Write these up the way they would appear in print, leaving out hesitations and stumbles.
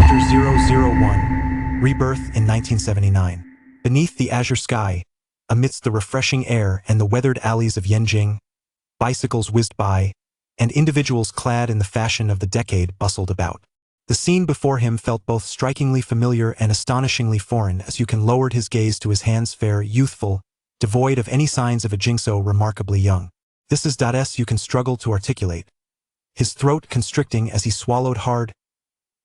Chapter 001 Rebirth in 1979. Beneath the azure sky, amidst the refreshing air and the weathered alleys of Yanjing, bicycles whizzed by, and individuals clad in the fashion of the decade bustled about. The scene before him felt both strikingly familiar and astonishingly foreign as Yukon lowered his gaze to his hands, fair, youthful, devoid of any signs of a Jingso, remarkably young. This is Yukon struggled to articulate, his throat constricting as he swallowed hard.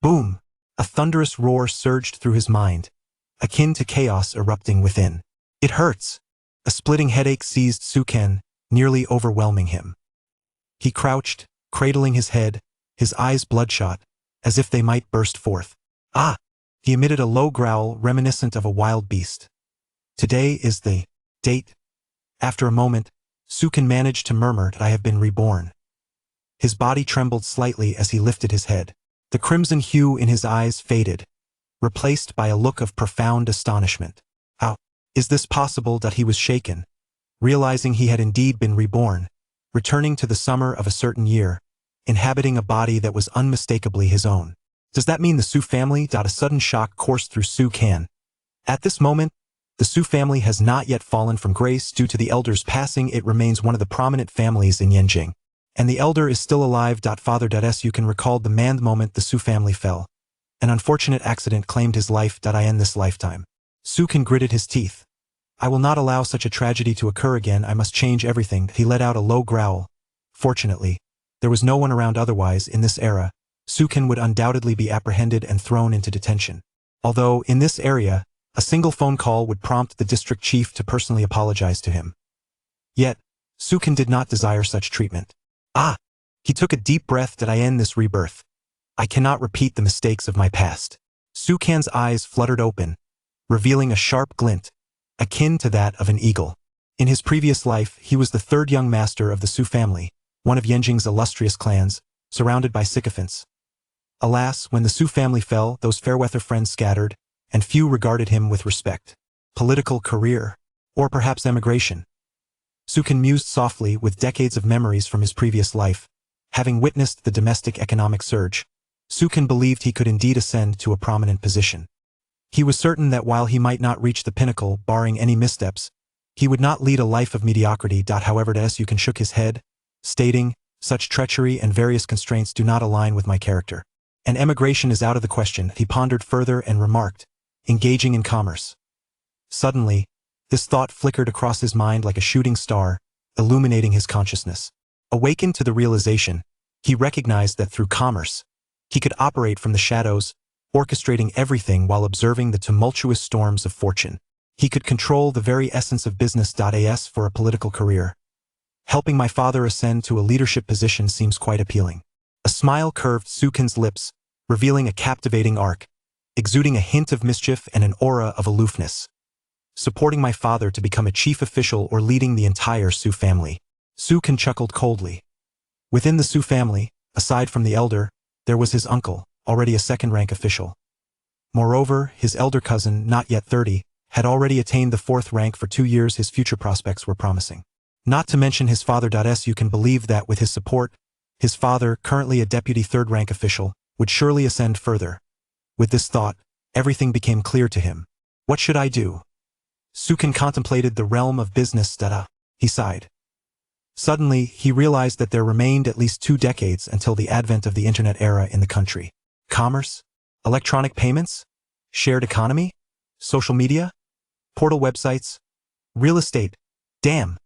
Boom! A thunderous roar surged through his mind, akin to chaos erupting within. It hurts! A splitting headache seized Suken, nearly overwhelming him. He crouched, cradling his head, his eyes bloodshot, as if they might burst forth. Ah! He emitted a low growl reminiscent of a wild beast. Today is the date. After a moment, Suken managed to murmur that I have been reborn. His body trembled slightly as he lifted his head. The crimson hue in his eyes faded, replaced by a look of profound astonishment. How is this possible? That he was shaken, realizing he had indeed been reborn, returning to the summer of a certain year, inhabiting a body that was unmistakably his own. Does that mean the Su family? A sudden shock coursed through Suken. At this moment, the Su family has not yet fallen from grace due to the elder's passing. It remains one of the prominent families in Yanjing. And the elder is still alive. Father Yukon recalled the moment the Su family fell. An unfortunate accident claimed his life. I end this lifetime. Suken gritted his teeth. I will not allow such a tragedy to occur again. I must change everything. He let out a low growl. Fortunately, there was no one around. Otherwise, in this era, Suken would undoubtedly be apprehended and thrown into detention. Although, in this area, a single phone call would prompt the district chief to personally apologize to him. Yet, Suken did not desire such treatment. Ah! He took a deep breath. I end this rebirth. I cannot repeat the mistakes of my past. Suken's eyes fluttered open, revealing a sharp glint, akin to that of an eagle. In his previous life, he was the third young master of the Su family, one of Yanjing's illustrious clans, surrounded by sycophants. Alas, when the Su family fell, those fair-weather friends scattered, and few regarded him with respect. Political career, or perhaps emigration. Suken mused softly, with decades of memories from his previous life. Having witnessed the domestic economic surge, Suken believed he could indeed ascend to a prominent position. He was certain that while he might not reach the pinnacle, barring any missteps, he would not lead a life of mediocrity. However, Yukon shook his head, stating, such treachery and various constraints do not align with my character. And emigration is out of the question. He pondered further and remarked, engaging in commerce. Suddenly, this thought flickered across his mind like a shooting star, illuminating his consciousness. Awakened to the realization, he recognized that through commerce, he could operate from the shadows, orchestrating everything while observing the tumultuous storms of fortune. He could control the very essence of business. As for a political career, helping my father ascend to a leadership position seems quite appealing. A smile curved Suken's lips, revealing a captivating arc, exuding a hint of mischief and an aura of aloofness. Supporting my father to become a chief official or leading the entire Su family. Suken chuckled coldly. Within the Su family, aside from the elder, there was his uncle, already a second-rank official. Moreover, his elder cousin, not yet 30, had already attained the 4th rank. For 2 years his future prospects were promising. Not to mention his father. Yukon believed that with his support, his father, currently a deputy 3rd-rank official, would surely ascend further. With this thought, everything became clear to him. What should I do? Suken contemplated the realm of business. He sighed. Suddenly, he realized that there remained at least 2 decades until the advent of the internet era in the country. Commerce? Electronic payments? Shared economy? Social media? Portal websites? Real estate? Damn!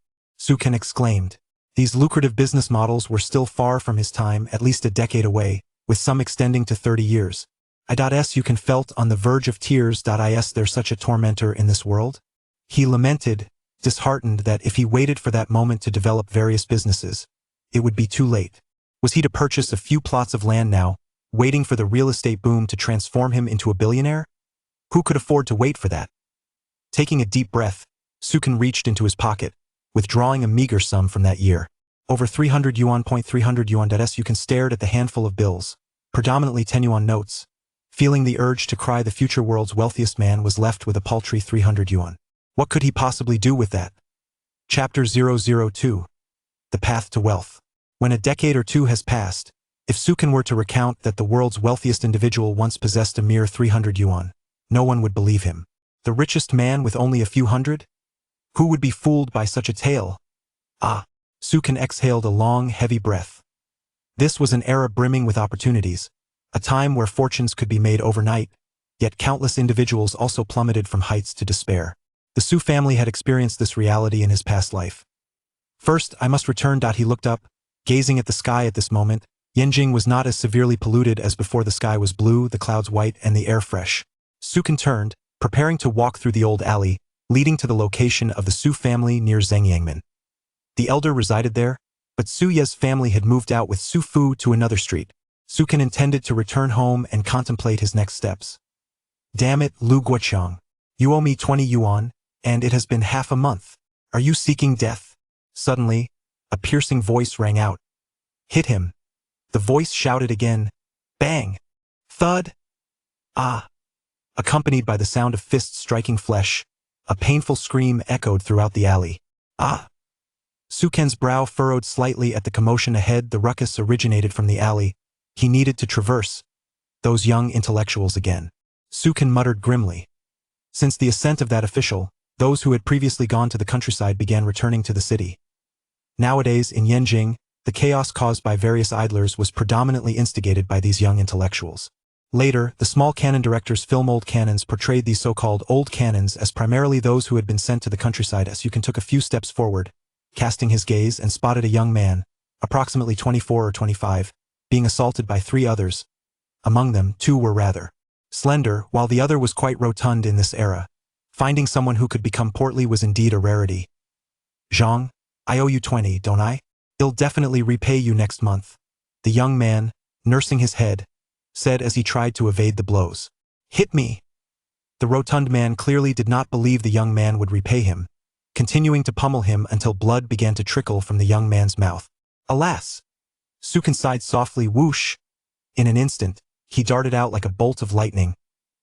Suken exclaimed. These lucrative business models were still far from his time, at least a decade away, with some extending to 30 years. Yukon felt on the verge of tears. Is there such a tormentor in this world? He lamented, disheartened that if he waited for that moment to develop various businesses, it would be too late. Was he to purchase a few plots of land now, waiting for the real estate boom to transform him into a billionaire? Who could afford to wait for that? Taking a deep breath, Suken reached into his pocket, withdrawing a meager sum from that year. Over 300 yuan. 300 yuan. Yukon stared at the handful of bills, predominantly 10 yuan notes. Feeling the urge to cry, the future world's wealthiest man was left with a paltry 300 yuan. What could he possibly do with that? Chapter 002. The Path to Wealth. When a decade or two has passed, If Sukan were to recount that the world's wealthiest individual once possessed a mere 300 yuan, no one would believe him. The richest man with only a few hundred? Who would be fooled by such a tale? Ah! Sukan exhaled a long, heavy breath. This was an era brimming with opportunities, a time where fortunes could be made overnight, yet countless individuals also plummeted from heights to despair. The Su family had experienced this reality in his past life. First, I must return. He looked up, gazing at the sky at this moment. Yanjing was not as severely polluted as before. The sky was blue, the clouds white, and the air fresh. Sukan turned, preparing to walk through the old alley, leading to the location of the Su family near Zhengyangmen. The elder resided there, but Su Ye's family had moved out with Su Fu to another street. Sukan intended to return home and contemplate his next steps. Damn it, Lu Guoqiang. You owe me 20 yuan, and it has been half a month. Are you seeking death? Suddenly, a piercing voice rang out. Hit him. The voice shouted again. Bang! Thud! Ah! Accompanied by the sound of fists striking flesh, a painful scream echoed throughout the alley. Ah! Sukan's brow furrowed slightly at the commotion ahead. The ruckus originated from the alley. He needed to traverse those young intellectuals again. Sukan muttered grimly. Since the ascent of that official, those who had previously gone to the countryside began returning to the city. Nowadays, in Yanjing, the chaos caused by various idlers was predominantly instigated by these young intellectuals. Later, the small cannon directors film old cannons portrayed these so-called old cannons as primarily those who had been sent to the countryside. As Sukan took a few steps forward, casting his gaze, and spotted a young man, approximately 24 or 25, being assaulted by 3 others. Among them, 2 were rather slender, while the other was quite rotund. In this era, finding someone who could become portly was indeed a rarity. Zhang, I owe you 20, don't I? I'll definitely repay you next month, the young man, nursing his head, said as he tried to evade the blows. Hit me! The rotund man clearly did not believe the young man would repay him, continuing to pummel him until blood began to trickle from the young man's mouth. Alas! Sukan sighed softly. Whoosh! In an instant, he darted out like a bolt of lightning.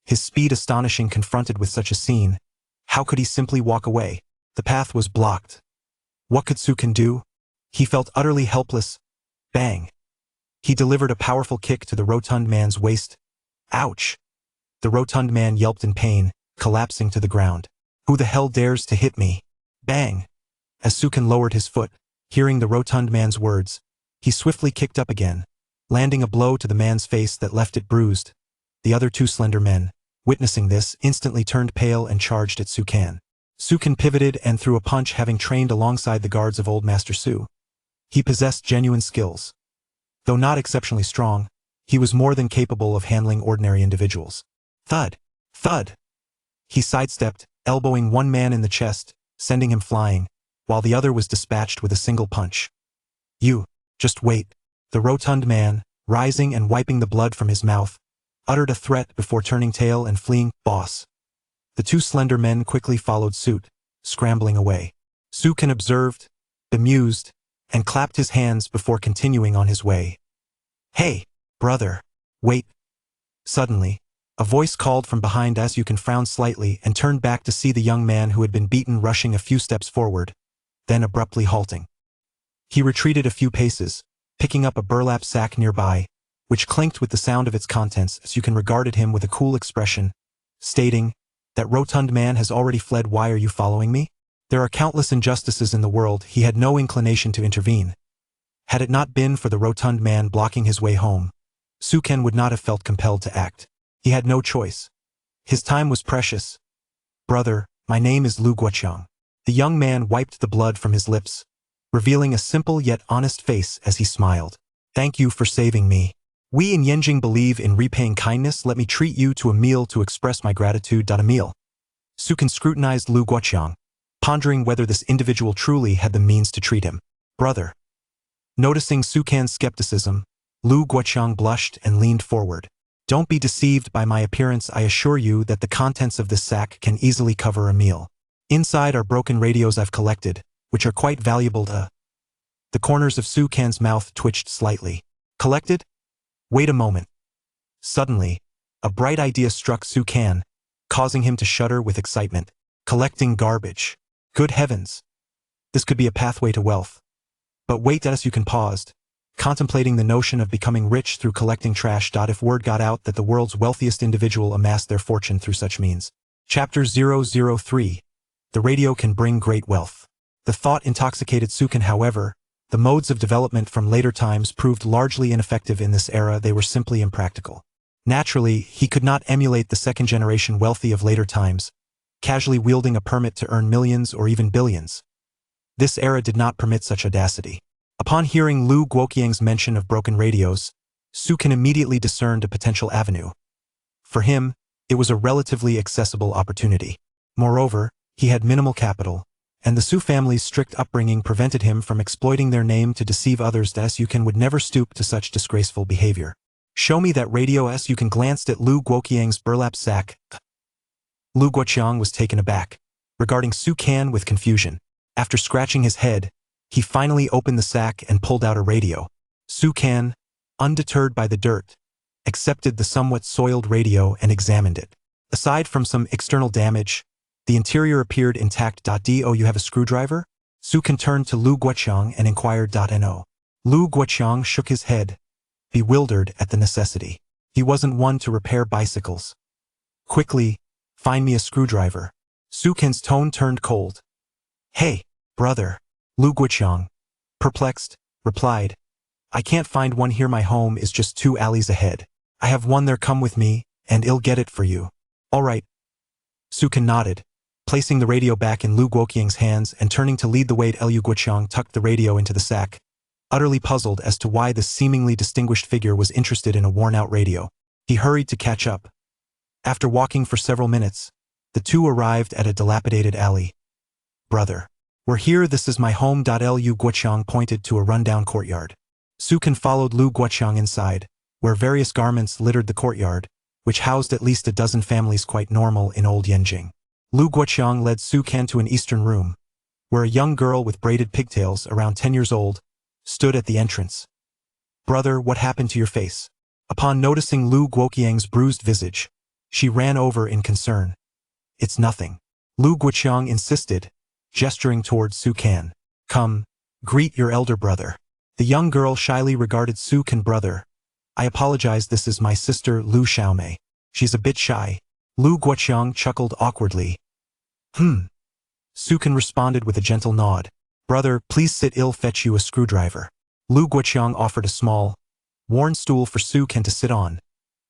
His speed astonishing. Confronted with such a scene, how could he simply walk away? The path was blocked. What could Sukan do? He felt utterly helpless. Bang! He delivered a powerful kick to the rotund man's waist. Ouch! The rotund man yelped in pain, collapsing to the ground. Who the hell dares to hit me? Bang! As Sukan lowered his foot, hearing the rotund man's words, he swiftly kicked up again, landing a blow to the man's face that left it bruised. The other 2 slender men, witnessing this, instantly turned pale and charged at Sukan. Sukan pivoted and threw a punch. Having trained alongside the guards of Old Master Su, he possessed genuine skills. Though not exceptionally strong, he was more than capable of handling ordinary individuals. Thud! Thud! He sidestepped, elbowing one man in the chest, sending him flying, while the other was dispatched with a single punch. You, just wait. The rotund man, rising and wiping the blood from his mouth, uttered a threat before turning tail and fleeing. Boss! The 2 slender men quickly followed suit, scrambling away. Sukan observed, bemused, and clapped his hands before continuing on his way. Hey, brother, wait. Suddenly, a voice called from behind. As Sukan frowned slightly and turned back to see the young man who had been beaten rushing a few steps forward, then abruptly halting. He retreated a few paces, picking up a burlap sack nearby, which clinked with the sound of its contents. As Sukan regarded him with a cool expression, stating, That rotund man has already fled. Why are you following me? There are countless injustices in the world. He had no inclination to intervene. Had it not been for the rotund man blocking his way home, Sukan would not have felt compelled to act. He had no choice. His time was precious. Brother, my name is Lu Guoqiang. The young man wiped the blood from his lips, revealing a simple yet honest face as he smiled. Thank you for saving me. We in Yanjing believe in repaying kindness. Let me treat you to a meal to express my gratitude. A meal. Sukan scrutinized Lu Guoqiang, pondering whether this individual truly had the means to treat him. Brother. Noticing Sukan's skepticism, Lu Guoqiang blushed and leaned forward. Don't be deceived by my appearance. I assure you that the contents of this sack can easily cover a meal. Inside are broken radios I've collected, which are quite valuable to... The corners of Sukan's mouth twitched slightly. Collected? Wait a moment. Suddenly, a bright idea struck Sukan, causing him to shudder with excitement. Collecting garbage. Good heavens. This could be a pathway to wealth. But wait, as Sukan paused, contemplating the notion of becoming rich through collecting trash. If word got out that the world's wealthiest individual amassed their fortune through such means. Chapter 003. The radio can bring great wealth. The thought intoxicated Sukan. However, the modes of development from later times proved largely ineffective in this era. They were simply impractical. Naturally, he could not emulate the second-generation wealthy of later times, casually wielding a permit to earn millions or even billions. This era did not permit such audacity. Upon hearing Lu Guoqiang's mention of broken radios, Sukan immediately discerned a potential avenue. For him, it was a relatively accessible opportunity. Moreover, he had minimal capital, and the Su family's strict upbringing prevented him from exploiting their name to deceive others. Sukan would never stoop to such disgraceful behavior. "Show me that radio." Sukan glanced at Lu Guoqiang's burlap sack. Lu Guoqiang was taken aback, regarding Sukan with confusion. After scratching his head, he finally opened the sack and pulled out a radio. Sukan, undeterred by the dirt, accepted the somewhat soiled radio and examined it. Aside from some external damage, the interior appeared intact. "Do you have a screwdriver?" Sukan turned to Lu Guoqiang and inquired. "No." Lu Guoqiang shook his head, bewildered at the necessity. He wasn't one to repair bicycles. "Quickly, find me a screwdriver." Sukan's tone turned cold. "Hey, brother," Lu Guoqiang, perplexed, replied. "I can't find one here. My home is just 2 alleys ahead. I have one there. Come with me, and I'll get it for you." "All right." Sukan nodded, placing the radio back in Lu Guoqiang's hands and turning to lead the way. Lu Guoqiang tucked the radio into the sack, utterly puzzled as to why this seemingly distinguished figure was interested in a worn-out radio. He hurried to catch up. After walking for several minutes, the two arrived at a dilapidated alley. "Brother, we're here. This is my home." Lu Guoqiang pointed to a rundown courtyard. Sukan followed Lu Guoqiang inside, where various garments littered the courtyard, which housed at least a dozen families, quite normal in old Yanjing. Lu Guoqiang led Sukan to an eastern room, where a young girl with braided pigtails, around 10 years old, stood at the entrance. "Brother, what happened to your face?" Upon noticing Lu Guoqiang's bruised visage, she ran over in concern. "It's nothing," Lu Guoqiang insisted, gesturing towards Sukan. "Come, greet your elder brother." The young girl shyly regarded Sukan. "Brother, I apologize. This is my sister Lu Xiaomei. She's a bit shy." Lu Guoqiang chuckled awkwardly. Sukan responded with a gentle nod. "Brother, please sit. I'll fetch you a screwdriver." Lu Guoqiang offered a small, worn stool for Sukan to sit on,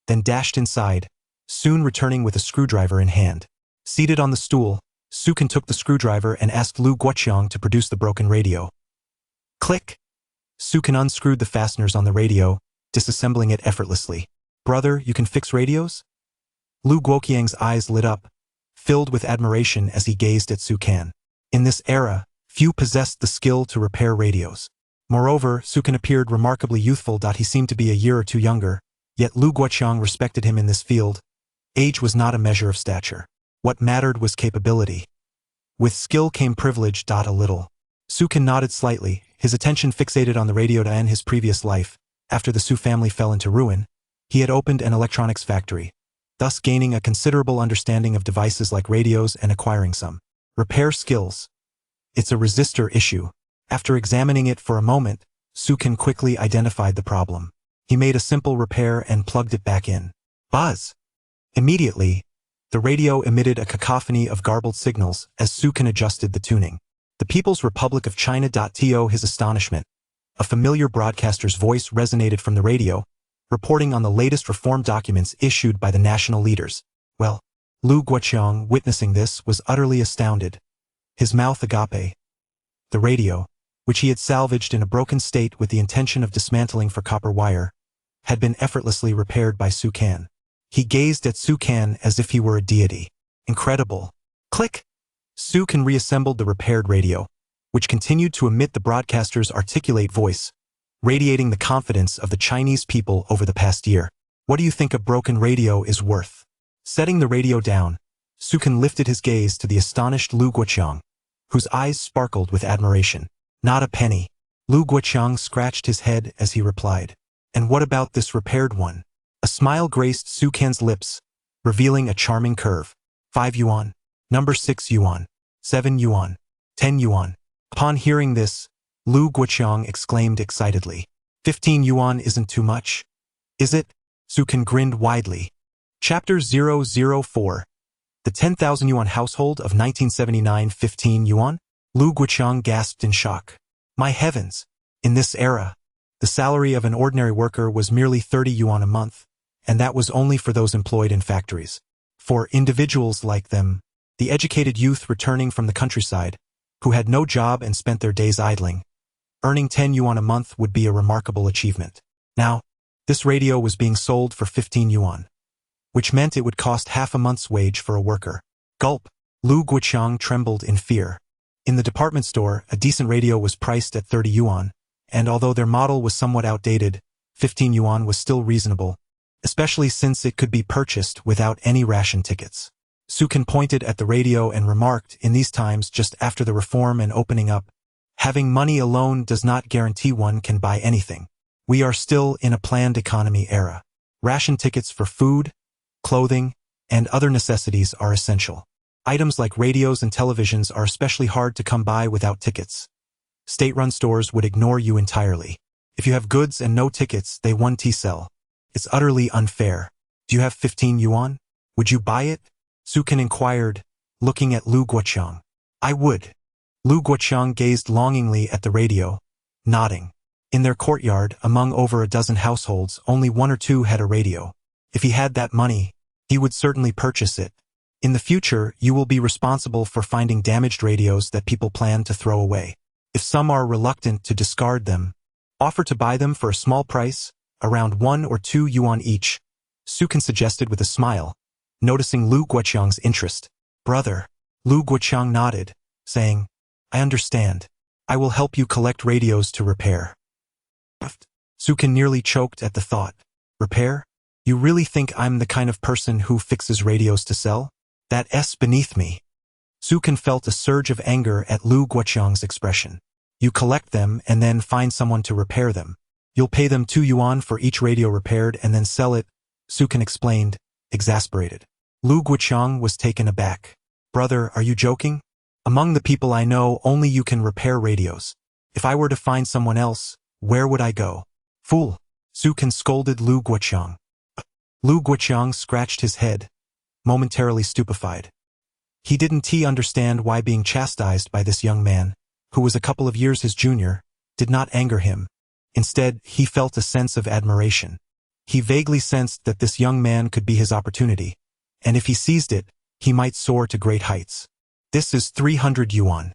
then dashed inside, soon returning with a screwdriver in hand. Seated on the stool, Sukan took the screwdriver and asked Lu Guoqiang to produce the broken radio. Click! Sukan unscrewed the fasteners on the radio, disassembling it effortlessly. "Brother, you can fix radios?" Lu Guoqiang's eyes lit up, filled with admiration as he gazed at Sukan. In this era, few possessed the skill to repair radios. Moreover, Sukan appeared remarkably youthful. He seemed to be a year or two younger, yet Lu Guoqiang respected him in this field. Age was not a measure of stature. What mattered was capability. With skill came privilege. A little. Sukan nodded slightly, his attention fixated on the radio. In his previous life, after the Su family fell into ruin, he had opened an electronics factory, thus gaining a considerable understanding of devices like radios and acquiring some repair skills. "It's a resistor issue." After examining it for a moment, Sukan quickly identified the problem. He made a simple repair and plugged it back in. Buzz! Immediately, the radio emitted a cacophony of garbled signals as Sukan adjusted the tuning. "The People's Republic of China." To his astonishment, a familiar broadcaster's voice resonated from the radio, reporting on the latest reform documents issued by the national leaders. Well, Lu Guoqiang, witnessing this, was utterly astounded. His mouth agape. The radio, which he had salvaged in a broken state with the intention of dismantling for copper wire, had been effortlessly repaired by Sukan. He gazed at Sukan as if he were a deity. Incredible. Click! Sukan reassembled the repaired radio, which continued to emit the broadcaster's articulate voice, radiating the confidence of the Chinese people over the past year. "What do you think a broken radio is worth?" Setting the radio down, Sukan lifted his gaze to the astonished Lu Guoqiang, whose eyes sparkled with admiration. "Not a penny." Lu Guoqiang scratched his head as he replied. "And what about this repaired one?" A smile graced Sukan's lips, revealing a charming curve. 5 yuan. Number 6 yuan. 7 yuan. 10 yuan. Upon hearing this, Lu Guoqiang exclaimed excitedly. 15 yuan isn't too much, is it? Sukan grinned widely. Chapter 004. The 10,000 yuan household of 1979. 15 yuan? Lu Guoqiang gasped in shock. My heavens! In this era, the salary of an ordinary worker was merely 30 yuan a month, and that was only for those employed in factories. For individuals like them, the educated youth returning from the countryside, who had no job and spent their days idling, earning 10 yuan a month would be a remarkable achievement. Now, this radio was being sold for 15 yuan, which meant it would cost half a month's wage for a worker. Gulp! Lu Guoqiang trembled in fear. In the department store, a decent radio was priced at 30 yuan, and although their model was somewhat outdated, 15 yuan was still reasonable, especially since it could be purchased without any ration tickets. Sukan pointed at the radio and remarked, in these times just after the reform and opening up, having money alone does not guarantee one can buy anything. We are still in a planned economy era. Ration tickets for food, clothing, and other necessities are essential. Items like radios and televisions are especially hard to come by without tickets. State-run stores would ignore you entirely. If you have goods and no tickets, they won't sell. It's utterly unfair. Do you have 15 yuan? Would you buy it? Sukan inquired, looking at Lu Guoqiang. I would. Lu Guoqiang gazed longingly at the radio, nodding. In their courtyard, among over a dozen households, only one or two had a radio. If he had that money, he would certainly purchase it. In the future, you will be responsible for finding damaged radios that people plan to throw away. If some are reluctant to discard them, offer to buy them for a small price, around 1 or 2 yuan each, Sukan suggested with a smile, noticing Lu Guoqiang's interest. Brother. Lu Guoqiang nodded, saying, I understand. I will help you collect radios to repair. Sukan nearly choked at the thought. Repair? You really think I'm the kind of person who fixes radios to sell? That's beneath me. Sukan felt a surge of anger at Lu Guoqiang's expression. You collect them and then find someone to repair them. You'll pay them 2 yuan for each radio repaired and then sell it, Sukan explained, exasperated. Lu Guoqiang was taken aback. Brother, are you joking? Among the people I know, only you can repair radios. If I were to find someone else, where would I go? Fool! Sukan scolded Lu Guoqiang. Lu Guoqiang scratched his head, momentarily stupefied. He didn't understand why being chastised by this young man, who was a couple of years his junior, did not anger him. Instead, he felt a sense of admiration. He vaguely sensed that this young man could be his opportunity, and if he seized it, he might soar to great heights. This is 300 yuan.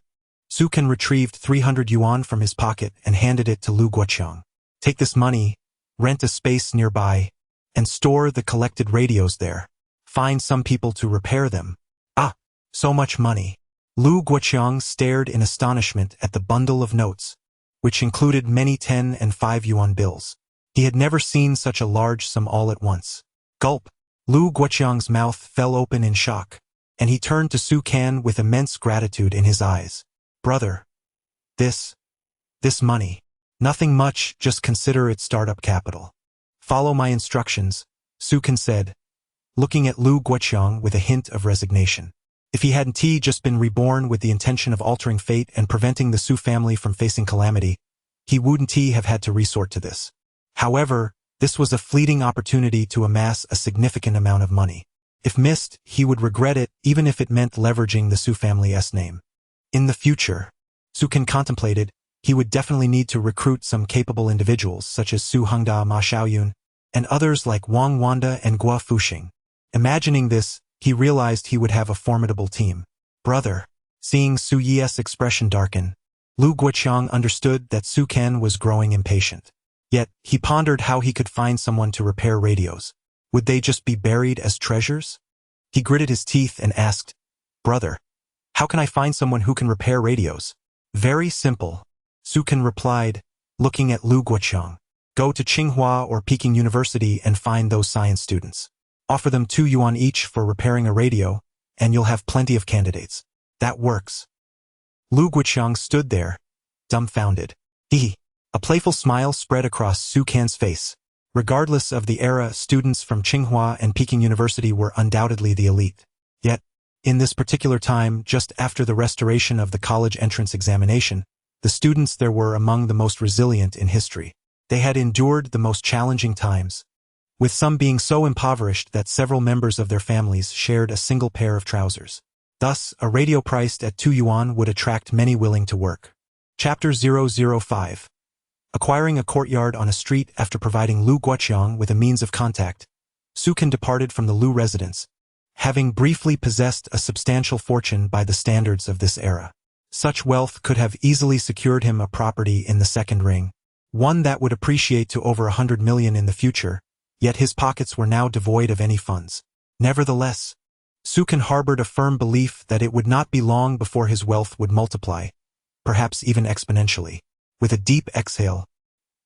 Sukan retrieved 300 yuan from his pocket and handed it to Lu Guoqiang. Take this money, rent a space nearby, and store the collected radios there. Find some people to repair them. Ah, so much money. Lu Guoqiang stared in astonishment at the bundle of notes, which included many 10 and 5 yuan bills. He had never seen such a large sum all at once. Gulp! Lu Guoqiang's mouth fell open in shock, and he turned to Sukan with immense gratitude in his eyes. Brother, this money. Nothing much, just consider it startup capital. Follow my instructions, Sukan said, looking at Lu Guoqiang with a hint of resignation. If he hadn't just been reborn with the intention of altering fate and preventing the Su family from facing calamity, he wouldn't have had to resort to this. However, this was a fleeting opportunity to amass a significant amount of money. If missed, he would regret it, even if it meant leveraging the Su family's name. In the future, Sukan contemplated, he would definitely need to recruit some capable individuals such as Su Hengda, Ma Xiaoyun, and others like Wang Wanda and Gua Fuxing. Imagining this, he realized he would have a formidable team. Brother. Seeing Su Yi's expression darken, Lu Guoqiang understood that Sukan was growing impatient. Yet, he pondered how he could find someone to repair radios. Would they just be buried as treasures? He gritted his teeth and asked, Brother, how can I find someone who can repair radios? Very simple, Sukan replied, looking at Lu Guoqiang. Go to Tsinghua or Peking University and find those science students. Offer them 2 yuan each for repairing a radio, and you'll have plenty of candidates. That works. Lu Guoqiang stood there, dumbfounded. A playful smile spread across Sukan's face. Regardless of the era, students from Tsinghua and Peking University were undoubtedly the elite. Yet, in this particular time, just after the restoration of the college entrance examination, the students there were among the most resilient in history. They had endured the most challenging times, with some being so impoverished that several members of their families shared a single pair of trousers. Thus, a radio priced at 2 yuan would attract many willing to work. Chapter 005. Acquiring a courtyard on a street after providing Lu Guoqiang with a means of contact, Su Can departed from the Lu residence, having briefly possessed a substantial fortune by the standards of this era. Such wealth could have easily secured him a property in the second ring, one that would appreciate to over 100 million in the future, yet his pockets were now devoid of any funds. Nevertheless, Su Can harbored a firm belief that it would not be long before his wealth would multiply, perhaps even exponentially. With a deep exhale,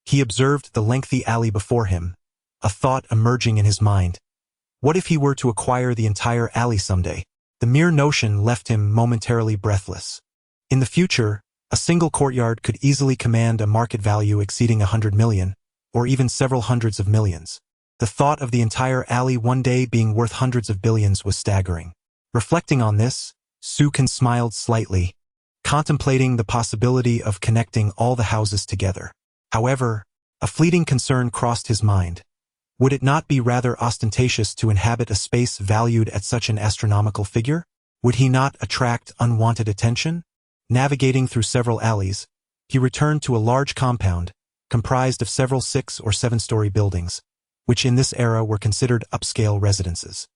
he observed the lengthy alley before him, a thought emerging in his mind. What if he were to acquire the entire alley someday? The mere notion left him momentarily breathless. In the future, a single courtyard could easily command a market value exceeding 100 million, or even several hundreds of millions. The thought of the entire alley one day being worth hundreds of billions was staggering. Reflecting on this, Su Can smiled slightly, contemplating the possibility of connecting all the houses together. However, a fleeting concern crossed his mind. Would it not be rather ostentatious to inhabit a space valued at such an astronomical figure? Would he not attract unwanted attention? Navigating through several alleys, he returned to a large compound, comprised of several 6- or 7-story buildings, which in this era were considered upscale residences.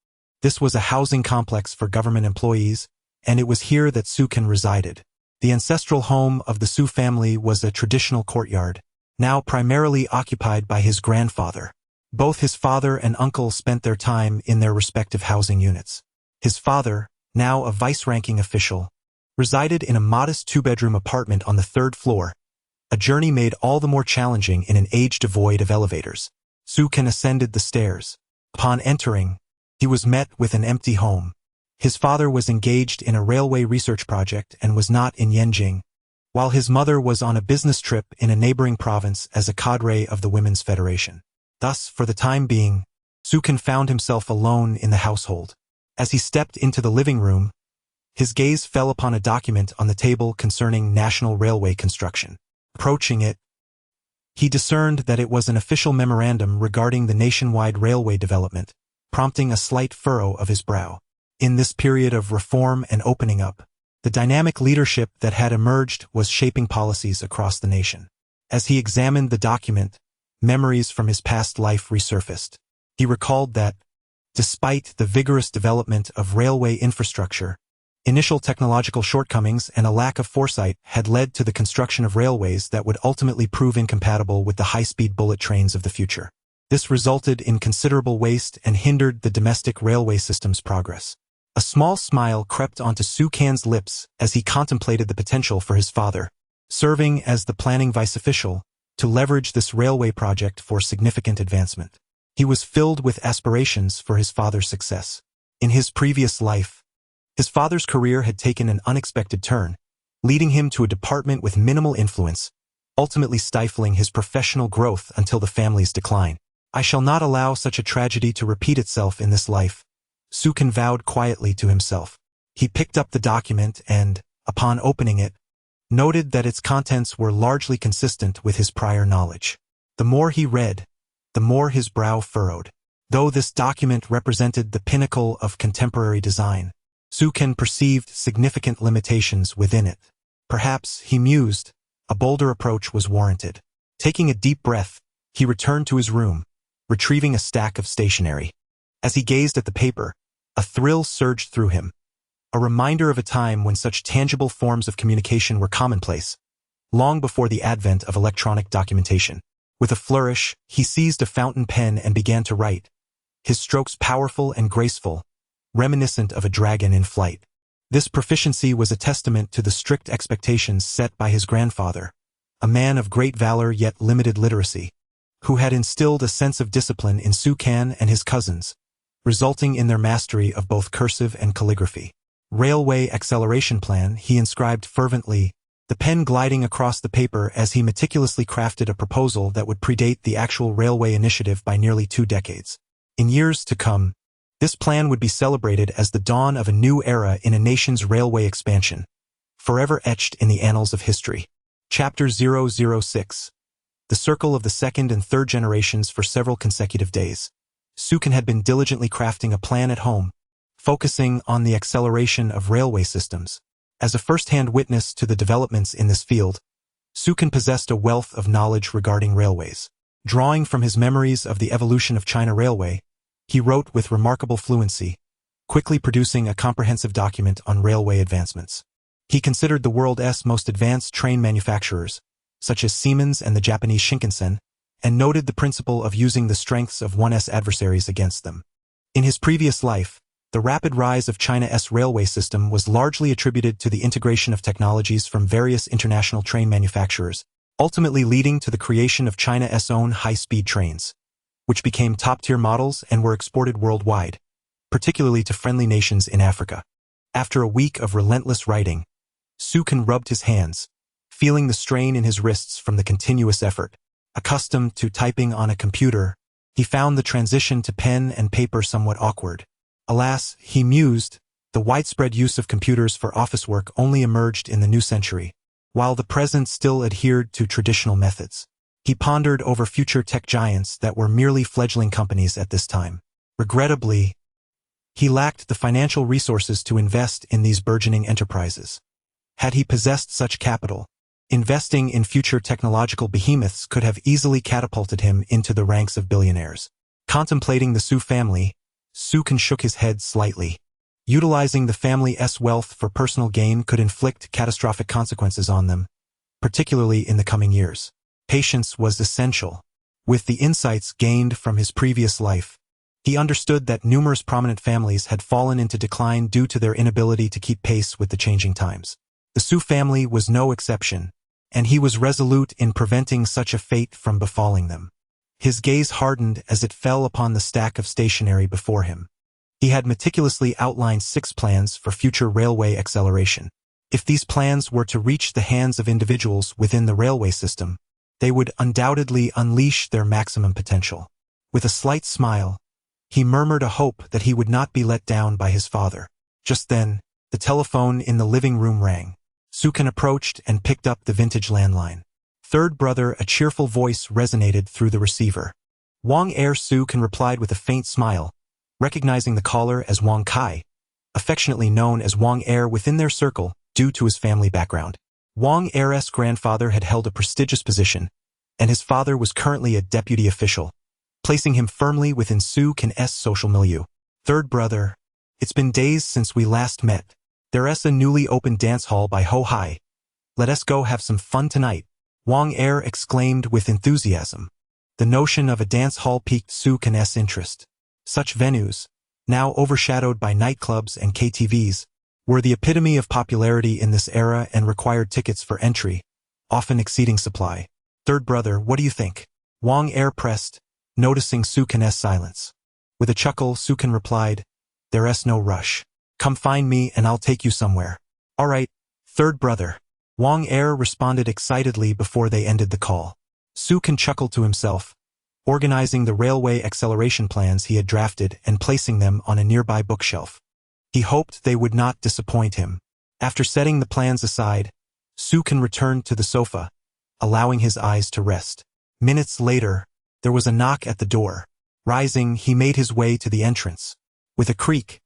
This was a housing complex for government employees, and it was here that Su Can resided. The ancestral home of the Su family was a traditional courtyard, now primarily occupied by his grandfather. Both his father and uncle spent their time in their respective housing units. His father, now a vice-ranking official, resided in a modest 2-bedroom apartment on the 3rd floor, a journey made all the more challenging in an age devoid of elevators. Su Can ascended the stairs. Upon entering, he was met with an empty home. His father was engaged in a railway research project and was not in Yenjing, while his mother was on a business trip in a neighboring province as a cadre of the Women's Federation. Thus, for the time being, Su Can found himself alone in the household. As he stepped into the living room, his gaze fell upon a document on the table concerning national railway construction. Approaching it, he discerned that it was an official memorandum regarding the nationwide railway development, prompting a slight furrow of his brow. In this period of reform and opening up, the dynamic leadership that had emerged was shaping policies across the nation. As he examined the document, memories from his past life resurfaced. He recalled that, despite the vigorous development of railway infrastructure, initial technological shortcomings and a lack of foresight had led to the construction of railways that would ultimately prove incompatible with the high-speed bullet trains of the future. This resulted in considerable waste and hindered the domestic railway system's progress. A small smile crept onto Su Can's lips as he contemplated the potential for his father, serving as the planning vice-official, to leverage this railway project for significant advancement. He was filled with aspirations for his father's success. In his previous life, his father's career had taken an unexpected turn, leading him to a department with minimal influence, ultimately stifling his professional growth until the family's decline. I shall not allow such a tragedy to repeat itself in this life, Su Can vowed quietly to himself. He picked up the document and, upon opening it, noted that its contents were largely consistent with his prior knowledge. The more he read, the more his brow furrowed. Though this document represented the pinnacle of contemporary design, Su Can perceived significant limitations within it. Perhaps, he mused, a bolder approach was warranted. Taking a deep breath, he returned to his room, retrieving a stack of stationery. As he gazed at the paper, a thrill surged through him, a reminder of a time when such tangible forms of communication were commonplace, long before the advent of electronic documentation. With a flourish, he seized a fountain pen and began to write, his strokes powerful and graceful, reminiscent of a dragon in flight. This proficiency was a testament to the strict expectations set by his grandfather, a man of great valor yet limited literacy, who had instilled a sense of discipline in Su Can and his cousins, resulting in their mastery of both cursive and calligraphy. Railway acceleration plan, he inscribed fervently, the pen gliding across the paper as he meticulously crafted a proposal that would predate the actual railway initiative by nearly 2 decades. In years to come, this plan would be celebrated as the dawn of a new era in a nation's railway expansion, forever etched in the annals of history. Chapter 006. the circle of the second and third generations for several consecutive days. Sukin had been diligently crafting a plan at home, focusing on the acceleration of railway systems. As a first-hand witness to the developments in this field, Sukin possessed a wealth of knowledge regarding railways. Drawing from his memories of the evolution of China Railway, he wrote with remarkable fluency, quickly producing a comprehensive document on railway advancements. He considered the world's most advanced train manufacturers, such as Siemens and the Japanese Shinkansen, and noted the principle of using the strengths of one's adversaries against them. In his previous life, the rapid rise of China's railway system was largely attributed to the integration of technologies from various international train manufacturers, ultimately leading to the creation of China's own high-speed trains, which became top-tier models and were exported worldwide, particularly to friendly nations in Africa. After a week of relentless writing, Sukin rubbed his hands, feeling the strain in his wrists from the continuous effort. Accustomed to typing on a computer, he found the transition to pen and paper somewhat awkward. Alas, he mused, the widespread use of computers for office work only emerged in the new century, while the present still adhered to traditional methods. He pondered over future tech giants that were merely fledgling companies at this time. Regrettably, he lacked the financial resources to invest in these burgeoning enterprises. Had he possessed such capital, investing in future technological behemoths could have easily catapulted him into the ranks of billionaires. Contemplating the Su family, Sukin shook his head slightly. Utilizing the family's wealth for personal gain could inflict catastrophic consequences on them, particularly in the coming years. Patience was essential. With the insights gained from his previous life, he understood that numerous prominent families had fallen into decline due to their inability to keep pace with the changing times. The Su family was no exception, and he was resolute in preventing such a fate from befalling them. His gaze hardened as it fell upon the stack of stationery before him. He had meticulously outlined 6 plans for future railway acceleration. If these plans were to reach the hands of individuals within the railway system, they would undoubtedly unleash their maximum potential. With a slight smile, he murmured a hope that he would not be let down by his father. Just then, the telephone in the living room rang. Sukin approached and picked up the vintage landline. Third brother, a cheerful voice resonated through the receiver. Wang Er. Sukin replied with a faint smile, recognizing the caller as Wang Kai, affectionately known as Wang Er within their circle due to his family background. Wang Er's grandfather had held a prestigious position, and his father was currently a deputy official, placing him firmly within Sukin's social milieu. Third brother, it's been days since we last met. There's a newly opened dance hall by Ho Hai. Let us go have some fun tonight, Wang Er exclaimed with enthusiasm. The notion of a dance hall piqued Sukin's interest. Such venues, now overshadowed by nightclubs and KTVs, were the epitome of popularity in this era and required tickets for entry, often exceeding supply. Third brother, what do you think? Wang Er pressed, noticing Sukin's silence. With a chuckle, Sukin replied, there's no rush. Come find me and I'll take you somewhere. All right, third brother. Wang Er responded excitedly before they ended the call. Sukin chuckled to himself, organizing the railway acceleration plans he had drafted and placing them on a nearby bookshelf. He hoped they would not disappoint him. After setting the plans aside, Sukin returned to the sofa, allowing his eyes to rest. Minutes later, there was a knock at the door. Rising, he made his way to the entrance. With a creak,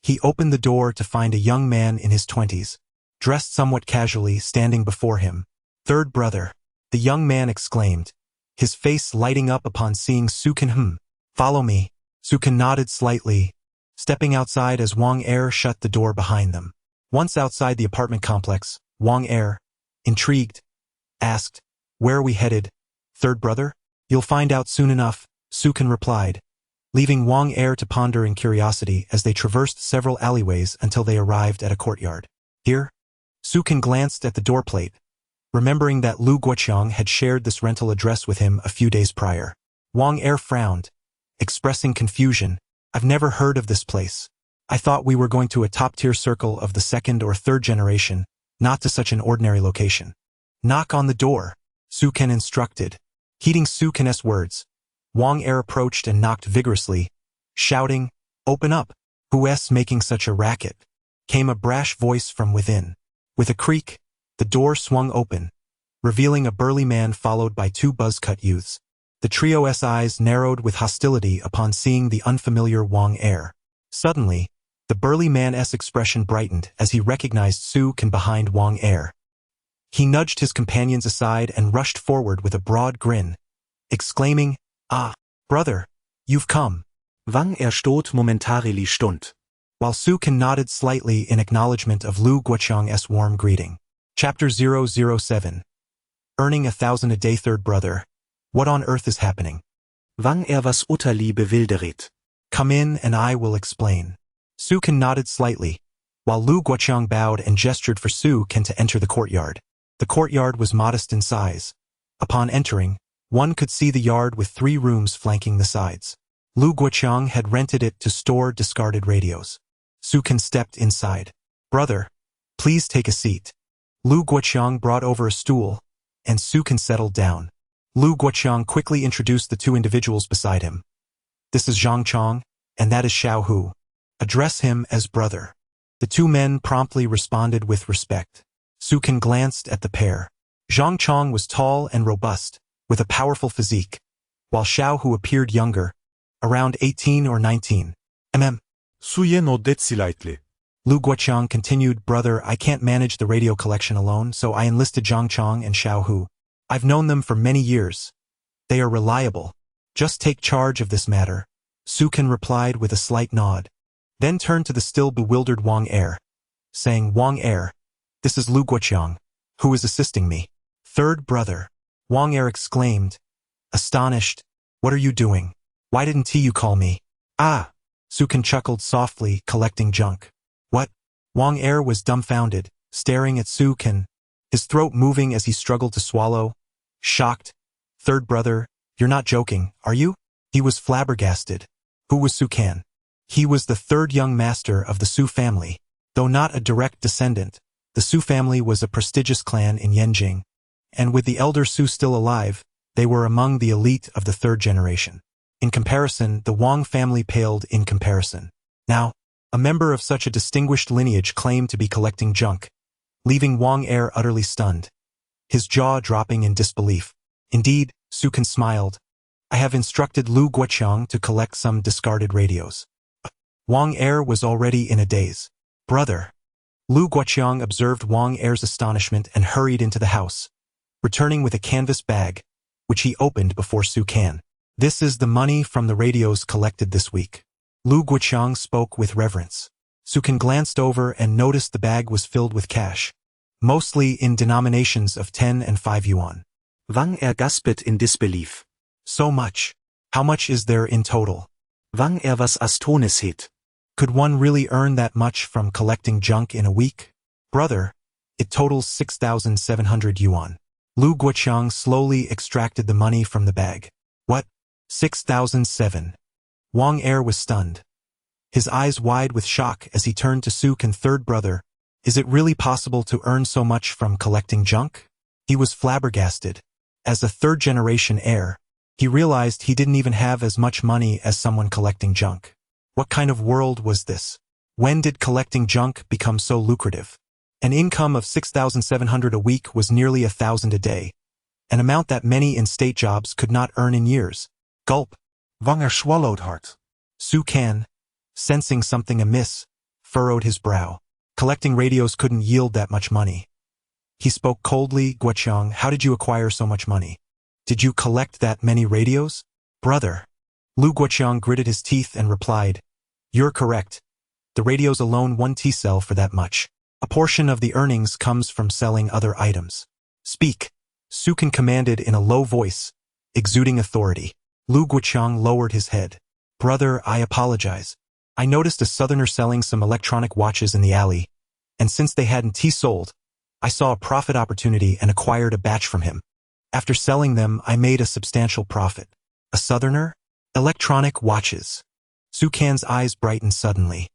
he opened the door to find a young man in his 20s, dressed somewhat casually, standing before him. Third brother, the young man exclaimed, his face lighting up upon seeing Sukin. Follow me. Sukin nodded slightly, stepping outside as Wang Er shut the door behind them. Once outside the apartment complex, Wang Er, intrigued, asked, where are we headed, third brother? You'll find out soon enough, Sukin replied, leaving Wang Er to ponder in curiosity as they traversed several alleyways until they arrived at a courtyard. Here? Sukin glanced at the doorplate, remembering that Lu Guoqiang had shared this rental address with him a few days prior. Wang Er frowned, expressing confusion. I've never heard of this place. I thought we were going to a top-tier circle of the second or third generation, not to such an ordinary location. Knock on the door, Sukin instructed. Heeding Sukin's words, Wang Er approached and knocked vigorously, shouting, open up. Who's making such a racket? Came a brash voice from within. With a creak, the door swung open, revealing a burly man followed by two buzz-cut youths. The trio's eyes narrowed with hostility upon seeing the unfamiliar Wang heir. Suddenly, the burly man's expression brightened as he recognized Su Can behind Wang heir. He nudged his companions aside and rushed forward with a broad grin, exclaiming, "Ah, brother, you've come." Wang stot momentarily stund. While Su Can nodded slightly in acknowledgement of Lu Guoqiang's warm greeting. Chapter 007. Earning 1,000 a day. Third brother. What on earth is happening? Wang was utterly bewildert. Come in and I will explain. Su Can nodded slightly, while Lu Guoqiang bowed and gestured for Su Can to enter the courtyard. The courtyard was modest in size. Upon entering, one could see the yard with 3 rooms flanking the sides. Lu Guoqiang had rented it to store discarded radios. Su Can stepped inside. Brother, please take a seat. Lu Guoqiang brought over a stool, and Su Can settled down. Lu Guoqiang quickly introduced the 2 individuals beside him. This is Zhang Chong, and that is Xiao Hu. Address him as brother. The 2 men promptly responded with respect. Su Can glanced at the pair. Zhang Chong was tall and robust, with a powerful physique, while Xiao Hu appeared younger, around 18 or 19. Suye no slightly. Lu Guoqiang continued, brother, I can't manage the radio collection alone, so I enlisted Zhang Chong and Xiao Hu. I've known them for many years. They are reliable. Just take charge of this matter. Su Can replied with a slight nod, then turned to the still bewildered Wang heir, saying, Wang heir, this is Lu Guoqiang, who is assisting me. Third brother. Wang heir exclaimed, astonished, what are you doing? Why didn't you call me? Ah! Su Can chuckled softly, collecting junk. What? Wang heir was dumbfounded, staring at Su Can, his throat moving as he struggled to swallow. Shocked. Third brother, you're not joking, are you? He was flabbergasted. Who was Su Can? He was the 3rd young master of the Su family. Though not a direct descendant, the Su family was a prestigious clan in Yanjing, and with the elder Su still alive, they were among the elite of the 3rd generation. In comparison, the Wang family paled in comparison. Now, a member of such a distinguished lineage claimed to be collecting junk, leaving Wang heir utterly stunned, his jaw dropping in disbelief. Indeed, Su Can smiled. I have instructed Lu Guoqiang to collect some discarded radios. Wang heir was already in a daze. Brother. Lu Guoqiang observed Wang heir's astonishment and hurried into the house, returning with a canvas bag, which he opened before Su Can. This is the money from the radios collected this week. Lu Guoqiang spoke with reverence. Su Can glanced over and noticed the bag was filled with cash, mostly in denominations of 10 and 5 yuan. Wang gasped in disbelief. So much. How much is there in total? Wang was astonished. Could one really earn that much from collecting junk in a week? Brother, it totals 6,700 yuan. Lu Guoqiang slowly extracted the money from the bag. What? 6,007. Wang heir was stunned, his eyes wide with shock as he turned to Su Can. Third brother, is it really possible to earn so much from collecting junk? He was flabbergasted. As a 3rd-generation heir, he realized he didn't even have as much money as someone collecting junk. What kind of world was this? When did collecting junk become so lucrative? An income of 6,700 a week was nearly 1,000 a day, an amount that many in state jobs could not earn in years. Gulp. Wang swallowed hard. Su Can, sensing something amiss, furrowed his brow. Collecting radios couldn't yield that much money. He spoke coldly. Guoqiang, how did you acquire so much money? Did you collect that many radios? Brother. Lu Guoqiang gritted his teeth and replied, you're correct. The radios alone won't sell for that much. A portion of the earnings comes from selling other items. Speak. Su Can commanded in a low voice, exuding authority. Lu Guoqiang lowered his head. Brother, I apologize. I noticed a southerner selling some electronic watches in the alley, and since they hadn't sold, I saw a profit opportunity and acquired a batch from him. After selling them, I made a substantial profit. A southerner? Electronic watches. Su Can's eyes brightened suddenly.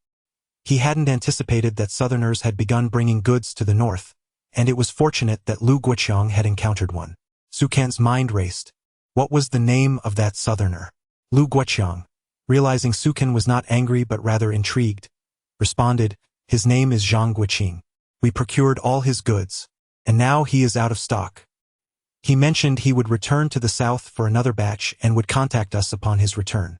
He hadn't anticipated that southerners had begun bringing goods to the north, and it was fortunate that Lu Guoqiang had encountered one. Su Can's mind raced. What was the name of that southerner? Lu Guoqiang, realizing Su Can was not angry but rather intrigued, responded, his name is Zhang Guoqing. We procured all his goods, and now he is out of stock. He mentioned he would return to the south for another batch and would contact us upon his return.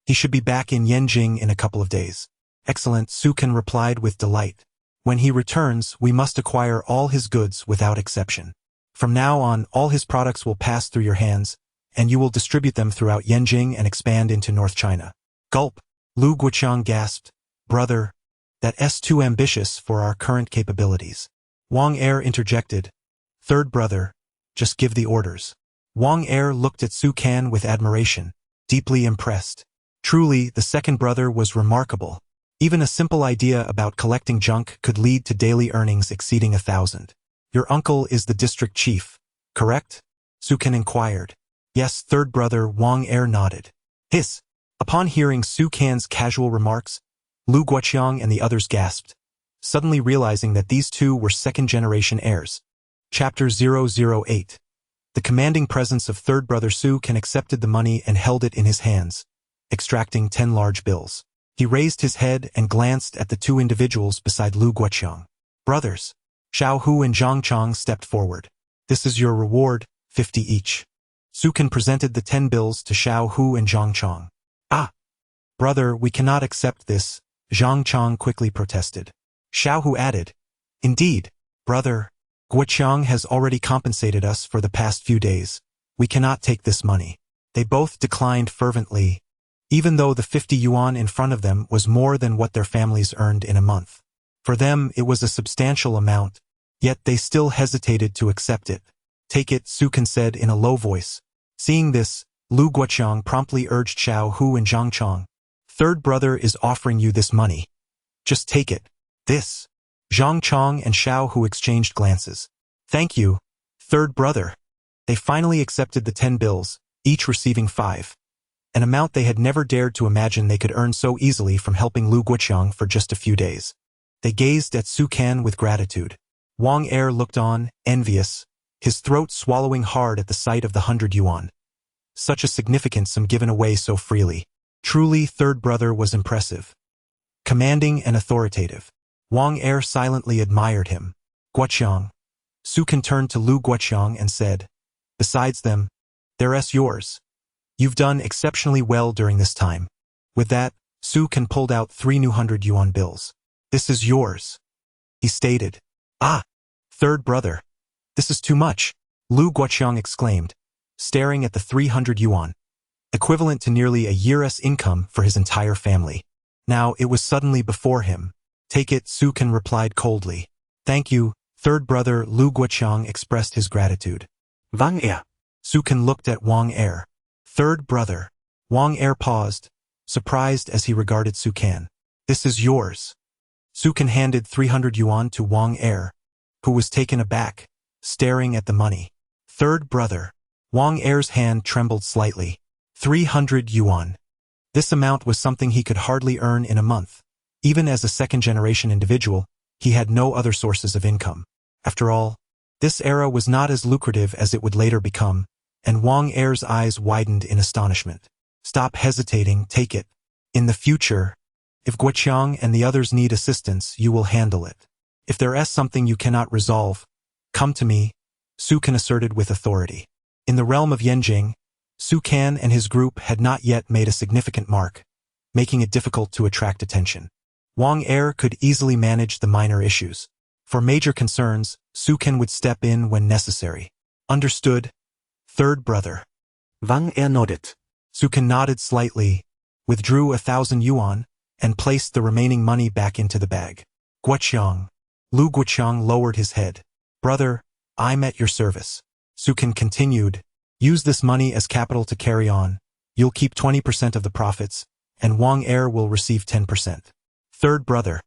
He should be back in Yanjing in a couple of days. Excellent, Su Kan replied with delight. When he returns, we must acquire all his goods without exception. From now on, all his products will pass through your hands, and you will distribute them throughout Yanjing and expand into North China. Gulp. Lu Guoqiang gasped. Brother, that's too ambitious for our current capabilities. Wang Er interjected. Third brother, just give the orders. Wang Er looked at Su Kan with admiration, deeply impressed. Truly, the second brother was remarkable. Even a simple idea about collecting junk could lead to daily earnings exceeding 1,000. Your uncle is the district chief, correct? Su Kan inquired. Yes, third brother Wang Er nodded. Hiss. Upon hearing Su Kan's casual remarks, Lu Guoqiang and the others gasped, suddenly realizing that these two were second-generation heirs. Chapter 008. The commanding presence of third brother Su Kan accepted the money and held it in his hands, extracting 10 large bills. He raised his head and glanced at the two individuals beside Lu Guoqiang. Brothers. Xiao Hu and Zhang Chang stepped forward. This is your reward, 50 each. Su Kan presented the 10 bills to Xiao Hu and Zhang Chang. Ah! Brother, we cannot accept this, Zhang Chang quickly protested. Xiao Hu added, Indeed, brother, Guoqiang has already compensated us for the past few days. We cannot take this money. They both declined fervently, even though the 50 yuan in front of them was more than what their families earned in a month. For them, it was a substantial amount, yet they still hesitated to accept it. Take it, Su Kan said in a low voice. Seeing this, Lu Guoqiang promptly urged Xiao Hu and Zhang Chang. Third brother is offering you this money. Just take it. This. Zhang Chang and Xiao Hu exchanged glances. Thank you, third brother. They finally accepted the 10 bills, each receiving 5. An amount they had never dared to imagine they could earn so easily from helping Lu Guoqiang for just a few days. They gazed at Su Kan with gratitude. Wang Er looked on, envious, his throat swallowing hard at the sight of the 100 yuan. Such a significant sum given away so freely. Truly, third brother was impressive. Commanding and authoritative. Wang Er silently admired him. Guoqiang. Su Kan turned to Lu Guoqiang and said, Besides them, they're yours. You've done exceptionally well during this time. With that, Su Kan pulled out 3 new 100 yuan bills. This is yours, he stated. Ah, third brother. This is too much, Lu Guoqiang exclaimed, staring at the 300 yuan, equivalent to nearly a year's income for his entire family. Now it was suddenly before him. Take it, Su Kan replied coldly. Thank you, third brother. Lu Guoqiang expressed his gratitude. Wang Er. Su Kan looked at Wang Er. Third brother. Wang Er paused, surprised as he regarded Su Kan. This is yours. Su Kan handed 300 yuan to Wang Er, who was taken aback, staring at the money. Third brother. Wang Er's hand trembled slightly. 300 yuan. This amount was something he could hardly earn in a month. Even as a second-generation individual, he had no other sources of income. After all, this era was not as lucrative as it would later become, and Wang Er's eyes widened in astonishment. Stop hesitating, take it. In the future, if Guoqiang and the others need assistance, you will handle it. If there is something you cannot resolve, come to me, Su Kan asserted with authority. In the realm of Yanjing, Su Kan and his group had not yet made a significant mark, making it difficult to attract attention. Wang Er could easily manage the minor issues. For major concerns, Su Kan would step in when necessary. Understood, third brother. Wang Er nodded. Su Kan nodded slightly, withdrew 1,000 yuan, and placed the remaining money back into the bag. Guoqiang. Lu Guoqiang lowered his head. Brother, I'm at your service. Su Kan continued, use this money as capital to carry on. You'll keep 20% of the profits, and Wang Er will receive 10%. Third brother.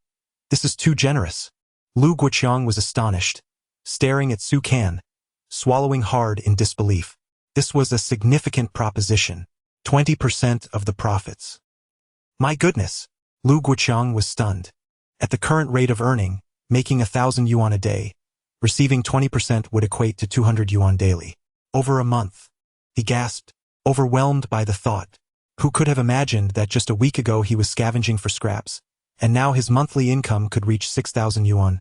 This is too generous. Lu Guoqiang was astonished, staring at Su Kan, swallowing hard in disbelief. This was a significant proposition. 20% of the profits. My goodness. Lu Guoqiang was stunned. At the current rate of earning, making 1,000 yuan a day, receiving 20% would equate to 200 yuan daily. Over a month. He gasped, overwhelmed by the thought. Who could have imagined that just a week ago he was scavenging for scraps, and now his monthly income could reach 6,000 yuan,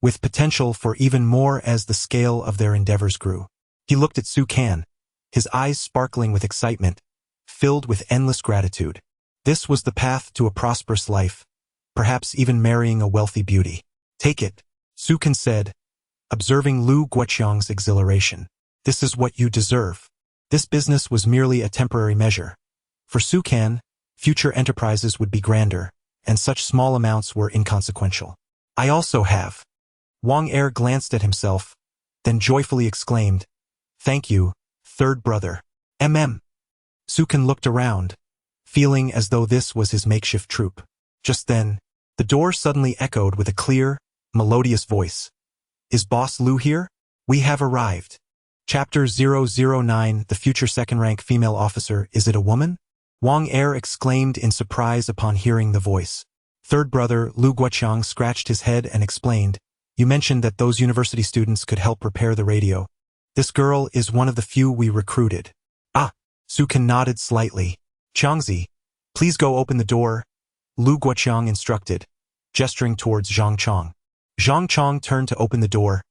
with potential for even more as the scale of their endeavors grew. He looked at Su Kan, his eyes sparkling with excitement, filled with endless gratitude. This was the path to a prosperous life, perhaps even marrying a wealthy beauty. Take it, Su Kan said, observing Lu Guoqiang's exhilaration. This is what you deserve. This business was merely a temporary measure. For Su Kan, future enterprises would be grander, and such small amounts were inconsequential. I also have. Wang Er glanced at himself, then joyfully exclaimed, Thank you, third brother. Su Kan looked around, feeling as though this was his makeshift troupe. Just then, the door suddenly echoed with a clear, melodious voice. Is Boss Lu here? We have arrived. Chapter 009 The future second-rank female officer, is it a woman? Wang Er exclaimed in surprise upon hearing the voice. Third brother Lu Guoqiang scratched his head and explained, You mentioned that those university students could help repair the radio. This girl is one of the few we recruited. Ah, Su Kan nodded slightly. Changzi, please go open the door, Lu Guoqiang instructed, gesturing towards Zhang Chong. Zhang Chong turned to open the door,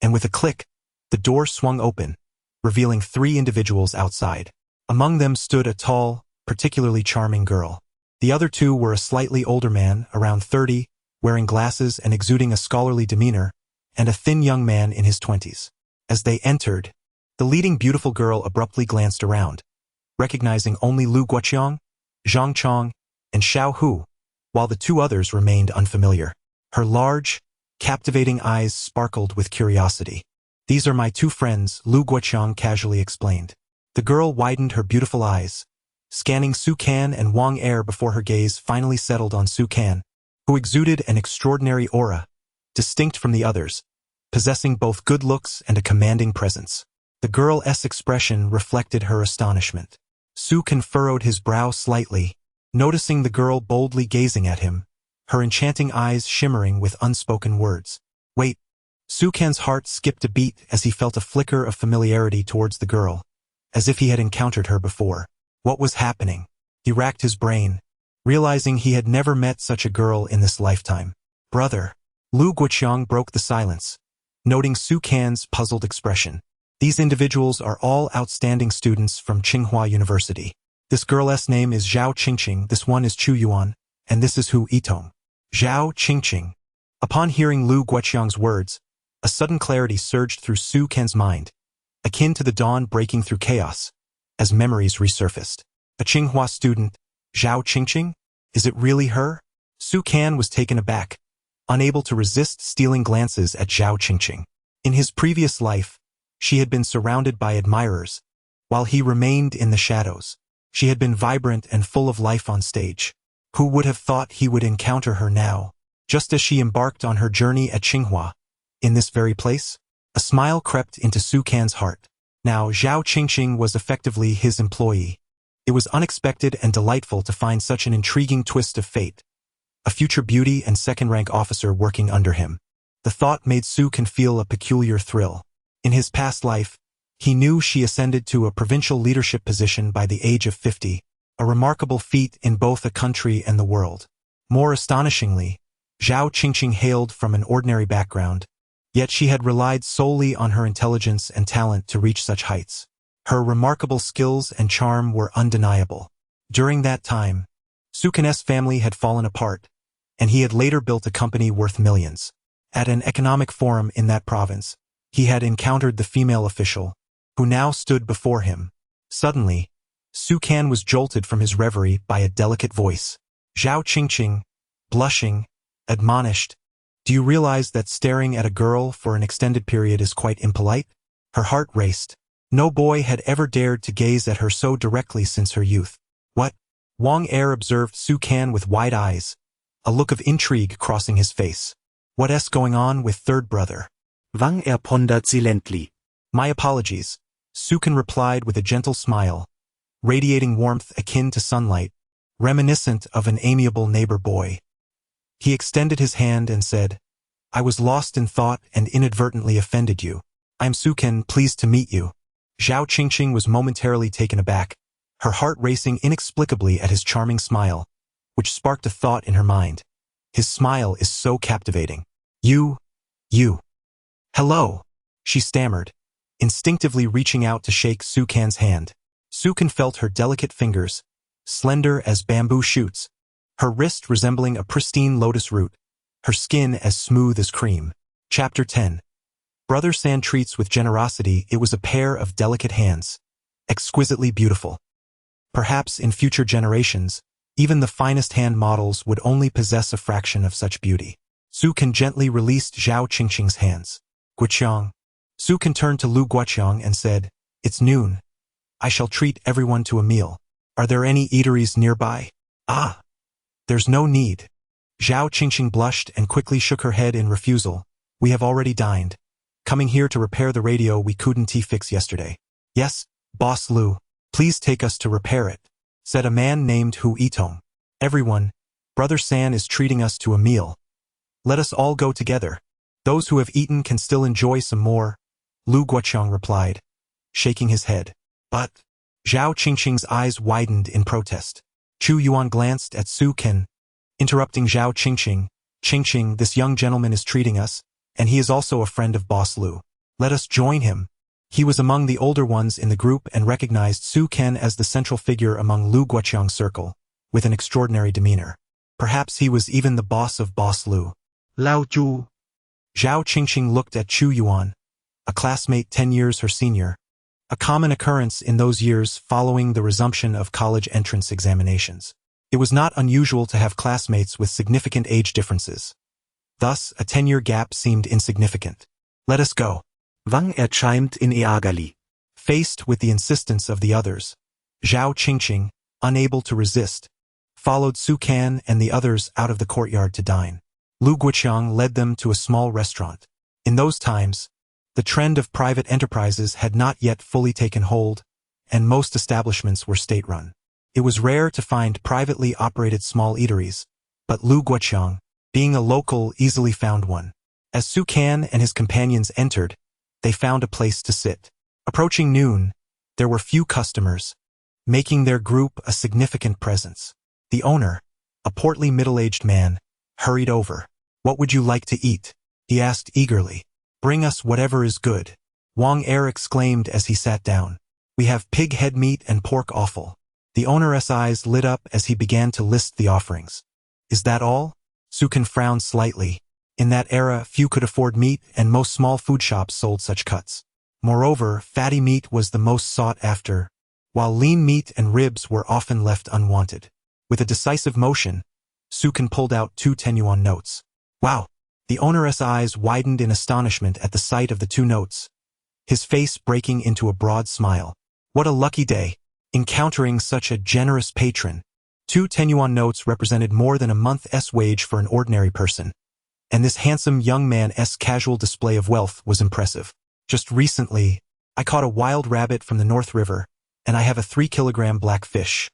and with a click, the door swung open, revealing 3 individuals outside. Among them stood a tall, particularly charming girl. The other 2 were a slightly older man, around 30, wearing glasses and exuding a scholarly demeanor, and a thin young man in his 20s. As they entered, the leading beautiful girl abruptly glanced around, recognizing only Lu Guoqiang, Zhang Chong, and Xiao Hu, while the 2 others remained unfamiliar. Her large, captivating eyes sparkled with curiosity. These are my 2 friends, Lu Guoqiang casually explained. The girl widened her beautiful eyes, scanning Su Kan and Wang Er before her gaze finally settled on Su Kan, who exuded an extraordinary aura, distinct from the others, possessing both good looks and a commanding presence. The girl's expression reflected her astonishment. Su Kan furrowed his brow slightly, noticing the girl boldly gazing at him, her enchanting eyes shimmering with unspoken words. Wait. Su Kan's heart skipped a beat as he felt a flicker of familiarity towards the girl, as if he had encountered her before. What was happening? He racked his brain, realizing he had never met such a girl in this lifetime. Brother. Lu Guoqiang broke the silence, noting Su Kan's puzzled expression. These individuals are all outstanding students from Tsinghua University. This girl's name is Zhao Qingqing, this one is Chu Yuan, and this is Hu Yitong. Zhao Qingqing. Upon hearing Lu Guoqiang's words, a sudden clarity surged through Su Kan's mind, akin to the dawn breaking through chaos, as memories resurfaced. A Tsinghua student, Zhao Qingqing? Is it really her? Su Kan was taken aback, unable to resist stealing glances at Zhao Qingqing. In his previous life, she had been surrounded by admirers, while he remained in the shadows. She had been vibrant and full of life on stage. Who would have thought he would encounter her now, just as she embarked on her journey at Tsinghua? In this very place? A smile crept into Su Kan's heart. Now Zhao Qingqing was effectively his employee. It was unexpected and delightful to find such an intriguing twist of fate. A future beauty and second-rank officer working under him. The thought made Su Kan feel a peculiar thrill. In his past life, he knew she ascended to a provincial leadership position by the age of 50, a remarkable feat in both a country and the world. More astonishingly, Zhao Qingqing hailed from an ordinary background, yet she had relied solely on her intelligence and talent to reach such heights. Her remarkable skills and charm were undeniable. During that time, Su Kan's family had fallen apart, and he had later built a company worth millions. At an economic forum in that province, he had encountered the female official, who now stood before him. Suddenly, Su Kan was jolted from his reverie by a delicate voice. Zhao Qingqing, blushing, admonished, "Do you realize that staring at a girl for an extended period is quite impolite?" Her heart raced. No boy had ever dared to gaze at her so directly since her youth. What? Wang Er observed Su Kan with wide eyes, a look of intrigue crossing his face. What's going on with third brother? Wang Er pondered silently. My apologies, Su Kan replied with a gentle smile, radiating warmth akin to sunlight, reminiscent of an amiable neighbor boy. He extended his hand and said, I was lost in thought and inadvertently offended you. I'm Su Kan, pleased to meet you. Zhao Qingqing was momentarily taken aback, her heart racing inexplicably at his charming smile, which sparked a thought in her mind. His smile is so captivating. You. Hello, she stammered, instinctively reaching out to shake Sukan's hand. Sukan felt her delicate fingers, slender as bamboo shoots, her wrist resembling a pristine lotus root, her skin as smooth as cream. Chapter 10. Brother San treats with generosity. It was a pair of delicate hands, exquisitely beautiful. Perhaps in future generations, even the finest hand models would only possess a fraction of such beauty. Sukan gently released Zhao Qingqing's hands. Guoqiang. Sukan turned to Lu Guoqiang and said, "It's noon. I shall treat everyone to a meal. Are there any eateries nearby?" "Ah, there's no need." Zhao Qingqing blushed and quickly shook her head in refusal. "We have already dined. Coming here to repair the radio we couldn't fix yesterday." "Yes, Boss Lu, please take us to repair it," said a man named Hu Yitong. "Everyone, Brother San is treating us to a meal. Let us all go together. Those who have eaten can still enjoy some more," Lu Guoqiang replied, shaking his head. "But..." Zhao Qingqing's eyes widened in protest. Chu Yuan glanced at Su Ken, interrupting Zhao Qingqing. "Qingqing, this young gentleman is treating us, and he is also a friend of Boss Lu. Let us join him." He was among the older ones in the group and recognized Su Ken as the central figure among Lu Guoqiang's circle, with an extraordinary demeanor. Perhaps he was even the boss of Boss Lu. Lao Chu. Zhao Qingqing looked at Chu Yuan, a classmate 10 years her senior, a common occurrence in those years following the resumption of college entrance examinations. It was not unusual to have classmates with significant age differences. Thus, a 10-year gap seemed insignificant. "Let us go." Wang erscheint in Eagerli. Faced with the insistence of the others, Zhao Qingqing, unable to resist, followed Su Kan and the others out of the courtyard to dine. Lu Guoqiang led them to a small restaurant. In those times, the trend of private enterprises had not yet fully taken hold, and most establishments were state-run. It was rare to find privately operated small eateries, but Lu Guoqiang, being a local, easily found one. As Su Kan and his companions entered, they found a place to sit. Approaching noon, there were few customers, making their group a significant presence. The owner, a portly middle-aged man, hurried over. "What would you like to eat?" he asked eagerly. "Bring us whatever is good," Wang Er exclaimed as he sat down. "We have pig head meat and pork offal." The owner's eyes lit up as he began to list the offerings. "Is that all?" Sukan frowned slightly. In that era, few could afford meat, and most small food shops sold such cuts. Moreover, fatty meat was the most sought after, while lean meat and ribs were often left unwanted. With a decisive motion, Sukan pulled out 2 10-yuan notes. "Wow!" The owner's eyes widened in astonishment at the sight of the 2 notes, his face breaking into a broad smile. What a lucky day, encountering such a generous patron. 2 10-yuan notes represented more than a month's wage for an ordinary person, and this handsome young man's casual display of wealth was impressive. "Just recently, I caught a wild rabbit from the North River, and I have a 3-kilogram black fish,"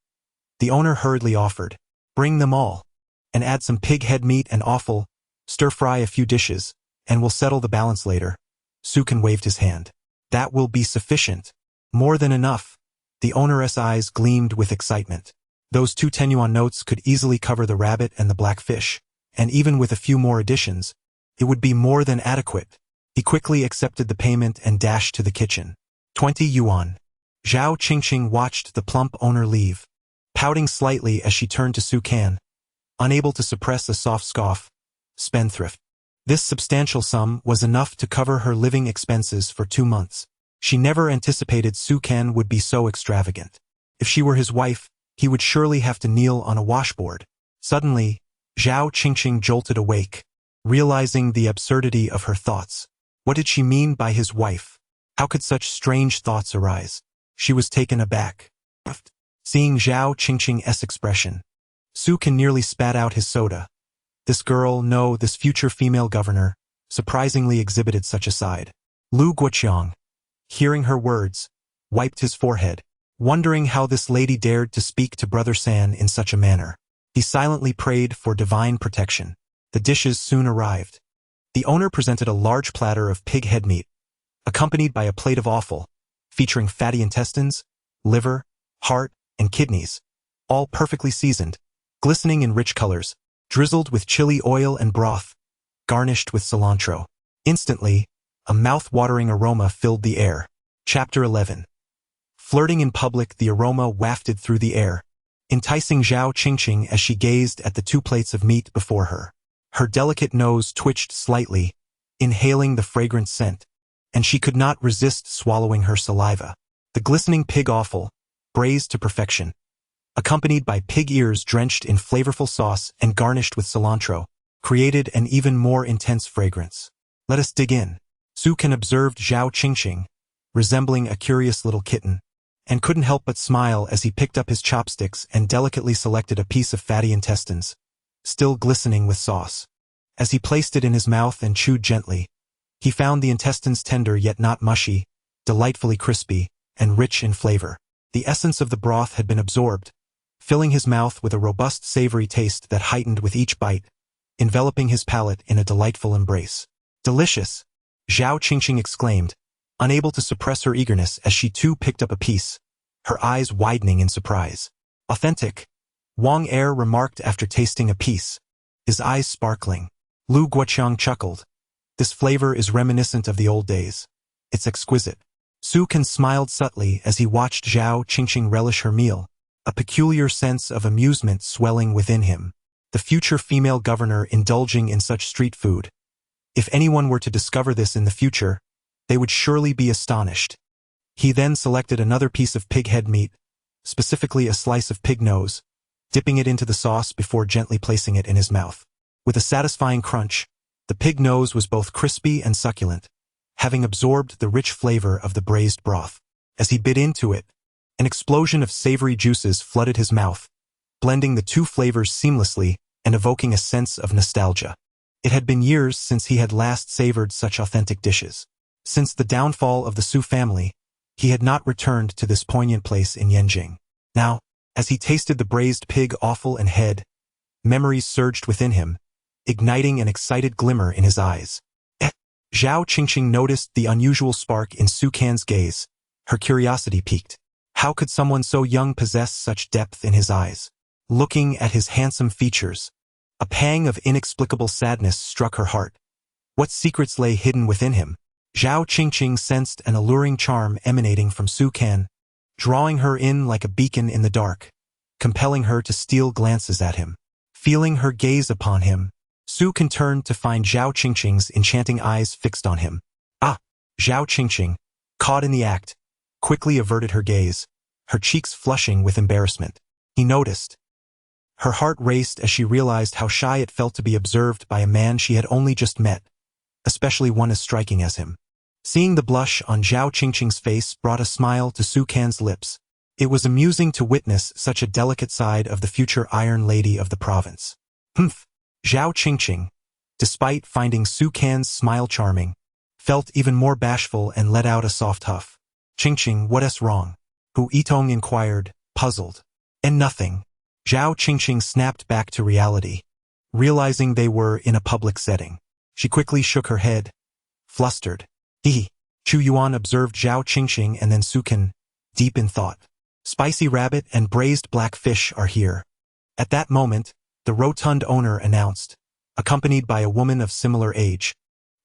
the owner hurriedly offered. "Bring them all, and add some pig head meat and offal, stir-fry a few dishes, and we'll settle the balance later." Sukan waved his hand. "That will be sufficient. More than enough." The owner's eyes gleamed with excitement. Those 2 10-yuan notes could easily cover the rabbit and the black fish, and even with a few more additions, it would be more than adequate. He quickly accepted the payment and dashed to the kitchen. 20 yuan. Zhao Qingqing watched the plump owner leave, pouting slightly as she turned to Su Kan, unable to suppress a soft scoff. Spendthrift. This substantial sum was enough to cover her living expenses for 2 months. She never anticipated Su Kan would be so extravagant. If she were his wife, he would surely have to kneel on a washboard. Suddenly, Zhao Qingqing jolted awake, realizing the absurdity of her thoughts. What did she mean by his wife? How could such strange thoughts arise? She was taken aback. Seeing Zhao Qingqing's expression, Su Kan nearly spat out his soda. This girl, no, this future female governor, surprisingly exhibited such a side. Lu Guoqiang, hearing her words, wiped his forehead, wondering how this lady dared to speak to Brother San in such a manner. He silently prayed for divine protection. The dishes soon arrived. The owner presented a large platter of pig head meat, accompanied by a plate of offal, featuring fatty intestines, liver, heart, and kidneys, all perfectly seasoned, glistening in rich colors, drizzled with chili oil and broth, garnished with cilantro. Instantly, a mouth-watering aroma filled the air. Chapter 11. Flirting in public, the aroma wafted through the air, enticing Zhao Qingqing as she gazed at the 2 plates of meat before her. Her delicate nose twitched slightly, inhaling the fragrant scent, and she could not resist swallowing her saliva. The glistening pig offal, braised to perfection, accompanied by pig ears drenched in flavorful sauce and garnished with cilantro, created an even more intense fragrance. Let us dig in. Su Can observed Zhao Qingqing, resembling a curious little kitten, and couldn't help but smile as he picked up his chopsticks and delicately selected a piece of fatty intestines, still glistening with sauce. As he placed it in his mouth and chewed gently, he found the intestines tender yet not mushy, delightfully crispy, and rich in flavor. The essence of the broth had been absorbed, filling his mouth with a robust savory taste that heightened with each bite, enveloping his palate in a delightful embrace. Delicious! Zhao Qingqing exclaimed, unable to suppress her eagerness as she too picked up a piece, her eyes widening in surprise. Authentic, Wang Er remarked after tasting a piece, his eyes sparkling. Lu Guoqiang chuckled. This flavor is reminiscent of the old days. It's exquisite. Su Can smiled subtly as he watched Zhao Qingqing relish her meal, a peculiar sense of amusement swelling within him. The future female governor indulging in such street food. If anyone were to discover this in the future, they would surely be astonished. He then selected another piece of pig head meat, specifically a slice of pig nose, dipping it into the sauce before gently placing it in his mouth. With a satisfying crunch, the pig nose was both crispy and succulent, having absorbed the rich flavor of the braised broth. As he bit into it, an explosion of savory juices flooded his mouth, blending the 2 flavors seamlessly and evoking a sense of nostalgia. It had been years since he had last savored such authentic dishes. Since the downfall of the Su family, he had not returned to this poignant place in Yanjing. Now, as he tasted the braised pig offal and head, memories surged within him, igniting an excited glimmer in his eyes. Zhao Qingqing noticed the unusual spark in Su Can's gaze. Her curiosity piqued. How could someone so young possess such depth in his eyes? Looking at his handsome features, a pang of inexplicable sadness struck her heart. What secrets lay hidden within him? Zhao Qingqing sensed an alluring charm emanating from Su Can, drawing her in like a beacon in the dark, compelling her to steal glances at him. Feeling her gaze upon him, Su Can turned to find Zhao Qingqing's enchanting eyes fixed on him. Zhao Qingqing, caught in the act, quickly averted her gaze, her cheeks flushing with embarrassment. He noticed. Her heart raced as she realized how shy it felt to be observed by a man she had only just met, especially one as striking as him. Seeing the blush on Zhao Qingqing's face brought a smile to Su Can's lips. It was amusing to witness such a delicate side of the future Iron Lady of the province. Zhao Qingqing, despite finding Su Can's smile charming, felt even more bashful and let out a soft huff. Qingqing, what's wrong? Hu Yitong inquired, puzzled. And nothing. Zhao Qingqing snapped back to reality, realizing they were in a public setting. She quickly shook her head, flustered. Chu Yuan observed Zhao Qingqing and then Su Can, deep in thought. Spicy rabbit and braised black fish are here. At that moment, the rotund owner announced, accompanied by a woman of similar age,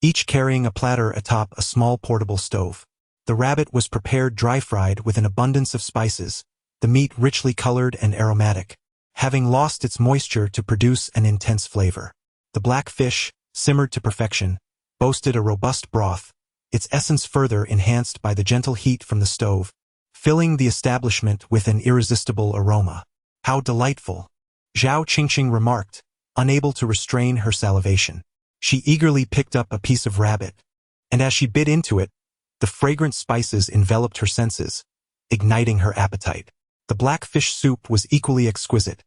each carrying a platter atop a small portable stove. The rabbit was prepared dry-fried with an abundance of spices, the meat richly colored and aromatic, having lost its moisture to produce an intense flavor. The black fish, simmered to perfection, boasted a robust broth, its essence further enhanced by the gentle heat from the stove, filling the establishment with an irresistible aroma. How delightful! Zhao Qingqing remarked, unable to restrain her salivation. She eagerly picked up a piece of rabbit, and as she bit into it, the fragrant spices enveloped her senses, igniting her appetite. The black fish soup was equally exquisite,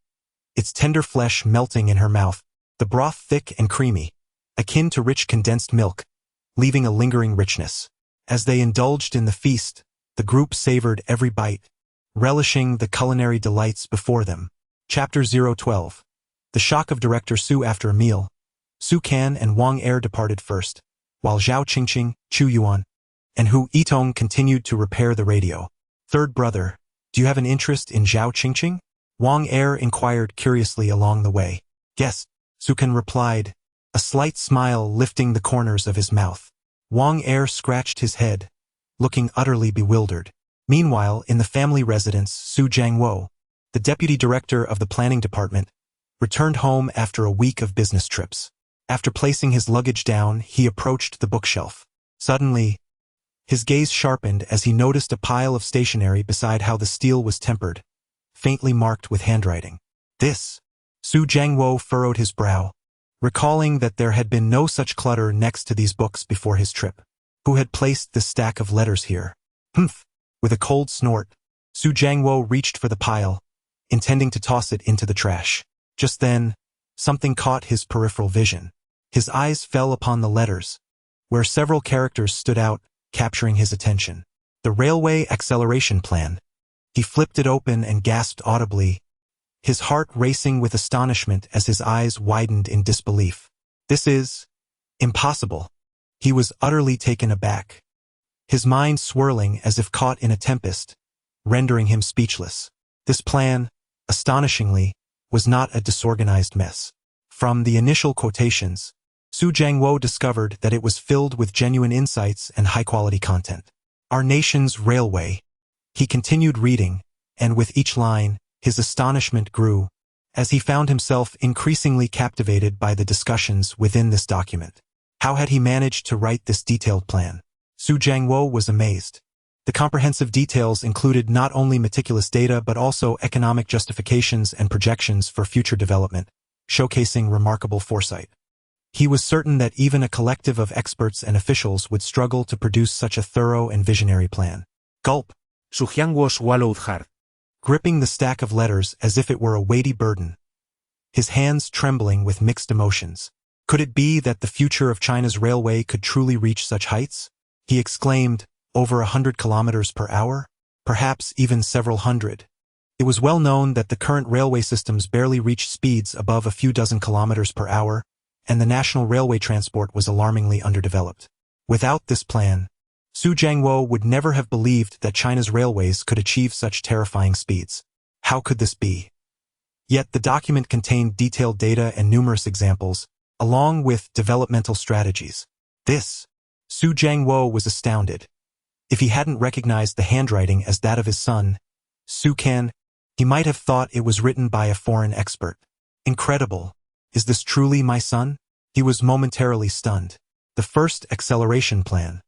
its tender flesh melting in her mouth, the broth thick and creamy, akin to rich condensed milk, leaving a lingering richness. As they indulged in the feast, the group savored every bite, relishing the culinary delights before them. Chapter 012. The shock of Director Su after a meal. Su Can and Wang Er departed first, while Zhao Qingqing, Chu Yuan, and Hu Yitong continued to repair the radio. Third brother, do you have an interest in Zhao Qingqing? Wang Er inquired curiously along the way. Yes, Su Can replied, a slight smile lifting the corners of his mouth. Wang Er scratched his head, looking utterly bewildered. Meanwhile, in the family residence, Su Jiangwo, the deputy director of the planning department, returned home after a week of business trips. After placing his luggage down, he approached the bookshelf. Suddenly, his gaze sharpened as he noticed a pile of stationery beside how the steel was tempered, faintly marked with handwriting. This. Su Jiangwo furrowed his brow, recalling that there had been no such clutter next to these books before his trip. Who had placed this stack of letters here? Humph! With a cold snort, Su Jiangwo reached for the pile, intending to toss it into the trash. Just then, something caught his peripheral vision. His eyes fell upon the letters, where several characters stood out, capturing his attention. The Railway Acceleration Plan. He flipped it open and gasped audibly, his heart racing with astonishment as his eyes widened in disbelief. This is impossible. He was utterly taken aback, his mind swirling as if caught in a tempest, rendering him speechless. This plan, astonishingly, was not a disorganized mess. From the initial quotations, Su Jiangwo discovered that it was filled with genuine insights and high-quality content. Our nation's railway. He continued reading, and with each line, his astonishment grew, as he found himself increasingly captivated by the discussions within this document. How had he managed to write this detailed plan? Su Jiangwo was amazed. The comprehensive details included not only meticulous data but also economic justifications and projections for future development, showcasing remarkable foresight. He was certain that even a collective of experts and officials would struggle to produce such a thorough and visionary plan. Gulp! Su Jiangwo swallowed hard. Gripping the stack of letters as if it were a weighty burden, his hands trembling with mixed emotions. Could it be that the future of China's railway could truly reach such heights? He exclaimed, over 100 kilometers per hour? Perhaps even several hundred. It was well known that the current railway systems barely reach speeds above a few dozen kilometers per hour, and the national railway transport was alarmingly underdeveloped. Without this plan, Su Jiangwo would never have believed that China's railways could achieve such terrifying speeds. How could this be? Yet the document contained detailed data and numerous examples, along with developmental strategies. Su Jiangwo was astounded. If he hadn't recognized the handwriting as that of his son, Su Kan, he might have thought it was written by a foreign expert. Incredible. Is this truly my son? He was momentarily stunned. The first acceleration plan.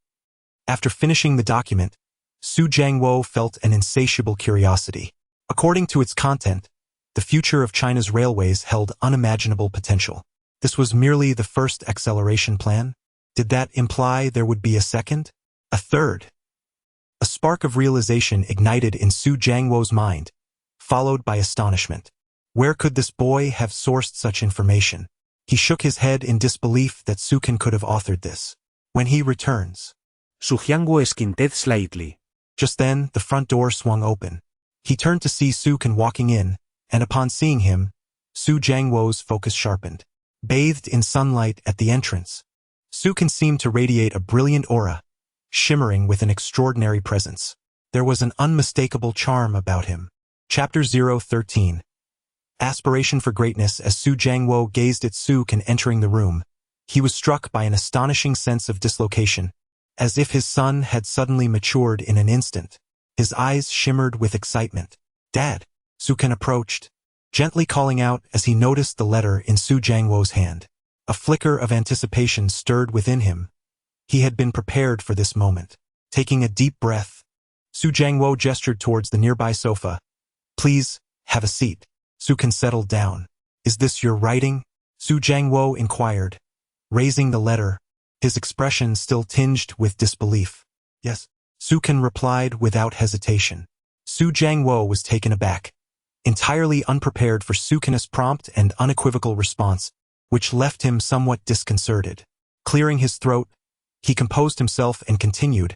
After finishing the document, Su Jiangwo felt an insatiable curiosity. According to its content, the future of China's railways held unimaginable potential. This was merely the first acceleration plan? Did that imply there would be a second? A third? A spark of realization ignited in Su Jiangwo's mind, followed by astonishment. Where could this boy have sourced such information? He shook his head in disbelief that Su Kan could have authored this. When he returns. Su Jiangwo squinted slightly. Just then, the front door swung open. He turned to see Su Kan walking in, and upon seeing him, Su Jiangwo's focus sharpened. Bathed in sunlight at the entrance, Su Kan seemed to radiate a brilliant aura, shimmering with an extraordinary presence. There was an unmistakable charm about him. Chapter 013. Aspiration for greatness. As Su Jiangwo gazed at Su Kan entering the room, he was struck by an astonishing sense of dislocation, as if his son had suddenly matured in an instant. His eyes shimmered with excitement. Dad! Su Kan approached, gently calling out as he noticed the letter in Su Jiangwo's hand. A flicker of anticipation stirred within him. He had been prepared for this moment. Taking a deep breath, Su Jiangwo gestured towards the nearby sofa. Please, have a seat. Su Kan settled down. Is this your writing? Su Jiangwo inquired, raising the letter, his expression still tinged with disbelief. Yes. Su Kan replied without hesitation. Su Jiangwo was taken aback, entirely unprepared for Su Kan's prompt and unequivocal response, which left him somewhat disconcerted. Clearing his throat, he composed himself and continued.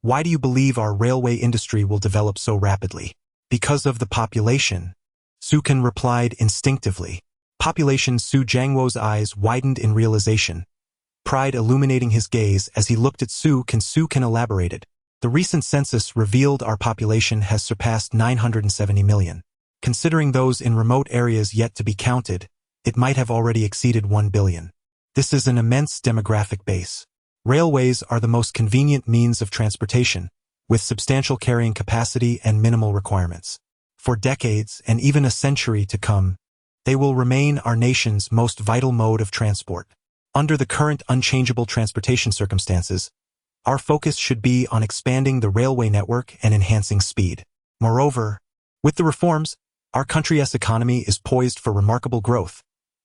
Why do you believe our railway industry will develop so rapidly? Because of the population. Su Kan replied instinctively. Population. Su Jiangwo's eyes widened in realization, pride illuminating his gaze as he looked at Su Kan. Su Kan elaborated. The recent census revealed our population has surpassed 970 million. Considering those in remote areas yet to be counted, it might have already exceeded 1 billion. This is an immense demographic base. Railways are the most convenient means of transportation, with substantial carrying capacity and minimal requirements. For decades and even a century to come, they will remain our nation's most vital mode of transport. Under the current unchangeable transportation circumstances, our focus should be on expanding the railway network and enhancing speed. Moreover, with the reforms, our country's economy is poised for remarkable growth,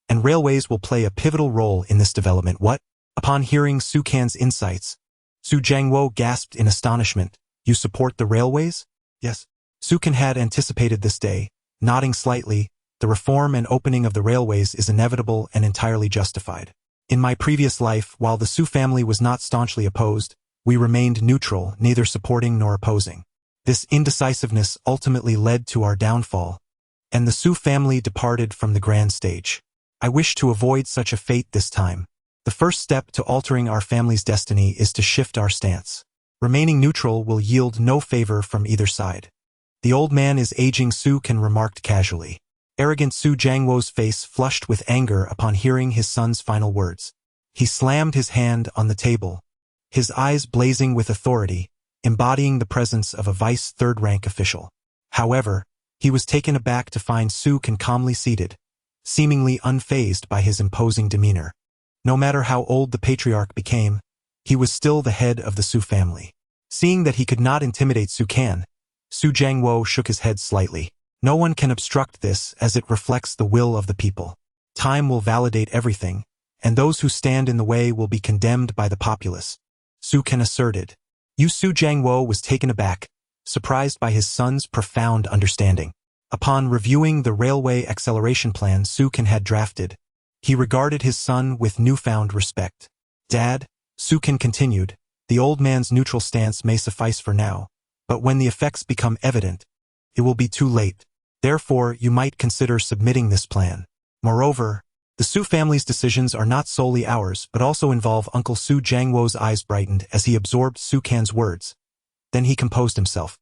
and railways will play a pivotal role in this development. What? Upon hearing Su Can's insights, Su Jiangwo gasped in astonishment. You support the railways? Yes. Su Can had anticipated this day, nodding slightly. The reform and opening of the railways is inevitable and entirely justified. In my previous life, while the Su family was not staunchly opposed, we remained neutral, neither supporting nor opposing. This indecisiveness ultimately led to our downfall, and the Su family departed from the grand stage. I wish to avoid such a fate this time. The first step to altering our family's destiny is to shift our stance. Remaining neutral will yield no favor from either side. The old man is aging, Su Can remarked casually. Arrogant Su Jiangwo's face flushed with anger upon hearing his son's final words. He slammed his hand on the table, his eyes blazing with authority, embodying the presence of a vice third-rank official. However, he was taken aback to find Su Can calmly seated, seemingly unfazed by his imposing demeanor. No matter how old the patriarch became, he was still the head of the Su family. Seeing that he could not intimidate Su Can, Su Jiangwo shook his head slightly. No one can obstruct this, as it reflects the will of the people. Time will validate everything, and those who stand in the way will be condemned by the populace, Su Can asserted. Su Jiangwo was taken aback, surprised by his son's profound understanding. Upon reviewing the railway acceleration plan Su Can had drafted, he regarded his son with newfound respect. Dad, Su Can continued, the old man's neutral stance may suffice for now, but when the effects become evident, it will be too late. Therefore, you might consider submitting this plan. Moreover, the Su family's decisions are not solely ours, but also involve Uncle Su. Jiangwo's eyes brightened as he absorbed Su Can's words. Then he composed himself.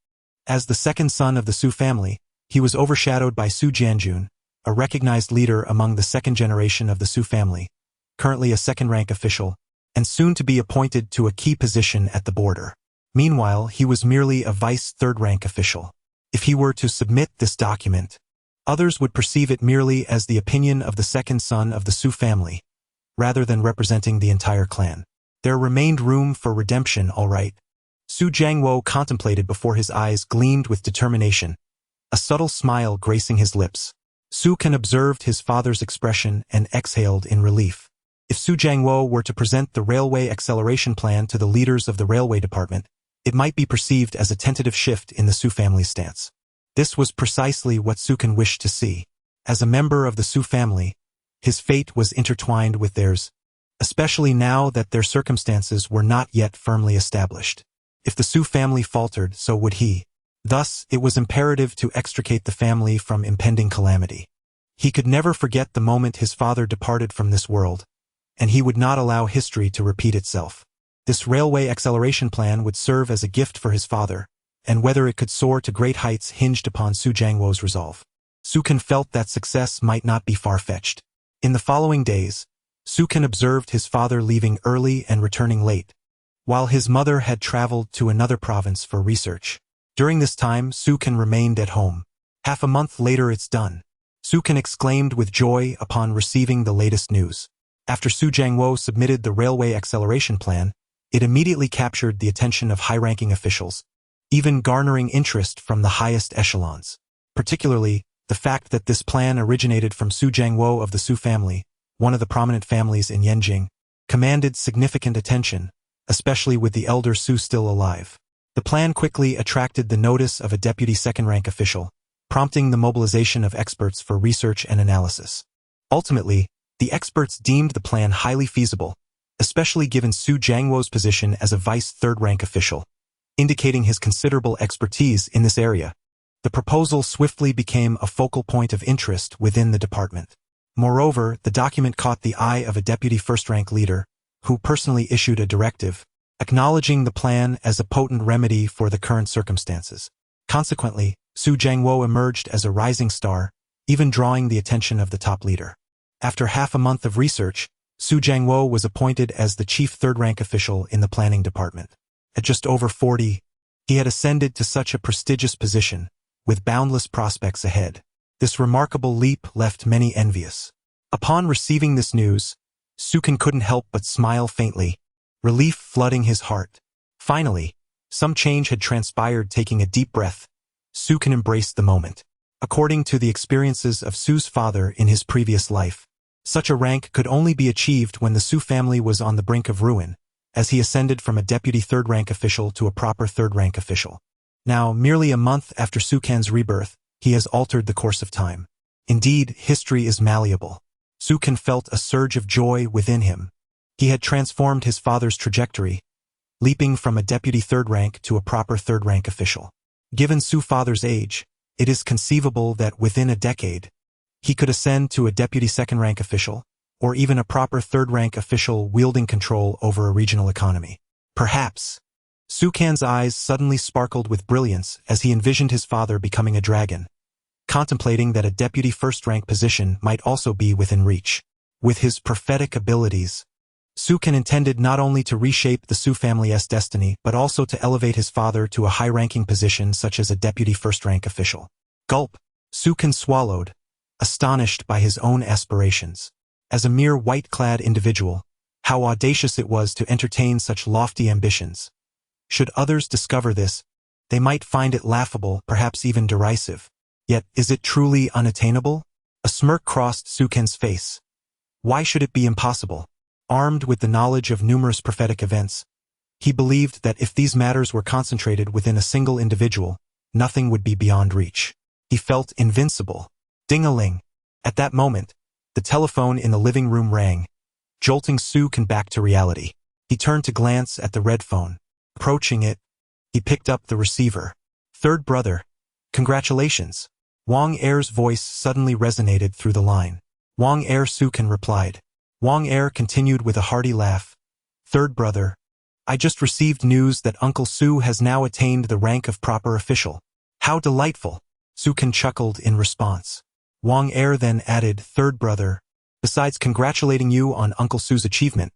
As the second son of the Su family, he was overshadowed by Su Jianjun, a recognized leader among the second generation of the Su family, currently a second-rank official, and soon to be appointed to a key position at the border. Meanwhile, he was merely a vice third-rank official. If he were to submit this document, others would perceive it merely as the opinion of the second son of the Su family, rather than representing the entire clan. There remained room for redemption, all right. Su Jiangwo contemplated before his eyes gleamed with determination, a subtle smile gracing his lips. Su Can observed his father's expression and exhaled in relief. If Su Jiangwo were to present the railway acceleration plan to the leaders of the railway department, it might be perceived as a tentative shift in the Su family's stance. This was precisely what Su Can wished to see. As a member of the Su family, his fate was intertwined with theirs, especially now that their circumstances were not yet firmly established. If the Su family faltered, so would he. Thus, it was imperative to extricate the family from impending calamity. He could never forget the moment his father departed from this world, and he would not allow history to repeat itself. This railway acceleration plan would serve as a gift for his father, and whether it could soar to great heights hinged upon Su Jiangwo's resolve. Su Can felt that success might not be far-fetched. In the following days, Su Can observed his father leaving early and returning late, while his mother had traveled to another province for research. During this time, Su Can remained at home. Half a month later, it's done. Su Can exclaimed with joy upon receiving the latest news. After Su Jiangwo submitted the railway acceleration plan, it immediately captured the attention of high-ranking officials, even garnering interest from the highest echelons. Particularly, the fact that this plan originated from Su Jiangwo of the Su family, one of the prominent families in Yenjing, commanded significant attention, especially with the elder Su still alive. The plan quickly attracted the notice of a deputy second-rank official, prompting the mobilization of experts for research and analysis. Ultimately, the experts deemed the plan highly feasible, especially given Su Jiangwo's position as a vice third-rank official, indicating his considerable expertise in this area. The proposal swiftly became a focal point of interest within the department. Moreover, the document caught the eye of a deputy first-rank leader, who personally issued a directive, acknowledging the plan as a potent remedy for the current circumstances. Consequently, Su Jiangwo emerged as a rising star, even drawing the attention of the top leader. After half a month of research, Su Jiangwo was appointed as the chief third-rank official in the planning department. At just over 40, he had ascended to such a prestigious position, with boundless prospects ahead. This remarkable leap left many envious. Upon receiving this news, Sukan couldn't help but smile faintly, relief flooding his heart. Finally, some change had transpired. Taking a deep breath, Sukan embraced the moment. According to the experiences of Su's father in his previous life, such a rank could only be achieved when the Su family was on the brink of ruin, as he ascended from a deputy third-rank official to a proper third-rank official. Now, merely a month after Sukan's rebirth, he has altered the course of time. Indeed, history is malleable. Sukan felt a surge of joy within him. He had transformed his father's trajectory, leaping from a deputy third-rank to a proper third-rank official. Given Su's father's age, it is conceivable that within a decade, he could ascend to a deputy second-rank official, or even a proper third-rank official wielding control over a regional economy. Perhaps. Sukan's eyes suddenly sparkled with brilliance as he envisioned his father becoming a dragon, contemplating that a deputy first-rank position might also be within reach. With his prophetic abilities, Sukan intended not only to reshape the Su family's destiny but also to elevate his father to a high-ranking position such as a deputy first-rank official. Gulp. Sukan swallowed, astonished by his own aspirations. As a mere white-clad individual, how audacious it was to entertain such lofty ambitions. Should others discover this, they might find it laughable, perhaps even derisive. Yet, is it truly unattainable? A smirk crossed Sukan's face. Why should it be impossible? Armed with the knowledge of numerous prophetic events, he believed that if these matters were concentrated within a single individual, nothing would be beyond reach. He felt invincible. Ding-a-ling. At that moment, the telephone in the living room rang, jolting Sukan back to reality. He turned to glance at the red phone. Approaching it, he picked up the receiver. Third brother, congratulations. Wang Er's voice suddenly resonated through the line. Wang Er. Sukan replied. Wang Er continued with a hearty laugh. Third brother, I just received news that Uncle Su has now attained the rank of proper official. How delightful. Sukan chuckled in response. Wang Er then added, Third brother, besides congratulating you on Uncle Su's achievement,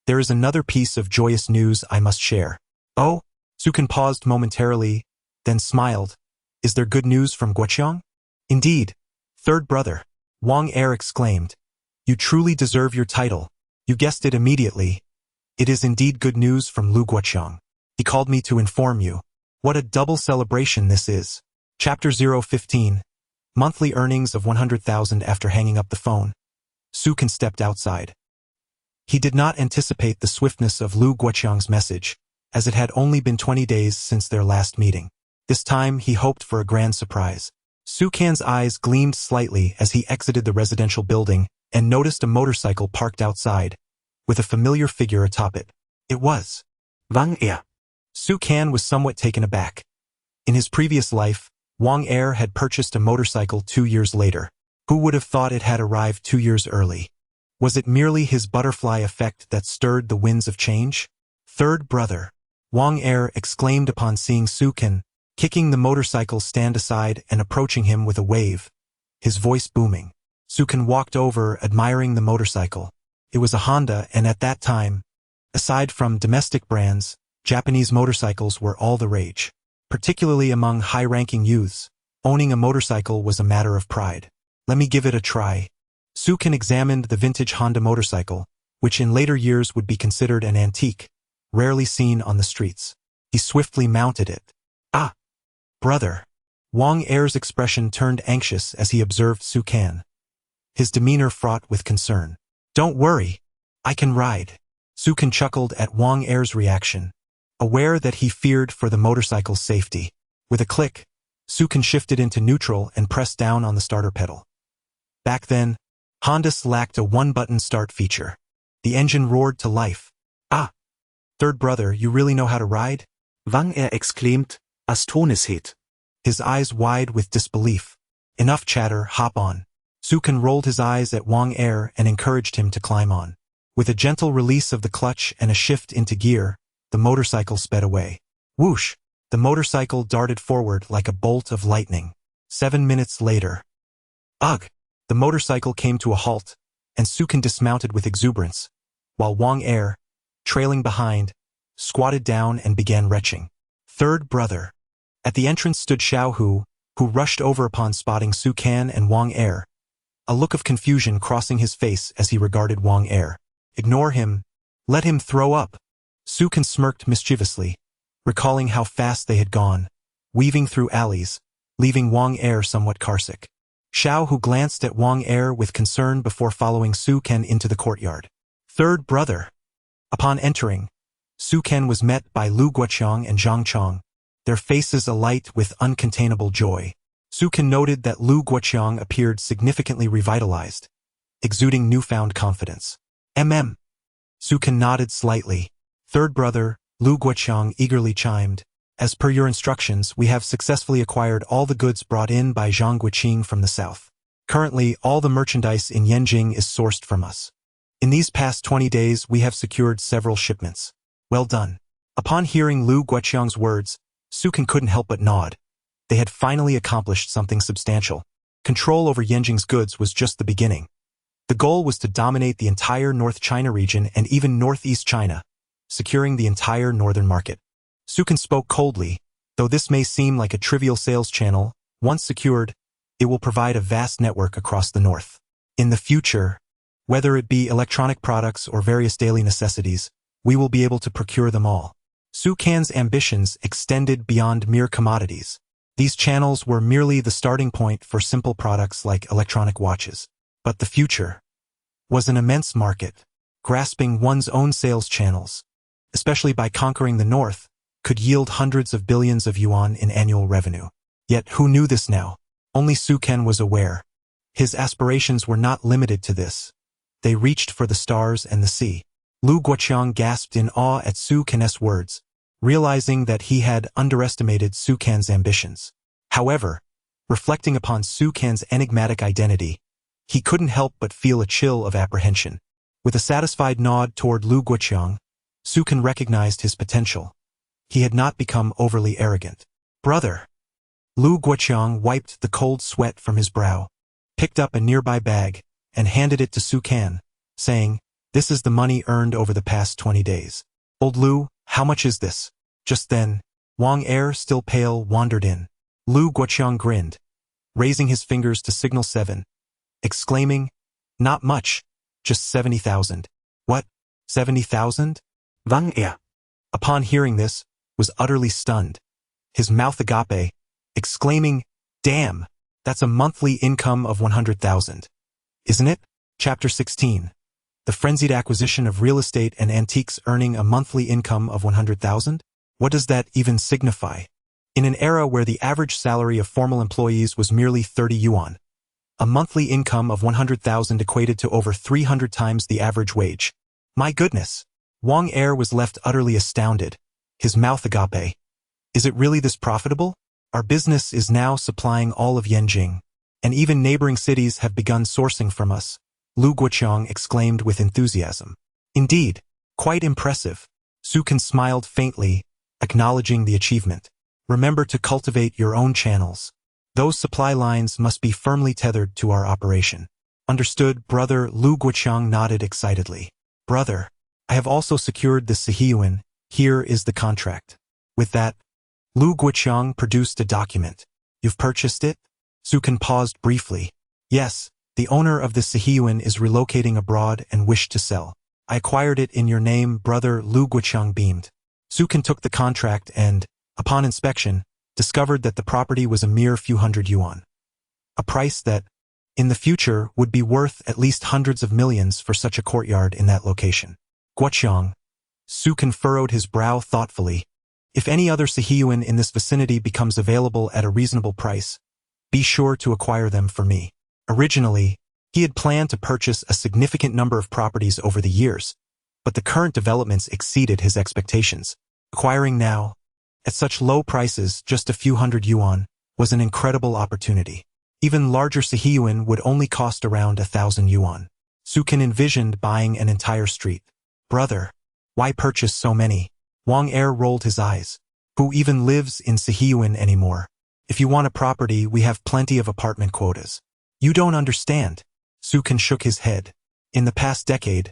there is another piece of joyous news I must share. Oh? Sukan paused momentarily, then smiled. Is there good news from Guoqiang? Indeed. Third brother, Wang Er exclaimed. You truly deserve your title. You guessed it immediately. It is indeed good news from Lu Guoqiang. He called me to inform you. What a double celebration this is. Chapter 015. Monthly earnings of 100,000. After hanging up the phone, Sukan stepped outside. He did not anticipate the swiftness of Lu Guoqiang's message, as it had only been 20 days since their last meeting. This time he hoped for a grand surprise. Sukan's eyes gleamed slightly as he exited the residential building and noticed a motorcycle parked outside, with a familiar figure atop it. It was Wang Er. Sukan was somewhat taken aback. In his previous life, Wang Er had purchased a motorcycle 2 years later. Who would have thought it had arrived 2 years early? Was it merely his butterfly effect that stirred the winds of change? Third brother, Wang Er exclaimed upon seeing Sukan, kicking the motorcycle stand aside and approaching him with a wave, his voice booming. Sukan walked over, admiring the motorcycle. It was a Honda, and at that time, aside from domestic brands, Japanese motorcycles were all the rage. Particularly among high-ranking youths, owning a motorcycle was a matter of pride. Let me give it a try. Sukan examined the vintage Honda motorcycle, which in later years would be considered an antique, rarely seen on the streets. He swiftly mounted it. Ah! Brother! Wang Er's expression turned anxious as he observed Sukan, his demeanor fraught with concern. Don't worry, I can ride. Sukan chuckled at Wang Er's reaction, aware that he feared for the motorcycle's safety. With a click, Sukan shifted into neutral and pressed down on the starter pedal. Back then, Hondas lacked a one-button start feature. The engine roared to life. Ah! Third brother, you really know how to ride? Wang Er exclaimed, Astonishit. His eyes wide with disbelief. Enough chatter, hop on. Sukan rolled his eyes at Wang Er and encouraged him to climb on. With a gentle release of the clutch and a shift into gear, the motorcycle sped away. Whoosh! The motorcycle darted forward like a bolt of lightning. 7 minutes later. Ugh! The motorcycle came to a halt, and Sukan dismounted with exuberance, while Wang Er, trailing behind, squatted down and began retching. Third brother. At the entrance stood Xiao Hu, who rushed over upon spotting Sukan and Wang Er, a look of confusion crossing his face as he regarded Wang Er. Ignore him. Let him throw up. Sukan smirked mischievously, recalling how fast they had gone, weaving through alleys, leaving Wang Er somewhat carsick. Xiao Hu glanced at Wang Er with concern before following Sukan into the courtyard. Third brother. Upon entering, Sukan was met by Lu Guoqiang and Zhang Chong, their faces alight with uncontainable joy. Sukan noted that Lu Guoqiang appeared significantly revitalized, exuding newfound confidence. Sukan nodded slightly. Third brother, Lu Guoqiang eagerly chimed. As per your instructions, we have successfully acquired all the goods brought in by Zhang Guiqing from the south. Currently, all the merchandise in Yanjing is sourced from us. In these past 20 days, we have secured several shipments. Well done. Upon hearing Lu Guoqiang's words, Sukan couldn't help but nod. They had finally accomplished something substantial. Control over Yanjing's goods was just the beginning. The goal was to dominate the entire North China region and even Northeast China, securing the entire northern market. Sukan spoke coldly, though this may seem like a trivial sales channel. Once secured, it will provide a vast network across the north. In the future, whether it be electronic products or various daily necessities, we will be able to procure them all. Sukan's ambitions extended beyond mere commodities. These channels were merely the starting point for simple products like electronic watches. But the future was an immense market. Grasping one's own sales channels, especially by conquering the north, could yield hundreds of billions of yuan in annual revenue. Yet who knew this now? Only Sukan was aware. His aspirations were not limited to this. They reached for the stars and the sea. Lu Guoqiang gasped in awe at Sukan's words, realizing that he had underestimated Sukan's ambitions. However, reflecting upon Sukan's enigmatic identity, he couldn't help but feel a chill of apprehension. With a satisfied nod toward Lu Guoqiang, Sukan recognized his potential. He had not become overly arrogant. Brother. Lu Guoqiang wiped the cold sweat from his brow, picked up a nearby bag, and handed it to Sukan, saying, "This is the money earned over the past 20 days. Old Lu, how much is this?" Just then, Wang Er, still pale, wandered in. Lu Guoqiang grinned, raising his fingers to signal 7, exclaiming, "Not much, just 70,000. What? 70,000? Wang Er, Upon hearing this, was utterly stunned, his mouth agape, exclaiming, "Damn, that's a monthly income of 100,000. Isn't it?" Chapter 16. The frenzied acquisition of real estate and antiques earning a monthly income of 100,000? What does that even signify? In an era where the average salary of formal employees was merely 30 yuan, a monthly income of 100,000 equated to over 300 times the average wage. My goodness! Wang Er was left utterly astounded, his mouth agape. Is it really this profitable? Our business is now supplying all of Yanjing, and even neighboring cities have begun sourcing from us, Lu Guoqiang exclaimed with enthusiasm. Indeed, quite impressive. Sukan smiled faintly, acknowledging the achievement. Remember to cultivate your own channels. Those supply lines must be firmly tethered to our operation. Understood, brother. Lu Guoqiang nodded excitedly. Brother, I have also secured the Sihiyuan. Here is the contract. With that, Lu Guoqiang produced a document. You've purchased it? Sukan paused briefly. Yes, the owner of the Sihiyuan is relocating abroad and wished to sell. I acquired it in your name, brother. Lu Guoqiang beamed. Sukan took the contract and, upon inspection, discovered that the property was a mere few hundred yuan. A price that, in the future, would be worth at least hundreds of millions for such a courtyard in that location. Guoqiang. Sukan furrowed his brow thoughtfully. If any other Sihiyuan in this vicinity becomes available at a reasonable price, be sure to acquire them for me. Originally, he had planned to purchase a significant number of properties over the years, but the current developments exceeded his expectations. Acquiring now, at such low prices, just a few hundred yuan, was an incredible opportunity. Even larger Sihiyuan would only cost around 1,000 yuan. Sukan envisioned buying an entire street. Brother, why purchase so many? Wang Er rolled his eyes. Who even lives in Sihiyuan anymore? If you want a property, we have plenty of apartment quotas. You don't understand. Sukan shook his head. In the past decade,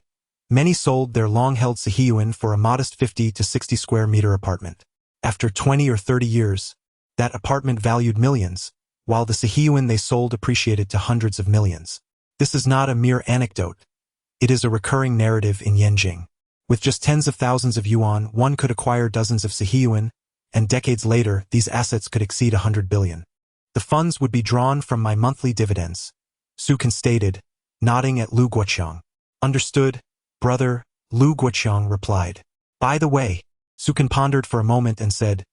many sold their long-held Sihiyuan for a modest 50 to 60 square meter apartment. After 20 or 30 years, that apartment valued millions, while the Sihiyuan they sold appreciated to hundreds of millions. This is not a mere anecdote. It is a recurring narrative in Yanjing. With just tens of thousands of yuan, one could acquire dozens of Sihiyuan, and decades later, these assets could exceed 100 billion. The funds would be drawn from my monthly dividends, Su Kan stated, nodding at Lu Guoqiang. Understood, brother, Lu Guoqiang replied. By the way, Su Kan pondered for a moment and said,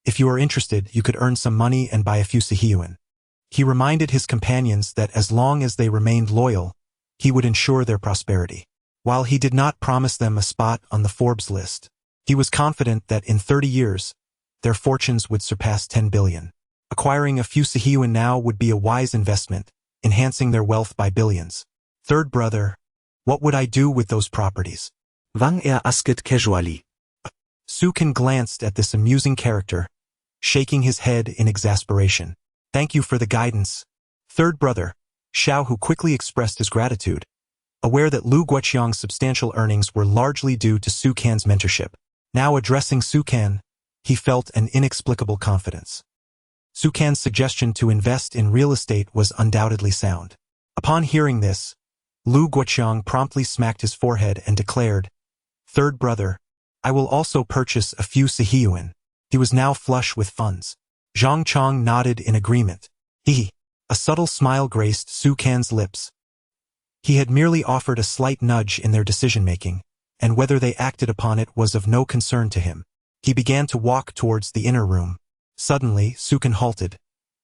if you are interested, you could earn some money and buy a few Sihiyuan. He reminded his companions that as long as they remained loyal, he would ensure their prosperity. While he did not promise them a spot on the Forbes list, he was confident that in 30 years, their fortunes would surpass 10 billion. Acquiring a few Sihiyuan now would be a wise investment, enhancing their wealth by billions. Third brother, what would I do with those properties? Wang asked casually. Su Kan glanced at this amusing character, shaking his head in exasperation. Thank you for the guidance. Third brother, Xiao, who quickly expressed his gratitude, aware that Lu Guoqiang's substantial earnings were largely due to Su Kan's mentorship. Now addressing Su Kan, he felt an inexplicable confidence. Su Kan's suggestion to invest in real estate was undoubtedly sound. Upon hearing this, Lu Guoqiang promptly smacked his forehead and declared, Third brother, I will also purchase a few Sihiyuan. He was now flush with funds. Zhang Chong nodded in agreement. A subtle smile graced Su Kan's lips. He had merely offered a slight nudge in their decision-making, and whether they acted upon it was of no concern to him. He began to walk towards the inner room. Suddenly, Su Kan halted,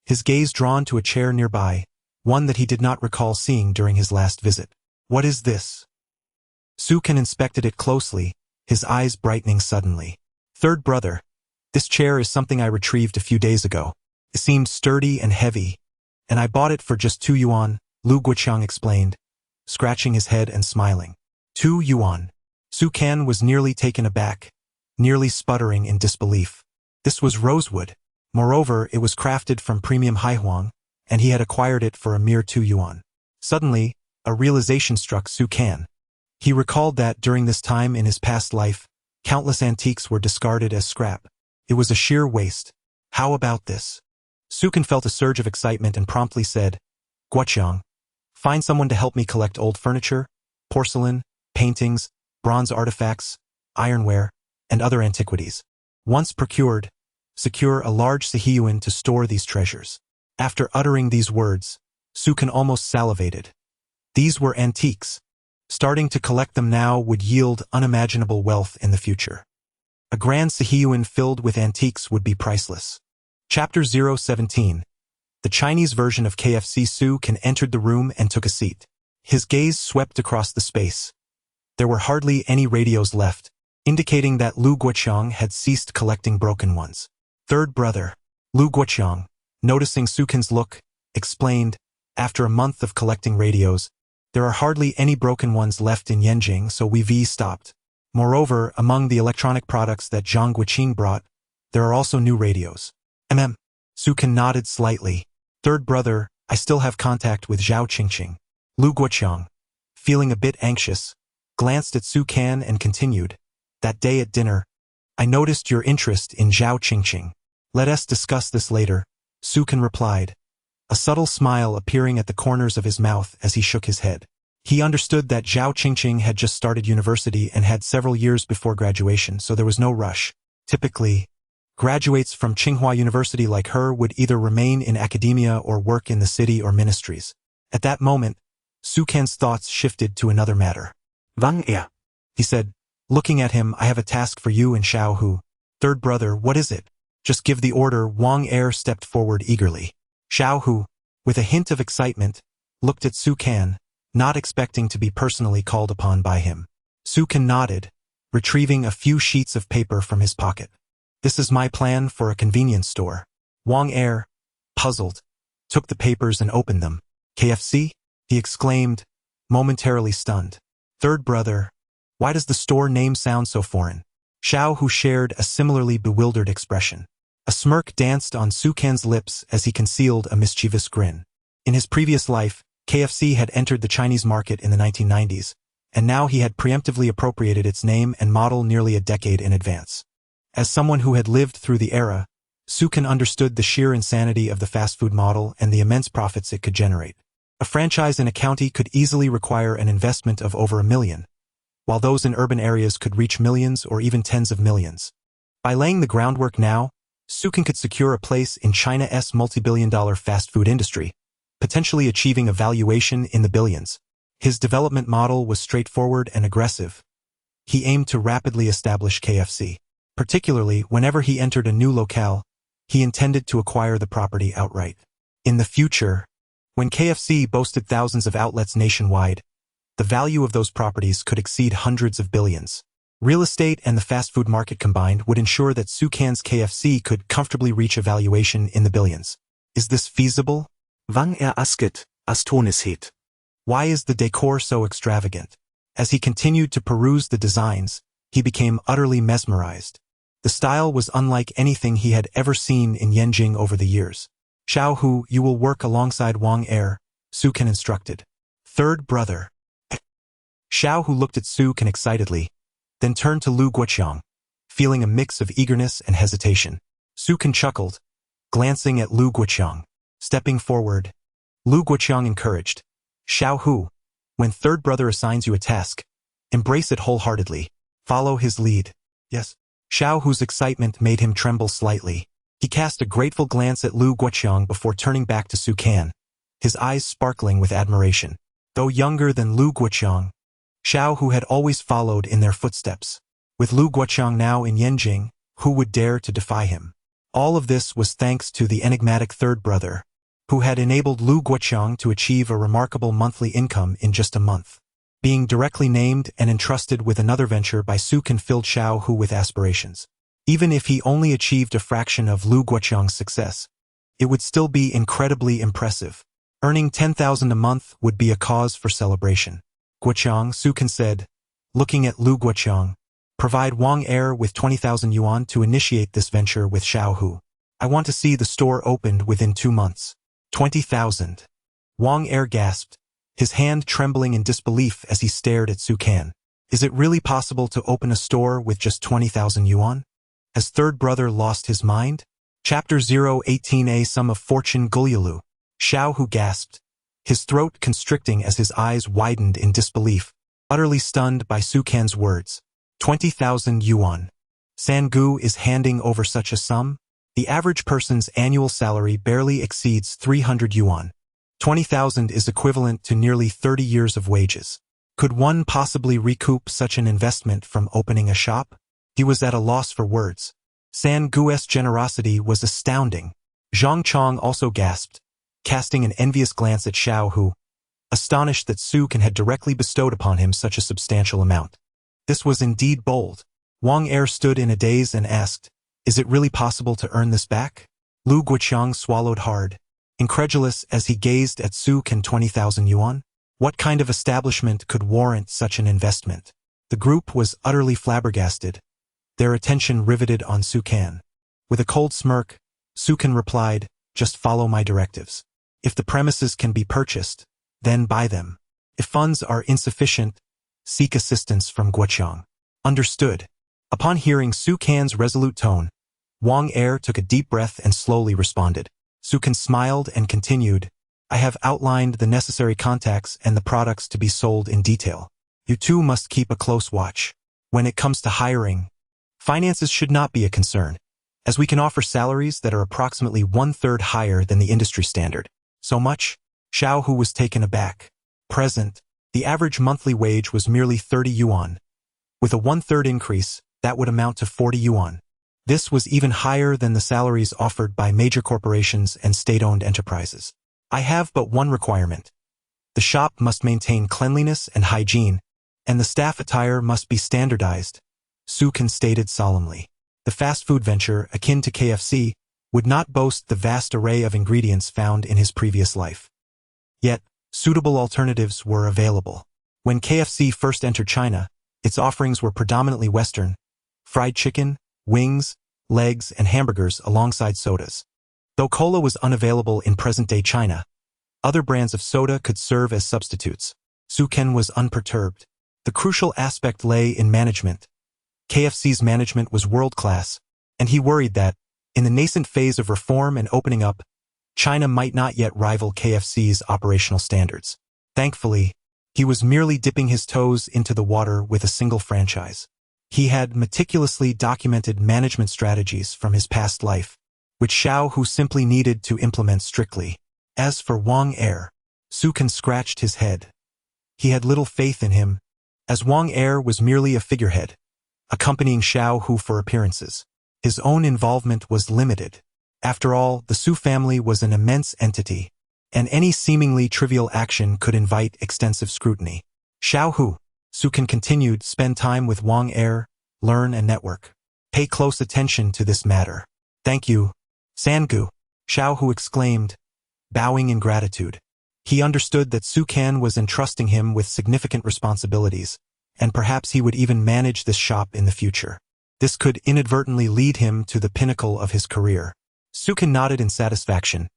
his gaze drawn to a chair nearby, one that he did not recall seeing during his last visit. What is this? Su Kan inspected it closely, his eyes brightening suddenly. Third brother, this chair is something I retrieved a few days ago. It seemed sturdy and heavy, and I bought it for just 2 yuan, Lu Guoqiang explained, scratching his head and smiling. 2 yuan. Su Kan was nearly taken aback, nearly sputtering in disbelief. This was rosewood. Moreover, it was crafted from premium haihuang, and he had acquired it for a mere 2 yuan. Suddenly, a realization struck Su Kan. He recalled that during this time in his past life, countless antiques were discarded as scrap. It was a sheer waste. How about this? Su Kan felt a surge of excitement and promptly said, Guoqiang, find someone to help me collect old furniture, porcelain, paintings, bronze artifacts, ironware, and other antiquities. Once procured, secure a large Sihiyuan to store these treasures. After uttering these words, Su Kan almost salivated. These were antiques. Starting to collect them now would yield unimaginable wealth in the future. A grand Sihiyuan filled with antiques would be priceless. Chapter 017. The Chinese version of KFC. Su Kan entered the room and took a seat. His gaze swept across the space. There were hardly any radios left, indicating that Lu Guoqiang had ceased collecting broken ones. Third brother, Lu Guoqiang, noticing Su Kan's look, explained, after a month of collecting radios, there are hardly any broken ones left in Yanjing, so we've stopped. Moreover, among the electronic products that Zhang Guoqing brought, there are also new radios. Su Kan nodded slightly. Third brother, I still have contact with Zhao Qingqing. Lu Guoqiang, feeling a bit anxious, glanced at Su Kan and continued, that day at dinner, I noticed your interest in Zhao Qingqing. Let us discuss this later, Su Kan replied, a subtle smile appearing at the corners of his mouth as he shook his head. He understood that Zhao Qingqing had just started university and had several years before graduation, so there was no rush. Typically, graduates from Tsinghua University like her would either remain in academia or work in the city or ministries. At that moment, Su Kan's thoughts shifted to another matter. Wang he said, looking at him, I have a task for you and Xiao Hu. Third brother, what is it? Just give the order. Wang stepped forward eagerly. Xiao Hu, with a hint of excitement, looked at Su Kan, not expecting to be personally called upon by him. Su Kan nodded, retrieving a few sheets of paper from his pocket. This is my plan for a convenience store. Wang puzzled, took the papers and opened them. KFC? He exclaimed, momentarily stunned. Third brother, why does the store name sound so foreign? Xiao Hu shared a similarly bewildered expression. A smirk danced on Su Kan's lips as he concealed a mischievous grin. In his previous life, KFC had entered the Chinese market in the 1990s, and now he had preemptively appropriated its name and model nearly a decade in advance. As someone who had lived through the era, Su Can understood the sheer insanity of the fast food model and the immense profits it could generate. A franchise in a county could easily require an investment of over $1 million, while those in urban areas could reach millions or even tens of millions. By laying the groundwork now, Su Can could secure a place in China's multi-billion-dollar fast food industry, potentially achieving a valuation in the billions. His development model was straightforward and aggressive. He aimed to rapidly establish KFC. Particularly, whenever he entered a new locale, he intended to acquire the property outright. In the future, when KFC boasted thousands of outlets nationwide, the value of those properties could exceed hundreds of billions. Real estate and the fast food market combined would ensure that Su Can's KFC could comfortably reach a valuation in the billions. Is this feasible? Vang asket, astonis het. Why is the decor so extravagant? As he continued to peruse the designs, he became utterly mesmerized. The style was unlike anything he had ever seen in Yanjing over the years. Xiao Hu, you will work alongside Wang Er, Su Can instructed. Third brother. Xiao Hu looked at Su Can excitedly, then turned to Lu Guoqiang, feeling a mix of eagerness and hesitation. Su Can chuckled, glancing at Lu Guoqiang. Stepping forward, Lu Guoqiang encouraged, Xiao Hu, when third brother assigns you a task, embrace it wholeheartedly. Follow his lead. Yes. Xiao Hu's excitement made him tremble slightly. He cast a grateful glance at Lu Guoqiang before turning back to Su Can, his eyes sparkling with admiration. Though younger than Lu Guoqiang, Xiao Hu had always followed in their footsteps. With Lu Guoqiang now in Yanjing, who would dare to defy him? All of this was thanks to the enigmatic third brother, who had enabled Lu Guoqiang to achieve a remarkable monthly income in just a month. Being directly named and entrusted with another venture by Su Can filled Xiao Hu with aspirations. Even if he only achieved a fraction of Lu Guoqiang's success, it would still be incredibly impressive. Earning 10,000 a month would be a cause for celebration. Guoqiang, Su Can said, looking at Lu Guoqiang, provide Wang Er with 20,000 yuan to initiate this venture with Xiao Hu. I want to see the store opened within 2 months. 20,000. Wang Er gasped, his hand trembling in disbelief as he stared at Su Can. Is it really possible to open a store with just 20,000 yuan? Has third brother lost his mind? Chapter 018 A Sum of Fortune Gulyalu. Xiao Hu gasped, his throat constricting as his eyes widened in disbelief, utterly stunned by Su Can's words. 20,000 yuan. Sangu is handing over such a sum? The average person's annual salary barely exceeds 300 yuan. 20,000 is equivalent to nearly 30 years of wages. Could one possibly recoup such an investment from opening a shop? He was at a loss for words. Sangu's generosity was astounding. Zhang Chong also gasped, casting an envious glance at Xiao Hu, astonished that Su Can had directly bestowed upon him such a substantial amount. This was indeed bold. Wang Er stood in a daze and asked, is it really possible to earn this back? Lu Guoqiang swallowed hard, incredulous as he gazed at Su Can. 20,000 yuan? What kind of establishment could warrant such an investment? The group was utterly flabbergasted, their attention riveted on Su Can. With a cold smirk, Su Can replied, just follow my directives. If the premises can be purchased, then buy them. If funds are insufficient, seek assistance from Guoqiang. Understood. Upon hearing Su Can's resolute tone, Wang Er took a deep breath and slowly responded. Su Can smiled and continued, I have outlined the necessary contacts and the products to be sold in detail. You too must keep a close watch. When it comes to hiring, finances should not be a concern, as we can offer salaries that are approximately 1/3 higher than the industry standard. So much? Xiao Hu was taken aback. Present, the average monthly wage was merely 30 yuan. With a 1/3 increase, that would amount to 40 yuan. This was even higher than the salaries offered by major corporations and state-owned enterprises. I have but one requirement. The shop must maintain cleanliness and hygiene, and the staff attire must be standardized, Su Can stated solemnly. The fast food venture, akin to KFC, would not boast the vast array of ingredients found in his previous life. Yet, suitable alternatives were available. When KFC first entered China, its offerings were predominantly Western: fried chicken, wings, legs, and hamburgers alongside sodas. Though cola was unavailable in present-day China, Other brands of soda could serve as substitutes. Su Ken was unperturbed. The crucial aspect lay in management. KFC's management was world-class, and he worried that, in the nascent phase of reform and opening up, China might not yet rival KFC's operational standards. Thankfully, he was merely dipping his toes into the water with a single franchise. He had meticulously documented management strategies from his past life, which Xiao Hu simply needed to implement strictly. As for Wang Er, Su Ken scratched his head. He had little faith in him, as Wang Er was merely a figurehead, accompanying Xiao Hu for appearances. His own involvement was limited. After all, the Su family was an immense entity, and any seemingly trivial action could invite extensive scrutiny. Xiao Hu, Su Ken continued, spend time with Wang Er, learn and network. Pay close attention to this matter. Thank you, Sangu, Xiao Hu exclaimed, bowing in gratitude. He understood that Su Ken was entrusting him with significant responsibilities, and perhaps he would even manage this shop in the future. This could inadvertently lead him to the pinnacle of his career. Su Ken nodded in satisfaction.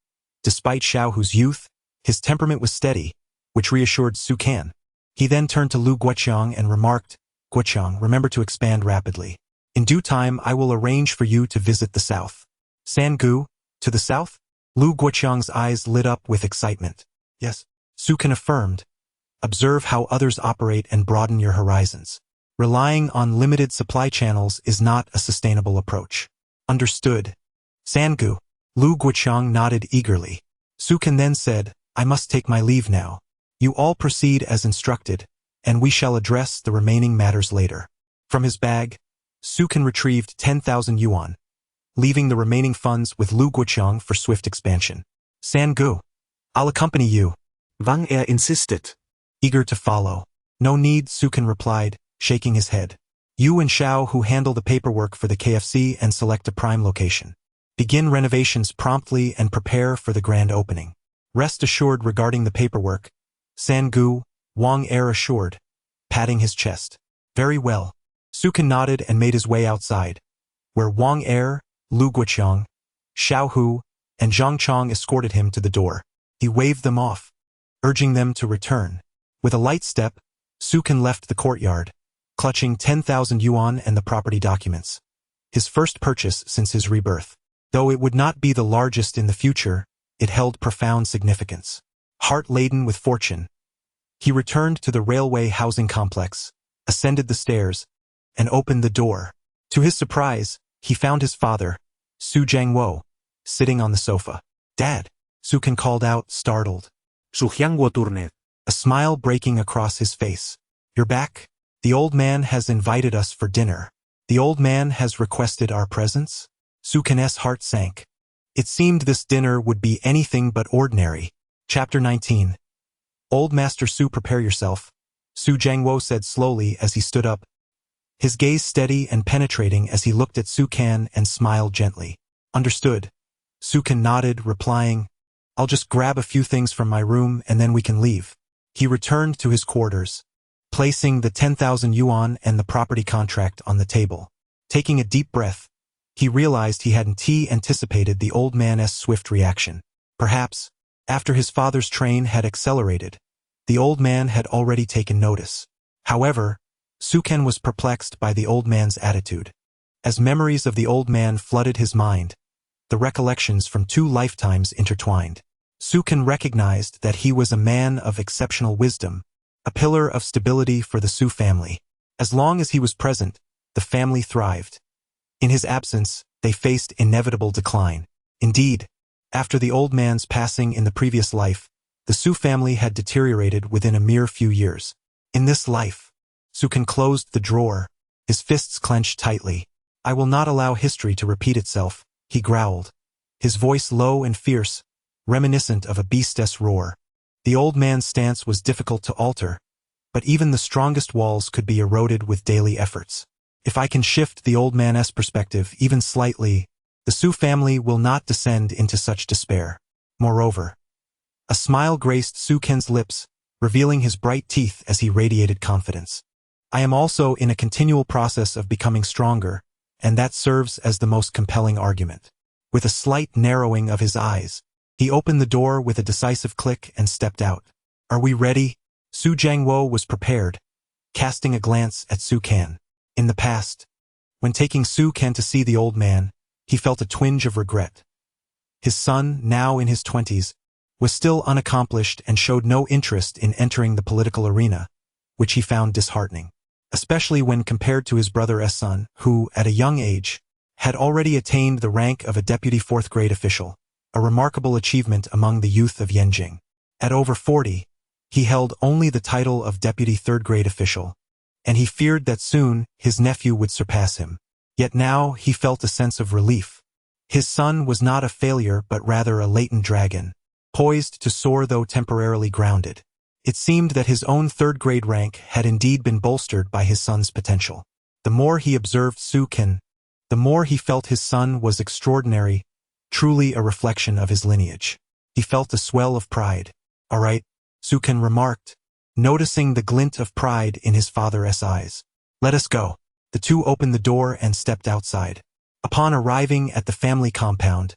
Despite Xiao Hu's youth, his temperament was steady, which reassured Su Ken. He then turned to Lu Guoqiang and remarked, Guoqiang, remember to expand rapidly. In due time I will arrange for you to visit the south. Sangu, to the south? Lu Guoqiang's eyes lit up with excitement. Yes, Su Ken affirmed. Observe how others operate and broaden your horizons. Relying on limited supply channels is not a sustainable approach. Understood. Sangu. Lu Guoqiang nodded eagerly. Su Ken then said, I must take my leave now. You all proceed as instructed, and we shall address the remaining matters later. From his bag, Su Ken retrieved 10,000 yuan, leaving the remaining funds with Lu Guoqiang for swift expansion. Sangu. I'll accompany you. Wang Er insisted. Eager to follow. No need, Su Ken replied, shaking his head. You and Xiao Hu handle the paperwork for the KFC and select a prime location. Begin renovations promptly and prepare for the grand opening. Rest assured regarding the paperwork, Sangu, Wang Er assured, patting his chest. Very well. Su Ken nodded and made his way outside, where Wang Er, Lu Guoqiang, Xiao Hu, and Zhang Chong escorted him to the door. He waved them off, urging them to return. With a light step, Su Ken left the courtyard, clutching 10,000 yuan and the property documents. His first purchase since his rebirth. Though it would not be the largest in the future, it held profound significance. Heart-laden with fortune, he returned to the railway housing complex, ascended the stairs, and opened the door. To his surprise, he found his father, Su Jiangwo, sitting on the sofa. Dad, Su Ken called out, startled. Su Jiangwo tourned. A smile breaking across his face. You're back? The old man has invited us for dinner. The old man has requested our presence? Su Ken's heart sank. It seemed this dinner would be anything but ordinary. Chapter 19. Old Master Su, prepare yourself, Su Jiangwo said slowly as he stood up, his gaze steady and penetrating as he looked at Su Ken and smiled gently. Understood. Su Ken nodded, replying, I'll just grab a few things from my room and then we can leave. He returned to his quarters, placing the 10,000 yuan and the property contract on the table. Taking a deep breath, he realized he hadn't anticipated the old man's swift reaction. Perhaps, after his father's train had accelerated, the old man had already taken notice. However, Su Ken was perplexed by the old man's attitude. As memories of the old man flooded his mind, the recollections from 2 lifetimes intertwined. Su Ken recognized that he was a man of exceptional wisdom, a pillar of stability for the Su family. As long as he was present, the family thrived. In his absence, they faced inevitable decline. Indeed, after the old man's passing in the previous life, the Su family had deteriorated within a mere few years. In this life, Su Ken closed the drawer, his fists clenched tightly. I will not allow history to repeat itself, he growled, his voice low and fierce, reminiscent of a beast's roar. The old man's stance was difficult to alter, but even the strongest walls could be eroded with daily efforts. If I can shift the old man's perspective even slightly, the Su family will not descend into such despair. Moreover, a smile graced Su Ken's lips, revealing his bright teeth as he radiated confidence. I am also in a continual process of becoming stronger, and that serves as the most compelling argument. With a slight narrowing of his eyes, He opened the door with a decisive click and stepped out. Are we ready? Su Jiangwo was prepared, casting a glance at Su Kan. In the past, when taking Su Kan to see the old man, he felt a twinge of regret. His son, now in his 20s, was still unaccomplished and showed no interest in entering the political arena, which he found disheartening, especially when compared to his brother's son, who, at a young age, had already attained the rank of a deputy fourth-grade official, a remarkable achievement among the youth of Yanjing. At over 40, he held only the title of deputy third-grade official, and he feared that soon his nephew would surpass him. Yet now he felt a sense of relief. His son was not a failure but rather a latent dragon, poised to soar though temporarily grounded. It seemed that his own third-grade rank had indeed been bolstered by his son's potential. The more he observed Su Kan, the more he felt his son was extraordinary, truly a reflection of his lineage. He felt a swell of pride. All right, Su Kan remarked, noticing the glint of pride in his father's eyes. Let us go. The two opened the door and stepped outside. Upon arriving at the family compound,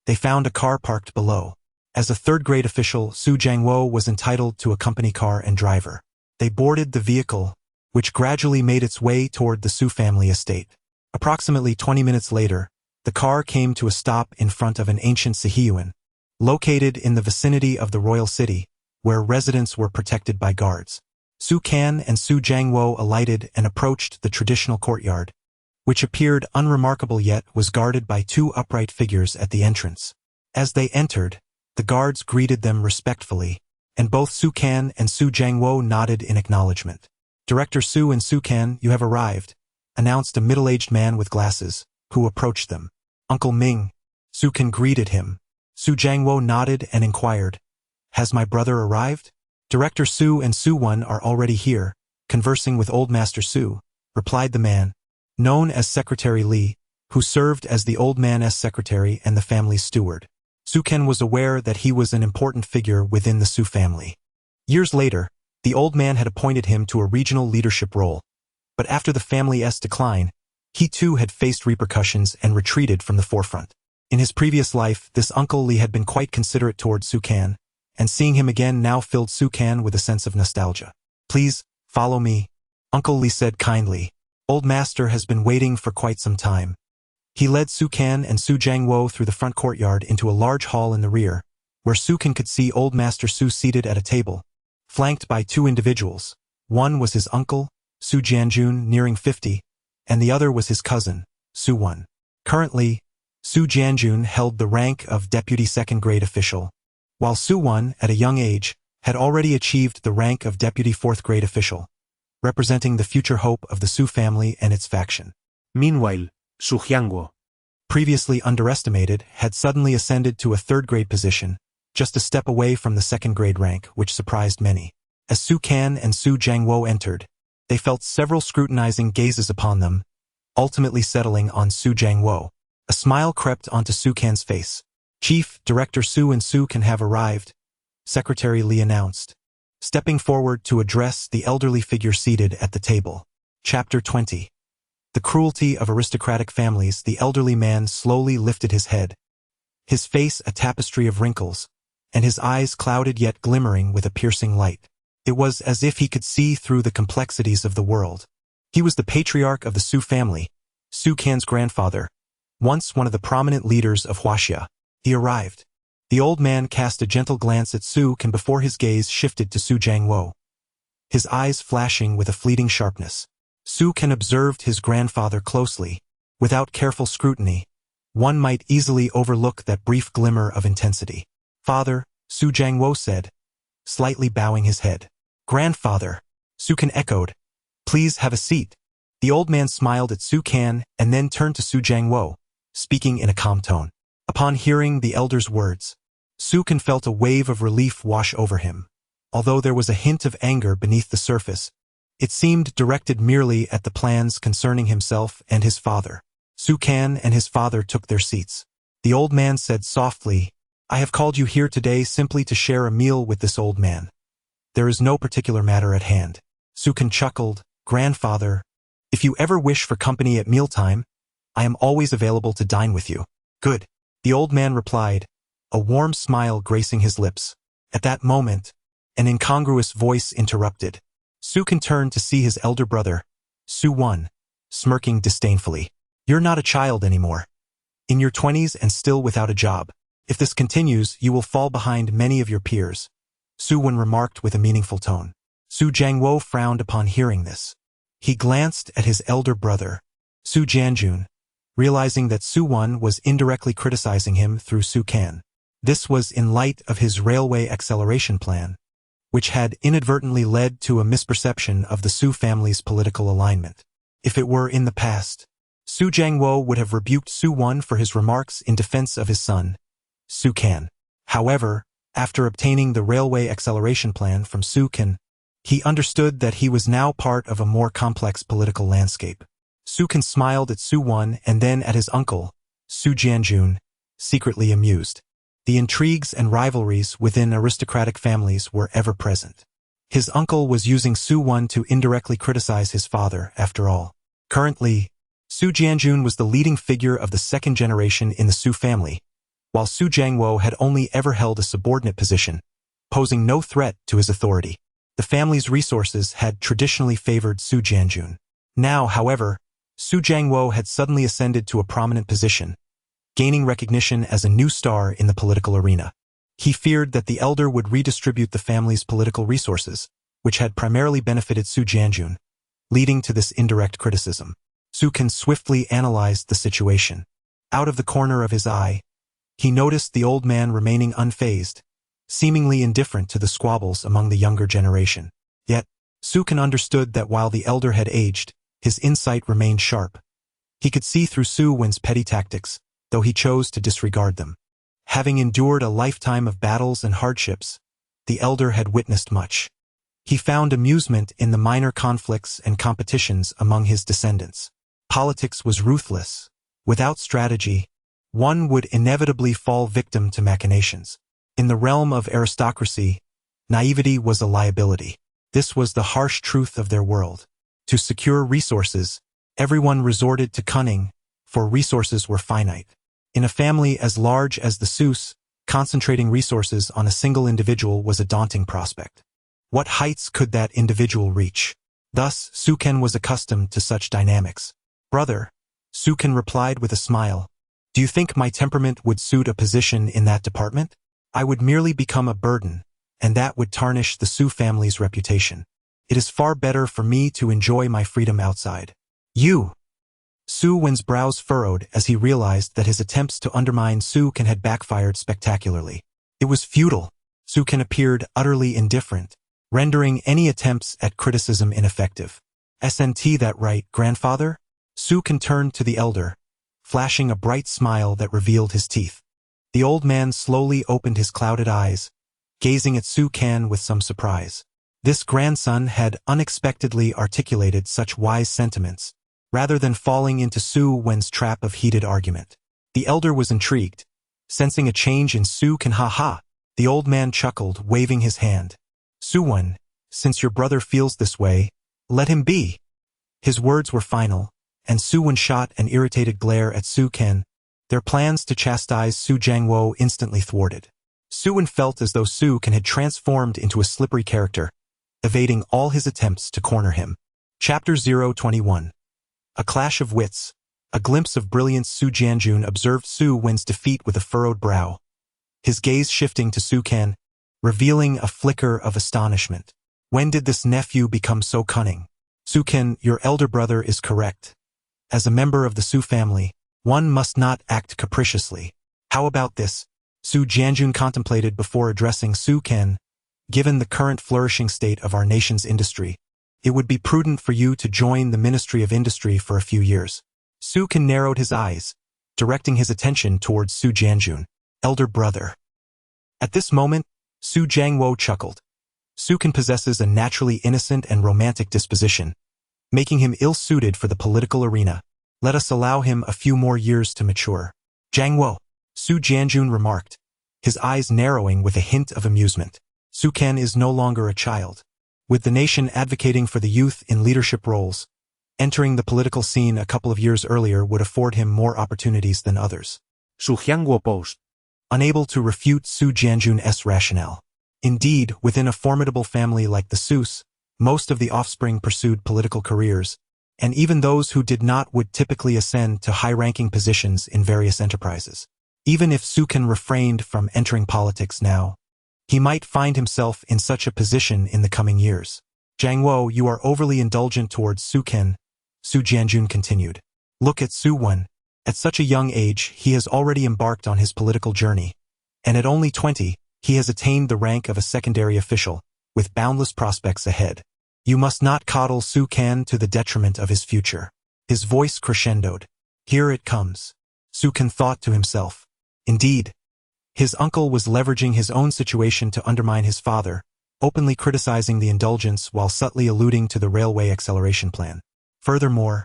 they found a car parked below. As a third-grade official, Su Jiangwo was entitled to a company car and driver. They boarded the vehicle, which gradually made its way toward the Su family estate. Approximately 20 minutes later, the car came to a stop in front of an ancient Sihiyuan, located in the vicinity of the royal city, where residents were protected by guards. Su Kan and Su Jiangwo alighted and approached the traditional courtyard, which appeared unremarkable yet was guarded by two upright figures at the entrance. As they entered, the guards greeted them respectfully, and both Su Kan and Su Jiangwo nodded in acknowledgement. Director Su and Su Kan, you have arrived, announced a middle-aged man with glasses, who approached them. Uncle Ming. Su Kan greeted him. Su Jiangwo nodded and inquired, has my brother arrived? Director Su and Su Wan are already here, conversing with Old Master Su, replied the man, known as Secretary Li, who served as the old man's secretary and the family's steward. Su Kan was aware that he was an important figure within the Su family. Years later, the old man had appointed him to a regional leadership role, but after the family's decline, he too had faced repercussions and retreated from the forefront. In his previous life, this Uncle Li had been quite considerate toward Su Kan, and seeing him again now filled Su Kan with a sense of nostalgia. Please, follow me, Uncle Li said kindly. Old Master has been waiting for quite some time. He led Su Kan and Su Jiangwo through the front courtyard into a large hall in the rear, where Su Kan could see Old Master Su seated at a table, flanked by two individuals. One was his uncle, Su Jianjun, nearing 50, and the other was his cousin, Su Wan. Currently, Su Jianjun held the rank of deputy second-grade official, while Su Wan, at a young age, had already achieved the rank of deputy fourth-grade official, representing the future hope of the Su family and its faction. Meanwhile, Su Jiangwo, previously underestimated, had suddenly ascended to a third-grade position, just a step away from the second-grade rank, which surprised many. As Su Kan and Su Jiangwo entered, they felt several scrutinizing gazes upon them, ultimately settling on Su Jiangwo. A smile crept onto Su Kan's face. Chief, Director Su and Su Kan have arrived, Secretary Li announced, stepping forward to address the elderly figure seated at the table. Chapter 20. The cruelty of aristocratic families. The elderly man slowly lifted his head, his face a tapestry of wrinkles, and his eyes clouded yet glimmering with a piercing light. It was as if he could see through the complexities of the world. He was the patriarch of the Su family, Su Kan's grandfather, once one of the prominent leaders of Huaxia. He arrived. The old man cast a gentle glance at Su Kan before his gaze shifted to Su Jiangwo, his eyes flashing with a fleeting sharpness. Su Kan observed his grandfather closely. Without careful scrutiny, one might easily overlook that brief glimmer of intensity. Father, Su Jiangwo said, slightly bowing his head. Grandfather, Su Kan echoed. Please have a seat. The old man smiled at Su Kan and then turned to Su Jiangwo, speaking in a calm tone. Upon hearing the elder's words, Su Kan felt a wave of relief wash over him. Although there was a hint of anger beneath the surface, it seemed directed merely at the plans concerning himself and his father. Su Kan and his father took their seats. The old man said softly, I have called you here today simply to share a meal with this old man. There is no particular matter at hand. Su Kan chuckled, Grandfather, if you ever wish for company at mealtime, I am always available to dine with you. Good. The old man replied, a warm smile gracing his lips. At that moment, an incongruous voice interrupted. Su Can turned to see his elder brother, Su Wan, smirking disdainfully. You're not a child anymore. In your 20s and still without a job. If this continues, you will fall behind many of your peers, Su Wan remarked with a meaningful tone. Su Jiangwo frowned upon hearing this. He glanced at his elder brother, Su Jianjun, realizing that Su Wan was indirectly criticizing him through Su Can. This was in light of his railway acceleration plan, which had inadvertently led to a misperception of the Su family's political alignment. If it were in the past, Su Jiangwo would have rebuked Su Wan for his remarks in defense of his son, Su Can. However, after obtaining the railway acceleration plan from Su Can, he understood that he was now part of a more complex political landscape. Su Can smiled at Su Wan and then at his uncle, Su Jianjun, secretly amused. The intrigues and rivalries within aristocratic families were ever present. His uncle was using Su Wan to indirectly criticize his father, after all. Currently, Su Jianjun was the leading figure of the second generation in the Su family, while Su Jiangwo had only ever held a subordinate position, posing no threat to his authority. The family's resources had traditionally favored Su Jianjun. Now, however, Su Jiangwo had suddenly ascended to a prominent position, gaining recognition as a new star in the political arena. He feared that the elder would redistribute the family's political resources, which had primarily benefited Su Jianjun, leading to this indirect criticism. Su Can swiftly analyzed the situation. Out of the corner of his eye, he noticed the old man remaining unfazed, seemingly indifferent to the squabbles among the younger generation. Yet, Su Can understood that while the elder had aged, his insight remained sharp. He could see through Su Wan's petty tactics, though he chose to disregard them. Having endured a lifetime of battles and hardships, the elder had witnessed much. He found amusement in the minor conflicts and competitions among his descendants. Politics was ruthless. Without strategy, one would inevitably fall victim to machinations. In the realm of aristocracy, naivety was a liability. This was the harsh truth of their world. To secure resources, everyone resorted to cunning, for resources were finite. In a family as large as the Sus, concentrating resources on a single individual was a daunting prospect. What heights could that individual reach? Thus, Su Can was accustomed to such dynamics. Brother, Su Can replied with a smile, do you think my temperament would suit a position in that department? I would merely become a burden, and that would tarnish the Su family's reputation. It is far better for me to enjoy my freedom outside. You! Su Wan's brows furrowed as he realized that his attempts to undermine Su Can had backfired spectacularly. It was futile. Su Can appeared utterly indifferent, rendering any attempts at criticism ineffective. "Isn't that right, grandfather?" Su Can turned to the elder, flashing a bright smile that revealed his teeth. The old man slowly opened his clouded eyes, gazing at Su Can with some surprise. This grandson had unexpectedly articulated such wise sentiments, rather than falling into Su Wan's trap of heated argument. The elder was intrigued, sensing a change in Su Can. Ha. The old man chuckled, waving his hand. Su Wan, since your brother feels this way, let him be. His words were final, and Su Wan shot an irritated glare at Su Can, their plans to chastise Su Jiangwo instantly thwarted. Su Wan felt as though Su Can had transformed into a slippery character, evading all his attempts to corner him. Chapter 021. A clash of wits. A glimpse of brilliance. Su Jianjun observed Su Wan's defeat with a furrowed brow, his gaze shifting to Su Can, revealing a flicker of astonishment. When did this nephew become so cunning? Su Can, your elder brother is correct. As a member of the Su family, one must not act capriciously. How about this? Su Jianjun contemplated before addressing Su Can. Given the current flourishing state of our nation's industry, it would be prudent for you to join the Ministry of Industry for a few years. Su Can narrowed his eyes, directing his attention towards Su Jianjun, elder brother. At this moment, Su Jiangwo chuckled. Su Can possesses a naturally innocent and romantic disposition, making him ill-suited for the political arena. Let us allow him a few more years to mature. Jiangwo, Su Jianjun remarked, his eyes narrowing with a hint of amusement. Su Can is no longer a child. With the nation advocating for the youth in leadership roles, entering the political scene a couple of years earlier would afford him more opportunities than others. Su Jiangwo Post. unable to refute Su Jianjun's rationale. Indeed, within a formidable family like the Sus, most of the offspring pursued political careers, and even those who did not would typically ascend to high-ranking positions in various enterprises. Even if Su Ken refrained from entering politics now, he might find himself in such a position in the coming years. Jiang Wo, you are overly indulgent towards Su Ken, Su Jianjun continued. Look at Su Wen. At such a young age, he has already embarked on his political journey, and at only 20, he has attained the rank of a secondary official, with boundless prospects ahead. You must not coddle Su Ken to the detriment of his future. His voice crescendoed. Here it comes. Su Ken thought to himself. Indeed, his uncle was leveraging his own situation to undermine his father, openly criticizing the indulgence while subtly alluding to the railway acceleration plan. Furthermore,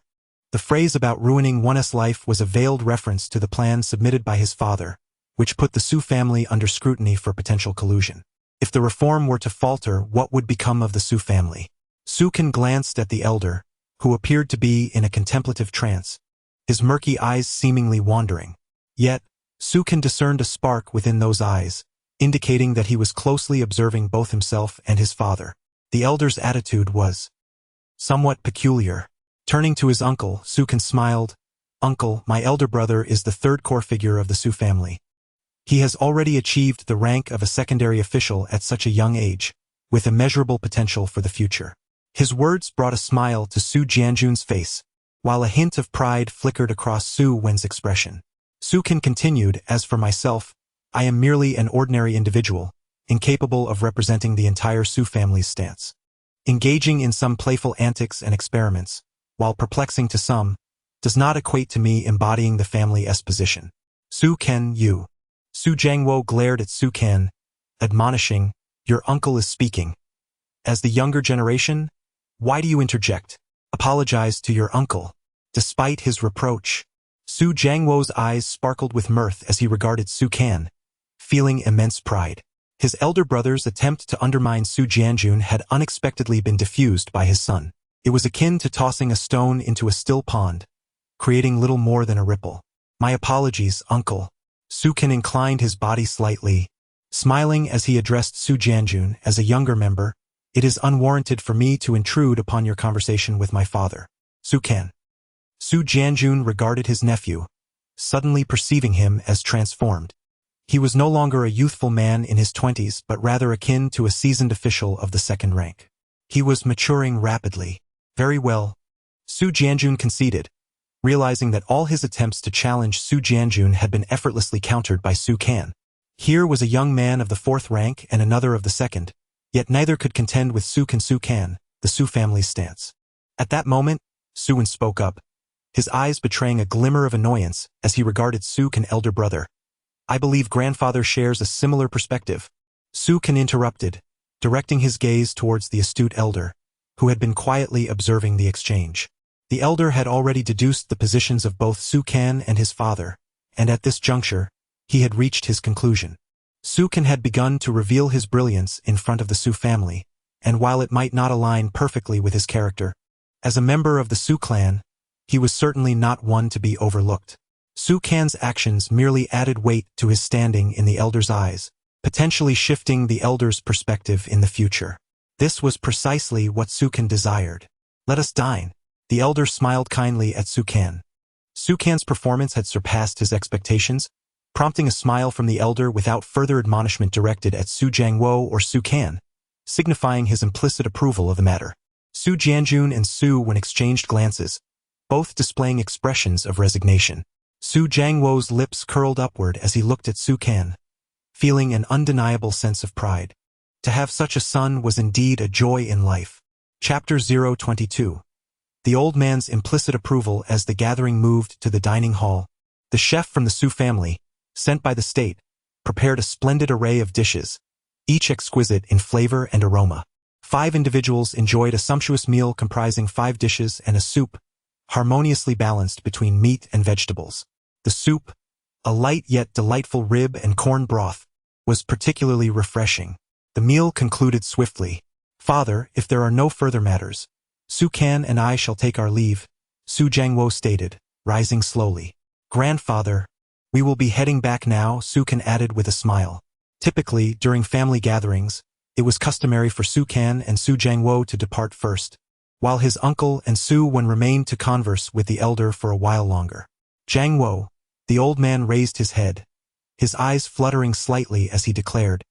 the phrase about ruining one's life was a veiled reference to the plan submitted by his father, which put the Su family under scrutiny for potential collusion. If the reform were to falter, what would become of the Su family? Su Ken glanced at the elder, who appeared to be in a contemplative trance, his murky eyes seemingly wandering. Yet, Su Ken discerned a spark within those eyes, indicating that he was closely observing both himself and his father. The elder's attitude was somewhat peculiar. Turning to his uncle, Su Ken smiled. Uncle, my elder brother is the third core figure of the Su family. He has already achieved the rank of a secondary official at such a young age, with immeasurable potential for the future. His words brought a smile to Su Jianjun's face, while a hint of pride flickered across Su Wen's expression. Su Ken continued, as for myself, I am merely an ordinary individual, incapable of representing the entire Su family's stance. Engaging in some playful antics and experiments, while perplexing to some, does not equate to me embodying the family's position. Su Ken, you. Su Jiangwo glared at Su Ken, admonishing, your uncle is speaking. As the younger generation, why do you interject? Apologize to your uncle. Despite his reproach, Su Jiangwo's eyes sparkled with mirth as he regarded Su Ken, feeling immense pride. His elder brother's attempt to undermine Su Jianjun had unexpectedly been diffused by his son. It was akin to tossing a stone into a still pond, creating little more than a ripple. My apologies, uncle. Su Ken inclined his body slightly, smiling as he addressed Su Jianjun as a younger member. It is unwarranted for me to intrude upon your conversation with my father. Su Ken. Su Jianjun regarded his nephew, suddenly perceiving him as transformed. He was no longer a youthful man in his 20s but rather akin to a seasoned official of the second rank. He was maturing rapidly. Very well, Su Jianjun conceded, realizing that all his attempts to challenge Su Jianjun had been effortlessly countered by Su Ken. Here was a young man of the fourth rank and another of the second, yet neither could contend with Su Ken, the Su family's stance. At that moment, Su Wen spoke up, his eyes betraying a glimmer of annoyance as he regarded Su Ken's elder brother. I believe grandfather shares a similar perspective. Su Ken interrupted, directing his gaze towards the astute elder, who had been quietly observing the exchange. The elder had already deduced the positions of both Su Ken and his father, and at this juncture, he had reached his conclusion. Su Ken had begun to reveal his brilliance in front of the Su family, and while it might not align perfectly with his character, as a member of the Su clan, he was certainly not one to be overlooked. Su Ken's actions merely added weight to his standing in the elder's eyes, potentially shifting the elder's perspective in the future. This was precisely what Su Ken desired. Let us dine. The elder smiled kindly at Su Ken. Su Ken's performance had surpassed his expectations, prompting a smile from the elder without further admonishment directed at Su Jiangwo or Su Ken, signifying his implicit approval of the matter. Su Jianjun and Su Wen exchanged glances, both displaying expressions of resignation. Su Jiangwo's lips curled upward as he looked at Su Ken, feeling an undeniable sense of pride. To have such a son was indeed a joy in life. Chapter 022. The old man's implicit approval as the gathering moved to the dining hall. The chef from the Su family, sent by the state, prepared a splendid array of dishes, each exquisite in flavor and aroma. 5 individuals enjoyed a sumptuous meal comprising 5 dishes and a soup, harmoniously balanced between meat and vegetables. The soup, a light yet delightful rib and corn broth, was particularly refreshing. The meal concluded swiftly. Father, if there are no further matters, Su Ken and I shall take our leave, Su Jiangwo stated, rising slowly. Grandfather, We will be heading back now, Sukan added with a smile. Typically, during family gatherings, it was customary for Sukan and Su Jiangwo to depart first, while his uncle and Su Wen remained to converse with the elder for a while longer. Jiangwo, the old man raised his head, his eyes fluttering slightly as he declared,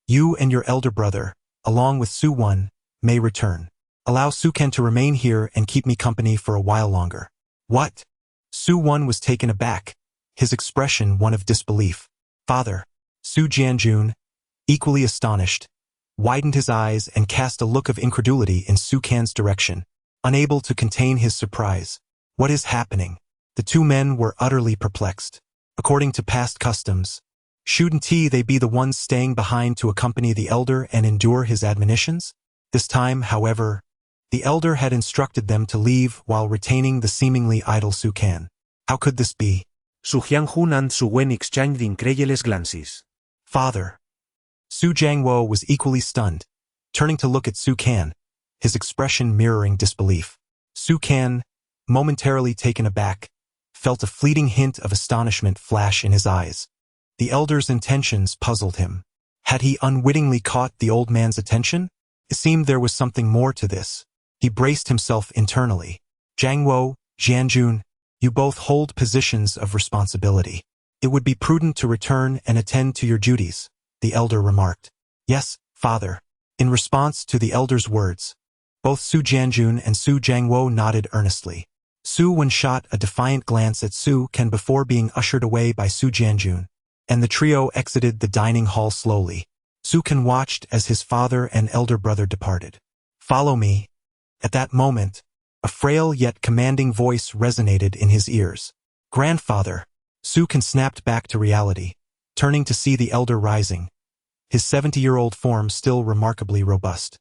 "You and your elder brother, along with Su Wen, may return. Allow Sukan to remain here and keep me company for a while longer." "What?" Su Wen was taken aback, his expression one of disbelief. "Father." Su Jianjun, equally astonished, widened his eyes and cast a look of incredulity in Sukan's direction, unable to contain his surprise. "What is happening?" The two men were utterly perplexed. According to past customs, shouldn't they be the ones staying behind to accompany the elder and endure his admonitions? This time, however, the elder had instructed them to leave while retaining the seemingly idle Sukan. How could this be? Su Jianjun and Su Wen exchanged incredulous glances. "Father." Su Jiangwo was equally stunned, turning to look at Sukan, his expression mirroring disbelief. Sukan, momentarily taken aback, felt a fleeting hint of astonishment flash in his eyes. The elder's intentions puzzled him. Had he unwittingly caught the old man's attention? It seemed there was something more to this. He braced himself internally. "Jiangwo, Jianjun, you both hold positions of responsibility. It would be prudent to return and attend to your duties," the elder remarked. "Yes, father." In response to the elder's words, both Su Jianjun and Su Jiangwo nodded earnestly. Su Wen shot a defiant glance at Su Kan before being ushered away by Su Jianjun, and the trio exited the dining hall slowly. Su Kan watched as his father and elder brother departed. "Follow me." At that moment, a frail yet commanding voice resonated in his ears. "Grandfather." Su Kan snapped back to reality, turning to see the elder rising, his 70-year-old form still remarkably robust.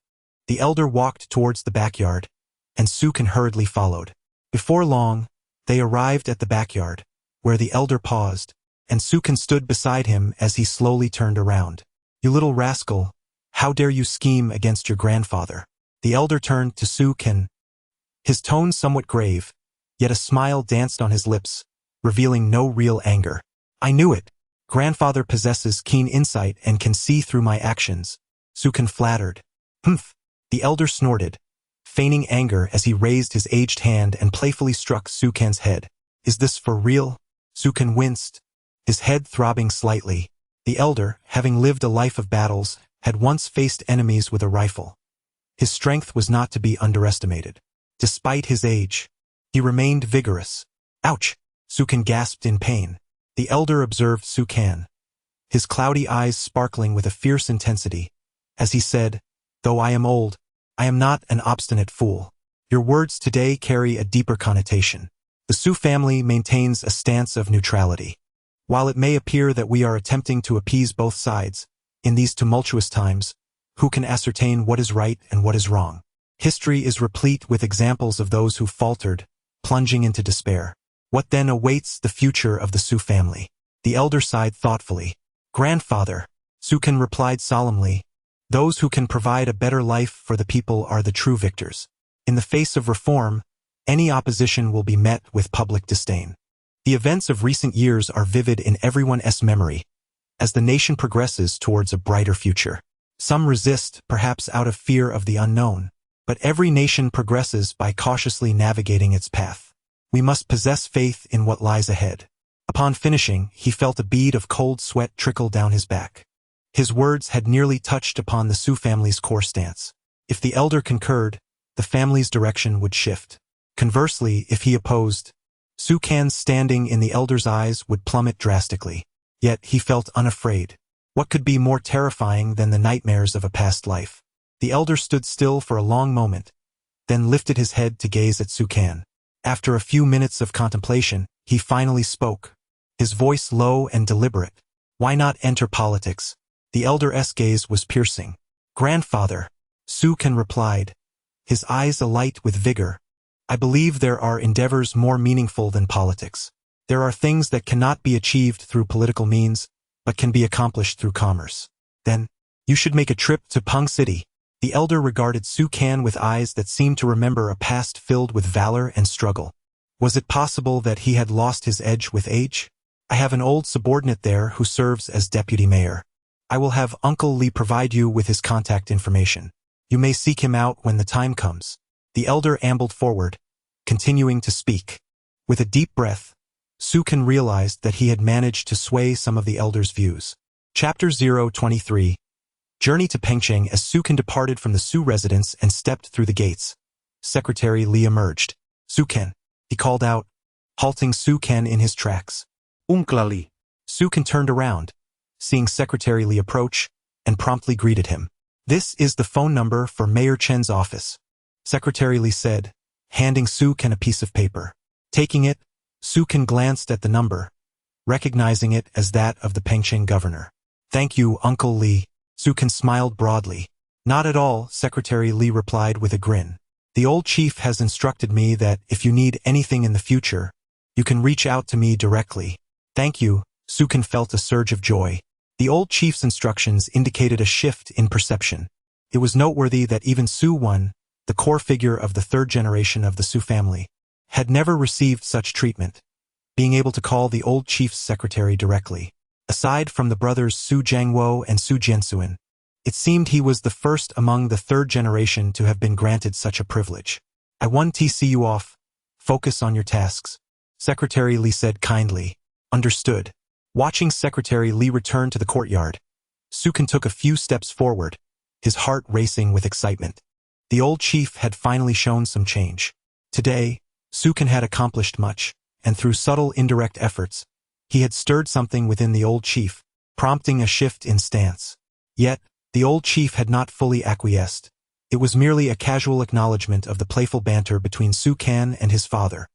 The elder walked towards the backyard, and Su Kan hurriedly followed. Before long, they arrived at the backyard, where the elder paused, and Su Kan stood beside him as he slowly turned around. "You little rascal, how dare you scheme against your grandfather?" The elder turned to Su Kan, his tone somewhat grave, yet a smile danced on his lips, revealing no real anger. "I knew it. Grandfather possesses keen insight and can see through my actions," Su Kan flattered. "Humph." The elder snorted, feigning anger as he raised his aged hand and playfully struck Su Kan's head. "Is this for real?" Su Kan winced, his head throbbing slightly. The elder, having lived a life of battles, had once faced enemies with a rifle. His strength was not to be underestimated. Despite his age, he remained vigorous. "Ouch!" Su Kan gasped in pain. The elder observed Su Kan, his cloudy eyes sparkling with a fierce intensity, as he said, "Though I am old, I am not an obstinate fool. Your words today carry a deeper connotation. The Su family maintains a stance of neutrality. While it may appear that we are attempting to appease both sides, in these tumultuous times, who can ascertain what is right and what is wrong? History is replete with examples of those who faltered, plunging into despair. What then awaits the future of the Su family?" The elder sighed thoughtfully. "Grandfather," Su Kan replied solemnly, "those who can provide a better life for the people are the true victors. In the face of reform, any opposition will be met with public disdain. The events of recent years are vivid in everyone's memory, as the nation progresses towards a brighter future. Some resist, perhaps out of fear of the unknown, but every nation progresses by cautiously navigating its path. We must possess faith in what lies ahead." Upon finishing, he felt a bead of cold sweat trickle down his back. His words had nearly touched upon the Su family's core stance. If the elder concurred, the family's direction would shift. Conversely, if he opposed, Su Kan's standing in the elder's eyes would plummet drastically. Yet he felt unafraid. What could be more terrifying than the nightmares of a past life? The elder stood still for a long moment, then lifted his head to gaze at Su Kan. After a few minutes of contemplation, he finally spoke, his voice low and deliberate. "Why not enter politics?" The elder's gaze was piercing. "Grandfather," Su Kan replied, his eyes alight with vigor, "I believe there are endeavors more meaningful than politics. There are things that cannot be achieved through political means, but can be accomplished through commerce. Then, you should make a trip to Peng City." The elder regarded Su Kan with eyes that seemed to remember a past filled with valor and struggle. Was it possible that he had lost his edge with age? I have an old subordinate there who serves as deputy mayor. I will have Uncle Lee provide you with his contact information. You may seek him out when the time comes. The elder ambled forward, continuing to speak. With a deep breath, Sukan realized that he had managed to sway some of the elder's views. Chapter 023. Journey to Pengcheng. As Sukan departed from the Su residence and stepped through the gates, Secretary Li emerged. Sukan, he called out, halting Sukan in his tracks. Uncle Lee. Sukan turned around, seeing Secretary Li approach, and promptly greeted him. This is the phone number for Mayor Chen's office, Secretary Li said, handing Sukan a piece of paper. Taking it, Sukan glanced at the number, recognizing it as that of the Pengcheng governor. Thank you, Uncle Lee. Sukan smiled broadly. Not at all, Secretary Li replied with a grin. The old chief has instructed me that if you need anything in the future, you can reach out to me directly. Thank you. Sukan felt a surge of joy. The old chief's instructions indicated a shift in perception. It was noteworthy that even Su Wan, the core figure of the third generation of the Su family, had never received such treatment, being able to call the old chief's secretary directly. Aside from the brothers Su Jiangwo and Su Jiansuan, it seemed he was the first among the third generation to have been granted such a privilege. I want to see you off. Focus on your tasks, Secretary Li said kindly. Understood. Watching Secretary Li return to the courtyard, Sukan took a few steps forward, his heart racing with excitement. The old chief had finally shown some change. Today, Sukan had accomplished much, and through subtle indirect efforts, he had stirred something within the old chief, prompting a shift in stance. Yet, the old chief had not fully acquiesced. It was merely a casual acknowledgement of the playful banter between Sukan and his father.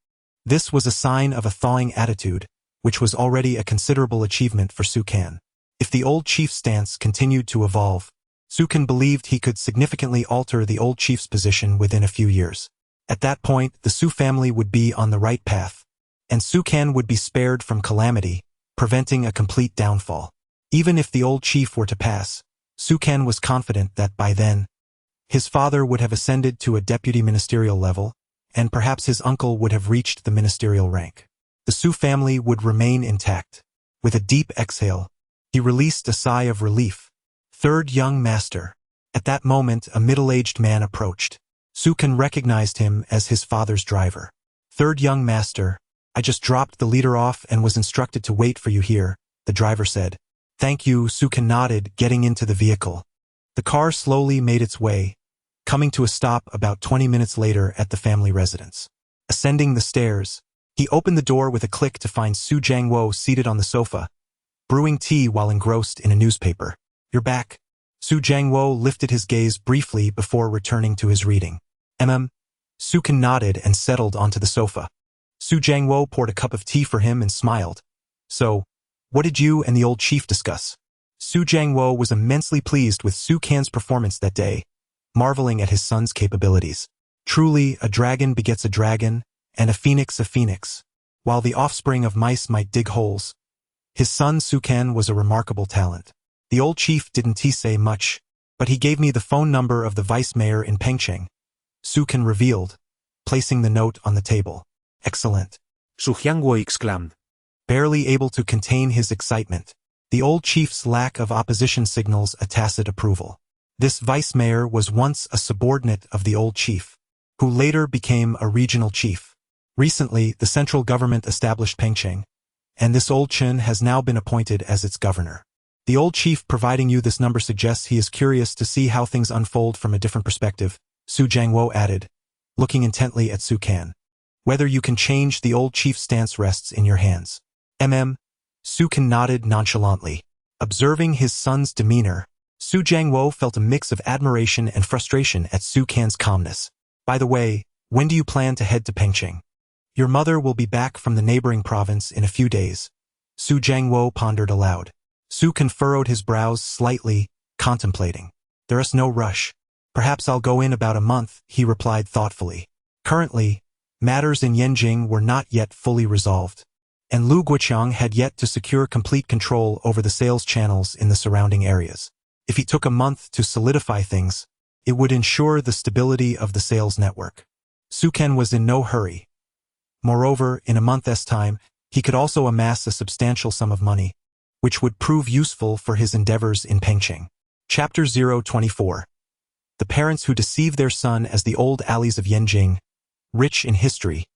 This was a sign of a thawing attitude, which was already a considerable achievement for Sukan. If the old chief's stance continued to evolve, Sukan believed he could significantly alter the old chief's position within a few years. At that point, the Su family would be on the right path, and Sukan would be spared from calamity, preventing a complete downfall. Even if the old chief were to pass, Sukan was confident that by then, his father would have ascended to a deputy ministerial level, and perhaps his uncle would have reached the ministerial rank. The Su family would remain intact. With a deep exhale, he released a sigh of relief. Third young master. At that moment, a middle-aged man approached. Sukan recognized him as his father's driver. Third young master, I just dropped the leader off and was instructed to wait for you here, the driver said. Thank you, Sukan nodded, getting into the vehicle. The car slowly made its way, coming to a stop about 20 minutes later at the family residence. Ascending the stairs, he opened the door with a click to find Su Jiangwo seated on the sofa, brewing tea while engrossed in a newspaper. You're back. Su Jiangwo lifted his gaze briefly before returning to his reading. Sukan nodded and settled onto the sofa. Su Jiangwo poured a cup of tea for him and smiled. So, what did you and the old chief discuss? Su Jiangwo was immensely pleased with Sukan's performance that day, marveling at his son's capabilities. Truly, a dragon begets a dragon, and a phoenix a phoenix. While the offspring of mice might dig holes, his son Sukan was a remarkable talent. The old chief didn't say much, but he gave me the phone number of the vice mayor in Pengcheng, Sukan revealed, placing the note on the table. Excellent. Su Jiangwo exclaimed. Barely able to contain his excitement, the old chief's lack of opposition signals a tacit approval. This vice mayor was once a subordinate of the old chief, who later became a regional chief. Recently, the central government established Pengcheng, and this old Chen has now been appointed as its governor. The old chief providing you this number suggests he is curious to see how things unfold from a different perspective, Su Jiangwo added, looking intently at Sukan. Whether you can change the old chief's stance rests in your hands. Sukan nodded nonchalantly. Observing his son's demeanor, Su Jiangwo felt a mix of admiration and frustration at Sukan's calmness. By the way, when do you plan to head to Pengcheng? Your mother will be back from the neighboring province in a few days. Su Jiangwo pondered aloud. Sukan furrowed his brows slightly, contemplating. There is no rush. Perhaps I'll go in about a month, he replied thoughtfully. Currently, matters in Yanjing were not yet fully resolved, and Lu Guoqiang had yet to secure complete control over the sales channels in the surrounding areas. If he took a month to solidify things, it would ensure the stability of the sales network. Sukan was in no hurry. Moreover, in a month's time, He could also amass a substantial sum of money, which would prove useful for his endeavors in Pengcheng. Chapter 024. The parents who deceived their son as the old alleys of Yanjing, rich in history,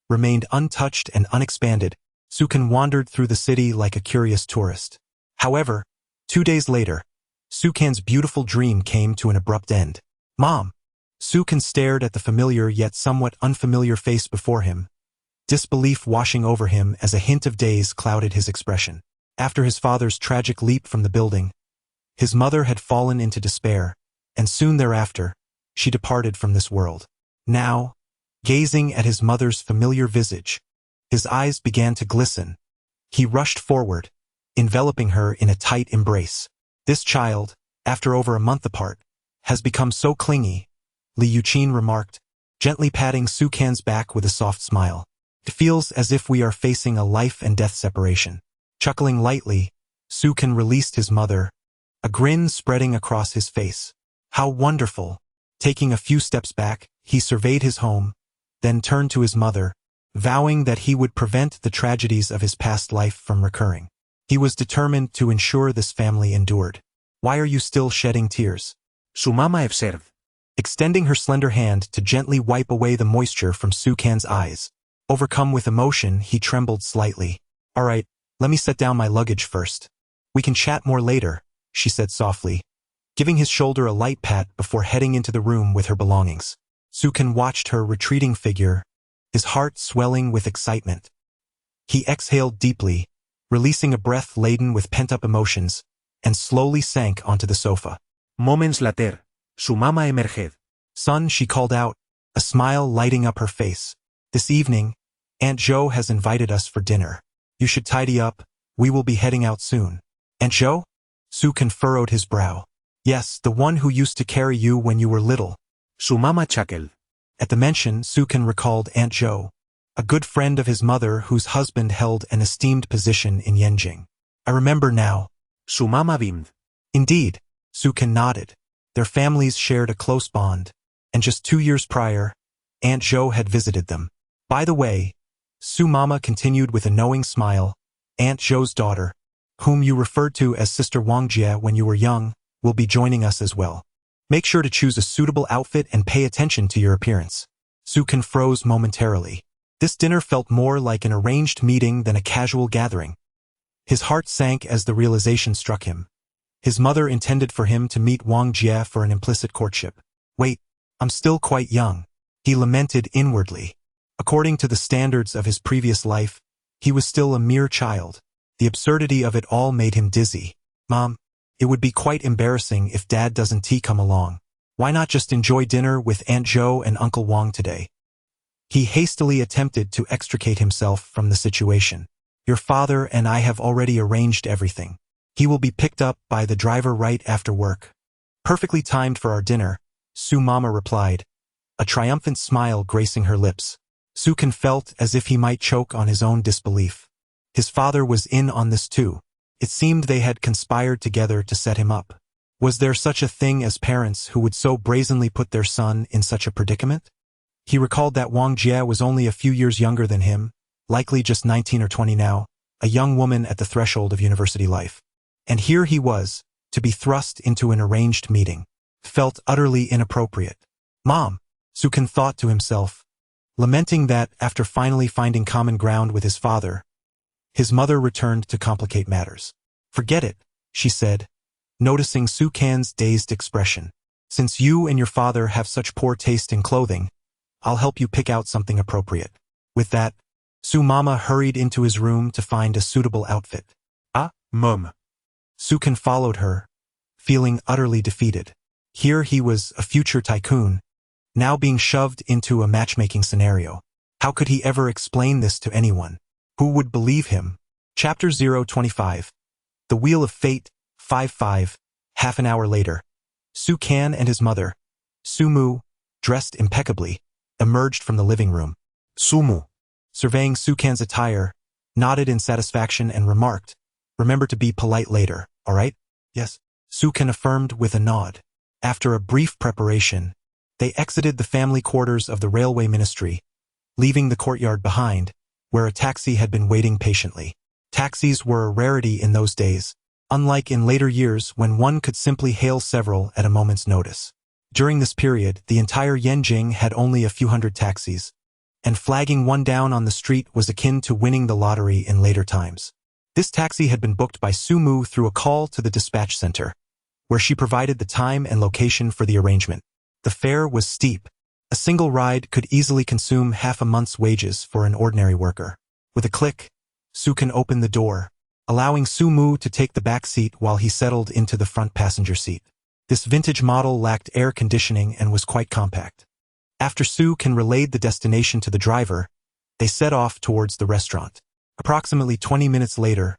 remained untouched and unexpanded. Su Kan wandered through the city like a curious tourist. However, 2 days later, Su Kan's beautiful dream came to an abrupt end. Mom! Su Kan stared at the familiar yet somewhat unfamiliar face before him, disbelief washing over him as a hint of daze clouded his expression. After his father's tragic leap from the building, his mother had fallen into despair, and soon thereafter, she departed from this world. Now, gazing at his mother's familiar visage, his eyes began to glisten. He rushed forward, enveloping her in a tight embrace. This child, after over a month apart, has become so clingy, Li Yuqin remarked, gently patting Su Kan's back with a soft smile. It feels as if we are facing a life and death separation. Chuckling lightly, Su Kan released his mother, a grin spreading across his face. How wonderful! Taking a few steps back, he surveyed his home, then turned to his mother, vowing that he would prevent the tragedies of his past life from recurring. He was determined to ensure this family endured. Why are you still shedding tears? Su mama observed. Extending her slender hand to gently wipe away the moisture from Su Kan's eyes. Overcome with emotion, he trembled slightly. All right, let me set down my luggage first. We can chat more later, she said softly, giving his shoulder a light pat before heading into the room with her belongings. Su Kan watched her retreating figure, his heart swelling with excitement. He exhaled deeply, releasing a breath laden with pent-up emotions, and slowly sank onto the sofa. Moments later, su mama emerged. Son, she called out, a smile lighting up her face. This evening, Aunt Jo has invited us for dinner. You should tidy up, we will be heading out soon. Aunt Jo? Su Kan furrowed his brow. Yes, the one who used to carry you when you were little. Su mama chuckled. At the mention, Su Kan recalled Aunt Jo, a good friend of his mother whose husband held an esteemed position in Yanjing. I remember now. Su mama beamed. Indeed, Su Kan nodded. Their families shared a close bond, and just 2 years prior, Aunt Jo had visited them. By the way, Su Mama continued with a knowing smile, Aunt Jo's daughter, whom you referred to as Sister Wang Jie when you were young, will be joining us as well. Make sure to choose a suitable outfit and pay attention to your appearance. Su Kan froze momentarily. This dinner felt more like an arranged meeting than a casual gathering. His heart sank as the realization struck him. His mother intended for him to meet Wang Jie for an implicit courtship. Wait, I'm still quite young, he lamented inwardly. According to the standards of his previous life, he was still a mere child. The absurdity of it all made him dizzy. Mom, it would be quite embarrassing if Dad doesn't come along. Why not just enjoy dinner with Aunt Jo and Uncle Wang today? He hastily attempted to extricate himself from the situation. Your father and I have already arranged everything. He will be picked up by the driver right after work. Perfectly timed for our dinner, Su Mama replied, a triumphant smile gracing her lips. Su Kan felt as if he might choke on his own disbelief. His father was in on this too. It seemed they had conspired together to set him up. Was there such a thing as parents who would so brazenly put their son in such a predicament? He recalled that Wang Jie was only a few years younger than him, likely just 19 or 20 now, a young woman at the threshold of university life. And here he was, to be thrust into an arranged meeting. Felt utterly inappropriate. Mom, Su Kan thought to himself, lamenting that, after finally finding common ground with his father, his mother returned to complicate matters. Forget it, she said, noticing Su Kan's dazed expression. Since you and your father have such poor taste in clothing, I'll help you pick out something appropriate. With that, Su Mama hurried into his room to find a suitable outfit. Ah, Mom. Su Kan followed her, feeling utterly defeated. Here he was, a future tycoon, now being shoved into a matchmaking scenario. How could he ever explain this to anyone? Who would believe him? Chapter 025. The Wheel of Fate, 5-5. Half an hour later, Su Kan and his mother, Su Mu, dressed impeccably, emerged from the living room. Su Mu, surveying Su Kan's attire, nodded in satisfaction and remarked, remember to be polite later, all right? Yes. Su Kan affirmed with a nod. After a brief preparation, they exited the family quarters of the railway ministry, leaving the courtyard behind, where a taxi had been waiting patiently. Taxis were a rarity in those days, unlike in later years when one could simply hail several at a moment's notice. During this period, the entire Yanjing had only a few hundred taxis, and flagging one down on the street was akin to winning the lottery in later times. This taxi had been booked by Su Mu through a call to the dispatch center, where she provided the time and location for the arrangement. The fare was steep. A single ride could easily consume half a month's wages for an ordinary worker. With a click, Su Can opened the door, allowing Su Mu to take the back seat while he settled into the front passenger seat. This vintage model lacked air conditioning and was quite compact. After Su Can relayed the destination to the driver, they set off towards the restaurant. Approximately 20 minutes later,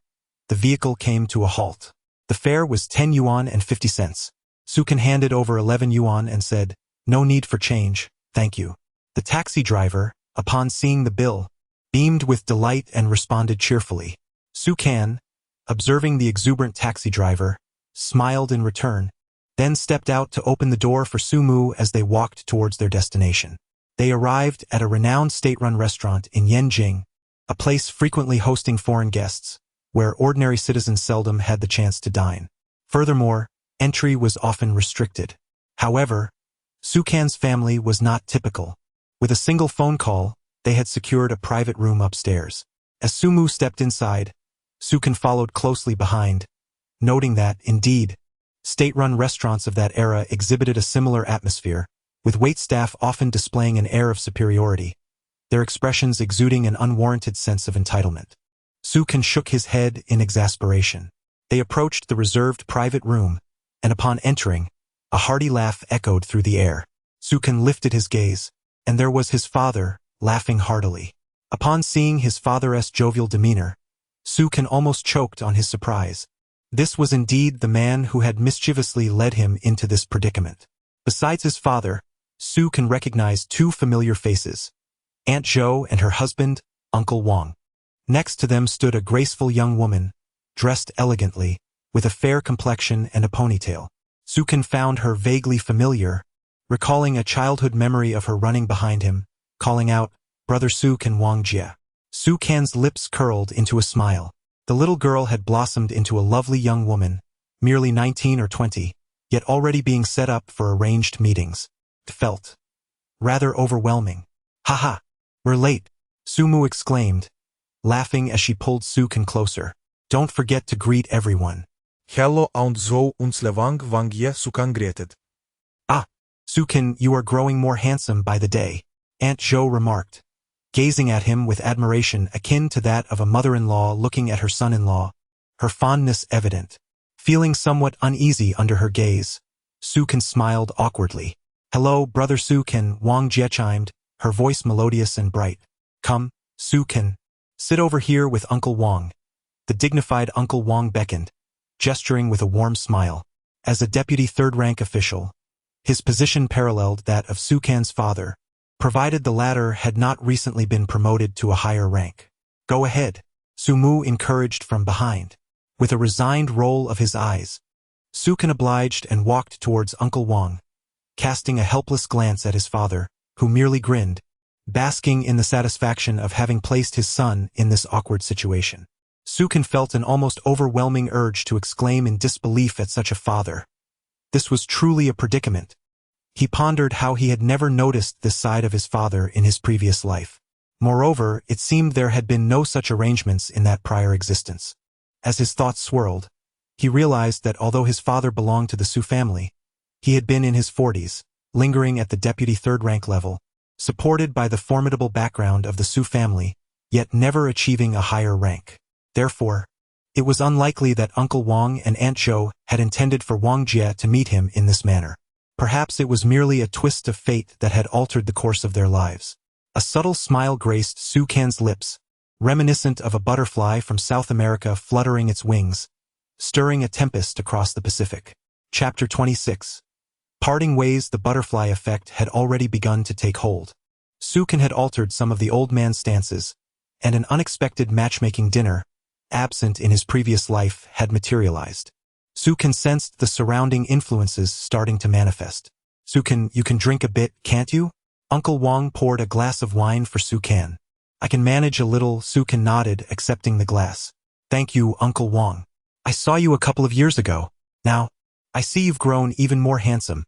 the vehicle came to a halt. The fare was 10 yuan and 50 cents. Su Can handed over 11 yuan and said, "No need for change, thank you." The taxi driver, upon seeing the bill, beamed with delight and responded cheerfully. Su Can, observing the exuberant taxi driver, smiled in return, then stepped out to open the door for Su Mu as they walked towards their destination. They arrived at a renowned state-run restaurant in Yanjing, a place frequently hosting foreign guests, where ordinary citizens seldom had the chance to dine. Furthermore, entry was often restricted. However, Su Can's family was not typical. With a single phone call, they had secured a private room upstairs. As Su Mu stepped inside, Su Can followed closely behind, noting that, indeed, state-run restaurants of that era exhibited a similar atmosphere, with waitstaff often displaying an air of superiority, their expressions exuding an unwarranted sense of entitlement. Su Can shook his head in exasperation. They approached the reserved private room, and upon entering, a hearty laugh echoed through the air. Su Can lifted his gaze, and there was his father, laughing heartily. Upon seeing his father's jovial demeanor, Su Can almost choked on his surprise. This was indeed the man who had mischievously led him into this predicament. Besides his father, Su Can recognize two familiar faces, Aunt Zhou and her husband, Uncle Wang. Next to them stood a graceful young woman, dressed elegantly, with a fair complexion and a ponytail. Su Can found her vaguely familiar, recalling a childhood memory of her running behind him, calling out, "Brother Su Can Wang Jia." Su Can's lips curled into a smile. The little girl had blossomed into a lovely young woman, merely 19 or 20, yet already being set up for arranged meetings. It felt rather overwhelming. "Ha, we're late," Su Mu exclaimed, laughing as she pulled Su Can closer. "Don't forget to greet everyone." Hello Aunt Zhou und Lewang Wang Ye Sukan greeted. "Ah, Su Can, you are growing more handsome by the day," Aunt Zhou remarked, gazing at him with admiration akin to that of a mother-in-law looking at her son-in-law, her fondness evident. Feeling somewhat uneasy under her gaze, Su Can smiled awkwardly. "Hello, Brother Su Can," Wang Jie chimed, her voice melodious and bright. "Come, Su Can, sit over here with Uncle Wang." The dignified Uncle Wang beckoned, gesturing with a warm smile. As a deputy third-rank official, his position paralleled that of Su Can's father, provided the latter had not recently been promoted to a higher rank. "Go ahead," Su Mu encouraged from behind. With a resigned roll of his eyes, Su Can obliged and walked towards Uncle Wang, casting a helpless glance at his father, who merely grinned, basking in the satisfaction of having placed his son in this awkward situation. Su Can felt an almost overwhelming urge to exclaim in disbelief at such a father. This was truly a predicament. He pondered how he had never noticed this side of his father in his previous life. Moreover, it seemed there had been no such arrangements in that prior existence. As his thoughts swirled, he realized that although his father belonged to the Su family, he had been in his 40s, lingering at the deputy third-rank level, supported by the formidable background of the Su family, yet never achieving a higher rank. Therefore, it was unlikely that Uncle Wang and Aunt Zhou had intended for Wang Jie to meet him in this manner. Perhaps it was merely a twist of fate that had altered the course of their lives. A subtle smile graced Su Can's lips, reminiscent of a butterfly from South America fluttering its wings, stirring a tempest across the Pacific. Chapter 26. Parting ways. The butterfly effect had already begun to take hold. Su Can had altered some of the old man's stances, and an unexpected matchmaking dinner, absent in his previous life, had materialized. Su Can sensed the surrounding influences starting to manifest. "Su Can, you can drink a bit, can't you?" Uncle Wang poured a glass of wine for Su Can. I can manage a little, Su Kan nodded, accepting the glass. Thank you, Uncle Wang. I saw you a couple of years ago. Now, I see you've grown even more handsome,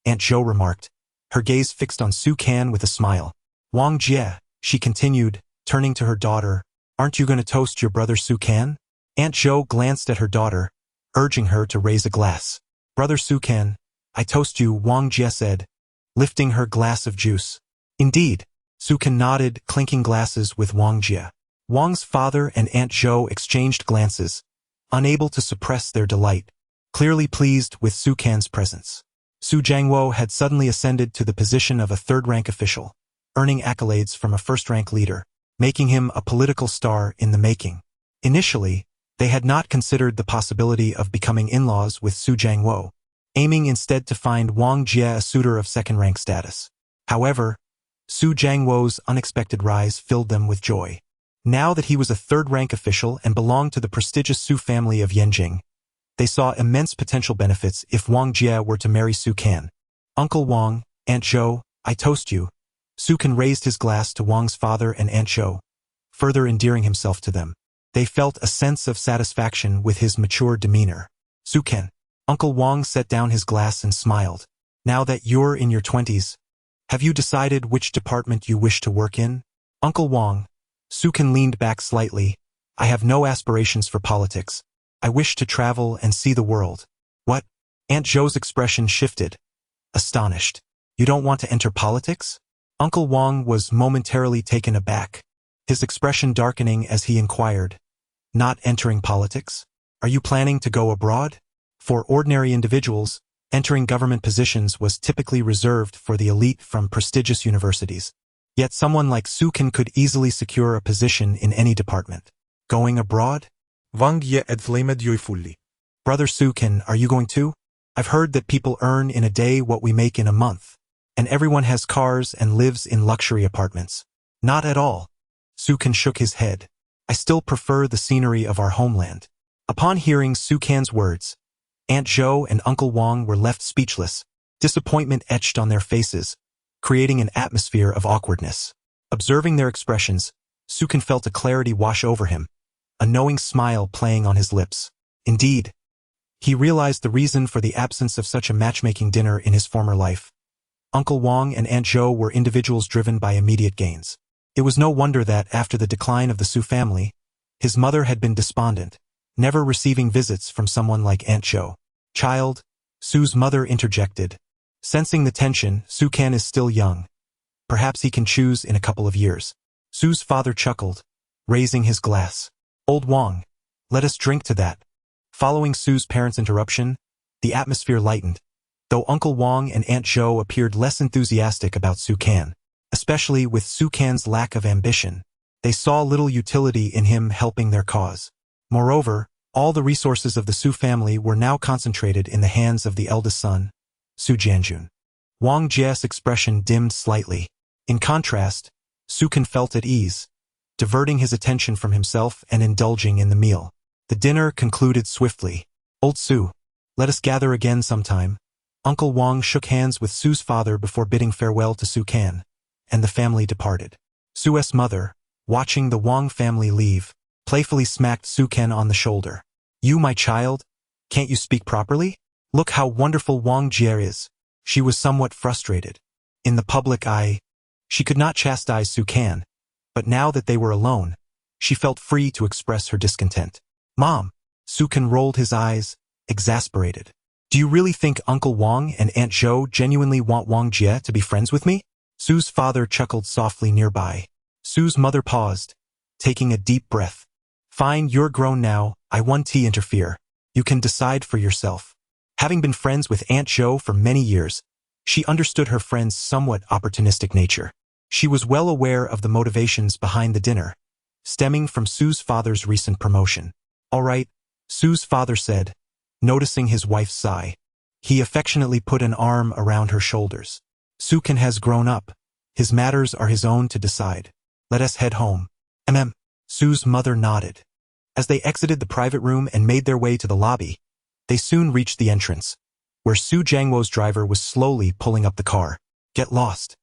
Aunt Zhou remarked, her gaze fixed on Su Kan with a smile. Wang Jie, she continued, turning to her daughter, aren't you going to toast your brother Su Kan? Aunt Zhou glanced at her daughter, urging her to raise a glass. Brother Su Kan, I toast you, Wang Jie said, lifting her glass of juice. Indeed, Su Kan nodded, clinking glasses with Wang Jie. Wang's father and Aunt Zhou exchanged glances, unable to suppress their delight, clearly pleased with Su Kan's presence. Su Jiangwo had suddenly ascended to the position of a third-rank official, earning accolades from a first-rank leader, making him a political star in the making. Initially, they had not considered the possibility of becoming in-laws with Su Jiangwo, aiming instead to find Wang Jie a suitor of second-rank status. However, Su Jiangwo's unexpected rise filled them with joy. Now that he was a third-rank official and belonged to the prestigious Su family of Yanjing, they saw immense potential benefits if Wang Jie were to marry Su Kan. Uncle Wang, Aunt Zhou, I toast you. Su Kan raised his glass to Wang's father and Aunt Zhou, further endearing himself to them. They felt a sense of satisfaction with his mature demeanor. Su Kan. Uncle Wang set down his glass and smiled. Now that you're in your 20s, have you decided which department you wish to work in? Uncle Wang. Su Kan leaned back slightly. I have no aspirations for politics. I wish to travel and see the world. What? Aunt Zhou's expression shifted, astonished. You don't want to enter politics? Uncle Wang was momentarily taken aback, his expression darkening as he inquired. Not entering politics? Are you planning to go abroad? For ordinary individuals, entering government positions was typically reserved for the elite from prestigious universities. Yet someone like Su Kan could easily secure a position in any department. Going abroad? Wang Ye exclaimed joyfully. Brother Su Kan, are you going too? I've heard that people earn in a day what we make in a month, and everyone has cars and lives in luxury apartments. Not at all. Su Kan shook his head. I still prefer the scenery of our homeland. Upon hearing Su Kan's words, Aunt Zhou and Uncle Wang were left speechless, disappointment etched on their faces, creating an atmosphere of awkwardness. Observing their expressions, Su Kan felt a clarity wash over him, a knowing smile playing on his lips. Indeed, he realized the reason for the absence of such a matchmaking dinner in his former life. Uncle Wang and Aunt Zhou were individuals driven by immediate gains. It was no wonder that, after the decline of the Su family, his mother had been despondent, never receiving visits from someone like Aunt Zhou. Child, Su's mother interjected. Sensing the tension, Su Kan is still young. Perhaps he can choose in a couple of years. Su's father chuckled, raising his glass. Old Wang, let us drink to that. Following Su's parents' interruption, the atmosphere lightened, though Uncle Wang and Aunt Zhou appeared less enthusiastic about Su Kan. Especially with Su Kan's lack of ambition, they saw little utility in him helping their cause. Moreover, all the resources of the Su family were now concentrated in the hands of the eldest son, Su Jianjun. Wang Jie's expression dimmed slightly. In contrast, Su Kan felt at ease, diverting his attention from himself and indulging in the meal. The dinner concluded swiftly. Old Su, let us gather again sometime. Uncle Wang shook hands with Su's father before bidding farewell to Su Kan, and the family departed. Su's mother, watching the Wang family leave, playfully smacked Su Kan on the shoulder. You, my child, can't you speak properly? Look how wonderful Wang Jie is. She was somewhat frustrated. In the public eye, she could not chastise Su Kan, but now that they were alone, she felt free to express her discontent. Mom, Su Kan rolled his eyes, exasperated. Do you really think Uncle Wang and Aunt Zhou genuinely want Wang Jie to be friends with me? Su's father chuckled softly nearby. Su's mother paused, taking a deep breath. Fine, you're grown now, I won't interfere. You can decide for yourself. Having been friends with Aunt Zhou for many years, she understood her friend's somewhat opportunistic nature. She was well aware of the motivations behind the dinner, stemming from Su's father's recent promotion. All right, Su's father said, noticing his wife's sigh. He affectionately put an arm around her shoulders. Su Kan has grown up. His matters are his own to decide. Let us head home. Su's mother nodded. As they exited the private room and made their way to the lobby, they soon reached the entrance, where Su Jiangwo's driver was slowly pulling up the car. Get lost.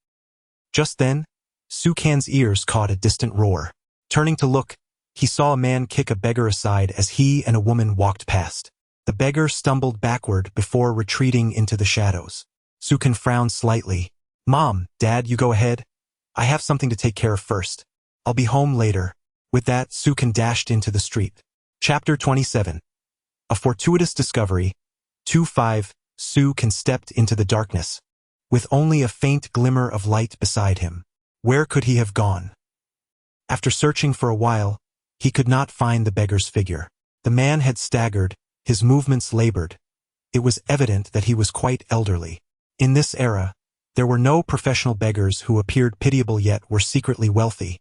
Just then, Sukan's ears caught a distant roar. Turning to look, he saw a man kick a beggar aside as he and a woman walked past. The beggar stumbled backward before retreating into the shadows. Sukan frowned slightly. "Mom, Dad, you go ahead. I have something to take care of first. I'll be home later." With that, Sukan dashed into the street. Chapter 27. A fortuitous discovery. 2-5. Sukan stepped into the darkness, with only a faint glimmer of light beside him. Where could he have gone? After searching for a while, he could not find the beggar's figure. The man had staggered, his movements labored. It was evident that he was quite elderly. In this era, there were no professional beggars who appeared pitiable yet were secretly wealthy.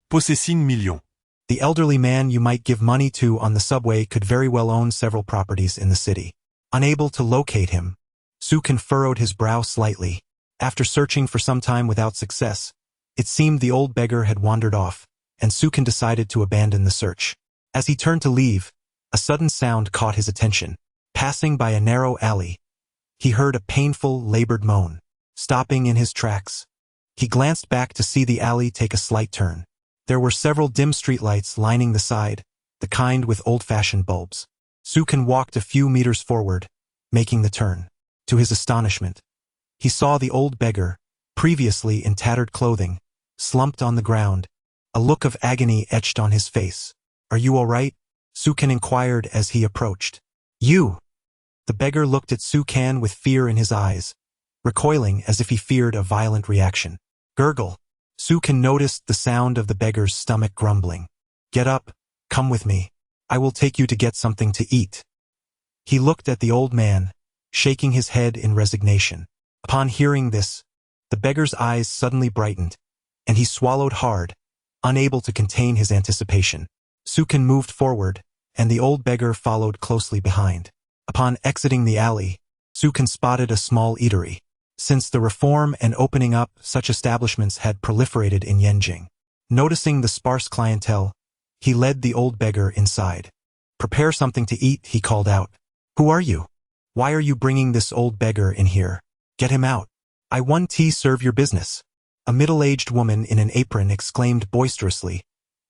Possessing million. The elderly man you might give money to on the subway could very well own several properties in the city. Unable to locate him, Sukan furrowed his brow slightly. After searching for some time without success, it seemed the old beggar had wandered off, and Sukan decided to abandon the search. As he turned to leave, a sudden sound caught his attention. Passing by a narrow alley, he heard a painful, labored moan. Stopping in his tracks, he glanced back to see the alley take a slight turn. There were several dim streetlights lining the side, the kind with old-fashioned bulbs. Sukan walked a few meters forward, making the turn. To his astonishment, he saw the old beggar, previously in tattered clothing, slumped on the ground, a look of agony etched on his face. "Are you all right?" Sukan inquired as he approached. "You!" The beggar looked at Sukan with fear in his eyes, recoiling as if he feared a violent reaction. "Gurgle." Sukan noticed the sound of the beggar's stomach grumbling. "Get up, come with me. I will take you to get something to eat." He looked at the old man, shaking his head in resignation. Upon hearing this, the beggar's eyes suddenly brightened, and he swallowed hard, unable to contain his anticipation. Sukan moved forward, and the old beggar followed closely behind. Upon exiting the alley, Sukan spotted a small eatery. Since the reform and opening up, such establishments had proliferated in Yenjing. Noticing the sparse clientele, he led the old beggar inside. "Prepare something to eat," he called out. "Who are you? Why are you bringing this old beggar in here? Get him out. I want tea serve your business." A middle-aged woman in an apron exclaimed boisterously,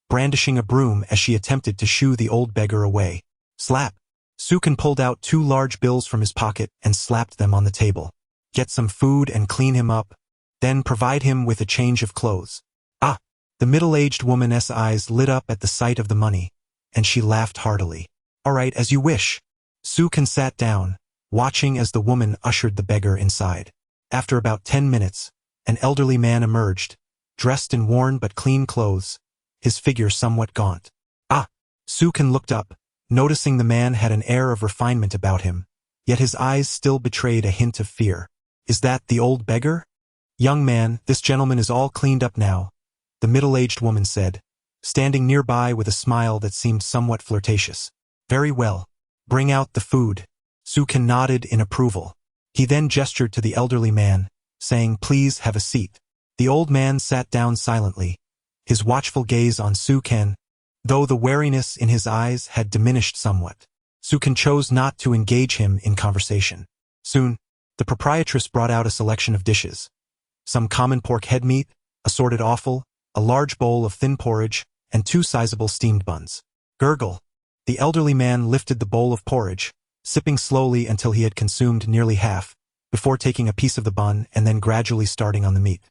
brandishing a broom as she attempted to shoo the old beggar away. Slap! Sukan pulled out 2 large bills from his pocket and slapped them on the table. "Get some food and clean him up, then provide him with a change of clothes." "Ah!" The middle-aged woman's eyes lit up at the sight of the money, and she laughed heartily. "All right, as you wish." Sukan sat down, watching as the woman ushered the beggar inside. After about 10 minutes, an elderly man emerged, dressed in worn but clean clothes, his figure somewhat gaunt. "Ah!" Sukan looked up, noticing the man had an air of refinement about him, yet his eyes still betrayed a hint of fear. "Is that the old beggar?" "Young man, this gentleman is all cleaned up now," the middle-aged woman said, standing nearby with a smile that seemed somewhat flirtatious. "Very well. Bring out the food." Sukan nodded in approval. He then gestured to the elderly man, saying, "Please have a seat." The old man sat down silently, his watchful gaze on Sukan, though the wariness in his eyes had diminished somewhat. Sukan chose not to engage him in conversation. Soon, the proprietress brought out a selection of dishes. Some common pork head meat, assorted offal, a large bowl of thin porridge, and 2 sizable steamed buns. "Gurgle." The elderly man lifted the bowl of porridge, sipping slowly until he had consumed nearly half, before taking a piece of the bun and then gradually starting on the meat.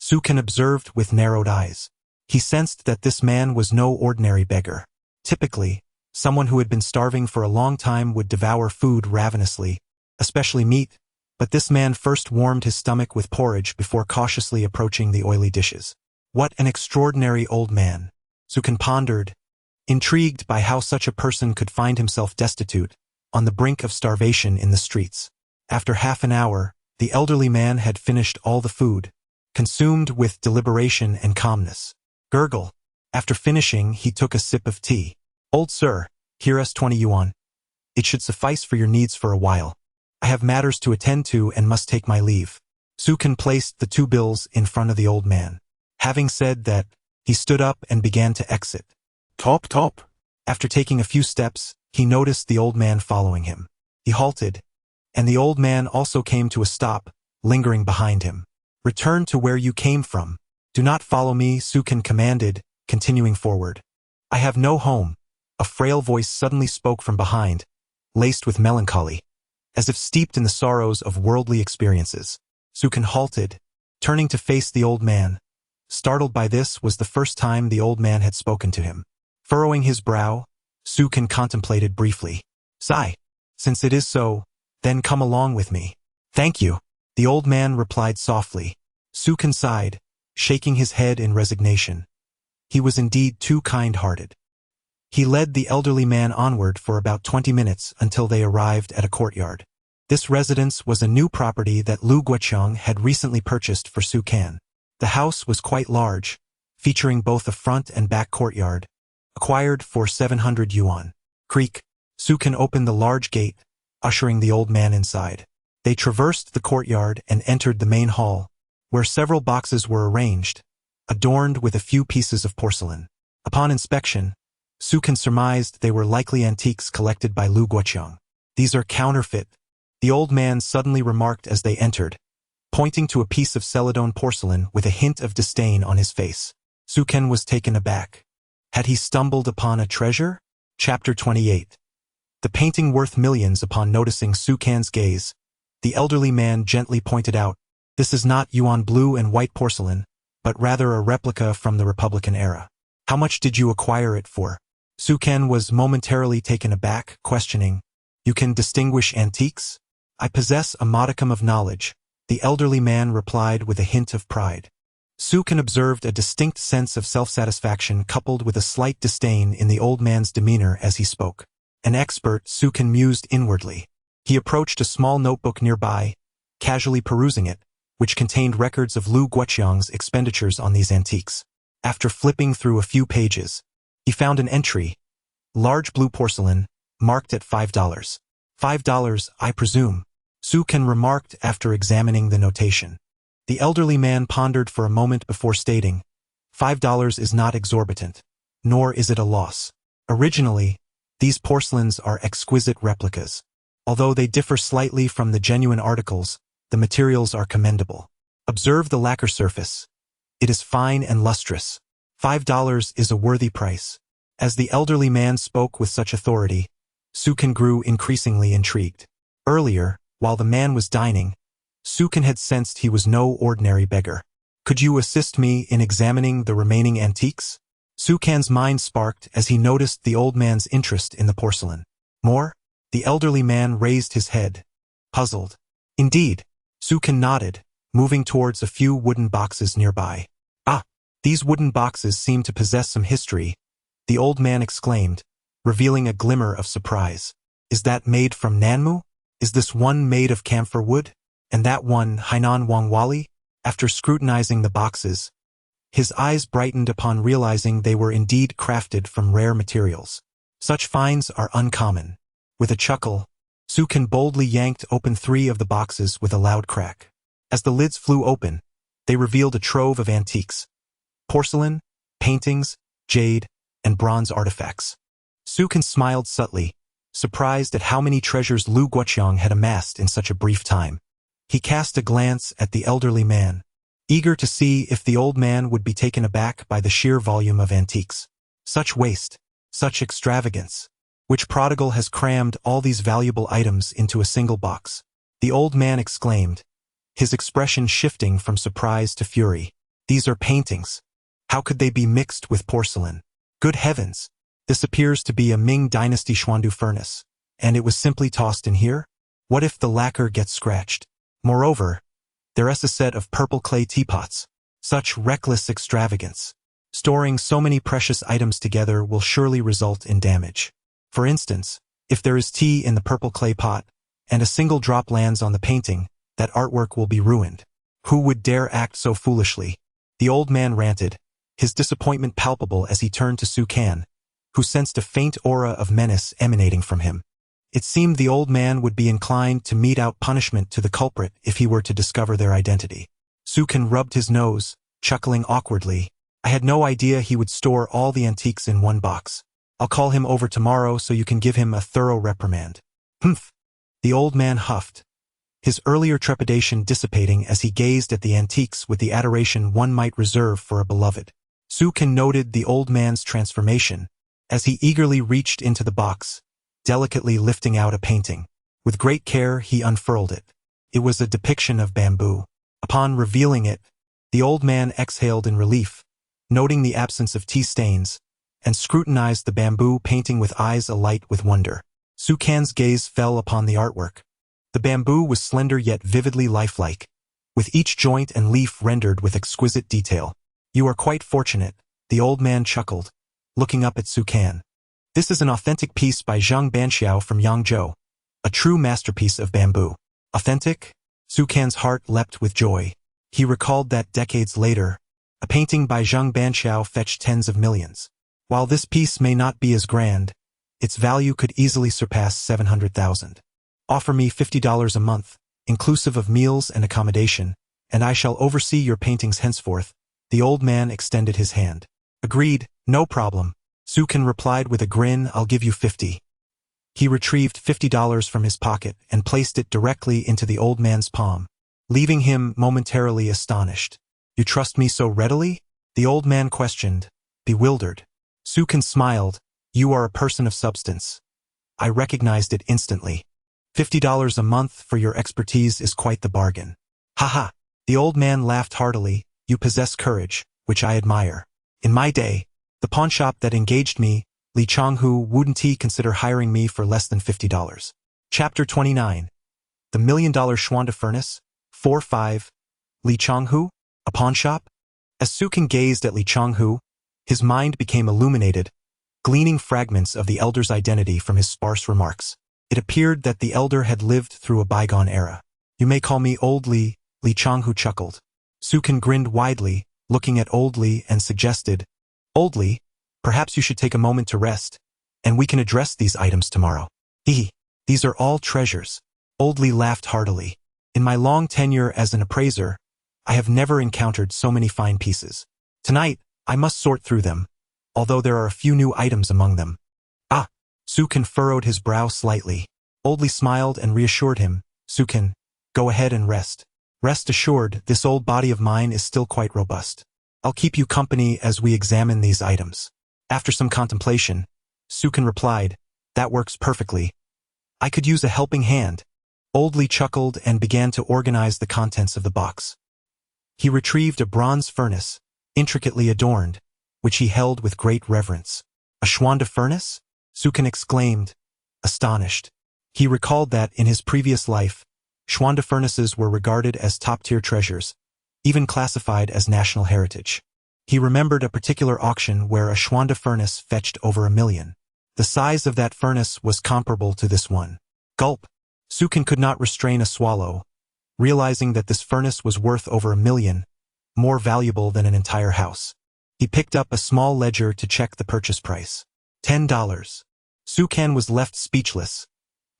Sukan observed with narrowed eyes. He sensed that this man was no ordinary beggar. Typically, someone who had been starving for a long time would devour food ravenously, especially meat, but this man first warmed his stomach with porridge before cautiously approaching the oily dishes. What an extraordinary old man, Sukan pondered, intrigued by how such a person could find himself destitute, on the brink of starvation in the streets. After half an hour, the elderly man had finished all the food, consumed with deliberation and calmness. Gurgle. After finishing, he took a sip of tea. "Old sir, here is 20 yuan. It should suffice for your needs for a while. I have matters to attend to and must take my leave." Sukan placed the 2 bills in front of the old man. Having said that, he stood up and began to exit. Top. After taking a few steps, he noticed the old man following him. He halted, and the old man also came to a stop, lingering behind him. "Return to where you came from. Do not follow me, Sukan commanded, continuing forward. I have no home. A frail voice suddenly spoke from behind, laced with melancholy, as if steeped in the sorrows of worldly experiences. Sukan halted, turning to face the old man. Startled by this was the first time the old man had spoken to him. Furrowing his brow, Sukan contemplated briefly. Sigh. Since it is so, then come along with me. Thank you. The old man replied softly. Sukan sighed, shaking his head in resignation. He was indeed too kind-hearted. He led the elderly man onward for about 20 minutes until they arrived at a courtyard. This residence was a new property that Lu Guoqiang had recently purchased for Sukan. The house was quite large, featuring both a front and back courtyard, acquired for 700 yuan. Creak. Sukan opened the large gate, ushering the old man inside. They traversed the courtyard and entered the main hall, where several boxes were arranged, adorned with a few pieces of porcelain. Upon inspection, Sukan surmised they were likely antiques collected by Lu Guoqiang. These are counterfeit, the old man suddenly remarked as they entered, pointing to a piece of Celadon porcelain with a hint of disdain on his face. Sukan was taken aback. Had he stumbled upon a treasure? Chapter 28. The painting worth millions. Upon noticing Sukan's gaze, the elderly man gently pointed out, this is not Yuan blue and white porcelain, but rather a replica from the Republican era. How much did you acquire it for? Sukan was momentarily taken aback, questioning, You can distinguish antiques? I possess a modicum of knowledge, the elderly man replied with a hint of pride. Sukan observed a distinct sense of self-satisfaction coupled with a slight disdain in the old man's demeanor as he spoke. An expert, Sukan mused inwardly. He approached a small notebook nearby, casually perusing it, which contained records of Lu Guoqiang's expenditures on these antiques. After flipping through a few pages, he found an entry, large blue porcelain, marked at $5. $5, I presume, Sukan remarked after examining the notation. The elderly man pondered for a moment before stating, $5 is not exorbitant, nor is it a loss. Originally, these porcelains are exquisite replicas. Although they differ slightly from the genuine articles, the materials are commendable. Observe the lacquer surface. It is fine and lustrous. $5 is a worthy price. As the elderly man spoke with such authority, Sukan grew increasingly intrigued. Earlier, while the man was dining, Sukan had sensed he was no ordinary beggar. Could you assist me in examining the remaining antiques? Sukan's mind sparked as he noticed the old man's interest in the porcelain. More? The elderly man raised his head, puzzled. Indeed, Sukan nodded, moving towards a few wooden boxes nearby. Ah, these wooden boxes seem to possess some history, the old man exclaimed, revealing a glimmer of surprise. Is that made from Nanmu? Is this one made of camphor wood? And that one Hainan Wangwali? After scrutinizing the boxes, his eyes brightened upon realizing they were indeed crafted from rare materials. Such finds are uncommon. With a chuckle, Sukan boldly yanked open 3 of the boxes with a loud crack. As the lids flew open, they revealed a trove of antiques. Porcelain, paintings, jade, and bronze artifacts. Sukan smiled subtly, surprised at how many treasures Lu Guoqiang had amassed in such a brief time. He cast a glance at the elderly man, eager to see if the old man would be taken aback by the sheer volume of antiques. Such waste, such extravagance. Which prodigal has crammed all these valuable items into a single box? The old man exclaimed, his expression shifting from surprise to fury. These are paintings. How could they be mixed with porcelain? Good heavens! This appears to be a Ming Dynasty Xuandu furnace, and it was simply tossed in here? What if the lacquer gets scratched? Moreover, there is a set of purple clay teapots. Such reckless extravagance. Storing so many precious items together will surely result in damage. For instance, if there is tea in the purple clay pot, and a single drop lands on the painting, that artwork will be ruined. Who would dare act so foolishly? The old man ranted, his disappointment palpable as he turned to Sukan, who sensed a faint aura of menace emanating from him. It seemed the old man would be inclined to mete out punishment to the culprit if he were to discover their identity. Sukan rubbed his nose, chuckling awkwardly. I had no idea he would store all the antiques in one box. I'll call him over tomorrow so you can give him a thorough reprimand. Humph! The old man huffed, his earlier trepidation dissipating as he gazed at the antiques with the adoration one might reserve for a beloved. Sukan noted the old man's transformation as he eagerly reached into the box, delicately lifting out a painting. With great care he unfurled it. It was a depiction of bamboo. Upon revealing it, the old man exhaled in relief, noting the absence of tea stains, and scrutinized the bamboo painting with eyes alight with wonder. Sukan's gaze fell upon the artwork. The bamboo was slender yet vividly lifelike, with each joint and leaf rendered with exquisite detail. "You are quite fortunate," the old man chuckled, looking up at Sukan. "This is an authentic piece by Zhang Banxiao from Yangzhou, a true masterpiece of bamboo." Authentic? Sukan's heart leapt with joy. He recalled that decades later, a painting by Zhang Banxiao fetched tens of millions. While this piece may not be as grand, its value could easily surpass 700,000. "Offer me $50 a month, inclusive of meals and accommodation, and I shall oversee your paintings henceforth." The old man extended his hand. "Agreed, no problem." Sukan replied with a grin, "I'll give you 50. He retrieved $50 from his pocket and placed it directly into the old man's palm, leaving him momentarily astonished. "You trust me so readily?" the old man questioned, bewildered. Sukan smiled. "You are a person of substance. I recognized it instantly. $50 a month for your expertise is quite the bargain." "Ha!" The old man laughed heartily. "You possess courage, which I admire. In my day, the pawnshop that engaged me, Li Changhu, wouldn't consider hiring me for less than $50. Chapter 29. The $1 Million Schwanda Furnace. 4-5. Li Changhu? A pawnshop? As Sukan gazed at Li Changhu, his mind became illuminated, gleaning fragments of the elder's identity from his sparse remarks. It appeared that the elder had lived through a bygone era. "You may call me Old Li," Li Changhu chuckled. Sukan grinned widely, looking at Old Li, and suggested, "Old Li, perhaps you should take a moment to rest, and we can address these items tomorrow." These are all treasures." Old Li laughed heartily. "In my long tenure as an appraiser, I have never encountered so many fine pieces. Tonight, I must sort through them, although there are a few new items among them." "Ah!" Sukan furrowed his brow slightly. Old Li smiled and reassured him. "Sukan, go ahead and rest. Rest assured, this old body of mine is still quite robust. I'll keep you company as we examine these items." After some contemplation, Sukan replied, "That works perfectly. I could use a helping hand." Old Li chuckled and began to organize the contents of the box. He retrieved a bronze furnace, intricately adorned, which he held with great reverence. "A Schwanda furnace?" Sukan exclaimed, astonished. He recalled that, in his previous life, Schwanda furnaces were regarded as top-tier treasures, even classified as national heritage. He remembered a particular auction where a Schwanda furnace fetched over $1 million. The size of that furnace was comparable to this one. Gulp! Sukan could not restrain a swallow, realizing that this furnace was worth over $1 million, more valuable than an entire house. He picked up a small ledger to check the purchase price. $10. Sukan was left speechless,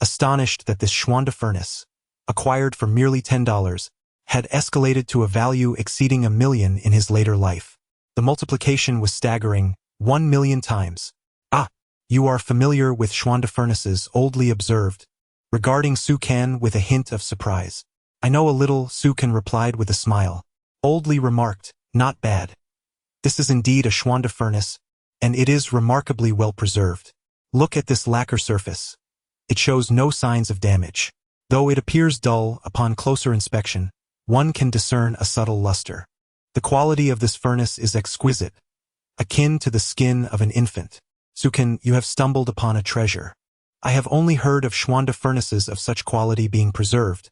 astonished that this Schwanda furnace, acquired for merely $10, had escalated to a value exceeding $1 million in his later life. The multiplication was staggering, 1 million times. "Ah, you are familiar with Schwanda furnaces," Old Li observed, regarding Sukan with a hint of surprise. "I know a little," Sukan replied with a smile. Old Li remarked, "Not bad. This is indeed a Schwanda furnace, and it is remarkably well preserved. Look at this lacquer surface. It shows no signs of damage. Though it appears dull, upon closer inspection, one can discern a subtle luster. The quality of this furnace is exquisite, akin to the skin of an infant. Sukan, you have stumbled upon a treasure. I have only heard of Schwanda furnaces of such quality being preserved,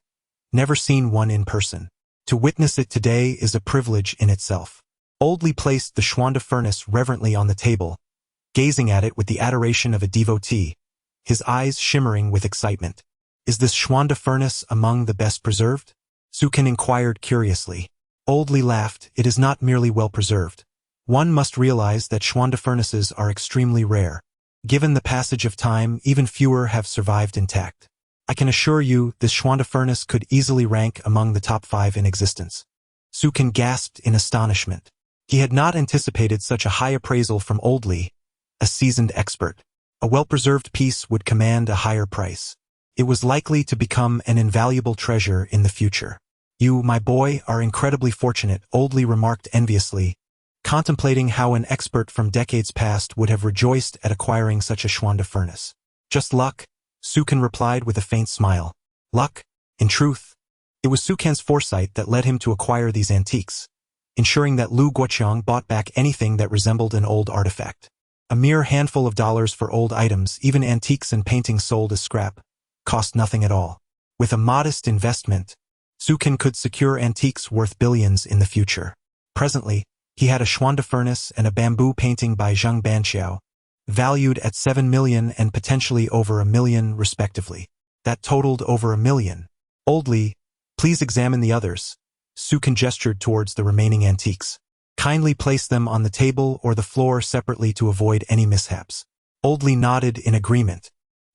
never seen one in person. To witness it today is a privilege in itself." Old Li placed the Schwanda furnace reverently on the table, gazing at it with the adoration of a devotee, his eyes shimmering with excitement. "Is this Schwanda furnace among the best preserved?" Sukan inquired curiously. Old Li laughed. "It is not merely well preserved. One must realize that Schwanda furnaces are extremely rare. Given the passage of time, even fewer have survived intact. I can assure you this Schwanda furnace could easily rank among the top 5 in existence." Sukan gasped in astonishment. He had not anticipated such a high appraisal from Old Li, a seasoned expert. A well-preserved piece would command a higher price. It was likely to become an invaluable treasure in the future. You, my boy, are incredibly fortunate, Old Li remarked enviously, contemplating how an expert from decades past would have rejoiced at acquiring such a Schwanda furnace. Just luck, Sukan replied with a faint smile. Luck? In truth, it was Sukan's foresight that led him to acquire these antiques, ensuring that Lu Guoqiang bought back anything that resembled an old artifact. A mere handful of dollars for old items, even antiques and paintings sold as scrap, cost nothing at all. With a modest investment, Sukan could secure antiques worth billions in the future. Presently, he had a Schwanda furnace and a bamboo painting by Zheng Banqiao, valued at 7 million and potentially over 1 million respectively. That totaled over 1 million. Old Li, please examine the others. Sukan gestured towards the remaining antiques. Kindly place them on the table or the floor separately to avoid any mishaps. Old Li nodded in agreement.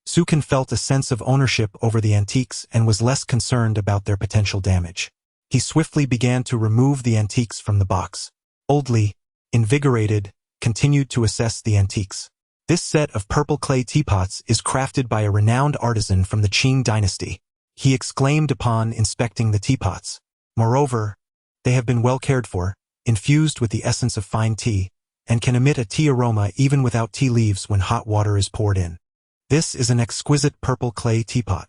Sukan felt a sense of ownership over the antiques and was less concerned about their potential damage. He swiftly began to remove the antiques from the box. Old Li, invigorated, continued to assess the antiques. This set of purple clay teapots is crafted by a renowned artisan from the Qing dynasty, he exclaimed upon inspecting the teapots. Moreover, they have been well cared for, infused with the essence of fine tea, and can emit a tea aroma even without tea leaves when hot water is poured in. This is an exquisite purple clay teapot.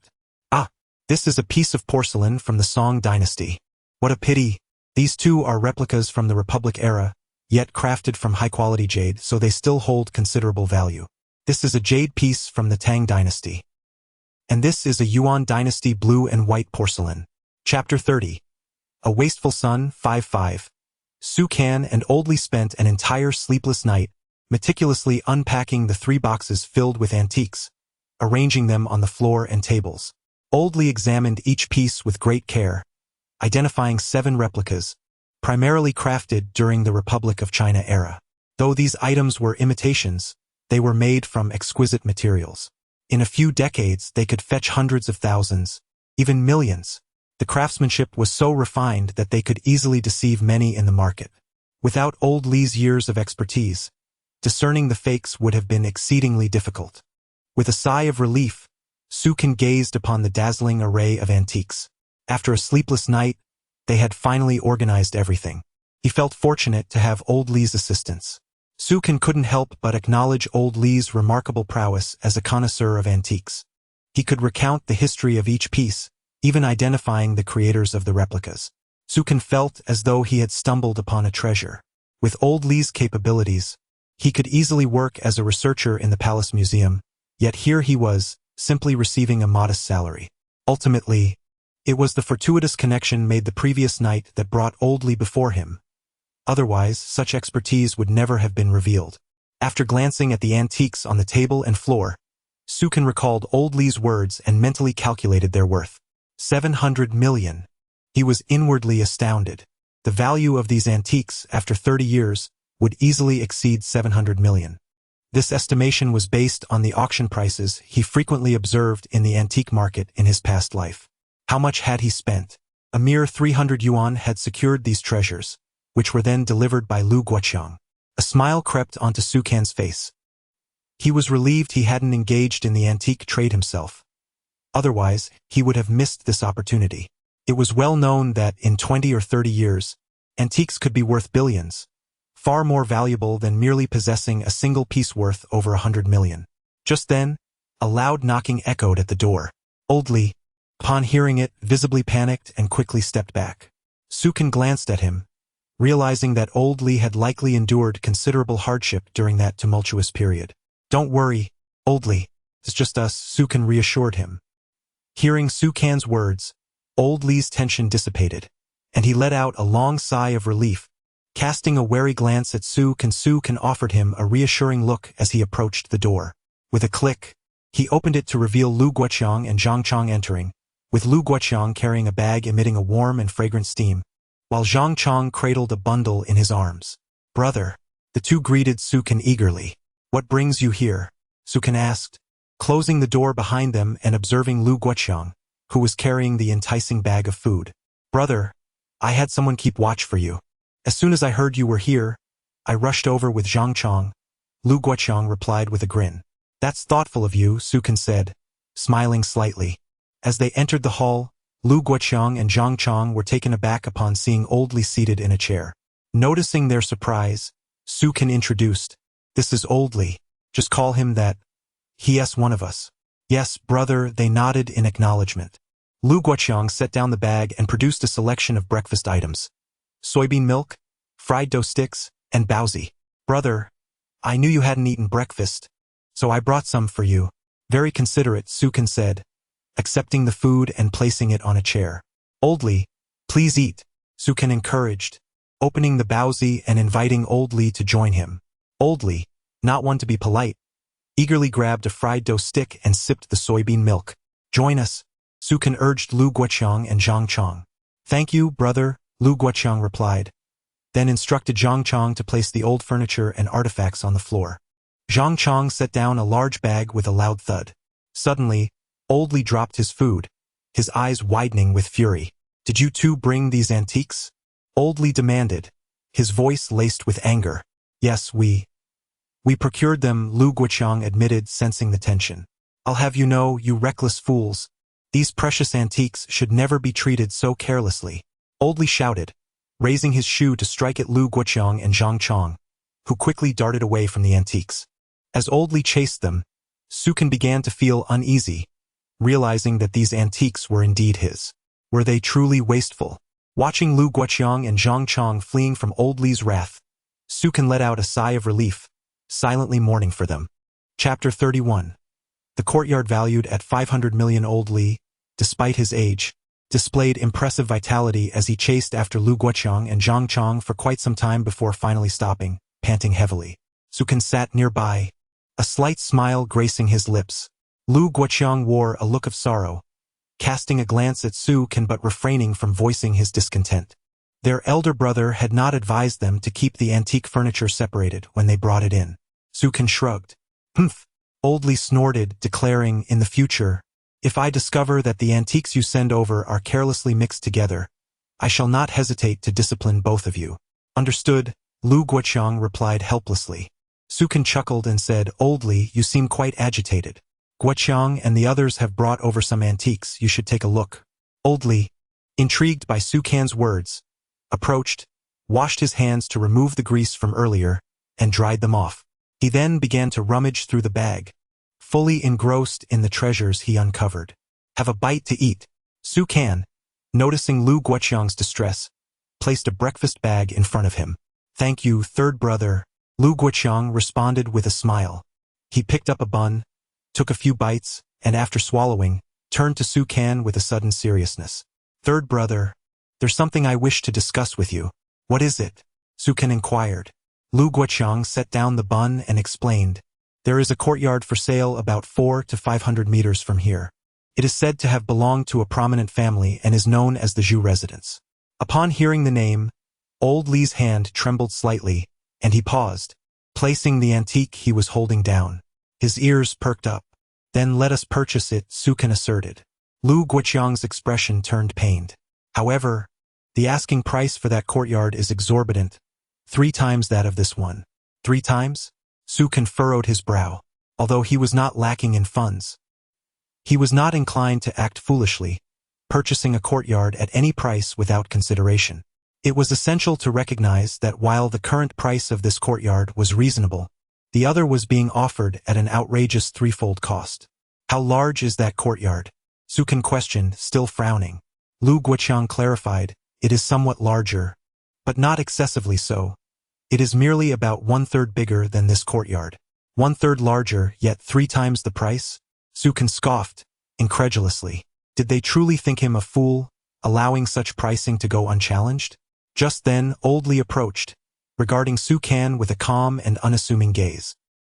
Ah, this is a piece of porcelain from the Song dynasty. What a pity. These two are replicas from the Republic era, yet crafted from high-quality jade, so they still hold considerable value. This is a jade piece from the Tang dynasty. And this is a Yuan dynasty blue and white porcelain. Chapter 30. A Wasteful Son, 5-5. Sukan and Old Li spent an entire sleepless night, meticulously unpacking the 3 boxes filled with antiques, arranging them on the floor and tables. Old Li examined each piece with great care, identifying 7 replicas, primarily crafted during the Republic of China era. Though these items were imitations, they were made from exquisite materials. In a few decades, they could fetch hundreds of thousands, even millions. The craftsmanship was so refined that they could easily deceive many in the market. Without Old Li's years of expertise, discerning the fakes would have been exceedingly difficult. With a sigh of relief, Sukan gazed upon the dazzling array of antiques. After a sleepless night, they had finally organized everything. He felt fortunate to have Old Li's assistance. Sukan couldn't help but acknowledge Old Li's remarkable prowess as a connoisseur of antiques. He could recount the history of each piece, even identifying the creators of the replicas. Sukan felt as though he had stumbled upon a treasure. With Old Li's capabilities, he could easily work as a researcher in the Palace Museum, yet here he was, simply receiving a modest salary. Ultimately, it was the fortuitous connection made the previous night that brought Old Li before him. Otherwise, such expertise would never have been revealed. After glancing at the antiques on the table and floor, Sukan recalled Old Li's words and mentally calculated their worth. 700 million. He was inwardly astounded. The value of these antiques, after 30 years, would easily exceed 700 million. This estimation was based on the auction prices he frequently observed in the antique market in his past life. How much had he spent? A mere 300 yuan had secured these treasures, which were then delivered by Lu Guoqiang. A smile crept onto Sukan's face. He was relieved he hadn't engaged in the antique trade himself. Otherwise, he would have missed this opportunity. It was well known that in 20 or 30 years, antiques could be worth billions, far more valuable than merely possessing a single piece worth over 100 million. Just then, a loud knocking echoed at the door. Old Li, upon hearing it, visibly panicked and quickly stepped back. Sukan glanced at him, realizing that Old Li had likely endured considerable hardship during that tumultuous period. Don't worry, Old Li, it's just us, Sukan reassured him. Hearing Sukan's words, Old Li's tension dissipated, and he let out a long sigh of relief. Casting a wary glance at Sukan offered him a reassuring look as he approached the door. With a click, he opened it to reveal Lu Guoqiang and Zhang Chang entering, with Lu Guoqiang carrying a bag emitting a warm and fragrant steam, while Zhang Chang cradled a bundle in his arms. Brother, the two greeted Sukan eagerly. What brings you here? Sukan asked, closing the door behind them and observing Lu Guoqiang, who was carrying the enticing bag of food. Brother, I had someone keep watch for you. As soon as I heard you were here, I rushed over with Zhang Chang, Lu Guoqiang replied with a grin. That's thoughtful of you, Sukan said, smiling slightly. As they entered the hall, Lu Guoqiang and Zhang Chong were taken aback upon seeing Old Li seated in a chair. Noticing their surprise, Su Can introduced, "This is Old Li. Just call him that. He's one of us." "Yes, brother," they nodded in acknowledgement. Lu Guoqiang set down the bag and produced a selection of breakfast items. Soybean milk, fried dough sticks, and baozi. "Brother, I knew you hadn't eaten breakfast, so I brought some for you." "Very considerate," Su Can said, accepting the food and placing it on a chair. "Old Li, please eat," Su Can encouraged, opening the baozi and inviting Old Li to join him. Old Li, not one to be polite, eagerly grabbed a fried dough stick and sipped the soybean milk. "Join us," Su Can urged Lu Guoqiang and Zhang Chong. "Thank you, brother," Lu Guoqiang replied, then instructed Zhang Chong to place the old furniture and artifacts on the floor. Zhang Chong set down a large bag with a loud thud. Suddenly, Old Li dropped his food, his eyes widening with fury. "Did you two bring these antiques?" Old Li demanded, his voice laced with anger. "Yes, we procured them," Lu Guoqiang admitted, sensing the tension. "I'll have you know, you reckless fools, these precious antiques should never be treated so carelessly," Old Li shouted, raising his shoe to strike at Lu Guoqiang and Zhang Chong, who quickly darted away from the antiques. As Old Li chased them, Su Can began to feel uneasy, realizing that these antiques were indeed his. Were they truly wasteful? Watching Lu Guoqiang and Zhang Chong fleeing from Old Li's wrath, Su Can let out a sigh of relief, silently mourning for them. Chapter 31. The courtyard, valued at 500 million. Old Li, despite his age, displayed impressive vitality as he chased after Lu Guoqiang and Zhang Chong for quite some time before finally stopping, panting heavily. Su Can sat nearby, a slight smile gracing his lips. Lu Guoqiang wore a look of sorrow, casting a glance at Su Can but refraining from voicing his discontent. Their elder brother had not advised them to keep the antique furniture separated when they brought it in. Su Can shrugged. "Humph," Old Li snorted, declaring, "In the future, if I discover that the antiques you send over are carelessly mixed together, I shall not hesitate to discipline both of you." "Understood," Lu Guoqiang replied helplessly. Su Can chuckled and said, "Old Li, you seem quite agitated. Guoqiang and the others have brought over some antiques, you should take a look." Old Li, intrigued by Su Can's words, approached, washed his hands to remove the grease from earlier, and dried them off. He then began to rummage through the bag, fully engrossed in the treasures he uncovered. "Have a bite to eat." Su Can, noticing Lu Guoqiang's distress, placed a breakfast bag in front of him. "Thank you, third brother," Lu Guoqiang responded with a smile. He picked up a bun, took a few bites, and after swallowing, turned to Su Can with a sudden seriousness. "Third brother, there's something I wish to discuss with you." "What is it?" Su Can inquired. Lu Guoqiang set down the bun and explained, "There is a courtyard for sale about 400 to 500 meters from here. It is said to have belonged to a prominent family and is known as the Zhu residence." Upon hearing the name, Old Li's hand trembled slightly, and he paused, placing the antique he was holding down. His ears perked up. "Then let us purchase it," Su Can asserted. Lu Guoqiang's expression turned pained. "However, the asking price for that courtyard is exorbitant, 3 times that of this one." "3 times? Su Can furrowed his brow. Although he was not lacking in funds, he was not inclined to act foolishly, purchasing a courtyard at any price without consideration. It was essential to recognize that while the current price of this courtyard was reasonable, the other was being offered at an outrageous 3-fold cost. "How large is that courtyard?" Su Can questioned, still frowning. Lu Guoqiang clarified, "It is somewhat larger, but not excessively so. It is merely about 1/3 bigger than this courtyard." 1/3 larger, yet 3 times the price? Su Can scoffed, incredulously. Did they truly think him a fool, allowing such pricing to go unchallenged? Just then, Old Li approached, regarding Su Can with a calm and unassuming gaze.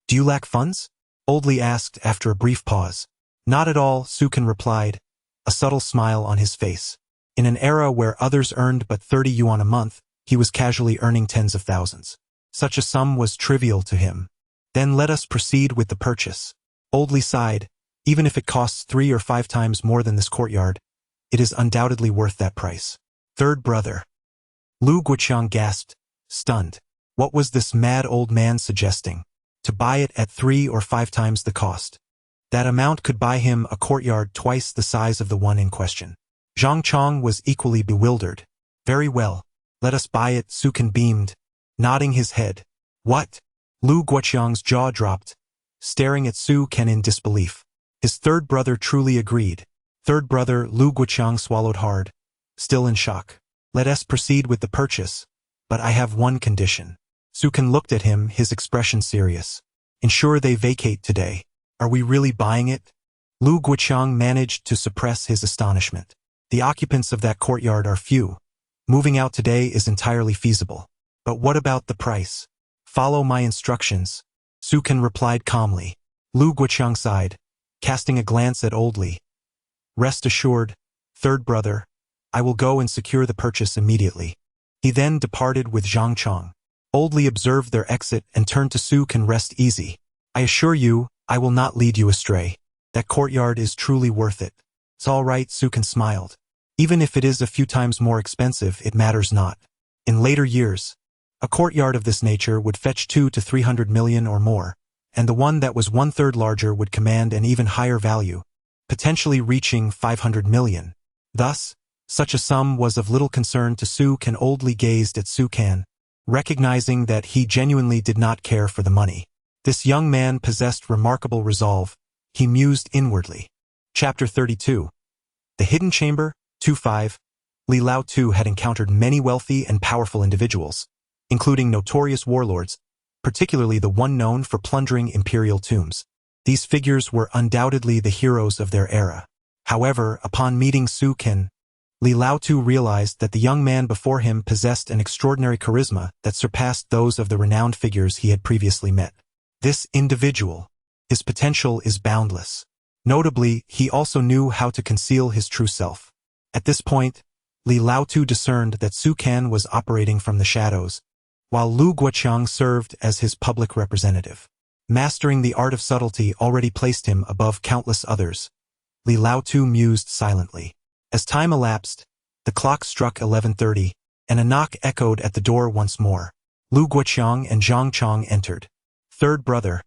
"Do you lack funds?" Old Li asked after a brief pause. "Not at all," Su Can replied, a subtle smile on his face. In an era where others earned but 30 yuan a month, he was casually earning tens of thousands. Such a sum was trivial to him. "Then let us proceed with the purchase." Old Li sighed. "Even if it costs 3 or 5 times more than this courtyard, it is undoubtedly worth that price." "Third brother." Lu Guoqiang gasped, stunned. What was this mad old man suggesting? To buy it at 3 or 5 times the cost? That amount could buy him a courtyard twice the size of the one in question. Zhang Chong was equally bewildered. Very well. Let us buy it, Su Can beamed, nodding his head. What? Lu Guoqiang's jaw dropped, staring at Su Can in disbelief. His third brother truly agreed. Third brother Lu Guoqiang swallowed hard, still in shock. Let us proceed with the purchase, but I have one condition. Su Can looked at him, his expression serious. Ensure they vacate today. Are we really buying it? Lu Guoqiang managed to suppress his astonishment. The occupants of that courtyard are few. Moving out today is entirely feasible. But what about the price? Follow my instructions, Su Can replied calmly. Lu Guoqiang sighed, casting a glance at Old Li. Rest assured, third brother, I will go and secure the purchase immediately. He then departed with Zhang Chong. Old Li observed their exit and turned to Su Can. Rest easy. I assure you, I will not lead you astray. That courtyard is truly worth it. It's all right, Su Can smiled. Even if it is a few times more expensive, it matters not. In later years, a courtyard of this nature would fetch 200 to 300 million or more, and the one that was 1/3 larger would command an even higher value, potentially reaching 500 million. Thus, such a sum was of little concern to Su Can. Old Li gazed at Su Can, recognizing that he genuinely did not care for the money. This young man possessed remarkable resolve, he mused inwardly. Chapter 32. The Hidden Chamber, 2-5. Li Lao-tu had encountered many wealthy and powerful individuals, including notorious warlords, particularly the one known for plundering imperial tombs. These figures were undoubtedly the heroes of their era. However, upon meeting Su Can, Li Lao-tu realized that the young man before him possessed an extraordinary charisma that surpassed those of the renowned figures he had previously met. This individual, his potential is boundless. Notably, he also knew how to conceal his true self. At this point, Li Lao-tu discerned that Su Can was operating from the shadows, while Lu Guoqiang served as his public representative. Mastering the art of subtlety already placed him above countless others. Li Lao-tu mused silently. As time elapsed, the clock struck 11:30, and a knock echoed at the door once more. Lu Guoqiang and Zhang Chong entered. Third brother,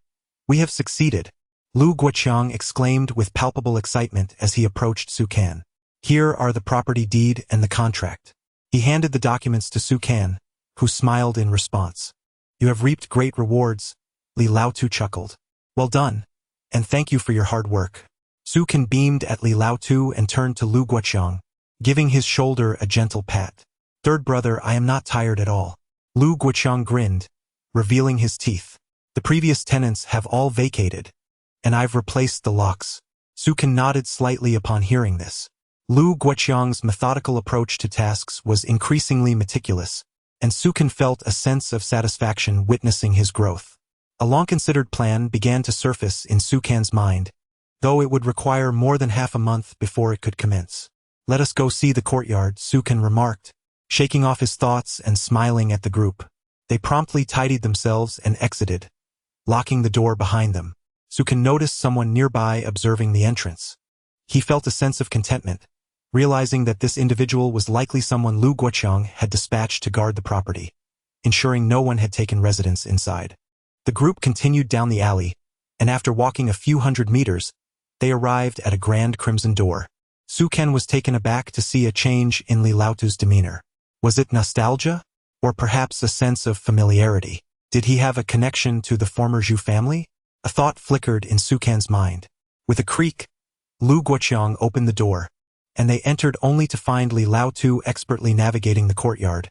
we have succeeded, Lu Guoqiang exclaimed with palpable excitement as he approached Su Can. Here are the property deed and the contract. He handed the documents to Su Can, who smiled in response. You have reaped great rewards, Li Lao-tu chuckled. Well done, and thank you for your hard work. Su Can beamed at Li Lao-tu and turned to Lu Guoqiang, giving his shoulder a gentle pat. Third brother, I am not tired at all. Lu Guoqiang grinned, revealing his teeth. The previous tenants have all vacated, and I've replaced the locks. Su Can nodded slightly upon hearing this. Lu Guoqiang's methodical approach to tasks was increasingly meticulous, and Su Can felt a sense of satisfaction witnessing his growth. A long-considered plan began to surface in Su Can's mind, though it would require more than half a month before it could commence. Let us go see the courtyard, Su Can remarked, shaking off his thoughts and smiling at the group. They promptly tidied themselves and exited, locking the door behind them. Su Can noticed someone nearby observing the entrance. He felt a sense of contentment, realizing that this individual was likely someone Lu Guoqiang had dispatched to guard the property, ensuring no one had taken residence inside. The group continued down the alley, and after walking a few hundred meters, they arrived at a grand crimson door. Su Can was taken aback to see a change in Li Lao-tu's demeanor. Was it nostalgia? Or perhaps a sense of familiarity? Did he have a connection to the former Zhu family? A thought flickered in Su Can's mind. With a creak, Lu Guoqiang opened the door, and they entered only to find Li Lao-tu expertly navigating the courtyard,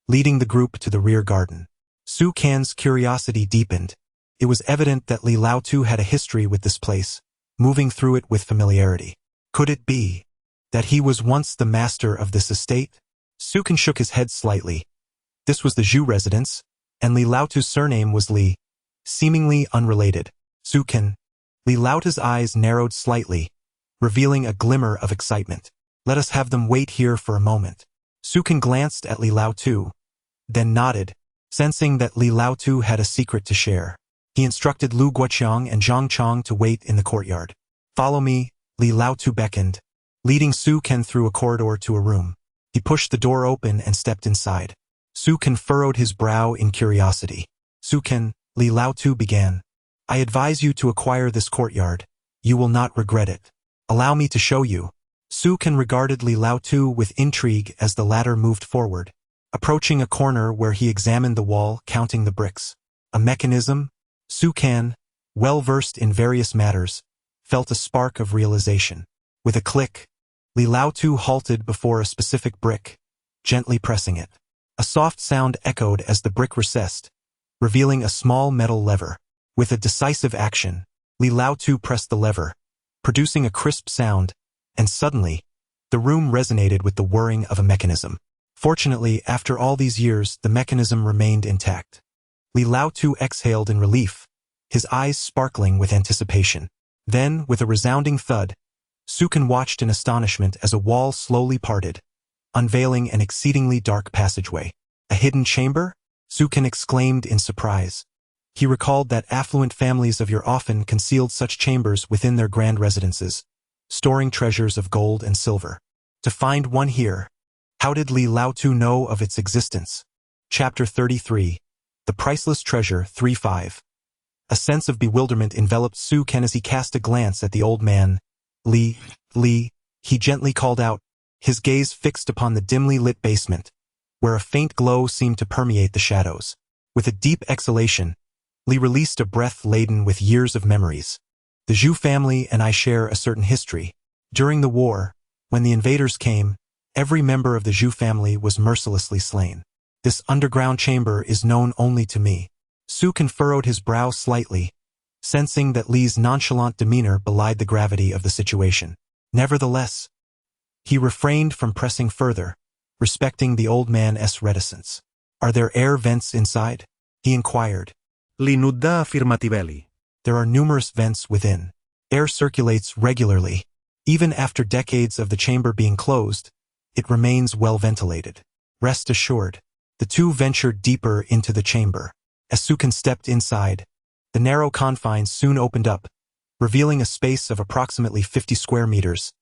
leading the group to the rear garden. Su Can's curiosity deepened. It was evident that Li Lao-tu had a history with this place, moving through it with familiarity. Could it be that he was once the master of this estate? Su Can shook his head slightly. This was the Zhu residence, and Li Lao-tu's surname was Li, seemingly unrelated. Su Can. Li Lao-tu's eyes narrowed slightly, revealing a glimmer of excitement. Let us have them wait here for a moment. Su Can glanced at Li Lao-tu, then nodded, sensing that Li Lao-tu had a secret to share. He instructed Lu Guoqiang and Zhang Chong to wait in the courtyard. Follow me, Li Lao-tu beckoned, leading Su Can through a corridor to a room. He pushed the door open and stepped inside. Su Can furrowed his brow in curiosity. Su Can, Li Lao-tu began. I advise you to acquire this courtyard, You will not regret it. Allow me to show you. Sukan regarded Li Laotu with intrigue as the latter moved forward, approaching a corner where he examined the wall, counting the bricks. A mechanism? Sukan, well-versed in various matters, felt a spark of realization. With a click, Li Laotu halted before a specific brick, gently pressing it. A soft sound echoed as the brick recessed, revealing a small metal lever. With a decisive action, Li Laotu pressed the lever, producing a crisp sound, and suddenly, the room resonated with the whirring of a mechanism. Fortunately, after all these years, the mechanism remained intact. Li Laotu exhaled in relief, his eyes sparkling with anticipation. Then, with a resounding thud, Sukan watched in astonishment as a wall slowly parted, unveiling an exceedingly dark passageway. A hidden chamber? Sukan exclaimed in surprise. He recalled that affluent families of yore often concealed such chambers within their grand residences, storing treasures of gold and silver. To find one here, how did Li Laotu know of its existence? Chapter 33. The Priceless Treasure 3-5. A sense of bewilderment enveloped Sukan as he cast a glance at the old man. Li, he gently called out, his gaze fixed upon the dimly lit basement, where a faint glow seemed to permeate the shadows. With a deep exhalation, Li released a breath laden with years of memories. The Zhu family and I share a certain history. During the war, when the invaders came, every member of the Zhu family was mercilessly slain. This underground chamber is known only to me. Sukan furrowed his brow slightly, sensing that Li's nonchalant demeanor belied the gravity of the situation. Nevertheless, he refrained from pressing further, respecting the old man's reticence. Are there air vents inside? He inquired. Li nudda affirmatively. There are numerous vents within. Air circulates regularly. Even after decades of the chamber being closed, it remains well ventilated. Rest assured. The two ventured deeper into the chamber. As Sukan stepped inside, the narrow confines soon opened up, revealing a space of approximately 50 square meters,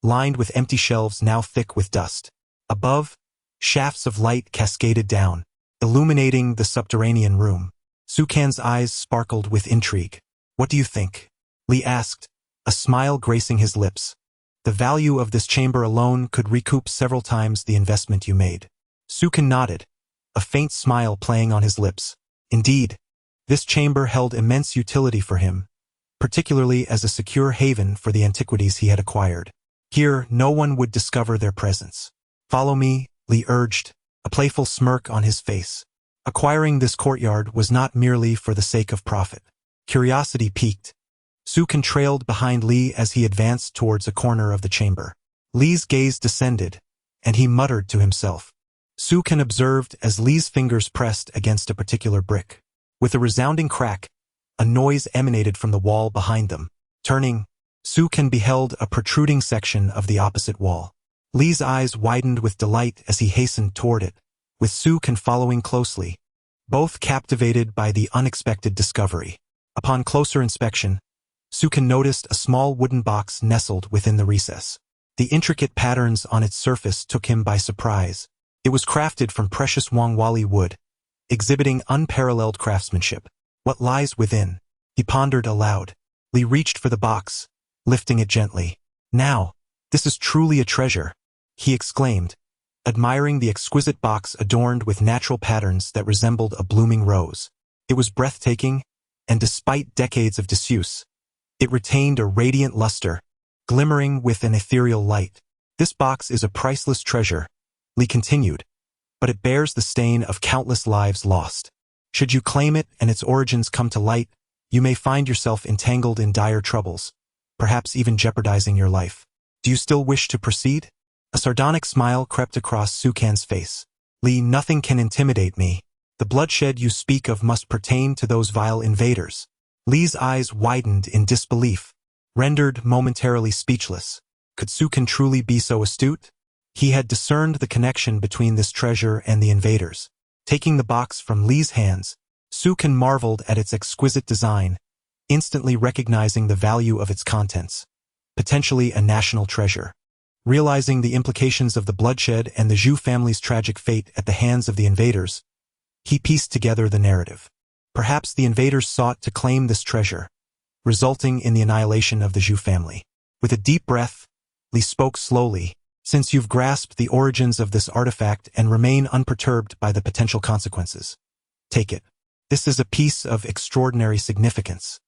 lined with empty shelves now thick with dust. Above, shafts of light cascaded down, illuminating the subterranean room. Sukan's eyes sparkled with intrigue. What do you think? Li asked, a smile gracing his lips. The value of this chamber alone could recoup several times the investment you made. Sukan nodded, a faint smile playing on his lips. Indeed, this chamber held immense utility for him, particularly as a secure haven for the antiquities he had acquired. Here, no one would discover their presence. Follow me, Li urged, a playful smirk on his face. Acquiring this courtyard was not merely for the sake of profit. Curiosity piqued. Sukan trailed behind Li as he advanced towards a corner of the chamber. Li's gaze descended, and he muttered to himself. Sukan observed as Li's fingers pressed against a particular brick. With a resounding crack, a noise emanated from the wall behind them. Turning, Sukan beheld a protruding section of the opposite wall. Li's eyes widened with delight as he hastened toward it, with Sukan following closely, both captivated by the unexpected discovery. Upon closer inspection, Sukan noticed a small wooden box nestled within the recess. The intricate patterns on its surface took him by surprise. It was crafted from precious Wangwali wood, exhibiting unparalleled craftsmanship. What lies within? He pondered aloud. Li reached for the box, lifting it gently. Now, this is truly a treasure, he exclaimed, admiring the exquisite box adorned with natural patterns that resembled a blooming rose. It was breathtaking, and despite decades of disuse, it retained a radiant luster, glimmering with an ethereal light. This box is a priceless treasure, Li continued, but it bears the stain of countless lives lost. Should you claim it and its origins come to light, you may find yourself entangled in dire troubles, perhaps even jeopardizing your life. Do you still wish to proceed? A sardonic smile crept across Sukan's face. Li, nothing can intimidate me. The bloodshed you speak of must pertain to those vile invaders. Li's eyes widened in disbelief, rendered momentarily speechless. Could Sukan truly be so astute? He had discerned the connection between this treasure and the invaders. Taking the box from Li's hands, Sukan marveled at its exquisite design, instantly recognizing the value of its contents. Potentially a national treasure. Realizing the implications of the bloodshed and the Zhu family's tragic fate at the hands of the invaders, he pieced together the narrative. Perhaps the invaders sought to claim this treasure, resulting in the annihilation of the Zhu family. With a deep breath, Li spoke slowly. Since you've grasped the origins of this artifact and remain unperturbed by the potential consequences, take it. This is a piece of extraordinary significance.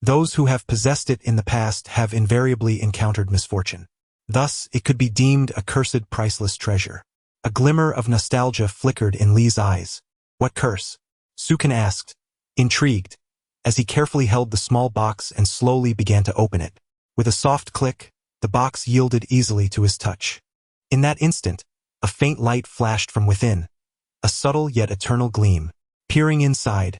Those who have possessed it in the past have invariably encountered misfortune. Thus, it could be deemed a cursed, priceless treasure. A glimmer of nostalgia flickered in Li's eyes. What curse? Sukan asked, intrigued, as he carefully held the small box and slowly began to open it. With a soft click, the box yielded easily to his touch. In that instant, a faint light flashed from within, a subtle yet eternal gleam. Peering inside,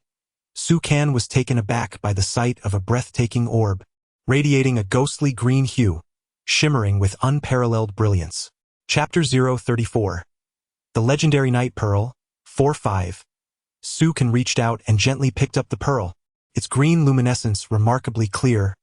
Sukan was taken aback by the sight of a breathtaking orb, radiating a ghostly green hue, shimmering with unparalleled brilliance. Chapter 034. The Legendary Night Pearl, 4-5. Sukan reached out and gently picked up the pearl, its green luminescence remarkably clear,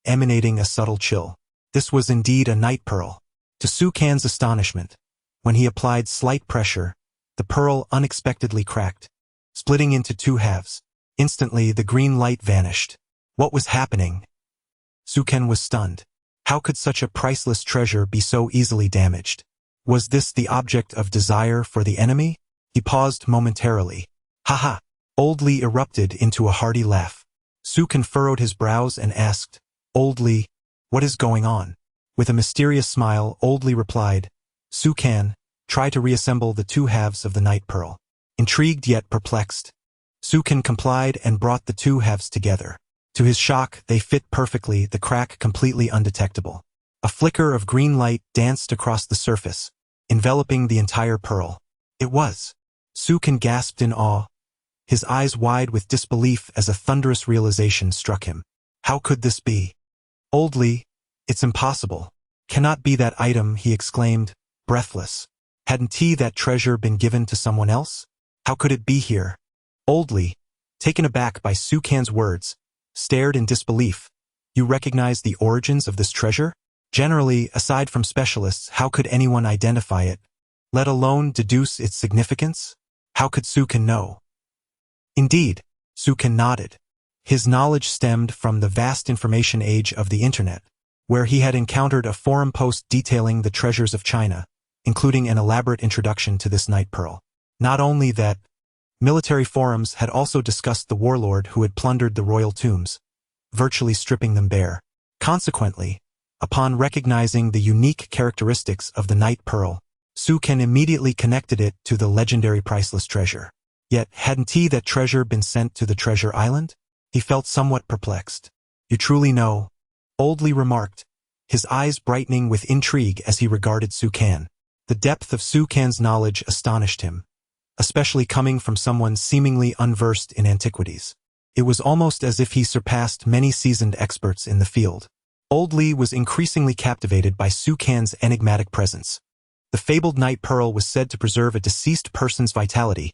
emanating a subtle chill. This was indeed a night pearl. To Sukan's astonishment, when he applied slight pressure, the pearl unexpectedly cracked, splitting into two halves. Instantly, the green light vanished. What was happening? Sukan was stunned. How could such a priceless treasure be so easily damaged? Was this the object of desire for the enemy? He paused momentarily. Ha! Old Li erupted into a hearty laugh. Sukan furrowed his brows and asked, Old Li, what is going on? With a mysterious smile, Old Li replied, Sukan, try to reassemble the two halves of the night pearl. Intrigued yet perplexed, Sukan complied and brought the two halves together. To his shock, they fit perfectly, the crack completely undetectable. A flicker of green light danced across the surface, enveloping the entire pearl. It was. Sukan gasped in awe, his eyes wide with disbelief as a thunderous realization struck him. How could this be? Old Li, it's impossible. Cannot be that item, he exclaimed, breathless. Hadn't that treasure been given to someone else? How could it be here? Old Li, taken aback by Sukan's words, stared in disbelief. You recognize the origins of this treasure? Generally, aside from specialists, how could anyone identify it, let alone deduce its significance? How could Sukan know? Indeed, Sukan nodded. His knowledge stemmed from the vast information age of the Internet, where he had encountered a forum post detailing the treasures of China, including an elaborate introduction to this night pearl. Not only that, military forums had also discussed the warlord who had plundered the royal tombs, virtually stripping them bare. Consequently, upon recognizing the unique characteristics of the night pearl, Sukan immediately connected it to the legendary priceless treasure. Yet, hadn't that treasure been sent to the treasure island? He felt somewhat perplexed. You truly know, Old Li remarked, his eyes brightening with intrigue as he regarded Sukan. The depth of Sukan's knowledge astonished him, especially coming from someone seemingly unversed in antiquities. It was almost as if he surpassed many seasoned experts in the field. Old Li was increasingly captivated by Sukan's enigmatic presence. The fabled night pearl was said to preserve a deceased person's vitality,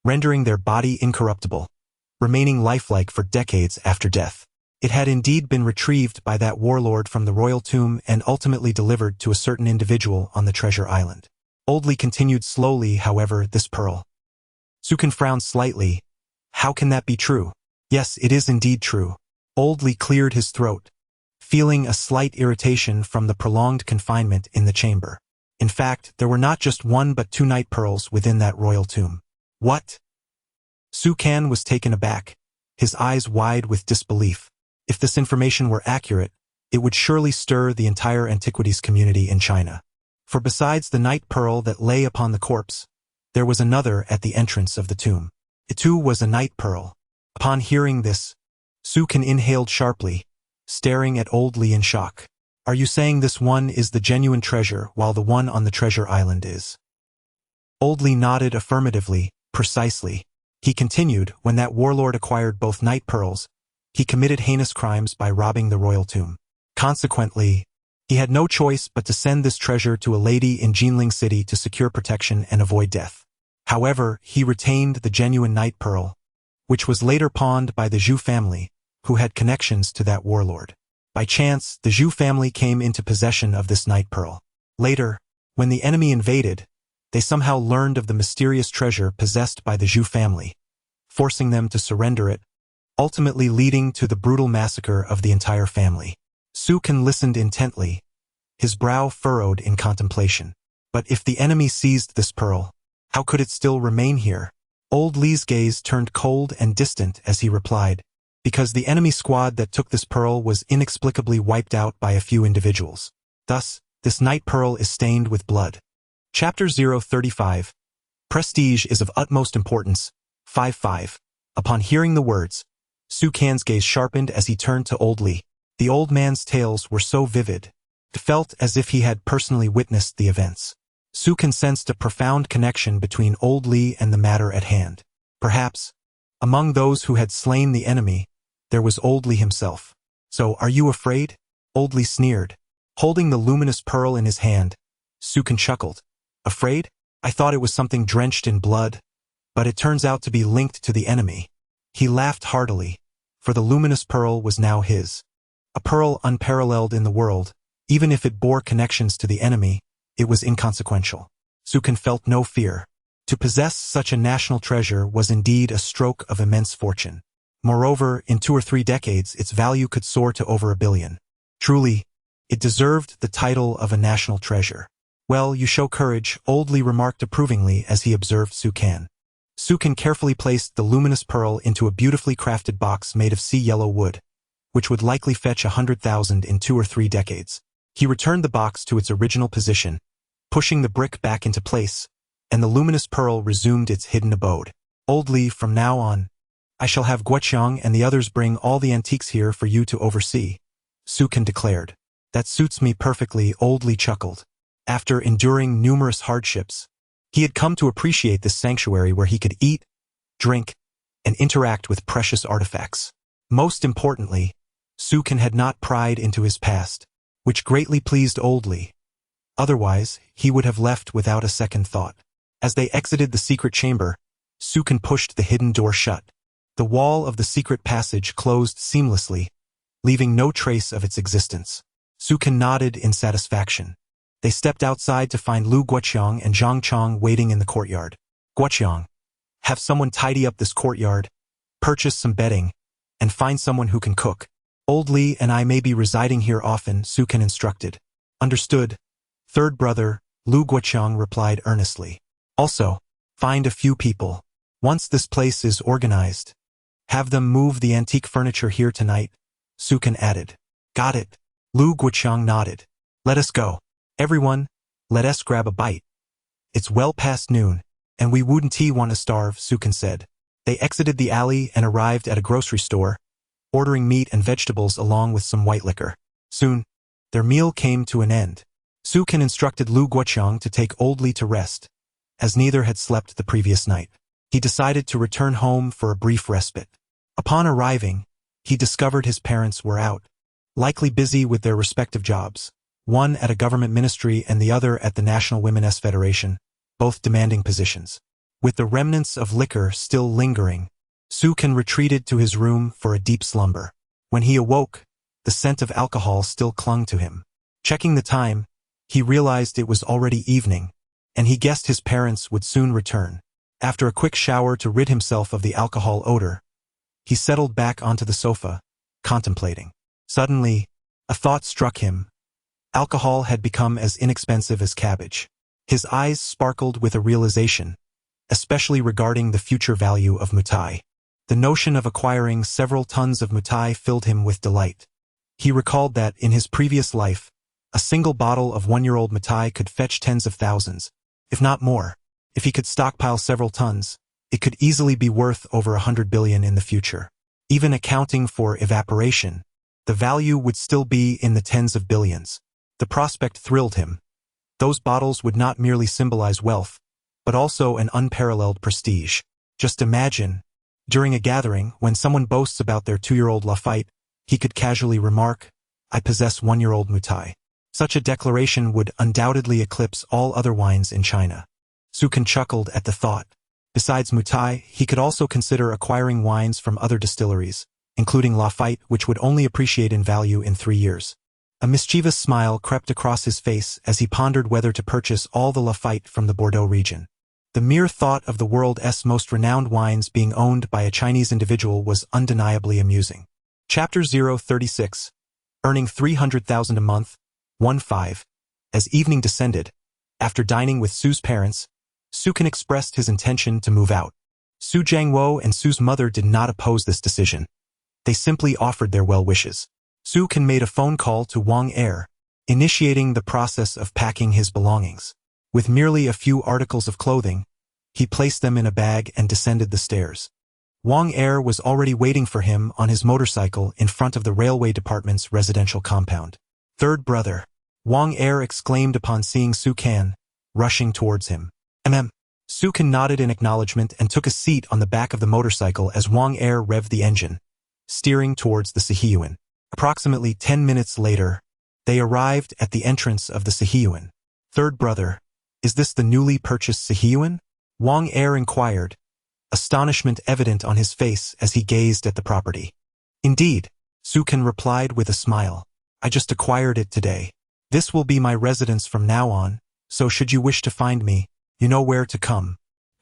rendering their body incorruptible, remaining lifelike for decades after death. It had indeed been retrieved by that warlord from the royal tomb and ultimately delivered to a certain individual on the treasure island. Old Li continued slowly, however, this pearl. Sukan frowned slightly. How can that be true? Yes, it is indeed true. Old Li cleared his throat, feeling a slight irritation from the prolonged confinement in the chamber. In fact, there were not just one but two night pearls within that royal tomb. What? Sukan was taken aback, his eyes wide with disbelief. If this information were accurate, it would surely stir the entire antiquities community in China. For besides the night pearl that lay upon the corpse, there was another at the entrance of the tomb. It too was a night pearl. Upon hearing this, Sukan inhaled sharply, staring at Old Li in shock. Are you saying this one is the genuine treasure while the one on the treasure island is? Old Li nodded affirmatively, precisely. He continued, when that warlord acquired both night pearls, he committed heinous crimes by robbing the royal tomb. Consequently, he had no choice but to send this treasure to a lady in Jinling City to secure protection and avoid death. However, he retained the genuine night pearl, which was later pawned by the Zhu family, who had connections to that warlord. By chance, the Zhu family came into possession of this night pearl. Later, when the enemy invaded, they somehow learned of the mysterious treasure possessed by the Zhu family, forcing them to surrender it, ultimately leading to the brutal massacre of the entire family. Sukan listened intently, his brow furrowed in contemplation. But if the enemy seized this pearl, how could it still remain here? Old Li's gaze turned cold and distant as he replied, because the enemy squad that took this pearl was inexplicably wiped out by a few individuals. Thus, this night pearl is stained with blood. Chapter 035. Prestige is of utmost importance. 5-5. Upon hearing the words, Sukan's gaze sharpened as he turned to Old Li. The old man's tales were so vivid, it felt as if he had personally witnessed the events. Sukan sensed a profound connection between Old Li and the matter at hand. Perhaps, among those who had slain the enemy, there was Old Li himself. So, are you afraid? Old Li sneered. Holding the luminous pearl in his hand, Sukan chuckled. Afraid? I thought it was something drenched in blood, but it turns out to be linked to the enemy. He laughed heartily, for the luminous pearl was now his. A pearl unparalleled in the world, even if it bore connections to the enemy, it was inconsequential. Sukan felt no fear. To possess such a national treasure was indeed a stroke of immense fortune. Moreover, in 2 or 3 decades its value could soar to over $1 billion. Truly, it deserved the title of a national treasure. Well, you show courage, Old Li remarked approvingly as he observed Sukan. Sukan carefully placed the luminous pearl into a beautifully crafted box made of sea yellow wood, which would likely fetch 100,000 in 2 or 3 decades. He returned the box to its original position, pushing the brick back into place, and the luminous pearl resumed its hidden abode. Old Li, from now on, I shall have Guoqiang and the others bring all the antiques here for you to oversee, Sukan declared. That suits me perfectly, Old Li chuckled. After enduring numerous hardships, he had come to appreciate this sanctuary where he could eat, drink, and interact with precious artifacts. Most importantly, Sukan had not pried into his past, which greatly pleased Old Li. Otherwise, he would have left without a second thought. As they exited the secret chamber, Sukan pushed the hidden door shut. The wall of the secret passage closed seamlessly, leaving no trace of its existence. Sukan nodded in satisfaction. They stepped outside to find Lu Guoqiang and Zhang Chong waiting in the courtyard. Guoqiang, have someone tidy up this courtyard, purchase some bedding, and find someone who can cook. Old Li and I may be residing here often, Sukan instructed. Understood. Third brother, Lu Guoqiang replied earnestly. Also, find a few people. Once this place is organized, have them move the antique furniture here tonight, Sukan added. Got it. Lu Guoqiang nodded. Let us go. Everyone, let us grab a bite. It's well past noon, and we wouldn't want to starve, Sukan said. They exited the alley and arrived at a grocery store, ordering meat and vegetables along with some white liquor. Soon, their meal came to an end. Sukan instructed Lu Guoqiang to take Old Li to rest, as neither had slept the previous night. He decided to return home for a brief respite. Upon arriving, he discovered his parents were out, likely busy with their respective jobs, one at a government ministry and the other at the National Women's Federation, both demanding positions. With the remnants of liquor still lingering, Sukan retreated to his room for a deep slumber. When he awoke, the scent of alcohol still clung to him. Checking the time, he realized it was already evening, and he guessed his parents would soon return. After a quick shower to rid himself of the alcohol odor, he settled back onto the sofa, contemplating. Suddenly, a thought struck him. Alcohol had become as inexpensive as cabbage. His eyes sparkled with a realization, especially regarding the future value of mutai. The notion of acquiring several tons of mutai filled him with delight. He recalled that, in his previous life, a single bottle of 1-year-old mutai could fetch tens of thousands, if not more. If he could stockpile several tons, it could easily be worth over 100 billion in the future. Even accounting for evaporation, the value would still be in the tens of billions. The prospect thrilled him. Those bottles would not merely symbolize wealth, but also an unparalleled prestige. Just imagine, during a gathering, when someone boasts about their 2-year-old Lafite, he could casually remark, I possess 1-year-old mutai. Such a declaration would undoubtedly eclipse all other wines in China. Sukan chuckled at the thought. Besides mutai, he could also consider acquiring wines from other distilleries, including Lafite, which would only appreciate in value in 3 years. A mischievous smile crept across his face as he pondered whether to purchase all the Lafite from the Bordeaux region. The mere thought of the world's most renowned wines being owned by a Chinese individual was undeniably amusing. Chapter 036. Earning 300,000 a month. 1-5. As evening descended, after dining with Su's parents, Su Can expressed his intention to move out. Su Jiangwo and Su's mother did not oppose this decision. They simply offered their well wishes. Su Can made a phone call to Wang Er, initiating the process of packing his belongings. With merely a few articles of clothing, he placed them in a bag and descended the stairs. Wang Er was already waiting for him on his motorcycle in front of the railway department's residential compound. Third brother, Wang Er exclaimed upon seeing Su Can, rushing towards him. Su Can nodded in acknowledgement and took a seat on the back of the motorcycle as Wang Er revved the engine, steering towards the Sihiyuan. Approximately 10 minutes later, they arrived at the entrance of the Sihiyuan. Third brother, is this the newly purchased Sihiyuan? Wang Er inquired, astonishment evident on his face as he gazed at the property. Indeed, Su Can replied with a smile. I just acquired it today. This will be my residence from now on, so should you wish to find me, you know where to come.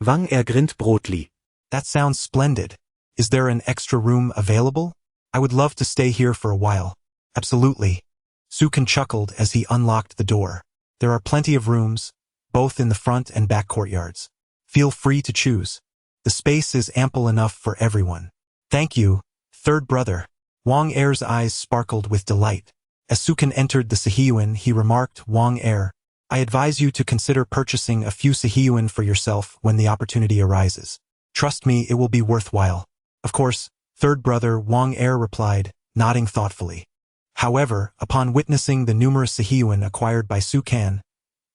Wang Er grinnt brotli. That sounds splendid. Is there an extra room available? I would love to stay here for a while. Absolutely. Su Can chuckled as he unlocked the door. There are plenty of rooms, both in the front and back courtyards. Feel free to choose. The space is ample enough for everyone. Thank you, third brother. Wang Er's eyes sparkled with delight. As Su Can entered the Sihiyuan, he remarked, Wang Er, I advise you to consider purchasing a few Sihiyuan for yourself when the opportunity arises. Trust me, it will be worthwhile. Of course, third brother Wang Er replied, nodding thoughtfully. However, upon witnessing the numerous Sihiyuan acquired by Su Can,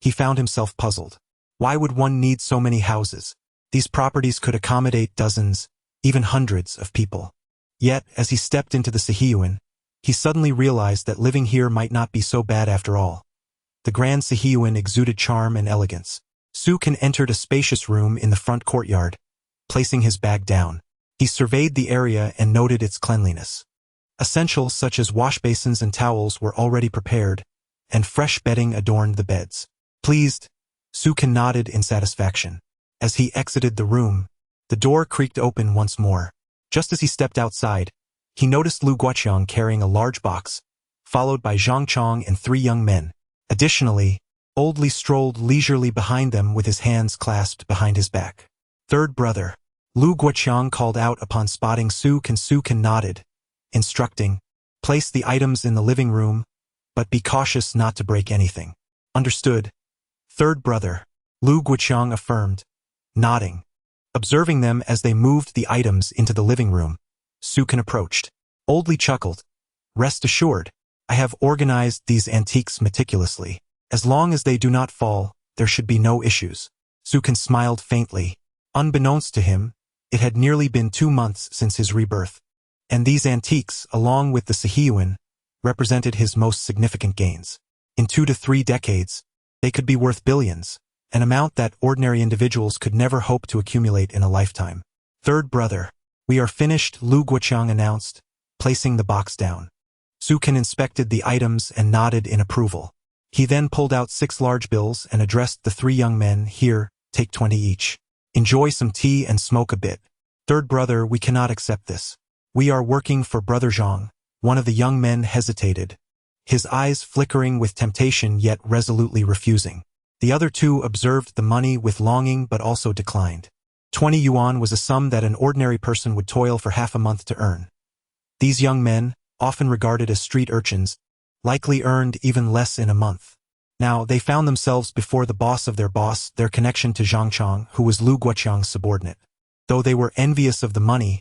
he found himself puzzled. Why would one need so many houses? These properties could accommodate dozens, even hundreds of people. Yet, as he stepped into the Sihiyuan, he suddenly realized that living here might not be so bad after all. The grand Sihiyuan exuded charm and elegance. Su Can entered a spacious room in the front courtyard, placing his bag down. He surveyed the area and noted its cleanliness. Essentials such as wash basins and towels were already prepared, and fresh bedding adorned the beds. Pleased, Su Can nodded in satisfaction. As he exited the room, the door creaked open once more. Just as he stepped outside, he noticed Lu Guoqiang carrying a large box, followed by Zhang Chong and 3 young men. Additionally, Old Li strolled leisurely behind them with his hands clasped behind his back. Third brother, Lu Guoqiang called out upon spotting Su Can. Su Can nodded, instructing, place the items in the living room, but be cautious not to break anything. Understood. Third brother, Lu Guoqiang affirmed, nodding. Observing them as they moved the items into the living room, Su Can approached. Old Li chuckled. Rest assured, I have organized these antiques meticulously. As long as they do not fall, there should be no issues. Su Can smiled faintly. Unbeknownst to him, it had nearly been 2 months since his rebirth, and these antiques, along with the Sihiyuan, represented his most significant gains. In 2 to 3 decades, they could be worth billions, an amount that ordinary individuals could never hope to accumulate in a lifetime. Third brother, we are finished, Lu Guoqiang announced, placing the box down. Su Can inspected the items and nodded in approval. He then pulled out 6 large bills and addressed the 3 young men, here, take 20 each. Enjoy some tea and smoke a bit. Third brother, we cannot accept this. We are working for Brother Zhang. One of the young men hesitated, his eyes flickering with temptation yet resolutely refusing. The other 2 observed the money with longing but also declined. 20 yuan was a sum that an ordinary person would toil for half a month to earn. These young men, often regarded as street urchins, likely earned even less in a month. Now, they found themselves before the boss of their boss, their connection to Zhang Chong, who was Lu Guoqiang's subordinate. Though they were envious of the money,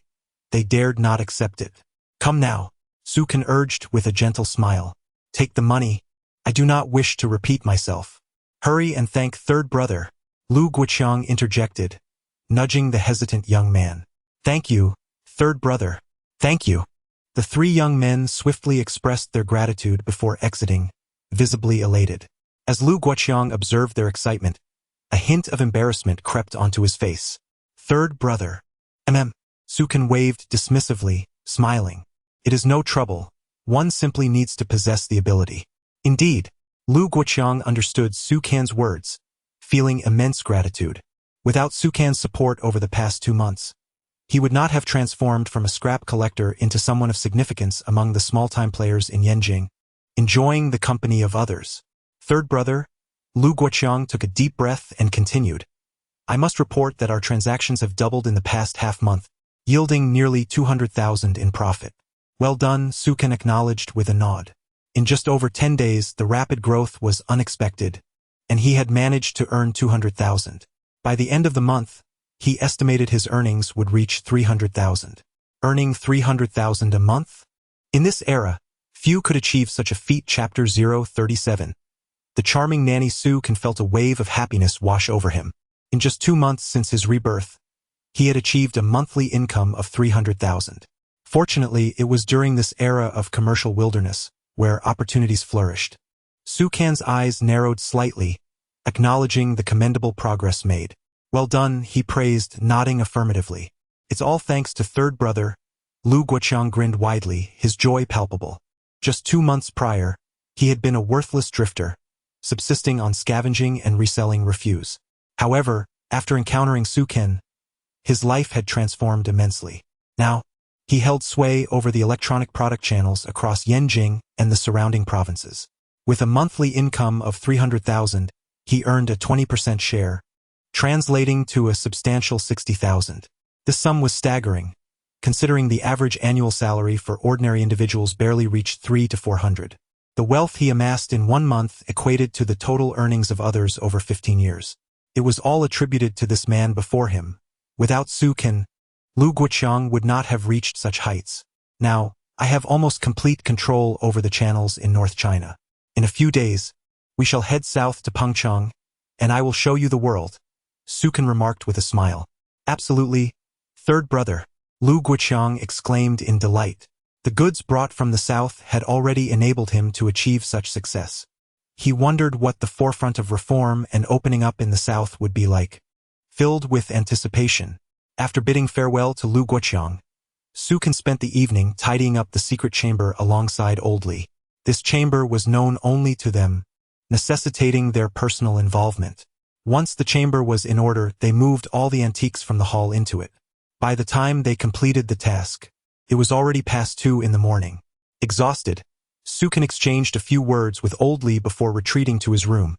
they dared not accept it. Come now, Su Can urged with a gentle smile. Take the money. I do not wish to repeat myself. Hurry and thank third brother, Lu Guoqiang interjected, nudging the hesitant young man. Thank you, third brother. Thank you. The 3 young men swiftly expressed their gratitude before exiting, visibly elated. As Lu Guoqiang observed their excitement, a hint of embarrassment crept onto his face. Third brother. Su Can waved dismissively, smiling. It is no trouble. One simply needs to possess the ability. Indeed, Lu Guoqiang understood Su Can's words, feeling immense gratitude. Without Sukan's support over the past 2 months, he would not have transformed from a scrap collector into someone of significance among the small-time players in Yanjing, enjoying the company of others. Third brother, Lu Guoqiang, took a deep breath and continued. I must report that our transactions have doubled in the past half-month, yielding nearly 200,000 in profit. Well done, Sukan acknowledged with a nod. In just over 10 days, the rapid growth was unexpected, and he had managed to earn 200,000. By the end of the month, he estimated his earnings would reach 300,000. Earning 300,000 a month? In this era, few could achieve such a feat. Chapter 037. The charming nanny Sukan felt a wave of happiness wash over him. In just 2 months since his rebirth, he had achieved a monthly income of 300,000. Fortunately, it was during this era of commercial wilderness, where opportunities flourished. Sukan's eyes narrowed slightly, acknowledging the commendable progress made. Well done, he praised, nodding affirmatively. It's all thanks to third brother. Lu Guoqiang grinned widely, his joy palpable. Just 2 months prior, he had been a worthless drifter, subsisting on scavenging and reselling refuse. However, after encountering Sukan, his life had transformed immensely. Now, he held sway over the electronic product channels across Yanjing and the surrounding provinces. With a monthly income of 300,000, he earned a 20% share, translating to a substantial 60,000. This sum was staggering, considering the average annual salary for ordinary individuals barely reached 300 to 400. The wealth he amassed in 1 month equated to the total earnings of others over 15 years. It was all attributed to this man before him. Without Sukan, Lu Guoqiang would not have reached such heights. Now, I have almost complete control over the channels in North China. In a few days, we shall head south to Pengcheng, and I will show you the world, Sukan remarked with a smile. Absolutely, third brother, Lu Guoqiang exclaimed in delight. The goods brought from the south had already enabled him to achieve such success. He wondered what the forefront of reform and opening up in the south would be like. Filled with anticipation, after bidding farewell to Lu Guoqiang, Sukan spent the evening tidying up the secret chamber alongside Old Li. This chamber was known only to them, necessitating their personal involvement. Once the chamber was in order, they moved all the antiques from the hall into it. By the time they completed the task, it was already past 2 in the morning. Exhausted, Sukan exchanged a few words with Old Li before retreating to his room,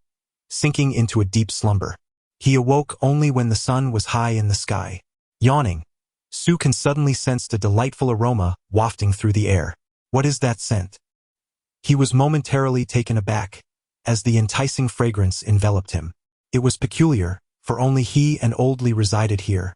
sinking into a deep slumber. He awoke only when the sun was high in the sky. Yawning, Sukan suddenly sensed a delightful aroma wafting through the air. What is that scent? He was momentarily taken aback, as the enticing fragrance enveloped him. It was peculiar, for only he and Old Li resided here.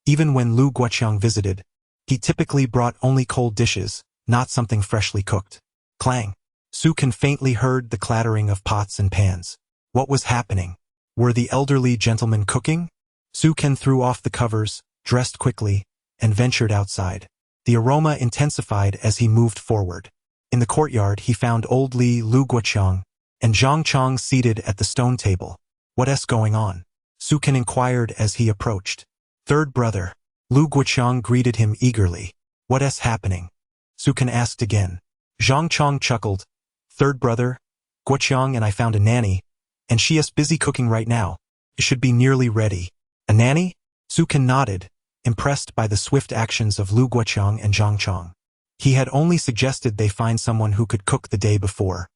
Even when Lu Guoqiang visited, he typically brought only cold dishes, not something freshly cooked. Clang! Sukan faintly heard the clattering of pots and pans. What was happening? Were the elderly gentlemen cooking? Sukan threw off the covers, dressed quickly, and ventured outside. The aroma intensified as he moved forward. In the courtyard he found Old Li, Lu Guoqiang, and Zhang Chong seated at the stone table. What's going on? Sukan inquired as he approached. Third brother, Lu Guoqiang greeted him eagerly. What's happening? Sukan asked again. Zhang Chong chuckled. Third brother, Guoqiang and I found a nanny, and she is busy cooking right now. It should be nearly ready. A nanny? Sukan nodded, impressed by the swift actions of Lu Guoqiang and Zhang Chong. He had only suggested they find someone who could cook the day before.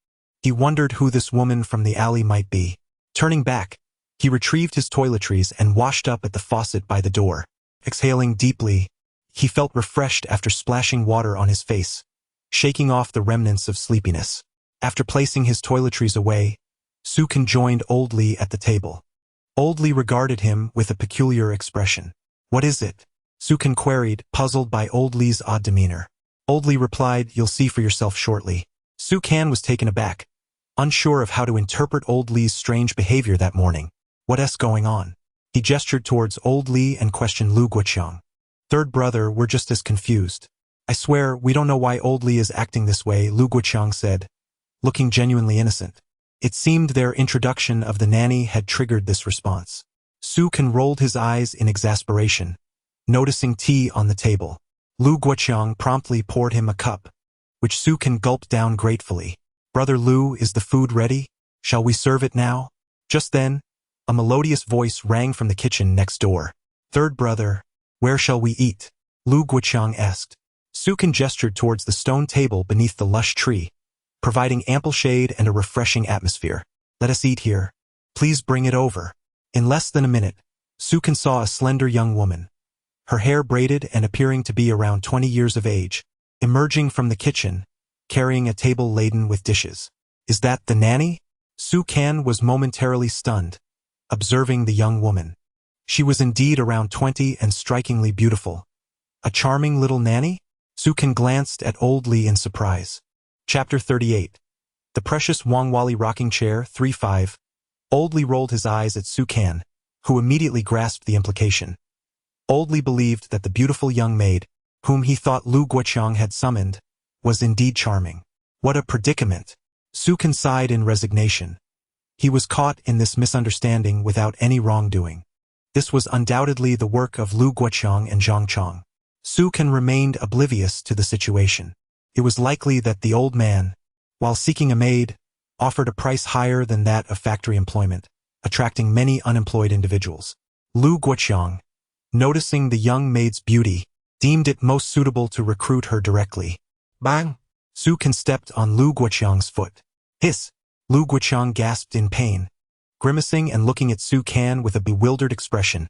He wondered who this woman from the alley might be. Turning back, he retrieved his toiletries and washed up at the faucet by the door. Exhaling deeply, he felt refreshed after splashing water on his face, shaking off the remnants of sleepiness. After placing his toiletries away, Sukan joined Old Li at the table. Old Li regarded him with a peculiar expression. What is it? Sukan queried, puzzled by Old Li's odd demeanor. Old Li replied, you'll see for yourself shortly. Sukan was taken aback, unsure of how to interpret Old Li's strange behavior that morning. What's going on? He gestured towards Old Li and questioned Lu Guoqiang. Third brother, we're just as confused. I swear, we don't know why Old Li is acting this way, Lu Guoqiang said, looking genuinely innocent. It seemed their introduction of the nanny had triggered this response. Sukan rolled his eyes in exasperation, noticing tea on the table. Lu Guoqiang promptly poured him a cup, which Sukan gulped down gratefully. Brother Lu, is the food ready? Shall we serve it now? Just then, A melodious voice rang from the kitchen next door. "Third brother, where shall we eat?" Lu Guoqiang asked. Sukan gestured towards the stone table beneath the lush tree, providing ample shade and a refreshing atmosphere. "Let us eat here. Please bring it over." In less than a minute, Sukan saw a slender young woman, her hair braided and appearing to be around 20 years of age, emerging from the kitchen, carrying a table laden with dishes. "Is that the nanny?" Sukan was momentarily stunned, observing the young woman. She was indeed around 20 and strikingly beautiful. A charming little nanny? Sukan glanced at Old Li in surprise. Chapter 38. The Precious Wangwali Rocking Chair 3-5. Old Li rolled his eyes at Sukan, who immediately grasped the implication. Old Li believed that the beautiful young maid, whom he thought Lu Guoqiang had summoned, was indeed charming. What a predicament! Sukan sighed in resignation. He was caught in this misunderstanding without any wrongdoing. This was undoubtedly the work of Lu Guoqiang and Zhang Chong. Sukan remained oblivious to the situation. It was likely that the old man, while seeking a maid, offered a price higher than that of factory employment, attracting many unemployed individuals. Lu Guoqiang, noticing the young maid's beauty, deemed it most suitable to recruit her directly. Bang! Sukan stepped on Lu Guoqiang's foot. Hiss! Lu Guoqiang gasped in pain, grimacing and looking at Sukan with a bewildered expression,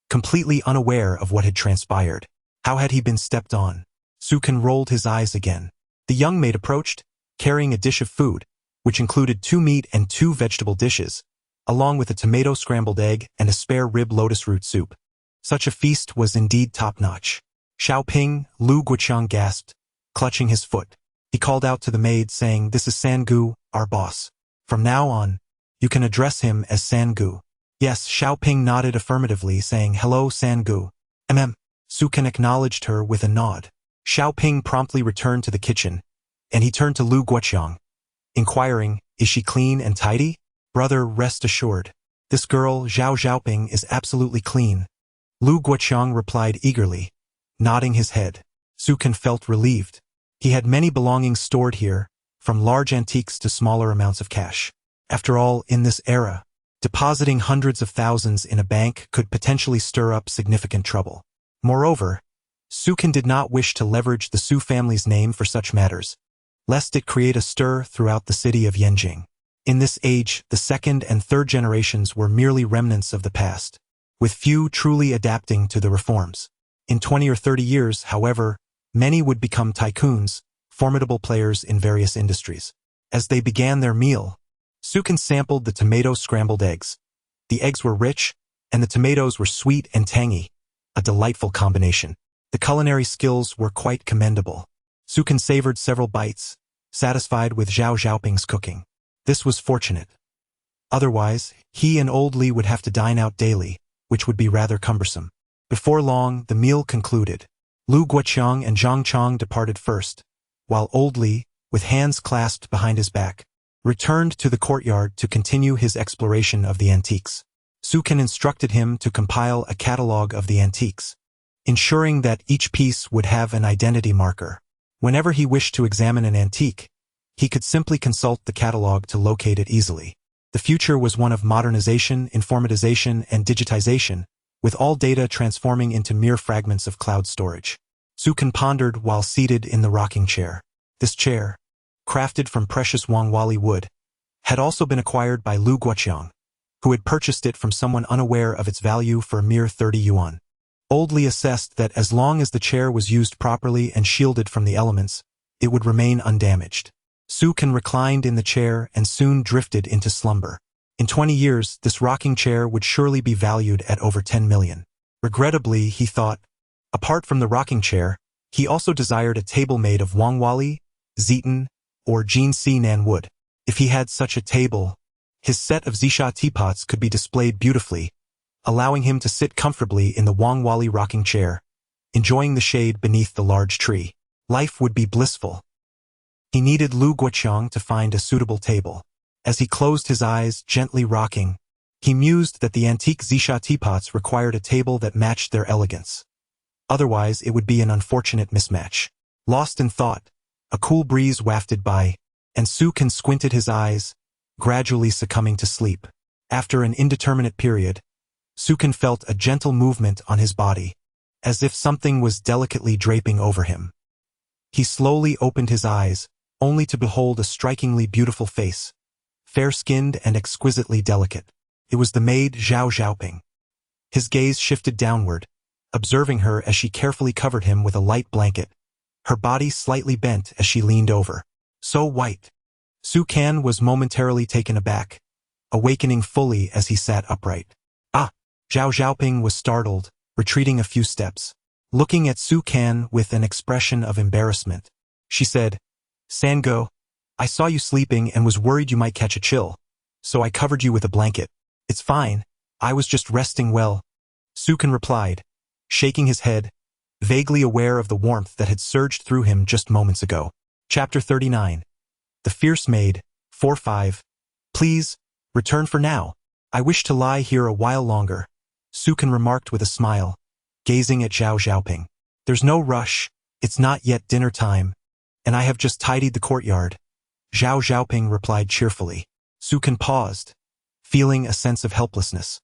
completely unaware of what had transpired. How had he been stepped on? Sukan rolled his eyes again. The young maid approached, carrying a dish of food, which included 2 meat and 2 vegetable dishes, along with a tomato scrambled egg and a spare rib lotus root soup. Such a feast was indeed top-notch. Xiaoping, Lu Guoqiang gasped, clutching his foot. He called out to the maid, saying, "This is Sangu, our boss. From now on, you can address him as Sangu." Yes, Xiaoping nodded affirmatively, saying, "Hello, Sangu." Sukan acknowledged her with a nod. Xiaoping promptly returned to the kitchen, and he turned to Lu Guoqiang, inquiring, "Is she clean and tidy?" "Brother, rest assured. This girl, Zhao Xiaoping, is absolutely clean." Lu Guoqiang replied eagerly, nodding his head. Sukan felt relieved. He had many belongings stored here, from large antiques to smaller amounts of cash. After all, in this era, depositing hundreds of thousands in a bank could potentially stir up significant trouble. Moreover, Sukan did not wish to leverage the Su family's name for such matters, lest it create a stir throughout the city of Yanjing. In this age, the second and third generations were merely remnants of the past, with few truly adapting to the reforms. In 20 or 30 years, however, many would become tycoons, formidable players in various industries. As they began their meal, Sukan sampled the tomato scrambled eggs. The eggs were rich, and the tomatoes were sweet and tangy, a delightful combination. The culinary skills were quite commendable. Sukan savored several bites, satisfied with Zhao Xiaoping's cooking. This was fortunate. Otherwise, he and Old Li would have to dine out daily, which would be rather cumbersome. Before long, the meal concluded. Lu Guoqiang and Zhang Chong departed first, while Old Li, with hands clasped behind his back, returned to the courtyard to continue his exploration of the antiques. Sukan instructed him to compile a catalogue of the antiques, ensuring that each piece would have an identity marker. Whenever he wished to examine an antique, he could simply consult the catalogue to locate it easily. The future was one of modernization, informatization, and digitization, with all data transforming into mere fragments of cloud storage. Sukan pondered while seated in the rocking chair. This chair, crafted from precious Wangwali wood, had also been acquired by Lu Guoqiang, who had purchased it from someone unaware of its value for a mere 30 yuan. Old Li assessed that as long as the chair was used properly and shielded from the elements, it would remain undamaged. Sukan reclined in the chair and soon drifted into slumber. In 20 years, this rocking chair would surely be valued at over 10 million. Regrettably, he thought, apart from the rocking chair, he also desired a table made of Wangwali, Zitan, or Jinsi Nan wood. If he had such a table, his set of Zisha teapots could be displayed beautifully, allowing him to sit comfortably in the Wangwali rocking chair, enjoying the shade beneath the large tree. Life would be blissful. He needed Lu Guoqiang to find a suitable table. As he closed his eyes, gently rocking, he mused that the antique Zisha teapots required a table that matched their elegance. Otherwise, it would be an unfortunate mismatch. Lost in thought, a cool breeze wafted by, and Sukan squinted his eyes, gradually succumbing to sleep. After an indeterminate period, Sukan felt a gentle movement on his body, as if something was delicately draping over him. He slowly opened his eyes, only to behold a strikingly beautiful face, fair-skinned and exquisitely delicate. It was the maid Zhao Xiaoping. His gaze shifted downward, observing her as she carefully covered him with a light blanket, her body slightly bent as she leaned over. So white. Sukan was momentarily taken aback, awakening fully as he sat upright. Ah! Zhao Xiaoping was startled, retreating a few steps. Looking at Sukan with an expression of embarrassment, she said, "Sango, I saw you sleeping and was worried you might catch a chill, so I covered you with a blanket. It's fine, I was just resting well," Sukan replied, shaking his head, vaguely aware of the warmth that had surged through him just moments ago. Chapter 39. The Fierce Maid, 4-5. "Please, return for now. I wish to lie here a while longer," Sukan remarked with a smile, gazing at Zhao Xiaoping. "There's no rush, it's not yet dinner time, and I have just tidied the courtyard," Zhao Xiaoping replied cheerfully. Sukan paused, feeling a sense of helplessness.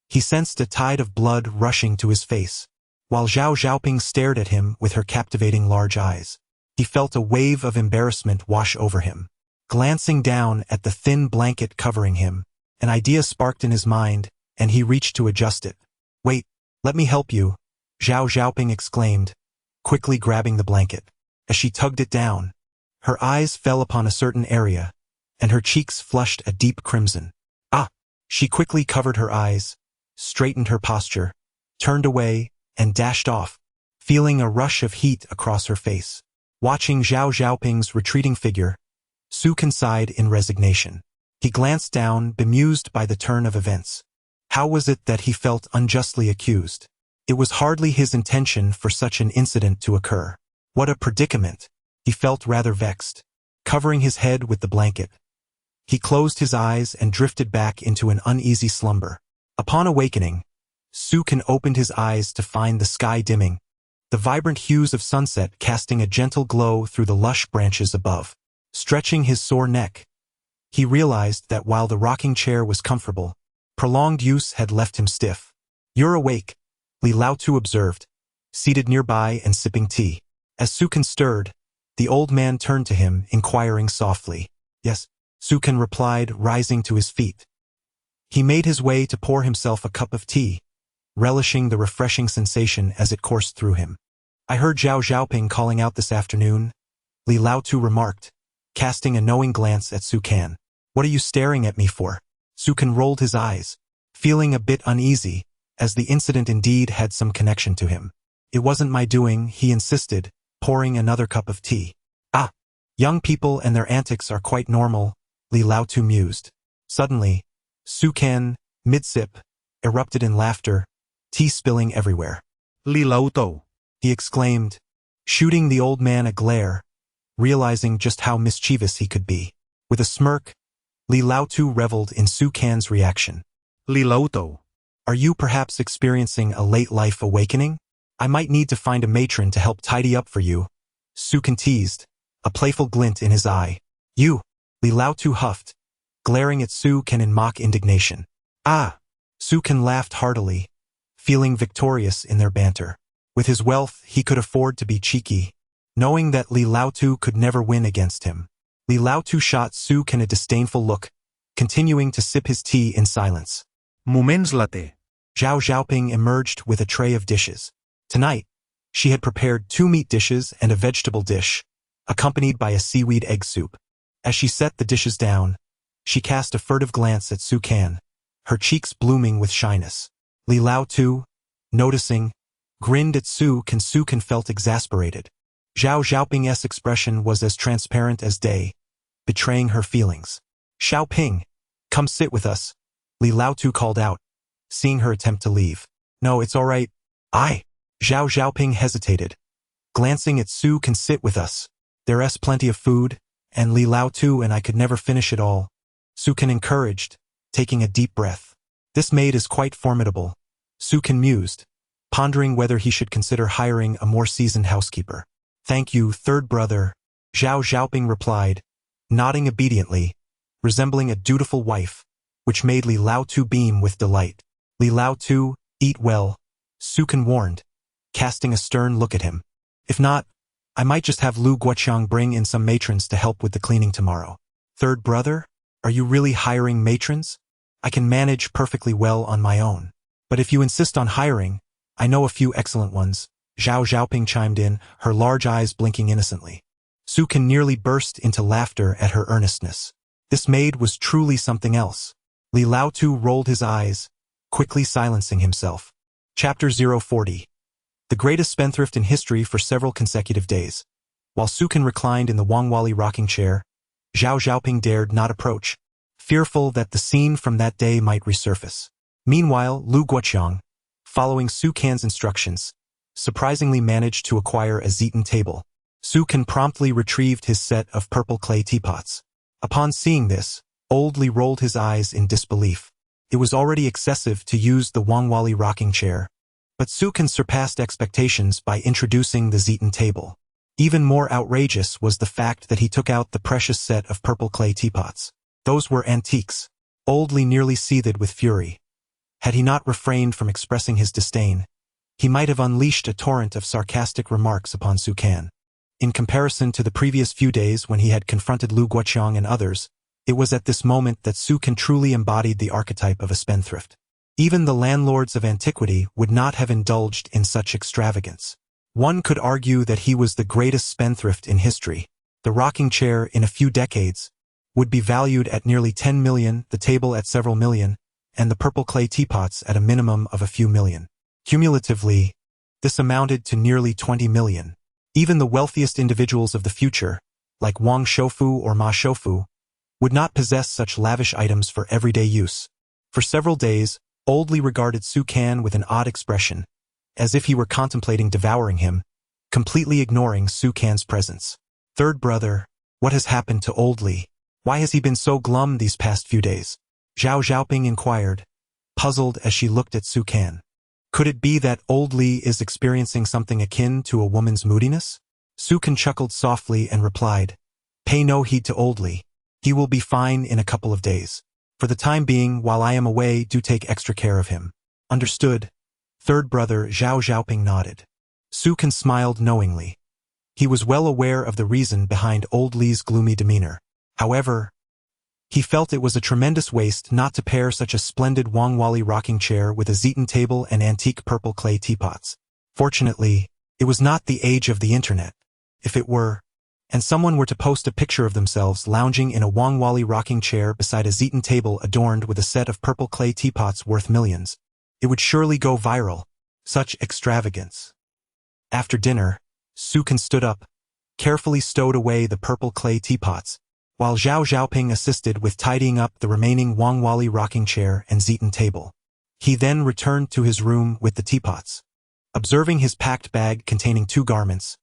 He sensed a tide of blood rushing to his face, while Zhao Xiaoping stared at him with her captivating large eyes. He felt a wave of embarrassment wash over him. Glancing down at the thin blanket covering him, an idea sparked in his mind, and he reached to adjust it. "Wait, let me help you," Zhao Xiaoping exclaimed, quickly grabbing the blanket. As she tugged it down, her eyes fell upon a certain area, and her cheeks flushed a deep crimson. "Ah!" She quickly covered her eyes, straightened her posture, turned away, and dashed off, feeling a rush of heat across her face. Watching Zhao Xiaoping's retreating figure, Sukan sighed in resignation. He glanced down, bemused by the turn of events. How was it that he felt unjustly accused? It was hardly his intention for such an incident to occur. What a predicament! He felt rather vexed. Covering his head with the blanket, he closed his eyes and drifted back into an uneasy slumber. Upon awakening, Sukan opened his eyes to find the sky dimming, the vibrant hues of sunset casting a gentle glow through the lush branches above. Stretching his sore neck, he realized that while the rocking chair was comfortable, prolonged use had left him stiff. "You're awake," Li Laotu observed, seated nearby and sipping tea. As Sukan stirred, the old man turned to him, inquiring softly. "Yes," Sukan replied, rising to his feet. He made his way to pour himself a cup of tea, relishing the refreshing sensation as it coursed through him. "I heard Zhao Xiaoping calling out this afternoon," Li Laotu remarked, casting a knowing glance at Sukan. "What are you staring at me for?" Sukan rolled his eyes, feeling a bit uneasy, as the incident indeed had some connection to him. "It wasn't my doing," he insisted, pouring another cup of tea. "Ah, young people and their antics are quite normal," Li Laotu mused. Suddenly, Sukan, mid-sip, erupted in laughter, tea spilling everywhere. Li Laotu, he exclaimed, shooting the old man a glare, realizing just how mischievous he could be. With a smirk, Li Laotu reveled in Sukan's reaction. Li Laotu, "Are you perhaps experiencing a late life awakening? I might need to find a matron to help tidy up for you," Sukan teased, a playful glint in his eye. "You," Li Laotu huffed, glaring at Sukan in mock indignation. "Ah!" Sukan laughed heartily, feeling victorious in their banter. With his wealth, he could afford to be cheeky, knowing that Li Laotu could never win against him. Li Laotu shot Sukan a disdainful look, continuing to sip his tea in silence. Moments later. Zhao Xiaoping emerged with a tray of dishes. Tonight, she had prepared 2 meat dishes and a vegetable dish, accompanied by a seaweed egg soup. As she set the dishes down, she cast a furtive glance at Sukan, her cheeks blooming with shyness. Li Laotu, noticing, grinned at Sukan. Sukan felt exasperated. Zhao Xiaoping's expression was as transparent as day, betraying her feelings. "Xiaoping, come sit with us," Li Laotu called out, seeing her attempt to leave. "No, it's all right. Zhao Xiaoping hesitated, glancing at Sukan. "Sit with us. There's plenty of food, and Li Laotu and I could never finish it all," Sukan encouraged, taking a deep breath. "This maid is quite formidable," Sukan mused, pondering whether he should consider hiring a more seasoned housekeeper. "Thank you, third brother," Zhao Xiaoping replied, nodding obediently, resembling a dutiful wife, which made Li Lao-tu beam with delight. Li Lao-tu, eat well, Su Can warned, casting a stern look at him. If not, I might just have Lu Guoqiang bring in some matrons to help with the cleaning tomorrow. Third brother, are you really hiring matrons? I can manage perfectly well on my own. But if you insist on hiring, I know a few excellent ones, Zhao Xiaoping chimed in, her large eyes blinking innocently. Su Can nearly burst into laughter at her earnestness. This maid was truly something else. Li Lao-tu rolled his eyes, quickly silencing himself. Chapter 040. The greatest spendthrift in history for several consecutive days. While Su Can reclined in the Wangwali rocking chair, Zhao Xiaoping dared not approach, fearful that the scene from that day might resurface. Meanwhile, Lu Guoqiang, following Su Can's instructions, surprisingly managed to acquire a Zeton table. Su Can promptly retrieved his set of purple clay teapots. Upon seeing this, Old Li rolled his eyes in disbelief. It was already excessive to use the Wangwali rocking chair, but Su Can surpassed expectations by introducing the Zeton table. Even more outrageous was the fact that he took out the precious set of purple clay teapots. Those were antiques. Old Li nearly seethed with fury. Had he not refrained from expressing his disdain, he might have unleashed a torrent of sarcastic remarks upon Su Can. In comparison to the previous few days when he had confronted Lu Guoqiang and others, it was at this moment that Su Can truly embodied the archetype of a spendthrift. Even the landlords of antiquity would not have indulged in such extravagance. One could argue that he was the greatest spendthrift in history. The rocking chair, in a few decades, would be valued at nearly 10 million, the table at several million, and the purple clay teapots at a minimum of a few million. Cumulatively, this amounted to nearly 20 million. Even the wealthiest individuals of the future, like Wang Shoufu or Ma Shoufu, would not possess such lavish items for everyday use. For several days, Old Li regarded Su Can with an odd expression, as if he were contemplating devouring him, completely ignoring Su Can's presence. Third brother, what has happened to Old Li? Why has he been so glum these past few days? Zhao Xiaoping inquired, puzzled as she looked at Su Can. Could it be that Old Li is experiencing something akin to a woman's moodiness? Su Can chuckled softly and replied, pay no heed to Old Li. He will be fine in a couple of days. For the time being, while I am away, do take extra care of him. Understood. Third brother Zhao Xiaoping nodded. Su Can smiled knowingly. He was well aware of the reason behind Old Li's gloomy demeanor. However, he felt it was a tremendous waste not to pair such a splendid Wangwali rocking chair with a Zeton table and antique purple clay teapots. Fortunately, it was not the age of the internet. If it were, and someone were to post a picture of themselves lounging in a Wangwali rocking chair beside a Zeton table adorned with a set of purple clay teapots worth millions, it would surely go viral. Such extravagance. After dinner, Su Can stood up, carefully stowed away the purple clay teapots, while Zhao Xiaoping assisted with tidying up the remaining Wangwali rocking chair and Zeton table. He then returned to his room with the teapots. Observing his packed bag containing 2 garments,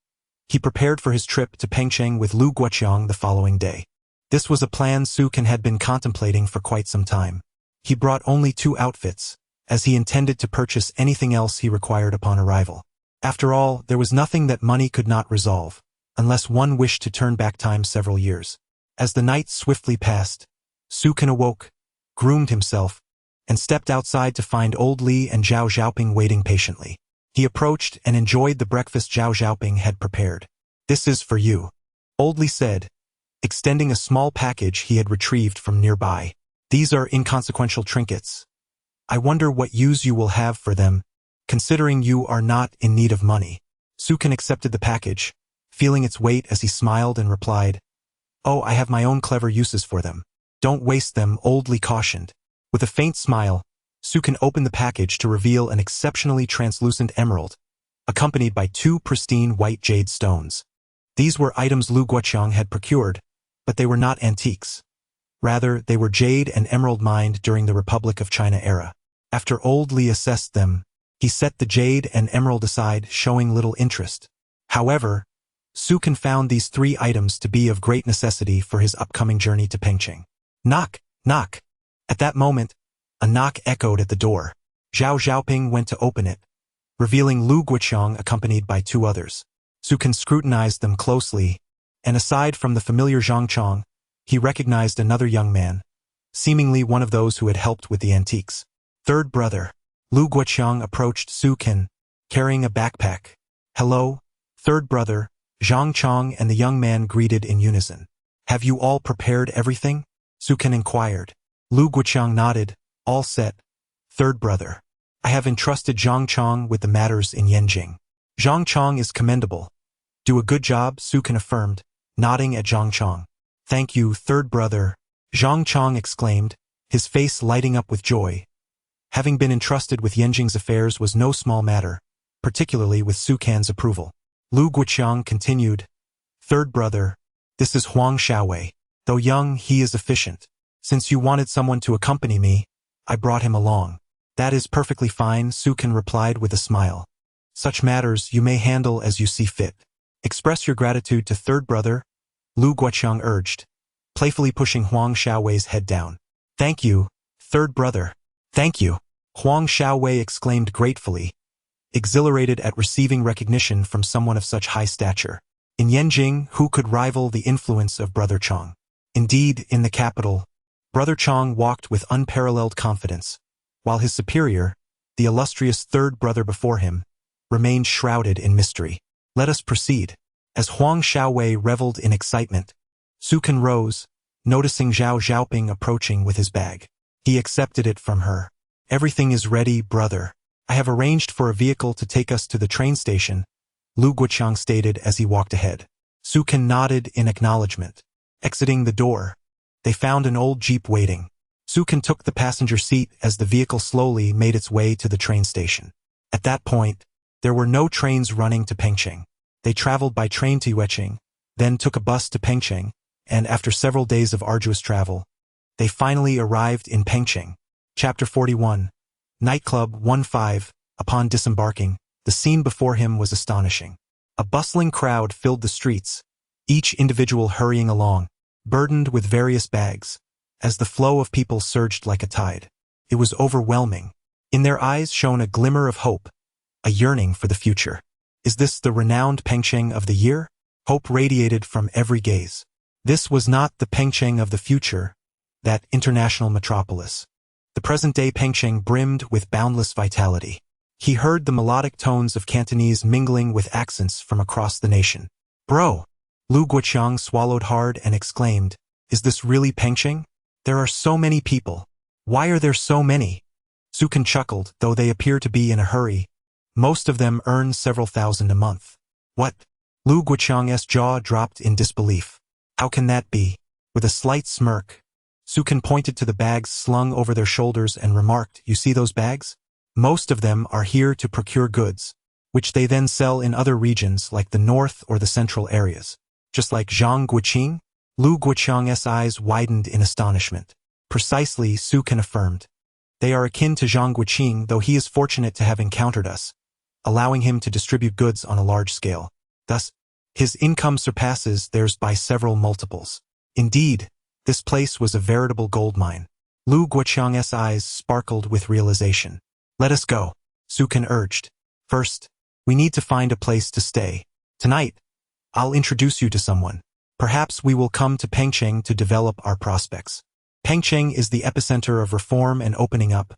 he prepared for his trip to Pengcheng with Lu Guoqiang the following day. This was a plan Su Can had been contemplating for quite some time. He brought only 2 outfits, as he intended to purchase anything else he required upon arrival. After all, there was nothing that money could not resolve, unless one wished to turn back time several years. As the night swiftly passed, Su Can awoke, groomed himself, and stepped outside to find Old Li and Zhao Xiaoping waiting patiently. He approached and enjoyed the breakfast Zhao Xiaoping had prepared. This is for you, Old Li said, extending a small package he had retrieved from nearby. These are inconsequential trinkets. I wonder what use you will have for them, considering you are not in need of money. Su Can accepted the package, feeling its weight as he smiled and replied, oh, I have my own clever uses for them. Don't waste them, Old Li cautioned. With a faint smile, Su Can opened the package to reveal an exceptionally translucent emerald, accompanied by 2 pristine white jade stones. These were items Lu Guoqiang had procured, but they were not antiques. Rather, they were jade and emerald mined during the Republic of China era. After Old Li assessed them, he set the jade and emerald aside, showing little interest. However, Su Can found these 3 items to be of great necessity for his upcoming journey to Pengcheng. Knock, knock. At that moment, a knock echoed at the door. Zhao Xiaoping went to open it, revealing Lu Guoqiang accompanied by 2 others. Su Can scrutinized them closely, and aside from the familiar Zhang Chong, he recognized another young man, seemingly one of those who had helped with the antiques. Third brother. Lu Guoqiang approached Su Kan, carrying a backpack. Hello, third brother. Zhang Chong and the young man greeted in unison. Have you all prepared everything? Su Kan inquired. Lu Guoqiang nodded. All set. Third brother. I have entrusted Zhang Chong with the matters in Yanjing. Zhang Chong is commendable. Do a good job, Su Kan affirmed, nodding at Zhang Chong. Thank you, third brother, Zhang Chong exclaimed, his face lighting up with joy. Having been entrusted with Yanjing's affairs was no small matter, particularly with Su Kan's approval. Lu Guoqiang continued, Third brother, this is Huang Xiaowei. Though young, he is efficient. Since you wanted someone to accompany me, I brought him along. That is perfectly fine, Su Kan replied with a smile. Such matters you may handle as you see fit. Express your gratitude to third brother, Lu Guoqiang urged, playfully pushing Huang Xiaowei's head down. Thank you, third brother. Thank you, Huang Xiaowei exclaimed gratefully, exhilarated at receiving recognition from someone of such high stature. In Yanjing, who could rival the influence of Brother Chong? Indeed, in the capital, Brother Chong walked with unparalleled confidence, while his superior, the illustrious third brother before him, remained shrouded in mystery. Let us proceed. As Huang Xiaowei reveled in excitement, Su Kan rose, noticing Zhao Xiaoping approaching with his bag. He accepted it from her. Everything is ready, brother. I have arranged for a vehicle to take us to the train station, Lu Guoqiang stated as he walked ahead. Su Kan nodded in acknowledgement. Exiting the door, they found an old jeep waiting. Su Kan took the passenger seat as the vehicle slowly made its way to the train station. At that point, there were no trains running to Pengcheng. They traveled by train to Yueqing, then took a bus to Pengcheng, and after several days of arduous travel, they finally arrived in Pengcheng. Chapter 41. Nightclub 15. Upon disembarking, the scene before him was astonishing. A bustling crowd filled the streets, each individual hurrying along, burdened with various bags, as the flow of people surged like a tide. It was overwhelming. In their eyes shone a glimmer of hope, a yearning for the future. Is this the renowned Pengcheng of the year? Hope radiated from every gaze. This was not the Pengcheng of the future, that international metropolis. The present-day Pengcheng brimmed with boundless vitality. He heard the melodic tones of Cantonese mingling with accents from across the nation. Bro! Lu Guoqiang swallowed hard and exclaimed, Is this really Pengcheng? There are so many people. Why are there so many? Su Kan chuckled, though they appear to be in a hurry. Most of them earn several thousand a month. What? Lu Guoqiang's jaw dropped in disbelief. How can that be? With a slight smirk, Su Kan pointed to the bags slung over their shoulders and remarked, You see those bags? Most of them are here to procure goods, which they then sell in other regions like the north or the central areas. Just like Zhang Guoqing? Lu Guoqiang's eyes widened in astonishment. Precisely, Su Kan affirmed. They are akin to Zhang Guoqing, though he is fortunate to have encountered us, allowing him to distribute goods on a large scale. Thus, his income surpasses theirs by several multiples. Indeed, this place was a veritable gold mine. Lu Guoqiang's eyes sparkled with realization. Let us go, Su Kan urged. First, we need to find a place to stay. Tonight, I'll introduce you to someone. Perhaps we will come to Pengcheng to develop our prospects. Pengcheng is the epicenter of reform and opening up,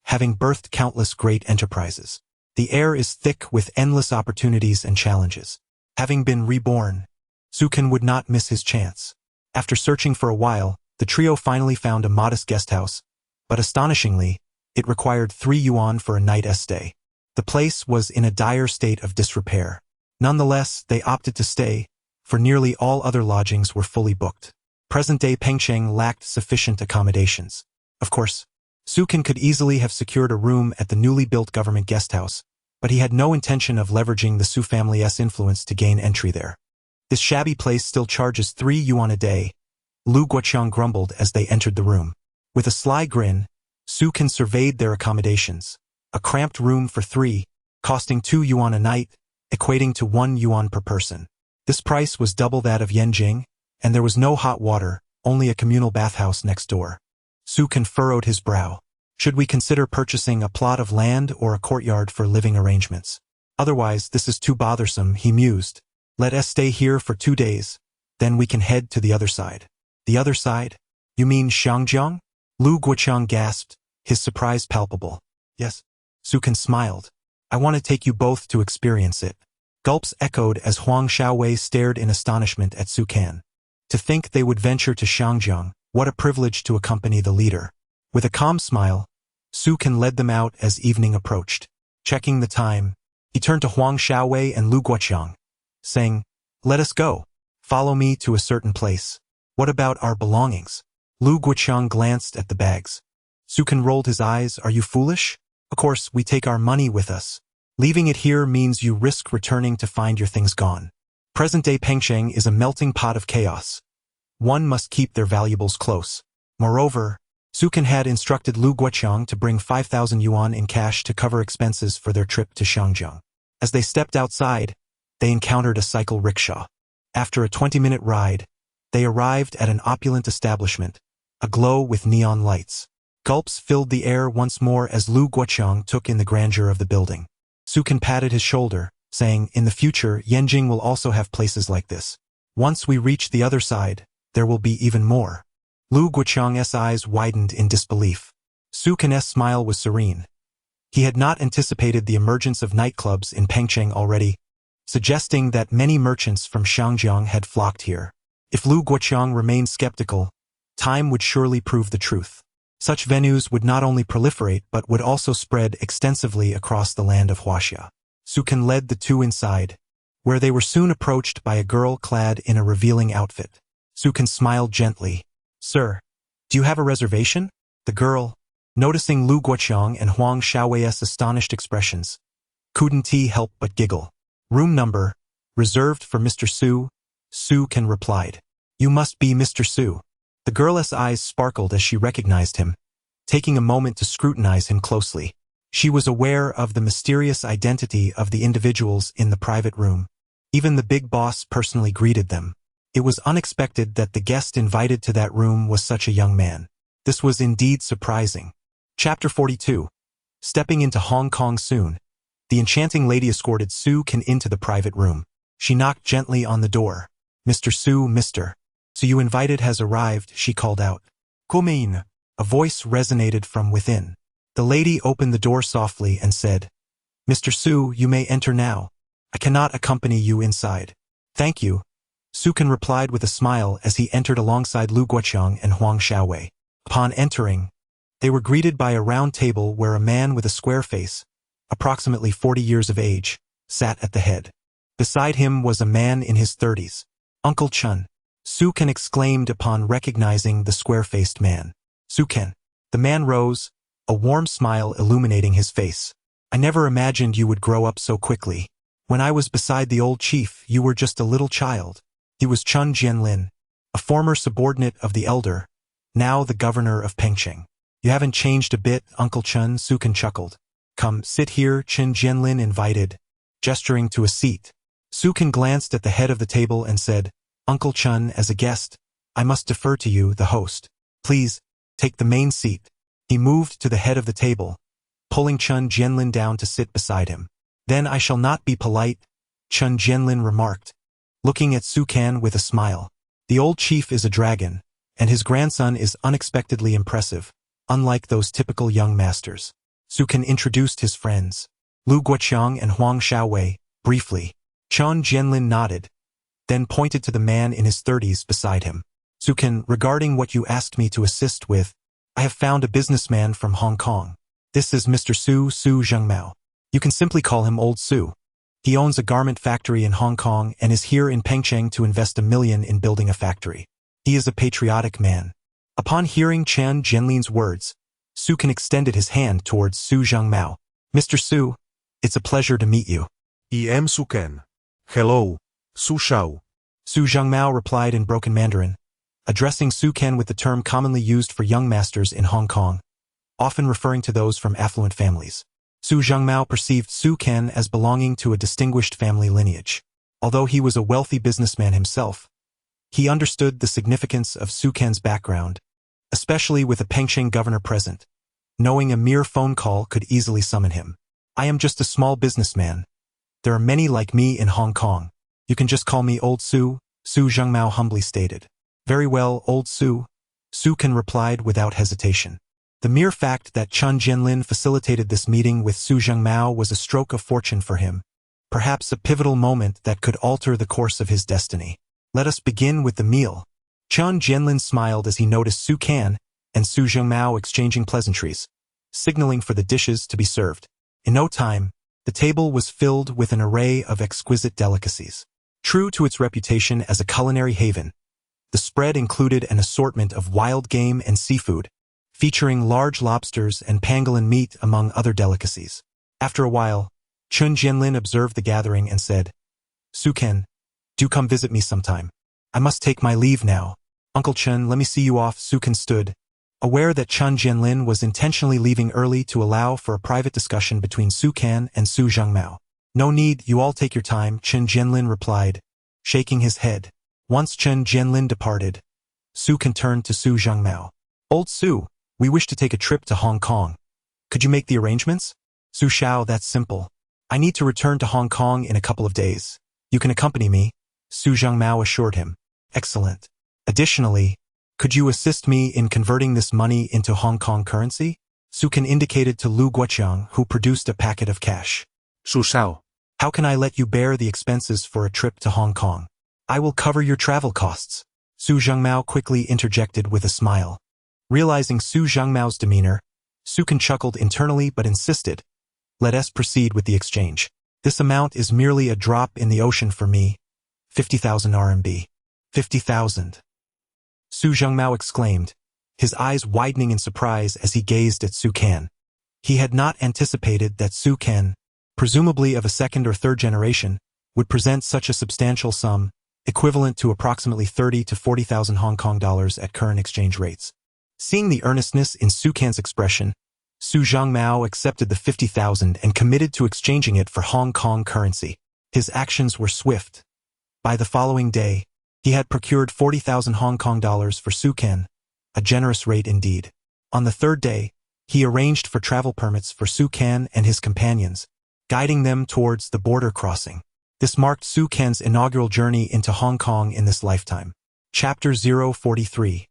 having birthed countless great enterprises. The air is thick with endless opportunities and challenges. Having been reborn, Su Kan would not miss his chance. After searching for a while, the trio finally found a modest guest house, but astonishingly, it required 3 yuan for a night's stay. The place was in a dire state of disrepair. Nonetheless, they opted to stay, for nearly all other lodgings were fully booked. Present-day Pengcheng lacked sufficient accommodations. Of course, Su Kan could easily have secured a room at the newly built government guest house, but he had no intention of leveraging the Su family's influence to gain entry there. This shabby place still charges 3 yuan a day, Lu Guoqiang grumbled as they entered the room. With a sly grin, Su Kan surveyed their accommodations. A cramped room for 3, costing 2 yuan a night, equating to 1 yuan per person. This price was double that of Yanjing, and there was no hot water, only a communal bathhouse next door. Su Kan furrowed his brow. Should we consider purchasing a plot of land or a courtyard for living arrangements? Otherwise, this is too bothersome, he mused. Let us stay here for 2 days, then we can head to the other side. The other side? You mean Xiangjiang? Lu Guoqiang gasped, his surprise palpable. Yes. Su Can smiled. I want to take you both to experience it. Gulps echoed as Huang Xiaowei stared in astonishment at Su Can. To think they would venture to Shangjiang, what a privilege to accompany the leader. With a calm smile, Su Can led them out as evening approached. Checking the time, he turned to Huang Xiaowei and Lu Guoqiang, saying, Let us go. Follow me to a certain place. What about our belongings? Lu Guoqiang glanced at the bags. Su Can rolled his eyes. Are you foolish? Of course, we take our money with us. Leaving it here means you risk returning to find your things gone. Present-day Pengcheng is a melting pot of chaos. One must keep their valuables close. Moreover, Su Can had instructed Lu Guoqiang to bring 5,000 yuan in cash to cover expenses for their trip to Shangjiang. As they stepped outside, they encountered a cycle rickshaw. After a 20-minute ride, they arrived at an opulent establishment, aglow with neon lights. Gulps filled the air once more as Lu Guoqiang took in the grandeur of the building. Su Can patted his shoulder, saying, In the future, Yanjing will also have places like this. Once we reach the other side, there will be even more. Lu Guoqiang's eyes widened in disbelief. Su Can's smile was serene. He had not anticipated the emergence of nightclubs in Pengcheng already, suggesting that many merchants from Shangjiang had flocked here. If Lu Guoqiang remained skeptical, time would surely prove the truth. Such venues would not only proliferate but would also spread extensively across the land of Huaxia. Su Can led the two inside, where they were soon approached by a girl clad in a revealing outfit. Su Can smiled gently. Sir, do you have a reservation? The girl, noticing Lu Guoqiang and Huang Xiaowei's astonished expressions, couldn't help but giggle. Room number, reserved for Mr. Su, Su Can replied. You must be Mr. Su. The girl's eyes sparkled as she recognized him, taking a moment to scrutinize him closely. She was aware of the mysterious identity of the individuals in the private room. Even the big boss personally greeted them. It was unexpected that the guest invited to that room was such a young man. This was indeed surprising. Chapter 42. Stepping into Hong Kong soon, the enchanting lady escorted Su Can into the private room. She knocked gently on the door. Mr. Su, Mr. So you invited has arrived, she called out. Come in. A voice resonated from within. The lady opened the door softly and said, Mr. Su, you may enter now. I cannot accompany you inside. Thank you. Su Can replied with a smile as he entered alongside Lu Guoqiang and Huang Xiaowei. Upon entering, they were greeted by a round table where a man with a square face, approximately 40 years of age, sat at the head. Beside him was a man in his 30s. Uncle Chun. Su Can exclaimed upon recognizing the square-faced man. Su Can. The man rose, a warm smile illuminating his face. I never imagined you would grow up so quickly. When I was beside the old chief, you were just a little child. He was Chun Jianlin, a former subordinate of the elder, now the governor of Pengcheng. You haven't changed a bit, Uncle Chun, Su Can chuckled. Come, sit here, Chun Jianlin invited, gesturing to a seat. Su Can glanced at the head of the table and said, Uncle Chun, as a guest, I must defer to you, the host. Please, take the main seat. He moved to the head of the table, pulling Chun Jianlin down to sit beside him. Then I shall not be polite, Chun Jianlin remarked, looking at Su Can with a smile. The old chief is a dragon, and his grandson is unexpectedly impressive, unlike those typical young masters. Su Can introduced his friends, Lu Guoqiang and Huang Xiaowei, briefly. Chun Jianlin nodded, then pointed to the man in his 30s beside him. Su Can, regarding what you asked me to assist with, I have found a businessman from Hong Kong. This is Mr. Su Zhengmao. You can simply call him Old Su. He owns a garment factory in Hong Kong and is here in Pengcheng to invest $1 million in building a factory. He is a patriotic man. Upon hearing Chan Jianlin's words, Su Can extended his hand towards Su Zhengmao. Mr. Su, it's a pleasure to meet you. I am Su Can. Hello, Su Shao. Su Zhengmao replied in broken Mandarin, addressing Su Can with the term commonly used for young masters in Hong Kong, often referring to those from affluent families. Su Zhengmao perceived Su Can as belonging to a distinguished family lineage. Although he was a wealthy businessman himself, he understood the significance of Su Can's background, especially with a Pengcheng governor present. Knowing a mere phone call could easily summon him. I am just a small businessman. There are many like me in Hong Kong. You can just call me Old Su, Su Zhengmao humbly stated. Very well, Old Su. Su Ken replied without hesitation. The mere fact that Chen Jianlin facilitated this meeting with Su Zhengmao was a stroke of fortune for him, perhaps a pivotal moment that could alter the course of his destiny. Let us begin with the meal. Chen Jianlin smiled as he noticed Su Ken and Su Zhengmao exchanging pleasantries, signaling for the dishes to be served. In no time, the table was filled with an array of exquisite delicacies. True to its reputation as a culinary haven, the spread included an assortment of wild game and seafood, featuring large lobsters and pangolin meat among other delicacies. After a while, Chen Jianlin observed the gathering and said, "Su Ken, do come visit me sometime. I must take my leave now. Uncle Chen, let me see you off." Su Ken stood, aware that Chen Jianlin was intentionally leaving early to allow for a private discussion between Su Ken and Su Zhengmao. "No need, you all take your time," Chen Jianlin replied, shaking his head. Once Chen Jianlin departed, Su Ken turned to Su Zhengmao. "Old Su, we wish to take a trip to Hong Kong. Could you make the arrangements?" "Su Xiao, that's simple. I need to return to Hong Kong in a couple of days. You can accompany me," Su Zhengmao assured him. "Excellent. Additionally, could you assist me in converting this money into Hong Kong currency?" Su Ken indicated to Lu Guoqiang, who produced a packet of cash. Su Xiao. "How can I let you bear the expenses for a trip to Hong Kong? I will cover your travel costs." Su Zhengmao quickly interjected with a smile. Realizing Su Zhengmao's demeanor, Su Ken chuckled internally but insisted, "Let us proceed with the exchange. This amount is merely a drop in the ocean for me. 50,000 RMB. 50,000. Su Zhengmao exclaimed, his eyes widening in surprise as he gazed at Su Ken. He had not anticipated that Su Ken, presumably of a second or third generation, would present such a substantial sum, equivalent to approximately 30 to 40,000 Hong Kong dollars at current exchange rates. Seeing the earnestness in Su Ken's expression, Su Zhengmao accepted the 50,000 and committed to exchanging it for Hong Kong currency. His actions were swift. By the following day, he had procured 40,000 Hong Kong dollars for Su Ken, a generous rate indeed. On the third day, he arranged for travel permits for Su Ken and his companions, guiding them towards the border crossing. This marked Su Ken's inaugural journey into Hong Kong in this lifetime. Chapter 043.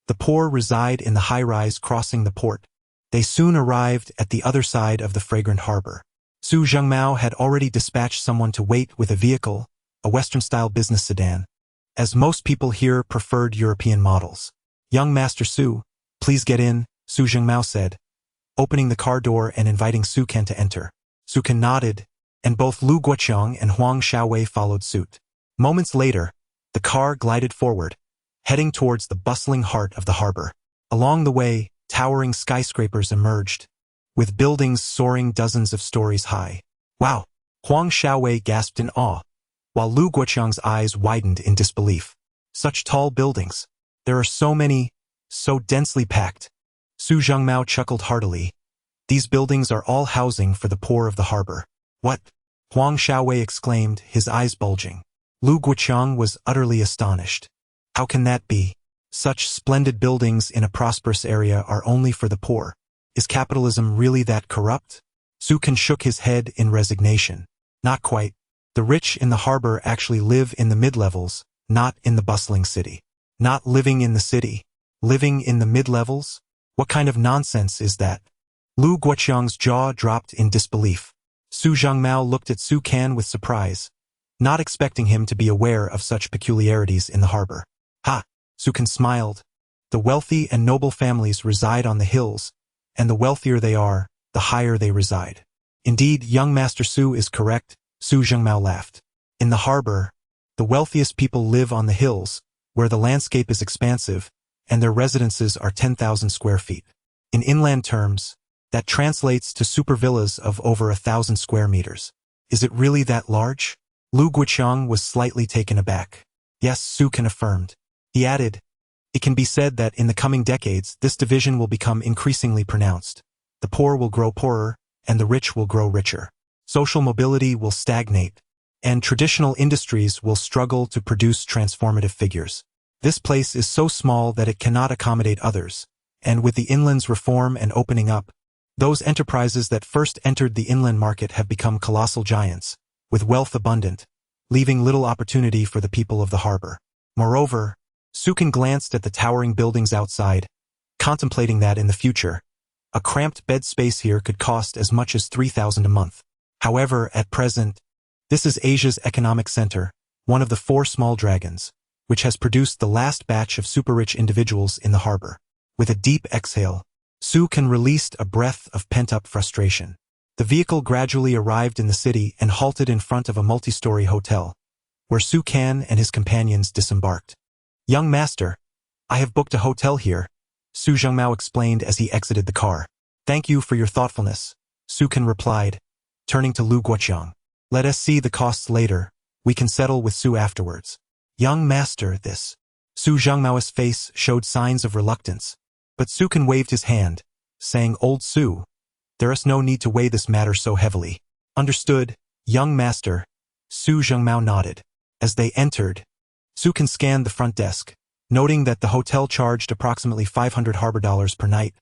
The poor reside in the high-rise crossing the port. They soon arrived at the other side of the fragrant harbor. Su Zhengmao had already dispatched someone to wait with a vehicle, a Western-style business sedan, as most people here preferred European models. "Young Master Su, please get in," Su Zhengmao said, opening the car door and inviting Su Ken to enter. Su Ken nodded, and both Lu Guoqiang and Huang Xiaowei followed suit. Moments later, the car glided forward, heading towards the bustling heart of the harbor. Along the way, towering skyscrapers emerged, with buildings soaring dozens of stories high. "Wow!" Huang Xiaowei gasped in awe, while Lu Guoqiang's eyes widened in disbelief. "Such tall buildings. There are so many, so densely packed." Su Zhengmao chuckled heartily. "These buildings are all housing for the poor of the harbor." "What?" Huang Xiaowei exclaimed, his eyes bulging. Lu Guoqiang was utterly astonished. "How can that be? Such splendid buildings in a prosperous area are only for the poor. Is capitalism really that corrupt?" Su Ken shook his head in resignation. "Not quite. The rich in the harbor actually live in the mid-levels, not in the bustling city." "Not living in the city, living in the mid-levels? What kind of nonsense is that?" Lu Guoqiang's jaw dropped in disbelief. Su Zhengmao looked at Su Ken with surprise, not expecting him to be aware of such peculiarities in the harbor. "Ha!" Su Ken smiled. "The wealthy and noble families reside on the hills, and the wealthier they are, the higher they reside." "Indeed, young Master Su is correct," Su Zhengmao laughed. "In the harbor, the wealthiest people live on the hills, where the landscape is expansive, and their residences are 10,000 square feet. In inland terms, that translates to super villas of over 1,000 square meters. Is it really that large?" Lu Guoqiang was slightly taken aback. "Yes," Su Ken affirmed. He added, "It can be said that in the coming decades, this division will become increasingly pronounced. The poor will grow poorer, and the rich will grow richer. Social mobility will stagnate, and traditional industries will struggle to produce transformative figures. This place is so small that it cannot accommodate others, and with the inland's reform and opening up, those enterprises that first entered the inland market have become colossal giants, with wealth abundant, leaving little opportunity for the people of the harbor. Moreover," Sukan glanced at the towering buildings outside, contemplating that in the future, a cramped bed space here could cost as much as 3,000 a month. However, at present, this is Asia's economic center, one of the 4 small dragons, which has produced the last batch of super-rich individuals in the harbor. With a deep exhale, Sukan released a breath of pent-up frustration. The vehicle gradually arrived in the city and halted in front of a multi-story hotel, where Sukan and his companions disembarked. "Young master, I have booked a hotel here," Su Zhengmao explained as he exited the car. "Thank you for your thoughtfulness," Sukan replied, turning to Lu Guoqiang. "Let us see the costs later. We can settle with Su afterwards." "Young master, this." Su Zhengmao's face showed signs of reluctance, but Sukan waved his hand, saying, "Old Su, there is no need to weigh this matter so heavily." "Understood, young master," Su Zhengmao nodded. As they entered, Sukan scanned the front desk, noting that the hotel charged approximately 500 harbor dollars per night,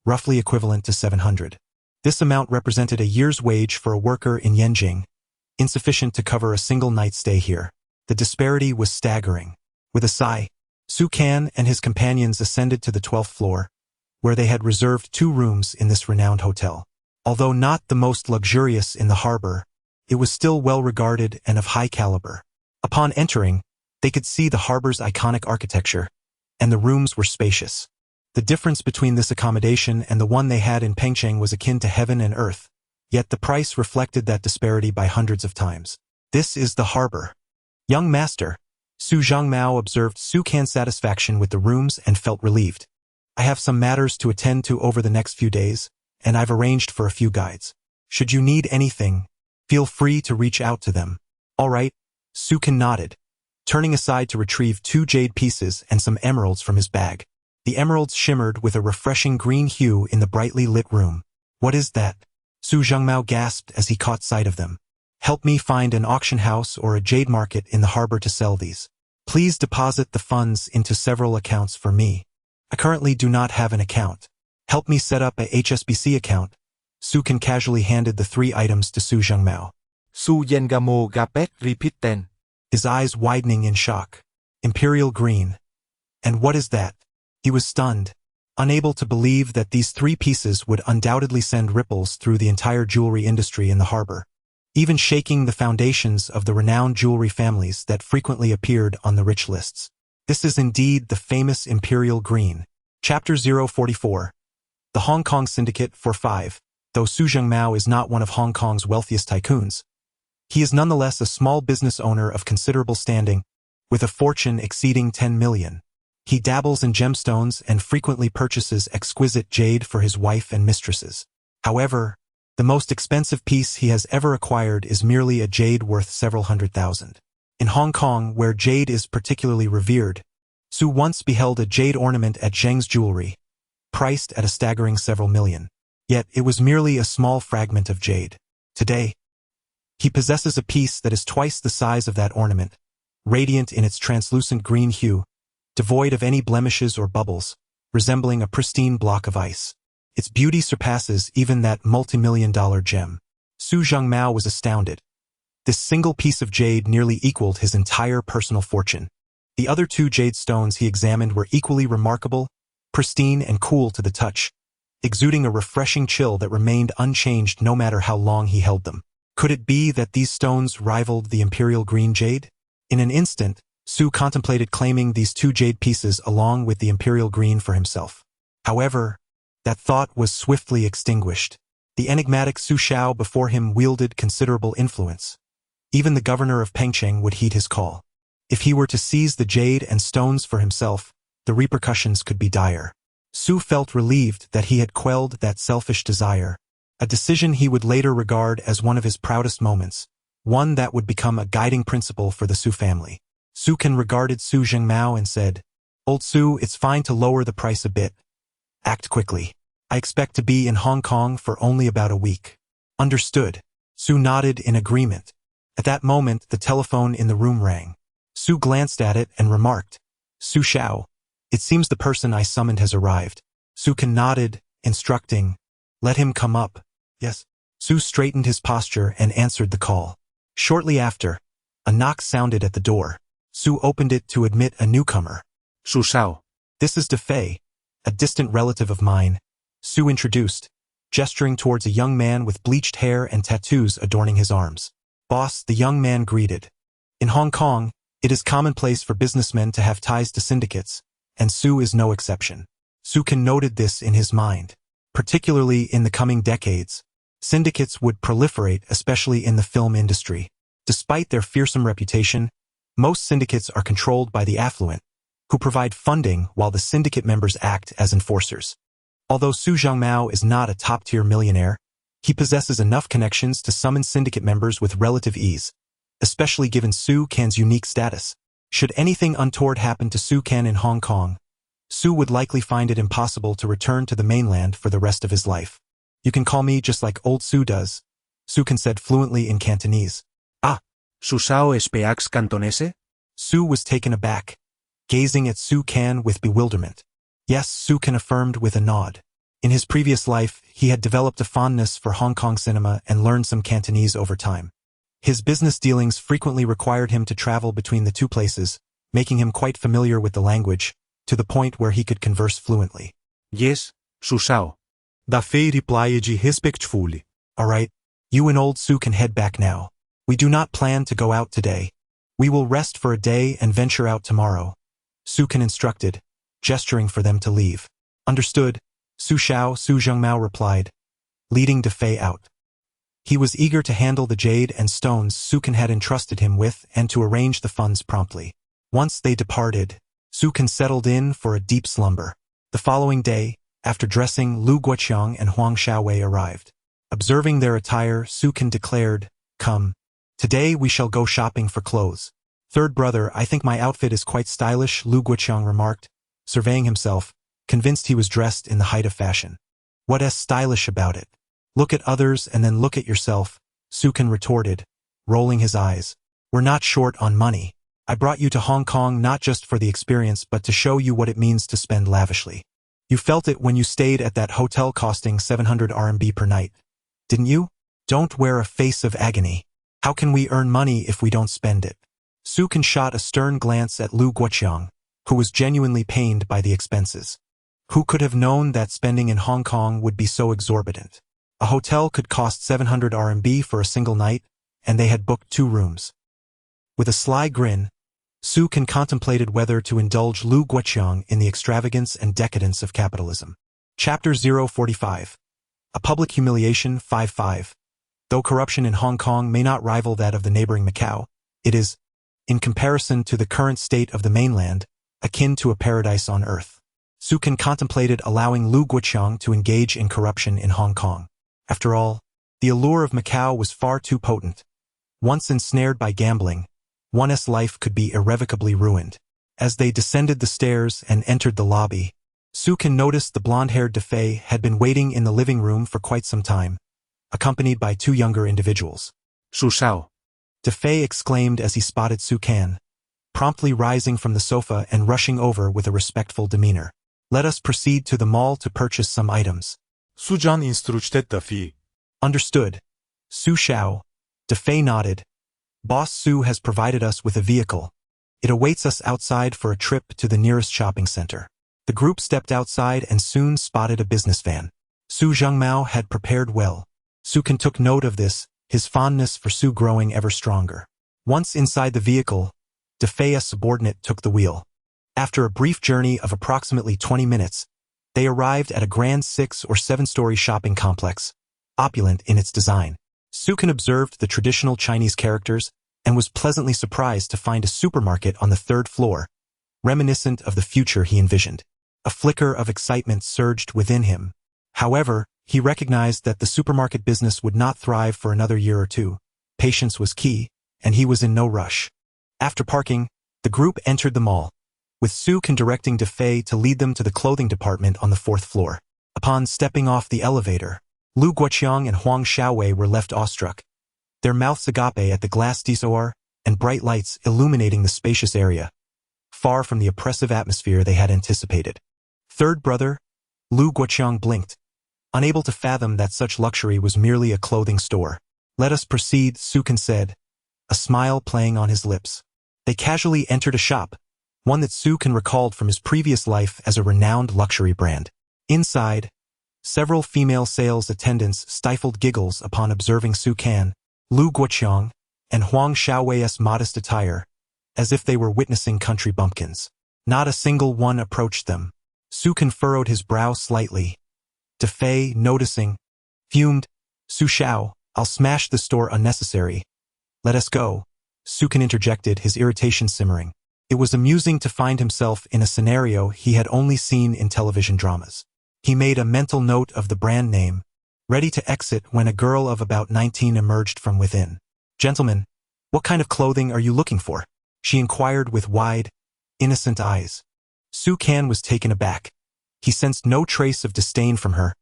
roughly equivalent to 700. This amount represented a year's wage for a worker in Yanjing, insufficient to cover a single night's stay here. The disparity was staggering. With a sigh, Sukan and his companions ascended to the 12th floor, where they had reserved 2 rooms in this renowned hotel. Although not the most luxurious in the harbor, it was still well regarded and of high caliber. Upon entering, they could see the harbor's iconic architecture, and the rooms were spacious. The difference between this accommodation and the one they had in Pengcheng was akin to heaven and earth, yet the price reflected that disparity by hundreds of times. "This is the harbor." "Young master," Su Zhengmao observed Sukan's satisfaction with the rooms and felt relieved. "I have some matters to attend to over the next few days, and I've arranged for a few guides. Should you need anything, feel free to reach out to them." "All right," Sukan nodded, turning aside to retrieve 2 jade pieces and some emeralds from his bag. The emeralds shimmered with a refreshing green hue in the brightly lit room. "What is that?" Su Zhengmao gasped as he caught sight of them. "Help me find an auction house or a jade market in the harbor to sell these. Please deposit the funds into several accounts for me. I currently do not have an account. Help me set up a HSBC account." Sukan casually handed the 3 items to Su Zhengmao. Su Zhengmao Gapet repeat then. His eyes widening in shock. "Imperial green. And what is that?" He was stunned, unable to believe that these 3 pieces would undoubtedly send ripples through the entire jewelry industry in the harbor, even shaking the foundations of the renowned jewelry families that frequently appeared on the rich lists. This is indeed the famous Imperial green. Chapter 044. The Hong Kong Syndicate for 5. Though Su Zhengmao is not one of Hong Kong's wealthiest tycoons, he is nonetheless a small business owner of considerable standing, with a fortune exceeding 10 million. He dabbles in gemstones and frequently purchases exquisite jade for his wife and mistresses. However, the most expensive piece he has ever acquired is merely a jade worth several hundred thousand. In Hong Kong, where jade is particularly revered, Su once beheld a jade ornament at Zheng's jewelry, priced at a staggering several million. Yet it was merely a small fragment of jade. Today, he possesses a piece that is twice the size of that ornament, radiant in its translucent green hue, devoid of any blemishes or bubbles, resembling a pristine block of ice. Its beauty surpasses even that multi-million-dollar gem. Su Zhengmao was astounded. This single piece of jade nearly equaled his entire personal fortune. The other 2 jade stones he examined were equally remarkable, pristine and cool to the touch, exuding a refreshing chill that remained unchanged no matter how long he held them. Could it be that these stones rivaled the Imperial green jade? In an instant, Su contemplated claiming these 2 jade pieces along with the Imperial green for himself. However, that thought was swiftly extinguished. The enigmatic Su Xiao before him wielded considerable influence. Even the governor of Pengcheng would heed his call. If he were to seize the jade and stones for himself, the repercussions could be dire. Su felt relieved that he had quelled that selfish desire, a decision he would later regard as one of his proudest moments, one that would become a guiding principle for the Su family. Sukan regarded Su Zhengmao and said, "Old Su, it's fine to lower the price a bit. Act quickly. I expect to be in Hong Kong for only about a week." "Understood." Su nodded in agreement. At that moment, the telephone in the room rang. Su glanced at it and remarked, "Su Xiao, it seems the person I summoned has arrived." Sukan nodded, instructing, "Let him come up." "Yes." Su straightened his posture and answered the call. Shortly after, a knock sounded at the door. Su opened it to admit a newcomer. Su Shao. This is Defei, a distant relative of mine, Su introduced, gesturing towards a young man with bleached hair and tattoos adorning his arms. Boss, the young man greeted. In Hong Kong, it is commonplace for businessmen to have ties to syndicates, and Su is no exception. Su Can noted this in his mind. Particularly in the coming decades, syndicates would proliferate, especially in the film industry. Despite their fearsome reputation, most syndicates are controlled by the affluent, who provide funding while the syndicate members act as enforcers. Although Su Zhangmao is not a top-tier millionaire, he possesses enough connections to summon syndicate members with relative ease, especially given Su Can's unique status. Should anything untoward happen to Su Can in Hong Kong, Su would likely find it impossible to return to the mainland for the rest of his life. You can call me just like old Su does, Su Can said fluently in Cantonese. Ah, Su Shao speaks Cantonese? Su was taken aback, gazing at Su Can with bewilderment. Yes, Su Can affirmed with a nod. In his previous life, he had developed a fondness for Hong Kong cinema and learned some Cantonese over time. His business dealings frequently required him to travel between the two places, making him quite familiar with the language, to the point where he could converse fluently. Yes, Su Shao. Defei replied respectfully. All right, you and old Su can head back now. We do not plan to go out today. We will rest for a day and venture out tomorrow, Su Can instructed, gesturing for them to leave. Understood, Su Zhengmao replied, leading Defei out. He was eager to handle the jade and stones Su Can had entrusted him with and to arrange the funds promptly. Once they departed, Su Can settled in for a deep slumber. The following day, after dressing, Lu Guoqiang and Huang Xiaowei arrived. Observing their attire, Su Can declared, "Come. Today we shall go shopping for clothes." "Third brother, I think my outfit is quite stylish," Lu Guoqiang remarked, surveying himself, convinced he was dressed in the height of fashion. "What's stylish about it? Look at others and then look at yourself," Su Can retorted, rolling his eyes. "We're not short on money. I brought you to Hong Kong not just for the experience but to show you what it means to spend lavishly. You felt it when you stayed at that hotel costing 700 RMB per night, didn't you? Don't wear a face of agony. How can we earn money if we don't spend it?" Su Can shot a stern glance at Lu Guoqiang, who was genuinely pained by the expenses. Who could have known that spending in Hong Kong would be so exorbitant? A hotel could cost 700 RMB for a single night, and they had booked 2 rooms. With a sly grin, Su Can contemplated whether to indulge Lu Guoqiang in the extravagance and decadence of capitalism. Chapter 045. A Public Humiliation 5-5. Though corruption in Hong Kong may not rival that of the neighboring Macau, it is, in comparison to the current state of the mainland, akin to a paradise on earth. Su Can contemplated allowing Lu Guoqiang to engage in corruption in Hong Kong. After all, the allure of Macau was far too potent. Once ensnared by gambling, one's life could be irrevocably ruined. As they descended the stairs and entered the lobby, Su Can noticed the blonde-haired Defei had been waiting in the living room for quite some time, accompanied by 2 younger individuals. Su Shao. Defei exclaimed as he spotted Su Can, promptly rising from the sofa and rushing over with a respectful demeanor. "Let us proceed to the mall to purchase some items." Su Can instructed Defei. Understood. Su Shao. Defei nodded. "Boss Su has provided us with a vehicle. It awaits us outside for a trip to the nearest shopping center." The group stepped outside and soon spotted a business van. Su Zhengmao had prepared well. Su Can took note of this, his fondness for Su growing ever stronger. Once inside the vehicle, Defei's subordinate took the wheel. After a brief journey of approximately 20 minutes, they arrived at a grand 6- or 7-story shopping complex, opulent in its design. Su Can observed the traditional Chinese characters and was pleasantly surprised to find a supermarket on the 3rd floor, reminiscent of the future he envisioned. A flicker of excitement surged within him. However, he recognized that the supermarket business would not thrive for another year or 2. Patience was key, and he was in no rush. After parking, the group entered the mall, with Su Can directing Defei to lead them to the clothing department on the 4th floor. Upon stepping off the elevator, Lu Guoqiang and Huang Xiaowei were left awestruck, their mouths agape at the glass d'or and bright lights illuminating the spacious area, far from the oppressive atmosphere they had anticipated. "Third brother?" Lu Guoqiang blinked, unable to fathom that such luxury was merely a clothing store. "Let us proceed," Su Can said, a smile playing on his lips. They casually entered a shop, one that Su Kan recalled from his previous life as a renowned luxury brand. Inside, several female sales attendants stifled giggles upon observing Su Kan, Lu Guoqiang, and Huang Xiaowei's modest attire, as if they were witnessing country bumpkins. Not a single one approached them. Su Kan furrowed his brow slightly. De Fei, noticing, fumed, "Su Xiao, I'll smash the store unnecessary. Let us go." Su Kan interjected, his irritation simmering. It was amusing to find himself in a scenario he had only seen in television dramas. He made a mental note of the brand name, ready to exit when a girl of about 19 emerged from within. "Gentlemen, what kind of clothing are you looking for?" she inquired with wide, innocent eyes. Su Kan was taken aback. He sensed no trace of disdain from her,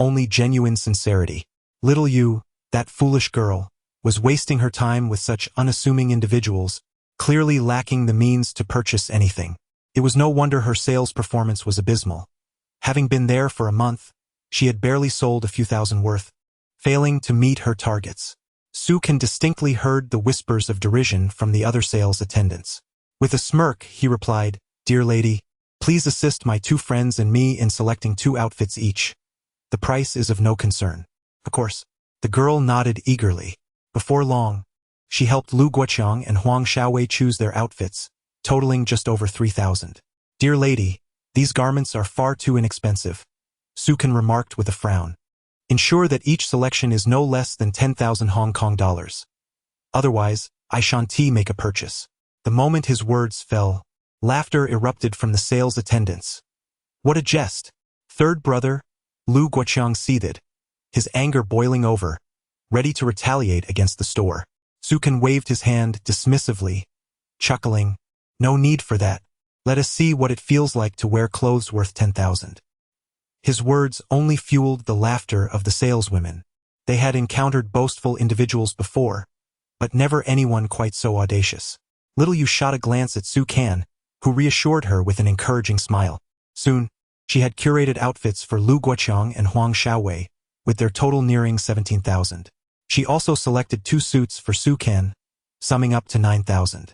only genuine sincerity. Little Yu, that foolish girl, was wasting her time with such unassuming individuals, clearly lacking the means to purchase anything. It was no wonder her sales performance was abysmal. Having been there for a month, she had barely sold a few thousand worth, failing to meet her targets. Su Kan distinctly heard the whispers of derision from the other sales attendants. With a smirk, he replied, "Dear lady, please assist my two friends and me in selecting 2 outfits each. The price is of no concern." Of course. The girl nodded eagerly. Before long, she helped Lu Guoqiang and Huang Xiaowei choose their outfits, totaling just over 3,000. "Dear lady, these garments are far too inexpensive," Su Kan remarked with a frown. "Ensure that each selection is no less than 10,000 Hong Kong dollars. Otherwise, I shan't make a purchase." The moment his words fell, laughter erupted from the sales attendants. "What a jest!" Third brother, Lu Guoqiang seethed, his anger boiling over, ready to retaliate against the store. Su Kan waved his hand dismissively, chuckling, "No need for that. Let us see what it feels like to wear clothes worth 10,000. His words only fueled the laughter of the saleswomen. They had encountered boastful individuals before, but never anyone quite so audacious. Little Yu shot a glance at Su Kan, who reassured her with an encouraging smile. Soon, she had curated outfits for Lu Guoqiang and Huang Xiaowei, with their total nearing 17,000. She also selected 2 suits for Su Kan, summing up to 9,000.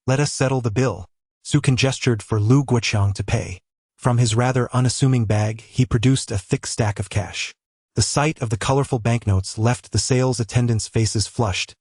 "Let us settle the bill." Su Kan gestured for Lu Guoqiang to pay. From his rather unassuming bag, he produced a thick stack of cash. The sight of the colorful banknotes left the sales attendants' faces flushed,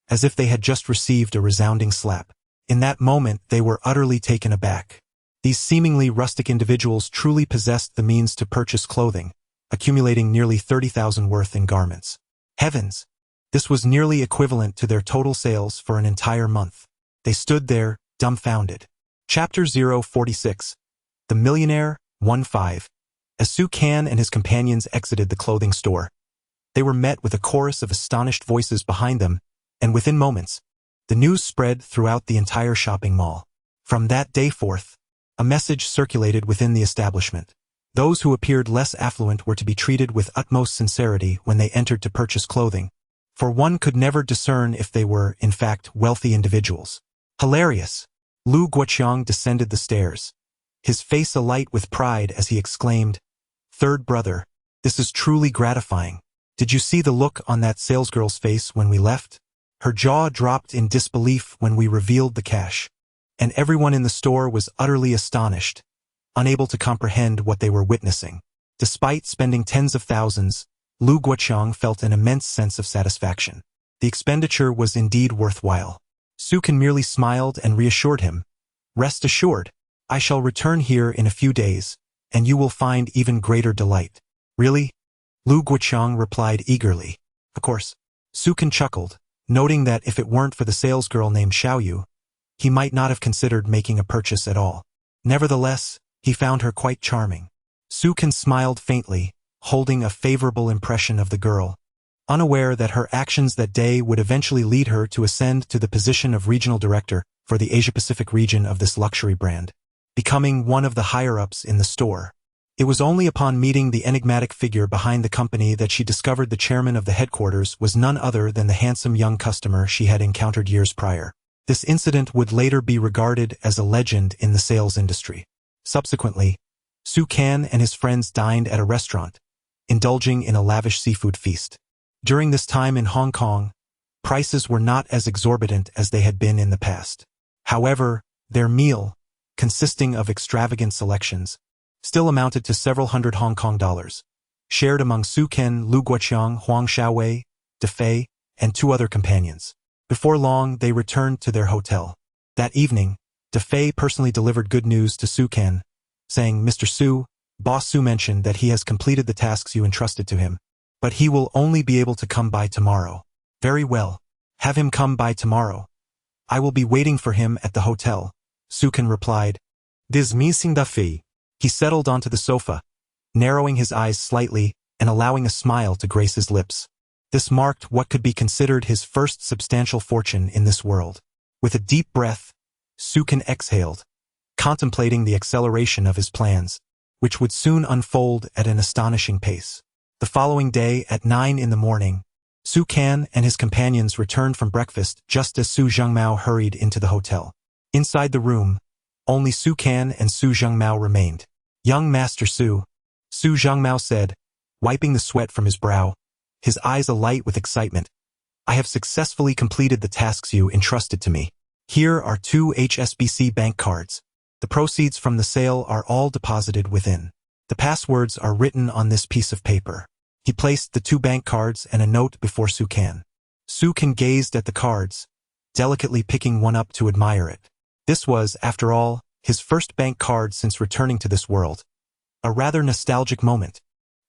as if they had just received a resounding slap. In that moment, they were utterly taken aback. These seemingly rustic individuals truly possessed the means to purchase clothing, accumulating nearly 30,000 worth in garments. Heavens! This was nearly equivalent to their total sales for an entire month. They stood there, dumbfounded. Chapter 046. The Millionaire, 1-5. As Su Kan and his companions exited the clothing store, they were met with a chorus of astonished voices behind them, and within moments, the news spread throughout the entire shopping mall. From that day forth, a message circulated within the establishment. Those who appeared less affluent were to be treated with utmost sincerity when they entered to purchase clothing, for one could never discern if they were, in fact, wealthy individuals. Hilarious! Lu Guoqiang descended the stairs, his face alight with pride as he exclaimed, "Third brother, this is truly gratifying. Did you see the look on that salesgirl's face when we left? Her jaw dropped in disbelief when we revealed the cash, and everyone in the store was utterly astonished, unable to comprehend what they were witnessing." Despite spending tens of thousands, Lu Guoqiang felt an immense sense of satisfaction. The expenditure was indeed worthwhile. Su Kan merely smiled and reassured him, "Rest assured, I shall return here in a few days, and you will find even greater delight." "Really?" Lu Guoqiang replied eagerly. "Of course." Su Kan chuckled, noting that if it weren't for the salesgirl named Xiaoyu, he might not have considered making a purchase at all. Nevertheless, he found her quite charming. Su Kan smiled faintly, holding a favorable impression of the girl, unaware that her actions that day would eventually lead her to ascend to the position of regional director for the Asia-Pacific region of this luxury brand, becoming one of the higher-ups in the store. It was only upon meeting the enigmatic figure behind the company that she discovered the chairman of the headquarters was none other than the handsome young customer she had encountered years prior. This incident would later be regarded as a legend in the sales industry. Subsequently, Su Kan and his friends dined at a restaurant, indulging in a lavish seafood feast. During this time in Hong Kong, prices were not as exorbitant as they had been in the past. However, their meal, consisting of extravagant selections, still amounted to several hundred Hong Kong dollars, shared among Su Ken, Lu Guoqiang, Huang Xiaowei, De Fei, and 2 other companions. Before long, they returned to their hotel. That evening, De Fei personally delivered good news to Su Ken, saying, "Mr. Su, Boss Su mentioned that he has completed the tasks you entrusted to him, but he will only be able to come by tomorrow." "Very well. Have him come by tomorrow. I will be waiting for him at the hotel," Su Ken replied. Dismissing De Fei, he settled onto the sofa, narrowing his eyes slightly and allowing a smile to grace his lips. This marked what could be considered his first substantial fortune in this world. With a deep breath, Su Ken exhaled, contemplating the acceleration of his plans, which would soon unfold at an astonishing pace. The following day at 9 in the morning, Su Ken and his companions returned from breakfast just as Su Zhengmao hurried into the hotel. Inside the room, only Su Ken and Su Zhengmao remained. "Young Master Su," Su Zhengmao said, wiping the sweat from his brow, his eyes alight with excitement. "I have successfully completed the tasks you entrusted to me. Here are 2 HSBC bank cards. The proceeds from the sale are all deposited within. The passwords are written on this piece of paper." He placed the 2 bank cards and a note before Su Ken. Su Ken gazed at the cards, delicately picking one up to admire it. This was, after all, his first bank card since returning to this world. A rather nostalgic moment.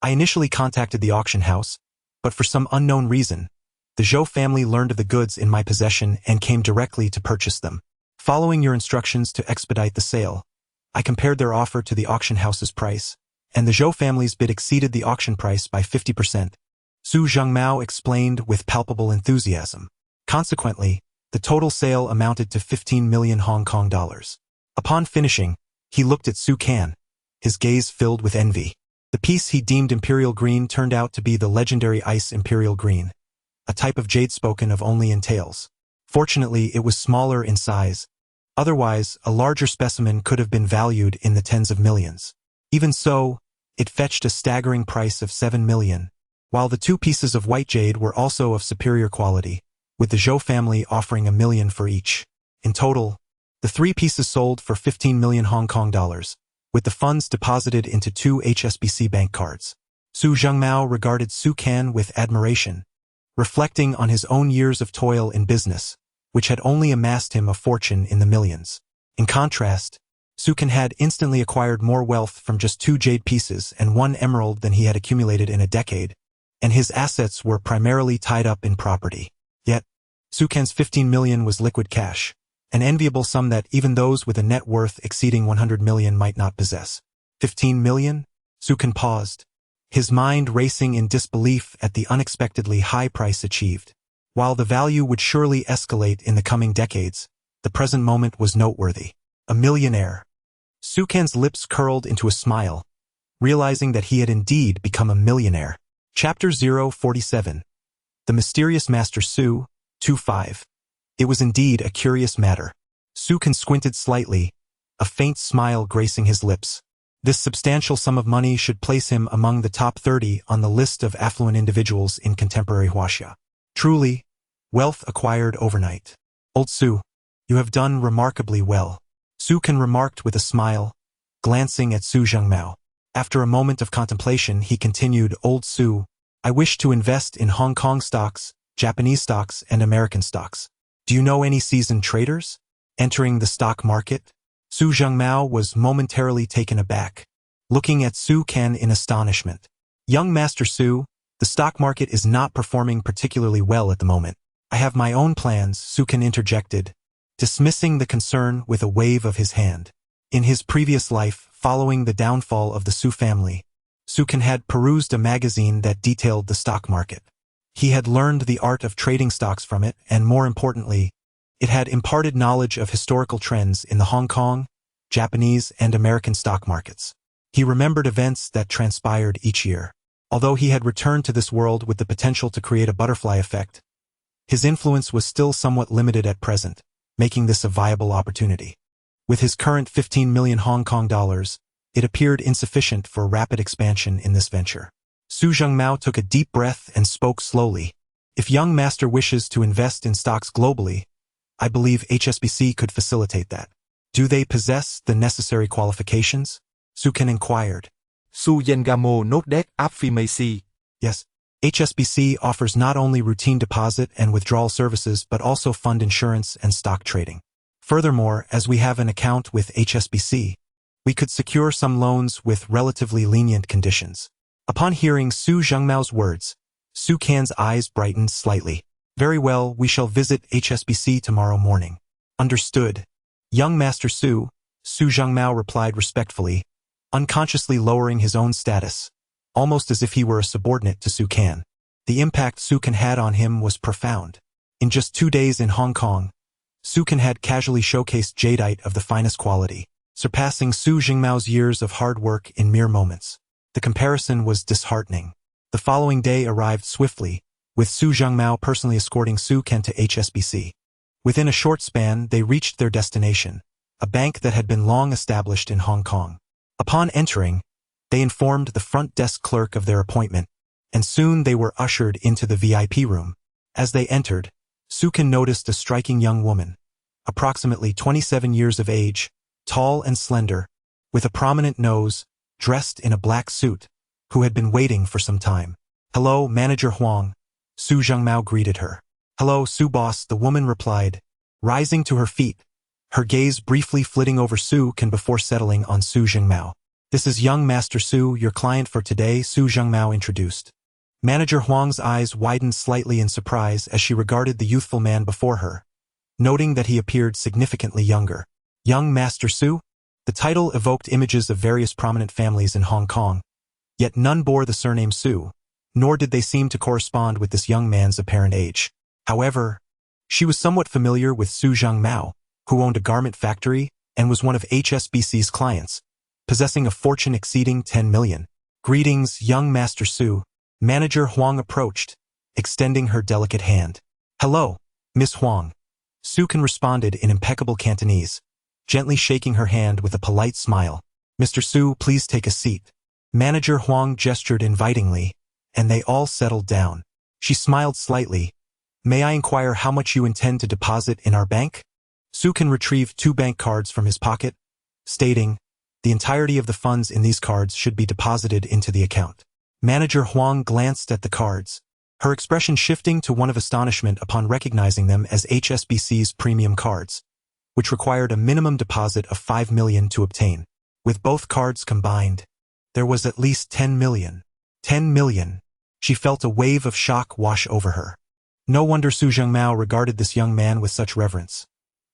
"I initially contacted the auction house, but for some unknown reason, the Zhou family learned of the goods in my possession and came directly to purchase them. Following your instructions to expedite the sale, I compared their offer to the auction house's price, and the Zhou family's bid exceeded the auction price by 50%. Su Zhengmao explained with palpable enthusiasm. Consequently, the total sale amounted to 15 million Hong Kong dollars. Upon finishing, he looked at Su Ken, his gaze filled with envy. The piece he deemed Imperial Green turned out to be the legendary Ice Imperial Green, a type of jade spoken of only in tales. Fortunately, it was smaller in size. Otherwise, a larger specimen could have been valued in the tens of millions. Even so, it fetched a staggering price of 7 million, while the 2 pieces of white jade were also of superior quality, with the Zhou family offering 1 million for each. In total, the 3 pieces sold for 15 million Hong Kong dollars, with the funds deposited into 2 HSBC bank cards. Su Zhengmao regarded Su Ken with admiration, reflecting on his own years of toil in business, which had only amassed him a fortune in the millions. In contrast, Su Ken had instantly acquired more wealth from just 2 jade pieces and 1 emerald than he had accumulated in a decade, and his assets were primarily tied up in property. Yet, Su Ken's 15 million was liquid cash, an enviable sum that even those with a net worth exceeding 100 million might not possess. 15 million? Su Ken paused, his mind racing in disbelief at the unexpectedly high price achieved. While the value would surely escalate in the coming decades, the present moment was noteworthy. A millionaire. Su Ken's lips curled into a smile, realizing that he had indeed become a millionaire. Chapter 047. The Mysterious Master Su, 2-5. It was indeed a curious matter. Su Ken squinted slightly, a faint smile gracing his lips. This substantial sum of money should place him among the top 30 on the list of affluent individuals in contemporary Huaxia. Truly, wealth acquired overnight. Old Su, you have done remarkably well, Su Ken remarked with a smile, glancing at Su Zhengmao. After a moment of contemplation, he continued, Old Su, I wish to invest in Hong Kong stocks, Japanese stocks, and American stocks. Do you know any seasoned traders entering the stock market? Su Zhengmao was momentarily taken aback, looking at Su Ken in astonishment. Young Master Su, the stock market is not performing particularly well at the moment. I have my own plans, Su Ken interjected, dismissing the concern with a wave of his hand. In his previous life, following the downfall of the Su family, Su Ken had perused a magazine that detailed the stock market. He had learned the art of trading stocks from it, and more importantly, it had imparted knowledge of historical trends in the Hong Kong, Japanese, and American stock markets. He remembered events that transpired each year. Although he had returned to this world with the potential to create a butterfly effect, his influence was still somewhat limited at present, making this a viable opportunity. With his current 15 million Hong Kong dollars, it appeared insufficient for rapid expansion in this venture. Su Zhengmao took a deep breath and spoke slowly. If young master wishes to invest in stocks globally, I believe HSBC could facilitate that. Do they possess the necessary qualifications? Su Ken inquired. Su Yengamo nốt đét áp phi mây si. Yes. HSBC offers not only routine deposit and withdrawal services but also fund insurance and stock trading. Furthermore, as we have an account with HSBC, we could secure some loans with relatively lenient conditions. Upon hearing Su Zhengmao's words, Su Can's eyes brightened slightly. Very well, we shall visit HSBC tomorrow morning. Understood. Young Master Su, Su Zhengmao replied respectfully, unconsciously lowering his own status, almost as if he were a subordinate to Su Can. The impact Su Can had on him was profound. In just 2 days in Hong Kong, Su Can had casually showcased jadeite of the finest quality, surpassing Su Zhengmao's years of hard work in mere moments. The comparison was disheartening. The following day arrived swiftly, with Su Zhengmao personally escorting Su Can to HSBC. Within a short span, they reached their destination, a bank that had been long established in Hong Kong. Upon entering, they informed the front desk clerk of their appointment, and soon they were ushered into the VIP room. As they entered, Su Can noticed a striking young woman, approximately 27 years of age, tall and slender, with a prominent nose, dressed in a black suit, who had been waiting for some time. Hello, Manager Huang, Su Zhengmao greeted her. Hello, Su Boss, the woman replied, rising to her feet, her gaze briefly flitting over Su Can before settling on Su Zhengmao. This is young Master Su, your client for today, Su Zhengmao introduced. Manager Huang's eyes widened slightly in surprise as she regarded the youthful man before her, noting that he appeared significantly younger. Young Master Su? The title evoked images of various prominent families in Hong Kong, yet none bore the surname Su, nor did they seem to correspond with this young man's apparent age. However, she was somewhat familiar with Su Zhengmao, who owned a garment factory and was one of HSBC's clients, possessing a fortune exceeding 10 million. Greetings, young Master Su. Manager Huang approached, extending her delicate hand. Hello, Miss Huang. Su Can responded in impeccable Cantonese, gently shaking her hand with a polite smile. Mr. Su, please take a seat. Manager Huang gestured invitingly, and they all settled down. She smiled slightly. May I inquire how much you intend to deposit in our bank? Su Can retrieved 2 bank cards from his pocket, stating, the entirety of the funds in these cards should be deposited into the account. Manager Huang glanced at the cards, her expression shifting to one of astonishment upon recognizing them as HSBC's premium cards, which required a minimum deposit of 5 million to obtain. With both cards combined, there was at least 10 million. 10 million. She felt a wave of shock wash over her. No wonder Su Zhengmao regarded this young man with such reverence.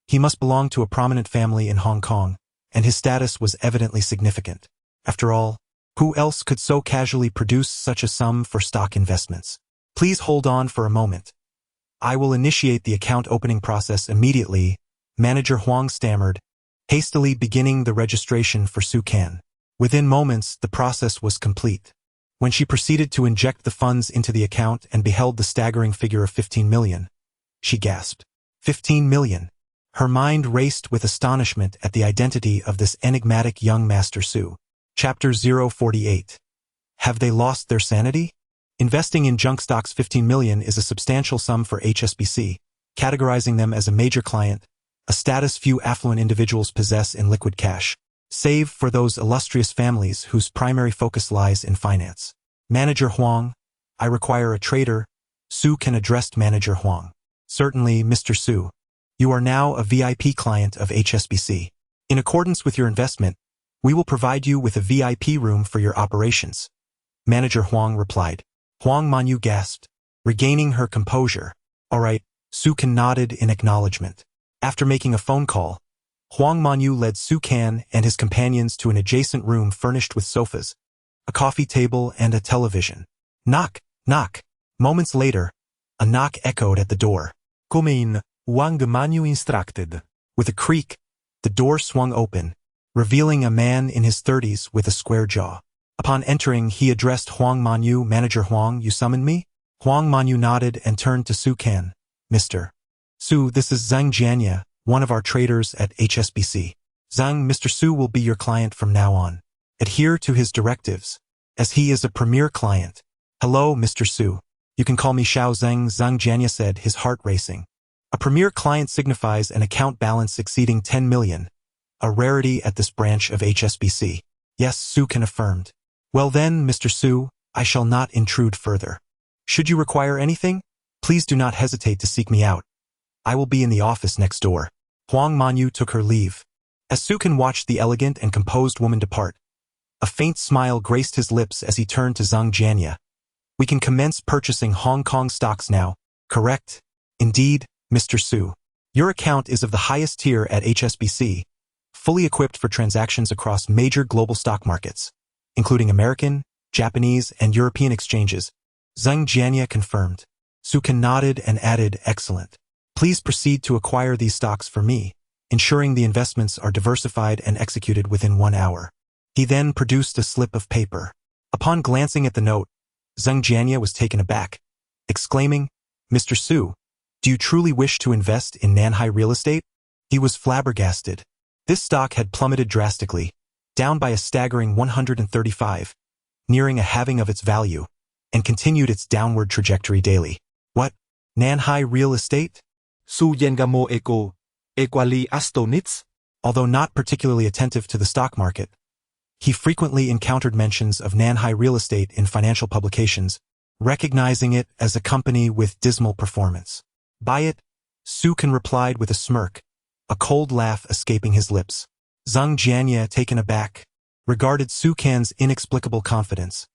He must belong to a prominent family in Hong Kong, and his status was evidently significant. After all, who else could so casually produce such a sum for stock investments? Please hold on for a moment. I will initiate the account opening process immediately, Manager Huang stammered, hastily beginning the registration for Su Can. Within moments, the process was complete. When she proceeded to inject the funds into the account and beheld the staggering figure of 15 million, she gasped. 15 million. Her mind raced with astonishment at the identity of this enigmatic young Master Su. Chapter 048. Have they lost their sanity? Investing in junk stocks 15 million is a substantial sum for HSBC, categorizing them as a major client, a status few affluent individuals possess in liquid cash, save for those illustrious families whose primary focus lies in finance. Manager Huang, I require a trader. Su Can addressed Manager Huang. Certainly, Mr. Su. You are now a VIP client of HSBC. In accordance with your investment, we will provide you with a VIP room for your operations. Manager Huang replied. Huang Manyu gasped, regaining her composure. All right, Su Can nodded in acknowledgement. After making a phone call, Huang Manyu led Su Can and his companions to an adjacent room furnished with sofas, a coffee table, and a television. Knock, knock. Moments later, a knock echoed at the door. Come in, Huang Manyu instructed. With a creak, the door swung open, revealing a man in his 30s with a square jaw. Upon entering, he addressed Huang Manyu. Manager Huang, you summoned me? Huang Manyu nodded and turned to Su Can. Mr. Su, this is Zhang Jianya, one of our traders at HSBC. Zhang, Mr. Su will be your client from now on. Adhere to his directives, as he is a premier client. Hello, Mr. Su. You can call me Xiao Zhang, Zhang Jianya said, his heart racing. A premier client signifies an account balance exceeding 10 million, a rarity at this branch of HSBC. Yes, Sukan affirmed. Well then, Mr. Su, I shall not intrude further. Should you require anything, please do not hesitate to seek me out. I will be in the office next door. Huang Manyu took her leave. As Sukan watched the elegant and composed woman depart, a faint smile graced his lips as he turned to Zhang Jianya. We can commence purchasing Hong Kong stocks now, correct? Indeed, Mr. Su. Your account is of the highest tier at HSBC, fully equipped for transactions across major global stock markets, including American, Japanese, and European exchanges. Zhang Jianya confirmed. Sukan nodded and added, excellent. Please proceed to acquire these stocks for me, ensuring the investments are diversified and executed within 1 hour. He then produced a slip of paper. Upon glancing at the note, Zhang Jianya was taken aback, exclaiming, Mr. Su, do you truly wish to invest in Nanhai real estate? He was flabbergasted. This stock had plummeted drastically, down by a staggering 135, nearing a halving of its value, and continued its downward trajectory daily. What? Nanhai real estate? Su Yengamo Eco, Equali Astonitz? Although not particularly attentive to the stock market, he frequently encountered mentions of Nanhai real estate in financial publications, recognizing it as a company with dismal performance. Buy it? Sukan replied with a smirk, a cold laugh escaping his lips. Zhang Jianya, taken aback, regarded Sukan's inexplicable confidence,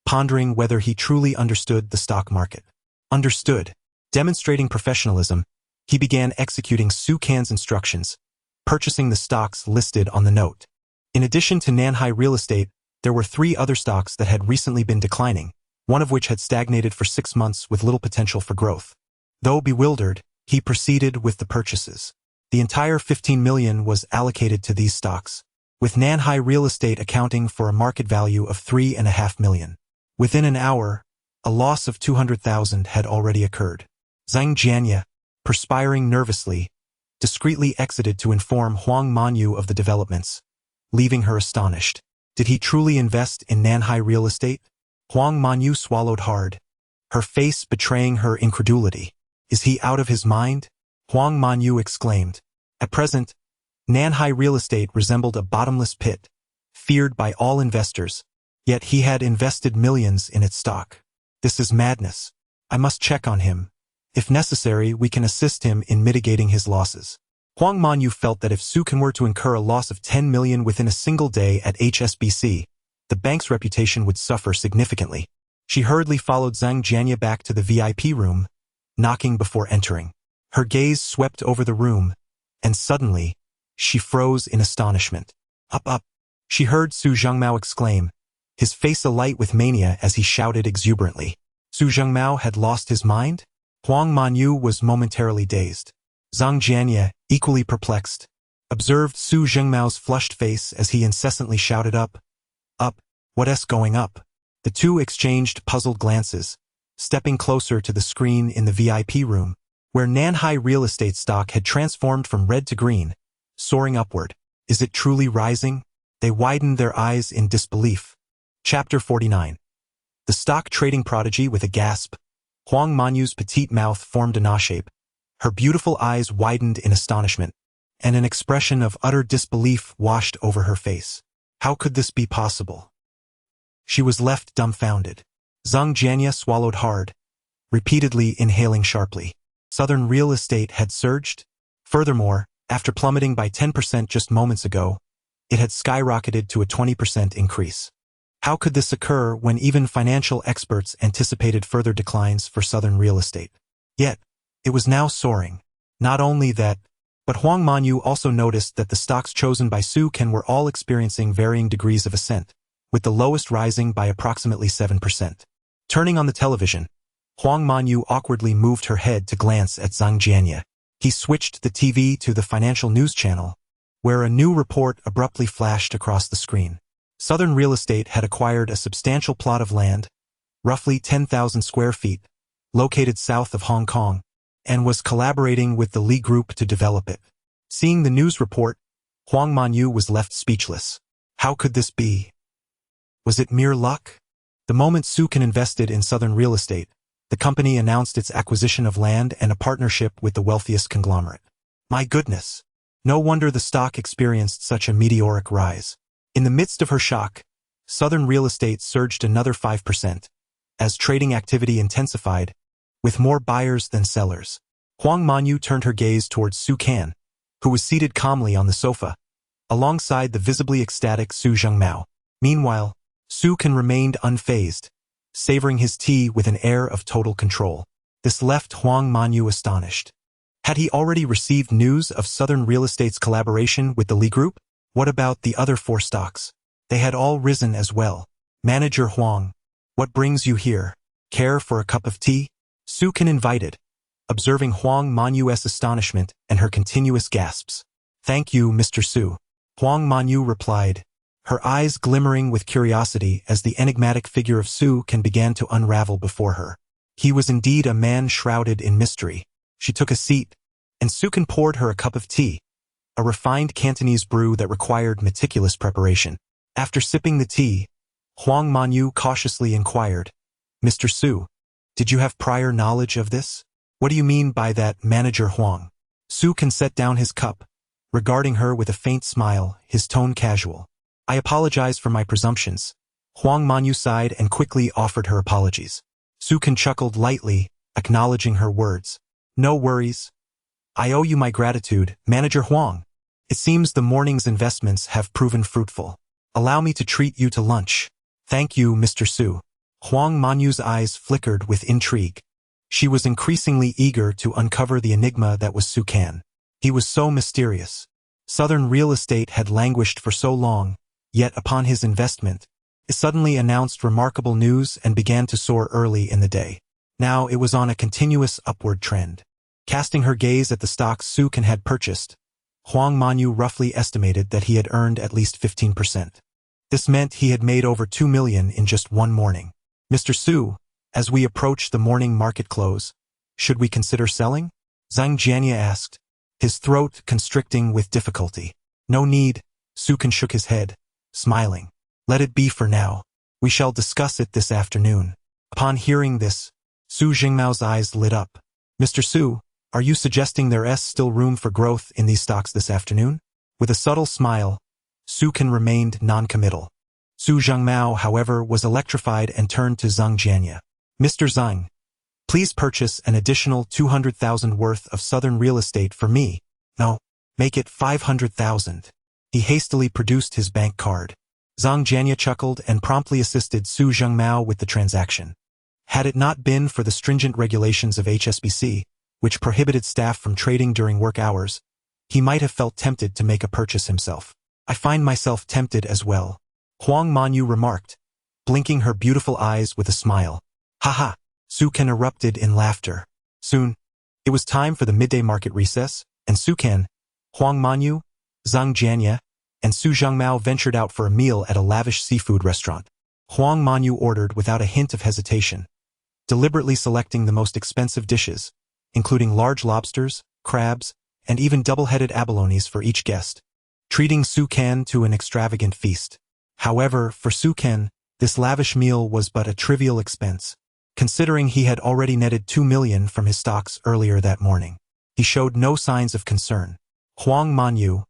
pondering whether he truly understood the stock market. Understood. Demonstrating professionalism, he began executing Sukan's instructions, purchasing the stocks listed on the note. In addition to Nanhai real estate, there were 3 other stocks that had recently been declining, one of which had stagnated for 6 months with little potential for growth. Though bewildered, he proceeded with the purchases. The entire 15 million was allocated to these stocks, with Nanhai real estate accounting for a market value of 3.5 million. Within an hour, a loss of 200,000 had already occurred. Zhang Jianya, perspiring nervously, discreetly exited to inform Huang Manyu of the developments, leaving her astonished. Did he truly invest in Nanhai real estate? Huang Manyu swallowed hard, her face betraying her incredulity. Is he out of his mind? Huang Manyu exclaimed. At present, Nanhai real estate resembled a bottomless pit, feared by all investors, yet he had invested millions in its stock. This is madness. I must check on him. If necessary, we can assist him in mitigating his losses. Huang Manyu felt that if Sukan were to incur a loss of 10 million within a single day at HSBC, the bank's reputation would suffer significantly. She hurriedly followed Zhang Jianya back to the VIP room, knocking before entering. Her gaze swept over the room, and suddenly, she froze in astonishment. Up! She heard Su Zhengmao exclaim, his face alight with mania as he shouted exuberantly. Su Zhengmao had lost his mind? Huang Manyu was momentarily dazed. Zhang Jianya, equally perplexed, observed Su Zhengmao's flushed face as he incessantly shouted up, what's going up? The two exchanged puzzled glances, stepping closer to the screen in the VIP room, where Nanhai real estate stock had transformed from red to green, soaring upward. Is it truly rising? They widened their eyes in disbelief. Chapter 49. The stock trading prodigy. With a gasp, Huang Manyu's petite mouth formed an O shape. Her beautiful eyes widened in astonishment, and an expression of utter disbelief washed over her face. How could this be possible? She was left dumbfounded. Zhang Jianya swallowed hard, repeatedly inhaling sharply. Southern real estate had surged. Furthermore, after plummeting by 10% just moments ago, it had skyrocketed to a 20% increase. How could this occur when even financial experts anticipated further declines for Southern real estate? Yet, it was now soaring. Not only that, but Huang Manyu also noticed that the stocks chosen by Su Ken were all experiencing varying degrees of ascent, with the lowest rising by approximately 7%. Turning on the television, Huang Manyu awkwardly moved her head to glance at Zhang Jianya. He switched the TV to the financial news channel, where a new report abruptly flashed across the screen. Southern Real Estate had acquired a substantial plot of land, roughly 10,000 square feet, located south of Hong Kong, and was collaborating with the Li Group to develop it. Seeing the news report, Huang Manyu was left speechless. How could this be? Was it mere luck? The moment Su Ken invested in Southern Real Estate, the company announced its acquisition of land and a partnership with the wealthiest conglomerate. My goodness! No wonder the stock experienced such a meteoric rise. In the midst of her shock, Southern Real Estate surged another 5%, as trading activity intensified, with more buyers than sellers. Huang Manyu turned her gaze towards Su Kan, who was seated calmly on the sofa, alongside the visibly ecstatic Su Zhengmao. Meanwhile, Su Kan remained unfazed, savoring his tea with an air of total control. This left Huang Manyu astonished. Had he already received news of Southern Real Estate's collaboration with the Li Group? What about the other 4 stocks? They had all risen as well. Manager Huang, what brings you here? Care for a cup of tea? Su Kan invited, observing Huang Manyu's astonishment and her continuous gasps. Thank you, Mr. Su. Huang Manyu replied, her eyes glimmering with curiosity as the enigmatic figure of Su Kan began to unravel before her. He was indeed a man shrouded in mystery. She took a seat, and Su Kan poured her a cup of tea, a refined Cantonese brew that required meticulous preparation. After sipping the tea, Huang Manyu cautiously inquired, Mr. Su, did you have prior knowledge of this? What do you mean by that, Manager Huang? Su Kan set down his cup, regarding her with a faint smile, his tone casual. I apologize for my presumptions. Huang Manyu sighed and quickly offered her apologies. Su Kan chuckled lightly, acknowledging her words. No worries. I owe you my gratitude, Manager Huang. It seems the morning's investments have proven fruitful. Allow me to treat you to lunch. Thank you, Mr. Su. Huang Manyu's eyes flickered with intrigue. She was increasingly eager to uncover the enigma that was Su Kan. He was so mysterious. Southern Real Estate had languished for so long, yet upon his investment, it suddenly announced remarkable news and began to soar early in the day. Now it was on a continuous upward trend. Casting her gaze at the stocks Su Kan had purchased, Huang Manyu roughly estimated that he had earned at least 15%. This meant he had made over 2 million in just one morning. Mr. Su, as we approach the morning market close, should we consider selling? Zhang Jianya asked, his throat constricting with difficulty. No need, Su Kan shook his head, smiling. Let it be for now. We shall discuss it this afternoon. Upon hearing this, Su Jingmao's eyes lit up. Mr. Su, are you suggesting there is still room for growth in these stocks this afternoon? With a subtle smile, Su Kan remained non-committal. Su Zhengmao, however, was electrified and turned to Zhang Jianya. Mr. Zhang, please purchase an additional 200,000 worth of Southern Real Estate for me. No, make it 500,000. He hastily produced his bank card. Zhang Jianya chuckled and promptly assisted Su Zhengmao with the transaction. Had it not been for the stringent regulations of HSBC, which prohibited staff from trading during work hours, he might have felt tempted to make a purchase himself. I find myself tempted as well, Huang Manyu remarked, blinking her beautiful eyes with a smile. Haha, Su Kan erupted in laughter. Soon, it was time for the midday market recess, and Su Kan, Huang Manyu, Zhang Jianya, and Su Zhengmao ventured out for a meal at a lavish seafood restaurant. Huang Manyu ordered without a hint of hesitation, deliberately selecting the most expensive dishes, including large lobsters, crabs, and even double-headed abalones for each guest, treating Su Kan to an extravagant feast. However, for Su Kan, this lavish meal was but a trivial expense, considering he had already netted 2 million from his stocks earlier that morning. He showed no signs of concern. Huang Manyu,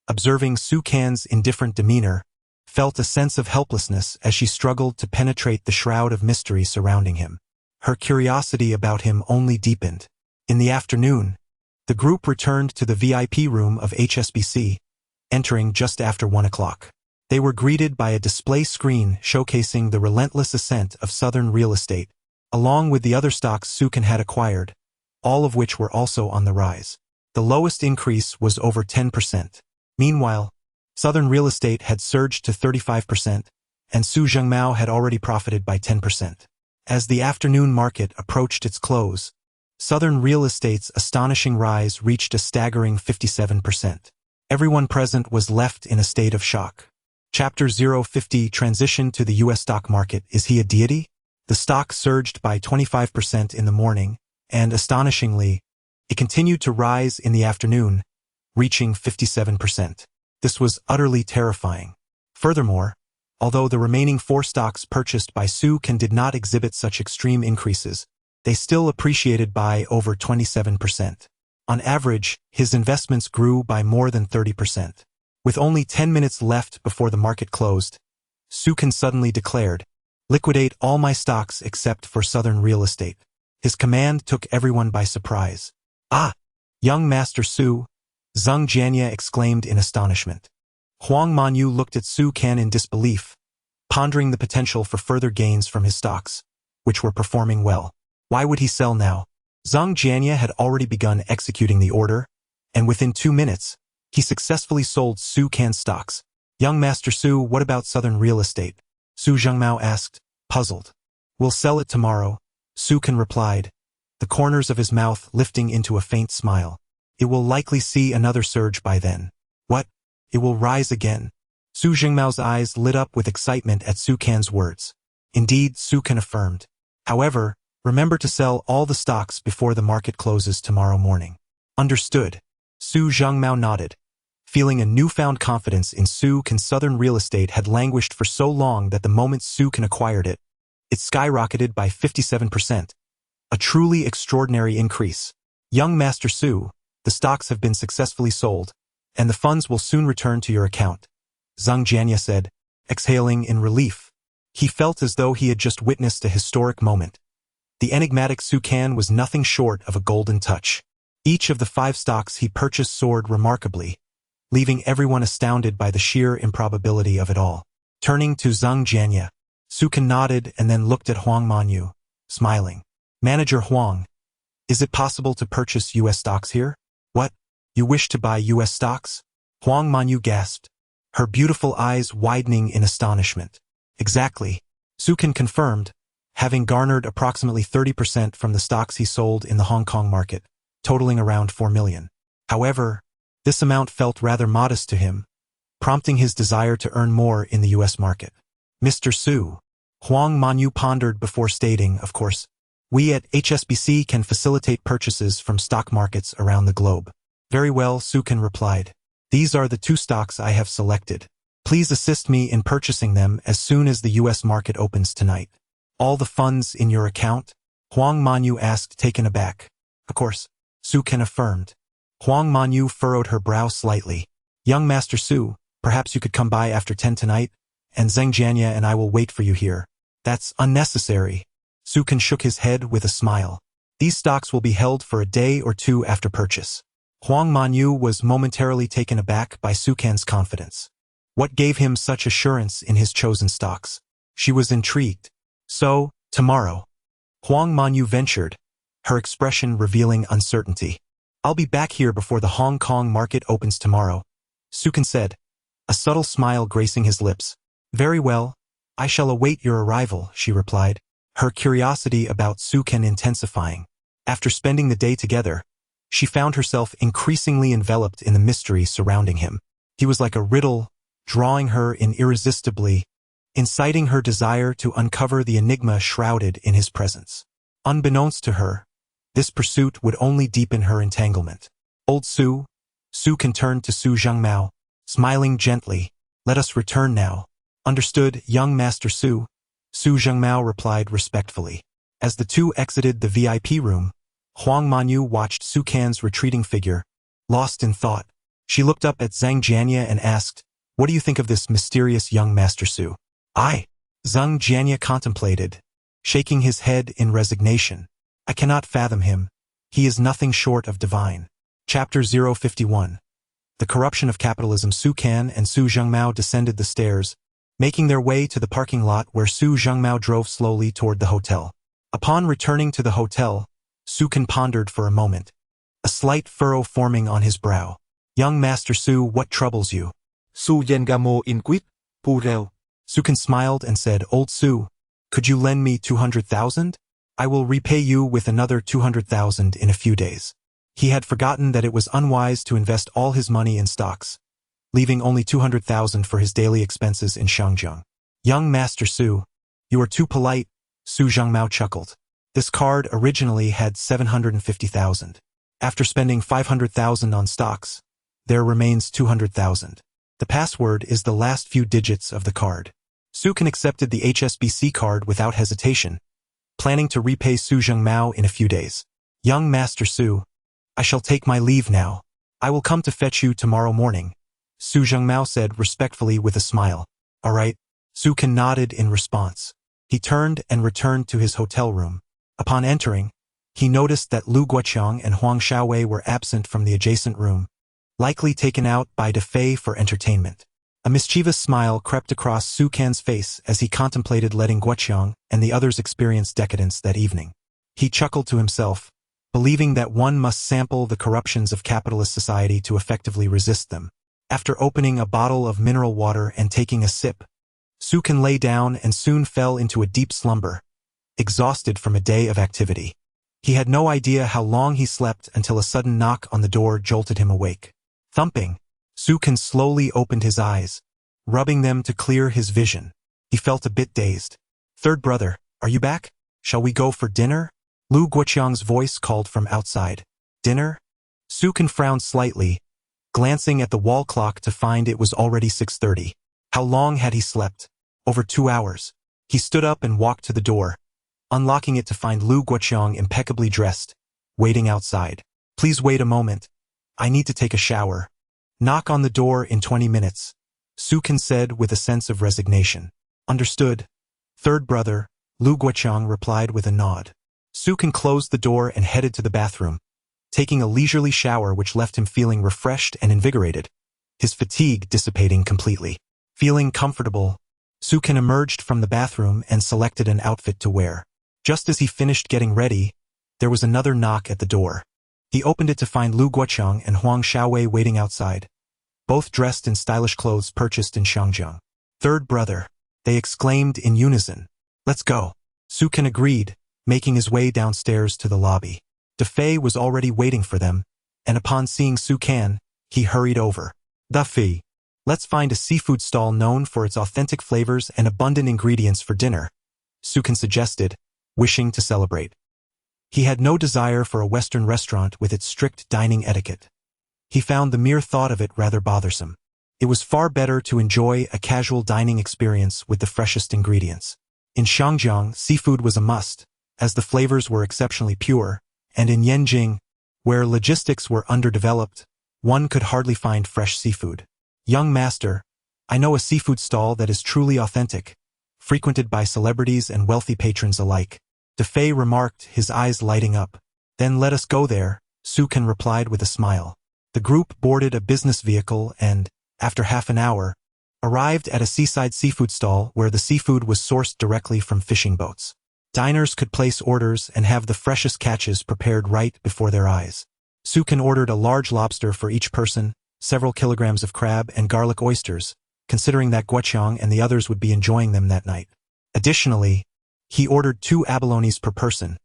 observing Su Kan's indifferent demeanor, felt a sense of helplessness as she struggled to penetrate the shroud of mystery surrounding him. Her curiosity about him only deepened. In the afternoon, the group returned to the VIP room of HSBC, entering just after 1 o'clock. They were greeted by a display screen showcasing the relentless ascent of Southern Real Estate, along with the other stocks Su Kan had acquired, all of which were also on the rise. The lowest increase was over 10%. Meanwhile, Southern Real Estate had surged to 35%, and Su Zhengmao had already profited by 10%. As the afternoon market approached its close, Southern Real Estate's astonishing rise reached a staggering 57%. Everyone present was left in a state of shock. Chapter 050 Transition to the U.S. stock market. Is he a deity? The stock surged by 25% in the morning, and astonishingly, it continued to rise in the afternoon, reaching 57%. This was utterly terrifying. Furthermore, although the remaining 4 stocks purchased by Su Kan did not exhibit such extreme increases, they still appreciated by over 27%. On average, his investments grew by more than 30%. With only 10 minutes left before the market closed, Su Kan suddenly declared, "Liquidate all my stocks except for Southern Real Estate." His command took everyone by surprise. "Ah! Young Master Su," Zheng Jianya exclaimed in astonishment. Huang Manyu looked at Su Kan in disbelief, pondering the potential for further gains from his stocks, which were performing well. Why would he sell now? Zheng Jianya had already begun executing the order, and within 2 minutes, he successfully sold Su Kan's stocks. "Young Master Su, what about Southern Real Estate?" Su Zhengmao asked, puzzled. "We'll sell it tomorrow," Su Kan replied, the corners of his mouth lifting into a faint smile. "It will likely see another surge by then." "What? It will rise again?" Su Zhengmao's eyes lit up with excitement at Su Kan's words. "Indeed," Su Kan affirmed. "However, remember to sell all the stocks before the market closes tomorrow morning." "Understood." Su Zhengmao nodded, feeling a newfound confidence in Su Kan's Southern Real Estate had languished for so long that the moment Su Kan acquired it, it skyrocketed by 57%. A truly extraordinary increase. "Young Master Su, the stocks have been successfully sold, and the funds will soon return to your account," Zheng Jianya said, exhaling in relief. He felt as though he had just witnessed a historic moment. The enigmatic Su Kan was nothing short of a golden touch. Each of the 5 stocks he purchased soared remarkably, leaving everyone astounded by the sheer improbability of it all. Turning to Zheng Jianya, Su Kan nodded and then looked at Huang Manyu, smiling. "Manager Huang, is it possible to purchase U.S. stocks here?" "What? You wish to buy U.S. stocks?" Huang Manyu gasped, her beautiful eyes widening in astonishment. "Exactly," Su Kan confirmed, having garnered approximately 30% from the stocks he sold in the Hong Kong market, totaling around 4 million. However, this amount felt rather modest to him, prompting his desire to earn more in the U.S. market. "Mr. Su," Huang Manyu pondered before stating, "Of course, we at HSBC can facilitate purchases from stock markets around the globe." "Very well," Su Kan replied. "These are the 2 stocks I have selected. Please assist me in purchasing them as soon as the U.S. market opens tonight." "All the funds in your account?" Huang Manyu asked, taken aback. "Of course," Su Kan affirmed. Huang Manyu furrowed her brow slightly. "Young Master Su, perhaps you could come by after 10 tonight, and Zheng Jianya and I will wait for you here." "That's unnecessary." Su Kan shook his head with a smile. "These stocks will be held for a day or 2 after purchase." Huang Manyu was momentarily taken aback by Su Kan's confidence. What gave him such assurance in his chosen stocks? She was intrigued. "So, tomorrow," Huang Manyu ventured, her expression revealing uncertainty. "I'll be back here before the Hong Kong market opens tomorrow," Su Kan said, a subtle smile gracing his lips. "Very well, I shall await your arrival," she replied, her curiosity about Su Kan intensifying. After spending the day together, she found herself increasingly enveloped in the mystery surrounding him. He was like a riddle, drawing her in irresistibly, inciting her desire to uncover the enigma shrouded in his presence. Unbeknownst to her, this pursuit would only deepen her entanglement. "Old Su," Su Kan turned to Su Zhengmao, smiling gently, "Let us return now." "Understood, young Master Su," Su Zhengmao replied respectfully. As the 2 exited the VIP room, Huang Manyu watched Su Kan's retreating figure, lost in thought. She looked up at Zheng Jianya and asked, "What do you think of this mysterious young Master Su?" Zheng Jianya contemplated, shaking his head in resignation. "I cannot fathom him. He is nothing short of divine." Chapter 051. The Corruption of Capitalism. Su Kan and Su Zhengmao descended the stairs, making their way to the parking lot where Su Zhengmao drove slowly toward the hotel. Upon returning to the hotel, Su Kan pondered for a moment, a slight furrow forming on his brow. "Young Master Su, what troubles you?" Su Zhengmao inquit, Purel. Su Kan smiled and said, "Old Su, could you lend me 200,000? I will repay you with another 200,000 in a few days." He had forgotten that it was unwise to invest all his money in stocks, leaving only 200,000 for his daily expenses in Shangjiang. "Young Master Su, you are too polite," Su Zhengmao chuckled. "This card originally had 750,000. After spending 500,000 on stocks, there remains 200,000. The password is the last few digits of the card." Su Kan accepted the HSBC card without hesitation, planning to repay Su Zhengmao in a few days. "Young Master Su, I shall take my leave now. I will come to fetch you tomorrow morning, Su Zhengmao said respectfully with a smile. All right. Su Can nodded in response. He turned and returned to his hotel room. Upon entering, he noticed that Lu Guoqiang and Huang Xiaowei were absent from the adjacent room, likely taken out by De Fei for entertainment. A mischievous smile crept across Su Can's face as he contemplated letting Guoqiang and the others experience decadence that evening. He chuckled to himself, believing that one must sample the corruptions of capitalist society to effectively resist them. After opening a bottle of mineral water and taking a sip, Su Can lay down and soon fell into a deep slumber, exhausted from a day of activity. He had no idea how long he slept until a sudden knock on the door jolted him awake. Thumping, Su Can slowly opened his eyes, rubbing them to clear his vision. He felt a bit dazed. Third brother, are you back? Shall we go for dinner? Lu Guoqiang's voice called from outside. Dinner? Su Can frowned slightly, glancing at the wall clock to find it was already 6:30. How long had he slept? Over 2 hours. He stood up and walked to the door, unlocking it to find Lu Guoqiang impeccably dressed, waiting outside. Please wait a moment. I need to take a shower. Knock on the door in 20 minutes, Su Can said with a sense of resignation. Understood. Third brother, Lu Guoqiang replied with a nod. Su Can closed the door and headed to the bathroom, taking a leisurely shower which left him feeling refreshed and invigorated, his fatigue dissipating completely. Feeling comfortable, Su Can emerged from the bathroom and selected an outfit to wear. Just as he finished getting ready, there was another knock at the door. He opened it to find Lu Guoqiang and Huang Xiaowei waiting outside, both dressed in stylish clothes purchased in Shangjiang. Third brother, they exclaimed in unison. Let's go. Su Can agreed, making his way downstairs to the lobby. De Fei was already waiting for them, and upon seeing Su Can, he hurried over. De Fei, let's find a seafood stall known for its authentic flavors and abundant ingredients for dinner, Su Can suggested, wishing to celebrate. He had no desire for a Western restaurant with its strict dining etiquette. He found the mere thought of it rather bothersome. It was far better to enjoy a casual dining experience with the freshest ingredients. In Shangjiang, seafood was a must, as the flavors were exceptionally pure, and in Yanjing, where logistics were underdeveloped, one could hardly find fresh seafood. Young master, I know a seafood stall that is truly authentic, frequented by celebrities and wealthy patrons alike. De Fei remarked, his eyes lighting up. Then let us go there, Su Can replied with a smile. The group boarded a business vehicle and, after half an hour, arrived at a seaside seafood stall where the seafood was sourced directly from fishing boats. Diners could place orders and have the freshest catches prepared right before their eyes. Su Can ordered a large lobster for each person, several kilograms of crab and garlic oysters, considering that Guoqiang and the others would be enjoying them that night. Additionally, he ordered 2 abalones per person,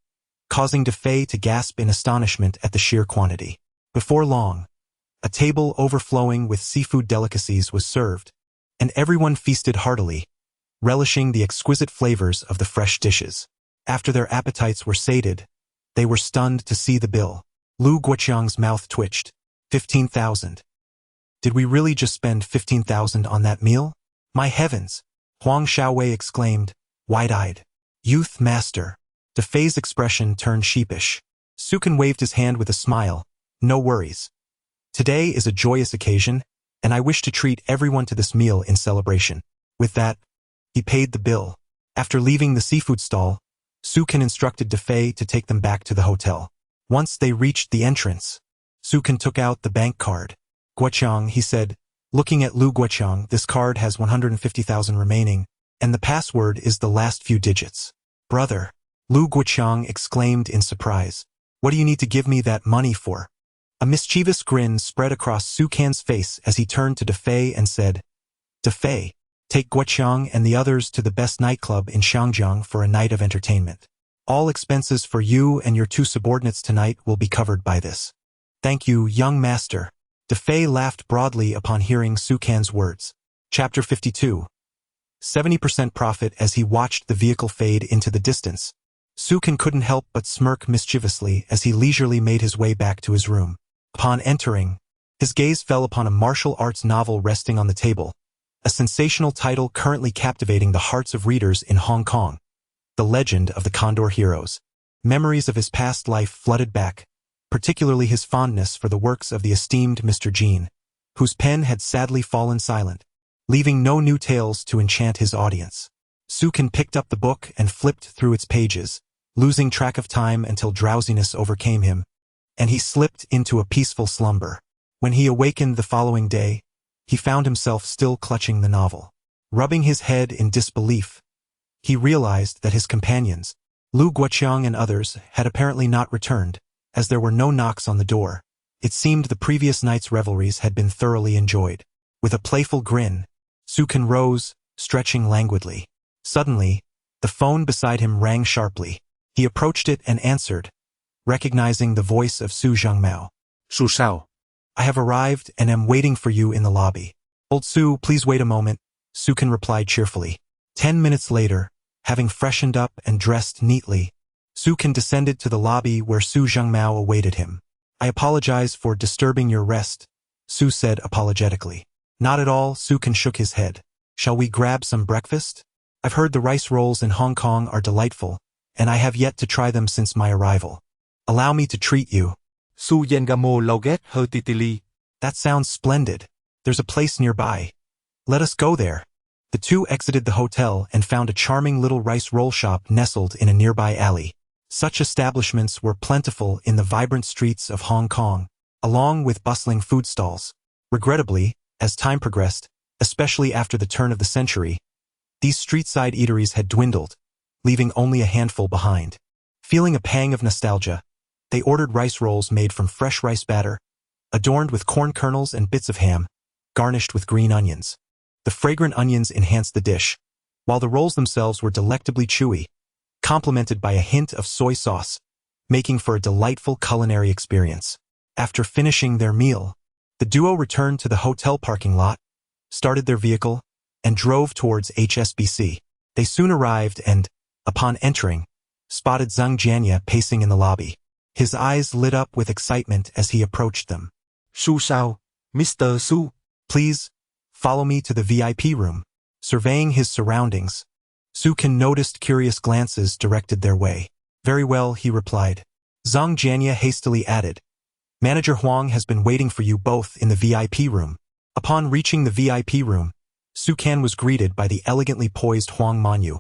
causing De Fei to gasp in astonishment at the sheer quantity. Before long, a table overflowing with seafood delicacies was served, and everyone feasted heartily, relishing the exquisite flavors of the fresh dishes. After their appetites were sated, they were stunned to see the bill. Lu Guoqiang's mouth twitched. 15,000. Did we really just spend 15,000 on that meal? My heavens! Huang Xiaowei exclaimed, wide-eyed. Youth master. De Fei's expression turned sheepish. Su Can waved his hand with a smile. No worries. Today is a joyous occasion, and I wish to treat everyone to this meal in celebration. With that, he paid the bill. After leaving the seafood stall, Su Can instructed De Fei to take them back to the hotel. Once they reached the entrance, Su Can took out the bank card. Guoqiang, he said, looking at Lu Guoqiang, this card has 150,000 remaining, and the password is the last few digits. Brother, Lu Guoqiang exclaimed in surprise. What do you need to give me that money for? A mischievous grin spread across Su Can's face as he turned to De Fei and said, De Fei, take Guoqiang and the others to the best nightclub in Shangjiang for a night of entertainment. All expenses for you and your 2 subordinates tonight will be covered by this. Thank you, young master. De Fei laughed broadly upon hearing Su Can's words. Chapter 52. 70% profit. As he watched the vehicle fade into the distance, Su Can couldn't help but smirk mischievously as he leisurely made his way back to his room. Upon entering, his gaze fell upon a martial arts novel resting on the table, a sensational title currently captivating the hearts of readers in Hong Kong. The Legend of the Condor Heroes. Memories of his past life flooded back, particularly his fondness for the works of the esteemed Mr. Jean, whose pen had sadly fallen silent, leaving no new tales to enchant his audience. Sukin picked up the book and flipped through its pages, losing track of time until drowsiness overcame him, and he slipped into a peaceful slumber. When he awakened the following day, he found himself still clutching the novel. Rubbing his head in disbelief, he realized that his companions, Lu Guoqiang and others, had apparently not returned, as there were no knocks on the door. It seemed the previous night's revelries had been thoroughly enjoyed. With a playful grin, Sukin rose, stretching languidly. Suddenly, the phone beside him rang sharply. He approached it and answered, recognizing the voice of Su Zhangmao. Su Shao. I have arrived and am waiting for you in the lobby. Old Su, please wait a moment, Sukin replied cheerfully. 10 minutes later, having freshened up and dressed neatly, Sukin descended to the lobby where Su Zhangmao awaited him. I apologize for disturbing your rest, Su said apologetically. Not at all, Sukin shook his head. Shall we grab some breakfast? I've heard the rice rolls in Hong Kong are delightful, and I have yet to try them since my arrival. Allow me to treat you. Su Yengamo Loget Ho Titili. That sounds splendid. There's a place nearby. Let us go there. The two exited the hotel and found a charming little rice roll shop nestled in a nearby alley. Such establishments were plentiful in the vibrant streets of Hong Kong, along with bustling food stalls. Regrettably, as time progressed, especially after the turn of the century, these street-side eateries had dwindled, leaving only a handful behind. Feeling a pang of nostalgia, they ordered rice rolls made from fresh rice batter, adorned with corn kernels and bits of ham, garnished with green onions. The fragrant onions enhanced the dish, while the rolls themselves were delectably chewy, complemented by a hint of soy sauce, making for a delightful culinary experience. After finishing their meal, the duo returned to the hotel parking lot, started their vehicle, and drove towards HSBC. They soon arrived and, upon entering, spotted Zhang Jianya pacing in the lobby. His eyes lit up with excitement as he approached them. Su Shao, Mr. Su. Please, follow me to the VIP room. Surveying his surroundings, Sukin noticed curious glances directed their way. Very well, he replied. Zhang Jianya hastily added, Manager Huang has been waiting for you both in the VIP room. Upon reaching the VIP room, Sukan was greeted by the elegantly poised Huang Manyu,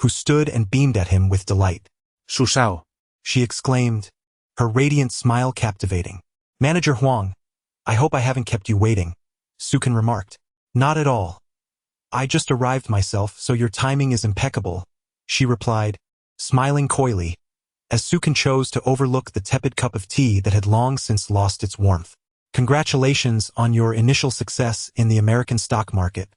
who stood and beamed at him with delight. Su Shao, she exclaimed, her radiant smile captivating. Manager Huang, I hope I haven't kept you waiting, Sukan remarked. Not at all. I just arrived myself, so your timing is impeccable, she replied, smiling coyly, as Sukin chose to overlook the tepid cup of tea that had long since lost its warmth. Congratulations on your initial success in the American stock market.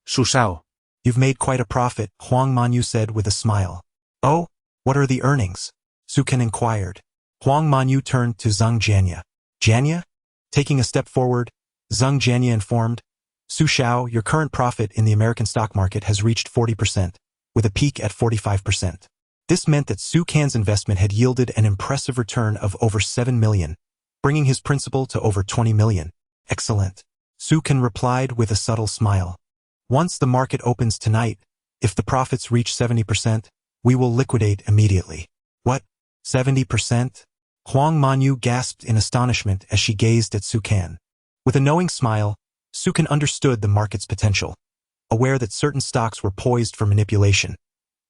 Su Shao. You've made quite a profit, Huang Manyu said with a smile. Oh, what are the earnings? Sukin inquired. Huang Manyu turned to Zhang Jianya. Jianya? Taking a step forward, Zhang Jianya informed, Su Shao, your current profit in the American stock market has reached 40%, with a peak at 45%. This meant that Su Kan's investment had yielded an impressive return of over 7 million, bringing his principal to over 20 million. Excellent. Su Kan replied with a subtle smile. Once the market opens tonight, if the profits reach 70%, we will liquidate immediately. What? 70%? Huang Manyu gasped in astonishment as she gazed at Su Kan. With a knowing smile, Sukin understood the market's potential, aware that certain stocks were poised for manipulation,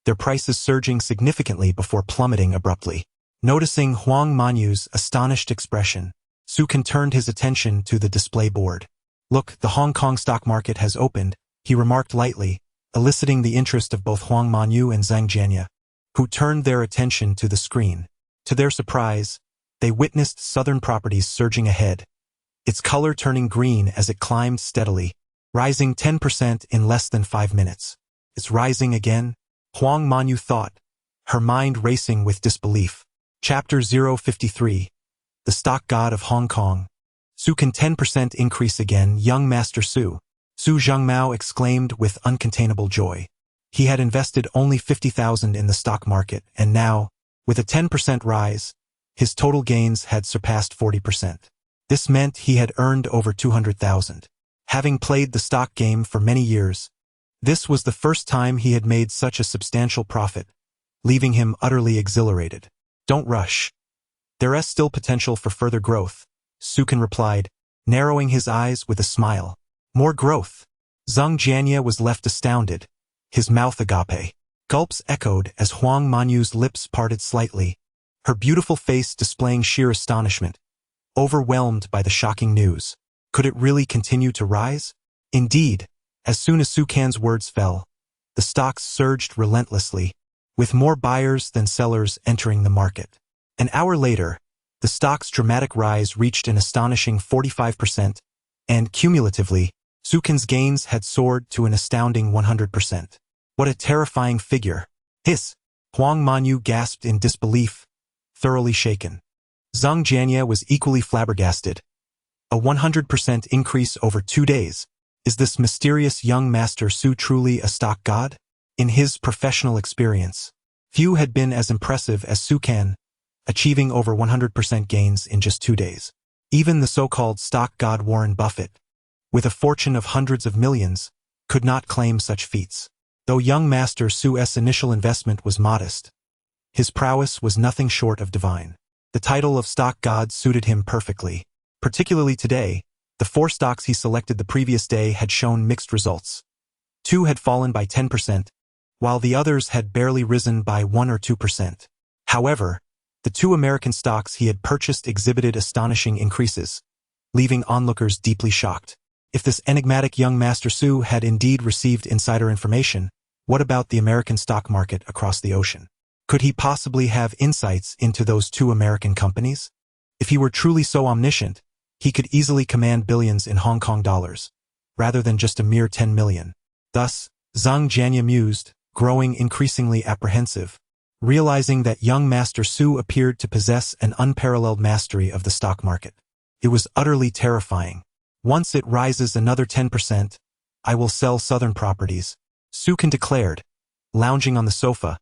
their prices surging significantly before plummeting abruptly. Noticing Huang Manyu's astonished expression, Sukin turned his attention to the display board. Look, the Hong Kong stock market has opened, he remarked lightly, eliciting the interest of both Huang Manyu and Zhang Jianya, who turned their attention to the screen. To their surprise, they witnessed Southern Properties surging ahead, its color turning green as it climbed steadily, rising 10% in less than 5 minutes. It's rising again, Huang Manyu thought, her mind racing with disbelief. Chapter 053. The Stock God of Hong Kong. Sukin 10% increase again, young Master Su. Su Zhangmao exclaimed with uncontainable joy. He had invested only 50,000 in the stock market, and now, with a 10% rise, his total gains had surpassed 40%. This meant he had earned over 200,000. Having played the stock game for many years, this was the first time he had made such a substantial profit, leaving him utterly exhilarated. Don't rush. There is still potential for further growth, Sukan replied, narrowing his eyes with a smile. More growth. Zhang Jianye was left astounded, his mouth agape. Gulps echoed as Huang Manyu's lips parted slightly, her beautiful face displaying sheer astonishment, overwhelmed by the shocking news. Could it really continue to rise? Indeed, as soon as Sukan's words fell, the stocks surged relentlessly, with more buyers than sellers entering the market. An hour later, the stock's dramatic rise reached an astonishing 45%, and cumulatively, Sukan's gains had soared to an astounding 100%. What a terrifying figure. Hiss! Huang Manyu gasped in disbelief, thoroughly shaken. Zhang Jianye was equally flabbergasted. A 100% increase over 2 days. Is this mysterious young Master Su truly a stock god? In his professional experience, few had been as impressive as Sukan, achieving over 100% gains in just 2 days. Even the so-called stock god Warren Buffett, with a fortune of hundreds of millions, could not claim such feats. Though young Master Su's initial investment was modest, his prowess was nothing short of divine. The title of stock god suited him perfectly. Particularly today, the 4 stocks he selected the previous day had shown mixed results. 2 had fallen by 10%, while the others had barely risen by 1 or 2%. However, the 2 American stocks he had purchased exhibited astonishing increases, leaving onlookers deeply shocked. If this enigmatic young Master Su had indeed received insider information, what about the American stock market across the ocean? Could he possibly have insights into those 2 American companies? If he were truly so omniscient, he could easily command billions in Hong Kong dollars, rather than just a mere 10 million. Thus, Zhang Jianye mused, growing increasingly apprehensive, realizing that young Master Su appeared to possess an unparalleled mastery of the stock market. It was utterly terrifying. Once it rises another 10%, I will sell Southern Properties, Sukan declared, lounging on the sofa,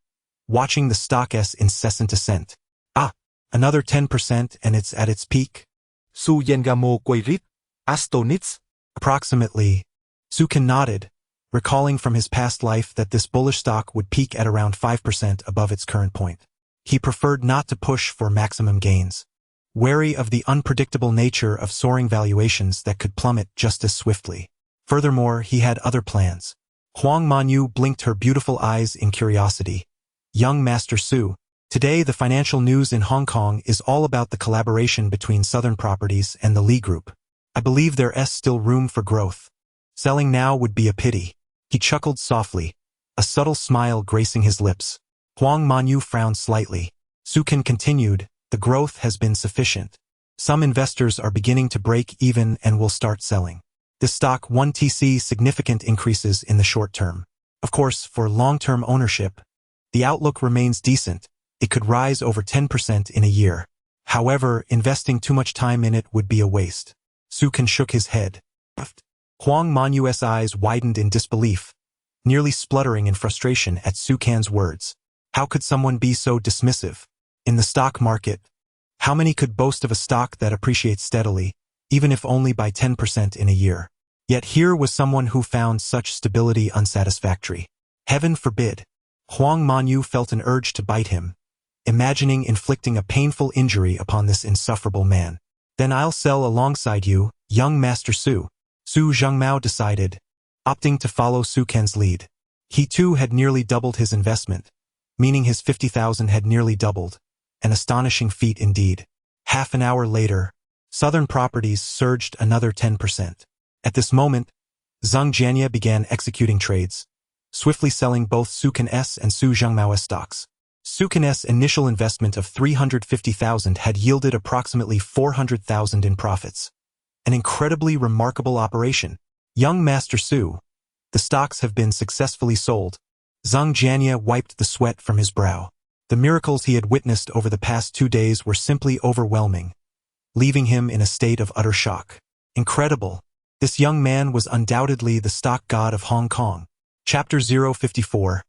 watching the stock's incessant ascent. Ah, another 10% and it's at its peak? Su Yengamo Quairit, Astonitz. Approximately. Sukan nodded, recalling from his past life that this bullish stock would peak at around 5% above its current point. He preferred not to push for maximum gains, wary of the unpredictable nature of soaring valuations that could plummet just as swiftly. Furthermore, he had other plans. Huang Manyu blinked her beautiful eyes in curiosity. Young Master Su, today the financial news in Hong Kong is all about the collaboration between Southern Properties and the Lee Group. I believe there is still room for growth. Selling now would be a pity. He chuckled softly, a subtle smile gracing his lips. Huang Manyu frowned slightly. Sukan continued, the growth has been sufficient. Some investors are beginning to break even and will start selling. This stock 1TC significant increases in the short term. Of course, for long-term ownership, the outlook remains decent. It could rise over 10% in a year. However, investing too much time in it would be a waste. Sukan shook his head. Huang Manyu's eyes widened in disbelief, nearly spluttering in frustration at Sukan's words. How could someone be so dismissive? In the stock market, how many could boast of a stock that appreciates steadily, even if only by 10% in a year? Yet here was someone who found such stability unsatisfactory. Heaven forbid. Huang Manyu felt an urge to bite him, imagining inflicting a painful injury upon this insufferable man. Then I'll sell alongside you, young Master Su. Su Zhengmao decided, opting to follow Sukan's lead. He too had nearly doubled his investment, meaning his 50,000 had nearly doubled. An astonishing feat indeed. Half an hour later, Southern Properties surged another 10%. At this moment, Zhang Jianye began executing trades, swiftly selling both Sukan's and Su Zhengmao's stocks. Sukan's initial investment of 350,000 had yielded approximately 400,000 in profits. An incredibly remarkable operation. Young Master Su, the stocks have been successfully sold. Zhang Jianye wiped the sweat from his brow. The miracles he had witnessed over the past 2 days were simply overwhelming, leaving him in a state of utter shock. Incredible. This young man was undoubtedly the stock god of Hong Kong. Chapter 054.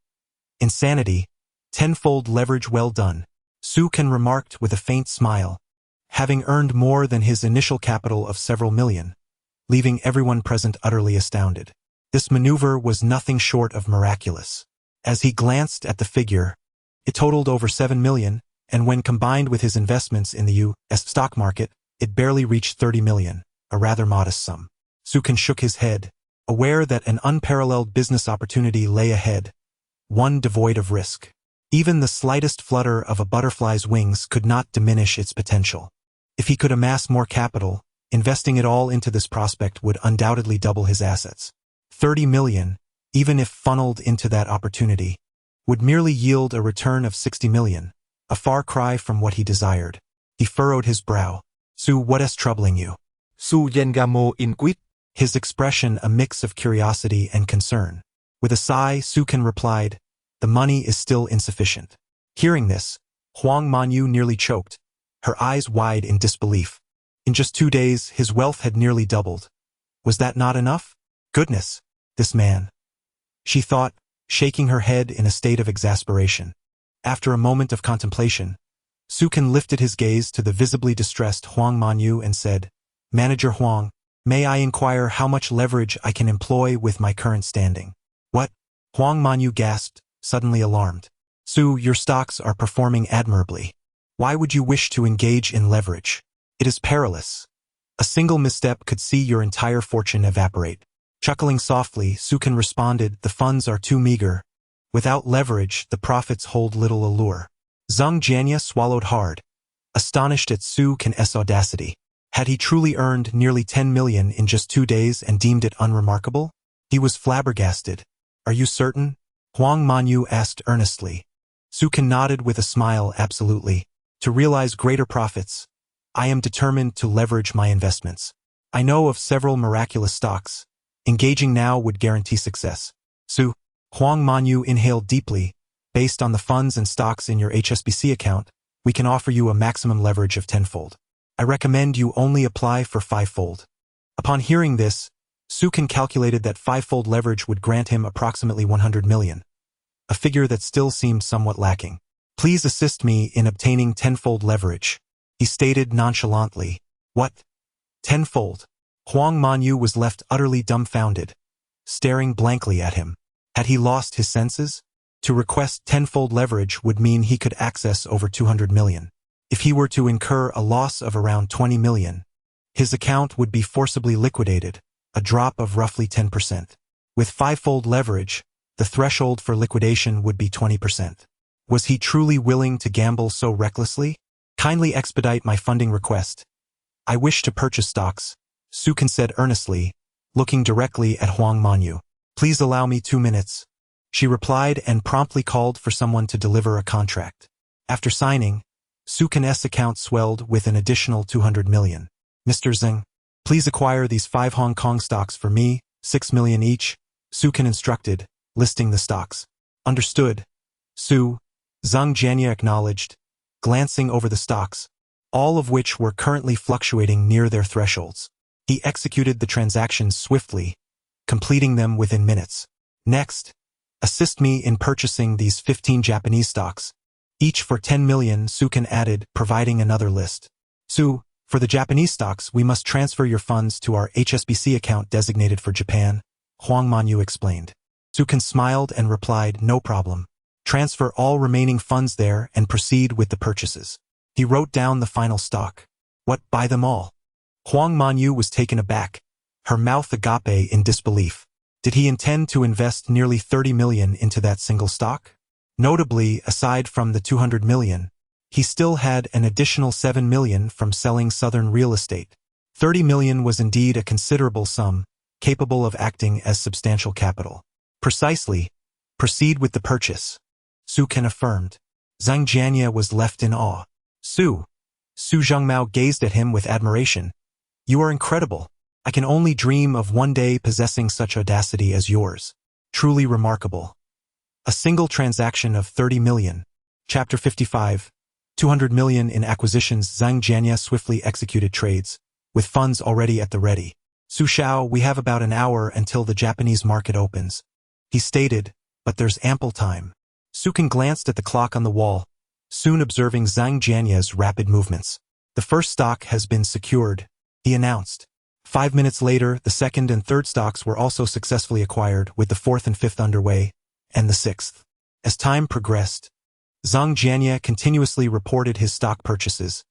Insanity. Tenfold leverage well done. Sukan remarked with a faint smile, having earned more than his initial capital of several million, leaving everyone present utterly astounded. This maneuver was nothing short of miraculous. As he glanced at the figure, it totaled over 7 million, and when combined with his investments in the U.S. stock market, it barely reached 30 million, a rather modest sum. Sukan shook his head, aware that an unparalleled business opportunity lay ahead, one devoid of risk. Even the slightest flutter of a butterfly's wings could not diminish its potential. If he could amass more capital, investing it all into this prospect would undoubtedly double his assets. 30 million, even if funneled into that opportunity, would merely yield a return of 60 million, a far cry from what he desired. He furrowed his brow. Su, what is troubling you? Su Yengamo inquit. His expression a mix of curiosity and concern. With a sigh, Sukan replied, the money is still insufficient. Hearing this, Huang Manyu nearly choked, her eyes wide in disbelief. In just 2 days, his wealth had nearly doubled. Was that not enough? Goodness, this man. She thought, shaking her head in a state of exasperation. After a moment of contemplation, Sukan lifted his gaze to the visibly distressed Huang Manyu and said, Manager Huang, may I inquire how much leverage I can employ with my current standing? What? Huang Manyu gasped, suddenly alarmed. Su, your stocks are performing admirably. Why would you wish to engage in leverage? It is perilous. A single misstep could see your entire fortune evaporate. Chuckling softly, Sukan responded, the funds are too meager. Without leverage, the profits hold little allure. Zhang Jianya swallowed hard, astonished at Sukan's audacity. Had he truly earned nearly 10 million in just 2 days and deemed it unremarkable? He was flabbergasted. Are you certain? Huang Manyu asked earnestly. Sukan nodded with a smile, absolutely. To realize greater profits, I am determined to leverage my investments. I know of several miraculous stocks. Engaging now would guarantee success. Su, Huang Manyu inhaled deeply. Based on the funds and stocks in your HSBC account, we can offer you a maximum leverage of 10-fold. I recommend you only apply for 5-fold. Upon hearing this, Sukan calculated that 5-fold leverage would grant him approximately 100 million, a figure that still seemed somewhat lacking. Please assist me in obtaining 10-fold leverage, he stated nonchalantly. What? 10-fold? Huang Manyu was left utterly dumbfounded, staring blankly at him. Had he lost his senses? To request 10-fold leverage would mean he could access over 200 million. If he were to incur a loss of around 20 million, his account would be forcibly liquidated, a drop of roughly 10%. With 5-fold leverage, the threshold for liquidation would be 20%. Was he truly willing to gamble so recklessly? Kindly expedite my funding request. I wish to purchase stocks, Sukan said earnestly, looking directly at Huang Manyu. Please allow me 2 minutes. She replied and promptly called for someone to deliver a contract. After signing, Sukan's account swelled with an additional 200 million. Mr. Zheng, please acquire these 5 Hong Kong stocks for me, 6 million each, Sukan instructed, listing the stocks. Understood. Su, Zhang Jianya acknowledged, glancing over the stocks, all of which were currently fluctuating near their thresholds. He executed the transactions swiftly, completing them within minutes. Next, assist me in purchasing these 15 Japanese stocks, each for 10 million, Sukan added, providing another list. Su, for the Japanese stocks, we must transfer your funds to our HSBC account designated for Japan, Huang Manyu explained. Sukan smiled and replied, no problem. Transfer all remaining funds there and proceed with the purchases. He wrote down the final stock. What, buy them all? Huang Manyu was taken aback, her mouth agape in disbelief. Did he intend to invest nearly 30 million into that single stock? Notably, aside from the 200 million, he still had an additional 7 million from selling Southern real estate. 30 million was indeed a considerable sum, capable of acting as substantial capital. Precisely. Proceed with the purchase, Sukan affirmed. Zhang Jianya was left in awe. Su Zhangmao gazed at him with admiration. You are incredible. I can only dream of one day possessing such audacity as yours. Truly remarkable. A single transaction of 30 million. Chapter 55. 200 million in acquisitions. Zhang Jianya swiftly executed trades, with funds already at the ready. Su Xiao, we have about an hour until the Japanese market opens, he stated, but there's ample time. Sukan glanced at the clock on the wall, soon observing Zhang Jianya's rapid movements. The first stock has been secured, he announced. 5 minutes later, the second and third stocks were also successfully acquired, with the fourth and fifth underway, and the sixth. As time progressed, Zhang Jianye continuously reported his stock purchases,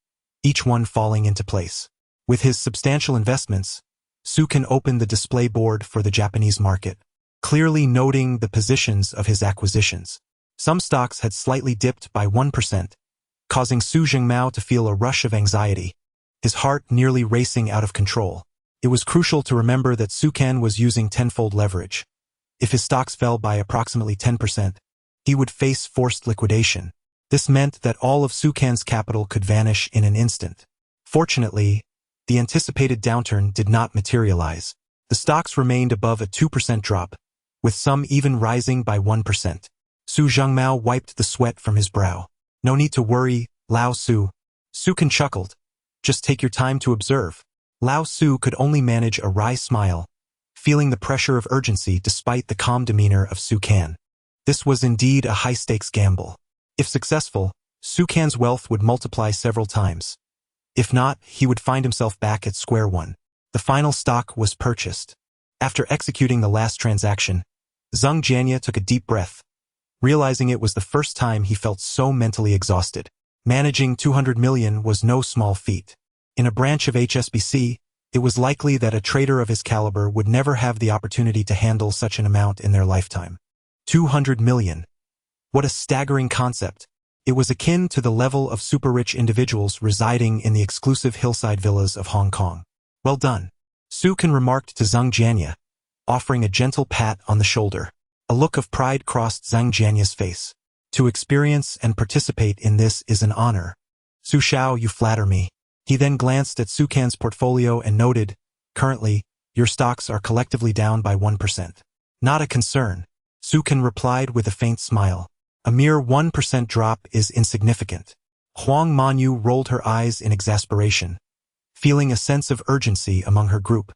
each one falling into place. With his substantial investments, Su Kan opened the display board for the Japanese market, clearly noting the positions of his acquisitions. Some stocks had slightly dipped by 1%, causing Su Jingmao to feel a rush of anxiety, his heart nearly racing out of control. It was crucial to remember that Su Kan was using tenfold leverage. If his stocks fell by approximately 10%, he would face forced liquidation. This meant that all of Su Kan's capital could vanish in an instant. Fortunately, the anticipated downturn did not materialize. The stocks remained above a 2% drop, with some even rising by 1%. Su Jingmao wiped the sweat from his brow. No need to worry, Lao Su. Su Kan chuckled. Just take your time to observe. Lao Su could only manage a wry smile, feeling the pressure of urgency despite the calm demeanor of Su Kan. This was indeed a high-stakes gamble. If successful, Su Kan's wealth would multiply several times. If not, he would find himself back at square one. The final stock was purchased. After executing the last transaction, Zhang Jianye took a deep breath, realizing it was the first time he felt so mentally exhausted. Managing 200 million was no small feat. In a branch of HSBC, it was likely that a trader of his caliber would never have the opportunity to handle such an amount in their lifetime. 200 million. What a staggering concept. It was akin to the level of super-rich individuals residing in the exclusive hillside villas of Hong Kong. Well done. Su Kan remarked to Zhang Jianye, offering a gentle pat on the shoulder. A look of pride crossed Zhang Jianye's face. To experience and participate in this is an honor. Su Xiao, you flatter me. He then glanced at Su Kan's portfolio and noted, currently, your stocks are collectively down by 1%. Not a concern. Su Kan replied with a faint smile. A mere 1% drop is insignificant. Huang Manyu rolled her eyes in exasperation, feeling a sense of urgency among her group,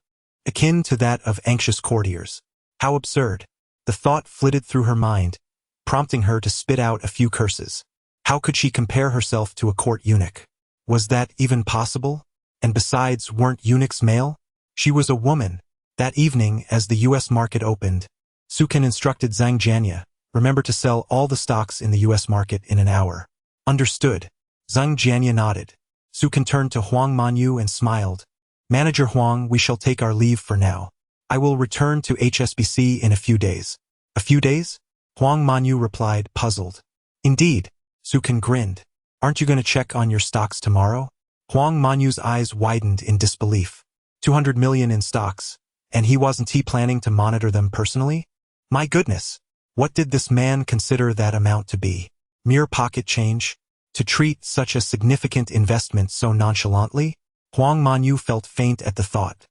akin to that of anxious courtiers. How absurd. The thought flitted through her mind, prompting her to spit out a few curses. How could she compare herself to a court eunuch? Was that even possible? And besides, weren't eunuchs male? She was a woman. That evening, as the U.S. market opened, Su Kan instructed Zhang Jianye, remember to sell all the stocks in the U.S. market in an hour. Understood. Zhang Jianye nodded. Su Kan turned to Huang Manyu and smiled. Manager Huang, we shall take our leave for now. I will return to HSBC in a few days. A few days? Huang Manyu replied, puzzled. Indeed. Su Kan grinned. Aren't you going to check on your stocks tomorrow? Huang Manyu's eyes widened in disbelief. 200 million in stocks, and he wasn't planning to monitor them personally? My goodness. What did this man consider that amount to be? Mere pocket change? To treat such a significant investment so nonchalantly? Huang Manyu felt faint at the thought.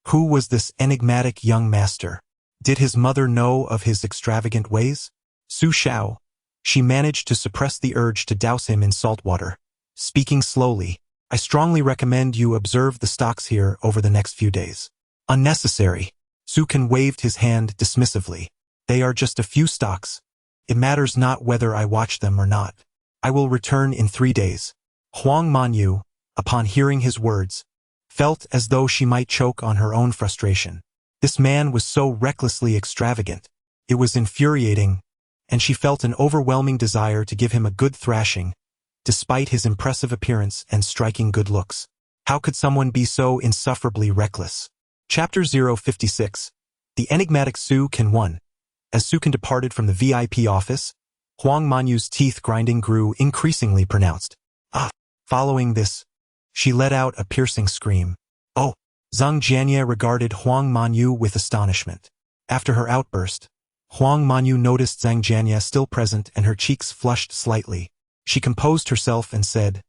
Who was this enigmatic young master? Did his mother know of his extravagant ways? Su Xiao. She managed to suppress the urge to douse him in salt water. Speaking slowly, I strongly recommend you observe the stocks here over the next few days. Unnecessary. Su Kan waved his hand dismissively. They are just a few stocks. It matters not whether I watch them or not. I will return in 3 days. Huang Manyu, upon hearing his words, felt as though she might choke on her own frustration. This man was so recklessly extravagant. It was infuriating, and she felt an overwhelming desire to give him a good thrashing, despite his impressive appearance and striking good looks. How could someone be so insufferably reckless? Chapter 056. The enigmatic Su Kan 1. As Su Kan departed from the VIP office, Huang Manyu's teeth grinding grew increasingly pronounced. Ah! Following this, she let out a piercing scream. Oh! Zhang Jianye regarded Huang Manyu with astonishment. After her outburst, Huang Manyu noticed Zhang Jianye still present and her cheeks flushed slightly. She composed herself and said,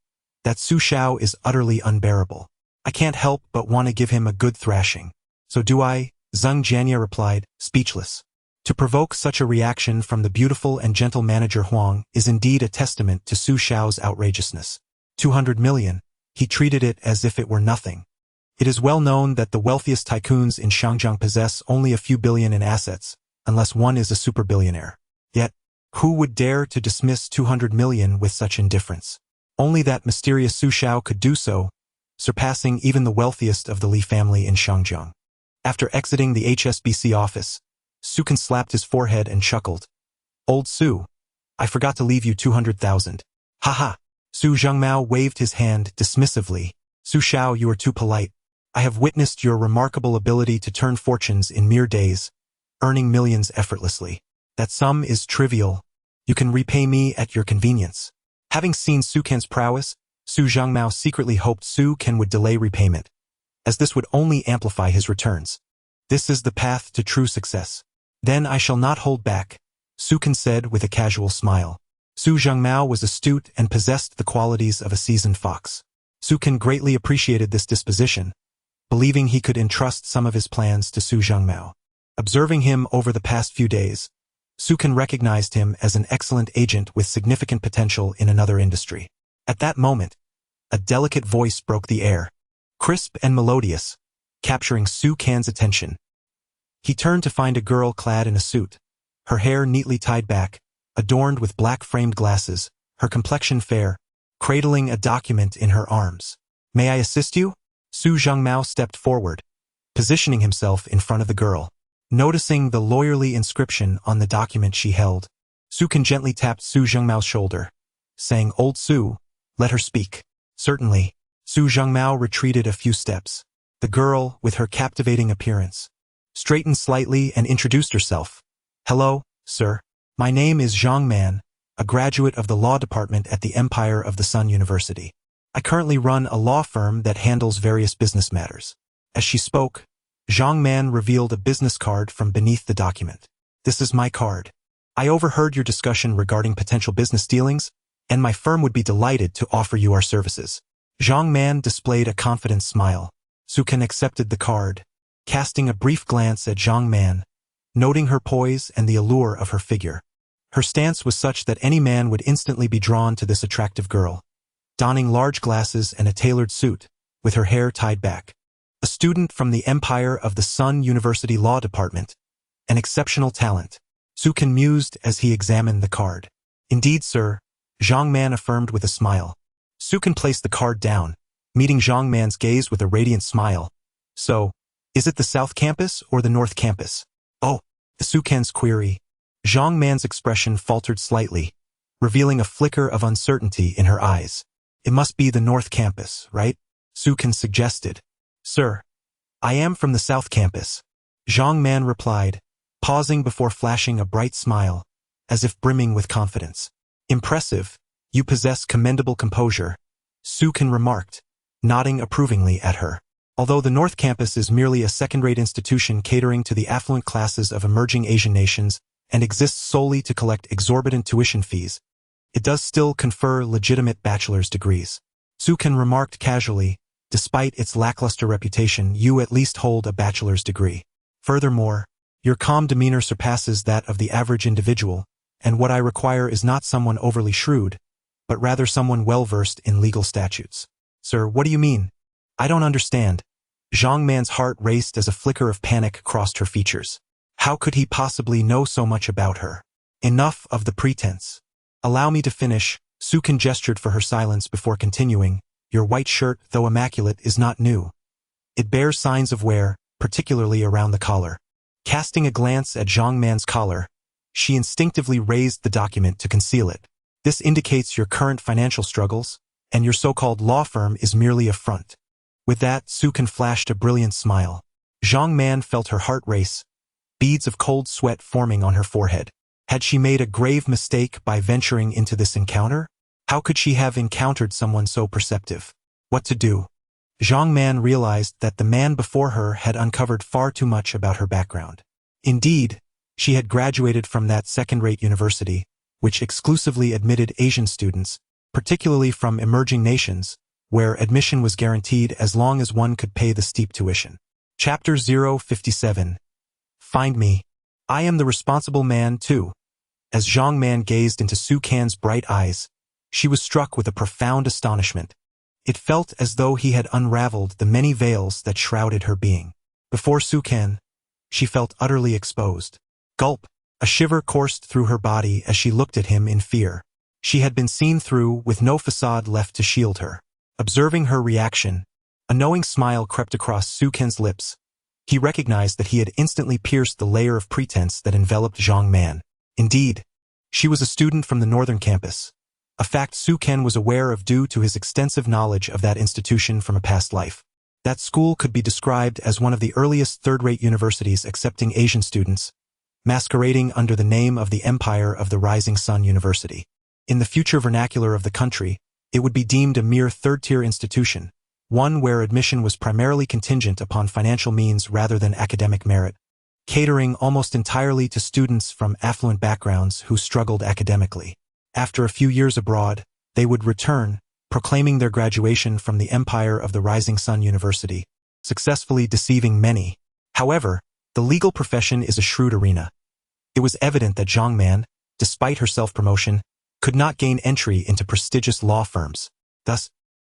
that Su Xiao is utterly unbearable. I can't help but want to give him a good thrashing. So do I, Zhang Jianye replied, speechless. To provoke such a reaction from the beautiful and gentle manager Huang is indeed a testament to Su Xiao's outrageousness. 200 million, he treated it as if it were nothing. It is well known that the wealthiest tycoons in Shangjiang possess only a few billion in assets, unless one is a super billionaire. Yet, who would dare to dismiss 200 million with such indifference? Only that mysterious Su Xiao could do so, surpassing even the wealthiest of the Li family in Shangjiang. After exiting the HSBC office, Su Kan slapped his forehead and chuckled. Old Su, I forgot to leave you 200,000. Haha. Su Zhengmao waved his hand dismissively. Su Xiao, you are too polite. I have witnessed your remarkable ability to turn fortunes in mere days, earning millions effortlessly. That sum is trivial. You can repay me at your convenience. Having seen Su Ken's prowess, Su Zhengmao secretly hoped Su Ken would delay repayment, as this would only amplify his returns. This is the path to true success. Then I shall not hold back, Su Ken said with a casual smile. Su Zhengmao was astute and possessed the qualities of a seasoned fox. Su Ken greatly appreciated this disposition, believing he could entrust some of his plans to Su Zhengmao. Observing him over the past few days, Su Ken recognized him as an excellent agent with significant potential in another industry. At that moment, a delicate voice broke the air, crisp and melodious, capturing Su Ken's attention. He turned to find a girl clad in a suit, her hair neatly tied back, adorned with black framed glasses, her complexion fair, cradling a document in her arms. May I assist you? Su Zhengmao stepped forward, positioning himself in front of the girl. Noticing the lawyerly inscription on the document she held, Su Ken gently tapped Su Zhengmao's shoulder, saying, "Old Su, let her speak." Certainly. Su Zhengmao retreated a few steps. The girl, with her captivating appearance, straightened slightly and introduced herself. "Hello, sir. My name is Zhang Man, a graduate of the law department at the Empire of the Sun University. I currently run a law firm that handles various business matters." As she spoke, Zhang Man revealed a business card from beneath the document. "This is my card. I overheard your discussion regarding potential business dealings, and my firm would be delighted to offer you our services." Zhang Man displayed a confident smile. Su Ken accepted the card, casting a brief glance at Zhang Man, noting her poise and the allure of her figure. Her stance was such that any man would instantly be drawn to this attractive girl, donning large glasses and a tailored suit, with her hair tied back. A student from the Empire of the Sun University Law Department, an exceptional talent. Su Ken mused as he examined the card. "Indeed, sir," Zhang Man affirmed with a smile. Su Ken placed the card down, meeting Zhang Man's gaze with a radiant smile. "So, is it the South Campus or the North Campus?" "Oh," Su Ken's query. Zhang Man's expression faltered slightly, revealing a flicker of uncertainty in her eyes. "It must be the North Campus, right?" Su Ken suggested. "Sir, I am from the South Campus," Zhang Man replied, pausing before flashing a bright smile, as if brimming with confidence. "Impressive. You possess commendable composure," Su Ken remarked, nodding approvingly at her. Although the North Campus is merely a second-rate institution catering to the affluent classes of emerging Asian nations and exists solely to collect exorbitant tuition fees, it does still confer legitimate bachelor's degrees. Su Ken remarked casually, "Despite its lackluster reputation, you at least hold a bachelor's degree. Furthermore, your calm demeanor surpasses that of the average individual, and what I require is not someone overly shrewd, but rather someone well-versed in legal statutes." "Sir, what do you mean? I don't understand." Zhang Man's heart raced as a flicker of panic crossed her features. How could he possibly know so much about her? Enough of the pretense. "Allow me to finish." Su Ken gestured for her silence before continuing. "Your white shirt, though immaculate, is not new. It bears signs of wear, particularly around the collar." Casting a glance at Zhang Man's collar, she instinctively raised the document to conceal it. "This indicates your current financial struggles, and your so-called law firm is merely a front." With that, Su Ken flashed a brilliant smile. Zhang Man felt her heart race, beads of cold sweat forming on her forehead. Had she made a grave mistake by venturing into this encounter? How could she have encountered someone so perceptive? What to do? Zhang Man realized that the man before her had uncovered far too much about her background. Indeed, she had graduated from that second-rate university, which exclusively admitted Asian students, particularly from emerging nations, where admission was guaranteed as long as one could pay the steep tuition. Chapter 057. Find me. I am the responsible man, too. As Zhang Man gazed into Su Ken's bright eyes, she was struck with a profound astonishment. It felt as though he had unraveled the many veils that shrouded her being. Before Su Ken, she felt utterly exposed. Gulp! A shiver coursed through her body as she looked at him in fear. She had been seen through, with no facade left to shield her. Observing her reaction, a knowing smile crept across Su Ken's lips. He recognized that he had instantly pierced the layer of pretense that enveloped Zhang Man. Indeed, She was a student from the northern campus, a fact Su Ken was aware of due to his extensive knowledge of that institution from a past life. That school could be described as one of the earliest third-rate universities accepting Asian students, masquerading under the name of the Empire of the Rising Sun University. In the future vernacular of the country, it would be deemed a mere third-tier institution, one where admission was primarily contingent upon financial means rather than academic merit, catering almost entirely to students from affluent backgrounds who struggled academically. After a few years abroad, they would return, proclaiming their graduation from the Empire of the Rising Sun University, successfully deceiving many. However, the legal profession is a shrewd arena. It was evident that Zhang Man, despite her self-promotion, could not gain entry into prestigious law firms. Thus,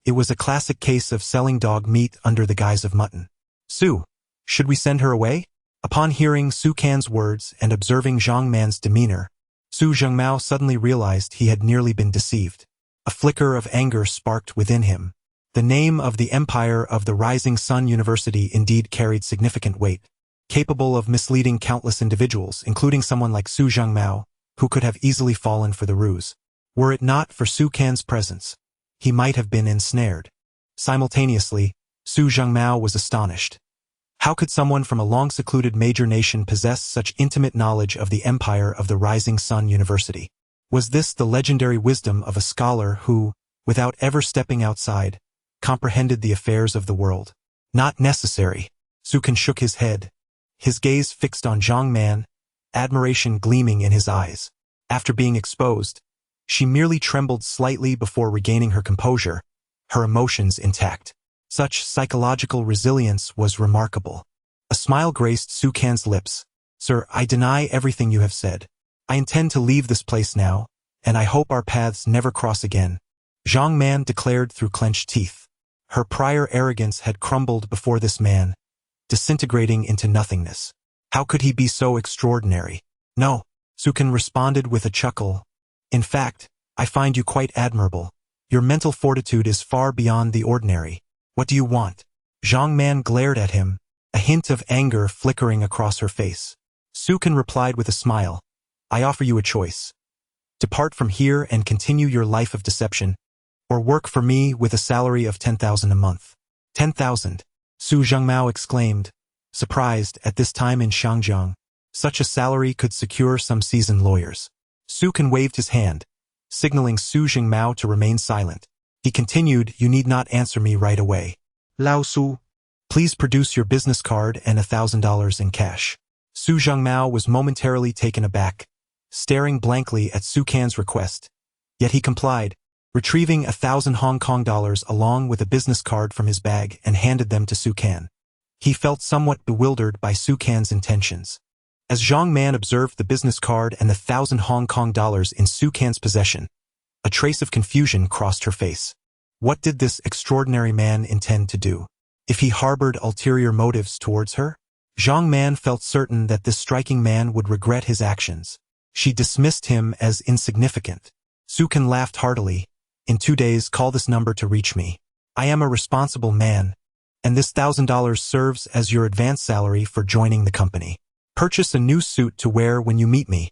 it was a classic case of selling dog meat under the guise of mutton. Su, should we send her away? Upon hearing Su Can's words and observing Zhang Man's demeanor, Su Zhengmao suddenly realized he had nearly been deceived. A flicker of anger sparked within him. The name of the Empire of the Rising Sun University indeed carried significant weight, capable of misleading countless individuals, including someone like Su Zhengmao, who could have easily fallen for the ruse. Were it not for Su Can's presence, he might have been ensnared. Simultaneously, Su Zhengmao was astonished. How could someone from a long-secluded major nation possess such intimate knowledge of the Empire of the Rising Sun University? Was this the legendary wisdom of a scholar who, without ever stepping outside, comprehended the affairs of the world? Not necessary. Su Can shook his head, his gaze fixed on Zhang Man, admiration gleaming in his eyes. After being exposed, she merely trembled slightly before regaining her composure, her emotions intact. Such psychological resilience was remarkable. A smile graced Su Can's lips. Sir, I deny everything you have said. I intend to leave this place now, and I hope our paths never cross again. Zhang Man declared through clenched teeth. Her prior arrogance had crumbled before this man, disintegrating into nothingness. How could he be so extraordinary? No, Su Can responded with a chuckle. In fact, I find you quite admirable. Your mental fortitude is far beyond the ordinary. What do you want? Zhang Man glared at him, a hint of anger flickering across her face. Su Can replied with a smile. I offer you a choice. Depart from here and continue your life of deception, or work for me with a salary of 10,000 a month. 10,000, Su Zhengmao exclaimed, surprised at this time in Shangjiang. Such a salary could secure some seasoned lawyers. Su Can waved his hand, signaling Su Zhengmao to remain silent. He continued, you need not answer me right away. Lao Su, please produce your business card and $1,000 in cash. Su Zhengmao was momentarily taken aback, staring blankly at Su Can's request. Yet he complied, retrieving 1,000 Hong Kong dollars along with a business card from his bag and handed them to Su Can. He felt somewhat bewildered by Su Can's intentions. As Zhang Man observed the business card and the 1,000 Hong Kong dollars in Su Can's possession, a trace of confusion crossed her face. What did this extraordinary man intend to do? If he harbored ulterior motives towards her? Zhang Man felt certain that this striking man would regret his actions. She dismissed him as insignificant. Su Can laughed heartily. In 2 days, call this number to reach me. I am a responsible man, and this $1,000 serves as your advance salary for joining the company. Purchase a new suit to wear when you meet me.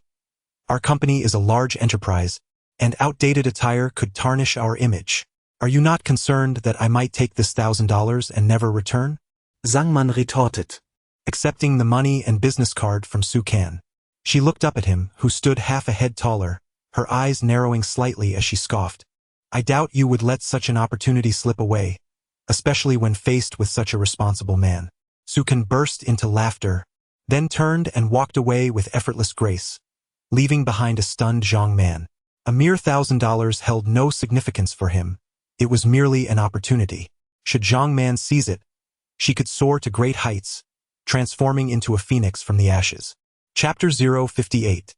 Our company is a large enterprise, and outdated attire could tarnish our image. Are you not concerned that I might take this $1,000 and never return? Zhang Man retorted, accepting the money and business card from Su Can. She looked up at him, who stood half a head taller, her eyes narrowing slightly as she scoffed. I doubt you would let such an opportunity slip away, especially when faced with such a responsible man. Su Can burst into laughter, then turned and walked away with effortless grace, leaving behind a stunned Zhang Man. A mere $1,000 held no significance for him. It was merely an opportunity. Should Zhang Man seize it, she could soar to great heights, transforming into a phoenix from the ashes. Chapter 058.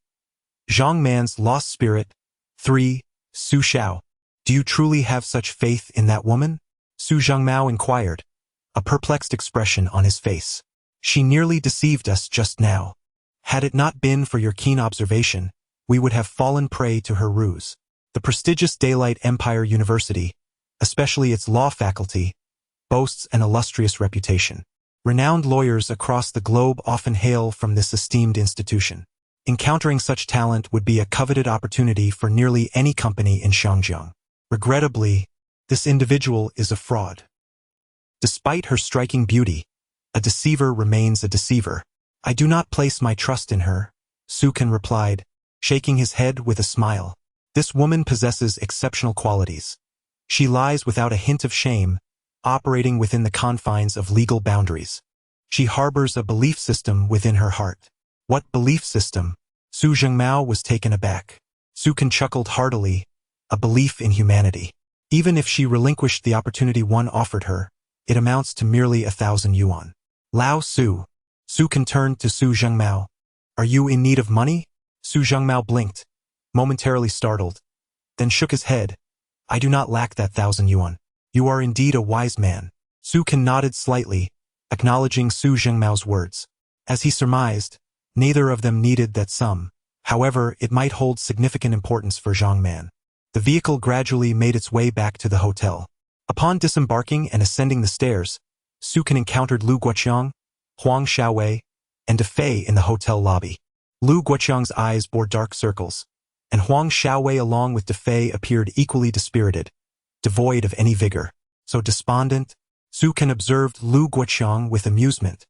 Zhang Man's Lost Spirit. 3. Su Xiao. Do you truly have such faith in that woman? Su Zhengmao inquired, a perplexed expression on his face. She nearly deceived us just now. Had it not been for your keen observation, we would have fallen prey to her ruse. The prestigious Daylight Empire University, especially its law faculty, boasts an illustrious reputation. Renowned lawyers across the globe often hail from this esteemed institution. Encountering such talent would be a coveted opportunity for nearly any company in Shangjiang. Regrettably, this individual is a fraud. Despite her striking beauty, a deceiver remains a deceiver. I do not place my trust in her, Su Kan replied, shaking his head with a smile. This woman possesses exceptional qualities. She lies without a hint of shame, operating within the confines of legal boundaries. She harbors a belief system within her heart. What belief system? Su Zhengmao was taken aback. Su Kan chuckled heartily, a belief in humanity. Even if she relinquished the opportunity one offered her, it amounts to merely 1,000 yuan. Lao Su. Su Kan turned to Su Zhengmao. Are you in need of money? Su Zhengmao blinked, momentarily startled, then shook his head. I do not lack that 1,000 yuan. You are indeed a wise man. Su Kan nodded slightly, acknowledging Su Zhengmao's words. As he surmised, neither of them needed that sum. However, it might hold significant importance for Zhang Man. The vehicle gradually made its way back to the hotel. Upon disembarking and ascending the stairs, Su Kan encountered Lu Guoqiang, Huang Xiaowei, and De Fei in the hotel lobby. Lu Guoqiang's eyes bore dark circles, and Huang Xiaowei along with De Fei appeared equally dispirited, devoid of any vigor. So despondent, Su Kan observed Lu Guoqiang with amusement,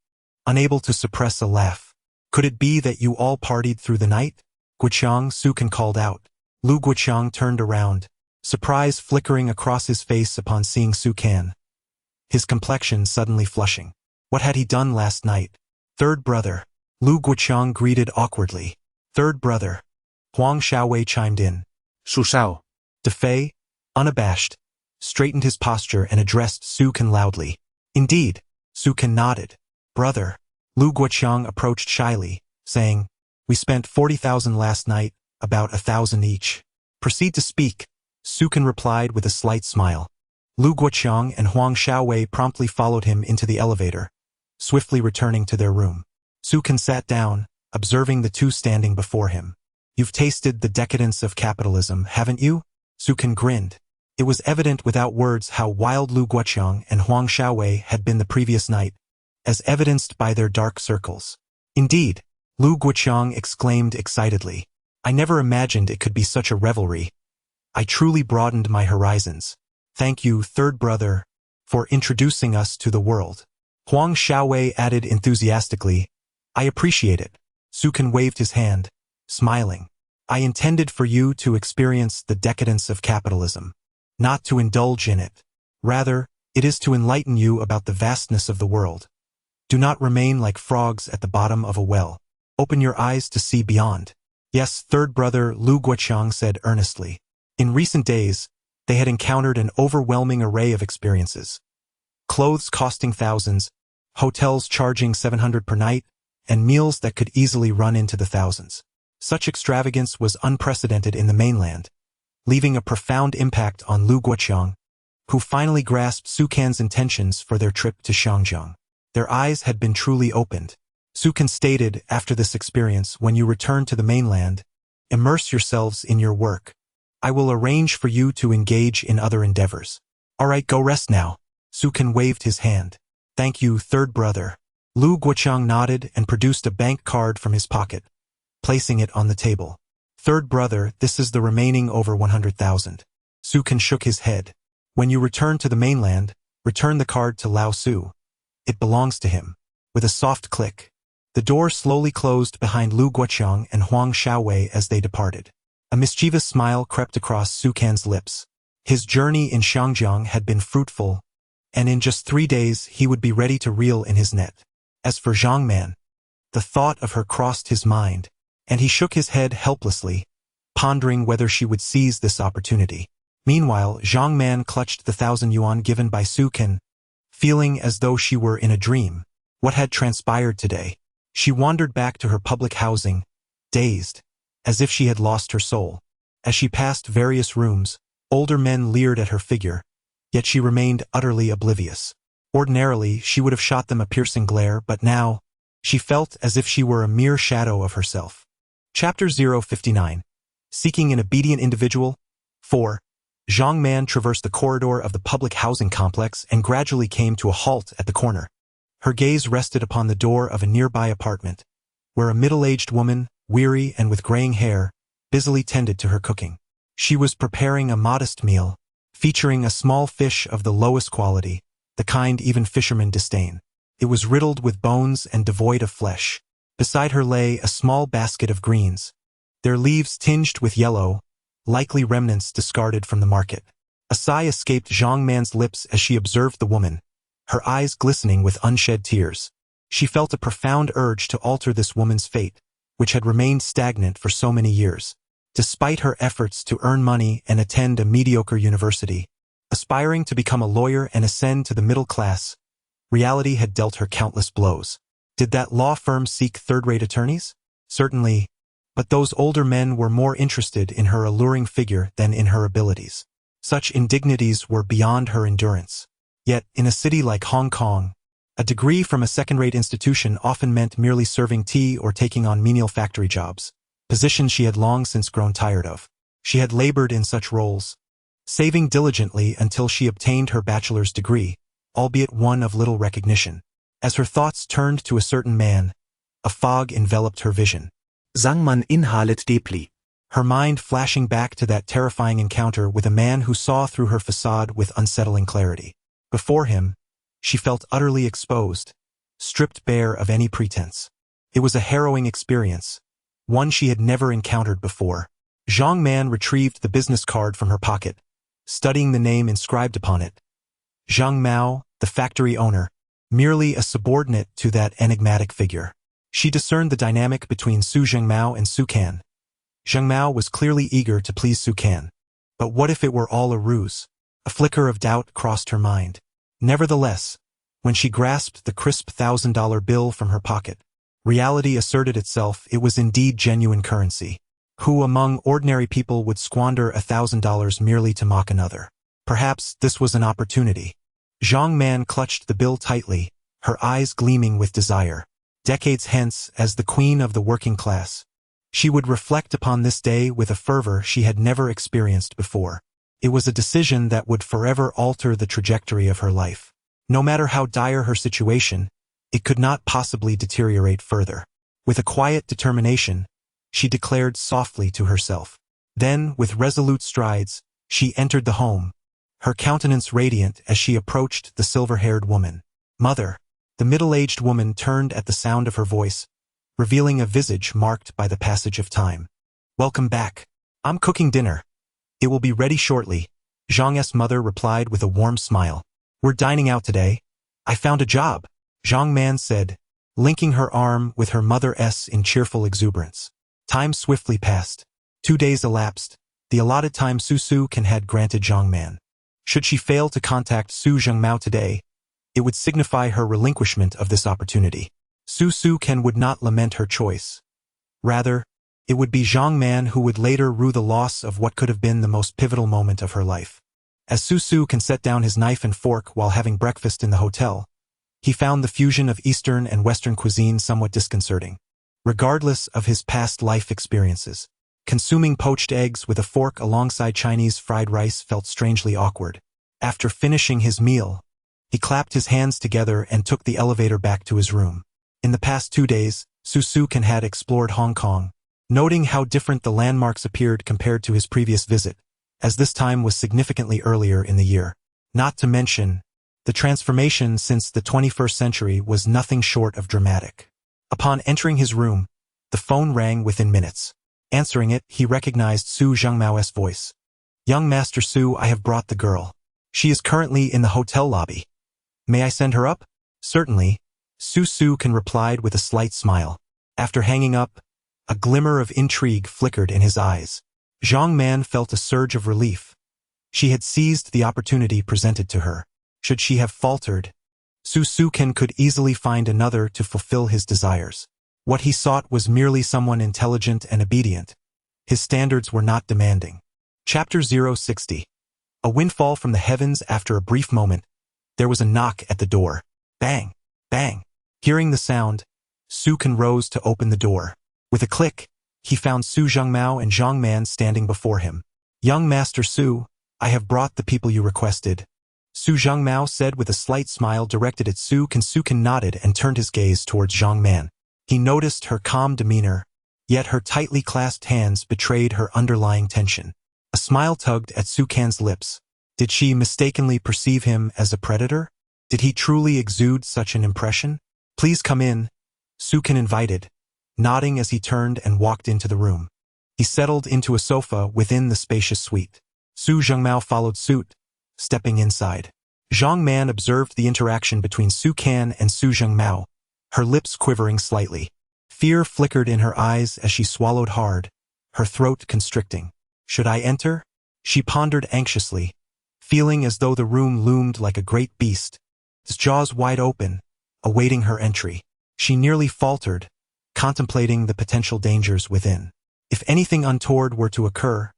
unable to suppress a laugh. Could it be that you all partied through the night? Guoqiang, Su Kan called out. Lu Guoqiang turned around, surprise flickering across his face upon seeing Su Kan, his complexion suddenly flushing. What had he done last night? Third brother. Lu Guoqiang greeted awkwardly. Third brother. Huang Xiaowei chimed in. Su Shao. De Fei, unabashed, straightened his posture and addressed Su Kan loudly. Indeed. Su Kan nodded. Brother. Lu Guoqiang approached shyly, saying, We spent 40,000 last night, about 1,000 each. Proceed to speak, Su Kan replied with a slight smile. Lu Guoqiang and Huang Xiaowei promptly followed him into the elevator, swiftly returning to their room. Su Kan sat down, observing the two standing before him. You've tasted the decadence of capitalism, haven't you? Su Kan grinned. It was evident without words how wild Lu Guoqiang and Huang Xiaowei had been the previous night, as evidenced by their dark circles. Indeed, Lu Guoqiang exclaimed excitedly. I never imagined it could be such a revelry. I truly broadened my horizons. Thank you, third brother, for introducing us to the world. Huang Xiaowei added enthusiastically, I appreciate it. Su Kan waved his hand, smiling. I intended for you to experience the decadence of capitalism, not to indulge in it. Rather, it is to enlighten you about the vastness of the world. Do not remain like frogs at the bottom of a well. Open your eyes to see beyond. Yes, third brother, Lu Guoqiang said earnestly. In recent days, they had encountered an overwhelming array of experiences. Clothes costing thousands, hotels charging 700 per night, and meals that could easily run into the thousands. Such extravagance was unprecedented in the mainland, leaving a profound impact on Lu Guoqiang, who finally grasped Su Kan's intentions for their trip to Shangjiang. Their eyes had been truly opened. Su Kan stated, after this experience, when you return to the mainland, immerse yourselves in your work. I will arrange for you to engage in other endeavors. All right, go rest now. Su Kan waved his hand. Thank you, third brother. Lu Guoqiang nodded and produced a bank card from his pocket, placing it on the table. Third brother, this is the remaining over 100,000. Su Kan shook his head. When you return to the mainland, return the card to Lao Su. It belongs to him. With a soft click, the door slowly closed behind Lu Guoqiang and Huang Xiaowei as they departed. A mischievous smile crept across Su Kan's lips. His journey in Shangjiang had been fruitful, and in just 3 days he would be ready to reel in his net. As for Zhang Man, the thought of her crossed his mind, and he shook his head helplessly, pondering whether she would seize this opportunity. Meanwhile, Zhang Man clutched the 1,000 yuan given by Su Kan, feeling as though she were in a dream. What had transpired today? She wandered back to her public housing, dazed, as if she had lost her soul. As she passed various rooms, older men leered at her figure, yet she remained utterly oblivious. Ordinarily, she would have shot them a piercing glare, but now, she felt as if she were a mere shadow of herself. Chapter 059. Seeking an Obedient Individual. 4. Zhang Man traversed the corridor of the public housing complex and gradually came to a halt at the corner. Her gaze rested upon the door of a nearby apartment, where a middle-aged woman, weary and with graying hair, busily tended to her cooking. She was preparing a modest meal, featuring a small fish of the lowest quality, the kind even fishermen disdain. It was riddled with bones and devoid of flesh. Beside her lay a small basket of greens, their leaves tinged with yellow, likely remnants discarded from the market. A sigh escaped Zhang Man's lips as she observed the woman, her eyes glistening with unshed tears. She felt a profound urge to alter this woman's fate, which had remained stagnant for so many years. Despite her efforts to earn money and attend a mediocre university, aspiring to become a lawyer and ascend to the middle class, reality had dealt her countless blows. Did that law firm seek third-rate attorneys? Certainly, but those older men were more interested in her alluring figure than in her abilities. Such indignities were beyond her endurance. Yet, in a city like Hong Kong, a degree from a second-rate institution often meant merely serving tea or taking on menial factory jobs, positions she had long since grown tired of. She had labored in such roles, saving diligently until she obtained her bachelor's degree, albeit one of little recognition. As her thoughts turned to a certain man, a fog enveloped her vision. Zhang Man inhalet deeply. Her mind flashing back to that terrifying encounter with a man who saw through her facade with unsettling clarity. Before him, she felt utterly exposed, stripped bare of any pretense. It was a harrowing experience, one she had never encountered before. Zhang Man retrieved the business card from her pocket, studying the name inscribed upon it. Zhang Mao, the factory owner, merely a subordinate to that enigmatic figure. She discerned the dynamic between Su Zhengmao and Su Can. Zhengmao was clearly eager to please Su Can. But what if it were all a ruse? A flicker of doubt crossed her mind. Nevertheless, when she grasped the crisp $1,000 bill from her pocket, reality asserted itself. It was indeed genuine currency. Who among ordinary people would squander $1,000 merely to mock another? Perhaps this was an opportunity. Zhang Man clutched the bill tightly, her eyes gleaming with desire. Decades hence, as the queen of the working class, she would reflect upon this day with a fervor she had never experienced before. It was a decision that would forever alter the trajectory of her life. No matter how dire her situation, it could not possibly deteriorate further. With a quiet determination, she declared softly to herself. Then, with resolute strides, she entered the home, her countenance radiant as she approached the silver-haired woman. "Mother." The middle-aged woman turned at the sound of her voice, revealing a visage marked by the passage of time. "Welcome back. I'm cooking dinner. It will be ready shortly," Zhang's mother replied with a warm smile. "We're dining out today. I found a job," Zhang Man said, linking her arm with her mother's in cheerful exuberance. Time swiftly passed. 2 days elapsed, the allotted time Su Can had granted Zhang Man. Should she fail to contact Su Zhengmao today, it would signify her relinquishment of this opportunity. Su Can would not lament her choice. Rather, it would be Zhang Man who would later rue the loss of what could have been the most pivotal moment of her life. As Su Can set down his knife and fork while having breakfast in the hotel, he found the fusion of Eastern and Western cuisine somewhat disconcerting. Regardless of his past life experiences, consuming poached eggs with a fork alongside Chinese fried rice felt strangely awkward. After finishing his meal, he clapped his hands together and took the elevator back to his room. In the past 2 days, Su Can had explored Hong Kong, noting how different the landmarks appeared compared to his previous visit, as this time was significantly earlier in the year. Not to mention, the transformation since the 21st century was nothing short of dramatic. Upon entering his room, the phone rang within minutes. Answering it, he recognized Su Zhengmao's voice. "Young Master Su, I have brought the girl. She is currently in the hotel lobby. May I send her up?" "Certainly," Su Can replied with a slight smile. After hanging up, a glimmer of intrigue flickered in his eyes. Zhang Man felt a surge of relief. She had seized the opportunity presented to her. Should she have faltered, Su Can could easily find another to fulfill his desires. What he sought was merely someone intelligent and obedient. His standards were not demanding. Chapter 060. A windfall from the heavens. After a brief moment, there was a knock at the door. Bang! Bang! Hearing the sound, Su Can rose to open the door. With a click, he found Su Zhengmao and Zhang Man standing before him. "Young Master Su, I have brought the people you requested," Su Zhengmao said with a slight smile directed at Su Can. Su Can nodded and turned his gaze towards Zhang Man. He noticed her calm demeanor, yet her tightly clasped hands betrayed her underlying tension. A smile tugged at Sukan's lips. Did she mistakenly perceive him as a predator? Did he truly exude such an impression? Please come in, Sukan invited, nodding as he turned and walked into the room. He settled into a sofa within the spacious suite. Su Zhengmao followed suit, stepping inside. Zhang Man observed the interaction between Sukan and Su Zhengmao, her lips quivering slightly. Fear flickered in her eyes as she swallowed hard, her throat constricting. Should I enter? She pondered anxiously, feeling as though the room loomed like a great beast, its jaws wide open, awaiting her entry. She nearly faltered, contemplating the potential dangers within. If anything untoward were to occur,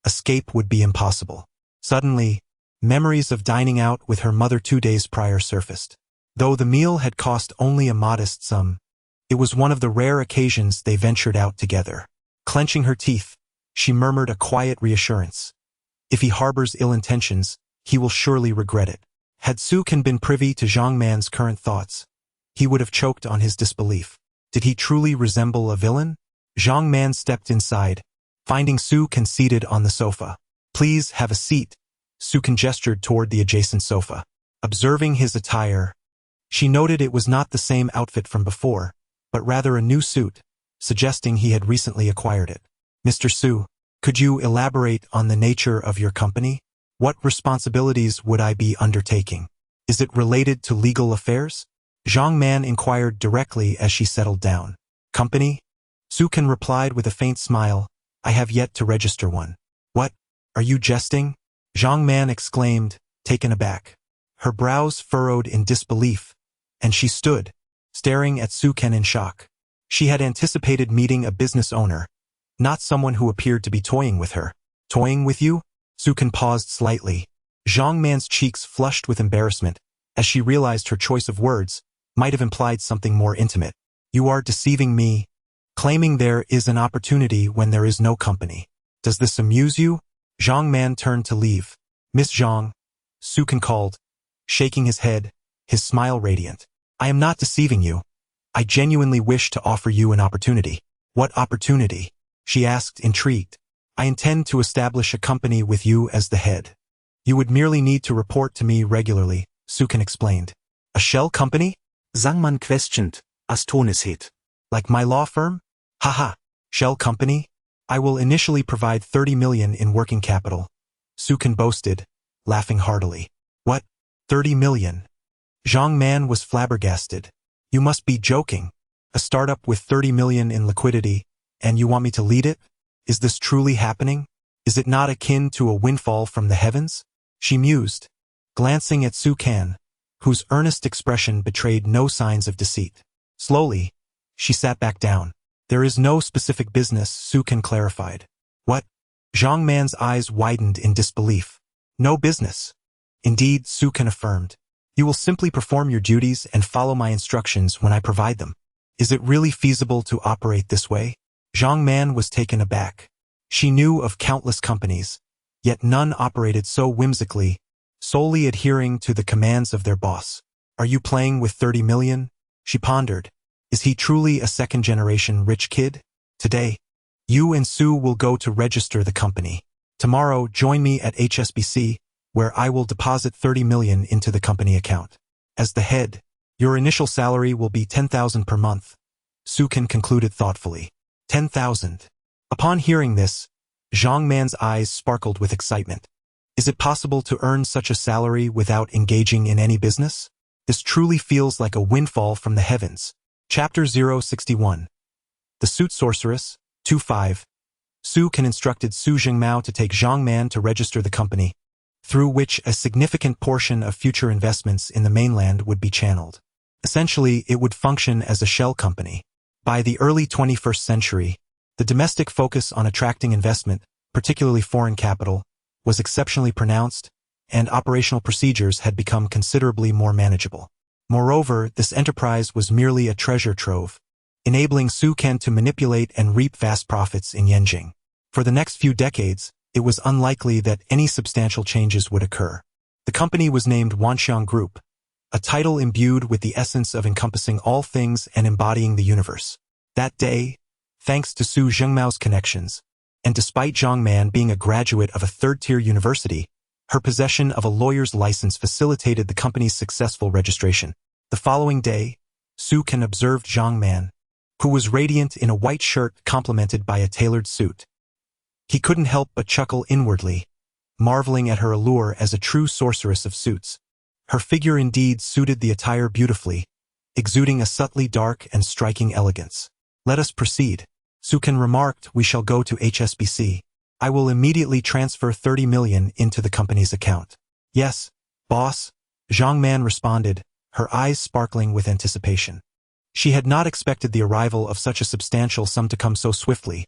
escape would be impossible. Suddenly, memories of dining out with her mother 2 days prior surfaced. Though the meal had cost only a modest sum, it was one of the rare occasions they ventured out together. Clenching her teeth, she murmured a quiet reassurance. If he harbors ill intentions, he will surely regret it. Had Sukan been privy to Zhang Man's current thoughts, he would have choked on his disbelief. Did he truly resemble a villain? Zhang Man stepped inside, finding Sukan seated on the sofa. Please have a seat. Sukan gestured toward the adjacent sofa. Observing his attire, she noted it was not the same outfit from before, but rather a new suit, suggesting he had recently acquired it. Mr. Su, could you elaborate on the nature of your company? What responsibilities would I be undertaking? Is it related to legal affairs? Zhang Man inquired directly as she settled down. Company? Sukan replied with a faint smile. I have yet to register one. What? Are you jesting? Zhang Man exclaimed, taken aback. Her brows furrowed in disbelief, and she stood, staring at Sukan in shock. She had anticipated meeting a business owner, not someone who appeared to be toying with her. Toying with you? Sukan paused slightly. Zhang Man's cheeks flushed with embarrassment, as she realized her choice of words might have implied something more intimate. You are deceiving me, claiming there is an opportunity when there is no company. Does this amuse you? Zhang Man turned to leave. Miss Zhang, Sukan called, shaking his head, his smile radiant. I am not deceiving you. I genuinely wish to offer you an opportunity. What opportunity? She asked, intrigued. I intend to establish a company with you as the head. You would merely need to report to me regularly, Sukan explained. A shell company? Zhang Man questioned, as tone is hit. Like my law firm? Haha, shell company? I will initially provide 30 million in working capital, Sukan boasted, laughing heartily. What? 30 million? Zhang Man was flabbergasted. You must be joking. A startup with 30 million in liquidity, and you want me to lead it? Is this truly happening? Is it not akin to a windfall from the heavens? She mused, glancing at Sukan, whose earnest expression betrayed no signs of deceit. Slowly, she sat back down. There is no specific business, Sukan clarified. What? Zhang Man's eyes widened in disbelief. No business. Indeed, Sukan affirmed. You will simply perform your duties and follow my instructions when I provide them. Is it really feasible to operate this way? Zhang Man was taken aback. She knew of countless companies, yet none operated so whimsically, solely adhering to the commands of their boss. Are you playing with 30 million? She pondered. Is he truly a second-generation rich kid? Today, you and Su will go to register the company. Tomorrow, join me at HSBC, where I will deposit 30 million into the company account. As the head, your initial salary will be 10,000 per month, Sukan concluded thoughtfully. 10,000. Upon hearing this, Zhang Man's eyes sparkled with excitement. Is it possible to earn such a salary without engaging in any business? This truly feels like a windfall from the heavens. Chapter 061. The Suit Sorceress, 2-5. Sukan instructed Su Zhengmao to take Zhang Man to register the company, through which a significant portion of future investments in the mainland would be channeled. Essentially, it would function as a shell company. By the early 21st century, the domestic focus on attracting investment, particularly foreign capital, was exceptionally pronounced, and operational procedures had become considerably more manageable. Moreover, this enterprise was merely a treasure trove, enabling Sukan to manipulate and reap vast profits in Yenjing. For the next few decades, it was unlikely that any substantial changes would occur. The company was named Wanxiang Group, a title imbued with the essence of encompassing all things and embodying the universe. That day, thanks to Su Zhengmao's connections. And despite Zhang Man being a graduate of a third-tier university, her possession of a lawyer's license facilitated the company's successful registration. The following day, Su Can observed Zhang Man, who was radiant in a white shirt complemented by a tailored suit. He couldn't help but chuckle inwardly, marveling at her allure as a true sorceress of suits. Her figure indeed suited the attire beautifully, exuding a subtly dark and striking elegance. Let us proceed. Su Can remarked, we shall go to HSBC. I will immediately transfer 30 million into the company's account. Yes, boss, Zhang Man responded, her eyes sparkling with anticipation. She had not expected the arrival of such a substantial sum to come so swiftly,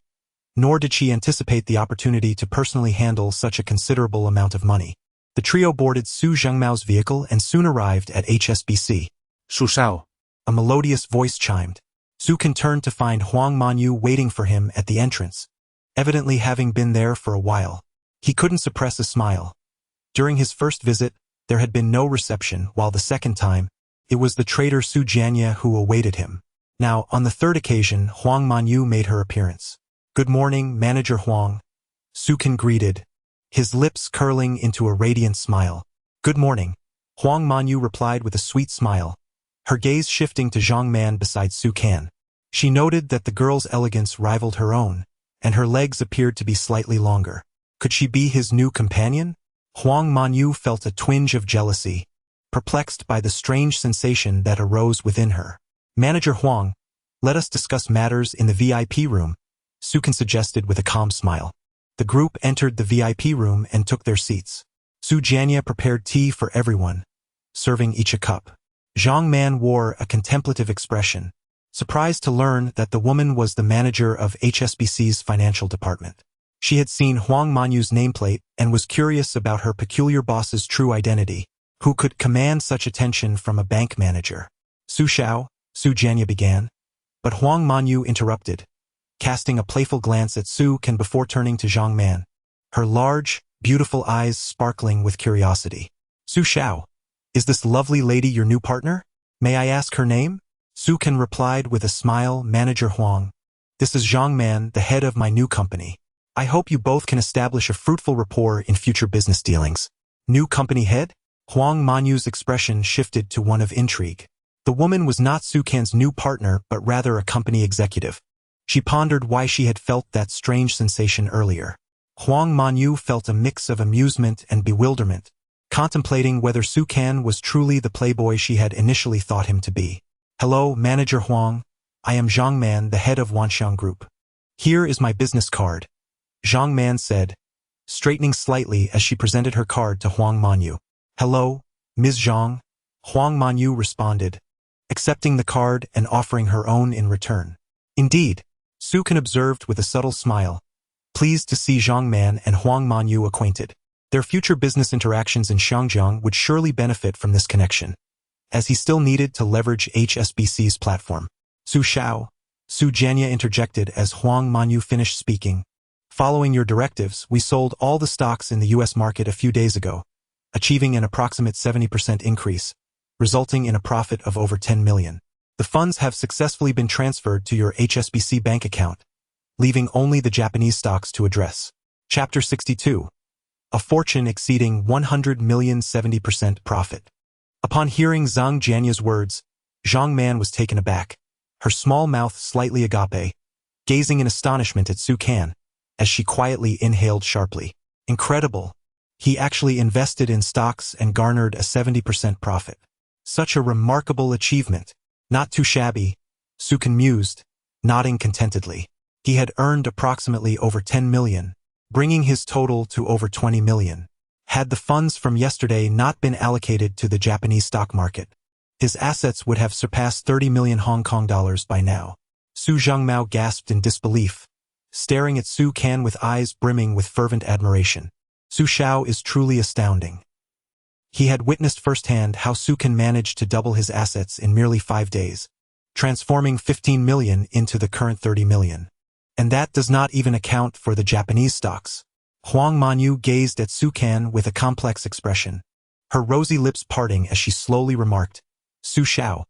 nor did she anticipate the opportunity to personally handle such a considerable amount of money. The trio boarded Su Zhengmao's vehicle and soon arrived at HSBC. Susao. A melodious voice chimed. Su Can turned to find Huang Manyu waiting for him at the entrance, evidently having been there for a while. He couldn't suppress a smile. During his first visit, there had been no reception, while the second time, it was the traitor Su Jianya who awaited him. Now, on the third occasion, Huang Manyu made her appearance. Good morning, Manager Huang, Su Can greeted, his lips curling into a radiant smile. Good morning, Huang Manyu replied with a sweet smile, her gaze shifting to Zhang Man beside Su Can. She noted that the girl's elegance rivaled her own, and her legs appeared to be slightly longer. Could she be his new companion? Huang Manyu felt a twinge of jealousy, perplexed by the strange sensation that arose within her. Manager Huang, let us discuss matters in the VIP room, Su Can suggested with a calm smile. The group entered the VIP room and took their seats. Su Jianya prepared tea for everyone, serving each a cup. Zhang Man wore a contemplative expression, surprised to learn that the woman was the manager of HSBC's financial department. She had seen Huang Manyu's nameplate and was curious about her peculiar boss's true identity, who could command such attention from a bank manager. Su Xiao, Su Jianya began, but Huang Manyu interrupted, casting a playful glance at Su Can before turning to Zhang Man, her large, beautiful eyes sparkling with curiosity. Su Xiao, is this lovely lady your new partner? May I ask her name? Su Can replied with a smile, Manager Huang. This is Zhang Man, the head of my new company. I hope you both can establish a fruitful rapport in future business dealings. New company head? Huang Manyu's expression shifted to one of intrigue. The woman was not Su Can's new partner but rather a company executive. She pondered why she had felt that strange sensation earlier. Huang Manyu felt a mix of amusement and bewilderment, contemplating whether Su Can was truly the playboy she had initially thought him to be. Hello, Manager Huang. I am Zhang Man, the head of Wanxiang Group. Here is my business card, Zhang Man said, straightening slightly as she presented her card to Huang Manyu. Hello, Ms. Zhang, Huang Manyu responded, accepting the card and offering her own in return. Indeed, Su Can observed with a subtle smile, pleased to see Zhang Man and Huang Manyu acquainted. Their future business interactions in Xiangjiang would surely benefit from this connection, as he still needed to leverage HSBC's platform. Su Xiao, Su Jianya interjected as Huang Manyu finished speaking. Following your directives, we sold all the stocks in the U.S. market a few days ago, achieving an approximate 70% increase, resulting in a profit of over 10 million. The funds have successfully been transferred to your HSBC bank account, leaving only the Japanese stocks to address. Chapter 62. A fortune exceeding 100 million, 70% profit. Upon hearing Zhang Jianya's words, Zhang Man was taken aback, her small mouth slightly agape, gazing in astonishment at Su Can, as she quietly inhaled sharply. Incredible. He actually invested in stocks and garnered a 70% profit. Such a remarkable achievement. Not too shabby, Su Can mused, nodding contentedly. He had earned approximately over 10 million, bringing his total to over 20 million. Had the funds from yesterday not been allocated to the Japanese stock market, his assets would have surpassed 30 million Hong Kong dollars by now. Su Zhengmao gasped in disbelief, staring at Su Can with eyes brimming with fervent admiration. Su Xiao is truly astounding. He had witnessed firsthand how Su Can managed to double his assets in merely 5 days, transforming 15 million into the current 30 million. And that does not even account for the Japanese stocks. Huang Manyu gazed at Su Can with a complex expression, her rosy lips parting as she slowly remarked, Su Xiao,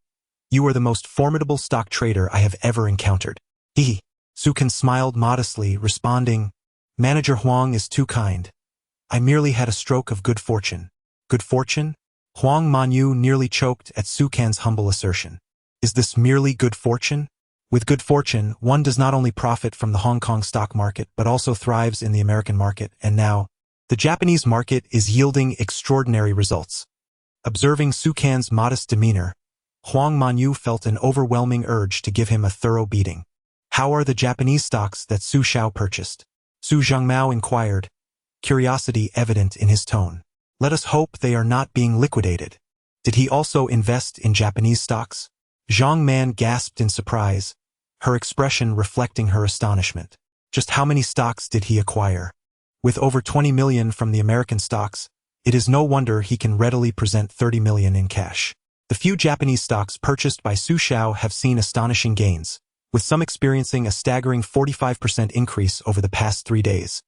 you are the most formidable stock trader I have ever encountered. He. Sukan smiled modestly, responding, "Manager Huang is too kind. I merely had a stroke of good fortune." Good fortune? Huang Manyu nearly choked at Sukan's humble assertion. Is this merely good fortune? With good fortune, one does not only profit from the Hong Kong stock market but also thrives in the American market, and now, the Japanese market is yielding extraordinary results. Observing Sukan's modest demeanor, Huang Manyu felt an overwhelming urge to give him a thorough beating. "How are the Japanese stocks that Su Xiao purchased?" Su Zhengmao inquired, curiosity evident in his tone. "Let us hope they are not being liquidated." Did he also invest in Japanese stocks? Zhang Man gasped in surprise, her expression reflecting her astonishment. Just how many stocks did he acquire? With over 20 million from the American stocks, it is no wonder he can readily present 30 million in cash. The few Japanese stocks purchased by Su Xiao have seen astonishing gains, with some experiencing a staggering 45% increase over the past 3 days.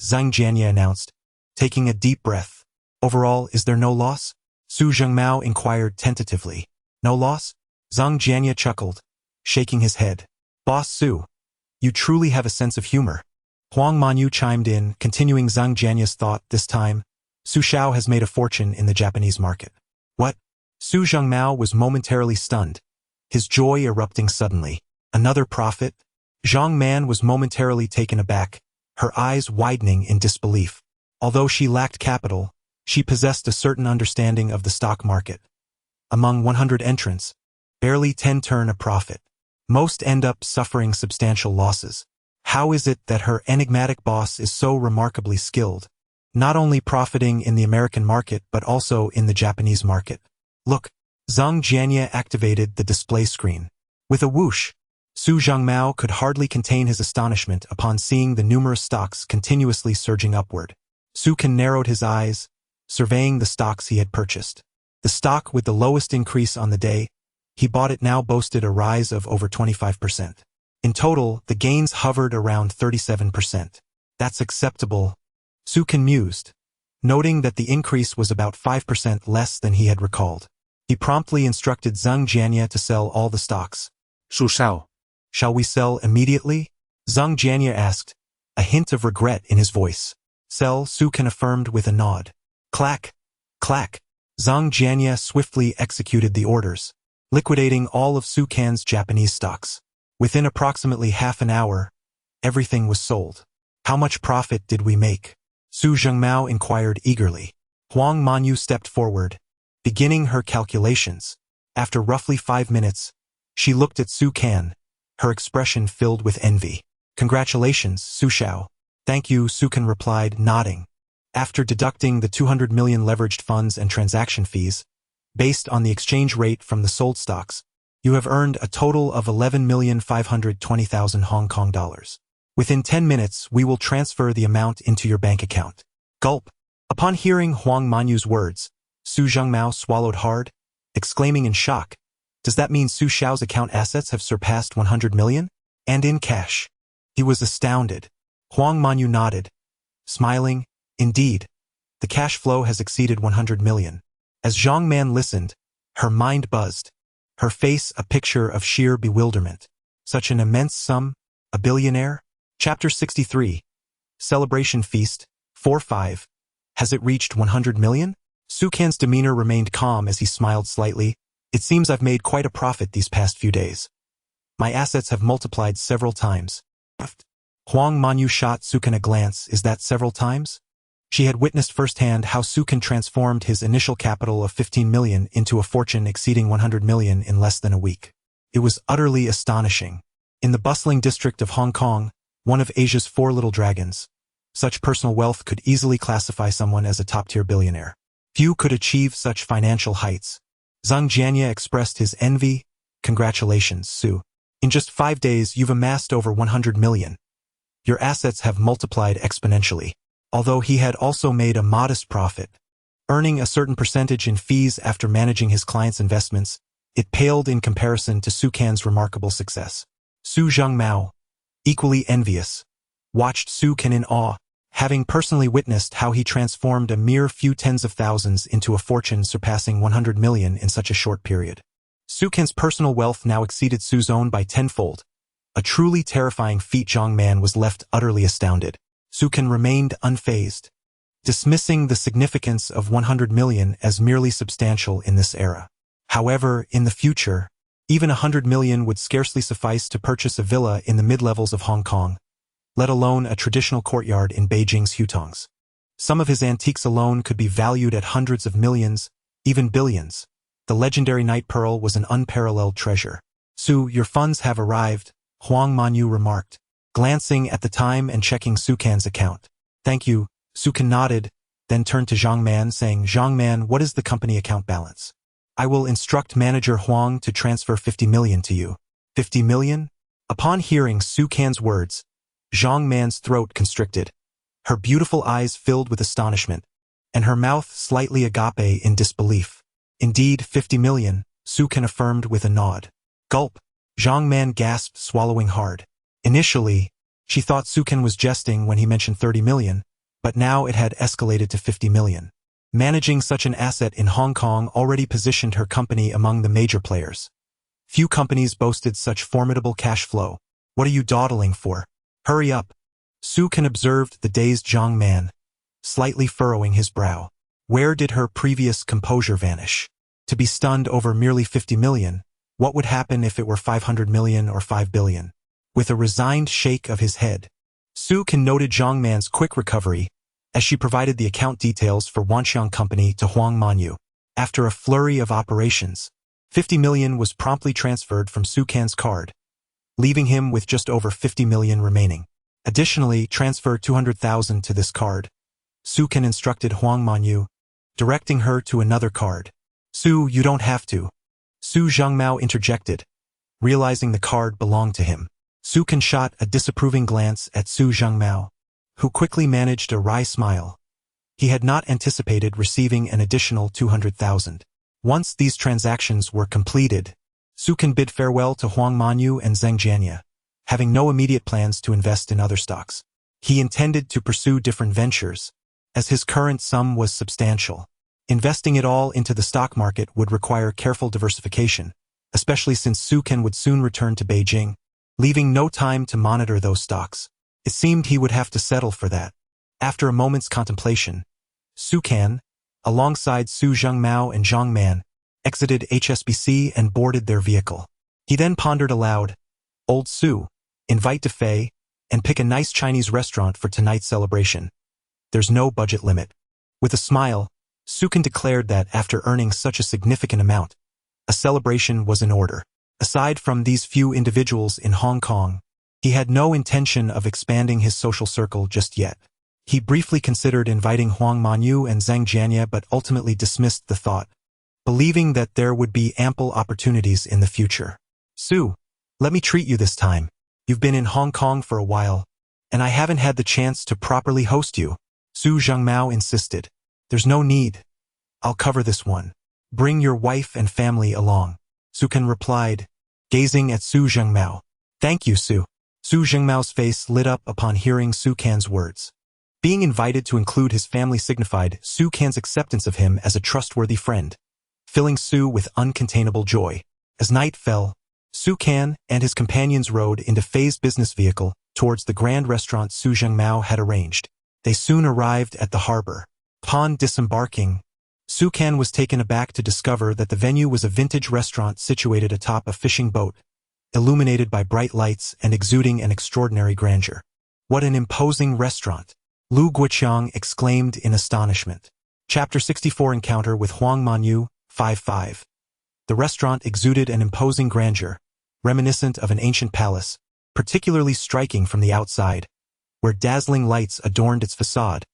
Zhang Jianye announced, taking a deep breath. "Overall, is there no loss?" Su Zhengmao inquired tentatively. "No loss?" Zhang Jianye chuckled, shaking his head. "Boss Su, you truly have a sense of humor." Huang Manyu chimed in, continuing Zhang Jianye's thought. "This time, Su Xiao has made a fortune in the Japanese market." "What?" Su Zhengmao was momentarily stunned, his joy erupting suddenly. "Another profit?" Zhang Man was momentarily taken aback, her eyes widening in disbelief. Although she lacked capital, she possessed a certain understanding of the stock market. Among 100 entrants, barely 10 turn a profit. Most end up suffering substantial losses. How is it that her enigmatic boss is so remarkably skilled, not only profiting in the American market but also in the Japanese market? "Look." Zhang Jianye activated the display screen. With a whoosh, Su Zhengmao could hardly contain his astonishment upon seeing the numerous stocks continuously surging upward. Sukan narrowed his eyes, surveying the stocks he had purchased. The stock with the lowest increase on the day he bought it now boasted a rise of over 25%. In total, the gains hovered around 37%. "That's acceptable," Sukan mused, noting that the increase was about 5% less than he had recalled. He promptly instructed Zhang Jianye to sell all the stocks. Su Xiao. "Shall we sell immediately?" Zhang Jianye asked, a hint of regret in his voice. "Sell," Sukan affirmed with a nod. Clack, clack. Zhang Jianye swiftly executed the orders, liquidating all of Sukan's Japanese stocks. Within approximately half an hour, everything was sold. "How much profit did we make?" Su Zhengmao inquired eagerly. Huang Manyu stepped forward, beginning her calculations. After roughly 5 minutes, she looked at Sukan, her expression filled with envy. "Congratulations, Su Xiao." "Thank you," Sukan replied, nodding. After deducting the 200 million leveraged funds and transaction fees, based on the exchange rate from the sold stocks, you have earned a total of 11,520,000 Hong Kong dollars. Within 10 minutes, we will transfer the amount into your bank account. Gulp. Upon hearing Huang Manyu's words, Su Zhengmao swallowed hard, exclaiming in shock, "Does that mean Su Xiao's account assets have surpassed 100 million? And in cash?" He was astounded. Huang Manyu nodded, smiling. "Indeed, the cash flow has exceeded 100 million. As Zhang Man listened, her mind buzzed, her face a picture of sheer bewilderment. Such an immense sum? A billionaire? Chapter 63. Celebration Feast, 4-5. Has it reached 100 million? Sukan's demeanor remained calm as he smiled slightly. "It seems I've made quite a profit these past few days. My assets have multiplied several times." Huang Manyu shot Sukan a glance. "Is that several times?" She had witnessed firsthand how Sukan transformed his initial capital of 15 million into a fortune exceeding 100 million in less than a week. It was utterly astonishing. In the bustling district of Hong Kong, one of Asia's 4 little dragons, such personal wealth could easily classify someone as a top-tier billionaire. Few could achieve such financial heights. Zhang Jianye expressed his envy. "Congratulations, Su. In just 5 days, you've amassed over 100 million. Your assets have multiplied exponentially." Although he had also made a modest profit, earning a certain percentage in fees after managing his clients' investments, it paled in comparison to Sukan's remarkable success. Su Zhengmao, equally envious, watched Sukan in awe, having personally witnessed how he transformed a mere few tens of thousands into a fortune surpassing 100 million in such a short period. Sukan's personal wealth now exceeded Su's own by tenfold, A truly terrifying feat. Zhang Man was left utterly astounded. Su Can remained unfazed, dismissing the significance of 100 million as merely substantial in this era. However, in the future, even 100 million would scarcely suffice to purchase a villa in the mid-levels of Hong Kong, let alone a traditional courtyard in Beijing's hutongs. Some of his antiques alone could be valued at hundreds of millions, even billions. The legendary night pearl was an unparalleled treasure. Su, your funds have arrived, Huang Manyu remarked, glancing at the time and checking Su Can's account. Thank you, Su Can nodded, then turned to Zhang Man saying, Zhang Man, what is the company account balance? I will instruct manager Huang to transfer 50 million to you. 50 million? Upon hearing Su Can's words, Zhang Man's throat constricted. Her beautiful eyes filled with astonishment, and her mouth slightly agape in disbelief. Indeed, 50 million, Su Can affirmed with a nod. Gulp, Zhang Man gasped, swallowing hard. Initially, she thought Su Can was jesting when he mentioned 30 million, but now it had escalated to 50 million. Managing such an asset in Hong Kong already positioned her company among the major players. Few companies boasted such formidable cash flow. What are you dawdling for? Hurry up. Su Can observed the dazed Zhang Man, slightly furrowing his brow. Where did her previous composure vanish? To be stunned over merely 50 million, what would happen if it were 500 million or 5 billion? With a resigned shake of his head, Su Can noted Zhang Man's quick recovery as she provided the account details for Wanxiang Company to Huang Manyu. After a flurry of operations, 50 million was promptly transferred from Su Can's card, leaving him with just over 50 million remaining. Additionally, transfer 200,000 to this card. Su Can instructed Huang Manyu, directing her to another card. Su, you don't have to. Su Zhangmao interjected, realizing the card belonged to him. Su Can shot a disapproving glance at Su Zhangmao, who quickly managed a wry smile. He had not anticipated receiving an additional 200,000. Once these transactions were completed, Su Can bid farewell to Huang Manyu and Zheng Jianya, having no immediate plans to invest in other stocks. He intended to pursue different ventures, as his current sum was substantial. Investing it all into the stock market would require careful diversification, especially since Su Can would soon return to Beijing, leaving no time to monitor those stocks. It seemed he would have to settle for that. After a moment's contemplation, Su Can, alongside Su Zhangmao and Zhang Man, exited HSBC and boarded their vehicle. He then pondered aloud, Old Su, invite DeFei, and pick a nice Chinese restaurant for tonight's celebration. There's no budget limit. With a smile, Su Can declared that after earning such a significant amount, a celebration was in order. Aside from these few individuals in Hong Kong, he had no intention of expanding his social circle just yet. He briefly considered inviting Huang Manyu and Zheng Jianya but ultimately dismissed the thought, believing that there would be ample opportunities in the future. Su, let me treat you this time. You've been in Hong Kong for a while, and I haven't had the chance to properly host you. Su Zhangmao insisted. There's no need. I'll cover this one. Bring your wife and family along. Su Can replied, gazing at Su Zhangmao. Thank you, Su. Su Zhengmao's face lit up upon hearing Su Can's words. Being invited to include his family signified Su Can's acceptance of him as a trustworthy friend, filling Su with uncontainable joy. As night fell, Su Can and his companions rode into Fei's business vehicle towards the grand restaurant Su Zhengmao had arranged. They soon arrived at the harbor. Upon disembarking, Su Can was taken aback to discover that the venue was a vintage restaurant situated atop a fishing boat, illuminated by bright lights and exuding an extraordinary grandeur. What an imposing restaurant! Lu Guoqiang exclaimed in astonishment. Chapter 64 Encounter with Huang Manyu, 5-5. The restaurant exuded an imposing grandeur, reminiscent of an ancient palace, particularly striking from the outside, where dazzling lights adorned its facade,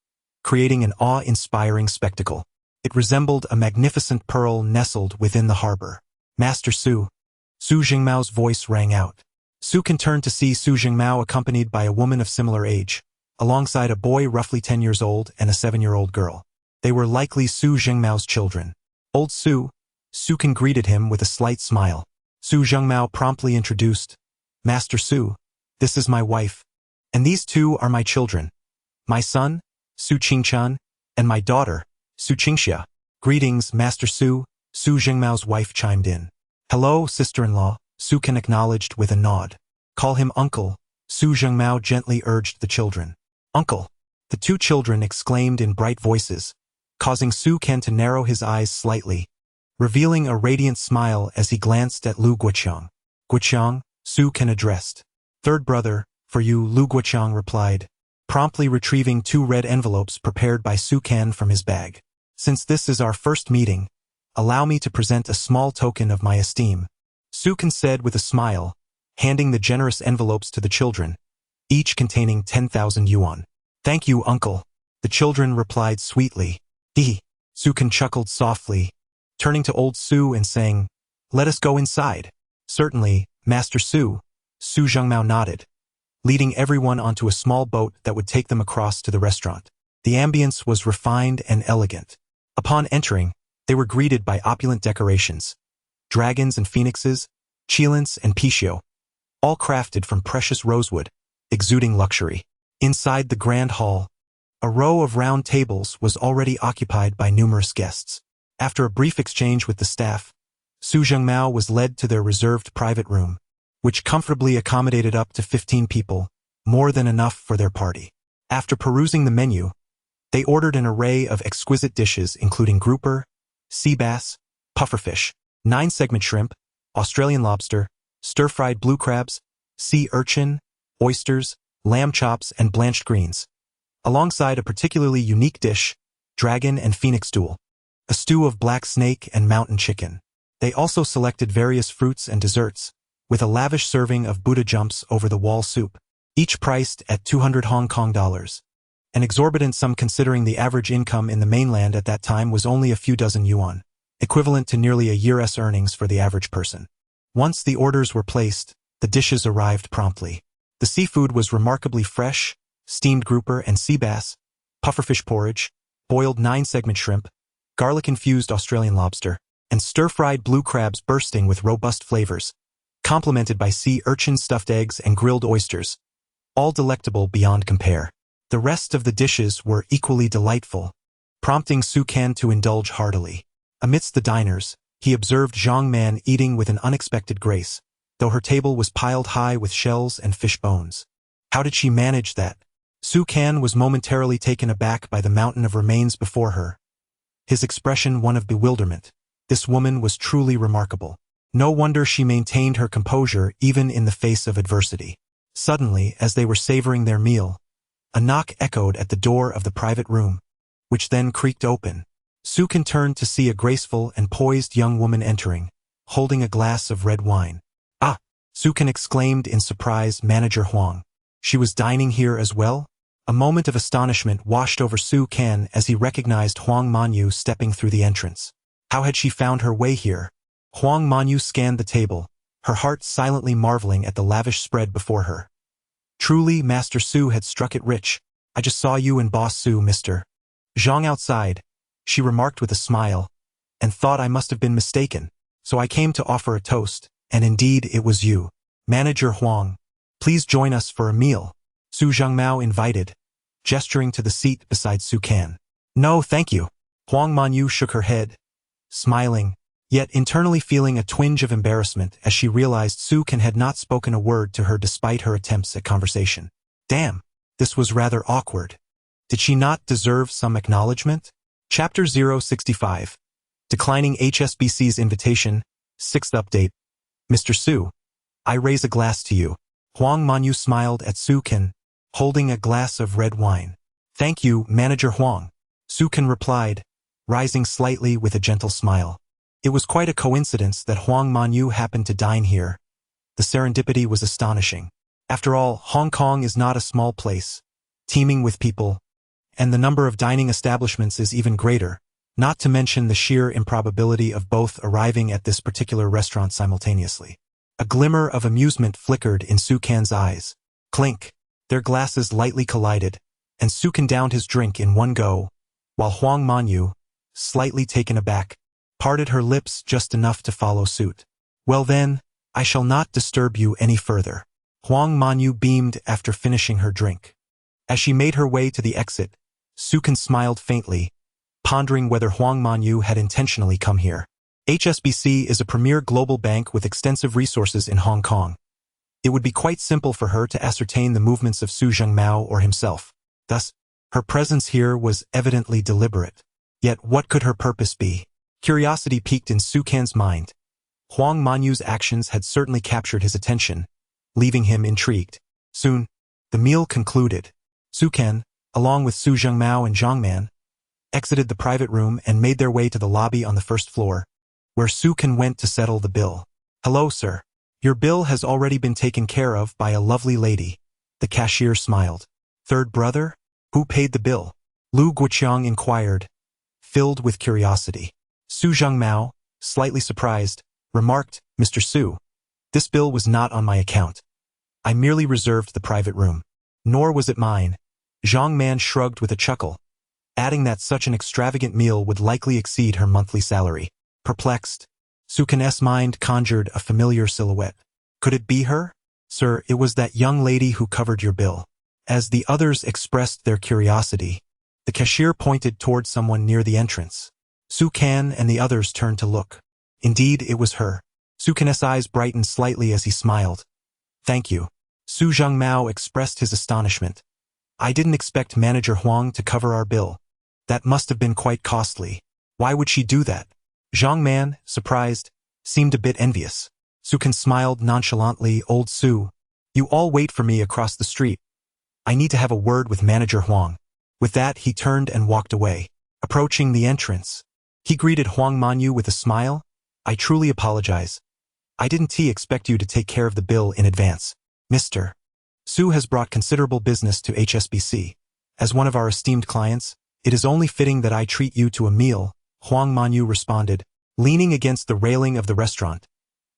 creating an awe-inspiring spectacle. It resembled a magnificent pearl nestled within the harbor. Master Su. Su Zhengmao's voice rang out. Su Can turned to see Su Zhengmao accompanied by a woman of similar age, alongside a boy roughly 10 years old and a 7-year-old girl. They were likely Su Zhengmao's children. Old Su. Su Can greeted him with a slight smile. Su Zhengmao promptly introduced, Master Su, this is my wife, and these two are my children. My son, Su Qingchan, and my daughter, Su Qingxia. Greetings, Master Su, Su Zhengmao's wife chimed in. Hello, sister-in-law, Su Can acknowledged with a nod. Call him uncle, Su Zhengmao gently urged the children. Uncle! The two children exclaimed in bright voices, causing Su Ken to narrow his eyes slightly, revealing a radiant smile as he glanced at Lu Guoqiang. Guoqiang, Su Ken addressed. Third brother, for you, Lu Guoqiang replied, promptly retrieving two red envelopes prepared by Su Ken from his bag. Since this is our first meeting, allow me to present a small token of my esteem, Su Ken said with a smile, handing the generous envelopes to the children, each containing 10,000 yuan. Thank you, uncle, the children replied sweetly. Hee. Su Ken chuckled softly, turning to old Su and saying, let us go inside. Certainly, Master Su, Su Zhengmao nodded, leading everyone onto a small boat that would take them across to the restaurant. The ambience was refined and elegant. Upon entering, they were greeted by opulent decorations, dragons and phoenixes, qilins and pishio, all crafted from precious rosewood, exuding luxury. Inside the grand hall, a row of round tables was already occupied by numerous guests. After a brief exchange with the staff, Su Zhengmao was led to their reserved private room, which comfortably accommodated up to 15 people, more than enough for their party. After perusing the menu, they ordered an array of exquisite dishes including grouper, sea bass, pufferfish, 9-segment shrimp, Australian lobster, stir-fried blue crabs, sea urchin, oysters, lamb chops, and blanched greens, alongside a particularly unique dish, dragon and phoenix stool, a stew of black snake and mountain chicken. They also selected various fruits and desserts, with a lavish serving of Buddha jumps over the wall soup, each priced at 200 Hong Kong dollars. An exorbitant sum considering the average income in the mainland at that time was only a few dozen yuan, equivalent to nearly a year's earnings for the average person. Once the orders were placed, the dishes arrived promptly. The seafood was remarkably fresh, steamed grouper and sea bass, pufferfish porridge, boiled 9-segment shrimp, garlic-infused Australian lobster, and stir-fried blue crabs bursting with robust flavors, complemented by sea urchin stuffed eggs and grilled oysters, all delectable beyond compare. The rest of the dishes were equally delightful, prompting Su Ken to indulge heartily. Amidst the diners, he observed Zhang Man eating with an unexpected grace, though her table was piled high with shells and fish bones. How did she manage that? Su Ken was momentarily taken aback by the mountain of remains before her, his expression one of bewilderment. This woman was truly remarkable. No wonder she maintained her composure even in the face of adversity. Suddenly, as they were savoring their meal, a knock echoed at the door of the private room, which then creaked open. Su Ken turned to see a graceful and poised young woman entering, holding a glass of red wine. Ah! Su Ken exclaimed in surprise. Manager Huang. She was dining here as well? A moment of astonishment washed over Su Ken as he recognized Huang Manyu stepping through the entrance. How had she found her way here? Huang Manyu scanned the table, her heart silently marveling at the lavish spread before her. Truly, Master Su had struck it rich. I just saw you and Boss Su, Mr. Zhang outside, she remarked with a smile, and thought I must have been mistaken, so I came to offer a toast, and indeed it was you. Manager Huang, please join us for a meal, Su Zhengmao invited, gesturing to the seat beside Su Ken. No, thank you. Huang Manyu shook her head, smiling, yet internally feeling a twinge of embarrassment as she realized Su Ken had not spoken a word to her despite her attempts at conversation. Damn, this was rather awkward. Did she not deserve some acknowledgement? Chapter 065. Declining HSBC's invitation, 6th update. Mr. Su, I raise a glass to you. Huang Manyu smiled at Su Ken, holding a glass of red wine. Thank you, Manager Huang, Su Ken replied, rising slightly with a gentle smile. It was quite a coincidence that Huang Manyu happened to dine here. The serendipity was astonishing. After all, Hong Kong is not a small place, teeming with people, and the number of dining establishments is even greater, not to mention the sheer improbability of both arriving at this particular restaurant simultaneously. A glimmer of amusement flickered in Su Ken's eyes. Clink! Their glasses lightly collided, and Su Ken downed his drink in one go, while Huang Manyu, slightly taken aback, parted her lips just enough to follow suit. Well then, I shall not disturb you any further. Huang Manyu beamed after finishing her drink. As she made her way to the exit, Su Ken smiled faintly, pondering whether Huang Manyu had intentionally come here. HSBC is a premier global bank with extensive resources in Hong Kong. It would be quite simple for her to ascertain the movements of Su Zhengmao or himself. Thus, her presence here was evidently deliberate. Yet what could her purpose be? Curiosity piqued in Su Can's mind. Huang Manyu's actions had certainly captured his attention, leaving him intrigued. Soon, the meal concluded. Su Can, along with Su Zhengmao and Zhang Man, exited the private room and made their way to the lobby on the first floor, where Su Can went to settle the bill. "Hello, sir. Your bill has already been taken care of by a lovely lady." The cashier smiled. "Third brother? Who paid the bill?" Lu Guoqiang inquired, filled with curiosity. Su Zhengmao, slightly surprised, remarked, "Mr. Su, this bill was not on my account. I merely reserved the private room." "Nor was it mine." Zhang Man shrugged with a chuckle, adding that such an extravagant meal would likely exceed her monthly salary. Perplexed, Su Can's mind conjured a familiar silhouette. Could it be her? "Sir, it was that young lady who covered your bill." As the others expressed their curiosity, the cashier pointed toward someone near the entrance. Su Can and the others turned to look. Indeed, it was her. Su Can's eyes brightened slightly as he smiled. "Thank you." Su Zhengmao expressed his astonishment. "I didn't expect Manager Huang to cover our bill. That must have been quite costly. Why would she do that?" Zhang Man, surprised, seemed a bit envious. Su Can smiled nonchalantly. "Old Su, you all wait for me across the street. I need to have a word with Manager Huang." With that, he turned and walked away. Approaching the entrance, he greeted Huang Manyu with a smile. "I truly apologize. I didn't expect you to take care of the bill in advance. Mr. Su has brought considerable business to HSBC. As one of our esteemed clients, it is only fitting that I treat you to a meal," Huang Manyu responded, leaning against the railing of the restaurant,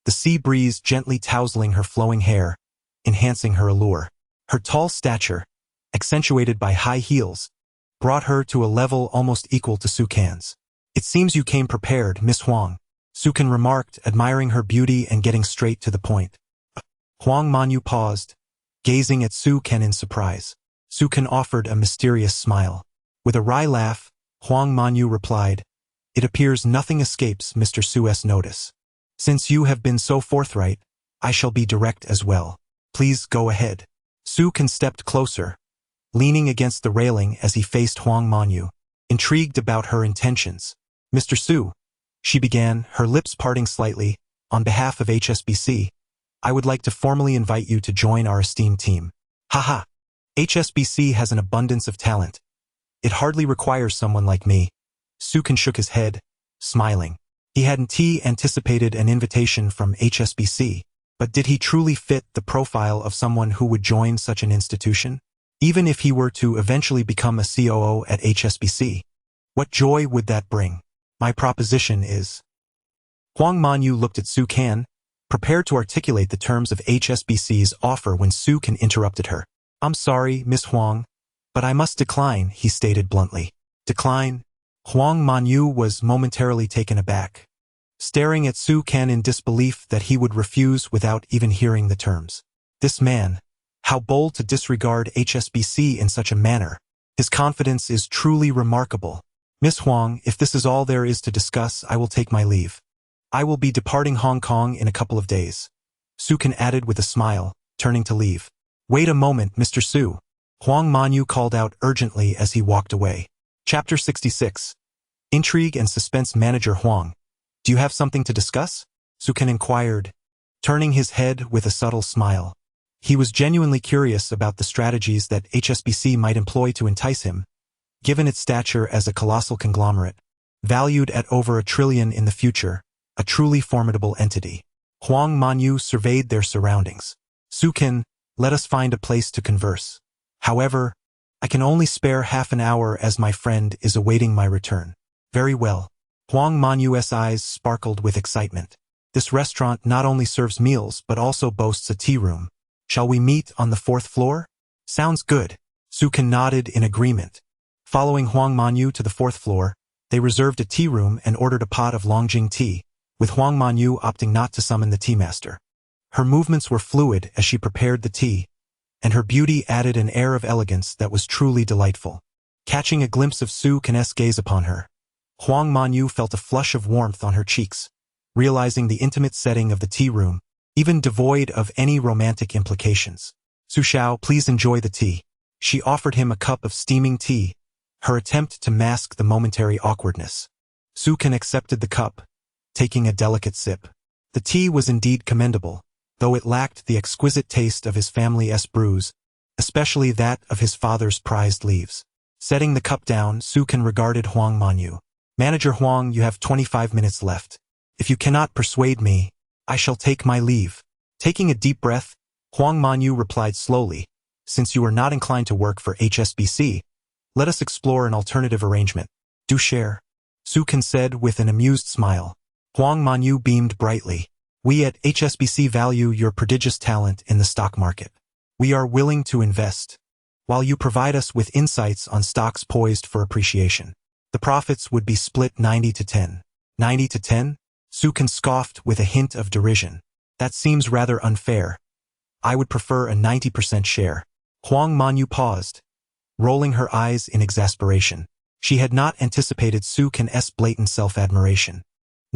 the sea breeze gently tousling her flowing hair, enhancing her allure. Her tall stature, accentuated by high heels, brought her to a level almost equal to Su Can's. "It seems you came prepared, Miss Huang," Su Can remarked, admiring her beauty and getting straight to the point. Huang Manyu paused, gazing at Su Can in surprise. Su Can offered a mysterious smile. With a wry laugh, Huang Manyu replied, "It appears nothing escapes Mr. Su's notice. Since you have been so forthright, I shall be direct as well. Please go ahead." Su Can stepped closer, leaning against the railing as he faced Huang Manyu, intrigued about her intentions. "Mr. Su," she began, her lips parting slightly, "on behalf of HSBC, I would like to formally invite you to join our esteemed team." "Haha. HSBC has an abundance of talent. It hardly requires someone like me." Su Can shook his head, smiling. He hadn't anticipated an invitation from HSBC, but did he truly fit the profile of someone who would join such an institution? Even if he were to eventually become a COO at HSBC, what joy would that bring? "My proposition is..." Huang Manyu looked at Su Can, prepared to articulate the terms of HSBC's offer when Su Can interrupted her. "I'm sorry, Miss Huang, but I must decline," he stated bluntly. "Decline?" Huang Manyu was momentarily taken aback, staring at Su Can in disbelief that he would refuse without even hearing the terms. This man, how bold to disregard HSBC in such a manner. His confidence is truly remarkable. "Miss Huang, if this is all there is to discuss, I will take my leave. I will be departing Hong Kong in a couple of days," Su Can added with a smile, turning to leave. "Wait a moment, Mr. Su," Huang Manyu called out urgently as he walked away. Chapter 66. Intrigue and Suspense. "Manager Huang, do you have something to discuss?" Su Can inquired, turning his head with a subtle smile. He was genuinely curious about the strategies that HSBC might employ to entice him, given its stature as a colossal conglomerate, valued at over $1 trillion in the future, a truly formidable entity. Huang Manyu surveyed their surroundings. "Su Can, let us find a place to converse. However, I can only spare half an hour as my friend is awaiting my return." "Very well." Huang Manyu's eyes sparkled with excitement. "This restaurant not only serves meals but also boasts a tea room. Shall we meet on the 4th floor? "Sounds good." Su Can nodded in agreement. Following Huang Manyu to the 4th floor, they reserved a tea room and ordered a pot of Longjing tea, with Huang Manyu opting not to summon the tea master. Her movements were fluid as she prepared the tea, and her beauty added an air of elegance that was truly delightful. Catching a glimpse of Su Can's gaze upon her, Huang Manyu felt a flush of warmth on her cheeks. Realizing the intimate setting of the tea room, even devoid of any romantic implications. Su Xiao, please enjoy the tea. She offered him a cup of steaming tea, her attempt to mask the momentary awkwardness. Su Kan accepted the cup, taking a delicate sip. The tea was indeed commendable, though it lacked the exquisite taste of his family's brews, especially that of his father's prized leaves. Setting the cup down, Su Kan regarded Huang Manyu. Manager Huang, you have 25 minutes left. If you cannot persuade me, I shall take my leave. Taking a deep breath, Huang Manyu replied slowly, since you are not inclined to work for HSBC, let us explore an alternative arrangement. Do share, Su Kan said with an amused smile. Huang Manyu beamed brightly. We at HSBC value your prodigious talent in the stock market. We are willing to invest, while you provide us with insights on stocks poised for appreciation. The profits would be split 90 to 10. 90 to 10? Su Kan scoffed with a hint of derision. That seems rather unfair. I would prefer a 90% share. Huang Manyu paused, rolling her eyes in exasperation. She had not anticipated Su Kan's blatant self-admiration.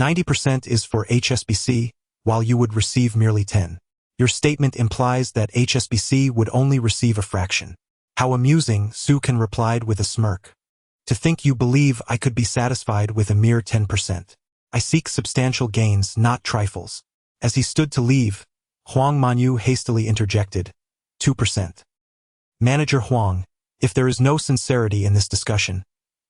90% is for HSBC, while you would receive merely 10. Your statement implies that HSBC would only receive a fraction. How amusing, Su Kan replied with a smirk. To think you believe I could be satisfied with a mere 10%. I seek substantial gains, not trifles. As he stood to leave, Huang Manyu hastily interjected, 2%. Manager Huang, if there is no sincerity in this discussion,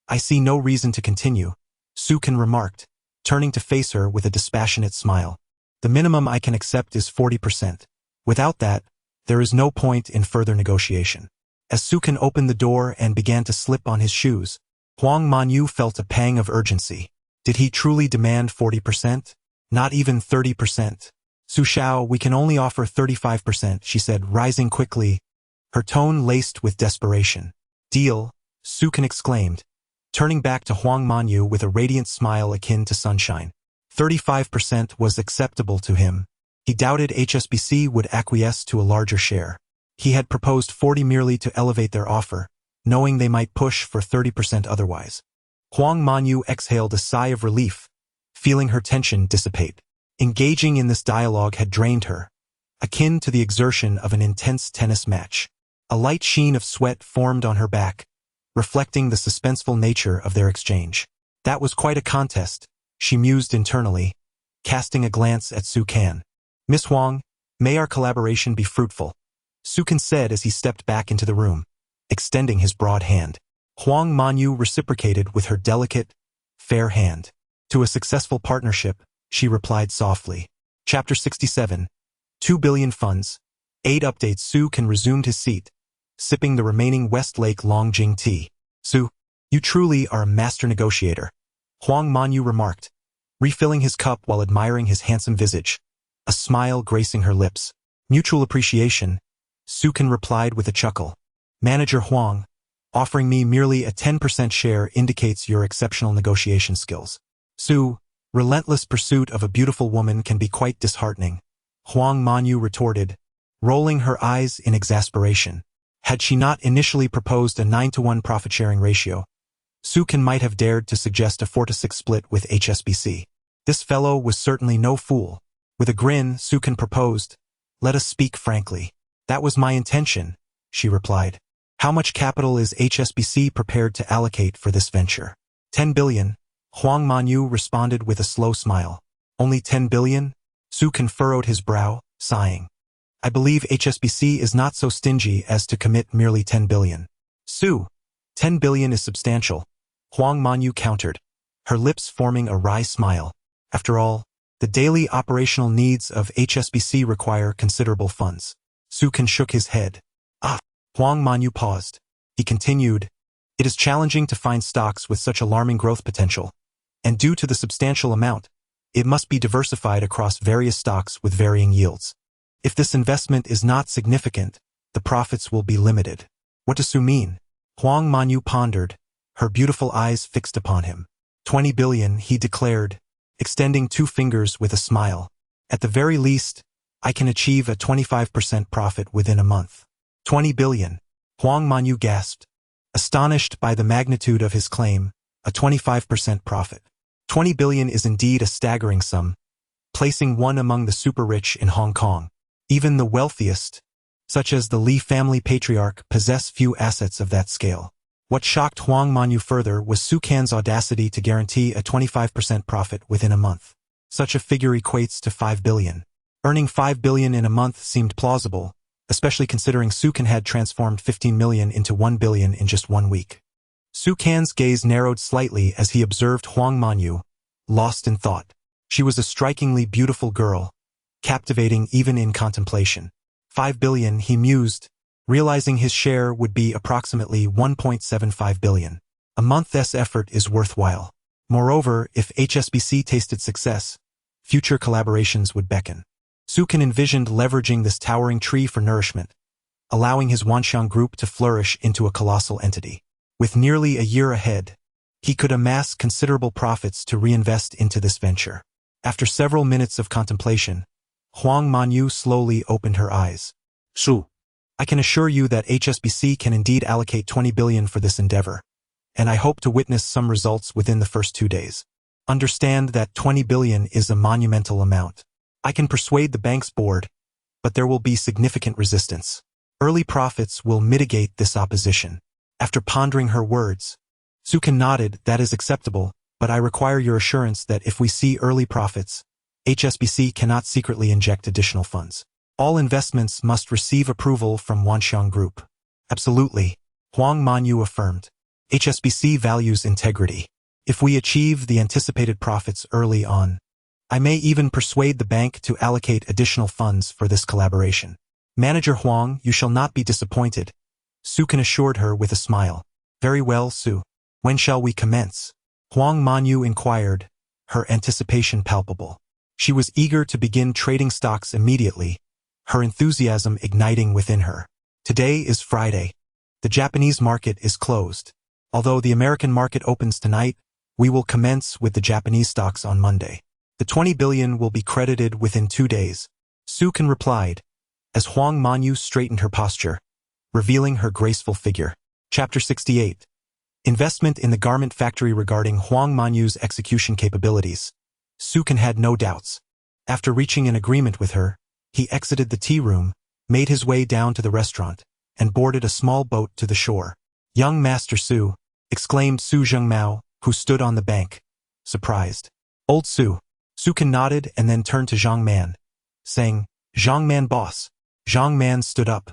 I see no reason to continue, Su Kan remarked, turning to face her with a dispassionate smile. The minimum I can accept is 40%. Without that, there is no point in further negotiation. As Su Kan opened the door and began to slip on his shoes, Huang Manyu felt a pang of urgency. Did he truly demand 40%? Not even 30%. Su Xiao, we can only offer 35%, she said, rising quickly, her tone laced with desperation. Deal, Su Kan exclaimed, turning back to Huang Manyu with a radiant smile akin to sunshine. 35% was acceptable to him. He doubted HSBC would acquiesce to a larger share. He had proposed 40 merely to elevate their offer, knowing they might push for 30% otherwise. Huang Manyu exhaled a sigh of relief, feeling her tension dissipate. Engaging in this dialogue had drained her, akin to the exertion of an intense tennis match. A light sheen of sweat formed on her back, reflecting the suspenseful nature of their exchange. That was quite a contest, she mused internally, casting a glance at Su Kan. Miss Huang, may our collaboration be fruitful, Su Kan said as he stepped back into the room, extending his broad hand. Huang Manyu reciprocated with her delicate, fair hand. To a successful partnership, she replied softly. Chapter 67. 2 billion funds. 8 updates. Su Kan resumed his seat, sipping the remaining Westlake Longjing tea. Su, you truly are a master negotiator, Huang Manyu remarked, refilling his cup while admiring his handsome visage, a smile gracing her lips. Mutual appreciation, Su Kan replied with a chuckle. Manager Huang, offering me merely a 10% share indicates your exceptional negotiation skills. Su, relentless pursuit of a beautiful woman can be quite disheartening, Huang Manyu retorted, rolling her eyes in exasperation. Had she not initially proposed a 9-to-1 profit-sharing ratio, Su Kan might have dared to suggest a 4-to-6 split with HSBC. This fellow was certainly no fool. With a grin, Su Kan proposed, let us speak frankly. That was my intention, she replied. How much capital is HSBC prepared to allocate for this venture? 10 billion, Huang Manyu responded with a slow smile. Only 10 billion? Su Kan furrowed his brow, sighing. I believe HSBC is not so stingy as to commit merely 10 billion. Su, 10 billion is substantial, Huang Manyu countered, her lips forming a wry smile. After all, the daily operational needs of HSBC require considerable funds. Su Kan shook his head. Huang Manyu paused. He continued, it is challenging to find stocks with such alarming growth potential, and due to the substantial amount, it must be diversified across various stocks with varying yields. If this investment is not significant, the profits will be limited. What does Su mean? Huang Manyu pondered, her beautiful eyes fixed upon him. 20 billion, he declared, extending 2 fingers with a smile. At the very least, I can achieve a 25% profit within a month. 20 billion, Huang Manyu gasped, astonished by the magnitude of his claim, a 25% profit. 20 billion is indeed a staggering sum, placing one among the super-rich in Hong Kong. Even the wealthiest, such as the Li family patriarch, possess few assets of that scale. What shocked Huang Manyu further was Su Can's audacity to guarantee a 25% profit within a month. Such a figure equates to 5 billion. Earning 5 billion in a month seemed plausible, especially considering Su Can had transformed 15 million into 1 billion in just 1 week. Su Can's gaze narrowed slightly as he observed Huang Manyu, lost in thought. She was a strikingly beautiful girl, captivating even in contemplation. 5 billion, he mused, realizing his share would be approximately 1.75 billion. A month's effort is worthwhile. Moreover, if HSBC tasted success, future collaborations would beckon. Su Can envisioned leveraging this towering tree for nourishment, allowing his Wanxiang group to flourish into a colossal entity. With nearly a year ahead, he could amass considerable profits to reinvest into this venture. After several minutes of contemplation, Huang Manyu slowly opened her eyes. Su. I can assure you that HSBC can indeed allocate 20 billion for this endeavor, and I hope to witness some results within the first 2 days. Understand that 20 billion is a monumental amount. I can persuade the bank's board, but there will be significant resistance. Early profits will mitigate this opposition. After pondering her words, Su Can nodded. That is acceptable, but I require your assurance that if we see early profits, HSBC cannot secretly inject additional funds. All investments must receive approval from Wanxiang Group. Absolutely, Huang Manyu affirmed. HSBC values integrity. If we achieve the anticipated profits early on, I may even persuade the bank to allocate additional funds for this collaboration. Manager Huang, you shall not be disappointed, Su Can assured her with a smile. Very well, Su. When shall we commence? Huang Manyu inquired, her anticipation palpable. She was eager to begin trading stocks immediately, her enthusiasm igniting within her. Today is Friday. The Japanese market is closed. Although the American market opens tonight, we will commence with the Japanese stocks on Monday. The 20 billion will be credited within 2 days, Su Can replied, as Huang Manyu straightened her posture, revealing her graceful figure. Chapter 68. Investment in the garment factory. Regarding Huang Manyu's execution capabilities, Su Can had no doubts. After reaching an agreement with her, he exited the tea room, made his way down to the restaurant, and boarded a small boat to the shore. Young Master Su, exclaimed Su Zhengmao, who stood on the bank, surprised. Old Su. Su Can nodded and then turned to Zhang Man, saying, Zhang Man boss. Zhang Man stood up.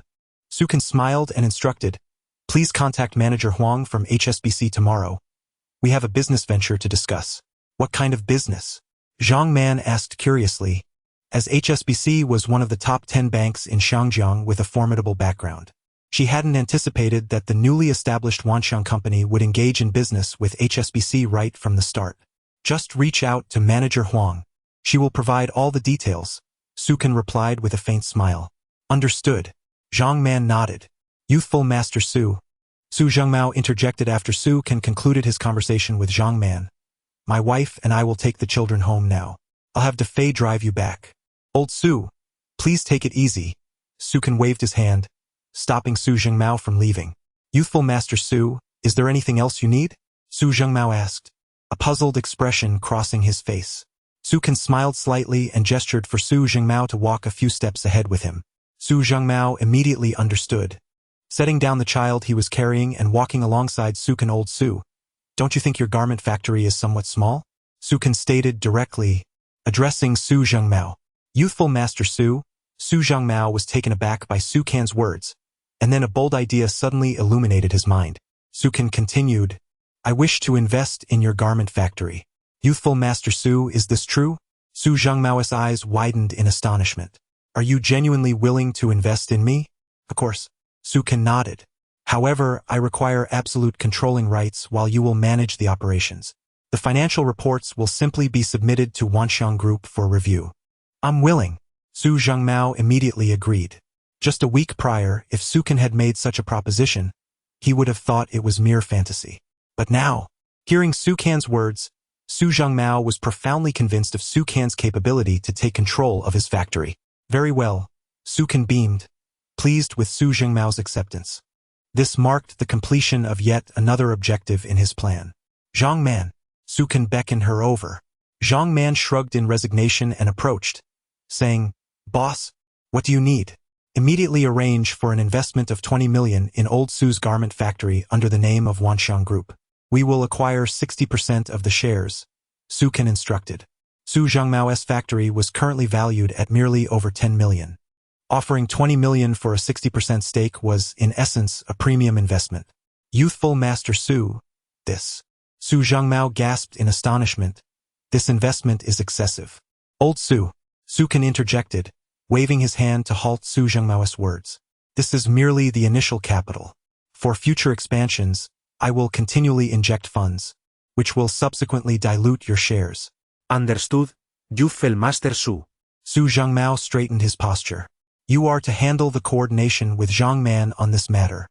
Su Can smiled and instructed, please contact Manager Huang from HSBC tomorrow. We have a business venture to discuss. What kind of business? Zhang Man asked curiously, as HSBC was one of the top 10 banks in Xiangjiang with a formidable background. She hadn't anticipated that the newly established Wanxiang company would engage in business with HSBC right from the start. Just reach out to Manager Huang. She will provide all the details, Su Can replied with a faint smile. Understood. Zhang Man nodded. Youthful Master Su. Su Zhengmao interjected after Su Can concluded his conversation with Zhang Man. My wife and I will take the children home now. I'll have Defei drive you back. Old Su, please take it easy. Su Can waved his hand, stopping Su Zhengmao from leaving. Youthful Master Su, is there anything else you need? Su Zhengmao asked, a puzzled expression crossing his face. Su Can smiled slightly and gestured for Su Zhengmao to walk a few steps ahead with him. Su Zhengmao immediately understood. Setting down the child he was carrying and walking alongside Su Can. Old Su, don't you think your garment factory is somewhat small? Su Can stated directly, addressing Su Zhengmao. Youthful Master Su, Su Zhengmao was taken aback by Su Can's words, and then a bold idea suddenly illuminated his mind. Su Can continued, I wish to invest in your garment factory. Youthful Master Su, is this true? Su Zhengmao's eyes widened in astonishment. Are you genuinely willing to invest in me? Of course. Su Can nodded. However, I require absolute controlling rights while you will manage the operations. The financial reports will simply be submitted to Wanxiang Group for review. I'm willing. Su Zhengmao immediately agreed. Just a week prior, if Su Can had made such a proposition, he would have thought it was mere fantasy. But now, hearing Su Can's words, Su Zhengmao was profoundly convinced of Su Can's capability to take control of his factory. Very well, Su Can beamed, pleased with Su Zhengmao's acceptance. This marked the completion of yet another objective in his plan. Zhang Man, Su Can beckoned her over. Zhang Man shrugged in resignation and approached, saying, "Boss, what do you need?" "Immediately arrange for an investment of 20 million in Old Su's garment factory under the name of Wanxiang Group. We will acquire 60% of the shares," Su Can instructed. Su Zhangmao's factory was currently valued at merely over 10 million. Offering 20 million for a 60% stake was, in essence, a premium investment. Youthful Master Su, this. Su Zhangmao gasped in astonishment. "This investment is excessive." "Old Su," Su Can interjected, waving his hand to halt Su Zhangmao's words. "This is merely the initial capital. For future expansions, I will continually inject funds, which will subsequently dilute your shares." Understood, youthful Master Su. Su Zhangmao straightened his posture. "You are to handle the coordination with Zhang Man on this matter.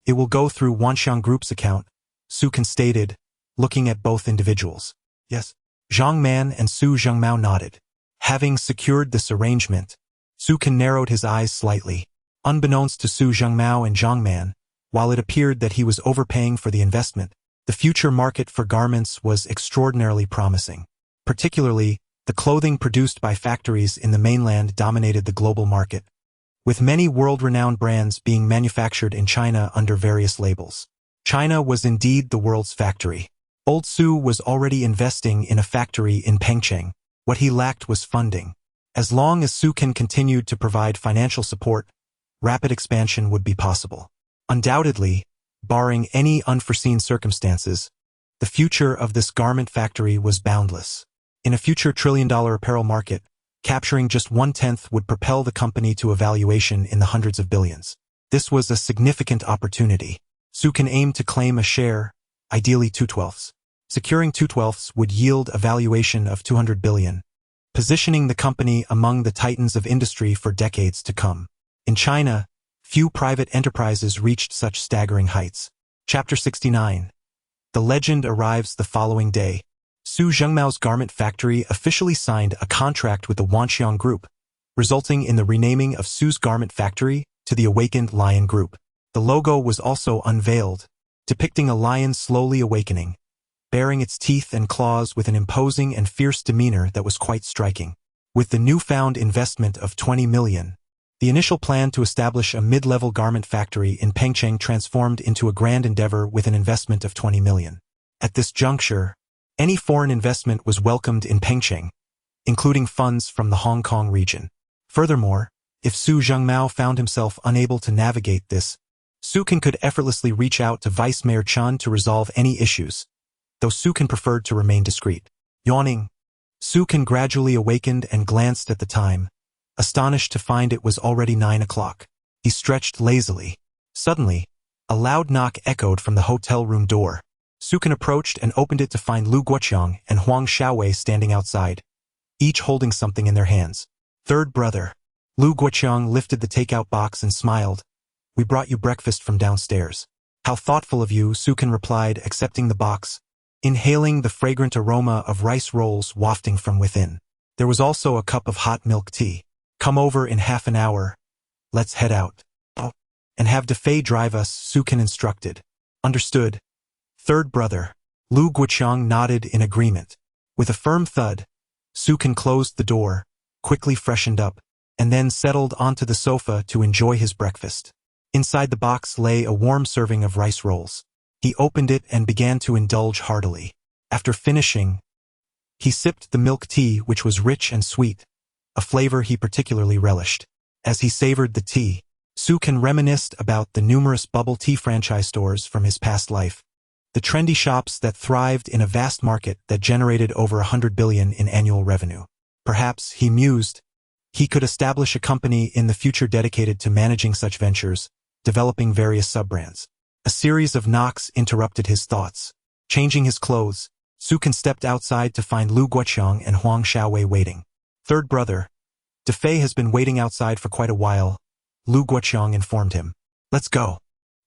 It will go through Wanxiang Group's account," Su Can stated, looking at both individuals. "Yes." Zhang Man and Su Zhangmao nodded. Having secured this arrangement, Su Can narrowed his eyes slightly. Unbeknownst to Su Zhangmao and Zhang Man, while it appeared that he was overpaying for the investment, the future market for garments was extraordinarily promising. Particularly, the clothing produced by factories in the mainland dominated the global market, with many world-renowned brands being manufactured in China under various labels. China was indeed the world's factory. Old Su was already investing in a factory in Pengcheng. What he lacked was funding. As long as Su Can continued to provide financial support, rapid expansion would be possible. Undoubtedly, barring any unforeseen circumstances, the future of this garment factory was boundless. In a future trillion-dollar apparel market, capturing just 1/10 would propel the company to a valuation in the hundreds of billions. This was a significant opportunity. Su Can aimed to claim a share, ideally 2/12. Securing 2/12 would yield a valuation of 200 billion, positioning the company among the titans of industry for decades to come. In China, few private enterprises reached such staggering heights. Chapter 69. The legend arrives the following day. Su Zhengmao's garment factory officially signed a contract with the Wanxiang Group, resulting in the renaming of Su's garment factory to the Awakened Lion Group. The logo was also unveiled, depicting a lion slowly awakening, baring its teeth and claws with an imposing and fierce demeanor that was quite striking. With the newfound investment of 20 million, the initial plan to establish a mid-level garment factory in Pengcheng transformed into a grand endeavor with an investment of 20 million. At this juncture, any foreign investment was welcomed in Pengcheng, including funds from the Hong Kong region. Furthermore, if Su Zhangmao found himself unable to navigate this, Su Can could effortlessly reach out to Vice Mayor Chun to resolve any issues, though Su Can preferred to remain discreet. Yawning, Su Can gradually awakened and glanced at the time, astonished to find it was already 9 o'clock. He stretched lazily. Suddenly, a loud knock echoed from the hotel room door. Su Can approached and opened it to find Lu Guoqiang and Huang Xiaowei standing outside, each holding something in their hands. "Third brother." Lu Guoqiang lifted the takeout box and smiled. "We brought you breakfast from downstairs." "How thoughtful of you," Su Can replied, accepting the box, inhaling the fragrant aroma of rice rolls wafting from within. There was also a cup of hot milk tea. "Come over in half an hour. Let's head out." "Oh, and have Defei drive us," Su Can instructed. "Understood. Third brother." Lu Guoqiang nodded in agreement. With a firm thud, Su Can closed the door, quickly freshened up, and then settled onto the sofa to enjoy his breakfast. Inside the box lay a warm serving of rice rolls. He opened it and began to indulge heartily. After finishing, he sipped the milk tea, which was rich and sweet, a flavor he particularly relished. As he savored the tea, Su Can reminisced about the numerous bubble tea franchise stores from his past life, the trendy shops that thrived in a vast market that generated over 100 billion in annual revenue. Perhaps, he mused, he could establish a company in the future dedicated to managing such ventures, developing various sub-brands. A series of knocks interrupted his thoughts. Changing his clothes, Su Can stepped outside to find Lu Guoqiang and Huang Xiaowei waiting. "Third brother, Defei has been waiting outside for quite a while," Lu Guoqiang informed him. "Let's go,"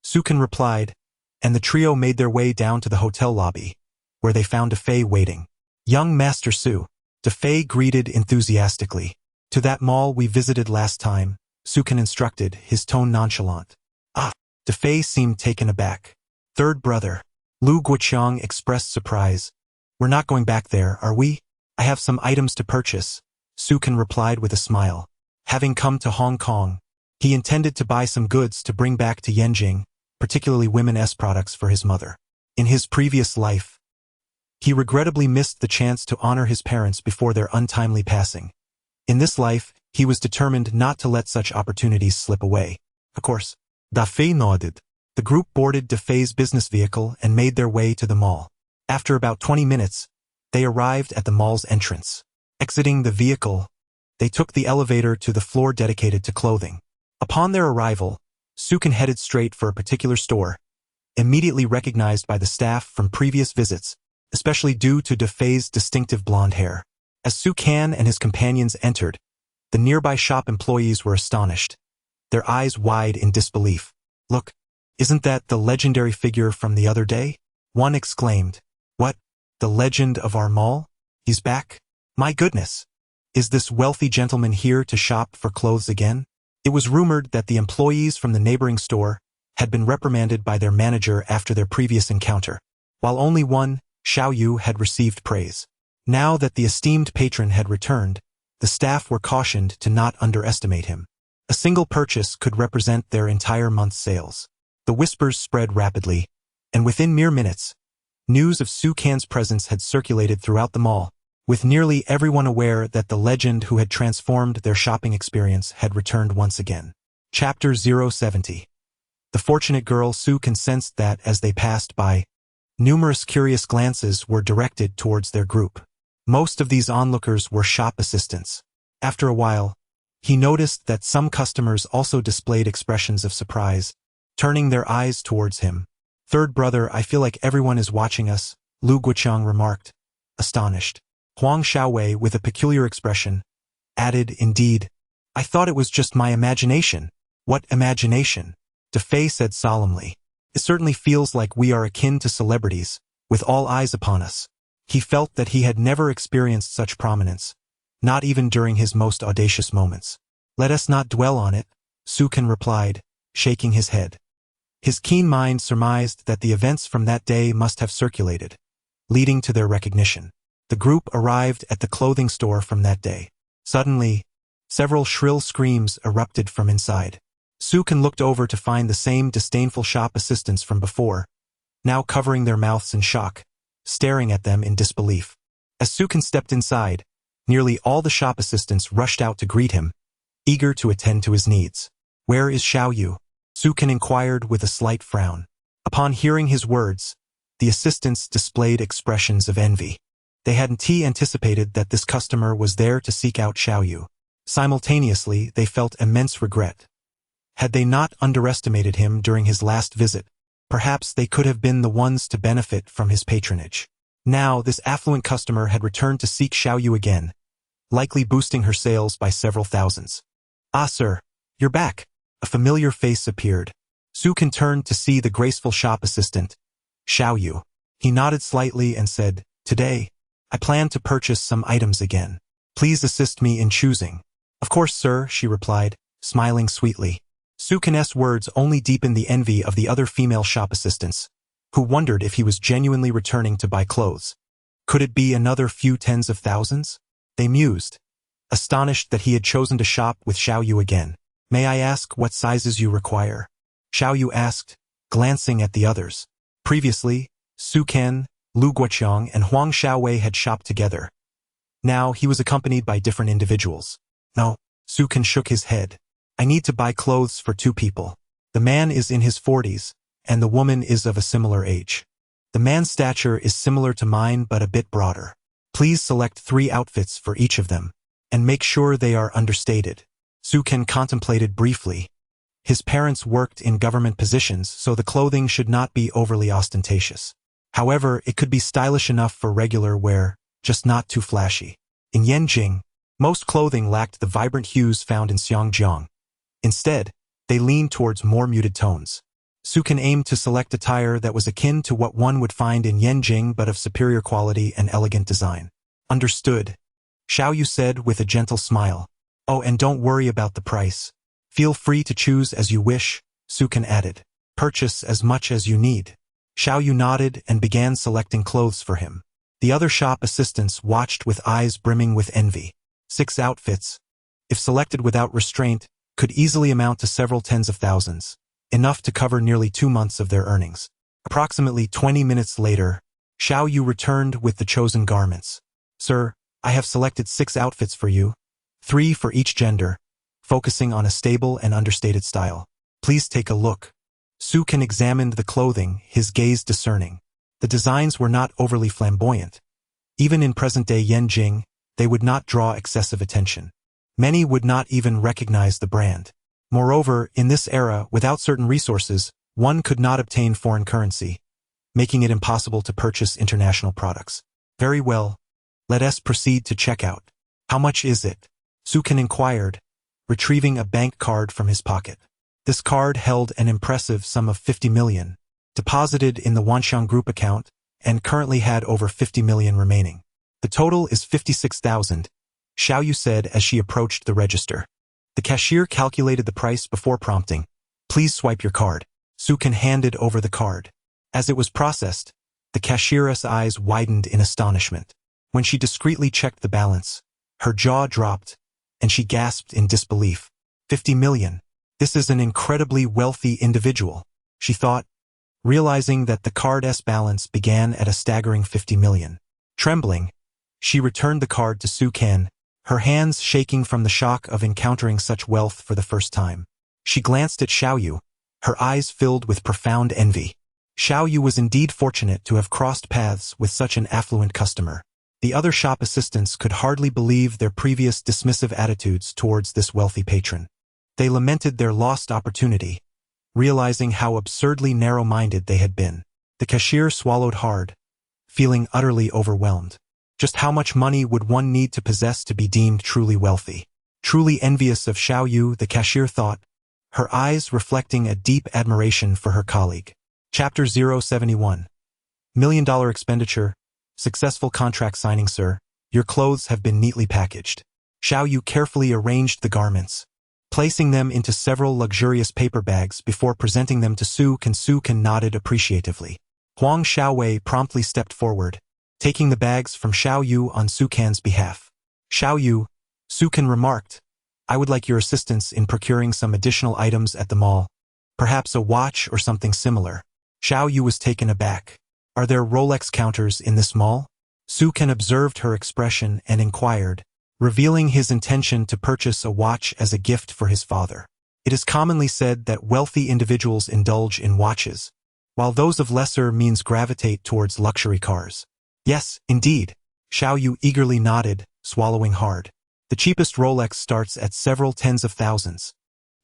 Su Can replied, and the trio made their way down to the hotel lobby, where they found Defei waiting. "Young Master Su," Defei greeted enthusiastically. "To that mall we visited last time," Su Can instructed, his tone nonchalant. "Ah," Defei seemed taken aback. "Third brother," Lu Guoqiang expressed surprise. "We're not going back there, are we?" I have some items to purchase, Sukan replied with a smile. Having come to Hong Kong, he intended to buy some goods to bring back to Yenjing, particularly women's products for his mother. In his previous life, he regrettably missed the chance to honor his parents before their untimely passing. In this life, he was determined not to let such opportunities slip away. Of course. Dafei nodded. The group boarded Dafei's business vehicle and made their way to the mall. After about 20 minutes, they arrived at the mall's entrance. Exiting the vehicle, they took the elevator to the floor dedicated to clothing. Upon their arrival, Sukan headed straight for a particular store, immediately recognized by the staff from previous visits, especially due to Dafei's distinctive blonde hair. As Sukan and his companions entered, the nearby shop employees were astonished, their eyes wide in disbelief. Look, isn't that the legendary figure from the other day? One exclaimed. What? The legend of our mall? He's back? My goodness! Is this wealthy gentleman here to shop for clothes again? It was rumored that the employees from the neighboring store had been reprimanded by their manager after their previous encounter, while only one, Xiao Yu, had received praise. Now that the esteemed patron had returned, the staff were cautioned to not underestimate him. A single purchase could represent their entire month's sales. The whispers spread rapidly, and within mere minutes, news of Sukan's presence had circulated throughout the mall, with nearly everyone aware that the legend who had transformed their shopping experience had returned once again. Chapter 070. The fortunate girl Sukan sensed that as they passed by, numerous curious glances were directed towards their group. Most of these onlookers were shop assistants. After a while, he noticed that some customers also displayed expressions of surprise, turning their eyes towards him. Third brother, I feel like everyone is watching us, Lu Guoqiang remarked, astonished. Huang Xiaowei, with a peculiar expression, added, indeed, I thought it was just my imagination. What imagination? Dafei said solemnly. It certainly feels like we are akin to celebrities, with all eyes upon us. He felt that he had never experienced such prominence, not even during his most audacious moments. Let us not dwell on it, Sukan replied, shaking his head. His keen mind surmised that the events from that day must have circulated, leading to their recognition. The group arrived at the clothing store from that day. Suddenly, several shrill screams erupted from inside. Sukan looked over to find the same disdainful shop assistants from before, now covering their mouths in shock, staring at them in disbelief. As Sukan stepped inside, nearly all the shop assistants rushed out to greet him, eager to attend to his needs. Where is Xiao Yu? Sukan inquired with a slight frown. Upon hearing his words, the assistants displayed expressions of envy. They hadn't anticipated that this customer was there to seek out Xiao Yu. Simultaneously, they felt immense regret. Had they not underestimated him during his last visit, perhaps they could have been the ones to benefit from his patronage. Now, this affluent customer had returned to seek Xiao Yu again, likely boosting her sales by several thousands. Ah, sir, you're back. A familiar face appeared. Sukan turned to see the graceful shop assistant, Xiao Yu. He nodded slightly and said, Today, I plan to purchase some items again. Please assist me in choosing. Of course, sir, she replied, smiling sweetly. Sukan's words only deepened the envy of the other female shop assistants, who wondered if he was genuinely returning to buy clothes. Could it be another few tens of thousands? They mused, astonished that he had chosen to shop with Xiao Yu again. May I ask what sizes you require? Xiao Yu asked, glancing at the others. Previously, Sukan, Lu Guoqiang, and Huang Xiaowei had shopped together. Now he was accompanied by different individuals. No, Sukan shook his head. I need to buy clothes for 2 people. The man is in his 40s, and the woman is of a similar age. The man's stature is similar to mine but a bit broader. Please select 3 outfits for each of them, and make sure they are understated. Sukan contemplated briefly. His parents worked in government positions, so the clothing should not be overly ostentatious. However, it could be stylish enough for regular wear, just not too flashy. In Yenjing, most clothing lacked the vibrant hues found in Xiangjiang. Instead, they leaned towards more muted tones. Sukan aimed to select attire that was akin to what one would find in Yenjing but of superior quality and elegant design. Understood, Xiao Yu said with a gentle smile. Oh, and don't worry about the price. Feel free to choose as you wish, Sukan added. Purchase as much as you need. Xiao Yu nodded and began selecting clothes for him. The other shop assistants watched with eyes brimming with envy. 6 outfits, if selected without restraint, could easily amount to several tens of thousands, enough to cover nearly 2 months of their earnings. Approximately 20 minutes later, Xiao Yu returned with the chosen garments. Sir, I have selected 6 outfits for you, 3 for each gender, focusing on a stable and understated style. Please take a look. Su Kan examined the clothing, his gaze discerning. The designs were not overly flamboyant. Even in present-day Yanjing, they would not draw excessive attention. Many would not even recognize the brand. Moreover, in this era, without certain resources, one could not obtain foreign currency, making it impossible to purchase international products. Very well. Let us proceed to checkout. How much is it? Su Kan inquired, retrieving a bank card from his pocket. This card held an impressive sum of 50 million, deposited in the Wanxiang Group account, and currently had over 50 million remaining. The total is 56,000, Xiao Yu said as she approached the register. The cashier calculated the price before prompting. Please swipe your card. Su Kan handed over the card. As it was processed, the cashier's eyes widened in astonishment. When she discreetly checked the balance, her jaw dropped, and she gasped in disbelief. 50 million. This is an incredibly wealthy individual, she thought, realizing that the card's balance began at a staggering 50 million. Trembling, she returned the card to Su Kan, her hands shaking from the shock of encountering such wealth for the first time. She glanced at Xiao Yu, her eyes filled with profound envy. Xiao Yu was indeed fortunate to have crossed paths with such an affluent customer. The other shop assistants could hardly believe their previous dismissive attitudes towards this wealthy patron. They lamented their lost opportunity, realizing how absurdly narrow-minded they had been. The cashier swallowed hard, feeling utterly overwhelmed. Just how much money would one need to possess to be deemed truly wealthy? Truly envious of Xiao Yu, the cashier thought, her eyes reflecting a deep admiration for her colleague. Chapter 071. $1 Million expenditure. Successful contract signing, sir. Your clothes have been neatly packaged. Xiao Yu carefully arranged the garments, placing them into several luxurious paper bags before presenting them to Su Kan. Su Kan nodded appreciatively. Huang Xiaowei promptly stepped forward, taking the bags from Xiao Yu on Su Kan's behalf. Xiao Yu, Su Kan remarked, I would like your assistance in procuring some additional items at the mall. Perhaps a watch or something similar. Xiao Yu was taken aback. Are there Rolex counters in this mall? Su Kan observed her expression and inquired, revealing his intention to purchase a watch as a gift for his father. It is commonly said that wealthy individuals indulge in watches, while those of lesser means gravitate towards luxury cars. Yes, indeed. Xiao Yu eagerly nodded, swallowing hard. The cheapest Rolex starts at several tens of thousands.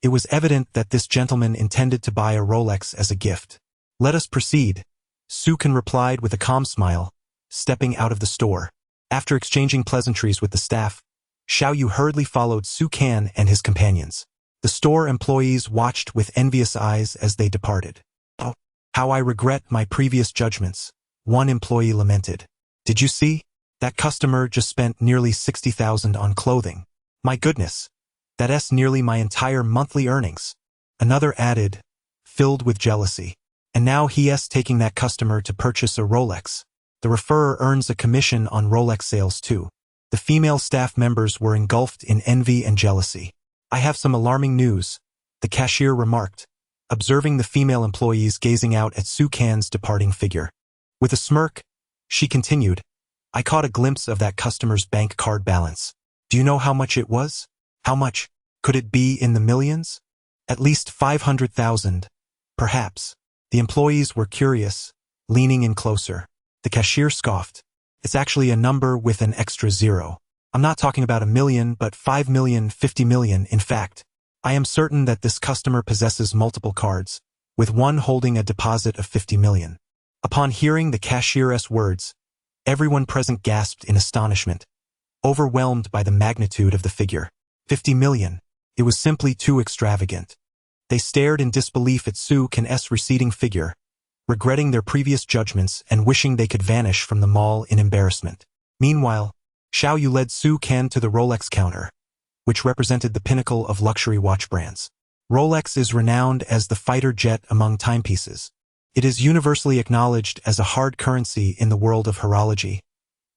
It was evident that this gentleman intended to buy a Rolex as a gift. Let us proceed, Su Kan replied with a calm smile, stepping out of the store. After exchanging pleasantries with the staff, Xiao Yu hurriedly followed Su Kan and his companions. The store employees watched with envious eyes as they departed. Oh, how I regret my previous judgments, one employee lamented. Did you see? That customer just spent nearly 60,000 on clothing. My goodness, that's nearly my entire monthly earnings. Another added, filled with jealousy. And now he's taking that customer to purchase a Rolex. The referrer earns a commission on Rolex sales too. The female staff members were engulfed in envy and jealousy. I have some alarming news, the cashier remarked, observing the female employees gazing out at Su Kan's departing figure. With a smirk, she continued, I caught a glimpse of that customer's bank card balance. Do you know how much it was? How much? Could it be in the millions? At least 500,000, perhaps. The employees were curious, leaning in closer. The cashier scoffed. It's actually a number with an extra zero. I'm not talking about 1 million, but 5 million, 50 million. In fact, I am certain that this customer possesses multiple cards, with one holding a deposit of 50 million. Upon hearing the cashier's words, everyone present gasped in astonishment, overwhelmed by the magnitude of the figure. 50 million. It was simply too extravagant. They stared in disbelief at Su Kan's receding figure, regretting their previous judgments and wishing they could vanish from the mall in embarrassment. Meanwhile, Xiao Yu led Su Kan to the Rolex counter, which represented the pinnacle of luxury watch brands. Rolex is renowned as the fighter jet among timepieces. It is universally acknowledged as a hard currency in the world of horology,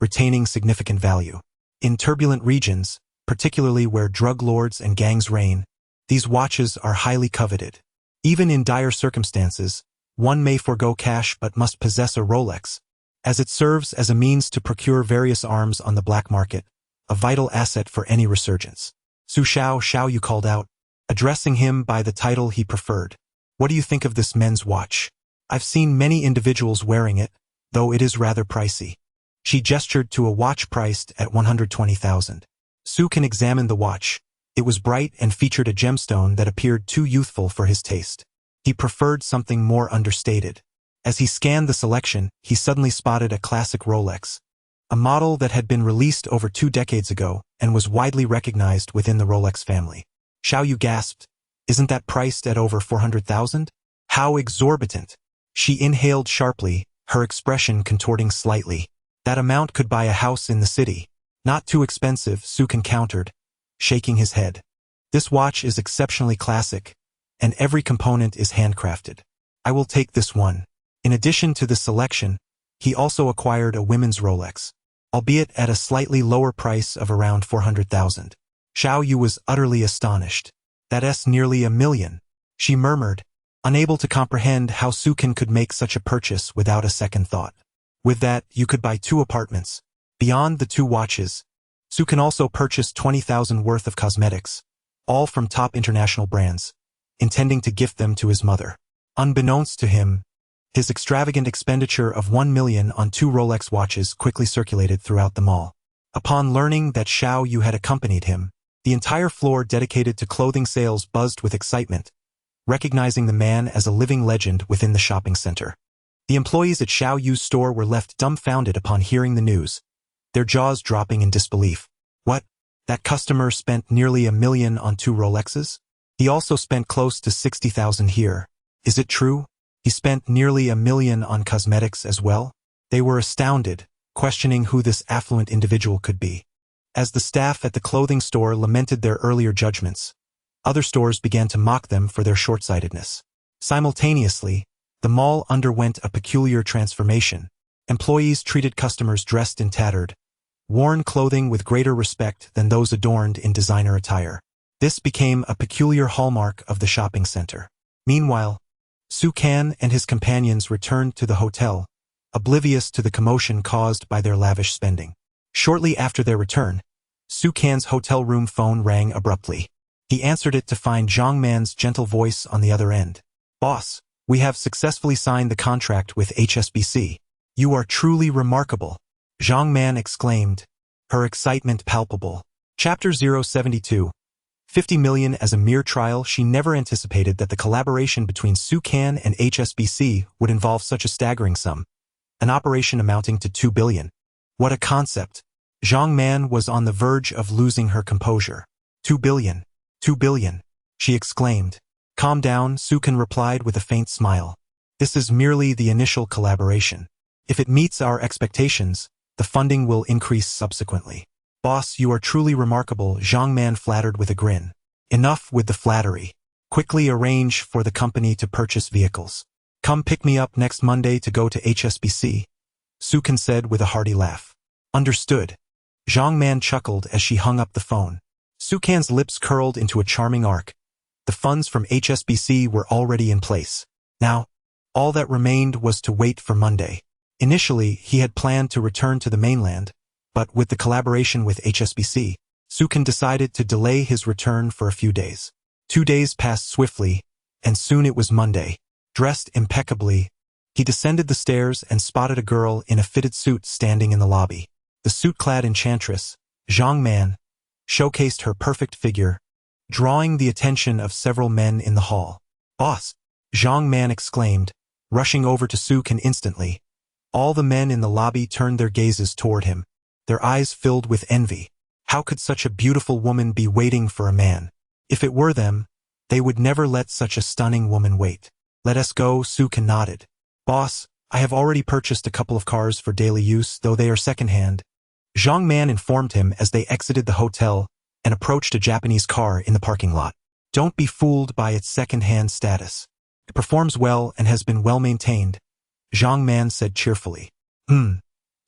retaining significant value. In turbulent regions, particularly where drug lords and gangs reign, these watches are highly coveted. Even in dire circumstances, one may forego cash but must possess a Rolex, as it serves as a means to procure various arms on the black market, a vital asset for any resurgence. Su Xiao, you called out, addressing him by the title he preferred. What do you think of this men's watch? I've seen many individuals wearing it, though it is rather pricey. She gestured to a watch priced at 120,000. Su Can examined the watch. It was bright and featured a gemstone that appeared too youthful for his taste. He preferred something more understated. As he scanned the selection, he suddenly spotted a classic Rolex, a model that had been released over 2 decades ago and was widely recognized within the Rolex family. Xiao Yu gasped, isn't that priced at over 400,000? How exorbitant! She inhaled sharply, her expression contorting slightly. That amount could buy a house in the city. Not too expensive, Su Can countered, shaking his head. This watch is exceptionally classic, and every component is handcrafted. I will take this one. In addition to this selection, he also acquired a women's Rolex, albeit at a slightly lower price of around 400,000. Xiao Yu was utterly astonished. That's nearly $1 million, she murmured, unable to comprehend how Su Can could make such a purchase without a second thought. With that, you could buy 2 apartments. Beyond the 2 watches, Su Can also purchased 20,000 worth of cosmetics, all from top international brands, intending to gift them to his mother. Unbeknownst to him, his extravagant expenditure of 1 million on 2 Rolex watches quickly circulated throughout the mall. Upon learning that Xiao Yu had accompanied him, the entire floor dedicated to clothing sales buzzed with excitement, recognizing the man as a living legend within the shopping center. The employees at Xiao Yu's store were left dumbfounded upon hearing the news, their jaws dropping in disbelief. What? That customer spent nearly $1 million on 2 Rolexes? He also spent close to 60,000 here. Is it true? He spent nearly $1 million on cosmetics as well? They were astounded, questioning who this affluent individual could be. As the staff at the clothing store lamented their earlier judgments, other stores began to mock them for their short-sightedness. Simultaneously, the mall underwent a peculiar transformation. Employees treated customers dressed in tattered, worn clothing with greater respect than those adorned in designer attire. This became a peculiar hallmark of the shopping center. Meanwhile, Su Can and his companions returned to the hotel, oblivious to the commotion caused by their lavish spending. Shortly after their return, Su Can's hotel room phone rang abruptly. He answered it to find Zhang Man's gentle voice on the other end. Boss, we have successfully signed the contract with HSBC. You are truly remarkable, Zhang Man exclaimed, her excitement palpable. Chapter 072. 50 million as a mere trial. She never anticipated that the collaboration between Su Can and HSBC would involve such a staggering sum, an operation amounting to 2 billion. What a concept! Zhang Man was on the verge of losing her composure. 2 billion. 2 billion, she exclaimed. Calm down, Su Can replied with a faint smile. This is merely the initial collaboration. If it meets our expectations, the funding will increase subsequently. Boss, you are truly remarkable, Zhang Man flattered with a grin. Enough with the flattery. Quickly arrange for the company to purchase vehicles. Come pick me up next Monday to go to HSBC, Su Can said with a hearty laugh. Understood. Zhang Man chuckled as she hung up the phone. Su Can's lips curled into a charming arc. The funds from HSBC were already in place. Now, all that remained was to wait for Monday. Initially, he had planned to return to the mainland, but with the collaboration with HSBC, Su Can decided to delay his return for a few days. 2 days passed swiftly, and soon it was Monday. Dressed impeccably, he descended the stairs and spotted a girl in a fitted suit standing in the lobby. The suit-clad enchantress, Zhang Man, showcased her perfect figure, drawing the attention of several men in the hall. Boss, Zhang Man exclaimed, rushing over to Su Can instantly. All the men in the lobby turned their gazes toward him, their eyes filled with envy. How could such a beautiful woman be waiting for a man? If it were them, they would never let such a stunning woman wait. Let us go, Su Can nodded. Boss, I have already purchased a couple of cars for daily use, though they are second-hand, Zhang Man informed him as they exited the hotel and approached a Japanese car in the parking lot. Don't be fooled by its second-hand status. It performs well and has been well maintained, Zhang Man said cheerfully.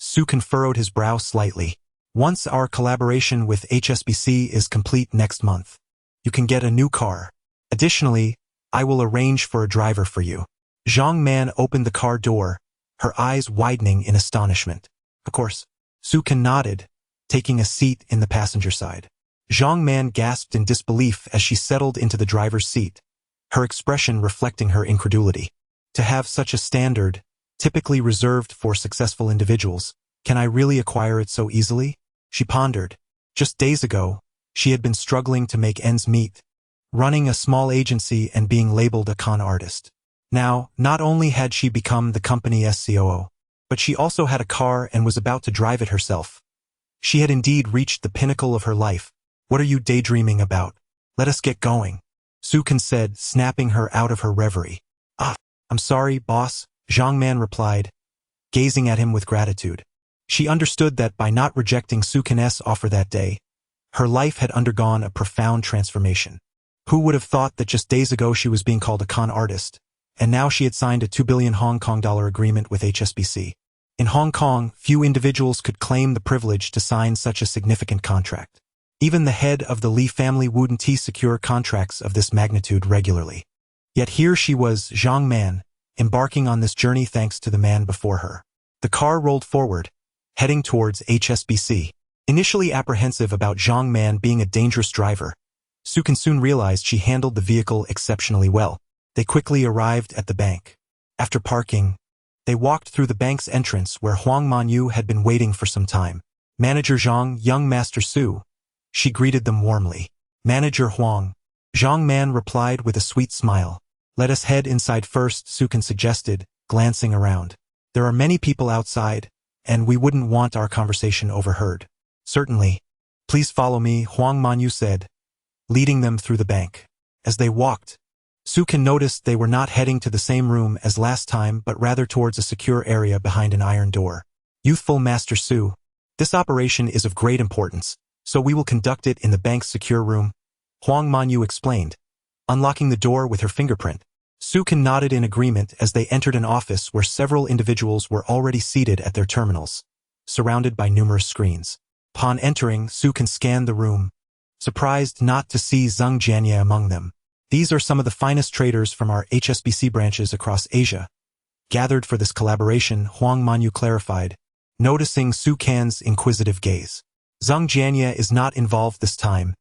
Sukan furrowed his brow slightly. Once our collaboration with HSBC is complete next month, you can get a new car. Additionally, I will arrange for a driver for you. Zhang Man opened the car door, her eyes widening in astonishment. Of course. Sukan nodded, taking a seat in the passenger side. Zhang Man gasped in disbelief as she settled into the driver's seat, her expression reflecting her incredulity. To have such a standard, typically reserved for successful individuals, can I really acquire it so easily? She pondered. Just days ago, she had been struggling to make ends meet, running a small agency and being labeled a con artist. Now, not only had she become the company's COO, but she also had a car and was about to drive it herself. She had indeed reached the pinnacle of her life. What are you daydreaming about? Let us get going, Sukan said, snapping her out of her reverie. Ah, I'm sorry, boss, Zhang Man replied, gazing at him with gratitude. She understood that by not rejecting Sukan's offer that day, her life had undergone a profound transformation. Who would have thought that just days ago she was being called a con artist, and now she had signed a $2 billion Hong Kong agreement with HSBC. In Hong Kong, few individuals could claim the privilege to sign such a significant contract. Even the head of the Li family wouldn't secure contracts of this magnitude regularly. Yet here she was, Zhang Man, embarking on this journey thanks to the man before her. The car rolled forward, heading towards HSBC. Initially apprehensive about Zhang Man being a dangerous driver, Sukan soon realized she handled the vehicle exceptionally well. They quickly arrived at the bank. After parking, they walked through the bank's entrance where Huang Manyu had been waiting for some time. Manager Zhang, young Master Su. She greeted them warmly. Manager Huang. Zhang Man replied with a sweet smile. Let us head inside first, Sukan suggested, glancing around. There are many people outside, and we wouldn't want our conversation overheard. Certainly. Please follow me, Huang Manyu said, leading them through the bank. As they walked, Sukan noticed they were not heading to the same room as last time but rather towards a secure area behind an iron door. Youthful Master Su, this operation is of great importance, so we will conduct it in the bank's secure room, Huang Manyu explained, unlocking the door with her fingerprint. Sukan nodded in agreement as they entered an office where several individuals were already seated at their terminals, surrounded by numerous screens. Upon entering, Sukan scanned the room, surprised not to see Zhang Jianye among them. These are some of the finest traders from our HSBC branches across Asia, gathered for this collaboration, Huang Manyu clarified, noticing Sukan's inquisitive gaze. Zhang Jianye is not involved this time,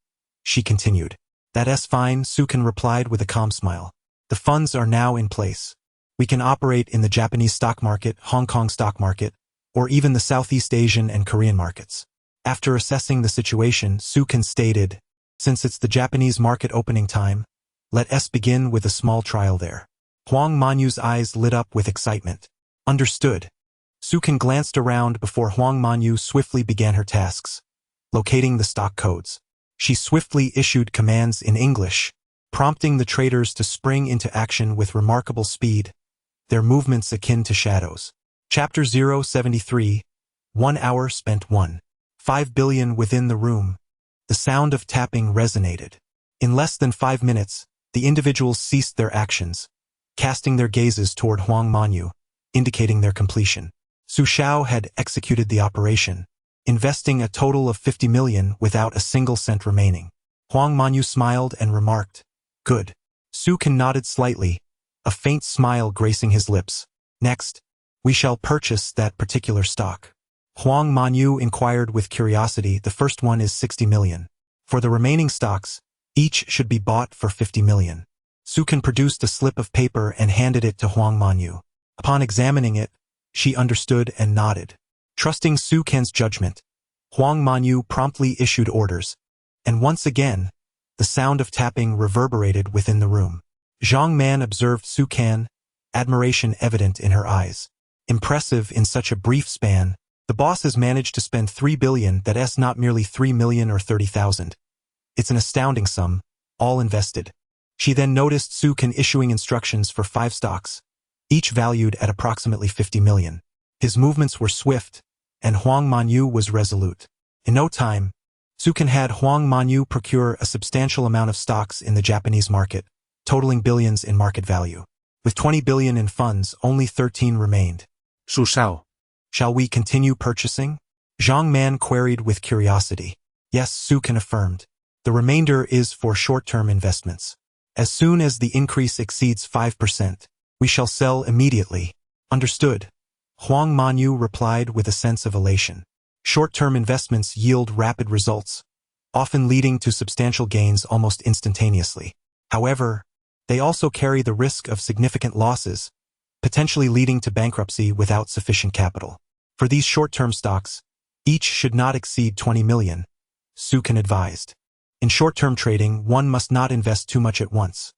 she continued. That's fine, Sukan replied with a calm smile. The funds are now in place. We can operate in the Japanese stock market, Hong Kong stock market, or even the Southeast Asian and Korean markets. After assessing the situation, Sukan stated, since it's the Japanese market opening time, let us begin with a small trial there. Huang Manyu's eyes lit up with excitement. Understood. Sukan glanced around before Huang Manyu swiftly began her tasks, locating the stock codes. She swiftly issued commands in English, prompting the traders to spring into action with remarkable speed, their movements akin to shadows. Chapter 073, 1 hour spent 1.5 billion within the room. The sound of tapping resonated. In less than 5 minutes, the individuals ceased their actions, casting their gazes toward Huang Manyu, indicating their completion. Su Xiao had executed the operation, investing a total of 50 million without a single cent remaining. Huang Manyu smiled and remarked, good. Sukan nodded slightly, a faint smile gracing his lips. Next, we shall purchase that particular stock. Huang Manyu inquired with curiosity. The first one is 60 million. For the remaining stocks, each should be bought for 50 million. Sukan produced a slip of paper and handed it to Huang Manyu. Upon examining it, she understood and nodded. Trusting Sukan's judgment, Huang Manyu promptly issued orders, and once again, the sound of tapping reverberated within the room. Zhang Man observed Sukan, admiration evident in her eyes. Impressive in such a brief span, the boss has managed to spend 3 billion, that's not merely 3 million or 30,000. It's an astounding sum, all invested. She then noticed Sukan issuing instructions for 5 stocks, each valued at approximately 50 million. His movements were swift, and Huang Manyu was resolute. In no time, Sukan had Huang Manyu procure a substantial amount of stocks in the Japanese market, totaling billions in market value. With 20 billion in funds, only 13 remained. Su Xiao. Shall we continue purchasing? Zhang Man queried with curiosity. Yes, Su Can affirmed. The remainder is for short-term investments. As soon as the increase exceeds 5%, we shall sell immediately. Understood. Huang Manyu replied with a sense of elation. Short-term investments yield rapid results, often leading to substantial gains almost instantaneously. However, they also carry the risk of significant losses, potentially leading to bankruptcy without sufficient capital. For these short-term stocks, each should not exceed 20 million, Su Can advised. In short-term trading, one must not invest too much at once.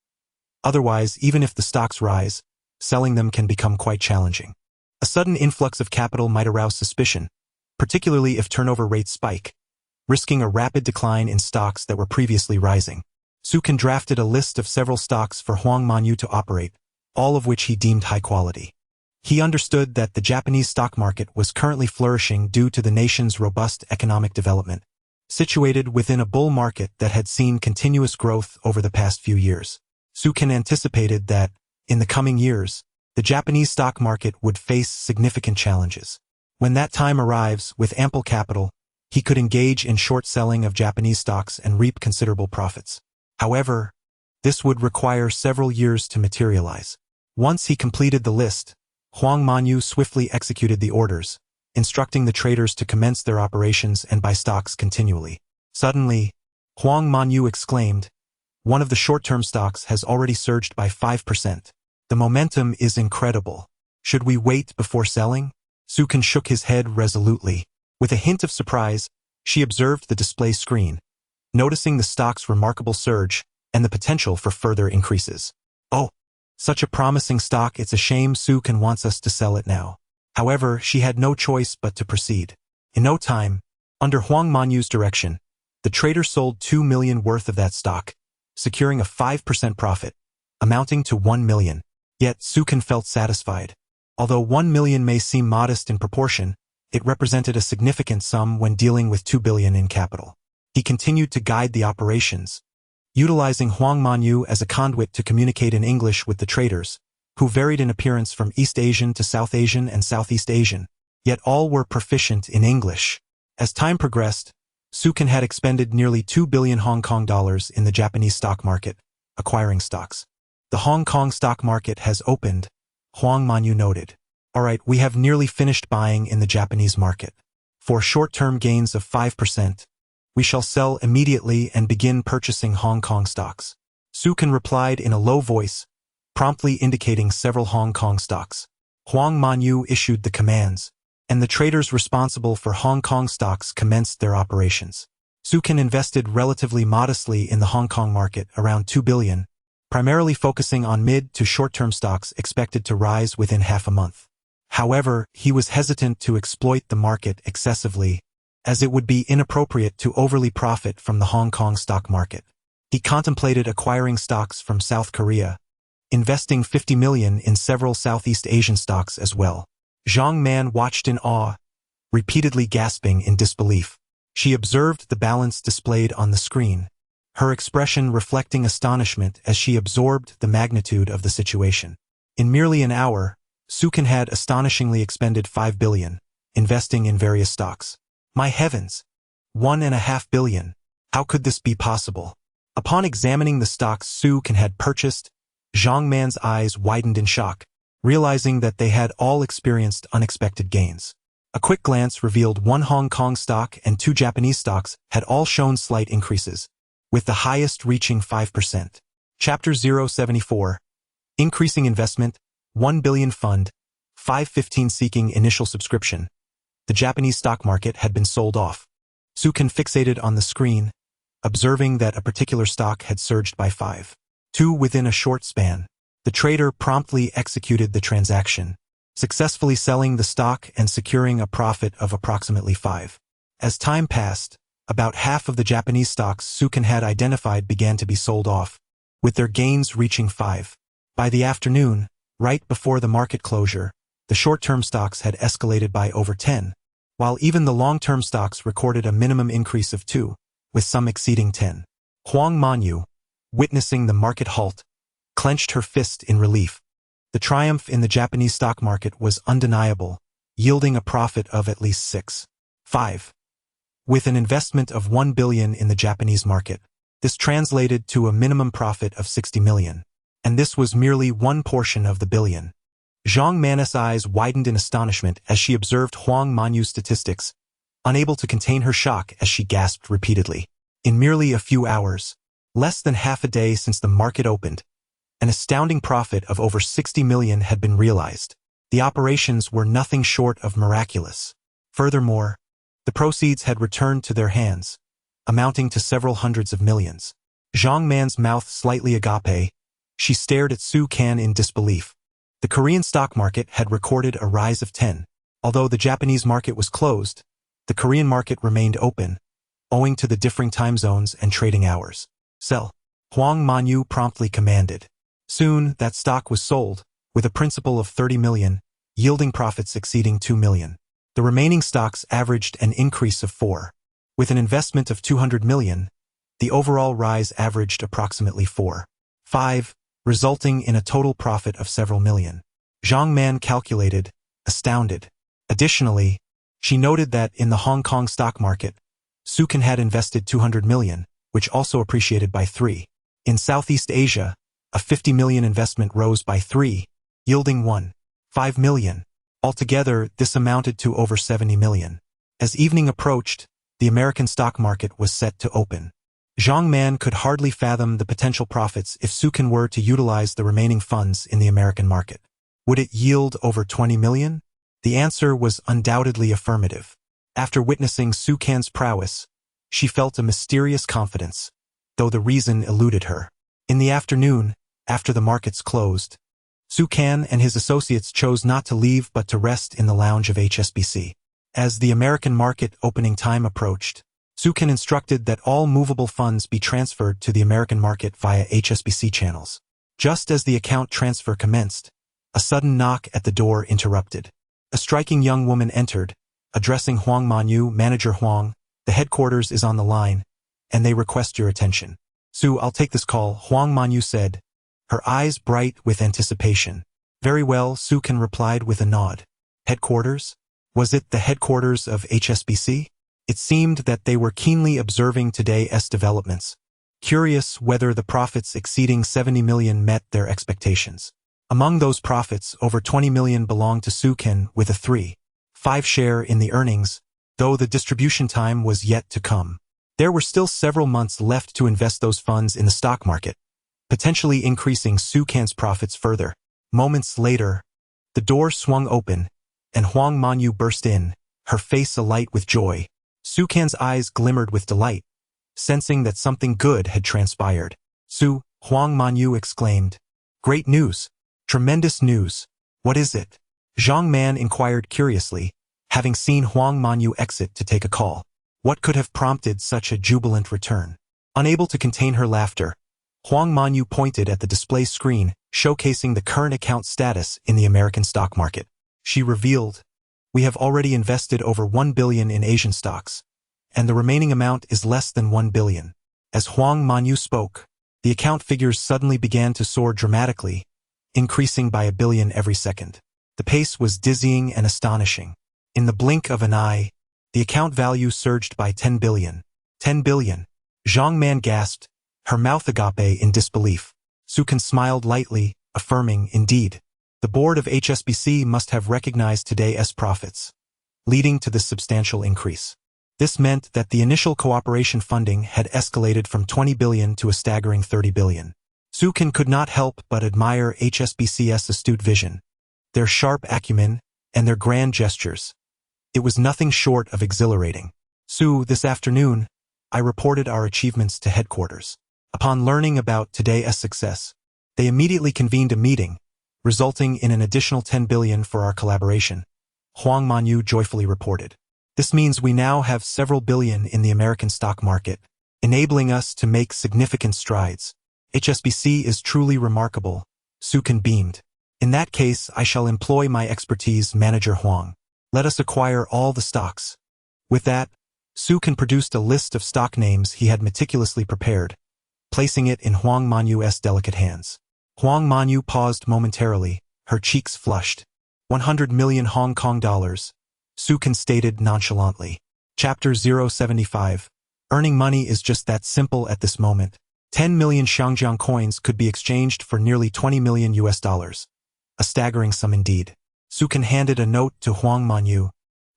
Otherwise, even if the stocks rise, selling them can become quite challenging. A sudden influx of capital might arouse suspicion, particularly if turnover rates spike, risking a rapid decline in stocks that were previously rising. Su Can drafted a list of several stocks for Huang Manyu to operate, all of which he deemed high quality. He understood that the Japanese stock market was currently flourishing due to the nation's robust economic development, situated within a bull market that had seen continuous growth over the past few years. Su Can anticipated that, in the coming years, the Japanese stock market would face significant challenges. When that time arrives, with ample capital, he could engage in short selling of Japanese stocks and reap considerable profits. However, this would require several years to materialize. Once he completed the list, Huang Manyu swiftly executed the orders, instructing the traders to commence their operations and buy stocks continually. Suddenly, Huang Manyu exclaimed, "One of the short-term stocks has already surged by 5%. The momentum is incredible. Should we wait before selling?" Su Can shook his head resolutely. With a hint of surprise, she observed the display screen, noticing the stock's remarkable surge and the potential for further increases. "Oh, such a promising stock, it's a shame Su Can wants us to sell it now." However, she had no choice but to proceed. In no time, under Huang Manyu's direction, the trader sold 2 million worth of that stock, securing a 5% profit, amounting to 1 million. Yet Su Can felt satisfied. Although 1 million may seem modest in proportion, it represented a significant sum when dealing with 2 billion in capital. He continued to guide the operations, utilizing Huang Manyu as a conduit to communicate in English with the traders, who varied in appearance from East Asian to South Asian and Southeast Asian, yet all were proficient in English. As time progressed, Su Can had expended nearly 2 billion Hong Kong dollars in the Japanese stock market, acquiring stocks. "The Hong Kong stock market has opened," Huang Manyu noted. "All right, we have nearly finished buying in the Japanese market. For short-term gains of 5%, we shall sell immediately and begin purchasing Hong Kong stocks." Su Can replied in a low voice, promptly indicating several Hong Kong stocks. Huang Manyu issued the commands, and the traders responsible for Hong Kong stocks commenced their operations. Su Can invested relatively modestly in the Hong Kong market, around 2 billion, primarily focusing on mid to short-term stocks expected to rise within half a month. However, he was hesitant to exploit the market excessively, as it would be inappropriate to overly profit from the Hong Kong stock market. He contemplated acquiring stocks from South Korea, investing 50 million in several Southeast Asian stocks as well. Zhang Man watched in awe, repeatedly gasping in disbelief. She observed the balance displayed on the screen, her expression reflecting astonishment as she absorbed the magnitude of the situation. In merely an hour, Su Can had astonishingly expended 5 billion, investing in various stocks. My heavens! 1.5 billion. How could this be possible? Upon examining the stocks Su Can had purchased, Zhang Man's eyes widened in shock, realizing that they had all experienced unexpected gains. A quick glance revealed 1 Hong Kong stock and 2 Japanese stocks had all shown slight increases, with the highest reaching 5%. Chapter 074. Increasing Investment, 1 billion fund, 515 seeking initial subscription. The Japanese stock market had been sold off. Su Can fixated on the screen, observing that a particular stock had surged by 5.2 within a short span. The trader promptly executed the transaction, successfully selling the stock and securing a profit of approximately 5. As time passed, about half of the Japanese stocks Su Can had identified began to be sold off, with their gains reaching 5. By the afternoon, right before the market closure, the short-term stocks had escalated by over 10, while even the long-term stocks recorded a minimum increase of 2, with some exceeding 10. Huang Manyu, witnessing the market halt, clenched her fist in relief. The triumph in the Japanese stock market was undeniable, yielding a profit of at least 6.5. With an investment of 1 billion in the Japanese market, this translated to a minimum profit of 60 million. And this was merely one portion of the billion. Zhang Man's eyes widened in astonishment as she observed Huang Manyu's statistics, unable to contain her shock as she gasped repeatedly. In merely a few hours, less than half a day since the market opened, an astounding profit of over 60 million had been realized. The operations were nothing short of miraculous. Furthermore, the proceeds had returned to their hands, amounting to several hundreds of millions. Zhang Man's mouth slightly agape. She stared at Su Kan in disbelief. The Korean stock market had recorded a rise of 10. Although the Japanese market was closed, the Korean market remained open, owing to the differing time zones and trading hours. Sell. Huang Manyu promptly commanded. Soon, that stock was sold, with a principal of 30 million, yielding profits exceeding 2 million. The remaining stocks averaged an increase of 4. With an investment of 200 million, the overall rise averaged approximately 4.5, resulting in a total profit of several million. Zhang Man calculated, astounded. Additionally, she noted that in the Hong Kong stock market, Su Kan had invested 200 million, which also appreciated by 3. In Southeast Asia, a 50 million investment rose by 3, yielding 1.5 million. Altogether, this amounted to over 70 million. As evening approached, the American stock market was set to open. Zhang Man could hardly fathom the potential profits if Su Kan were to utilize the remaining funds in the American market. Would it yield over 20 million? The answer was undoubtedly affirmative. After witnessing Su Kan's prowess, she felt a mysterious confidence, though the reason eluded her. In the afternoon, after the markets closed, Su Kan and his associates chose not to leave but to rest in the lounge of HSBC. As the American market opening time approached, Su Kan instructed that all movable funds be transferred to the American market via HSBC channels. Just as the account transfer commenced, a sudden knock at the door interrupted. A striking young woman entered, addressing Huang Manyu. Manager Huang, the headquarters is on the line, and they request your attention. Su, I'll take this call, Huang Manyu said, her eyes bright with anticipation. Very well, Su Kan replied with a nod. Headquarters? Was it the headquarters of HSBC? It seemed that they were keenly observing today's developments, curious whether the profits exceeding 70 million met their expectations. Among those profits, over 20 million belonged to Su Kan with a 3.5 share in the earnings, though the distribution time was yet to come. There were still several months left to invest those funds in the stock market, potentially increasing Su Kan's profits further. Moments later, the door swung open, and Huang Manyu burst in, her face alight with joy. Su Kan's eyes glimmered with delight, sensing that something good had transpired. Su, Huang Manyu exclaimed. Great news! Tremendous news! What is it? Zhang Man inquired curiously, having seen Huang Manyu exit to take a call. What could have prompted such a jubilant return? Unable to contain her laughter, Huang Manyu pointed at the display screen, showcasing the current account status in the American stock market. She revealed, we have already invested over 1 billion in Asian stocks, and the remaining amount is less than 1 billion. As Huang Manyu spoke, the account figures suddenly began to soar dramatically, increasing by 1 billion every second. The pace was dizzying and astonishing. In the blink of an eye, the account value surged by 10 billion. 10 billion. Zhang Man gasped, her mouth agape in disbelief. Su Kan smiled lightly, affirming, indeed. The board of HSBC must have recognized today's profits, leading to this substantial increase. This meant that the initial cooperation funding had escalated from 20 billion to a staggering 30 billion. Su Kan could not help but admire HSBC's astute vision, their sharp acumen, and their grand gestures. It was nothing short of exhilarating. Su, this afternoon, I reported our achievements to headquarters. Upon learning about today's success, they immediately convened a meeting, resulting in an additional 10 billion for our collaboration, Huang Manyu joyfully reported. This means we now have several billion in the American stock market, enabling us to make significant strides. HSBC is truly remarkable, Su Kan beamed. In that case, I shall employ my expertise, Manager Huang. Let us acquire all the stocks. With that, Su Kan produced a list of stock names he had meticulously prepared, placing it in Huang Manyu's delicate hands. Huang Manyu paused momentarily, her cheeks flushed. 100 million Hong Kong dollars, Su Can stated nonchalantly. Chapter 075. Earning money is just that simple at this moment. 10 million Shangjiang coins could be exchanged for nearly 20 million US dollars. A staggering sum indeed. Su Can handed a note to Huang Manyu,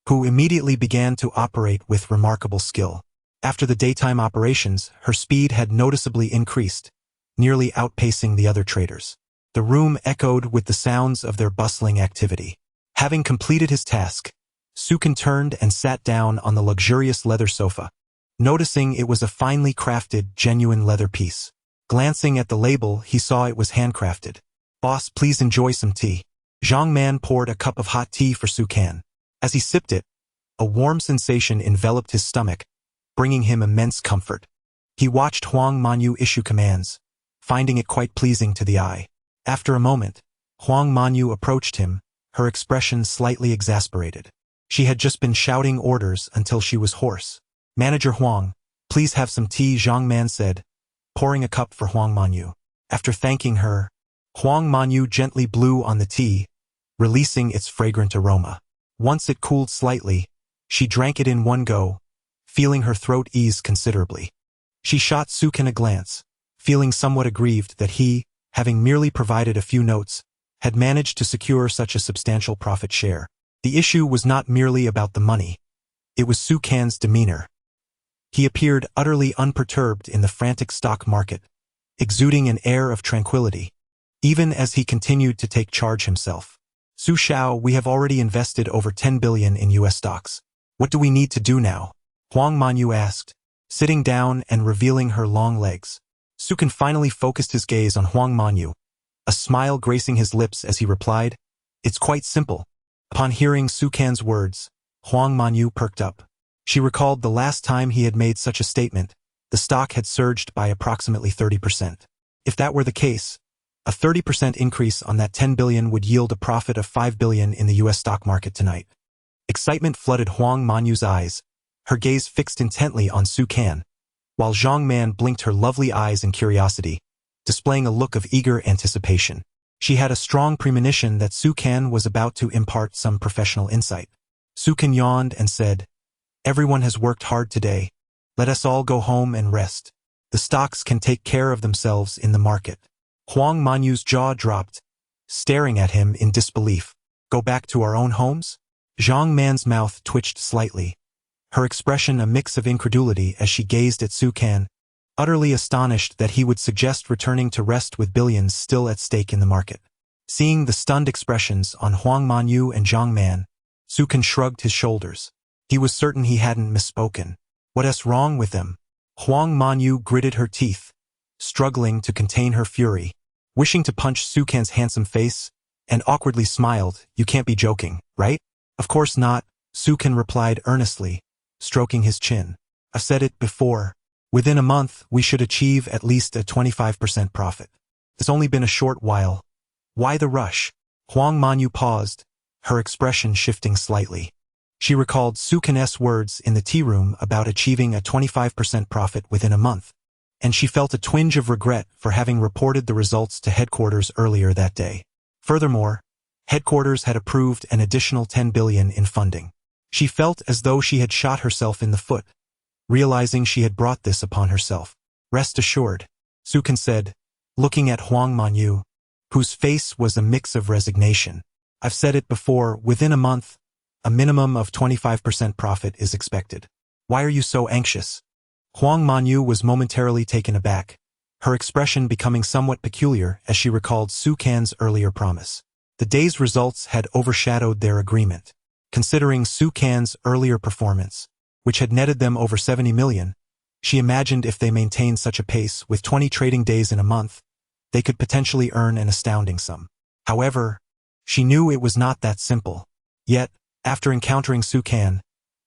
who immediately began to operate with remarkable skill. After the daytime operations, her speed had noticeably increased, nearly outpacing the other traders. The room echoed with the sounds of their bustling activity. Having completed his task, Su Can turned and sat down on the luxurious leather sofa, noticing it was a finely crafted, genuine leather piece. Glancing at the label, he saw it was handcrafted. "Boss, please enjoy some tea." Zhang Man poured a cup of hot tea for Su Can. As he sipped it, a warm sensation enveloped his stomach, bringing him immense comfort. He watched Huang Manyu issue commands, finding it quite pleasing to the eye. After a moment, Huang Manyu approached him, her expression slightly exasperated. She had just been shouting orders until she was hoarse. "Manager Huang, please have some tea," Zhang Man said, pouring a cup for Huang Manyu. After thanking her, Huang Manyu gently blew on the tea, releasing its fragrant aroma. Once it cooled slightly, she drank it in one go, feeling her throat ease considerably. She shot Su Can a glance, feeling somewhat aggrieved that he, having merely provided a few notes, had managed to secure such a substantial profit share. The issue was not merely about the money. It was Su Can's demeanor. He appeared utterly unperturbed in the frantic stock market, exuding an air of tranquility, even as he continued to take charge himself. "Su Xiao, we have already invested over 10 billion in US stocks. What do we need to do now?" Huang Manyu asked, sitting down and revealing her long legs. Su Can finally focused his gaze on Huang Manyu, a smile gracing his lips as he replied, "It's quite simple." Upon hearing Su Can's words, Huang Manyu perked up. She recalled the last time he had made such a statement. The stock had surged by approximately 30%. If that were the case, a 30% increase on that 10 billion would yield a profit of 5 billion in the US stock market tonight. Excitement flooded Huang Manyu's eyes, her gaze fixed intently on Su Can, while Zhang Man blinked her lovely eyes in curiosity, displaying a look of eager anticipation. She had a strong premonition that Su Can was about to impart some professional insight. Su Can yawned and said, "Everyone has worked hard today. Let us all go home and rest. The stocks can take care of themselves in the market." Huang Manyu's jaw dropped, staring at him in disbelief. "Go back to our own homes?" Zhang Man's mouth twitched slightly, her expression a mix of incredulity as she gazed at Su Can, utterly astonished that he would suggest returning to rest with billions still at stake in the market. Seeing the stunned expressions on Huang Manyu and Zhang Man, Su Can shrugged his shoulders. He was certain he hadn't misspoken. What's wrong with them? Huang Manyu gritted her teeth, struggling to contain her fury, wishing to punch Su Can's handsome face, and awkwardly smiled. "You can't be joking, right?" "Of course not," Su Can replied earnestly, stroking his chin. "I've said it before. Within a month, we should achieve at least a 25% profit. It's only been a short while. Why the rush?" Huang Manyu paused, her expression shifting slightly. She recalled Su Can's words in the tea room about achieving a 25% profit within a month, and she felt a twinge of regret for having reported the results to headquarters earlier that day. Furthermore, headquarters had approved an additional 10 billion in funding. She felt as though she had shot herself in the foot, realizing she had brought this upon herself. "Rest assured," Su Can said, looking at Huang Manyu, whose face was a mix of resignation. "I've said it before, within a month, a minimum of 25% profit is expected. Why are you so anxious?" Huang Manyu was momentarily taken aback, her expression becoming somewhat peculiar as she recalled Su Can's earlier promise. The day's results had overshadowed their agreement. Considering Su Can's earlier performance, which had netted them over 70 million, she imagined if they maintained such a pace with 20 trading days in a month, they could potentially earn an astounding sum. However, she knew it was not that simple. Yet, after encountering Su Can,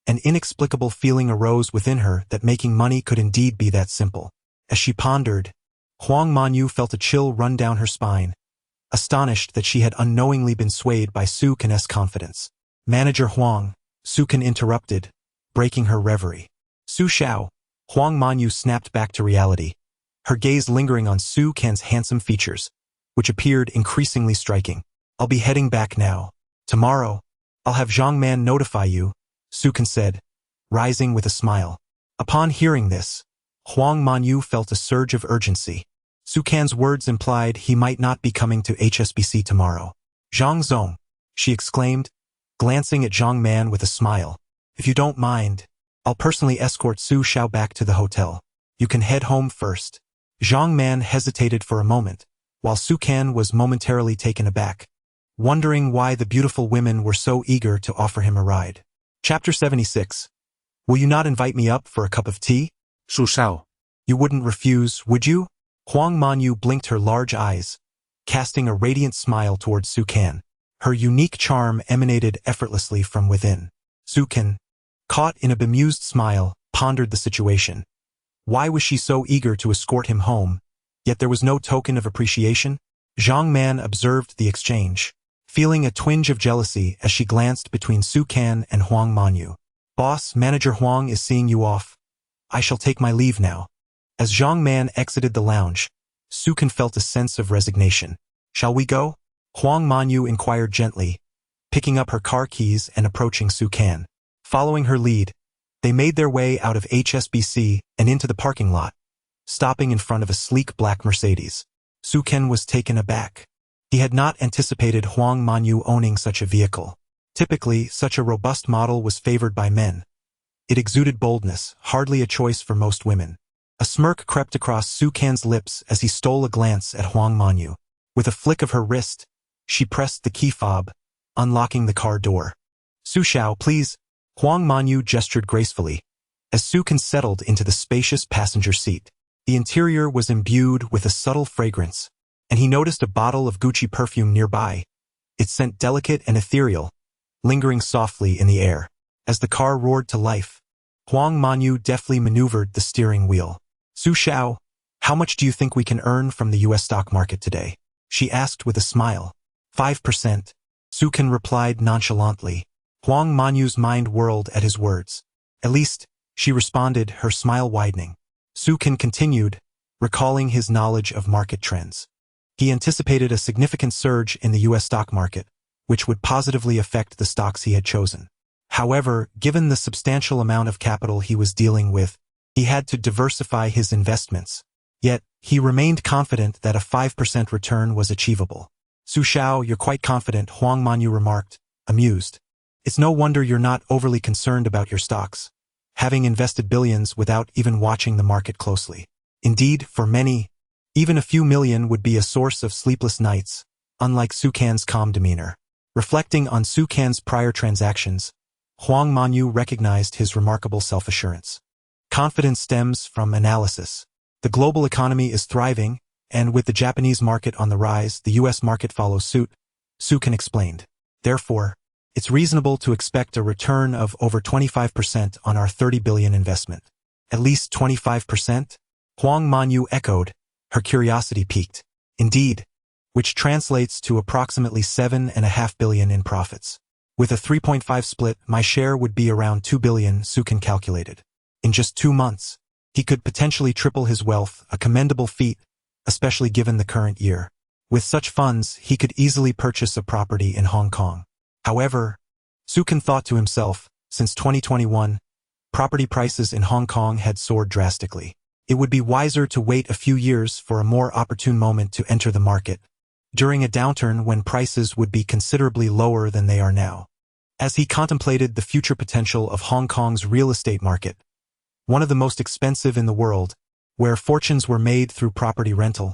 an inexplicable feeling arose within her that making money could indeed be that simple. As she pondered, Huang Manyu felt a chill run down her spine, astonished that she had unknowingly been swayed by Su Can's confidence. "Manager Huang," Su Can interrupted, breaking her reverie. "Su Xiao," Huang Manyu snapped back to reality, her gaze lingering on Su Can's handsome features, which appeared increasingly striking. "I'll be heading back now. Tomorrow, I'll have Zhang Man notify you, Su Kan said, rising with a smile. Upon hearing this, Huang Manyu felt a surge of urgency. Su Kan's words implied he might not be coming to HSBC tomorrow. Zhang Zong, she exclaimed, glancing at Zhang Man with a smile. If you don't mind, I'll personally escort Su Xiao back to the hotel. You can head home first. Zhang Man hesitated for a moment, while Su Kan was momentarily taken aback, wondering why the beautiful women were so eager to offer him a ride. Chapter 76. Will you not invite me up for a cup of tea? Su Xiao. You wouldn't refuse, would you? Huang Manyu blinked her large eyes, casting a radiant smile towards Su Kan. Her unique charm emanated effortlessly from within. Su Kan, caught in a bemused smile, pondered the situation. Why was she so eager to escort him home, yet there was no token of appreciation? Zhang Man observed the exchange, feeling a twinge of jealousy as she glanced between Su Kan and Huang Manyu. Boss, Manager Huang is seeing you off. I shall take my leave now. As Zhang Man exited the lounge, Su Kan felt a sense of resignation. Shall we go? Huang Manyu inquired gently, picking up her car keys and approaching Su Kan. Following her lead, they made their way out of HSBC and into the parking lot, stopping in front of a sleek black Mercedes. Su Kan was taken aback. He had not anticipated Huang Manyu owning such a vehicle. Typically, such a robust model was favored by men. It exuded boldness, hardly a choice for most women. A smirk crept across Su Kan's lips as he stole a glance at Huang Manyu. With a flick of her wrist, she pressed the key fob, unlocking the car door. Su Xiao, please. Huang Manyu gestured gracefully, as Su Kan settled into the spacious passenger seat. The interior was imbued with a subtle fragrance, and he noticed a bottle of Gucci perfume nearby. It scent delicate and ethereal, lingering softly in the air. As the car roared to life, Huang Manyu deftly maneuvered the steering wheel. Su Xiao, how much do you think we can earn from the U.S. stock market today? She asked with a smile. 5%. Su Kan replied nonchalantly. Huang Manyu's mind whirled at his words. At least, she responded, her smile widening. Su Kan continued, recalling his knowledge of market trends. He anticipated a significant surge in the U.S. stock market, which would positively affect the stocks he had chosen. However, given the substantial amount of capital he was dealing with, he had to diversify his investments. Yet, he remained confident that a 5% return was achievable. Su Xiao, you're quite confident, Huang Manyu remarked, amused. It's no wonder you're not overly concerned about your stocks, having invested billions without even watching the market closely. Indeed, for many, even a few million would be a source of sleepless nights, unlike Su Kan's calm demeanor. Reflecting on Su Kan's prior transactions, Huang Manyu recognized his remarkable self-assurance. Confidence stems from analysis. The global economy is thriving, and with the Japanese market on the rise, the U.S. market follows suit, Su Kan explained. Therefore, it's reasonable to expect a return of over 25% on our 30 billion investment. At least 25%? Huang Manyu echoed, her curiosity piqued. Indeed, which translates to approximately 7.5 billion in profits. With a 3.5 split, my share would be around 2 billion, Su Kan calculated. In just 2 months, he could potentially triple his wealth, a commendable feat, especially given the current year. With such funds, he could easily purchase a property in Hong Kong. However, Su Kan thought to himself, since 2021, property prices in Hong Kong had soared drastically. It would be wiser to wait a few years for a more opportune moment to enter the market, during a downturn when prices would be considerably lower than they are now. As he contemplated the future potential of Hong Kong's real estate market, one of the most expensive in the world, where fortunes were made through property rental,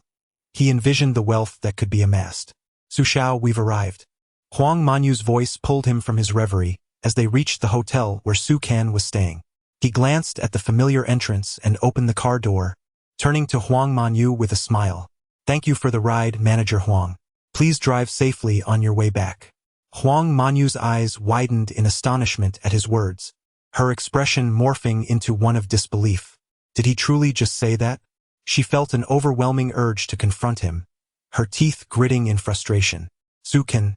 he envisioned the wealth that could be amassed. Su Xiao, we've arrived. Huang Manyu's voice pulled him from his reverie as they reached the hotel where Su Kan was staying. He glanced at the familiar entrance and opened the car door, turning to Huang Manyu with a smile. Thank you for the ride, Manager Huang. Please drive safely on your way back. Huang Manyu's eyes widened in astonishment at his words, her expression morphing into one of disbelief. Did he truly just say that? She felt an overwhelming urge to confront him, her teeth gritting in frustration. Su Kan,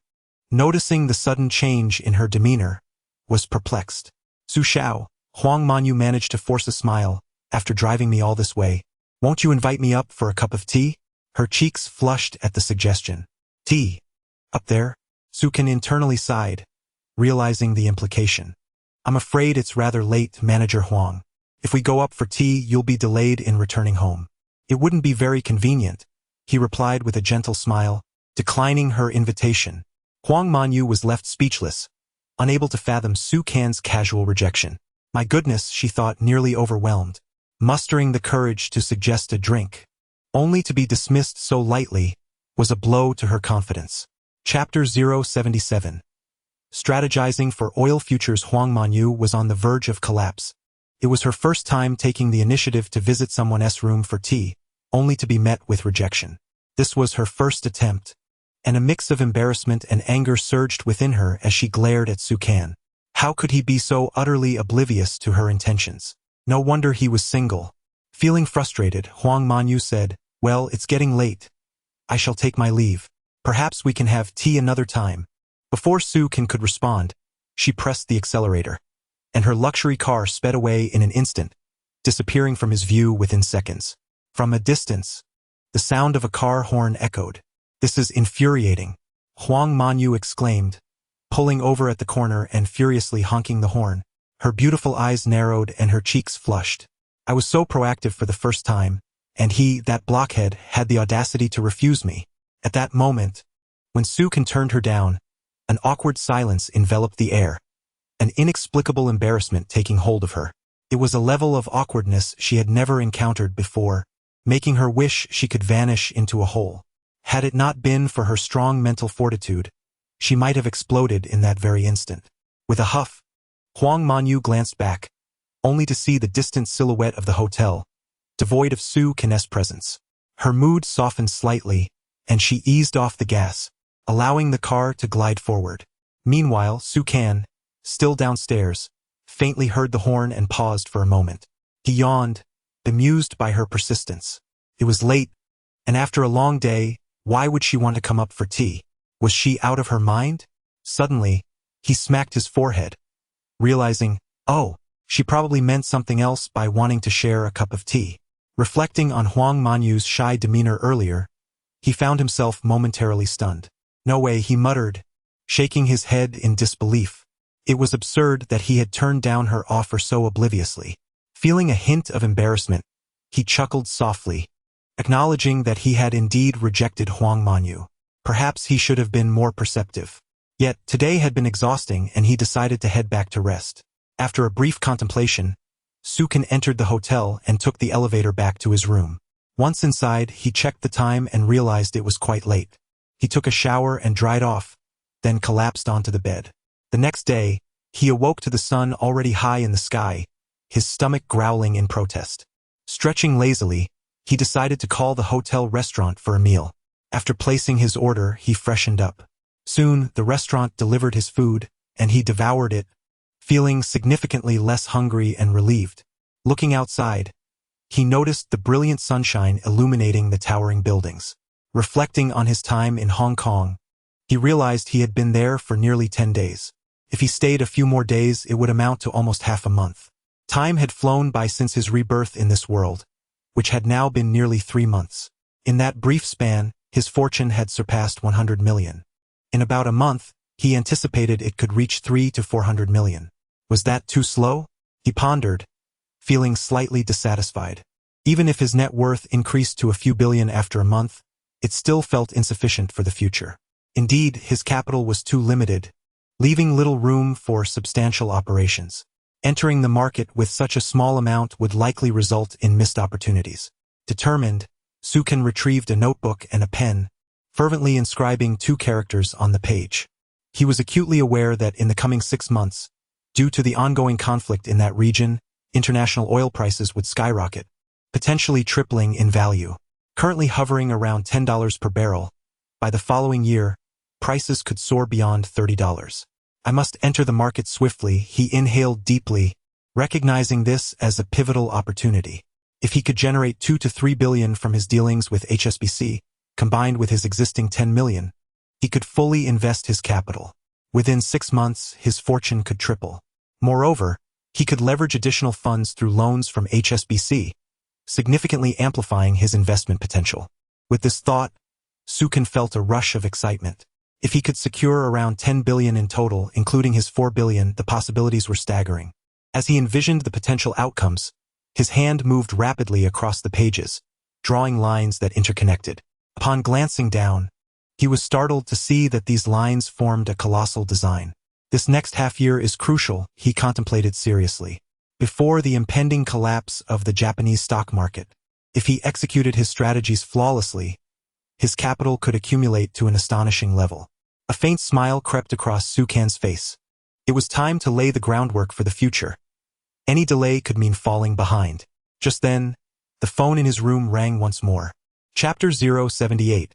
noticing the sudden change in her demeanor, was perplexed. Su Xiao, Huang Manyu managed to force a smile, after driving me all this way. Won't you invite me up for a cup of tea? Her cheeks flushed at the suggestion. Tea? Up there? Sukan internally sighed, realizing the implication. I'm afraid it's rather late, Manager Huang. If we go up for tea, you'll be delayed in returning home. It wouldn't be very convenient, he replied with a gentle smile, declining her invitation. Huang Manyu was left speechless, unable to fathom Sukan's casual rejection. My goodness, she thought, nearly overwhelmed, mustering the courage to suggest a drink. Only to be dismissed so lightly was a blow to her confidence. Chapter 077. Strategizing for oil futures. Huang Manyu was on the verge of collapse. It was her first time taking the initiative to visit someone's room for tea, only to be met with rejection. This was her first attempt, and a mix of embarrassment and anger surged within her as she glared at Sukan. How could he be so utterly oblivious to her intentions? No wonder he was single. Feeling frustrated, Huang Manyu said, "Well, it's getting late. I shall take my leave. Perhaps we can have tea another time." Before Sukan could respond, she pressed the accelerator, and her luxury car sped away in an instant, disappearing from his view within seconds. From a distance, the sound of a car horn echoed. "This is infuriating," Huang Manyu exclaimed, pulling over at the corner and furiously honking the horn. Her beautiful eyes narrowed and her cheeks flushed. "I was so proactive for the first time, and he, that blockhead, had the audacity to refuse me." At that moment, when Sukan turned her down, an awkward silence enveloped the air, an inexplicable embarrassment taking hold of her. It was a level of awkwardness she had never encountered before, making her wish she could vanish into a hole. Had it not been for her strong mental fortitude, she might have exploded in that very instant. With a huff, Huang Manyu glanced back, only to see the distant silhouette of the hotel, devoid of Sukan's presence. Her mood softened slightly, and she eased off the gas, allowing the car to glide forward. Meanwhile, Sukan, still downstairs, faintly heard the horn and paused for a moment. He yawned, bemused by her persistence. It was late, and after a long day, why would she want to come up for tea? Was she out of her mind? Suddenly, he smacked his forehead, realizing, oh, she probably meant something else by wanting to share a cup of tea. Reflecting on Huang Manyu's shy demeanor earlier, he found himself momentarily stunned. "No way," he muttered, shaking his head in disbelief. It was absurd that he had turned down her offer so obliviously. Feeling a hint of embarrassment, he chuckled softly, acknowledging that he had indeed rejected Huang Manyu. Perhaps he should have been more perceptive. Yet, today had been exhausting and he decided to head back to rest. After a brief contemplation, Sukan entered the hotel and took the elevator back to his room. Once inside, he checked the time and realized it was quite late. He took a shower and dried off, then collapsed onto the bed. The next day, he awoke to the sun already high in the sky, his stomach growling in protest. Stretching lazily, he decided to call the hotel restaurant for a meal. After placing his order, he freshened up. Soon, the restaurant delivered his food, and he devoured it, feeling significantly less hungry and relieved. Looking outside, he noticed the brilliant sunshine illuminating the towering buildings. Reflecting on his time in Hong Kong, he realized he had been there for nearly 10 days. If he stayed a few more days, it would amount to almost half a month. Time had flown by since his rebirth in this world, which had now been nearly 3 months. In that brief span, his fortune had surpassed 100 million. In about a month, he anticipated it could reach 300 to 400 million. Was that too slow? He pondered, feeling slightly dissatisfied. Even if his net worth increased to a few billion after a month, it still felt insufficient for the future. Indeed, his capital was too limited, leaving little room for substantial operations. Entering the market with such a small amount would likely result in missed opportunities. Determined, Sukan retrieved a notebook and a pen, fervently inscribing 2 characters on the page. He was acutely aware that in the coming 6 months, due to the ongoing conflict in that region, international oil prices would skyrocket, potentially tripling in value. Currently hovering around $10 per barrel, by the following year, prices could soar beyond $30. I must enter the market swiftly, he inhaled deeply, recognizing this as a pivotal opportunity. If he could generate 2 to 3 billion from his dealings with HSBC, combined with his existing 10 million, he could fully invest his capital. Within 6 months, his fortune could triple. Moreover, he could leverage additional funds through loans from HSBC, significantly amplifying his investment potential. With this thought, Sukan felt a rush of excitement. If he could secure around 10 billion in total, including his 4 billion, the possibilities were staggering. As he envisioned the potential outcomes, his hand moved rapidly across the pages, drawing lines that interconnected. Upon glancing down, he was startled to see that these lines formed a colossal design. This next half year is crucial, he contemplated seriously. Before the impending collapse of the Japanese stock market, if he executed his strategies flawlessly, his capital could accumulate to an astonishing level. A faint smile crept across Sukan's face. It was time to lay the groundwork for the future. Any delay could mean falling behind. Just then, the phone in his room rang once more. Chapter 078.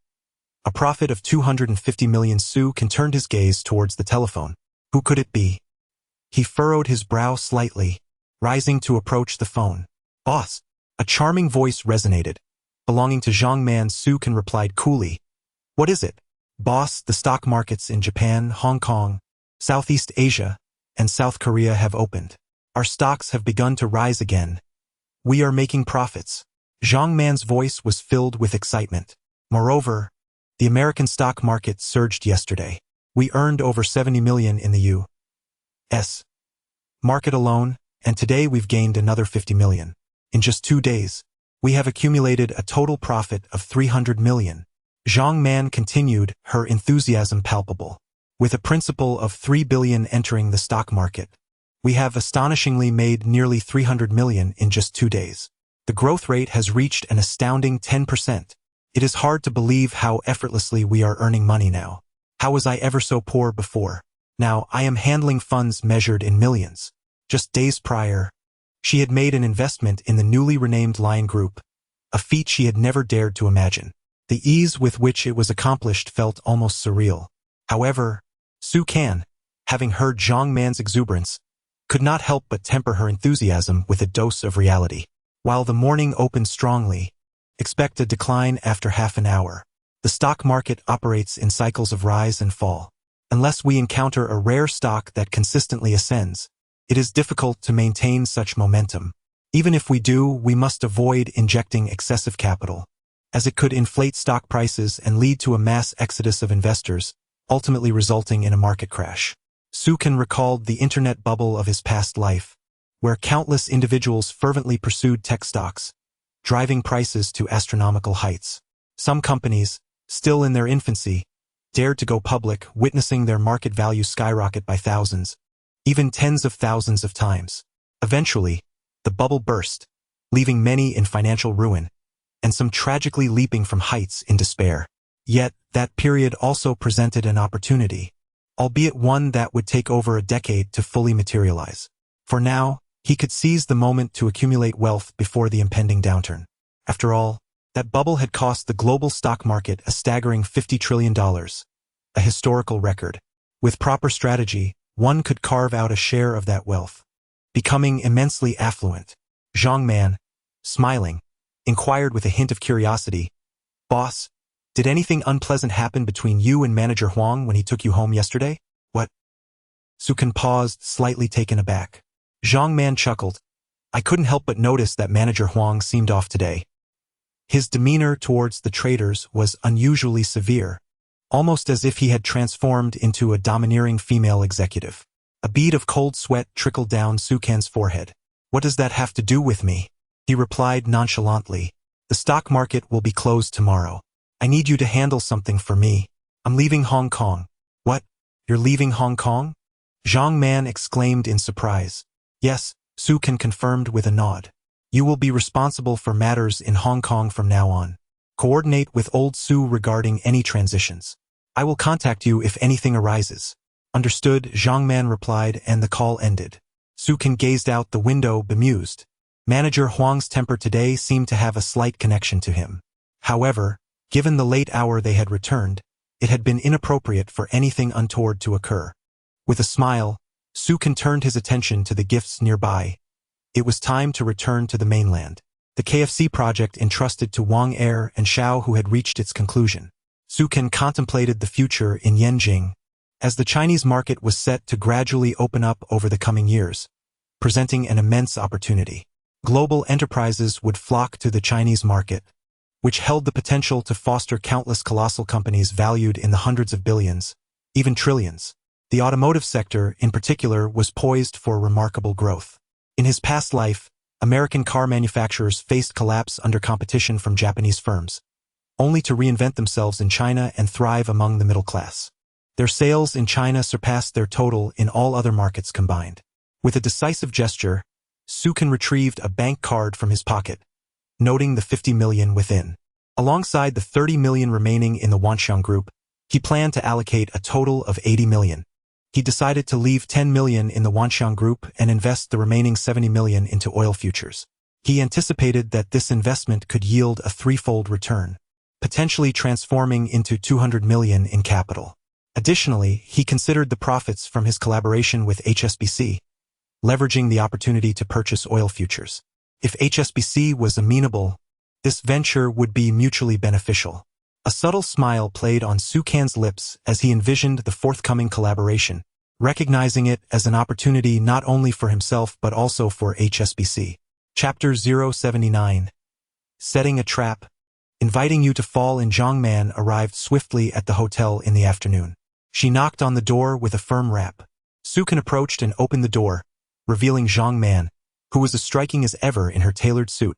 A profit of 250 million. Sukan turned his gaze towards the telephone. Who could it be? He furrowed his brow slightly, rising to approach the phone. Boss. A charming voice resonated. Belonging to Zhang Man, Sukan replied coolly. What is it? Boss, the stock markets in Japan, Hong Kong, Southeast Asia, and South Korea have opened. Our stocks have begun to rise again. We are making profits. Zhang Man's voice was filled with excitement. Moreover, the American stock market surged yesterday. We earned over 70 million in the U.S. market alone, and today we've gained another 50 million. In just 2 days, we have accumulated a total profit of 300 million. Zhang Man continued, her enthusiasm palpable. With a principal of 3 billion entering the stock market, we have astonishingly made nearly 300 million in just 2 days. The growth rate has reached an astounding 10%. It is hard to believe how effortlessly we are earning money now. How was I ever so poor before? Now I am handling funds measured in millions. Just days prior, she had made an investment in the newly renamed Lion Group, a feat she had never dared to imagine. The ease with which it was accomplished felt almost surreal. However, Sukan, having heard Zhang Man's exuberance, could not help but temper her enthusiasm with a dose of reality. While the morning opened strongly, expect a decline after half an hour. The stock market operates in cycles of rise and fall. Unless we encounter a rare stock that consistently ascends, it is difficult to maintain such momentum. Even if we do, we must avoid injecting excessive capital, as it could inflate stock prices and lead to a mass exodus of investors, ultimately resulting in a market crash. Sukan recalled the internet bubble of his past life, where countless individuals fervently pursued tech stocks, driving prices to astronomical heights. Some companies, still in their infancy, dared to go public, witnessing their market value skyrocket by thousands, even tens of thousands of times. Eventually, the bubble burst, leaving many in financial ruin, and some tragically leaping from heights in despair. Yet, that period also presented an opportunity, albeit one that would take over a decade to fully materialize. For now, he could seize the moment to accumulate wealth before the impending downturn. After all, that bubble had cost the global stock market a staggering $50 trillion, a historical record. With proper strategy, one could carve out a share of that wealth, becoming immensely affluent. Zhang Man, smiling, inquired with a hint of curiosity, Boss, did anything unpleasant happen between you and Manager Huang when he took you home yesterday? What? Sukan paused, slightly taken aback. Zhang Man chuckled. I couldn't help but notice that Manager Huang seemed off today. His demeanor towards the traders was unusually severe, almost as if he had transformed into a domineering female executive. A bead of cold sweat trickled down Sukan's forehead. What does that have to do with me? He replied nonchalantly. The stock market will be closed tomorrow. I need you to handle something for me. I'm leaving Hong Kong. What? You're leaving Hong Kong? Zhang Man exclaimed in surprise. Yes, Sukan confirmed with a nod. You will be responsible for matters in Hong Kong from now on. Coordinate with Old Su regarding any transitions. I will contact you if anything arises. Understood, Zhang Man replied, and the call ended. Sukan gazed out the window, bemused. Manager Huang's temper today seemed to have a slight connection to him. However, given the late hour they had returned, it had been inappropriate for anything untoward to occur. With a smile, Sukan turned his attention to the gifts nearby. It was time to return to the mainland. The KFC project entrusted to Wang Er and Xiao, who had reached its conclusion. Sukan contemplated the future in Yenjing, as the Chinese market was set to gradually open up over the coming years, presenting an immense opportunity. Global enterprises would flock to the Chinese market, which held the potential to foster countless colossal companies valued in the hundreds of billions, even trillions. The automotive sector, in particular, was poised for remarkable growth. In his past life, American car manufacturers faced collapse under competition from Japanese firms, only to reinvent themselves in China and thrive among the middle class. Their sales in China surpassed their total in all other markets combined. With a decisive gesture, Sukin retrieved a bank card from his pocket, noting the 50 million within. Alongside the 30 million remaining in the Wanxiang Group, he planned to allocate a total of 80 million. He decided to leave 10 million in the Wanxiang Group and invest the remaining 70 million into oil futures. He anticipated that this investment could yield a threefold return, potentially transforming into 200 million in capital. Additionally, he considered the profits from his collaboration with HSBC, leveraging the opportunity to purchase oil futures. If HSBC was amenable, this venture would be mutually beneficial. A subtle smile played on Sukan's lips as he envisioned the forthcoming collaboration, recognizing it as an opportunity not only for himself but also for HSBC. Chapter 079. Setting a Trap. Inviting you to fall in. Zhang Man arrived swiftly at the hotel in the afternoon. She knocked on the door with a firm rap. Sukan approached and opened the door, revealing Zhang Man, who was as striking as ever in her tailored suit,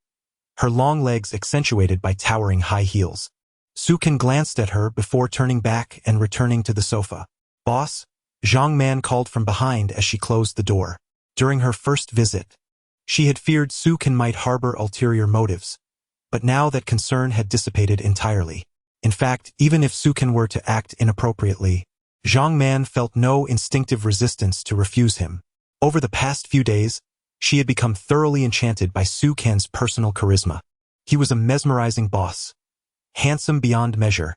her long legs accentuated by towering high heels. Sukan glanced at her before turning back and returning to the sofa. "Boss?" Zhang Man called from behind as she closed the door. During her first visit, she had feared Sukan might harbor ulterior motives, but now that concern had dissipated entirely. In fact, even if Sukan were to act inappropriately, Zhang Man felt no instinctive resistance to refuse him. Over the past few days, she had become thoroughly enchanted by Sukan's personal charisma. He was a mesmerizing boss, handsome beyond measure,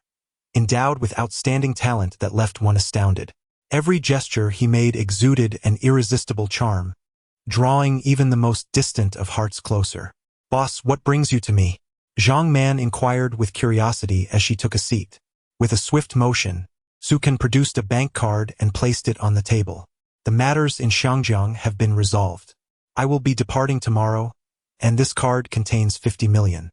endowed with outstanding talent that left one astounded. Every gesture he made exuded an irresistible charm, drawing even the most distant of hearts closer. "Boss, what brings you to me?" Zhang Man inquired with curiosity as she took a seat. With a swift motion, Sukan produced a bank card and placed it on the table. "The matters in Shangjiang have been resolved. I will be departing tomorrow, and this card contains 50 million.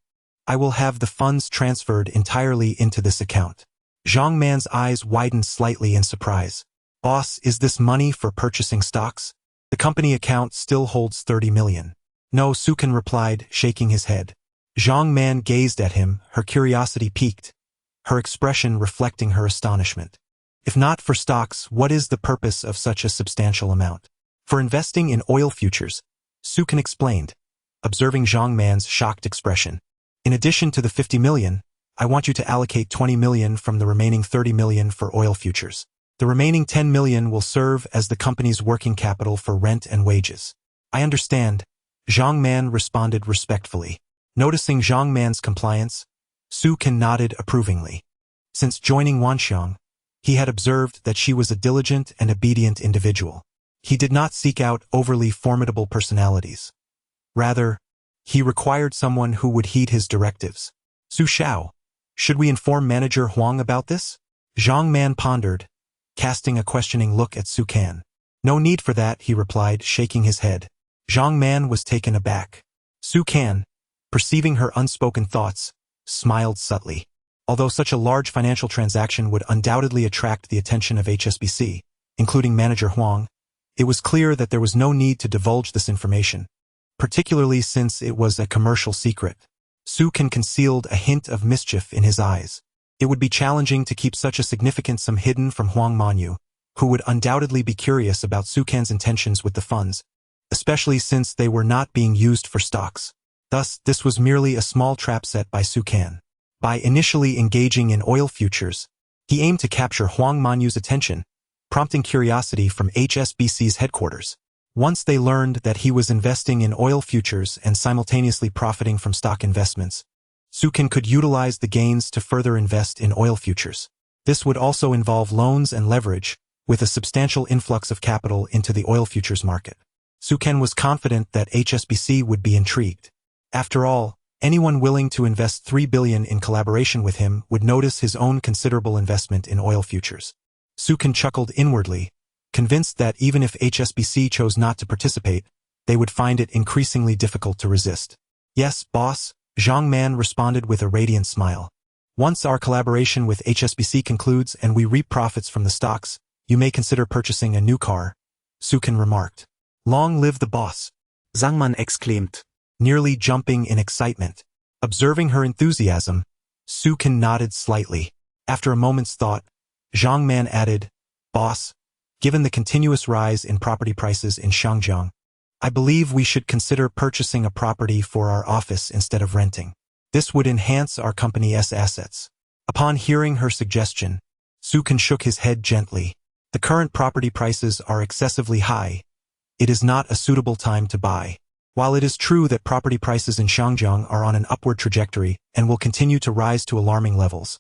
I will have the funds transferred entirely into this account." Zhang Man's eyes widened slightly in surprise. "Boss, is this money for purchasing stocks? The company account still holds 30 million. "No," Sukan replied, shaking his head. Zhang Man gazed at him, her curiosity piqued, her expression reflecting her astonishment. "If not for stocks, what is the purpose of such a substantial amount?" "For investing in oil futures," Sukan explained, observing Zhang Man's shocked expression. "In addition to the 50 million, I want you to allocate 20 million from the remaining 30 million for oil futures. The remaining 10 million will serve as the company's working capital for rent and wages." "I understand," Zhang Man responded respectfully. Noticing Zhang Man's compliance, Sukan nodded approvingly. Since joining Wanxiang, he had observed that she was a diligent and obedient individual. He did not seek out overly formidable personalities. Rather, he required someone who would heed his directives. "Su Xiao, should we inform Manager Huang about this?" Zhang Man pondered, casting a questioning look at Sukan. "No need for that," he replied, shaking his head. Zhang Man was taken aback. Sukan, perceiving her unspoken thoughts, smiled subtly. Although such a large financial transaction would undoubtedly attract the attention of HSBC, including Manager Huang, it was clear that there was no need to divulge this information, particularly since it was a commercial secret. Sukan concealed a hint of mischief in his eyes. It would be challenging to keep such a significant sum hidden from Huang Manyu, who would undoubtedly be curious about Sukan's intentions with the funds, especially since they were not being used for stocks. Thus, this was merely a small trap set by Sukan. By initially engaging in oil futures, he aimed to capture Huang Manyu's attention, prompting curiosity from HSBC's headquarters. Once they learned that he was investing in oil futures and simultaneously profiting from stock investments, Sukan could utilize the gains to further invest in oil futures. This would also involve loans and leverage, with a substantial influx of capital into the oil futures market. Sukan was confident that HSBC would be intrigued. After all, anyone willing to invest 3 billion in collaboration with him would notice his own considerable investment in oil futures. Sukan chuckled inwardly, convinced that even if HSBC chose not to participate, they would find it increasingly difficult to resist. "Yes, boss," Zhang Man responded with a radiant smile. Once our collaboration with HSBC concludes and we reap profits from the stocks, you may consider purchasing a new car, Su Kan remarked. Long live the boss, Zhang Man exclaimed. nearly jumping in excitement. Observing her enthusiasm, Su Kan nodded slightly. After a moment's thought, Zhang Man added, Boss, given the continuous rise in property prices in Shangjiang, I believe we should consider purchasing a property for our office instead of renting. This would enhance our company's assets. Upon hearing her suggestion, Su Kan shook his head gently. The current property prices are excessively high. It is not a suitable time to buy. While it is true that property prices in Shangjiang are on an upward trajectory and will continue to rise to alarming levels,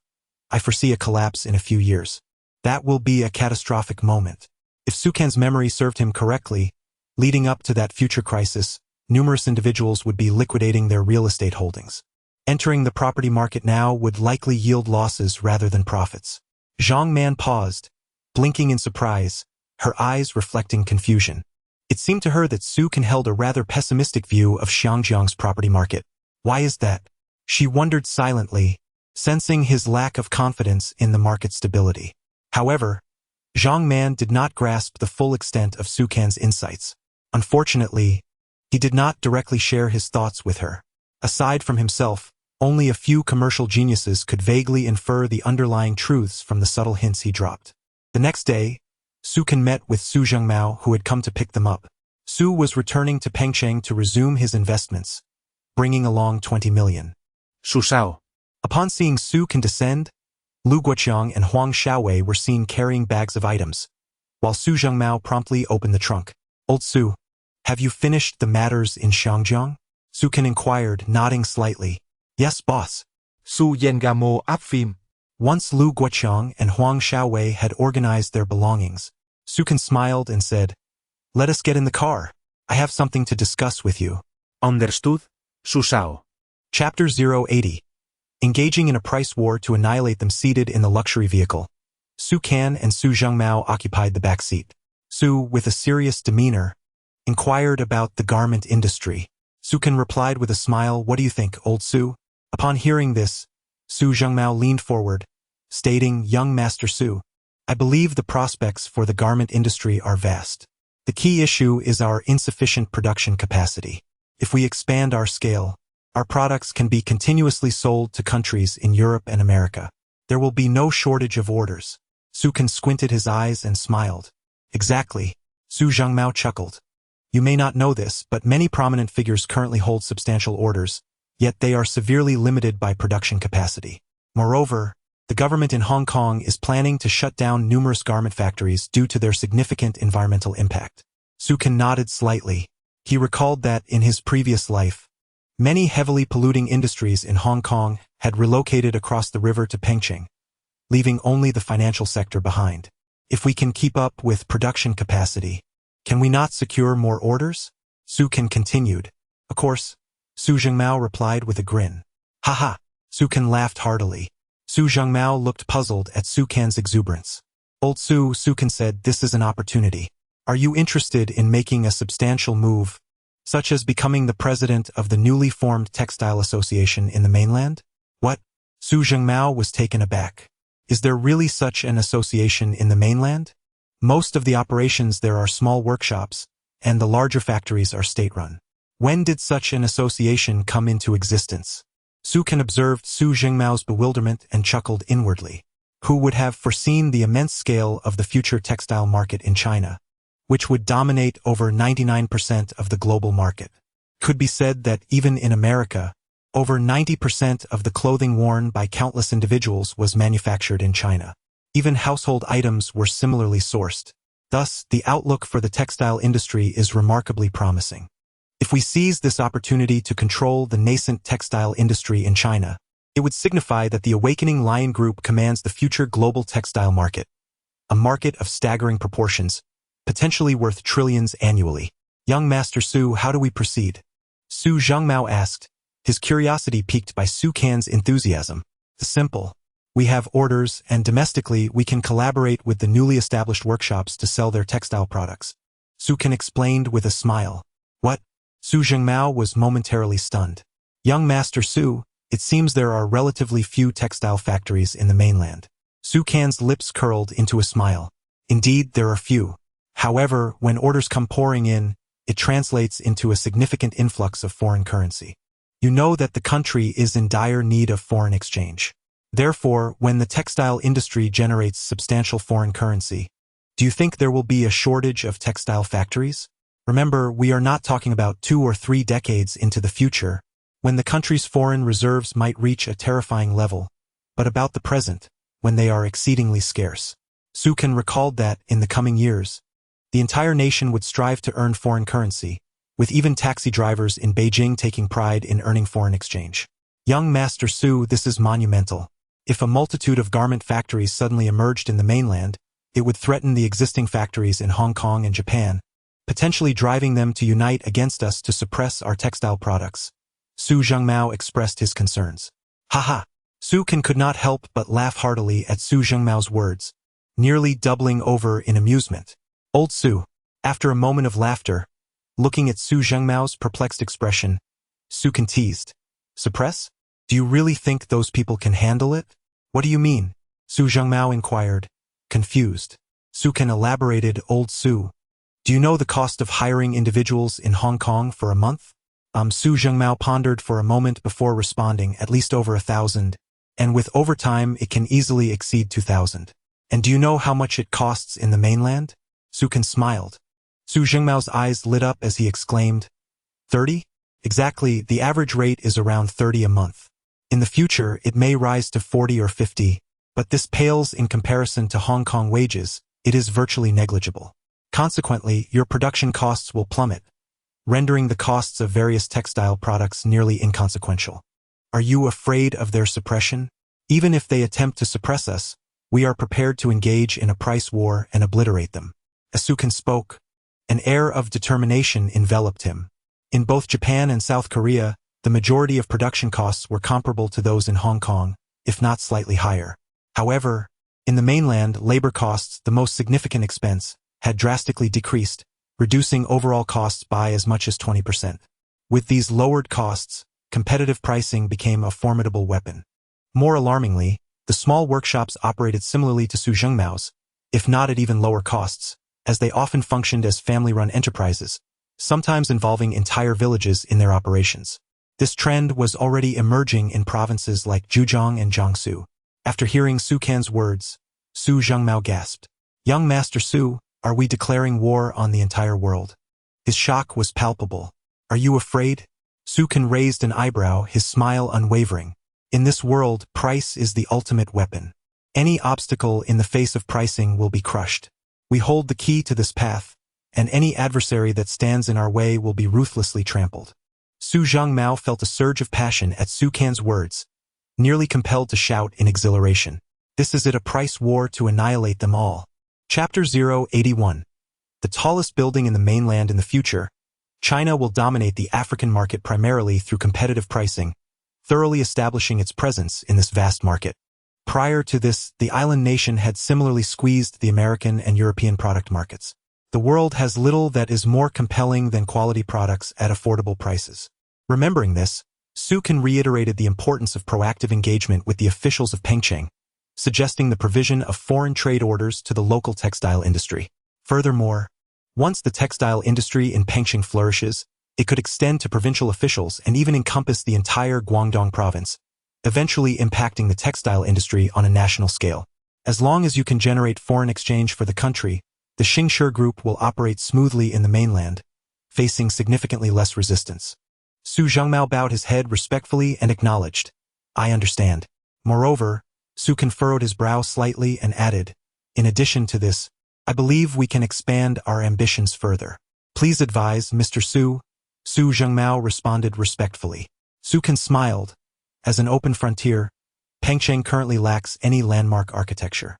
I foresee a collapse in a few years. That will be a catastrophic moment. If Su Kan's memory served him correctly, leading up to that future crisis, numerous individuals would be liquidating their real estate holdings. Entering the property market now would likely yield losses rather than profits. Zhang Man paused, blinking in surprise, her eyes reflecting confusion. It seemed to her that Su Kan held a rather pessimistic view of Shangjiang's property market. Why is that? She wondered silently, sensing his lack of confidence in the market stability. However, Zhang Man did not grasp the full extent of Su Kan's insights. Unfortunately, he did not directly share his thoughts with her. Aside from himself, only a few commercial geniuses could vaguely infer the underlying truths from the subtle hints he dropped. The next day, Su Kan met with Su Zhengmao, who had come to pick them up. Su was returning to Pengcheng to resume his investments, bringing along 20 million. Su Shao. Upon seeing Su Kan descend, Lu Guoqiang and Huang Xiaowei were seen carrying bags of items, while Su Zhengmao promptly opened the trunk. Old Su, have you finished the matters in Shangjiang? Su Kan inquired, nodding slightly. Yes, boss. Su Yengamo áp phim. Once Lu Guoqiang and Huang Xiaowei had organized their belongings, Su Kan smiled and said, Let us get in the car. I have something to discuss with you. Understood, Su Shao. Chapter 080. Engaging in a price war to annihilate them seated in the luxury vehicle, Su Kan and Su Zhengmao occupied the back seat. Su, with a serious demeanor, inquired about the garment industry. Su Kan replied with a smile, What do you think, old Su? Upon hearing this, Su Zhengmao leaned forward, stating, Young Master Su, I believe the prospects for the garment industry are vast. The key issue is our insufficient production capacity. If we expand our scale, our products can be continuously sold to countries in Europe and America. There will be no shortage of orders. Su Kan squinted his eyes and smiled. Exactly, Su Zhengmao chuckled. You may not know this, but many prominent figures currently hold substantial orders, yet they are severely limited by production capacity. Moreover, the government in Hong Kong is planning to shut down numerous garment factories due to their significant environmental impact. Su Kan nodded slightly. He recalled that, in his previous life, many heavily polluting industries in Hong Kong had relocated across the river to Pengcheng, leaving only the financial sector behind. If we can keep up with production capacity, can we not secure more orders? Su Kan continued. Of course, Su Zhengmao replied with a grin. Ha! Su Kan laughed heartily. Su Zhengmao looked puzzled at Su Kan's exuberance. Old Su, Su Kan said, This is an opportunity. Are you interested in making a substantial move, such as becoming the president of the newly formed Textile Association in the mainland? What? Su Zhengmao was taken aback. Is there really such an association in the mainland? Most of the operations there are small workshops, and the larger factories are state-run. When did such an association come into existence? Su Kan observed Su Zhengmao's bewilderment and chuckled inwardly. Who would have foreseen the immense scale of the future textile market in China, which would dominate over 99% of the global market? Could be said that even in America, over 90% of the clothing worn by countless individuals was manufactured in China. Even household items were similarly sourced. Thus, the outlook for the textile industry is remarkably promising. If we seize this opportunity to control the nascent textile industry in China, it would signify that the awakening Lion Group commands the future global textile market, a market of staggering proportions, potentially worth trillions annually. Young Master Su, how do we proceed? Su Zhengmao asked, his curiosity piqued by Su Kan's enthusiasm. Simple. We have orders, and domestically we can collaborate with the newly established workshops to sell their textile products. Su Kan explained with a smile. What? Su Zhengmao was momentarily stunned. Young Master Su, it seems there are relatively few textile factories in the mainland. Su Can's lips curled into a smile. Indeed, there are few. However, when orders come pouring in, it translates into a significant influx of foreign currency. You know that the country is in dire need of foreign exchange. Therefore, when the textile industry generates substantial foreign currency, do you think there will be a shortage of textile factories? Remember, we are not talking about 2 or 3 decades into the future, when the country's foreign reserves might reach a terrifying level, but about the present, when they are exceedingly scarce. Su Can recalled that, in the coming years, the entire nation would strive to earn foreign currency, with even taxi drivers in Beijing taking pride in earning foreign exchange. Young Master Su, this is monumental. If a multitude of garment factories suddenly emerged in the mainland, it would threaten the existing factories in Hong Kong and Japan, potentially driving them to unite against us to suppress our textile products. Su Zhengmao expressed his concerns. Haha! Su Can could not help but laugh heartily at Su Zhengmao's words, nearly doubling over in amusement. Old Su, after a moment of laughter, looking at Su Zhengmao's perplexed expression, Su Can teased. Suppress? Do you really think those people can handle it? What do you mean? Su Zhengmao inquired, confused. Su Can elaborated. Old Su, do you know the cost of hiring individuals in Hong Kong for a month? Su Zhengmao pondered for a moment before responding. At least over 1,000, and with overtime it can easily exceed 2,000. And do you know how much it costs in the mainland? Su Can smiled. Su Zhengmao's eyes lit up as he exclaimed, 30? Exactly, the average rate is around 30 a month. In the future, it may rise to 40 or 50, but this pales in comparison to Hong Kong wages. It is virtually negligible. Consequently, your production costs will plummet, rendering the costs of various textile products nearly inconsequential. Are you afraid of their suppression? Even if they attempt to suppress us, we are prepared to engage in a price war and obliterate them. As Su Can spoke, an air of determination enveloped him. In both Japan and South Korea, the majority of production costs were comparable to those in Hong Kong, if not slightly higher. However, in the mainland, labor costs, the most significant expense, had drastically decreased, reducing overall costs by as much as 20%. With these lowered costs, competitive pricing became a formidable weapon. More alarmingly, the small workshops operated similarly to Su Zhengmao's, if not at even lower costs, as they often functioned as family-run enterprises, sometimes involving entire villages in their operations. This trend was already emerging in provinces like Zhejiang and Jiangsu. After hearing Su Can's words, Su Zhengmao gasped. Young Master Su, are we declaring war on the entire world? His shock was palpable. Are you afraid? Su Can raised an eyebrow, his smile unwavering. In this world, price is the ultimate weapon. Any obstacle in the face of pricing will be crushed. We hold the key to this path, and any adversary that stands in our way will be ruthlessly trampled. Su Zhengmao felt a surge of passion at Su Can's words, nearly compelled to shout in exhilaration. This is it, a price war to annihilate them all. Chapter 081. The tallest building in the mainland. In the future, China will dominate the African market primarily through competitive pricing, thoroughly establishing its presence in this vast market. Prior to this, the island nation had similarly squeezed the American and European product markets. The world has little that is more compelling than quality products at affordable prices. Remembering this, Su Can reiterated the importance of proactive engagement with the officials of Pengcheng, suggesting the provision of foreign trade orders to the local textile industry. Furthermore, once the textile industry in Pengcheng flourishes, it could extend to provincial officials and even encompass the entire Guangdong province, eventually impacting the textile industry on a national scale. As long as you can generate foreign exchange for the country, the Xingshi Group will operate smoothly in the mainland, facing significantly less resistance. Su Zhengmao bowed his head respectfully and acknowledged, I understand. Moreover, Su Can furrowed his brow slightly and added, in addition to this, I believe we can expand our ambitions further. Please advise, Mr. Su. Su Zhengmao responded respectfully. Su Can smiled. As an open frontier, Pengcheng currently lacks any landmark architecture.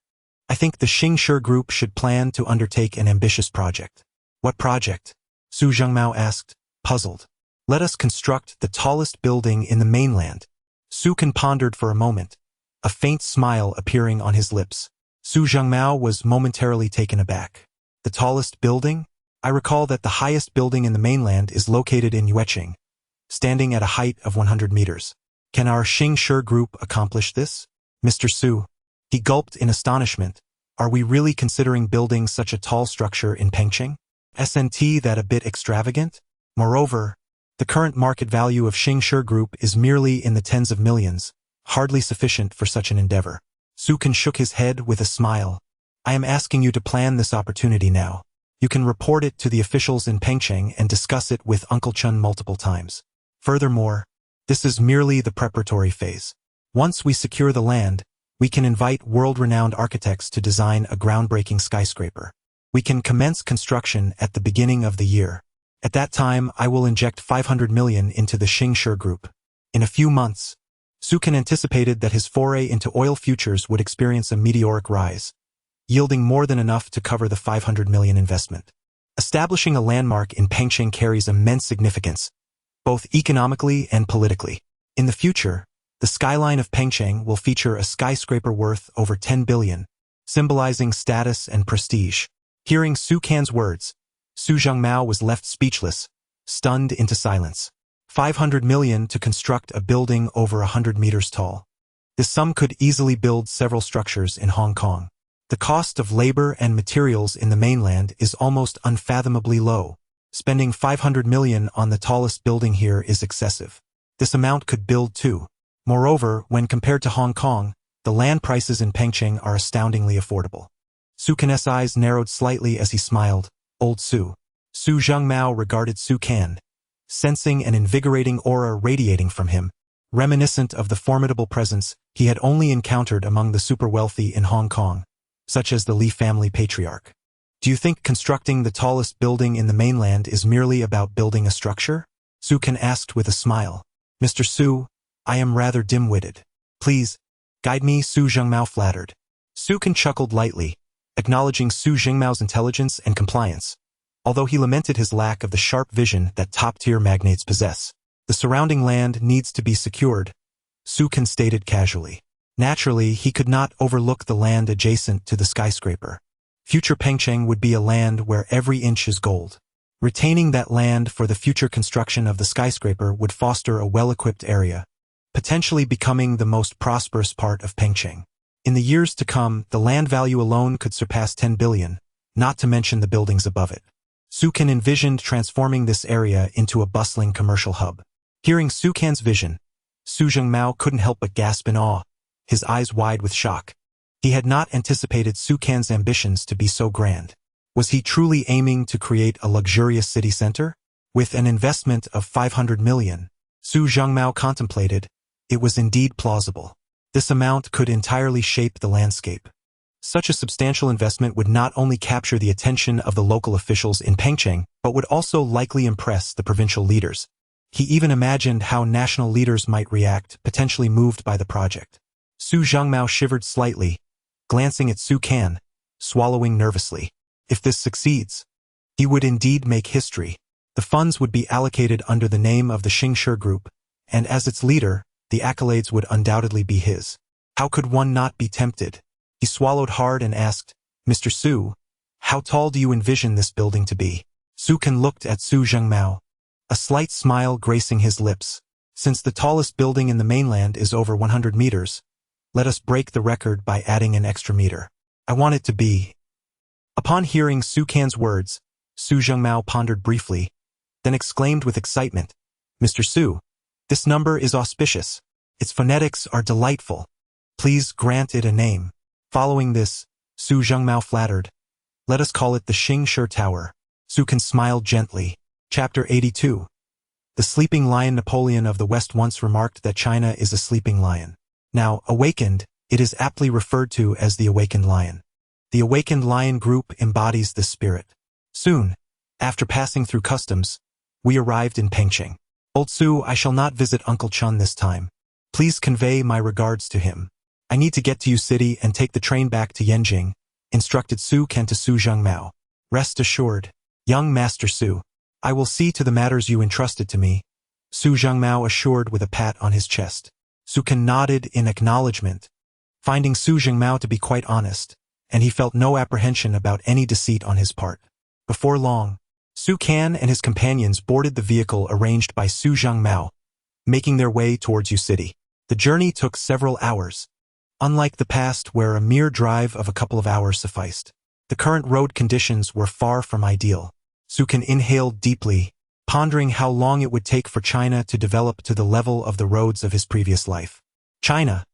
I think the Xingshi Group should plan to undertake an ambitious project. What project? Su Zhengmao asked, puzzled. Let us construct the tallest building in the mainland. Su Can pondered for a moment, a faint smile appearing on his lips. Su Zhengmao was momentarily taken aback. The tallest building? I recall that the highest building in the mainland is located in Yueqing, standing at a height of 100 meters. Can our Xingshi group accomplish this? Mr. Su. He gulped in astonishment. Are we really considering building such a tall structure in Pengcheng? Isn't that a bit extravagant? Moreover, the current market value of Xingshi Group is merely in the tens of millions, hardly sufficient for such an endeavor. Su Kan shook his head with a smile. I am asking you to plan this opportunity now. You can report it to the officials in Pengcheng and discuss it with Uncle Chun multiple times. Furthermore, this is merely the preparatory phase. Once we secure the land, we can invite world-renowned architects to design a groundbreaking skyscraper. We can commence construction at the beginning of the year. At that time, I will inject 500 million into the Xingshi Group. In a few months, Su Kan anticipated that his foray into oil futures would experience a meteoric rise, yielding more than enough to cover the 500 million investment. Establishing a landmark in Pengcheng carries immense significance, both economically and politically. In the future, the skyline of Pengcheng will feature a skyscraper worth over 10 billion, symbolizing status and prestige. Hearing Su Kan's words, Su Zhengmao was left speechless, stunned into silence. 500 million to construct a building over 100 meters tall. This sum could easily build several structures in Hong Kong. The cost of labor and materials in the mainland is almost unfathomably low. Spending 500 million on the tallest building here is excessive. This amount could build two. Moreover, when compared to Hong Kong, the land prices in Pengcheng are astoundingly affordable. Su Kan's eyes narrowed slightly as he smiled. Old Su. Su Zhengmao regarded Su Kan, sensing an invigorating aura radiating from him, reminiscent of the formidable presence he had only encountered among the super-wealthy in Hong Kong, such as the Li family patriarch. Do you think constructing the tallest building in the mainland is merely about building a structure? Su Kan asked with a smile. Mr. Su, I am rather dim-witted. Please, guide me, Su Zhengmao flattered. Su Kan chuckled lightly, acknowledging Su Zhengmao's intelligence and compliance, although he lamented his lack of the sharp vision that top-tier magnates possess. The surrounding land needs to be secured, Su Kan stated casually. Naturally, he could not overlook the land adjacent to the skyscraper. Future Pengcheng would be a land where every inch is gold. Retaining that land for the future construction of the skyscraper would foster a well-equipped area, potentially becoming the most prosperous part of Pengcheng. In the years to come, the land value alone could surpass 10 billion, not to mention the buildings above it. Su Kan envisioned transforming this area into a bustling commercial hub. Hearing Su Kan's vision, Su Zhengmao couldn't help but gasp in awe, his eyes wide with shock. He had not anticipated Su Kan's ambitions to be so grand. Was he truly aiming to create a luxurious city center? With an investment of 500 million, Su Zhengmao contemplated, it was indeed plausible. This amount could entirely shape the landscape. Such a substantial investment would not only capture the attention of the local officials in Pengcheng, but would also likely impress the provincial leaders. He even imagined how national leaders might react, potentially moved by the project. Su Zhengmao shivered slightly, glancing at Su Kan, swallowing nervously. If this succeeds, he would indeed make history. The funds would be allocated under the name of the Xingshi Group, and as its leader, the accolades would undoubtedly be his. How could one not be tempted? He swallowed hard and asked, Mr. Su, how tall do you envision this building to be? Su Kan looked at Su Zhengmao, a slight smile gracing his lips. Since the tallest building in the mainland is over 100 meters, let us break the record by adding an extra meter. I want it to be. Upon hearing Su Kan's words, Su Zhengmao pondered briefly, then exclaimed with excitement, Mr. Su, this number is auspicious. Its phonetics are delightful. Please grant it a name. Following this, Su Zhengmao flattered, let us call it the Xingshi Tower. Su Kan smiled gently. Chapter 82. The sleeping lion. Napoleon of the West once remarked that China is a sleeping lion. Now, awakened, it is aptly referred to as the awakened lion. The awakened lion group embodies this spirit. Soon, after passing through customs, we arrived in Pengcheng. Old Su, I shall not visit Uncle Chun this time. Please convey my regards to him. I need to get to Yu City and take the train back to Yanjing, instructed Su Kan to Su Zhengmao. Rest assured, young Master Su, I will see to the matters you entrusted to me, Su Zhengmao assured with a pat on his chest. Su Kan nodded in acknowledgement, finding Su Zhengmao to be quite honest, and he felt no apprehension about any deceit on his part. Before long, Su Can and his companions boarded the vehicle arranged by Su Zhangmao, making their way towards Yu City. The journey took several hours, unlike the past where a mere drive of a couple of hours sufficed. The current road conditions were far from ideal. Su Can inhaled deeply, pondering how long it would take for China to develop to the level of the roads of his previous life. China,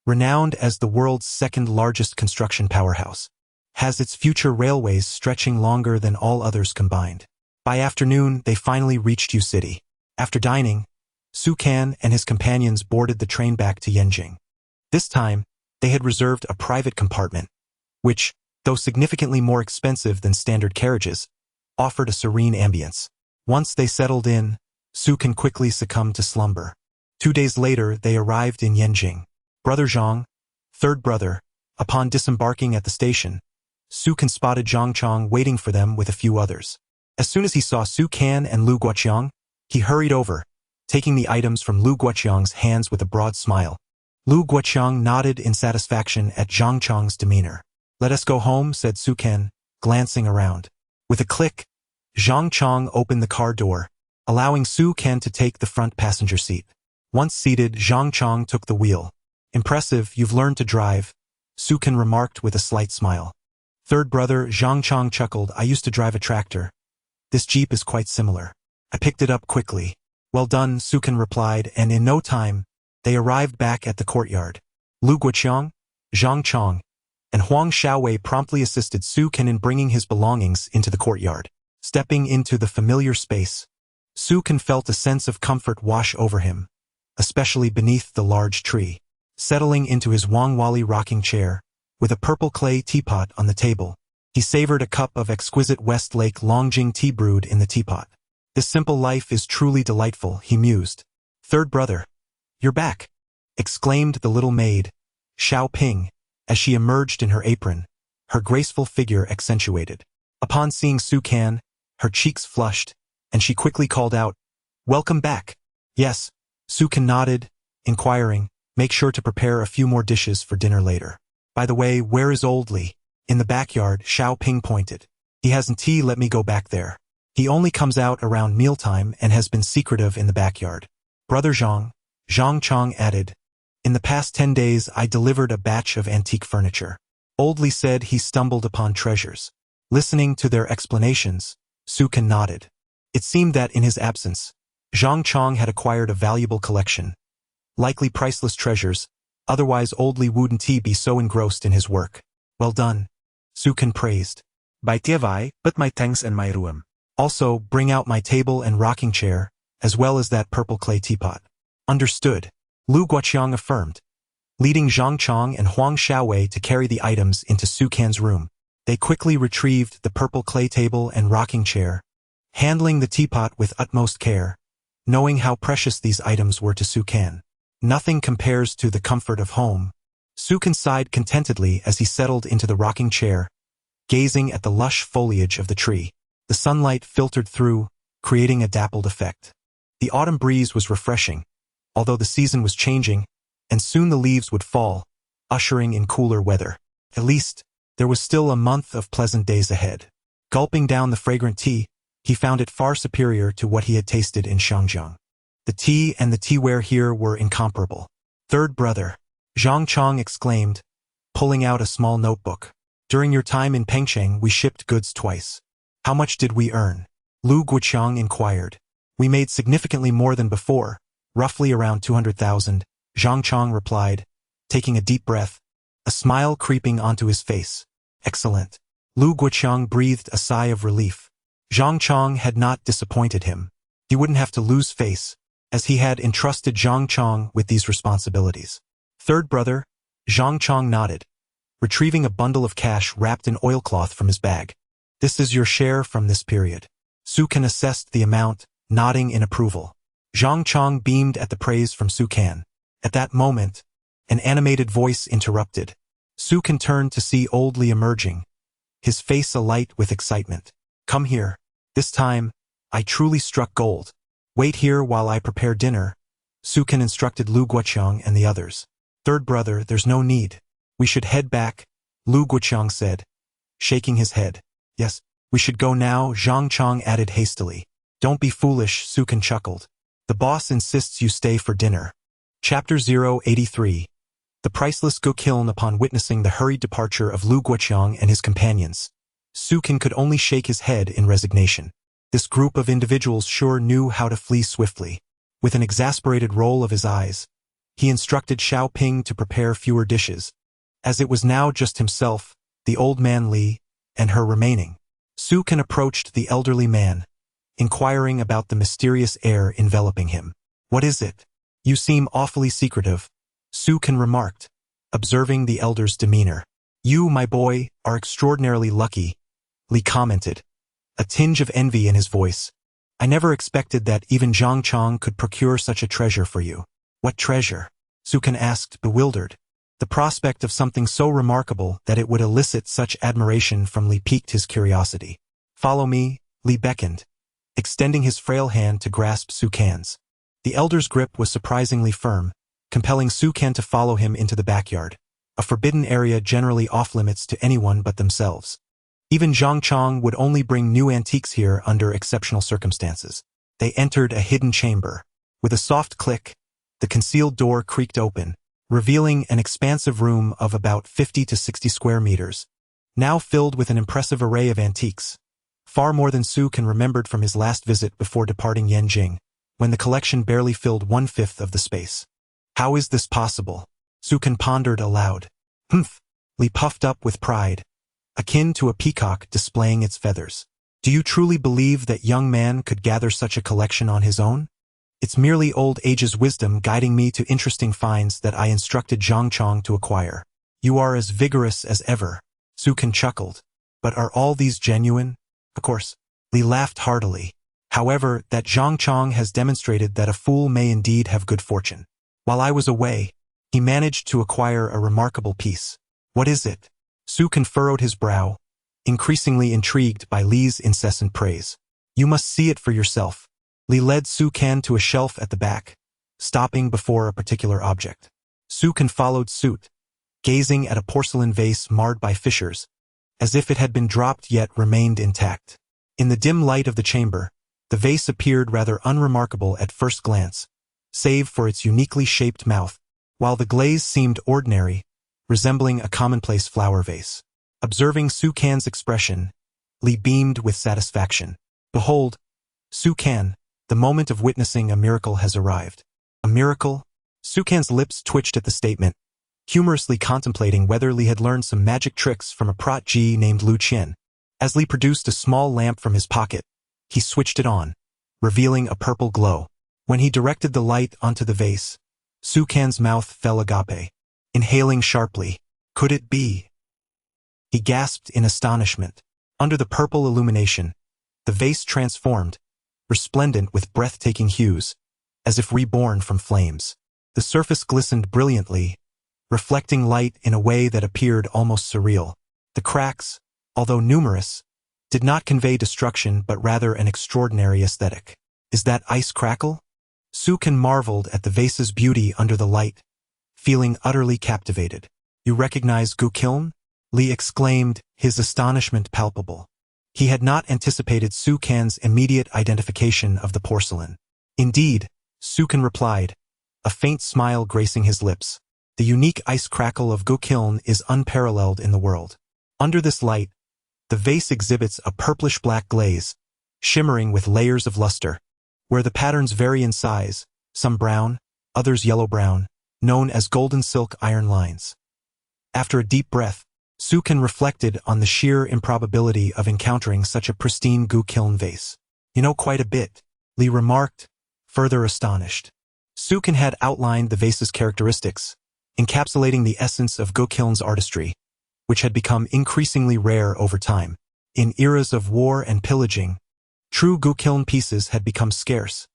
renowned as the world's second-largest construction powerhouse, has its future railways stretching longer than all others combined. By afternoon, they finally reached Yu City. After dining, Su Can and his companions boarded the train back to Yanjing. This time, they had reserved a private compartment, which, though significantly more expensive than standard carriages, offered a serene ambience. Once they settled in, Su Can quickly succumbed to slumber. 2 days later, they arrived in Yanjing. Brother Zhang, third brother, upon disembarking at the station, Su Can spotted Zhang Chong waiting for them with a few others. As soon as he saw Su Can and Lu Guoqiang, he hurried over, taking the items from Lu Guoqiang's hands with a broad smile. Lu Guoqiang nodded in satisfaction at Zhang Chong's demeanor. "Let us go home," said Su Can, glancing around. With a click, Zhang Chong opened the car door, allowing Su Can to take the front passenger seat. Once seated, Zhang Chong took the wheel. "Impressive, you've learned to drive," Su Can remarked with a slight smile. Third brother Zhang Chong chuckled. "I used to drive a tractor. This Jeep is quite similar. I picked it up quickly." "Well done," Su Can replied, and in no time, they arrived back at the courtyard. Lu Guoqiang, Zhang Chong, and Huang Xiaowei promptly assisted Su Can in bringing his belongings into the courtyard. Stepping into the familiar space, Su Can felt a sense of comfort wash over him, especially beneath the large tree. Settling into his Wangwali rocking chair, with a purple clay teapot on the table, he savored a cup of exquisite Westlake Longjing tea brewed in the teapot. "This simple life is truly delightful," he mused. "Third brother, you're back," exclaimed the little maid, Xiao Ping, as she emerged in her apron, her graceful figure accentuated. Upon seeing Su Can, her cheeks flushed, and she quickly called out, "Welcome back." "Yes," Su Can nodded, inquiring, "Make sure to prepare a few more dishes for dinner later. By the way, where is Old Li?" "In the backyard," Xiao Ping pointed. "He hasn't tea, let me go back there. He only comes out around mealtime and has been secretive in the backyard." Brother Zhang, Zhang Chong added, "In the past 10 days I delivered a batch of antique furniture." Old Li said he stumbled upon treasures. Listening to their explanations, Su Can nodded. It seemed that in his absence, Zhang Chong had acquired a valuable collection, likely priceless treasures, otherwise Old Li wouldn't he be so engrossed in his work. "Well done," Su Can praised. By Tiavai, but my thanks and my room. "Also, bring out my table and rocking chair, as well as that purple clay teapot." "Understood," Lu Guoqiang affirmed, leading Zhang Chong and Huang Xiaowei to carry the items into Su Can's room. They quickly retrieved the purple clay table and rocking chair, handling the teapot with utmost care, knowing how precious these items were to Su Can. Nothing compares to the comfort of home. Su Can sighed contentedly as he settled into the rocking chair, gazing at the lush foliage of the tree. The sunlight filtered through, creating a dappled effect. The autumn breeze was refreshing, although the season was changing, and soon the leaves would fall, ushering in cooler weather. At least, there was still a month of pleasant days ahead. Gulping down the fragrant tea, he found it far superior to what he had tasted in Shangjiang. The tea and the teaware here were incomparable. "Third brother," Zhang Chong exclaimed, pulling out a small notebook. "During your time in Pengcheng, we shipped goods twice. How much did we earn?" Lu Guoqiang inquired. "We made significantly more than before, roughly around 200,000, Zhang Chong replied, taking a deep breath, a smile creeping onto his face. "Excellent." Lu Guoqiang breathed a sigh of relief. Zhang Chong had not disappointed him. He wouldn't have to lose face, as he had entrusted Zhang Chong with these responsibilities. Third brother, Zhang Chong nodded, retrieving a bundle of cash wrapped in oilcloth from his bag. "This is your share from this period." Su Can assessed the amount, nodding in approval. Zhang Chong beamed at the praise from Su Can. At that moment, an animated voice interrupted. Su Can turned to see Old Li emerging, his face alight with excitement. "Come here. This time, I truly struck gold. Wait here while I prepare dinner," Su Can instructed Lu Guoqiang and the others. "Third brother, there's no need. We should head back," Lu Guoqiang said, shaking his head. "Yes, We should go now, Zhang Chong added hastily. Don't be foolish, Sukan chuckled. The boss insists you stay for dinner. Chapter 083. The priceless Gokiln. Upon witnessing the hurried departure of Lu Guoqiang and his companions, Sukan could only shake his head in resignation. This group of individuals sure knew how to flee swiftly. With an exasperated roll of his eyes, he instructed Xiao Ping to prepare fewer dishes, as it was now just himself, the old man Li, and her remaining. Sukan approached the elderly man, inquiring about the mysterious air enveloping him. What is it? You seem awfully secretive, Sukan remarked, observing the elder's demeanor. You, my boy, are extraordinarily lucky, Li commented, a tinge of envy in his voice. I never expected that even Zhang Chong could procure such a treasure for you. What treasure? Sukan asked, bewildered. The prospect of something so remarkable that it would elicit such admiration from Li piqued his curiosity. Follow me, Li beckoned, extending his frail hand to grasp Sukan's. The elder's grip was surprisingly firm, compelling Sukan to follow him into the backyard, a forbidden area generally off-limits to anyone but themselves. Even Zhang Chong would only bring new antiques here under exceptional circumstances. They entered a hidden chamber. With a soft click, the concealed door creaked open, revealing an expansive room of about 50 to 60 square meters, now filled with an impressive array of antiques, far more than Sukan remembered from his last visit before departing Yanjing, when the collection barely filled 1/5 of the space. How is this possible? Sukan pondered aloud. Humph! Li puffed up with pride, akin to a peacock displaying its feathers. Do you truly believe that young man could gather such a collection on his own? It's merely old age's wisdom guiding me to interesting finds that I instructed Zhang Chong to acquire. You are as vigorous as ever, Sukan chuckled. But are all these genuine? Of course. Li laughed heartily. However, that Zhang Chong has demonstrated that a fool may indeed have good fortune. While I was away, he managed to acquire a remarkable piece. What is it? Sukan furrowed his brow, increasingly intrigued by Li's incessant praise. You must see it for yourself. Li led Sukan to a shelf at the back, stopping before a particular object. Sukan followed suit, gazing at a porcelain vase marred by fissures, as if it had been dropped yet remained intact. In the dim light of the chamber, the vase appeared rather unremarkable at first glance, save for its uniquely shaped mouth, while the glaze seemed ordinary, resembling a commonplace flower vase. Observing Sukan's expression, Li beamed with satisfaction. Behold, Sukan, the moment of witnessing a miracle has arrived. A miracle? Sukan's lips twitched at the statement, humorously contemplating whether Li had learned some magic tricks from a protégé named Lu Qian. As Li produced a small lamp from his pocket, he switched it on, revealing a purple glow. When he directed the light onto the vase, Sukan's mouth fell agape. Inhaling sharply, could it be? He gasped in astonishment. Under the purple illumination, the vase transformed, resplendent with breathtaking hues, as if reborn from flames. The surface glistened brilliantly, reflecting light in a way that appeared almost surreal. The cracks, although numerous, did not convey destruction but rather an extraordinary aesthetic. Is that ice crackle? Sukan marveled at the vase's beauty under the light, feeling utterly captivated. You recognize Gokiln? Li exclaimed, his astonishment palpable. He had not anticipated Sukan's immediate identification of the porcelain. Indeed, Sukan replied, a faint smile gracing his lips. The unique ice crackle of Gokiln is unparalleled in the world. Under this light, the vase exhibits a purplish-black glaze, shimmering with layers of luster, where the patterns vary in size, some brown, others yellow-brown, known as golden silk iron lines. After a deep breath, Sukan reflected on the sheer improbability of encountering such a pristine Gokiln vase. You know quite a bit, Li remarked, further astonished. Sukan had outlined the vase's characteristics, encapsulating the essence of Gokiln's artistry, which had become increasingly rare over time. In eras of war and pillaging, true Gokiln pieces had become scarce,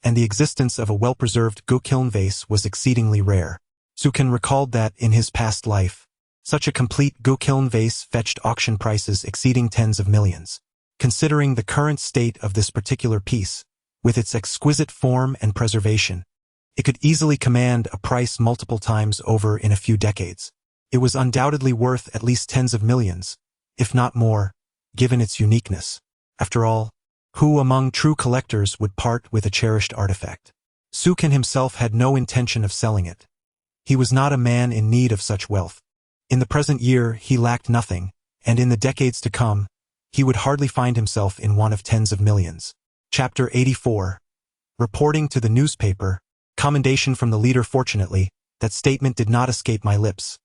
and the existence of a well-preserved Gokiln vase was exceedingly rare. Sukan recalled that, in his past life, such a complete Gokiln vase fetched auction prices exceeding tens of millions. Considering the current state of this particular piece, with its exquisite form and preservation, it could easily command a price multiple times over in a few decades. It was undoubtedly worth at least tens of millions, if not more, given its uniqueness. After all, who among true collectors would part with a cherished artifact? Sukin himself had no intention of selling it. He was not a man in need of such wealth. In the present year he lacked nothing, and in the decades to come, he would hardly find himself in want of tens of millions. Chapter 84. Reporting to the newspaper, commendation from the leader. Fortunately, that statement did not escape my lips.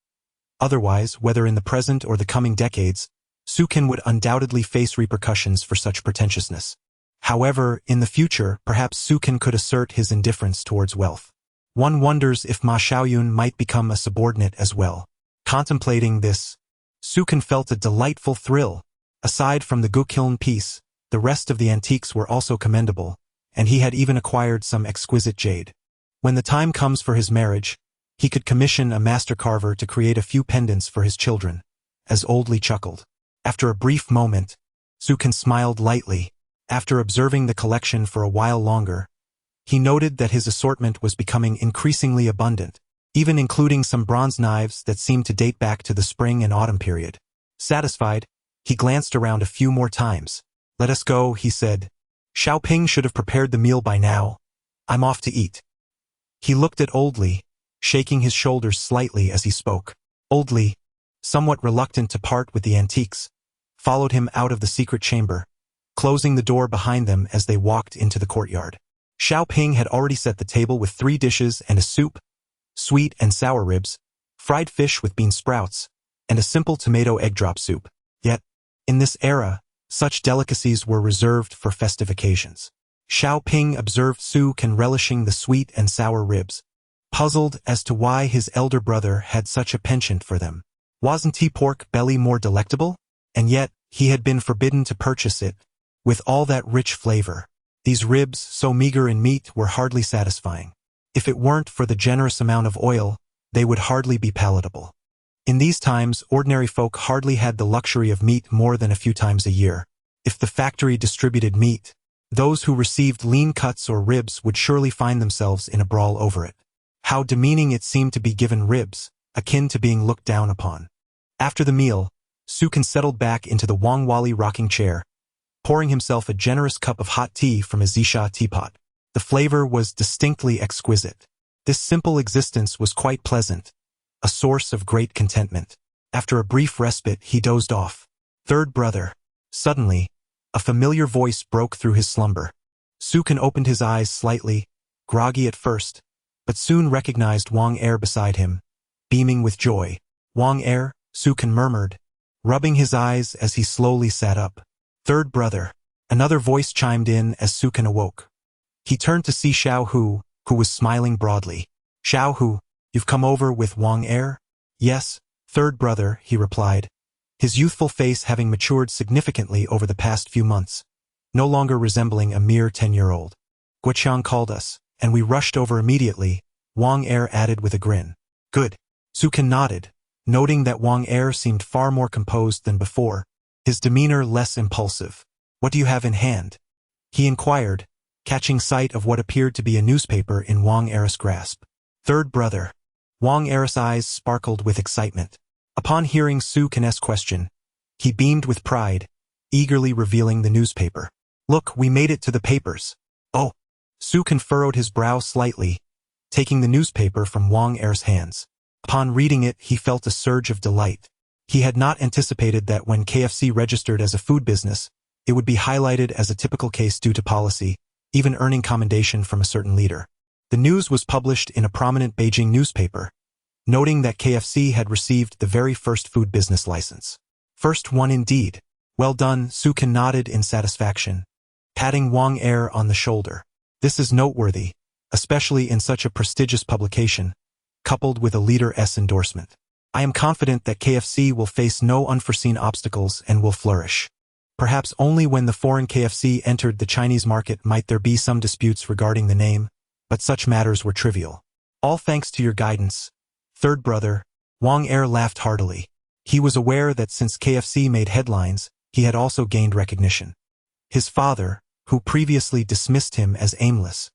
Otherwise, whether in the present or the coming decades, Sukin would undoubtedly face repercussions for such pretentiousness. However, in the future, perhaps Sukin could assert his indifference towards wealth. One wonders if Ma Xiaoyun might become a subordinate as well. Contemplating this, Sukin felt a delightful thrill. Aside from the Gukiln piece, the rest of the antiques were also commendable, and he had even acquired some exquisite jade. When the time comes for his marriage, he could commission a master carver to create a few pendants for his children, as Oldly chuckled. After a brief moment, Sukin smiled lightly. After observing the collection for a while longer, he noted that his assortment was becoming increasingly abundant, even including some bronze knives that seemed to date back to the spring and autumn period. Satisfied, he glanced around a few more times. "Let us go," he said. "Xiaoping should have prepared the meal by now. I'm off to eat." He looked at Oldly, shaking his shoulders slightly as he spoke. Oldly, somewhat reluctant to part with the antiques, followed him out of the secret chamber, closing the door behind them as they walked into the courtyard. Xiaoping had already set the table with 3 dishes and a soup, sweet and sour ribs, fried fish with bean sprouts, and a simple tomato egg drop soup. Yet, in this era, such delicacies were reserved for festive occasions. Xiaoping observed Sukin relishing the sweet and sour ribs, puzzled as to why his elder brother had such a penchant for them. Wasn't pork belly more delectable? And yet, he had been forbidden to purchase it. With all that rich flavor, these ribs, so meager in meat, were hardly satisfying. If it weren't for the generous amount of oil, they would hardly be palatable. In these times, ordinary folk hardly had the luxury of meat more than a few times a year. If the factory distributed meat, those who received lean cuts or ribs would surely find themselves in a brawl over it. How demeaning it seemed to be given ribs, akin to being looked down upon. After the meal, Sukin settled back into the Wangwali rocking chair, pouring himself a generous cup of hot tea from a Zisha teapot. The flavor was distinctly exquisite. This simple existence was quite pleasant, a source of great contentment. After a brief respite, he dozed off. Third brother. Suddenly, a familiar voice broke through his slumber. Sukin opened his eyes slightly, groggy at first, but soon recognized Wang Er beside him, beaming with joy. "Wang Er," Sukin murmured, rubbing his eyes as he slowly sat up. "Third brother." Another voice chimed in as Sukin awoke. He turned to see Xiao Hu, who was smiling broadly. "Xiao Hu, you've come over with Wang Er?" "Yes, third brother," he replied, his youthful face having matured significantly over the past few months, no longer resembling a mere 10-year-old. "Guoqiang called us, and we rushed over immediately," Wang Er added with a grin. "Good." Sukin nodded, noting that Wang Er seemed far more composed than before, his demeanor less impulsive. "What do you have in hand?" he inquired, catching sight of what appeared to be a newspaper in Wang Er's grasp. "Third brother." Wang Er's eyes sparkled with excitement. Upon hearing Sukin's question, he beamed with pride, eagerly revealing the newspaper. "Look, we made it to the papers." "Oh." Sukin furrowed his brow slightly, taking the newspaper from Wang Er's hands. Upon reading it, he felt a surge of delight. He had not anticipated that when KFC registered as a food business, it would be highlighted as a typical case due to policy, even earning commendation from a certain leader. The news was published in a prominent Beijing newspaper, noting that KFC had received the very first food business license. First one indeed. "Well done," Sukin nodded in satisfaction, patting Wang Er on the shoulder. "This is noteworthy, especially in such a prestigious publication, coupled with a leader's endorsement. I am confident that KFC will face no unforeseen obstacles and will flourish. Perhaps only when the foreign KFC entered the Chinese market might there be some disputes regarding the name, but such matters were trivial. All thanks to your guidance, third brother." Wang Er laughed heartily. He was aware that since KFC made headlines, he had also gained recognition. His father, who previously dismissed him as aimless,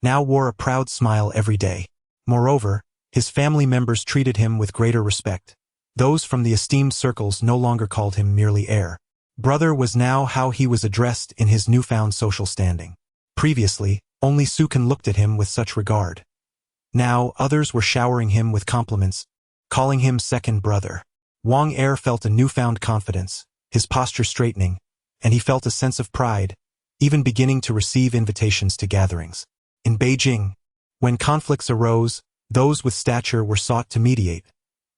now wore a proud smile every day. Moreover, his family members treated him with greater respect. Those from the esteemed circles no longer called him merely heir, Brother was now how he was addressed in his newfound social standing. Previously, only Sukan looked at him with such regard. Now, others were showering him with compliments, calling him second brother. Wang Er felt a newfound confidence, his posture straightening, and he felt a sense of pride, even beginning to receive invitations to gatherings. In Beijing, when conflicts arose, those with stature were sought to mediate.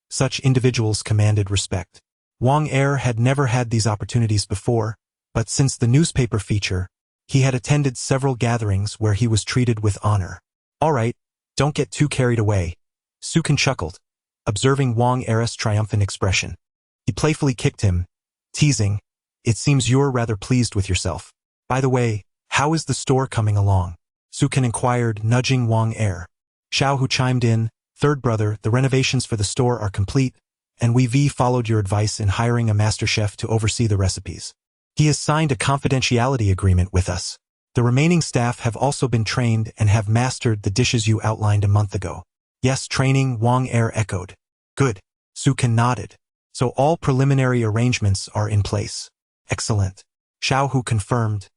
Such individuals commanded respect. Wang Er had never had these opportunities before, but since the newspaper feature, he had attended several gatherings where he was treated with honor. All right, don't get too carried away. Sukan chuckled, observing Wang Er's triumphant expression. He playfully kicked him, teasing, "It seems you're rather pleased with yourself. By the way, how is the store coming along?" Sukan inquired, nudging Wang Er. Xiao Hu chimed in, "Third brother, the renovations for the store are complete, and we followed your advice in hiring a master chef to oversee the recipes. He has signed a confidentiality agreement with us. The remaining staff have also been trained and have mastered the dishes you outlined a month ago." "Yes, training," Wang Er echoed. "Good." Sukan nodded. "So all preliminary arrangements are in place." "Excellent." Xiao Hu confirmed.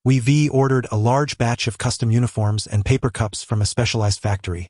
"We ordered a large batch of custom uniforms and paper cups from a specialized factory,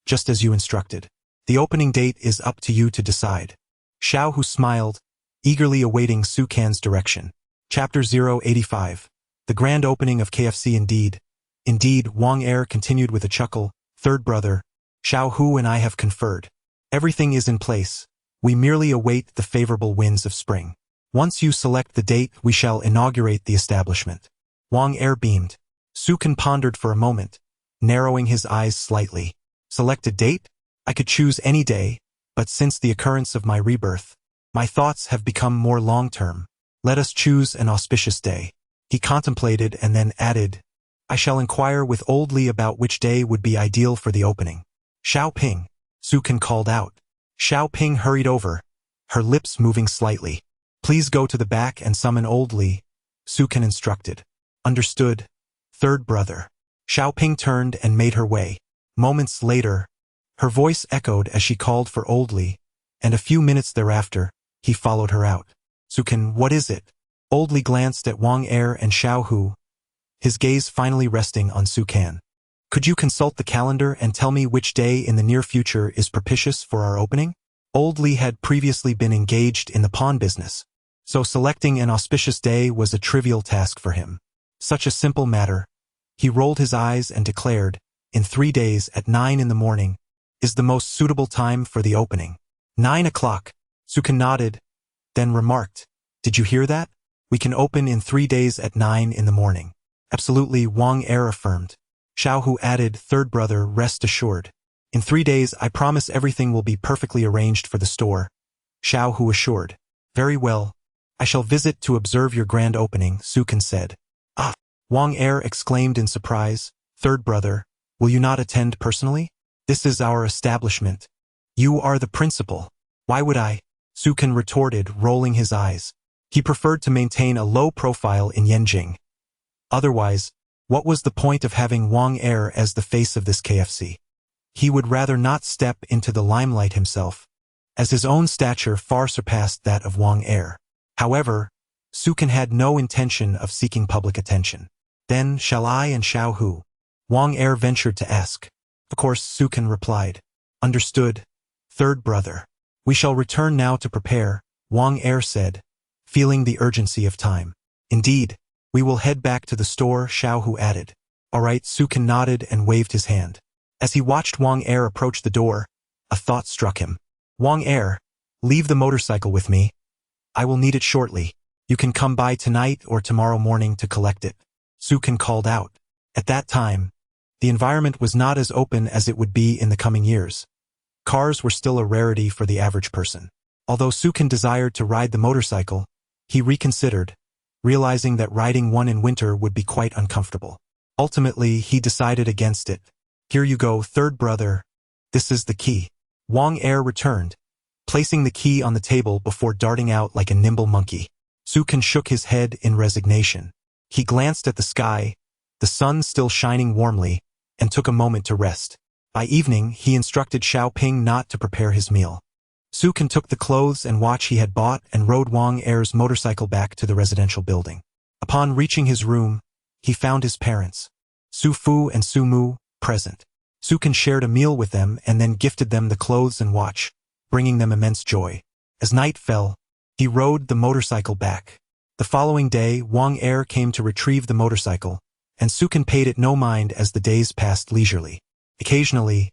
just as you instructed. The opening date is up to you to decide." Xiao Hu smiled, eagerly awaiting Sukan's direction. Chapter 085. The grand opening of KFC indeed. Indeed, Wang Er continued with a chuckle. "Third brother, Xiao Hu and I have conferred. Everything is in place. We merely await the favorable winds of spring. Once you select the date, we shall inaugurate the establishment." Wang Er beamed. Sukan pondered for a moment, narrowing his eyes slightly. "Select a date? I could choose any day, but since the occurrence of my rebirth, my thoughts have become more long-term. Let us choose an auspicious day." He contemplated and then added, "I shall inquire with Old Li about which day would be ideal for the opening." "Xiao Ping," Sukan called out. Xiao Ping hurried over, her lips moving slightly. "Please go to the back and summon Old Li," Sukan instructed. "Understood, third brother." Xiao Ping turned and made her way. Moments later, her voice echoed as she called for Old Li, and a few minutes thereafter, he followed her out. "Sukan, what is it?" Old Li glanced at Wang Er and Xiao Hu, his gaze finally resting on Sukan. "Could you consult the calendar and tell me which day in the near future is propitious for our opening?" Old Li had previously been engaged in the pawn business, so selecting an auspicious day was a trivial task for him. Such a simple matter. He rolled his eyes and declared, "In 3 days at 9 in the morning is the most suitable time for the opening." 9 o'clock. Sukan nodded, then remarked, "Did you hear that? We can open in 3 days at 9 in the morning." "Absolutely," Wang Er affirmed. Xiao Hu added, "Third brother, rest assured. In 3 days I promise everything will be perfectly arranged for the store." Xiao Hu assured. "Very well. I shall visit to observe your grand opening," Sukan said. "Ah!" Wang Er exclaimed in surprise. "Third brother, will you not attend personally? This is our establishment. You are the principal." "Why would I?" Sukan retorted, rolling his eyes. He preferred to maintain a low profile in Yanjing. Otherwise, what was the point of having Wang Er as the face of this KFC? He would rather not step into the limelight himself, as his own stature far surpassed that of Wang Er. However, Sukan had no intention of seeking public attention. "Then shall I and Xiao Hu?" Wang Er ventured to ask. "Of course," Sukan replied. "Understood, third brother. We shall return now to prepare," Wang Er said, feeling the urgency of time. "Indeed, we will head back to the store," Xiao Hu added. "All right," Sukan nodded and waved his hand. As he watched Wang Er approach the door, a thought struck him. "Wang Er, leave the motorcycle with me. I will need it shortly. You can come by tonight or tomorrow morning to collect it," Sukan called out. At that time, the environment was not as open as it would be in the coming years. Cars were still a rarity for the average person. Although Sukan desired to ride the motorcycle, he reconsidered, realizing that riding one in winter would be quite uncomfortable. Ultimately, he decided against it. "Here you go, third brother. This is the key." Wang Er returned, placing the key on the table before darting out like a nimble monkey. Sukan shook his head in resignation. He glanced at the sky, the sun still shining warmly, and took a moment to rest. By evening, he instructed Xiao Ping not to prepare his meal. Can took the clothes and watch he had bought and rode Wang Er's motorcycle back to the residential building. Upon reaching his room, he found his parents, Su Fu and Su Mu, present. Can shared a meal with them and then gifted them the clothes and watch, bringing them immense joy. As night fell, he rode the motorcycle back. The following day, Wang Er came to retrieve the motorcycle, and Can paid it no mind as the days passed leisurely. Occasionally,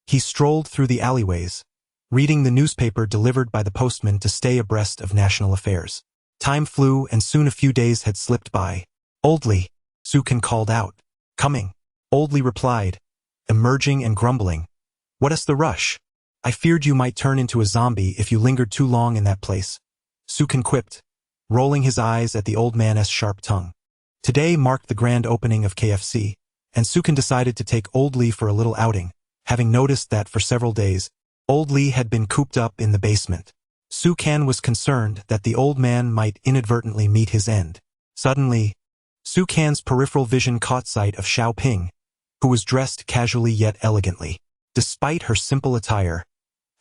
he strolled through the alleyways, reading the newspaper delivered by the postman to stay abreast of national affairs. Time flew and soon a few days had slipped by. Oldly, Can called out. Coming. Oldly replied, emerging and grumbling. What is the rush? I feared you might turn into a zombie if you lingered too long in that place. Can quipped, rolling his eyes at the old man's sharp tongue. Today marked the grand opening of KFC, and Can decided to take Oldly for a little outing, having noticed that for several days, Oldly had been cooped up in the basement. Can was concerned that the old man might inadvertently meet his end. Suddenly, Can's peripheral vision caught sight of Xiaoping, who was dressed casually yet elegantly. Despite her simple attire,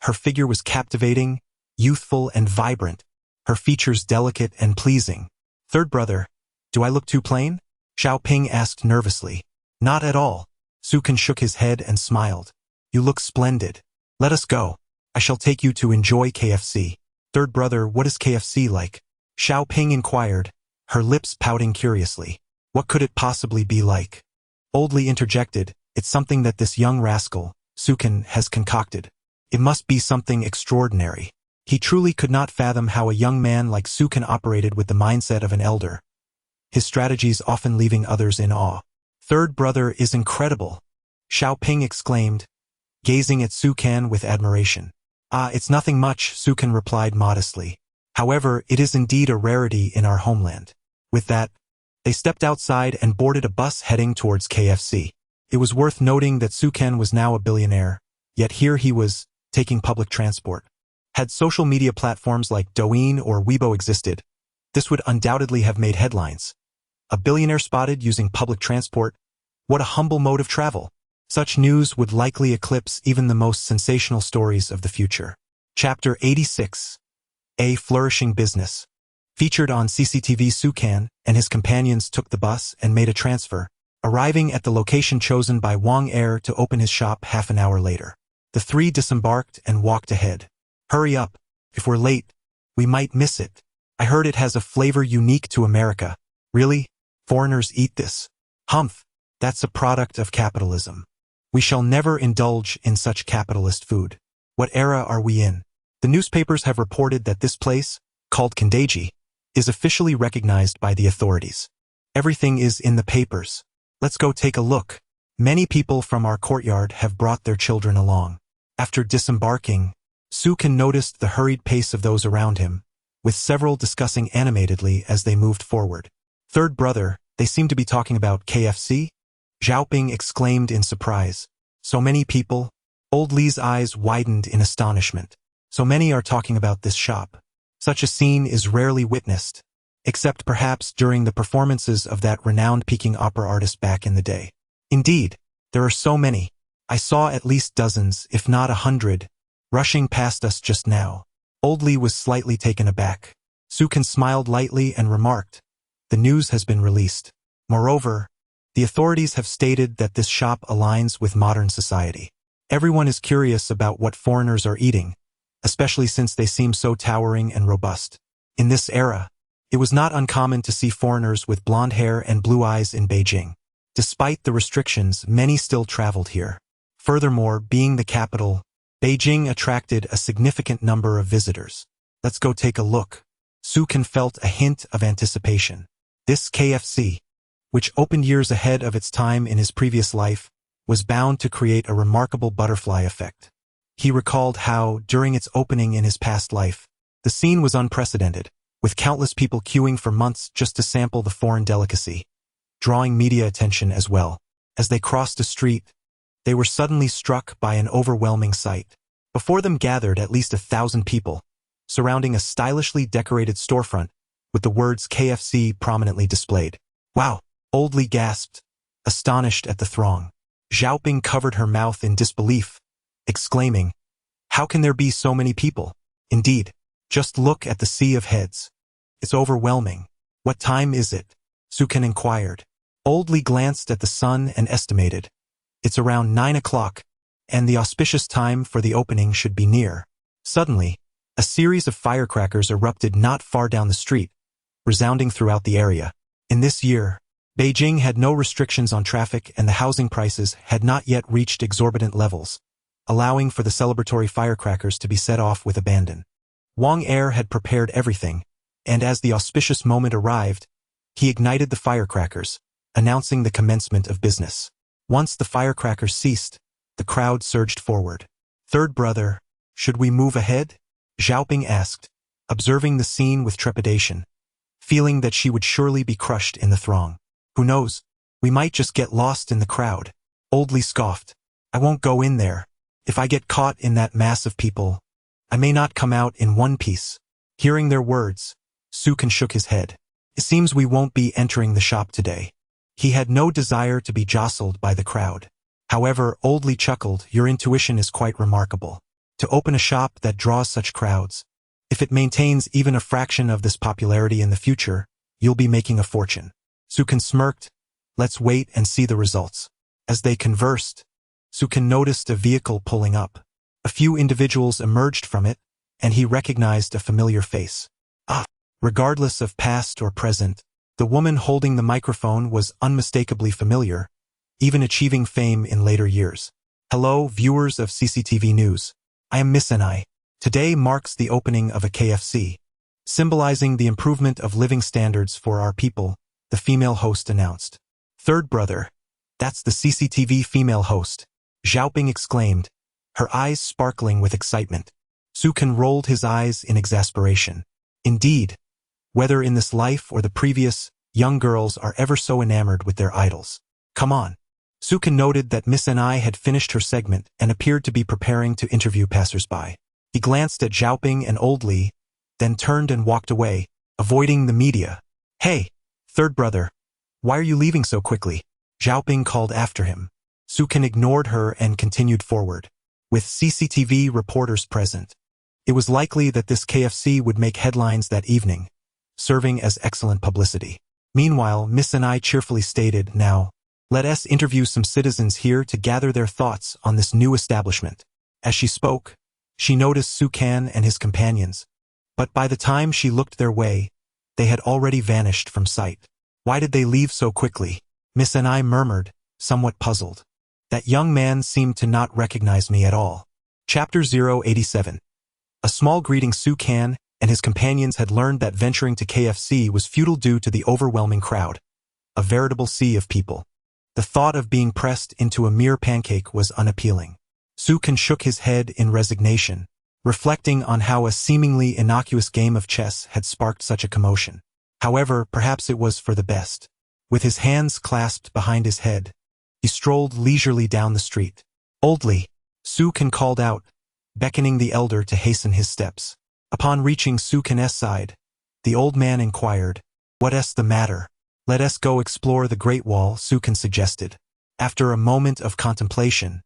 her figure was captivating, youthful and vibrant, her features delicate and pleasing. Third brother, do I look too plain? Xiaoping asked nervously. Not at all. Can shook his head and smiled. You look splendid. Let us go. I shall take you to enjoy KFC. Third brother, what is KFC like? Xiaoping inquired, her lips pouting curiously. What could it possibly be like? Oldly interjected, it's something that this young rascal, Can, has concocted. It must be something extraordinary. He truly could not fathom how a young man like Can operated with the mindset of an elder, his strategies often leaving others in awe. Third brother is incredible, Xiaoping exclaimed, gazing at Can with admiration. Ah, it's nothing much, Can replied modestly. However, it is indeed a rarity in our homeland. With that, they stepped outside and boarded a bus heading towards KFC. It was worth noting that Can was now a billionaire, yet here he was, taking public transport. Had social media platforms like Douyin or Weibo existed, this would undoubtedly have made headlines. A billionaire spotted using public transport? What a humble mode of travel! Such news would likely eclipse even the most sensational stories of the future. Chapter 86. A Flourishing Business. Featured on CCTV, Can and his companions took the bus and made a transfer, arriving at the location chosen by Wang Er to open his shop half an hour later. The three disembarked and walked ahead. Hurry up. If we're late, we might miss it. I heard it has a flavor unique to America. Really? Foreigners eat this? Humph. That's a product of capitalism. We shall never indulge in such capitalist food. What era are we in? The newspapers have reported that this place, called Kandaji, is officially recognized by the authorities. Everything is in the papers. Let's go take a look. Many people from our courtyard have brought their children along. After disembarking, Can noticed the hurried pace of those around him, with several discussing animatedly as they moved forward. Third brother, they seem to be talking about KFC? Xiaoping exclaimed in surprise. So many people? Old Li's eyes widened in astonishment. So many are talking about this shop. Such a scene is rarely witnessed, except perhaps during the performances of that renowned Peking opera artist back in the day. Indeed, there are so many. I saw at least dozens, if not 100, rushing past us just now. Old Li was slightly taken aback. Can smiled lightly and remarked, the news has been released. Moreover, the authorities have stated that this shop aligns with modern society. Everyone is curious about what foreigners are eating, especially since they seem so towering and robust. In this era, it was not uncommon to see foreigners with blonde hair and blue eyes in Beijing. Despite the restrictions, many still traveled here. Furthermore, being the capital, Beijing attracted a significant number of visitors. Let's go take a look. Can felt a hint of anticipation. This KFC, which opened years ahead of its time in his previous life, was bound to create a remarkable butterfly effect. He recalled how, during its opening in his past life, the scene was unprecedented, with countless people queuing for months just to sample the foreign delicacy, drawing media attention as well. As they crossed a street, they were suddenly struck by an overwhelming sight. Before them gathered at least 1,000 people, surrounding a stylishly decorated storefront with the words KFC prominently displayed. Wow! Old Li gasped, astonished at the throng. Xiaoping covered her mouth in disbelief, exclaiming, how can there be so many people? Indeed, just look at the sea of heads. It's overwhelming. What time is it? Sukan inquired. Old Lee glanced at the sun and estimated. It's around 9 o'clock, and the auspicious time for the opening should be near. Suddenly, a series of firecrackers erupted not far down the street, resounding throughout the area. In this year, Beijing had no restrictions on traffic and the housing prices had not yet reached exorbitant levels, allowing for the celebratory firecrackers to be set off with abandon. Wang Er had prepared everything, and as the auspicious moment arrived, he ignited the firecrackers, announcing the commencement of business. Once the firecrackers ceased, the crowd surged forward. Third brother, should we move ahead? Xiaoping asked, observing the scene with trepidation, feeling that she would surely be crushed in the throng. Who knows? We might just get lost in the crowd. Old Lee scoffed. I won't go in there. If I get caught in that mass of people, I may not come out in one piece. Hearing their words, Sukan shook his head. It seems we won't be entering the shop today. He had no desire to be jostled by the crowd. However, Old Lee chuckled, your intuition is quite remarkable. To open a shop that draws such crowds, if it maintains even a fraction of this popularity in the future, you'll be making a fortune. Sukan smirked. Let's wait and see the results. As they conversed, Sukan noticed a vehicle pulling up. A few individuals emerged from it, and he recognized a familiar face. Regardless of past or present, the woman holding the microphone was unmistakably familiar, even achieving fame in later years. Hello, viewers of CCTV News. I am Miss Ni. Today marks the opening of a KFC, symbolizing the improvement of living standards for our people, the female host announced. Third brother, that's the CCTV female host, Xiaoping exclaimed, her eyes sparkling with excitement. Sukan rolled his eyes in exasperation. Indeed, whether in this life or the previous, young girls are ever so enamored with their idols. Come on. Sukan noted that Miss Ni had finished her segment and appeared to be preparing to interview passersby. He glanced at Xiaoping and Old Lee, then turned and walked away, avoiding the media. Hey, third brother, why are you leaving so quickly? Xiaoping called after him. Sukan ignored her and continued forward. With CCTV reporters present, it was likely that this KFC would make headlines that evening, serving as excellent publicity. Meanwhile, Miss Ni cheerfully stated, now, let us interview some citizens here to gather their thoughts on this new establishment. As she spoke, she noticed Sukan and his companions, but by the time she looked their way, they had already vanished from sight. Why did they leave so quickly? Miss Ni murmured, somewhat puzzled. That young man seemed to not recognize me at all. Chapter 087. A small greeting. Sukan and his companions had learned that venturing to KFC was futile due to the overwhelming crowd, a veritable sea of people. The thought of being pressed into a mere pancake was unappealing. Sukan shook his head in resignation, reflecting on how a seemingly innocuous game of chess had sparked such a commotion. However, perhaps it was for the best. With his hands clasped behind his head, he strolled leisurely down the street. Old Lee, Sukan called out, beckoning the elder to hasten his steps. Upon reaching Sukan's side, the old man inquired, what's the matter? Let us go explore the Great Wall, Sukan suggested. After a moment of contemplation,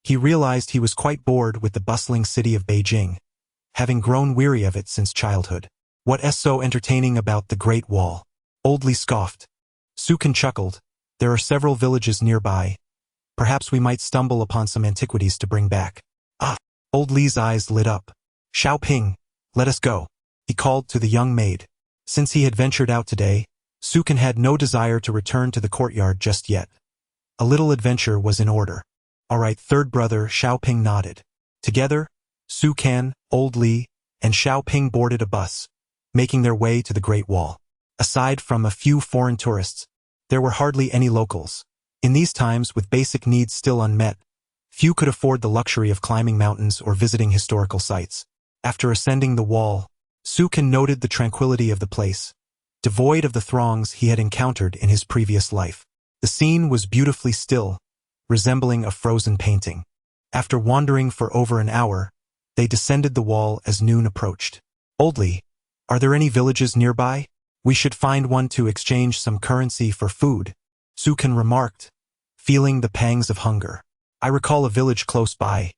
he realized he was quite bored with the bustling city of Beijing, having grown weary of it since childhood. What's so entertaining about the Great Wall? Old Lee scoffed. Sukan chuckled. There are several villages nearby. Perhaps we might stumble upon some antiquities to bring back. Old Lee's eyes lit up. Xiaoping, let us go, he called to the young maid. Since he had ventured out today, Sukan had no desire to return to the courtyard just yet. A little adventure was in order. All right, third brother, Xiaoping nodded. Together, Sukan, Old Lee, and Xiaoping boarded a bus, making their way to the Great Wall. Aside from a few foreign tourists, there were hardly any locals. In these times, with basic needs still unmet, few could afford the luxury of climbing mountains or visiting historical sites. After ascending the wall, Sukan noted the tranquility of the place, devoid of the throngs he had encountered in his previous life. The scene was beautifully still, resembling a frozen painting. After wandering for over an hour, they descended the wall as noon approached. Old Lee, are there any villages nearby? We should find one to exchange some currency for food, Sukan remarked, feeling the pangs of hunger. I recall a village close by.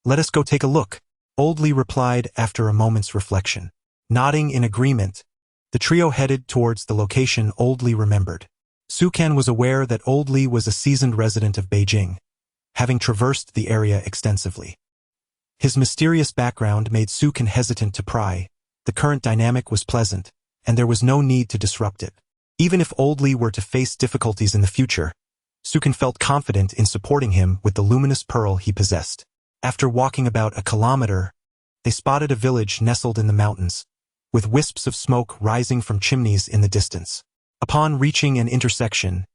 Let us go take a look. Old Li replied after a moment's reflection. Nodding in agreement, the trio headed towards the location Old Li remembered. Su Kan was aware that Old Li was a seasoned resident of Beijing, having traversed the area extensively. His mysterious background made Su Kan hesitant to pry. The current dynamic was pleasant, and there was no need to disrupt it. Even if Old Li were to face difficulties in the future, Su Kan felt confident in supporting him with the luminous pearl he possessed. After walking about a kilometer, they spotted a village nestled in the mountains, with wisps of smoke rising from chimneys in the distance. Upon reaching an intersection,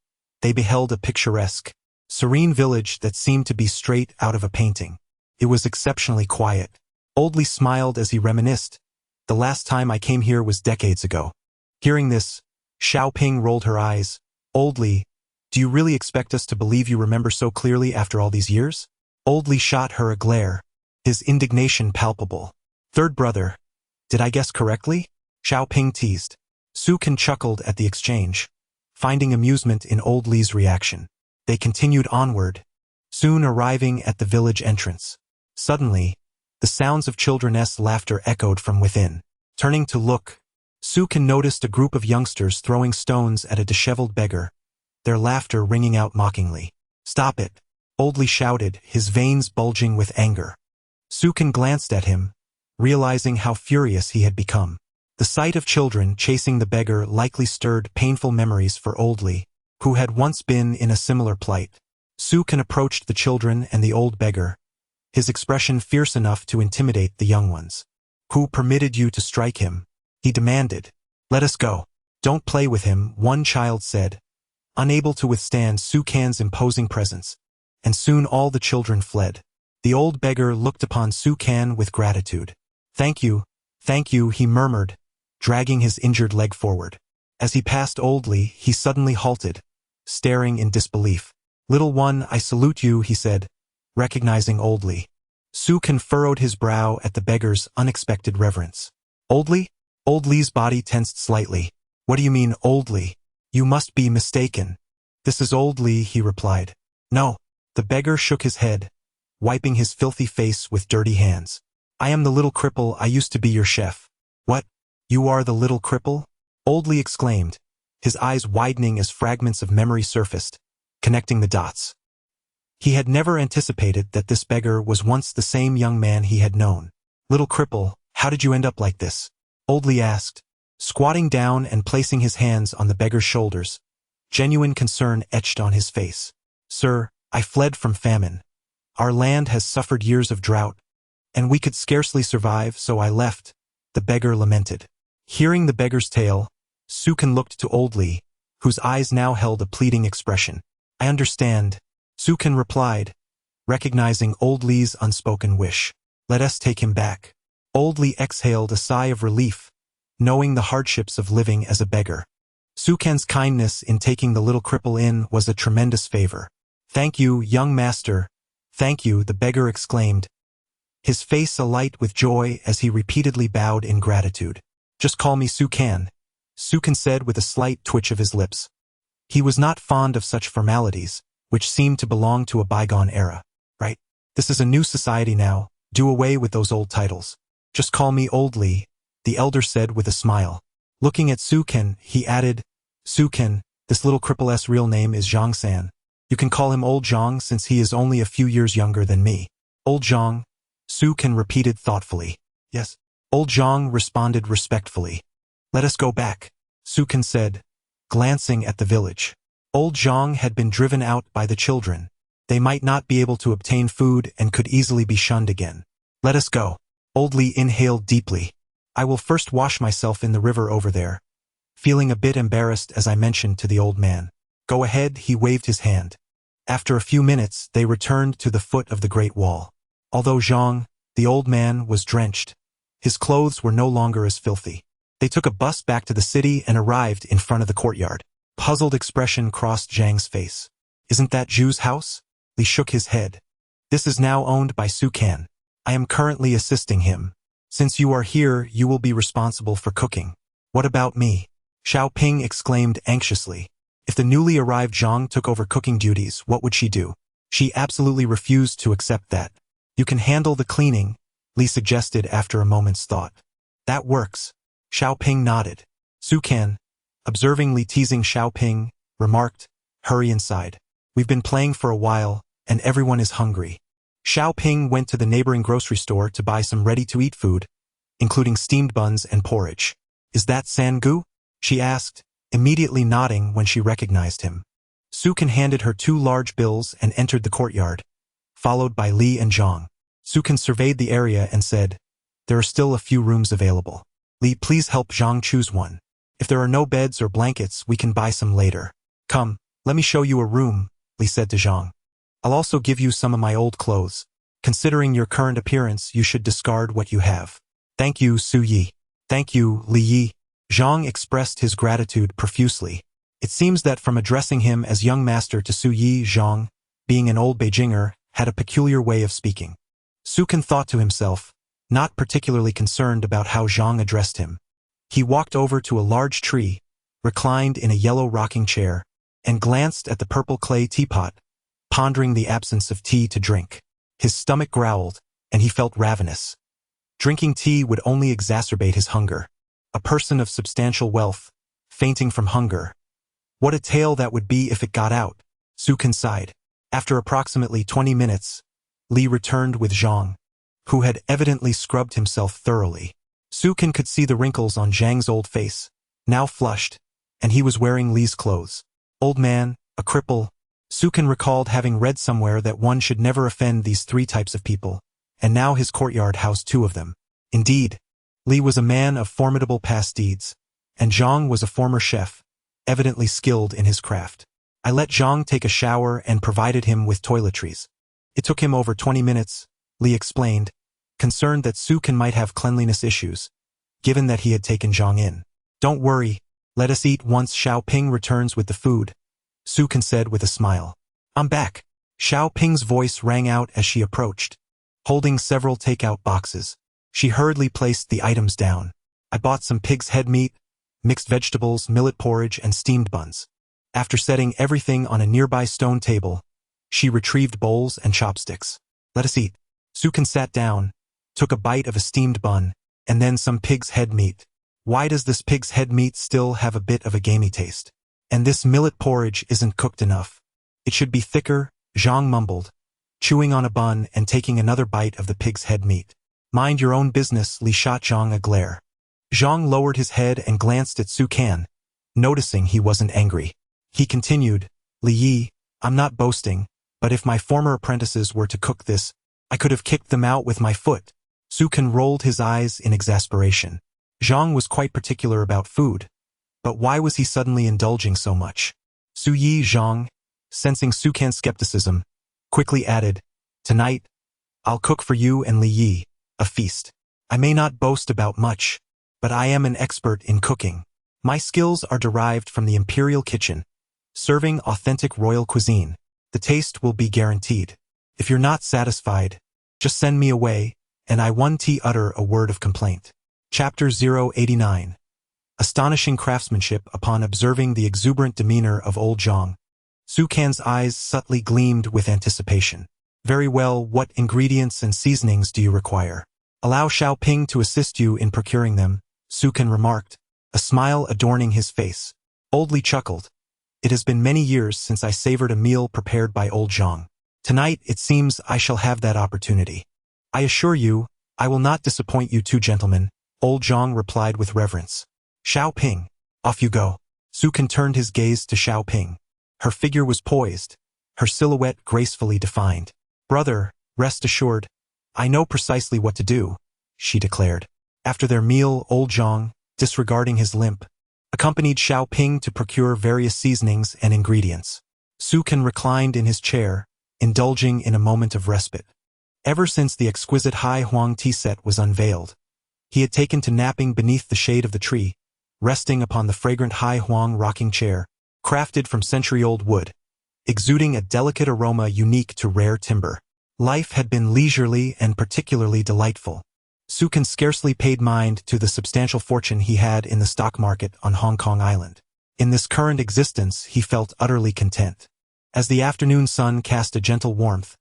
they beheld a picturesque, serene village that seemed to be straight out of a painting. It was exceptionally quiet. Old Li smiled as he reminisced. The last time I came here was decades ago. Hearing this, Xiaoping rolled her eyes. Old Li, do you really expect us to believe you remember so clearly after all these years? Old Li shot her a glare, his indignation palpable. Third brother, did I guess correctly? Xiaoping teased. Su Kan chuckled at the exchange, finding amusement in Old Li's reaction. They continued onward, soon arriving at the village entrance. Suddenly, the sounds of children's laughter echoed from within. Turning to look, Su Kan noticed a group of youngsters throwing stones at a disheveled beggar, their laughter ringing out mockingly. Stop it! Old Li shouted, his veins bulging with anger. Su Kan glanced at him, realizing how furious he had become. The sight of children chasing the beggar likely stirred painful memories for Old Li, who had once been in a similar plight. Su Kan approached the children and the old beggar, his expression fierce enough to intimidate the young ones. Who permitted you to strike him? He demanded. Let us go. Don't play with him, one child said, unable to withstand Su Kan's imposing presence. And soon all the children fled. The old beggar looked upon Su Kan with gratitude. Thank you, he murmured, dragging his injured leg forward. As he passed Old Li, he suddenly halted, staring in disbelief. Little one, I salute you, he said, recognizing Old Li. Su Kan furrowed his brow at the beggar's unexpected reverence. Old Li? Old Li's body tensed slightly. What do you mean, Old Li? You must be mistaken. This is Old Li, he replied. No. The beggar shook his head, wiping his filthy face with dirty hands. I am the little cripple I used to be your chef. What? You are the little cripple? Old Li exclaimed, his eyes widening as fragments of memory surfaced, connecting the dots. He had never anticipated that this beggar was once the same young man he had known. Little cripple, how did you end up like this? Old Li asked, squatting down and placing his hands on the beggar's shoulders. Genuine concern etched on his face. Sir, I fled from famine. Our land has suffered years of drought, and we could scarcely survive, so I left, the beggar lamented. Hearing the beggar's tale, Su Kan looked to Old Li, whose eyes now held a pleading expression. I understand, Su Kan replied, recognizing Old Li's unspoken wish. Let us take him back. Old Li exhaled a sigh of relief, knowing the hardships of living as a beggar. Su Kan's kindness in taking the little cripple in was a tremendous favor. Thank you, young master. Thank you, the beggar exclaimed, his face alight with joy as he repeatedly bowed in gratitude. Just call me Su Kan, Su Kan said with a slight twitch of his lips. He was not fond of such formalities, which seemed to belong to a bygone era. Right? This is a new society now, do away with those old titles. Just call me Old Li, the elder said with a smile. Looking at Su Kan, he added, Su Kan, this little cripple's real name is Zhang San. You can call him Old Zhang since he is only a few years younger than me. Old Zhang, Su Kan repeated thoughtfully. Yes. Old Zhang responded respectfully. Let us go back, Su Kan said, glancing at the village. Old Zhang had been driven out by the children. They might not be able to obtain food and could easily be shunned again. Let us go. Old Li inhaled deeply. I will first wash myself in the river over there. Feeling a bit embarrassed as I mentioned to the old man. Go ahead, he waved his hand. After a few minutes, they returned to the foot of the Great Wall. Although Zhang, the old man, was drenched, his clothes were no longer as filthy. They took a bus back to the city and arrived in front of the courtyard. Puzzled expression crossed Zhang's face. Isn't that Zhu's house? Li shook his head. This is now owned by Su Kan. I am currently assisting him. Since you are here, you will be responsible for cooking. What about me? Xiaoping exclaimed anxiously. If the newly arrived Zhang took over cooking duties, what would she do? She absolutely refused to accept that. You can handle the cleaning, Li suggested after a moment's thought. That works. Xiaoping nodded. Su Can, observing Li teasing Xiaoping, remarked, hurry inside. We've been playing for a while, and everyone is hungry. Xiaoping went to the neighboring grocery store to buy some ready-to-eat food, including steamed buns and porridge. Is that Sangu? She asked, immediately nodding when she recognized him. Su Can handed her 2 large bills and entered the courtyard, followed by Li and Zhang. Su Can surveyed the area and said, there are still a few rooms available. Li, please help Zhang choose one. If there are no beds or blankets, we can buy some later. Come, let me show you a room, Li said to Zhang. I'll also give you some of my old clothes. Considering your current appearance, you should discard what you have. Thank you, Su Yi. Thank you, Li Yi. Zhang expressed his gratitude profusely. It seems that from addressing him as young master to Su Yi, Zhang, being an old Beijinger, had a peculiar way of speaking. Su Can thought to himself, not particularly concerned about how Zhang addressed him. He walked over to a large tree, reclined in a yellow rocking chair, and glanced at the purple clay teapot, pondering the absence of tea to drink. His stomach growled, and he felt ravenous. Drinking tea would only exacerbate his hunger. A person of substantial wealth, fainting from hunger. What a tale that would be if it got out. Su Can sighed. After approximately 20 minutes, Li returned with Zhang, who had evidently scrubbed himself thoroughly. Su Can could see the wrinkles on Zhang's old face, now flushed, and he was wearing Li's clothes. Old man, a cripple. Su Can recalled having read somewhere that one should never offend these 3 types of people, and now his courtyard housed 2 of them. Indeed, Li was a man of formidable past deeds, and Zhang was a former chef, evidently skilled in his craft. I let Zhang take a shower and provided him with toiletries. It took him over 20 minutes, Li explained, concerned that Su Can might have cleanliness issues, given that he had taken Zhang in. Don't worry, let us eat once Xiaoping returns with the food, Su Can said with a smile. I'm back. Xiaoping's voice rang out as she approached, holding several takeout boxes. She hurriedly placed the items down. I bought some pig's head meat, mixed vegetables, millet porridge, and steamed buns. After setting everything on a nearby stone table, she retrieved bowls and chopsticks. Let us eat. Su Can sat down, took a bite of a steamed bun, and then some pig's head meat. Why does this pig's head meat still have a bit of a gamey taste? And this millet porridge isn't cooked enough. It should be thicker, Zhang mumbled, chewing on a bun and taking another bite of the pig's head meat. Mind your own business, Li shot Zhang a glare. Zhang lowered his head and glanced at Su Can, noticing he wasn't angry. He continued, Li Yi, I'm not boasting, but if my former apprentices were to cook this, I could have kicked them out with my foot. Su Can rolled his eyes in exasperation. Zhang was quite particular about food, but why was he suddenly indulging so much? Su Yi Zhang, sensing Su Can's skepticism, quickly added, tonight, I'll cook for you and Li Yi, a feast. I may not boast about much, but I am an expert in cooking. My skills are derived from the imperial kitchen, serving authentic royal cuisine. The taste will be guaranteed. If you're not satisfied, just send me away, and I won't utter a word of complaint. Chapter 089. Astonishing craftsmanship. Upon observing the exuberant demeanor of old Zhang, Su Can's eyes subtly gleamed with anticipation. Very well, what ingredients and seasonings do you require? Allow Xiaoping to assist you in procuring them, Su Can remarked, a smile adorning his face. Old Li chuckled. It has been many years since I savored a meal prepared by old Zhang. Tonight it seems I shall have that opportunity. I assure you, I will not disappoint you 2 gentlemen, old Zhang replied with reverence. Xiaoping, off you go. Su Can turned his gaze to Xiaoping. Her figure was poised, her silhouette gracefully defined. Brother, rest assured, I know precisely what to do, she declared. After their meal, old Zhang, disregarding his limp, accompanied Xiaoping to procure various seasonings and ingredients. Su Can reclined in his chair, indulging in a moment of respite. Ever since the exquisite Hai Huang tea set was unveiled, he had taken to napping beneath the shade of the tree, resting upon the fragrant Hai Huang rocking chair, crafted from century-old wood, exuding a delicate aroma unique to rare timber. Life had been leisurely and particularly delightful. Su Can scarcely paid mind to the substantial fortune he had in the stock market on Hong Kong Island. In this current existence he felt utterly content. As the afternoon sun cast a gentle warmth,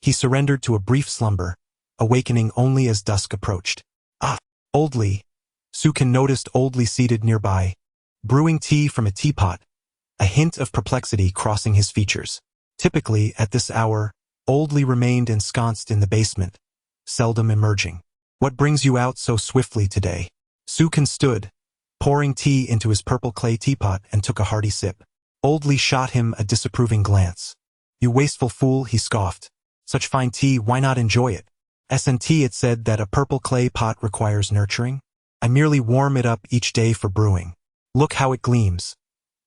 he surrendered to a brief slumber, awakening only as dusk approached. Ah! Old Lee. Sukan noticed Old Lee seated nearby, brewing tea from a teapot, a hint of perplexity crossing his features. Typically, at this hour, Old Lee remained ensconced in the basement, seldom emerging. What brings you out so swiftly today? Sukan stood, pouring tea into his purple clay teapot and took a hearty sip. Old Lee shot him a disapproving glance. You wasteful fool, he scoffed. Such fine tea, why not enjoy it? S&T it said that a purple clay pot requires nurturing. I merely warm it up each day for brewing. Look how it gleams.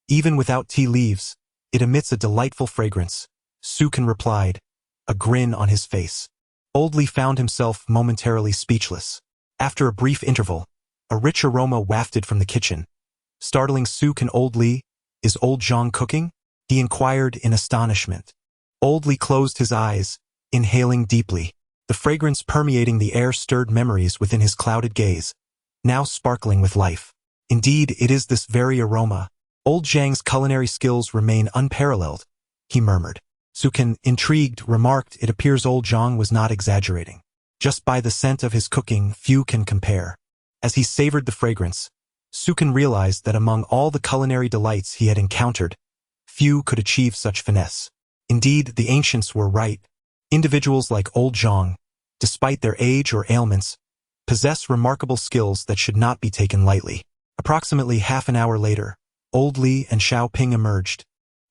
Even without tea leaves, it emits a delightful fragrance, Sukan replied, a grin on his face. Old Lee found himself momentarily speechless. After a brief interval, a rich aroma wafted from the kitchen. Startling Sukan. Old Lee, is Old Zhang cooking? He inquired in astonishment. Old Lee closed his eyes, inhaling deeply. The fragrance permeating the air stirred memories within his clouded gaze, now sparkling with life. Indeed, it is this very aroma. Old Zhang's culinary skills remain unparalleled, he murmured. Sukan, intrigued, remarked it appears Old Zhang was not exaggerating. Just by the scent of his cooking, few can compare. As he savored the fragrance, Sukan realized that among all the culinary delights he had encountered, few could achieve such finesse. Indeed, the ancients were right. Individuals like Old Zhang, despite their age or ailments, possess remarkable skills that should not be taken lightly. Approximately half an hour later, Old Lee and Xiao Ping emerged,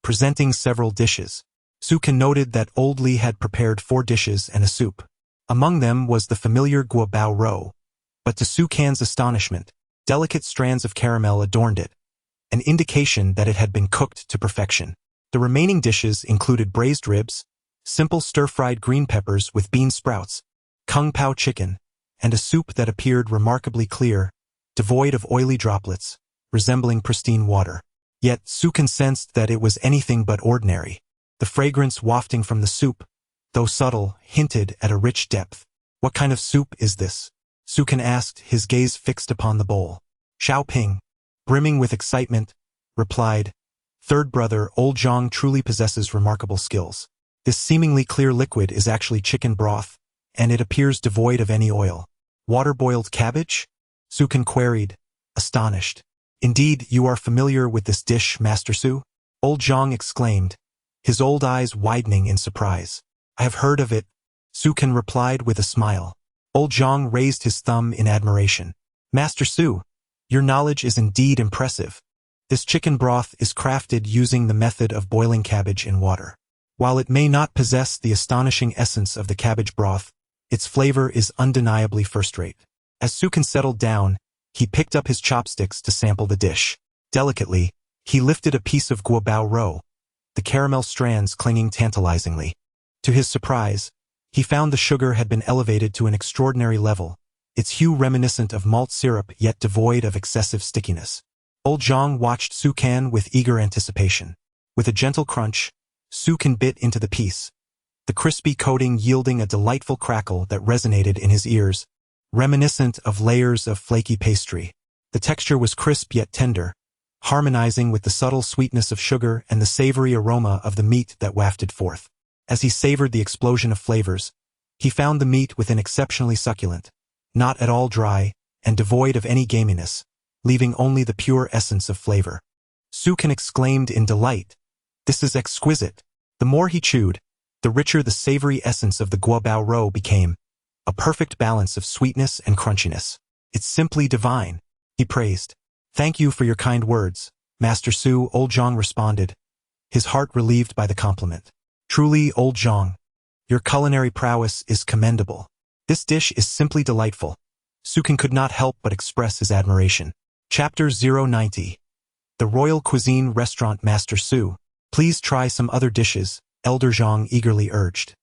presenting several dishes. Sukan noted that Old Lee had prepared 4 dishes and a soup. Among them was the familiar guobao roe, but to Sukan's astonishment, delicate strands of caramel adorned it, an indication that it had been cooked to perfection. The remaining dishes included braised ribs, simple stir-fried green peppers with bean sprouts, kung pao chicken, and a soup that appeared remarkably clear, devoid of oily droplets, resembling pristine water. Yet Sukan sensed that it was anything but ordinary. The fragrance wafting from the soup, though subtle, hinted at a rich depth. What kind of soup is this? Sukan asked, his gaze fixed upon the bowl. Xiao Ping, brimming with excitement, replied, Third brother, Old Zhang truly possesses remarkable skills. This seemingly clear liquid is actually chicken broth, and it appears devoid of any oil. Water-boiled cabbage? Sukan queried, astonished. Indeed, you are familiar with this dish, Master Su? Old Zhang exclaimed, his old eyes widening in surprise. I have heard of it, Sukan replied with a smile. Old Zhang raised his thumb in admiration. Master Su, your knowledge is indeed impressive. This chicken broth is crafted using the method of boiling cabbage in water. While it may not possess the astonishing essence of the cabbage broth, its flavor is undeniably first-rate. As Sukan settled down, he picked up his chopsticks to sample the dish. Delicately, he lifted a piece of guobao roe, the caramel strands clinging tantalizingly. To his surprise, he found the sugar had been elevated to an extraordinary level, its hue reminiscent of malt syrup yet devoid of excessive stickiness. Old Zhang watched Sukan with eager anticipation. With a gentle crunch, Sukan bit into the piece, the crispy coating yielding a delightful crackle that resonated in his ears, reminiscent of layers of flaky pastry. The texture was crisp yet tender, harmonizing with the subtle sweetness of sugar and the savory aroma of the meat that wafted forth. As he savored the explosion of flavors, he found the meat within exceptionally succulent, not at all dry, and devoid of any gaminess, leaving only the pure essence of flavor. Sukan exclaimed in delight, This is exquisite. The more he chewed, the richer the savory essence of the guobao roe became, a perfect balance of sweetness and crunchiness. It's simply divine, he praised. Thank you for your kind words, Master Su, Old Zhang responded, his heart relieved by the compliment. Truly, Old Zhang, your culinary prowess is commendable. This dish is simply delightful. Sukan could not help but express his admiration. Chapter 090. The Royal Cuisine Restaurant. Master Su, please try some other dishes, Elder Zhang eagerly urged.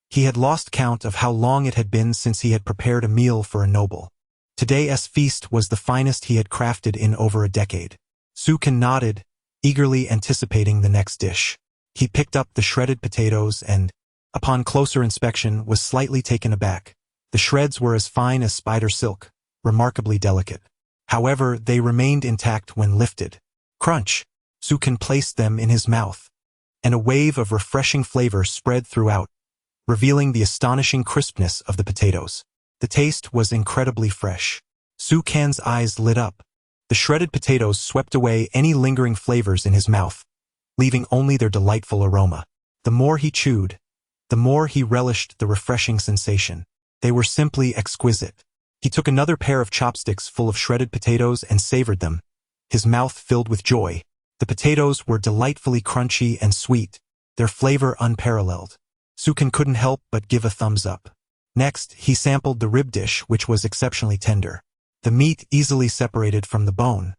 He had lost count of how long it had been since he had prepared a meal for a noble. Today's feast was the finest he had crafted in over a decade. Sukan nodded, eagerly anticipating the next dish. He picked up the shredded potatoes and, upon closer inspection, was slightly taken aback. The shreds were as fine as spider silk, remarkably delicate. However, they remained intact when lifted. Crunch! Sukan placed them in his mouth, and a wave of refreshing flavor spread throughout, revealing the astonishing crispness of the potatoes. The taste was incredibly fresh. Su Kan's eyes lit up. The shredded potatoes swept away any lingering flavors in his mouth, leaving only their delightful aroma. The more he chewed, the more he relished the refreshing sensation. They were simply exquisite. He took another pair of chopsticks full of shredded potatoes and savored them, his mouth filled with joy. The potatoes were delightfully crunchy and sweet, their flavor unparalleled. Su Kan couldn't help but give a thumbs up. Next, he sampled the rib dish, which was exceptionally tender. The meat easily separated from the bone,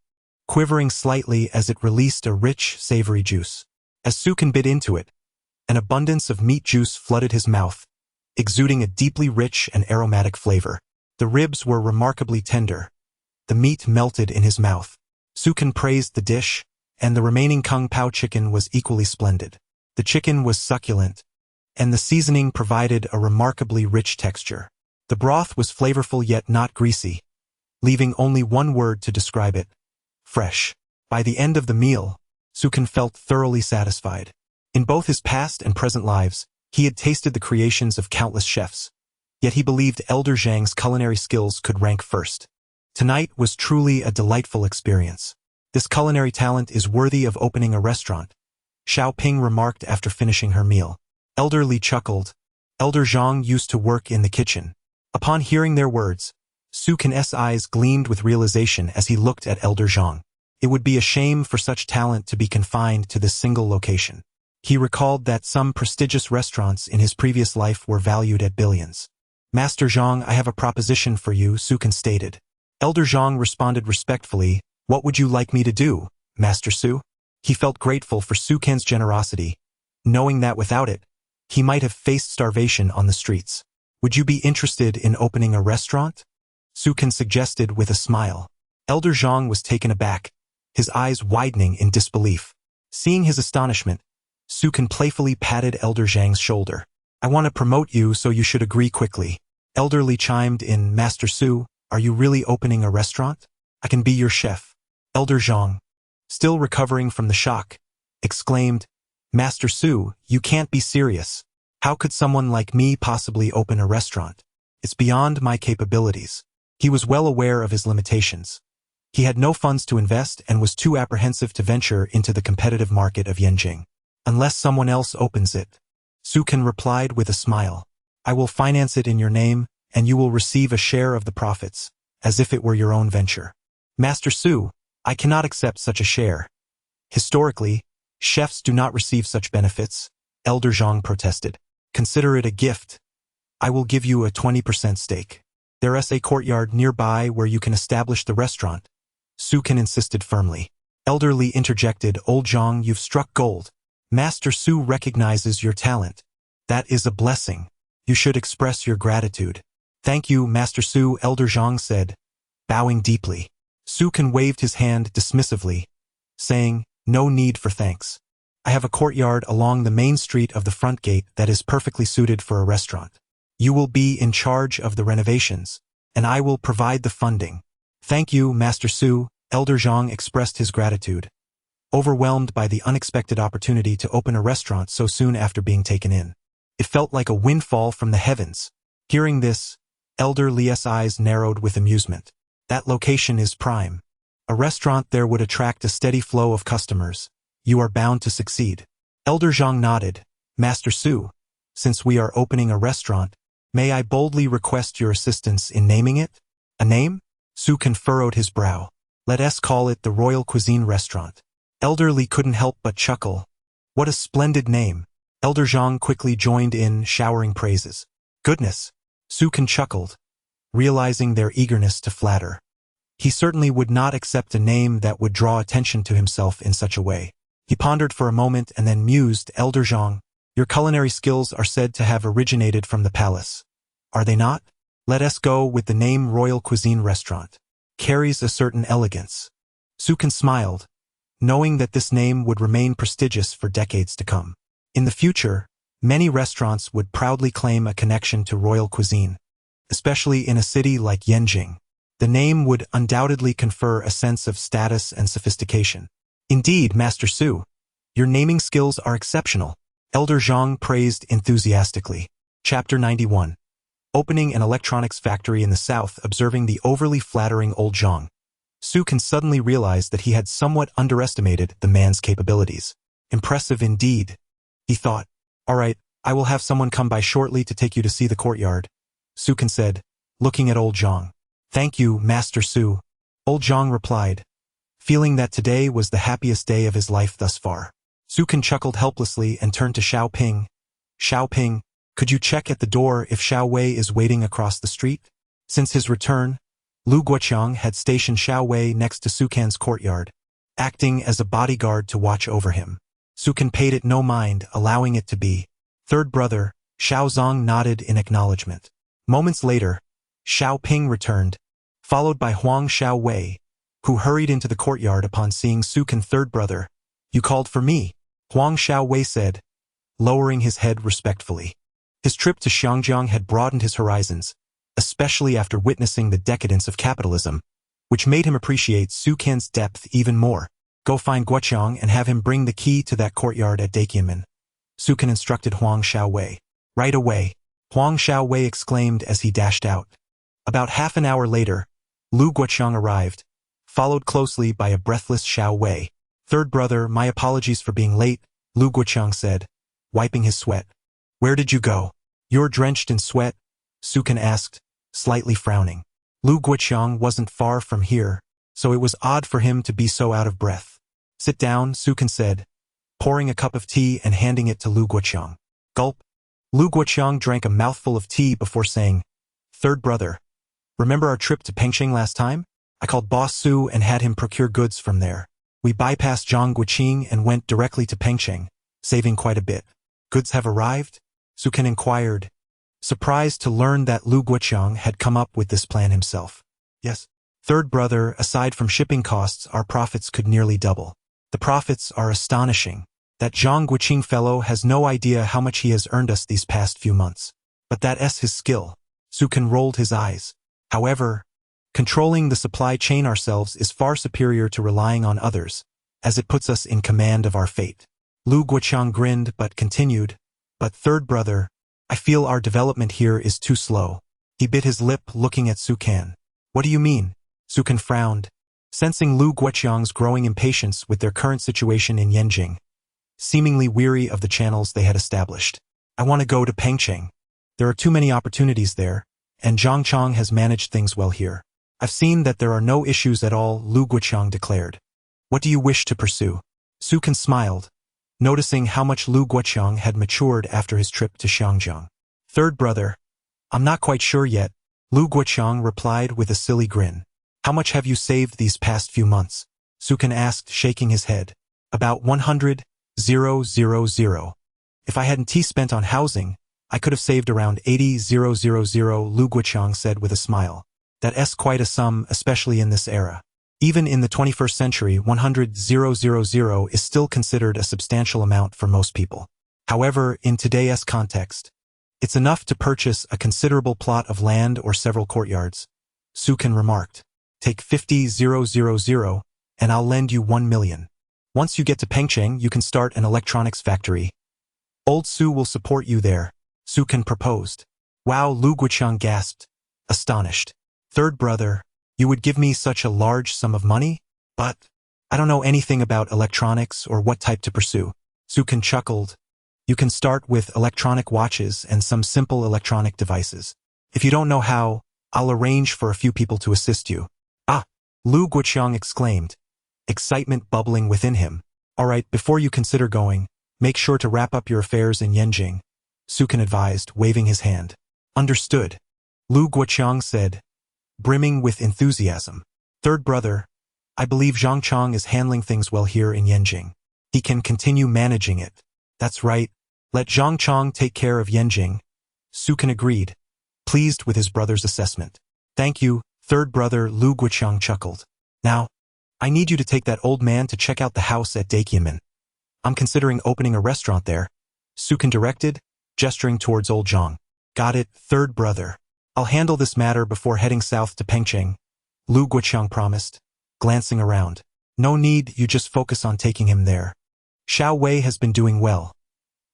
quivering slightly as it released a rich, savory juice. As Su Kan bit into it, an abundance of meat juice flooded his mouth, exuding a deeply rich and aromatic flavor. The ribs were remarkably tender. The meat melted in his mouth. Su Kan praised the dish, and the remaining Kung Pao chicken was equally splendid. The chicken was succulent, and the seasoning provided a remarkably rich texture. The broth was flavorful yet not greasy, leaving only one word to describe it: fresh. By the end of the meal, Su Kan felt thoroughly satisfied. In both his past and present lives, he had tasted the creations of countless chefs, yet he believed Elder Zhang's culinary skills could rank first. Tonight was truly a delightful experience. This culinary talent is worthy of opening a restaurant, Xiao Ping remarked after finishing her meal. Elder Li chuckled. Elder Zhang used to work in the kitchen. Upon hearing their words, Su Kan's eyes gleamed with realization as he looked at Elder Zhang. It would be a shame for such talent to be confined to this single location. He recalled that some prestigious restaurants in his previous life were valued at billions. Master Zhang, I have a proposition for you, Su Kan stated. Elder Zhang responded respectfully, what would you like me to do, Master Su? He felt grateful for Su Kan's generosity, knowing that without it, he might have faced starvation on the streets. Would you be interested in opening a restaurant? Su Kan suggested with a smile. Elder Zhang was taken aback, his eyes widening in disbelief. Seeing his astonishment, Su Kan playfully patted Elder Zhang's shoulder. I want to promote you, so you should agree quickly. Elder Li chimed in, Master Su, are you really opening a restaurant? I can be your chef. Elder Zhang, still recovering from the shock, exclaimed, Master Su, you can't be serious. How could someone like me possibly open a restaurant? It's beyond my capabilities. He was well aware of his limitations. He had no funds to invest and was too apprehensive to venture into the competitive market of Yanjing. Unless someone else opens it. Su Kan replied with a smile. I will finance it in your name, and you will receive a share of the profits, as if it were your own venture. Master Su, I cannot accept such a share. Historically, chefs do not receive such benefits, Elder Zhang protested. Consider it a gift. I will give you a 20% stake. There is a courtyard nearby where you can establish the restaurant. Su Kan insisted firmly. Elder Li interjected, Old Zhang, you've struck gold. Master Su recognizes your talent. That is a blessing. You should express your gratitude. Thank you, Master Su, Elder Zhang said, bowing deeply. Su Kan waved his hand dismissively, saying, no need for thanks. I have a courtyard along the main street of the front gate that is perfectly suited for a restaurant. You will be in charge of the renovations, and I will provide the funding. Thank you, Master Su, Elder Zhang expressed his gratitude, overwhelmed by the unexpected opportunity to open a restaurant so soon after being taken in. It felt like a windfall from the heavens. Hearing this, Elder Li's eyes narrowed with amusement. That location is prime. A restaurant there would attract a steady flow of customers. You are bound to succeed. Elder Zhang nodded. Master Su, since we are opening a restaurant, may I boldly request your assistance in naming it? A name? Su Kan furrowed his brow. Let us call it the Royal Cuisine Restaurant. Elder Li couldn't help but chuckle. What a splendid name. Elder Zhang quickly joined in, showering praises. Goodness. Su Kan chuckled, realizing their eagerness to flatter. He certainly would not accept a name that would draw attention to himself in such a way. He pondered for a moment and then mused, Elder Zhang, your culinary skills are said to have originated from the palace. Are they not? Let us go with the name Royal Cuisine Restaurant. Carries a certain elegance. Su Kan smiled, knowing that this name would remain prestigious for decades to come. In the future, many restaurants would proudly claim a connection to royal cuisine, especially in a city like Yanjing. The name would undoubtedly confer a sense of status and sophistication. Indeed, Master Su, your naming skills are exceptional, Elder Zhang praised enthusiastically. Chapter 91. Opening an electronics factory in the south, observing the overly flattering old Zhang. Su Can suddenly realized that he had somewhat underestimated the man's capabilities. Impressive indeed, he thought. All right, I will have someone come by shortly to take you to see the courtyard, Su Can said, looking at old Zhang. Thank you, Master Su, old Zhang replied, feeling that today was the happiest day of his life thus far. Su Can chuckled helplessly and turned to Xiao Ping. Xiao Ping, could you check at the door if Xiao Wei is waiting across the street? Since his return, Lu Guoqiang had stationed Xiao Wei next to Su Can's courtyard, acting as a bodyguard to watch over him. Su Can paid it no mind, allowing it to be. Third brother, Xiao Zong nodded in acknowledgement. Moments later, Xiao Ping returned, followed by Huang Xiao Wei, who hurried into the courtyard upon seeing Su Can. Third brother, you called for me, Huang Xiao Wei said, lowering his head respectfully. His trip to Xiangjiang had broadened his horizons, especially after witnessing the decadence of capitalism, which made him appreciate Su Can's depth even more. Go find Guoqiang and have him bring the key to that courtyard at Daqianmen, Su Can instructed Huang Xiao Wei. Right away, Huang Xiao Wei exclaimed as he dashed out. About half an hour later, Lu Guoqiang arrived, followed closely by a breathless Xiao Wei. Third brother, my apologies for being late, Lu Guoqiang said, wiping his sweat. Where did you go? You're drenched in sweat, Su Can asked, slightly frowning. Lu Guoqiang wasn't far from here, so it was odd for him to be so out of breath. Sit down, Su Can said, pouring a cup of tea and handing it to Lu Guoqiang. Gulp. Lu Guoqiang drank a mouthful of tea before saying, Third brother, remember our trip to Pengqing last time? I called Boss Su and had him procure goods from there. We bypassed Zhang Guoqing and went directly to Pengqing, saving quite a bit. Goods have arrived? Su Can inquired, surprised to learn that Lu Guoqiang had come up with this plan himself. Yes. Third brother, aside from shipping costs, our profits could nearly double. The profits are astonishing. That Zhang Guoqing fellow has no idea how much he has earned us these past few months. But that's his skill. Su Can rolled his eyes. However, controlling the supply chain ourselves is far superior to relying on others, as it puts us in command of our fate. Lu Guoqiang grinned but continued, but third brother, I feel our development here is too slow. He bit his lip looking at Su Can. What do you mean? Su Can frowned, sensing Lu Guoqiang's growing impatience with their current situation in Yanjing, seemingly weary of the channels they had established. I want to go to Pengqing. There are too many opportunities there, and Zhangchang has managed things well here. I've seen that there are no issues at all, Lu Guoqiang declared. What do you wish to pursue? Su Can smiled, noticing how much Lu Guoqiang had matured after his trip to Xiangjiang. Third brother, I'm not quite sure yet, Lu Guoqiang replied with a silly grin. How much have you saved these past few months? Su Can asked, shaking his head. About 100,000. If I hadn't spent on housing, I could have saved around 80,000, Lu Guoqiang said with a smile. That's quite a sum, especially in this era. Even in the 21st century, 100,000 is still considered a substantial amount for most people. However, in today's context, it's enough to purchase a considerable plot of land or several courtyards, Su Can remarked. Take 50,000, and I'll lend you 1 million. Once you get to Pengqing, you can start an electronics factory. Old Su will support you there, Su Can proposed. Wow, Lu Guoqiang gasped, astonished. Third brother, you would give me such a large sum of money? But I don't know anything about electronics or what type to pursue. Su Can chuckled. You can start with electronic watches and some simple electronic devices. If you don't know how, I'll arrange for a few people to assist you. Ah! Lu Guoqiang exclaimed, excitement bubbling within him. All right, before you consider going, make sure to wrap up your affairs in Yanjing, Su Can advised, waving his hand. Understood, Lu Guoqiang said, brimming with enthusiasm. Third brother, I believe Zhangchang is handling things well here in Yanjing. He can continue managing it. That's right. Let Zhangchang take care of Yanjing, Su Can agreed, pleased with his brother's assessment. Thank you, third brother, Lu Guoqiang chuckled. Now, I need you to take that old man to check out the house at Daqianmen. I'm considering opening a restaurant there, Su Can directed, gesturing towards old Zhang. Got it, third brother. I'll handle this matter before heading south to Pengqing, Lu Guoqiang promised, glancing around. No need, you just focus on taking him there. Xiao Wei has been doing well.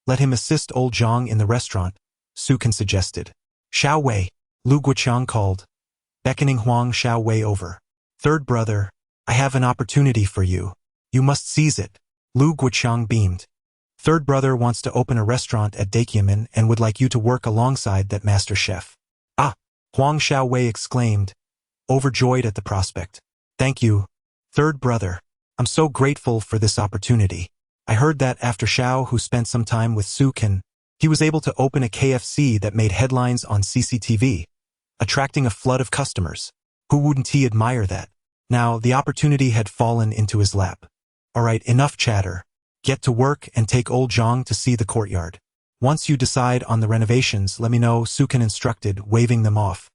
Let him assist old Zhang in the restaurant, Sukan suggested. Xiao Wei, Lu Guoqiang called, beckoning Huang Xiao Wei over. Third brother, I have an opportunity for you. You must seize it. Lu Guoqiang beamed. Third brother wants to open a restaurant at Dakiamen and would like you to work alongside that master chef. Ah! Huang Xiao Wei exclaimed, overjoyed at the prospect. Thank you, third brother. I'm so grateful for this opportunity. I heard that after Xiao, who spent some time with Sukan, he was able to open a KFC that made headlines on CCTV, attracting a flood of customers. Who wouldn't he admire that? Now, the opportunity had fallen into his lap. All right, enough chatter. Get to work and take old Zhang to see the courtyard. Once you decide on the renovations, let me know, Sukan instructed, waving them off.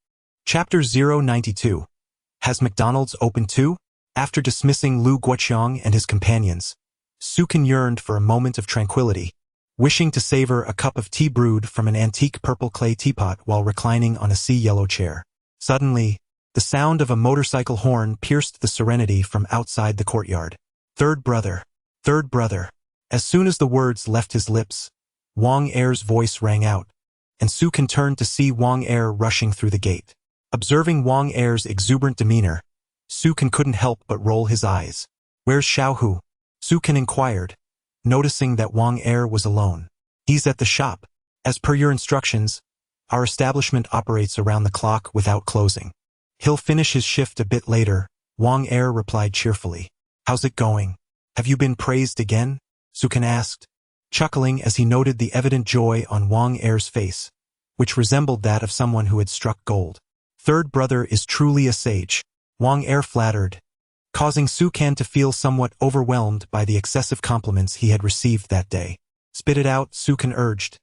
Chapter 092. Has McDonald's opened too? After dismissing Lu Guoqiang and his companions, Sukan yearned for a moment of tranquility, wishing to savor a cup of tea brewed from an antique purple clay teapot while reclining on a sea-yellow chair. Suddenly, the sound of a motorcycle horn pierced the serenity from outside the courtyard. Third brother, third brother. As soon as the words left his lips, Wang Er's voice rang out, and Sukan turned to see Wang Er rushing through the gate. Observing Wang Er's exuberant demeanor, Sukan couldn't help but roll his eyes. Where's Xiaohu? Sukan inquired, noticing that Wang Er was alone. He's at the shop. As per your instructions, our establishment operates around the clock without closing. He'll finish his shift a bit later, Wang Er replied cheerfully. How's it going? Have you been praised again? Sukan asked, chuckling as he noted the evident joy on Wang Er's face, which resembled that of someone who had struck gold. Third brother is truly a sage, Wang Er flattered, causing Sukan to feel somewhat overwhelmed by the excessive compliments he had received that day. Spit it out, Sukan urged,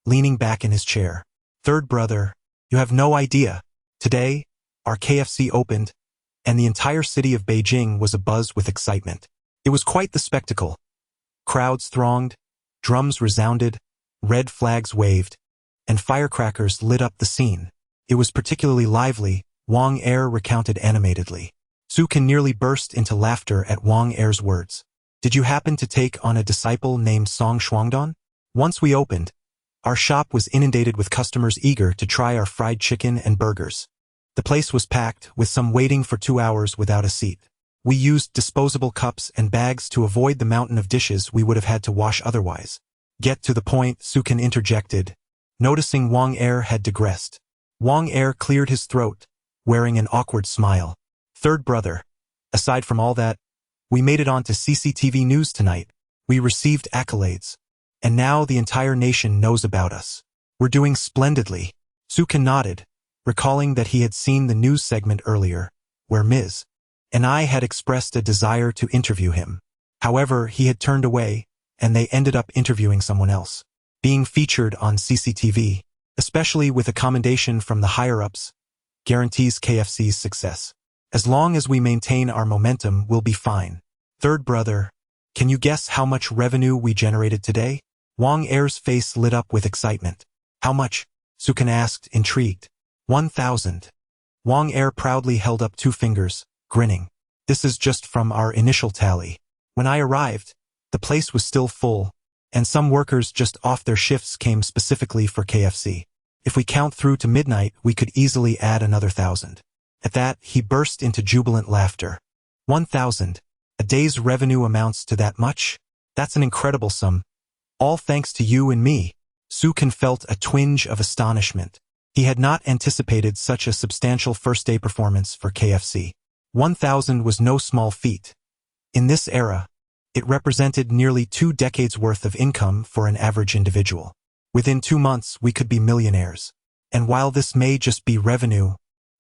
leaning back in his chair. Third brother, you have no idea. Today, our KFC opened, and the entire city of Beijing was abuzz with excitement. It was quite the spectacle. Crowds thronged, drums resounded, red flags waved, and firecrackers lit up the scene. It was particularly lively, Wang Er recounted animatedly. Sukan nearly burst into laughter at Wang Er's words. Did you happen to take on a disciple named Song Shuangdan? Once we opened, our shop was inundated with customers eager to try our fried chicken and burgers. The place was packed, with some waiting for 2 hours without a seat. We used disposable cups and bags to avoid the mountain of dishes we would have had to wash otherwise. Get to the point, Sukan interjected, noticing Wang Er had digressed. Wang Er cleared his throat, wearing an awkward smile. Third brother, aside from all that, we made it onto CCTV News tonight. We received accolades. And now the entire nation knows about us. We're doing splendidly. Sukan nodded, recalling that he had seen the news segment earlier, where Ms. and I had expressed a desire to interview him. However, he had turned away, and they ended up interviewing someone else. Being featured on CCTV, especially with a commendation from the higher-ups, guarantees KFC's success. As long as we maintain our momentum, we'll be fine. Third brother, can you guess how much revenue we generated today? Wang Er's face lit up with excitement. How much? Sukan asked, intrigued. 1,000. Wang Er proudly held up 2 fingers, grinning. This is just from our initial tally. When I arrived, the place was still full, and some workers just off their shifts came specifically for KFC. If we count through to midnight, we could easily add another 1,000. At that, he burst into jubilant laughter. 1,000. A day's revenue amounts to that much? That's an incredible sum. All thanks to you and me. Sukan felt a twinge of astonishment. He had not anticipated such a substantial first-day performance for KFC. 1,000 was no small feat. In this era, it represented nearly 2 decades' worth of income for an average individual. Within 2 months, we could be millionaires. And while this may just be revenue,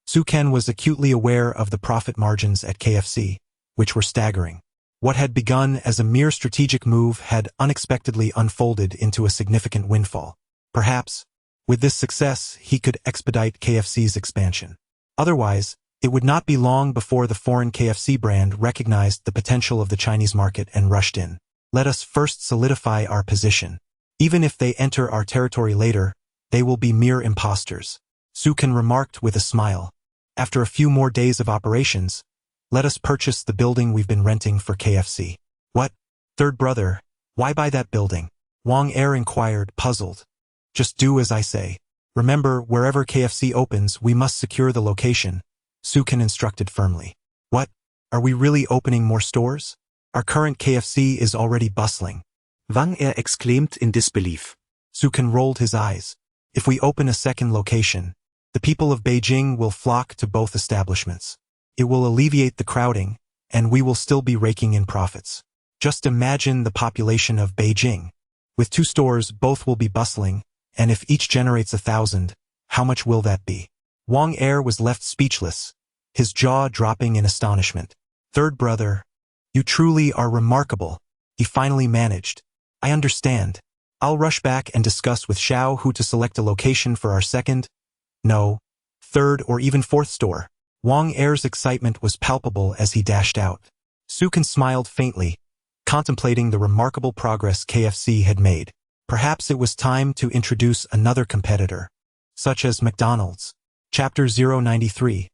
Sukan was acutely aware of the profit margins at KFC, which were staggering. What had begun as a mere strategic move had unexpectedly unfolded into a significant windfall. Perhaps, with this success, he could expedite KFC's expansion. Otherwise, it would not be long before the foreign KFC brand recognized the potential of the Chinese market and rushed in. Let us first solidify our position. Even if they enter our territory later, they will be mere imposters. Sukan remarked with a smile. After a few more days of operations, let us purchase the building we've been renting for KFC. What? Third brother, why buy that building? Wang Er inquired, puzzled. Just do as I say. Remember, wherever KFC opens, we must secure the location, Sukan instructed firmly. What? Are we really opening more stores? Our current KFC is already bustling. Wang exclaimed in disbelief. Sukan rolled his eyes. If we open a second location, the people of Beijing will flock to both establishments. It will alleviate the crowding, and we will still be raking in profits. Just imagine the population of Beijing. With 2 stores, both will be bustling, and if each generates 1,000, how much will that be? Wang Er was left speechless, his jaw dropping in astonishment. Third brother, you truly are remarkable, he finally managed. I understand. I'll rush back and discuss with Xiao Hu to select a location for our second, no, third or even 4th store. Wang Er's excitement was palpable as he dashed out. Sukan smiled faintly, contemplating the remarkable progress KFC had made. Perhaps it was time to introduce another competitor, such as McDonald's. Chapter 093.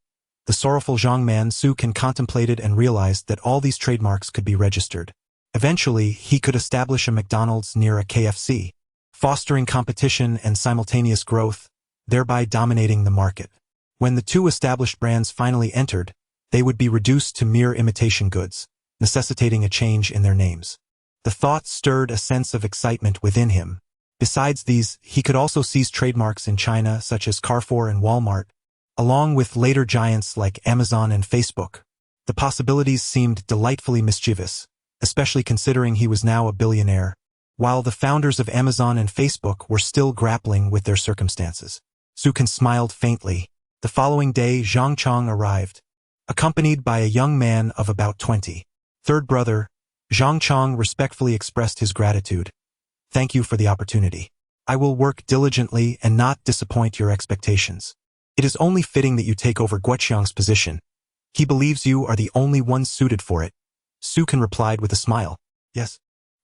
The sorrowful Zhang man. Sukan contemplated and realized that all these trademarks could be registered. Eventually, he could establish a McDonald's near a KFC, fostering competition and simultaneous growth, thereby dominating the market. When the 2 established brands finally entered, they would be reduced to mere imitation goods, necessitating a change in their names. The thought stirred a sense of excitement within him. Besides these, he could also seize trademarks in China such as Carrefour and Walmart, along with later giants like Amazon and Facebook. The possibilities seemed delightfully mischievous, especially considering he was now a billionaire, while the founders of Amazon and Facebook were still grappling with their circumstances. Sukan smiled faintly. The following day, Zhang Chong arrived, accompanied by a young man of about 20. Third brother, Zhang Chong respectfully expressed his gratitude. Thank you for the opportunity. I will work diligently and not disappoint your expectations. It is only fitting that you take over Guoqiang's position. He believes you are the only one suited for it. Sukan replied with a smile. Yes.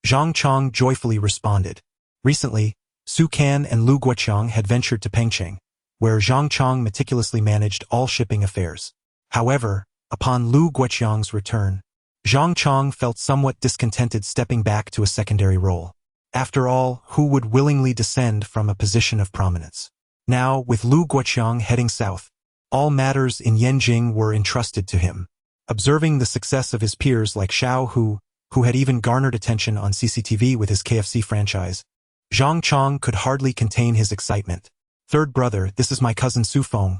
Zhang Chong joyfully responded. Recently, Sukan and Lu Guoqiang had ventured to Pengcheng, where Zhang Chong meticulously managed all shipping affairs. However, upon Lu Guoqiang's return, Zhang Chong felt somewhat discontented stepping back to a secondary role. After all, who would willingly descend from a position of prominence? Now, with Lu Guoqiang heading south, all matters in Yanjing were entrusted to him. Observing the success of his peers like Xiao Hu, who had even garnered attention on CCTV with his KFC franchise, Zhang Chong could hardly contain his excitement. Third brother, this is my cousin Su Feng.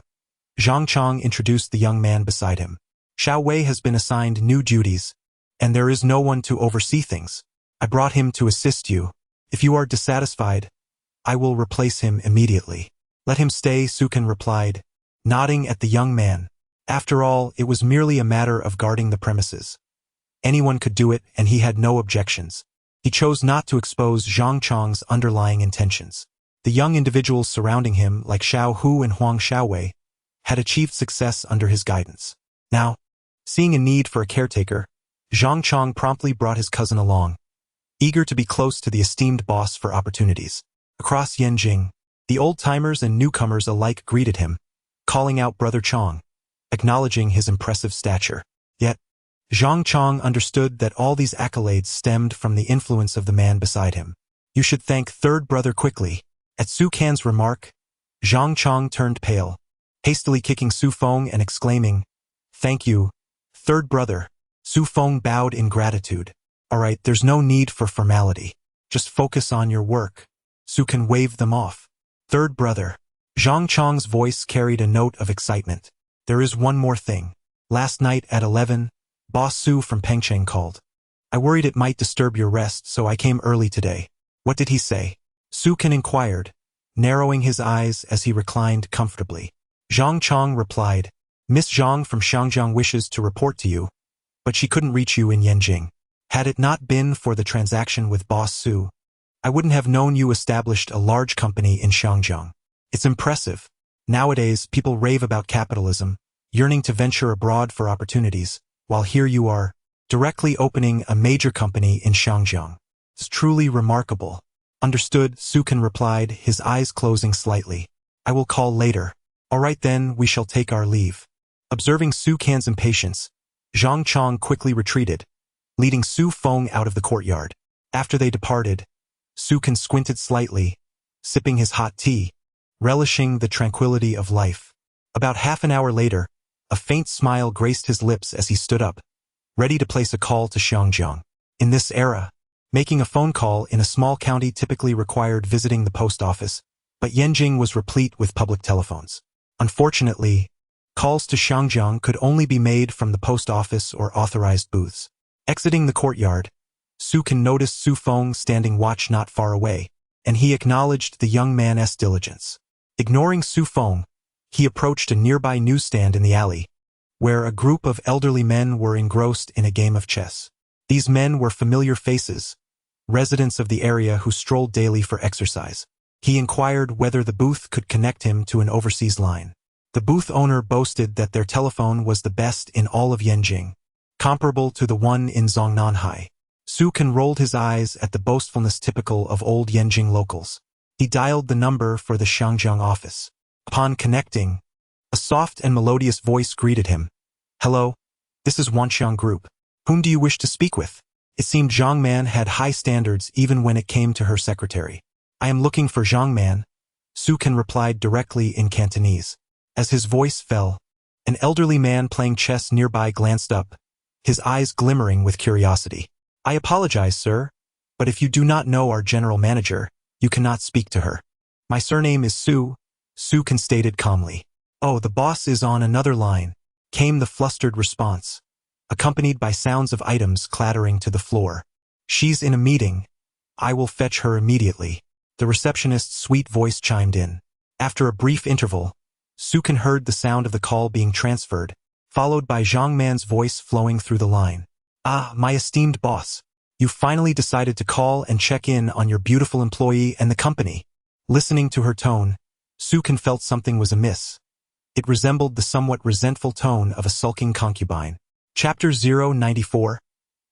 Zhang Chong introduced the young man beside him. Xiao Wei has been assigned new duties, and there is no one to oversee things. I brought him to assist you. If you are dissatisfied, I will replace him immediately. Let him stay, Sukan replied, nodding at the young man. After all, it was merely a matter of guarding the premises. Anyone could do it, and he had no objections. He chose not to expose Zhang Chong's underlying intentions. The young individuals surrounding him, like Xiao Hu and Huang Xiaowei, had achieved success under his guidance. Now, seeing a need for a caretaker, Zhang Chong promptly brought his cousin along, eager to be close to the esteemed boss for opportunities. Across Yanjing, the old-timers and newcomers alike greeted him, calling out Brother Chong, acknowledging his impressive stature. Yet, Zhang Chong understood that all these accolades stemmed from the influence of the man beside him. You should thank third brother quickly. At Su Can's remark, Zhang Chong turned pale, hastily kicking Su Feng and exclaiming, Thank you, third brother. Su Feng bowed in gratitude. All right, there's no need for formality. Just focus on your work. Sukan waved them off. Third brother. Zhang Chong's voice carried a note of excitement. There is one more thing. Last night at 11, Boss Su from Pengcheng called. I worried it might disturb your rest, so I came early today. What did he say? Sukan inquired, narrowing his eyes as he reclined comfortably. Zhang Chong replied, Miss Zhang from Shangjiang wishes to report to you, but she couldn't reach you in Yanjing. Had it not been for the transaction with Boss Su, I wouldn't have known you established a large company in Shangjiang. It's impressive. Nowadays, people rave about capitalism, yearning to venture abroad for opportunities, while here you are, directly opening a major company in Shangjiang. It's truly remarkable. Understood, Sukan replied, his eyes closing slightly. I will call later. All right then, we shall take our leave. Observing Su Can's impatience, Zhang Chong quickly retreated, leading Su Feng out of the courtyard. After they departed, Sukan squinted slightly, sipping his hot tea, relishing the tranquility of life. About half an hour later, a faint smile graced his lips as he stood up, ready to place a call to Xiangjiang. In this era, making a phone call in a small county typically required visiting the post office, but Yanjing was replete with public telephones. Unfortunately, calls to Xiangjiang could only be made from the post office or authorized booths. Exiting the courtyard, Su Can noticed Su Feng standing watch not far away, and he acknowledged the young man's diligence. Ignoring Su Feng, he approached a nearby newsstand in the alley, where a group of elderly men were engrossed in a game of chess. These men were familiar faces, residents of the area who strolled daily for exercise. He inquired whether the booth could connect him to an overseas line. The booth owner boasted that their telephone was the best in all of Yanjing, comparable to the one in Zongnanhai. Su Can rolled his eyes at the boastfulness typical of old Yanjing locals. He dialed the number for the Xiangjiang office. Upon connecting, a soft and melodious voice greeted him. "Hello, this is Wanxiang Group. Whom do you wish to speak with?" It seemed Zhang Man had high standards even when it came to her secretary. "I am looking for Zhang Man," Su Can replied directly in Cantonese. As his voice fell, an elderly man playing chess nearby glanced up, his eyes glimmering with curiosity. "I apologize, sir, but if you do not know our general manager, you cannot speak to her. My surname is Su," Su Can stated calmly. "Oh, the boss is on another line," came the flustered response, accompanied by sounds of items clattering to the floor. "She's in a meeting. I will fetch her immediately," the receptionist's sweet voice chimed in. After a brief interval, Su Can heard the sound of the call being transferred, followed by Zhang Man's voice flowing through the line. "Ah, my esteemed boss. You finally decided to call and check in on your beautiful employee and the company." Listening to her tone, Su Can felt something was amiss. It resembled the somewhat resentful tone of a sulking concubine. Chapter 094.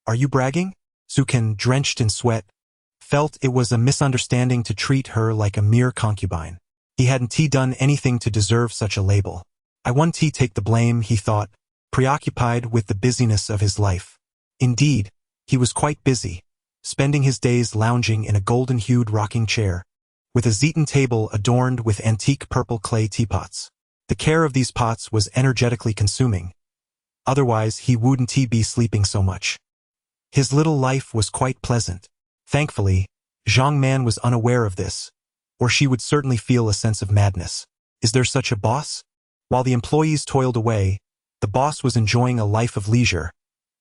Are you bragging? Su Can, drenched in sweat, felt it was a misunderstanding to treat her like a mere concubine. He hadn't done anything to deserve such a label. "I won't take the blame," he thought, preoccupied with the busyness of his life. Indeed, he was quite busy, spending his days lounging in a golden-hued rocking chair, with a Zeton table adorned with antique purple clay teapots. The care of these pots was energetically consuming. Otherwise, he wouldn't be sleeping so much. His little life was quite pleasant. Thankfully, Zhang Man was unaware of this, or she would certainly feel a sense of madness. Is there such a boss? While the employees toiled away, the boss was enjoying a life of leisure,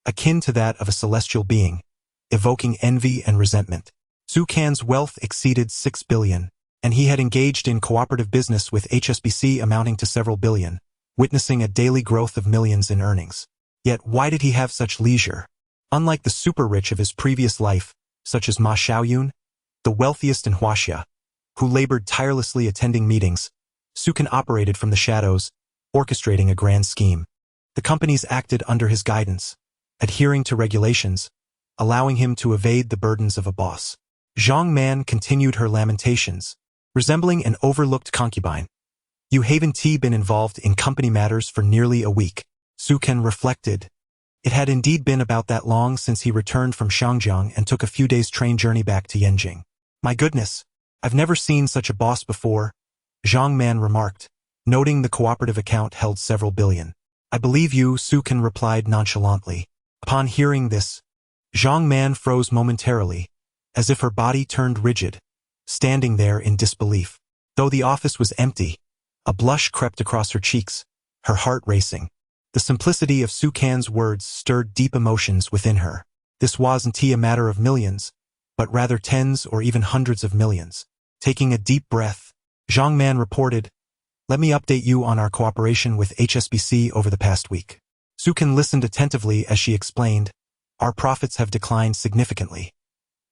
akin to that of a celestial being, evoking envy and resentment. Su Can's wealth exceeded 6 billion, and he had engaged in cooperative business with HSBC amounting to several billion, witnessing a daily growth of millions in earnings. Yet why did he have such leisure? Unlike the super-rich of his previous life, such as Ma Xiaoyun, the wealthiest in Huaxia, who labored tirelessly attending meetings, Su Can operated from the shadows, orchestrating a grand scheme. The companies acted under his guidance, adhering to regulations, allowing him to evade the burdens of a boss. Zhang Man continued her lamentations, resembling an overlooked concubine. "You haven't been involved in company matters for nearly a week," Su Can reflected. It had indeed been about that long since he returned from Xiangjiang and took a few days' train journey back to Yanjing. "My goodness, I've never seen such a boss before," Zhang Man remarked, noting the cooperative account held several billion. "I believe you," Su Can replied nonchalantly. Upon hearing this, Zhang Man froze momentarily, as if her body turned rigid, standing there in disbelief. Though the office was empty, a blush crept across her cheeks, her heart racing. The simplicity of Su Can's words stirred deep emotions within her. This wasn't a matter of millions, but rather tens or even hundreds of millions. Taking a deep breath, Zhang Man reported, "Let me update you on our cooperation with HSBC over the past week." Su Can listened attentively as she explained, "Our profits have declined significantly.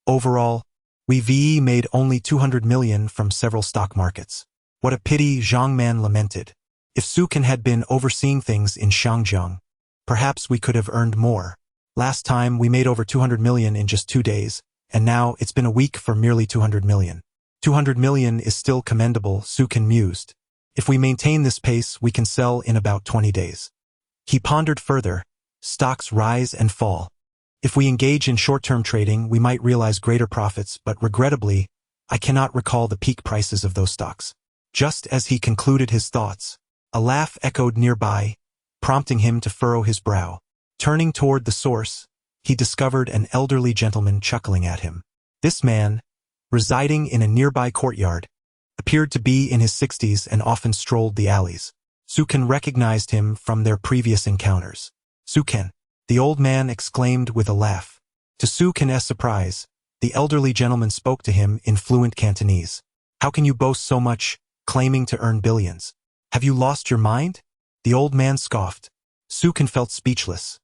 Overall, we've made only 200 million from several stock markets." "What a pity," Zhang Man lamented. "If Su Can had been overseeing things in Xiangjiang, perhaps we could have earned more. Last time we made over 200 million in just 2 days, and now it's been a week for merely 200 million. 200 million is still commendable," Su Can mused. "If we maintain this pace, we can sell in about 20 days. He pondered further. Stocks rise and fall. If we engage in short-term trading, we might realize greater profits, but regrettably, I cannot recall the peak prices of those stocks. Just as he concluded his thoughts, a laugh echoed nearby, prompting him to furrow his brow. Turning toward the source, he discovered an elderly gentleman chuckling at him. This man, residing in a nearby courtyard, appeared to be in his 60s and often strolled the alleys. Suken recognized him from their previous encounters. Suken, the old man exclaimed with a laugh. To Suken's surprise, the elderly gentleman spoke to him in fluent Cantonese. How can you boast so much, claiming to earn billions? Have you lost your mind? The old man scoffed. Suken felt speechless.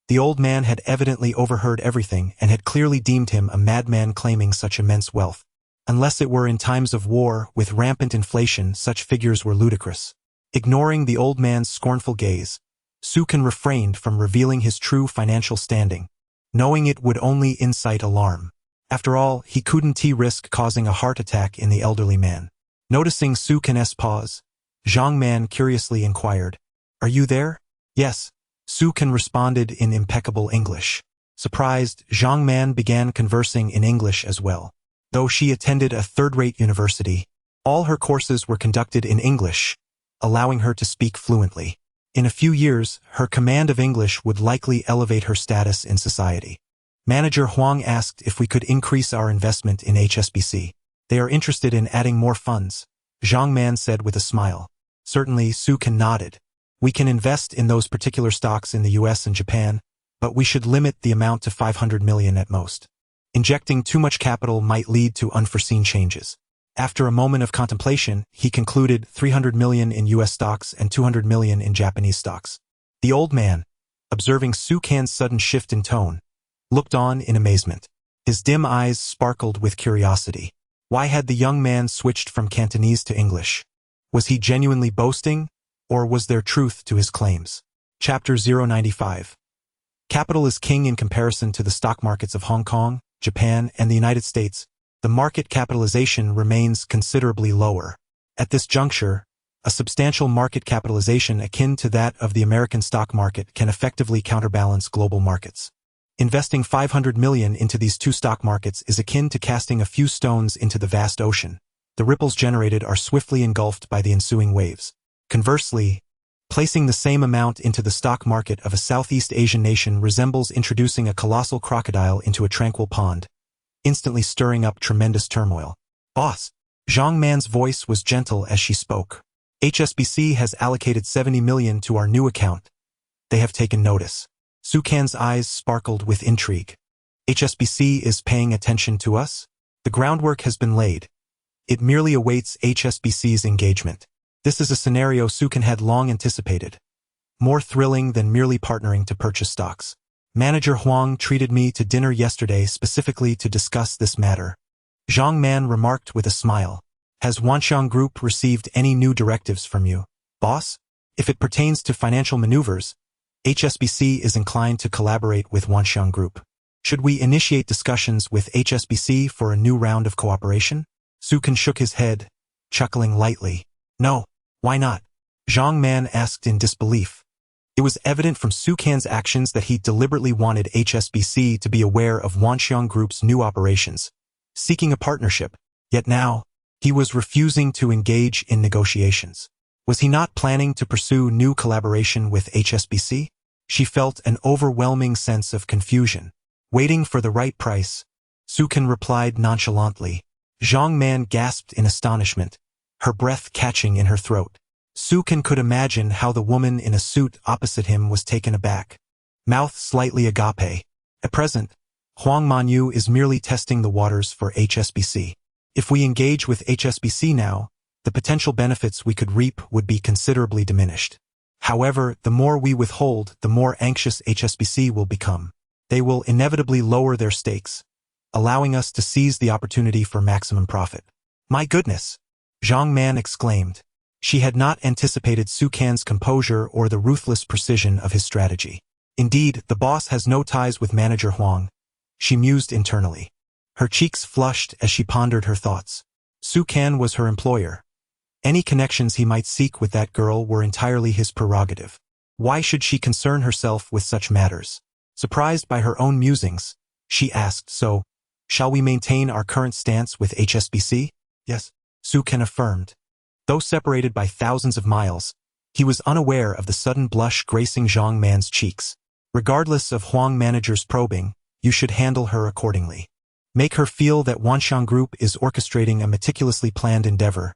The old man had evidently overheard everything and had clearly deemed him a madman claiming such immense wealth. Unless it were in times of war, with rampant inflation, such figures were ludicrous. Ignoring the old man's scornful gaze, Suken refrained from revealing his true financial standing, knowing it would only incite alarm. After all, he couldn't risk causing a heart attack in the elderly man. Noticing Suken's pause, Zhang Man curiously inquired, "Are you there?" "Yes," Suken responded in impeccable English. Surprised, Zhang Man began conversing in English as well. Though she attended a third-rate university, all her courses were conducted in English, allowing her to speak fluently. In a few years, her command of English would likely elevate her status in society. Manager Huang asked if we could increase our investment in HSBC. They are interested in adding more funds, Zhang Man said with a smile. Certainly, Suken nodded. We can invest in those particular stocks in the US and Japan, but we should limit the amount to 500 million at most. Injecting too much capital might lead to unforeseen changes. After a moment of contemplation, he concluded 300 million in US stocks and 200 million in Japanese stocks. The old man, observing Suken's sudden shift in tone, looked on in amazement. His dim eyes sparkled with curiosity. Why had the young man switched from Cantonese to English? Was he genuinely boasting, or was there truth to his claims? Chapter 095. Capital is king in comparison to the stock markets of Hong Kong, Japan, and the United States. The market capitalization remains considerably lower. At this juncture, a substantial market capitalization akin to that of the American stock market can effectively counterbalance global markets. Investing 500 million into these two stock markets is akin to casting a few stones into the vast ocean. The ripples generated are swiftly engulfed by the ensuing waves. Conversely, placing the same amount into the stock market of a Southeast Asian nation resembles introducing a colossal crocodile into a tranquil pond, instantly stirring up tremendous turmoil. Boss, Zhang Man's voice was gentle as she spoke. HSBC has allocated 70 million to our new account. They have taken notice. Suken's eyes sparkled with intrigue. HSBC is paying attention to us? The groundwork has been laid. It merely awaits HSBC's engagement. This is a scenario Suken had long anticipated. More thrilling than merely partnering to purchase stocks. Manager Huang treated me to dinner yesterday specifically to discuss this matter. Zhang Man remarked with a smile. Has Wanxiang Group received any new directives from you, boss? If it pertains to financial maneuvers, HSBC is inclined to collaborate with Wanxiang Group. Should we initiate discussions with HSBC for a new round of cooperation? Suken shook his head, chuckling lightly. No, why not? Zhang Man asked in disbelief. It was evident from Suken's actions that he deliberately wanted HSBC to be aware of Wanxiang Group's new operations, seeking a partnership, yet now, he was refusing to engage in negotiations. Was he not planning to pursue new collaboration with HSBC? She felt an overwhelming sense of confusion. Waiting for the right price, Suken replied nonchalantly. Zhang Man gasped in astonishment, her breath catching in her throat. Suken could imagine how the woman in a suit opposite him was taken aback. Mouth slightly agape. At present, Huang Manyu is merely testing the waters for HSBC. If we engage with HSBC now, the potential benefits we could reap would be considerably diminished. However, the more we withhold, the more anxious HSBC will become. They will inevitably lower their stakes, allowing us to seize the opportunity for maximum profit. My goodness! Zhang Man exclaimed. She had not anticipated Suken's composure or the ruthless precision of his strategy. Indeed, the boss has no ties with Manager Huang, she mused internally. Her cheeks flushed as she pondered her thoughts. Suken was her employer. Any connections he might seek with that girl were entirely his prerogative. Why should she concern herself with such matters? Surprised by her own musings, she asked, so, shall we maintain our current stance with HSBC? Yes, Suken affirmed. Though separated by thousands of miles, he was unaware of the sudden blush gracing Zhang Man's cheeks. Regardless of Huang manager's probing, you should handle her accordingly. Make her feel that Wanxiang Group is orchestrating a meticulously planned endeavor,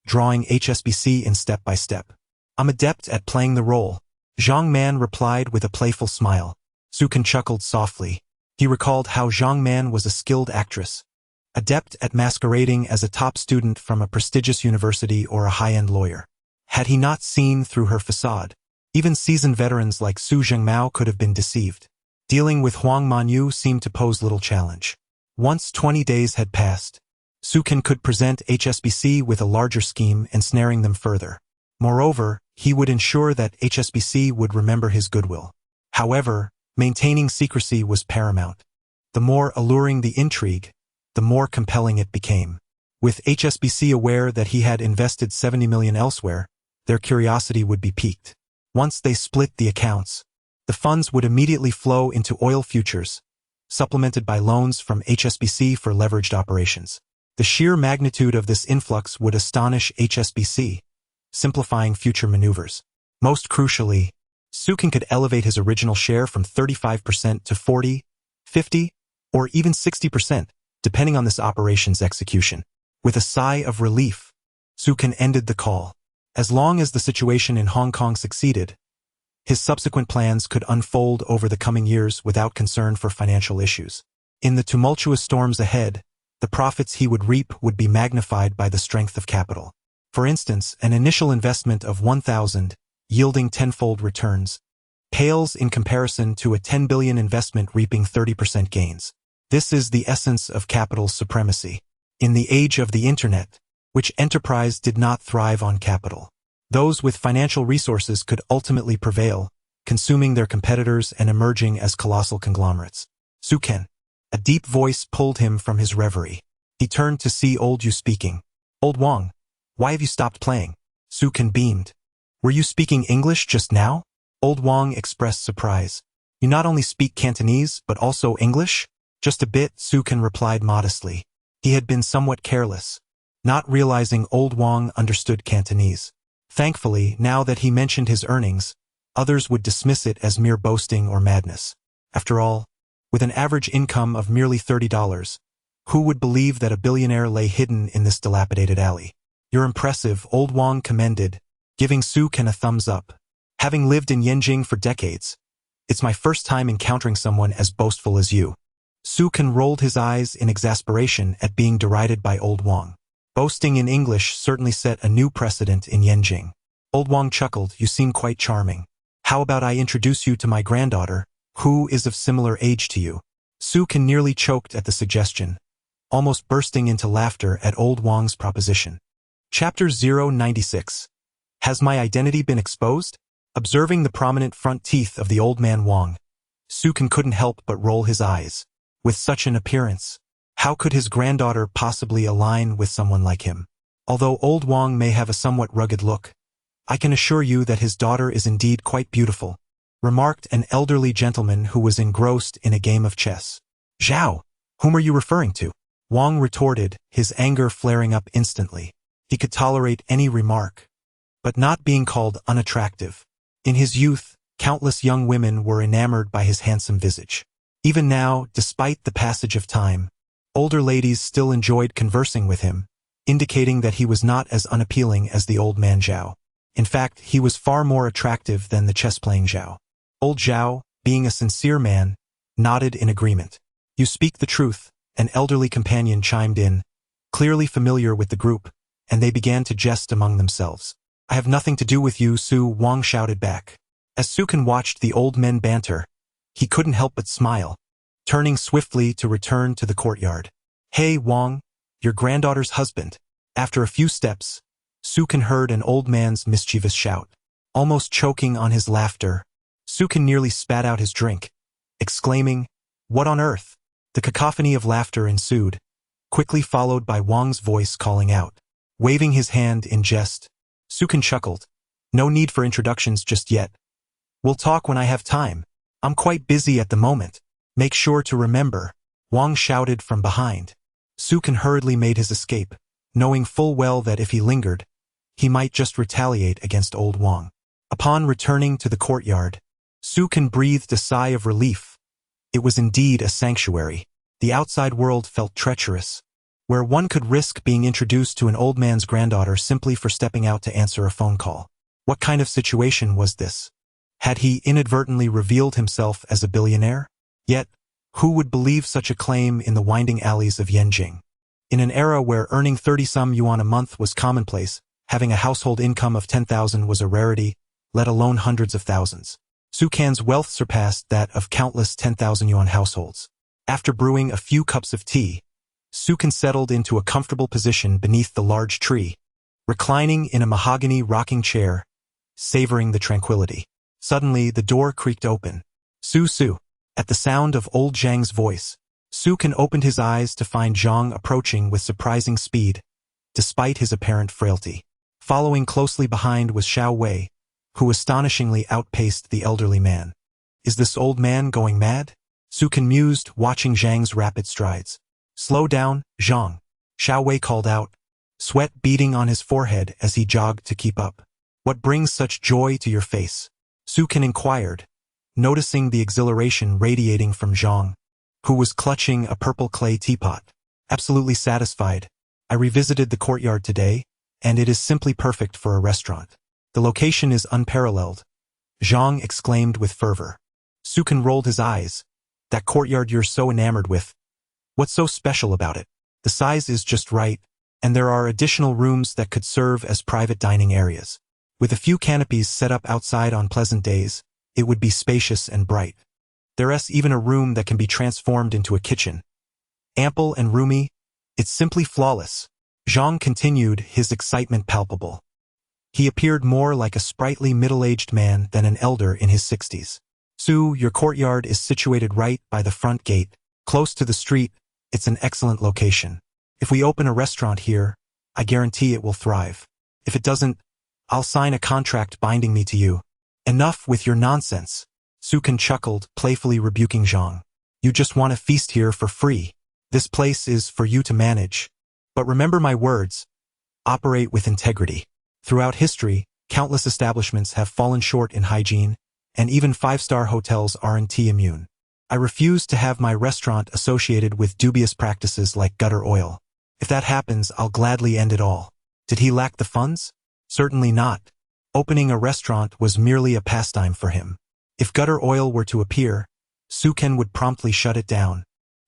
drawing HSBC in step by step. I'm adept at playing the role, Zhang Man replied with a playful smile. Su Can chuckled softly. He recalled how Zhang Man was a skilled actress, adept at masquerading as a top student from a prestigious university or a high-end lawyer. Had he not seen through her facade? Even seasoned veterans like Su Zhengmao could have been deceived. Dealing with Huang Manyu seemed to pose little challenge. Once 20 days had passed, Su Can could present HSBC with a larger scheme, ensnaring them further. Moreover, he would ensure that HSBC would remember his goodwill. However, maintaining secrecy was paramount. The more alluring the intrigue, the more compelling it became. With HSBC aware that he had invested 70 million elsewhere, their curiosity would be piqued. Once they split the accounts, the funds would immediately flow into oil futures, supplemented by loans from HSBC for leveraged operations. The sheer magnitude of this influx would astonish HSBC, simplifying future maneuvers. Most crucially, Su Can could elevate his original share from 35% to 40, 50, or even 60%, depending on this operation's execution. With a sigh of relief, Su Can ended the call. As long as the situation in Hong Kong succeeded, his subsequent plans could unfold over the coming years without concern for financial issues. In the tumultuous storms ahead, the profits he would reap would be magnified by the strength of capital. For instance, an initial investment of 1,000, yielding tenfold returns, pales in comparison to a 10 billion investment reaping 30% gains. This is the essence of capital supremacy. In the age of the internet, which enterprise did not thrive on capital? Those with financial resources could ultimately prevail, consuming their competitors and emerging as colossal conglomerates. Su Can. A deep voice pulled him from his reverie. He turned to see Old Yu speaking. Old Wang, why have you stopped playing? Su Can beamed. Were you speaking English just now? Old Wang expressed surprise. You not only speak Cantonese, but also English? Just a bit, Su Can replied modestly. He had been somewhat careless, not realizing Old Wang understood Cantonese. Thankfully, now that he mentioned his earnings, others would dismiss it as mere boasting or madness. After all, with an average income of merely $30, who would believe that a billionaire lay hidden in this dilapidated alley? You're impressive, Old Wang commended, giving Su Can a thumbs up. Having lived in Yenjing for decades, it's my first time encountering someone as boastful as you. Su Can rolled his eyes in exasperation at being derided by Old Wang. Boasting in English certainly set a new precedent in Yenjing. Old Wang chuckled. You seem quite charming. How about I introduce you to my granddaughter, who is of similar age to you? Su Can nearly choked at the suggestion, almost bursting into laughter at Old Wang's proposition. Chapter 096. Has my identity been exposed? Observing the prominent front teeth of the old man Wang, Su Can couldn't help but roll his eyes. With such an appearance, how could his granddaughter possibly align with someone like him? Although Old Wang may have a somewhat rugged look, I can assure you that his daughter is indeed quite beautiful, remarked an elderly gentleman who was engrossed in a game of chess. Zhao, whom are you referring to? Wang retorted, his anger flaring up instantly. He could tolerate any remark, but not being called unattractive. In his youth, countless young women were enamored by his handsome visage. Even now, despite the passage of time, older ladies still enjoyed conversing with him, indicating that he was not as unappealing as the old man Zhao. In fact, he was far more attractive than the chess-playing Zhao. Old Zhao, being a sincere man, nodded in agreement. You speak the truth, an elderly companion chimed in, clearly familiar with the group, and they began to jest among themselves. I have nothing to do with you, Su, Wang shouted back. As Su Can watched the old men banter, he couldn't help but smile, turning swiftly to return to the courtyard. Hey, Wang, your granddaughter's husband. After a few steps, Su Can heard an old man's mischievous shout. Almost choking on his laughter, Su Can nearly spat out his drink, exclaiming, What on earth? The cacophony of laughter ensued, quickly followed by Wang's voice calling out. Waving his hand in jest, Su Can chuckled. No need for introductions just yet. We'll talk when I have time. I'm quite busy at the moment. Make sure to remember, Wang shouted from behind. Su Can hurriedly made his escape, knowing full well that if he lingered, he might just retaliate against old Wang. Upon returning to the courtyard, Su Can breathed a sigh of relief. It was indeed a sanctuary. The outside world felt treacherous, where one could risk being introduced to an old man's granddaughter simply for stepping out to answer a phone call. What kind of situation was this? Had he inadvertently revealed himself as a billionaire? Yet, who would believe such a claim in the winding alleys of Yanjing? In an era where earning 30-some yuan a month was commonplace, having a household income of 10,000 was a rarity, let alone hundreds of thousands. Su Can's wealth surpassed that of countless 10,000 yuan households. After brewing a few cups of tea, Su Can settled into a comfortable position beneath the large tree, reclining in a mahogany rocking chair, savoring the tranquility. Suddenly, the door creaked open. Su. At the sound of old Zhang's voice, Su Can opened his eyes to find Zhang approaching with surprising speed, despite his apparent frailty. Following closely behind was Xiao Wei, who astonishingly outpaced the elderly man. Is this old man going mad? Su Can mused, watching Zhang's rapid strides. Slow down, Zhang, Xiao Wei called out, sweat beading on his forehead as he jogged to keep up. What brings such joy to your face? Su Can inquired, noticing the exhilaration radiating from Zhang, who was clutching a purple clay teapot. Absolutely satisfied, I revisited the courtyard today, and it is simply perfect for a restaurant. The location is unparalleled, Zhang exclaimed with fervor. Su Can rolled his eyes. That courtyard you're so enamored with. What's so special about it? The size is just right, and there are additional rooms that could serve as private dining areas. With a few canopies set up outside on pleasant days, it would be spacious and bright. There's even a room that can be transformed into a kitchen. Ample and roomy, it's simply flawless. Zhang continued, his excitement palpable. He appeared more like a sprightly middle-aged man than an elder in his 60s. Su, your courtyard is situated right by the front gate, close to the street. It's an excellent location. If we open a restaurant here, I guarantee it will thrive. If it doesn't, I'll sign a contract binding me to you. Enough with your nonsense. Su Can chuckled, playfully rebuking Zhang. You just want to feast here for free. This place is for you to manage. But remember my words. Operate with integrity. Throughout history, countless establishments have fallen short in hygiene, and even 5-star hotels aren't immune. I refuse to have my restaurant associated with dubious practices like gutter oil. If that happens, I'll gladly end it all. Did he lack the funds? Certainly not. Opening a restaurant was merely a pastime for him. If gutter oil were to appear, Su Can would promptly shut it down.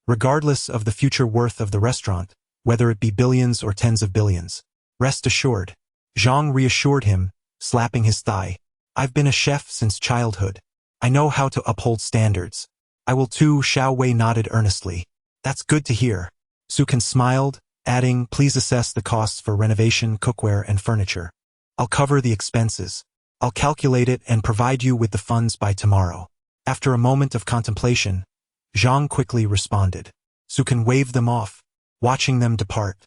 Regardless of the future worth of the restaurant, whether it be billions or tens of billions. Rest assured. Zhang reassured him, slapping his thigh. I've been a chef since childhood. I know how to uphold standards. I will too, Xiao Wei nodded earnestly. That's good to hear. Su Can smiled, adding, please assess the costs for renovation, cookware, and furniture. I'll cover the expenses. I'll calculate it and provide you with the funds by tomorrow. After a moment of contemplation, Zhang quickly responded. Su Can waved them off, watching them depart.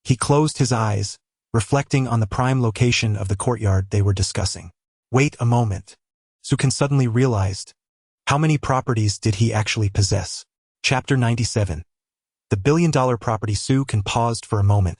He closed his eyes, reflecting on the prime location of the courtyard they were discussing. Wait a moment. Su Can suddenly realized, how many properties did he actually possess? Chapter 97. The billion-dollar property. Su Can paused for a moment,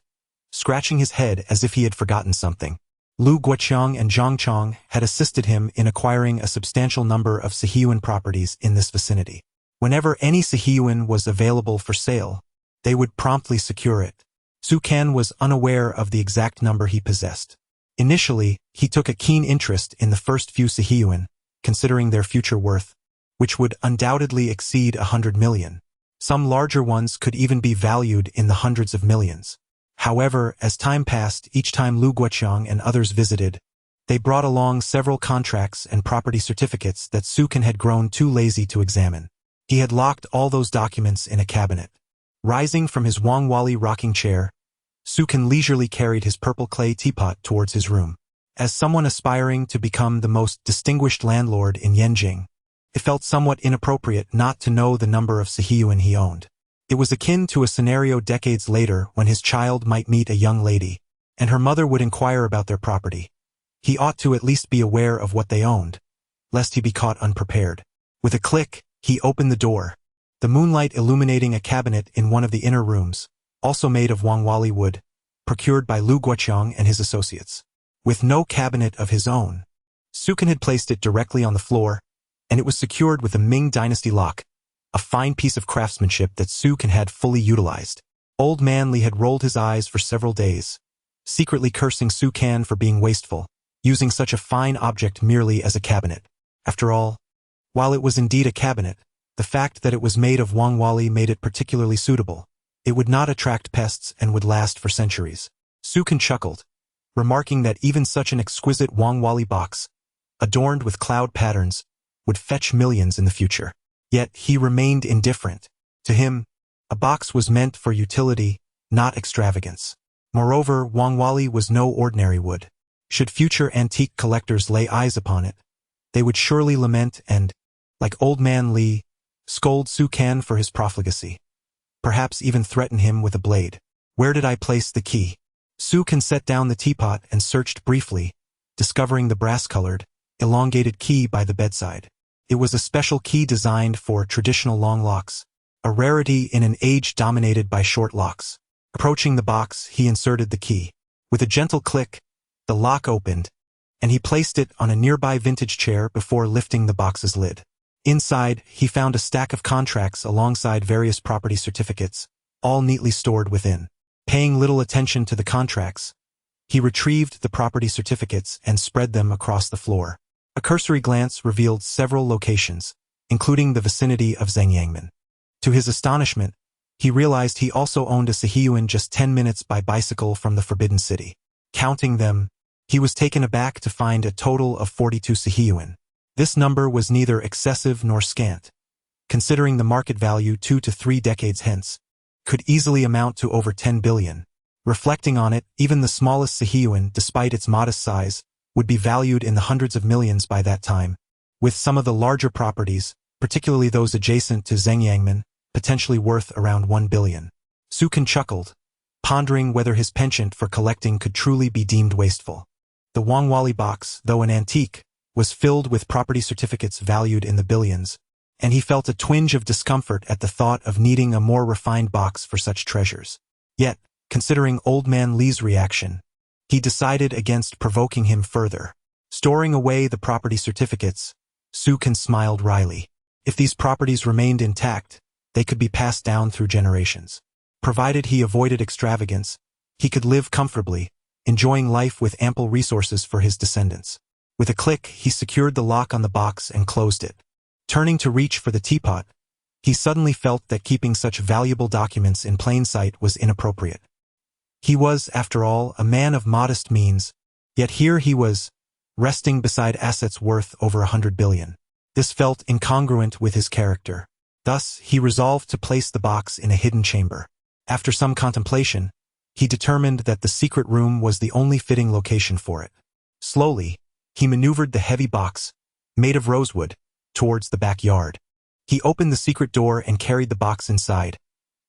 scratching his head as if he had forgotten something. Lu Guoqiang and Zhang Chong had assisted him in acquiring a substantial number of Sihiyuan properties in this vicinity. Whenever any Sihiyuan was available for sale, they would promptly secure it. Su Can was unaware of the exact number he possessed. Initially, he took a keen interest in the first few Sihiyuan, considering their future worth, which would undoubtedly exceed 100 million. Some larger ones could even be valued in the hundreds of millions. However, as time passed, each time Lu Guoqiang and others visited, they brought along several contracts and property certificates that Su Can had grown too lazy to examine. He had locked all those documents in a cabinet. Rising from his Wang Wali rocking chair, Su Can leisurely carried his purple clay teapot towards his room. As someone aspiring to become the most distinguished landlord in Yanjing, it felt somewhat inappropriate not to know the number of Sihiyuan he owned. It was akin to a scenario decades later when his child might meet a young lady, and her mother would inquire about their property. He ought to at least be aware of what they owned, lest he be caught unprepared. With a click, he opened the door, the moonlight illuminating a cabinet in one of the inner rooms, also made of Wangwali wood, procured by Lu Guoqiang and his associates. With no cabinet of his own, Sukan had placed it directly on the floor, and it was secured with a Ming Dynasty lock, a fine piece of craftsmanship that Sukan had fully utilized. Old Man Li had rolled his eyes for several days, secretly cursing Sukan for being wasteful, using such a fine object merely as a cabinet. After all, while it was indeed a cabinet, the fact that it was made of Wangwali made it particularly suitable. It would not attract pests and would last for centuries. Sukan chuckled, remarking that even such an exquisite Wangwali box, adorned with cloud patterns, would fetch millions in the future. Yet he remained indifferent. To him, a box was meant for utility, not extravagance. Moreover, Wangwali was no ordinary wood. Should future antique collectors lay eyes upon it, they would surely lament and, like Old Man Li, scold Sukan for his profligacy. Perhaps even threaten him with a blade. Where did I place the key? Sukan set down the teapot and searched briefly, discovering the brass-colored, elongated key by the bedside. It was a special key designed for traditional long locks, a rarity in an age dominated by short locks. Approaching the box, he inserted the key. With a gentle click, the lock opened, and he placed it on a nearby vintage chair before lifting the box's lid. Inside, he found a stack of contracts alongside various property certificates, all neatly stored within. Paying little attention to the contracts, he retrieved the property certificates and spread them across the floor. A cursory glance revealed several locations, including the vicinity of Zhengyangmen. To his astonishment, he realized he also owned a Sihiyuan just 10 minutes by bicycle from the Forbidden City. Counting them, he was taken aback to find a total of 42 Sihiyuan. This number was neither excessive nor scant, considering the market value 2 to 3 decades hence, could easily amount to over 10 billion. Reflecting on it, even the smallest Sihiyuan, despite its modest size, would be valued in the hundreds of millions by that time, with some of the larger properties, particularly those adjacent to Zhengyangmen, potentially worth around 1 billion. Sukan chuckled, pondering whether his penchant for collecting could truly be deemed wasteful. The Wangwali box, though an antique, was filled with property certificates valued in the billions, and he felt a twinge of discomfort at the thought of needing a more refined box for such treasures. Yet, considering Old Man Li's reaction, he decided against provoking him further. Storing away the property certificates, Sukan smiled wryly. If these properties remained intact, they could be passed down through generations. Provided he avoided extravagance, he could live comfortably, enjoying life with ample resources for his descendants. With a click, he secured the lock on the box and closed it. Turning to reach for the teapot, he suddenly felt that keeping such valuable documents in plain sight was inappropriate. He was, after all, a man of modest means, yet here he was, resting beside assets worth over 100 billion. This felt incongruent with his character. Thus, he resolved to place the box in a hidden chamber. After some contemplation, he determined that the secret room was the only fitting location for it. Slowly, he maneuvered the heavy box, made of rosewood, towards the backyard. He opened the secret door and carried the box inside,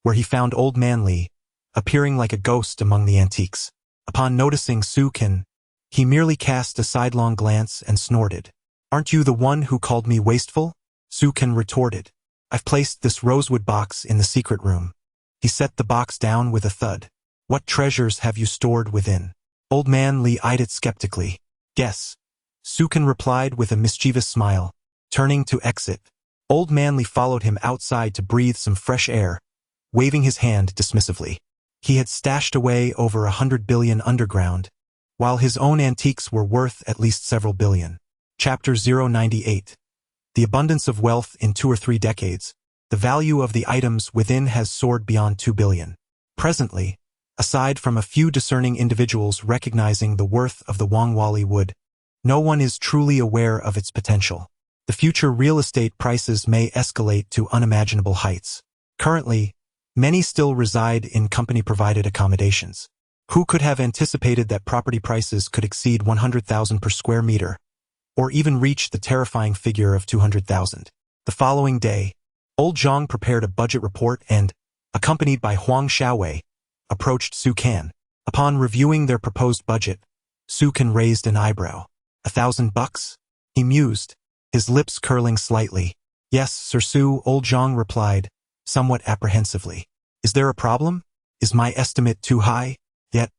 where he found Old Man Li, appearing like a ghost among the antiques. Upon noticing Sukan, he merely cast a sidelong glance and snorted. "Aren't you the one who called me wasteful?" Sukan retorted. "I've placed this rosewood box in the secret room." He set the box down with a thud. "What treasures have you stored within?" Old Man Li eyed it skeptically. "Guess." Sukan replied with a mischievous smile. Turning to exit, Old Man Li followed him outside to breathe some fresh air, waving his hand dismissively. He had stashed away over 100 billion underground, while his own antiques were worth at least several billion. Chapter 098. The abundance of wealth in 2 or 3 decades. The value of the items within has soared beyond 2 billion. Presently, aside from a few discerning individuals recognizing the worth of the Wangwali wood, no one is truly aware of its potential. The future real estate prices may escalate to unimaginable heights. Currently, many still reside in company-provided accommodations. Who could have anticipated that property prices could exceed 100,000 per square meter, or even reach the terrifying figure of 200,000? The following day, Old Zhang prepared a budget report and, accompanied by Huang Xiaowei, approached Sukan. Upon reviewing their proposed budget, Sukan raised an eyebrow. $1,000? He mused, his lips curling slightly. "Yes, Sir Su," Old Zhang replied, somewhat apprehensively. "Is there a problem? Is my estimate too high?" Yet,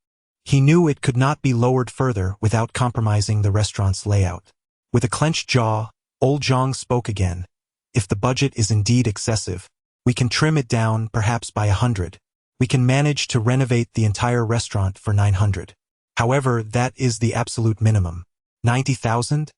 He knew it could not be lowered further without compromising the restaurant's layout. With a clenched jaw, old Zhang spoke again. If the budget is indeed excessive, we can trim it down perhaps by 100. We can manage to renovate the entire restaurant for 900. However, that is the absolute minimum. 90,000?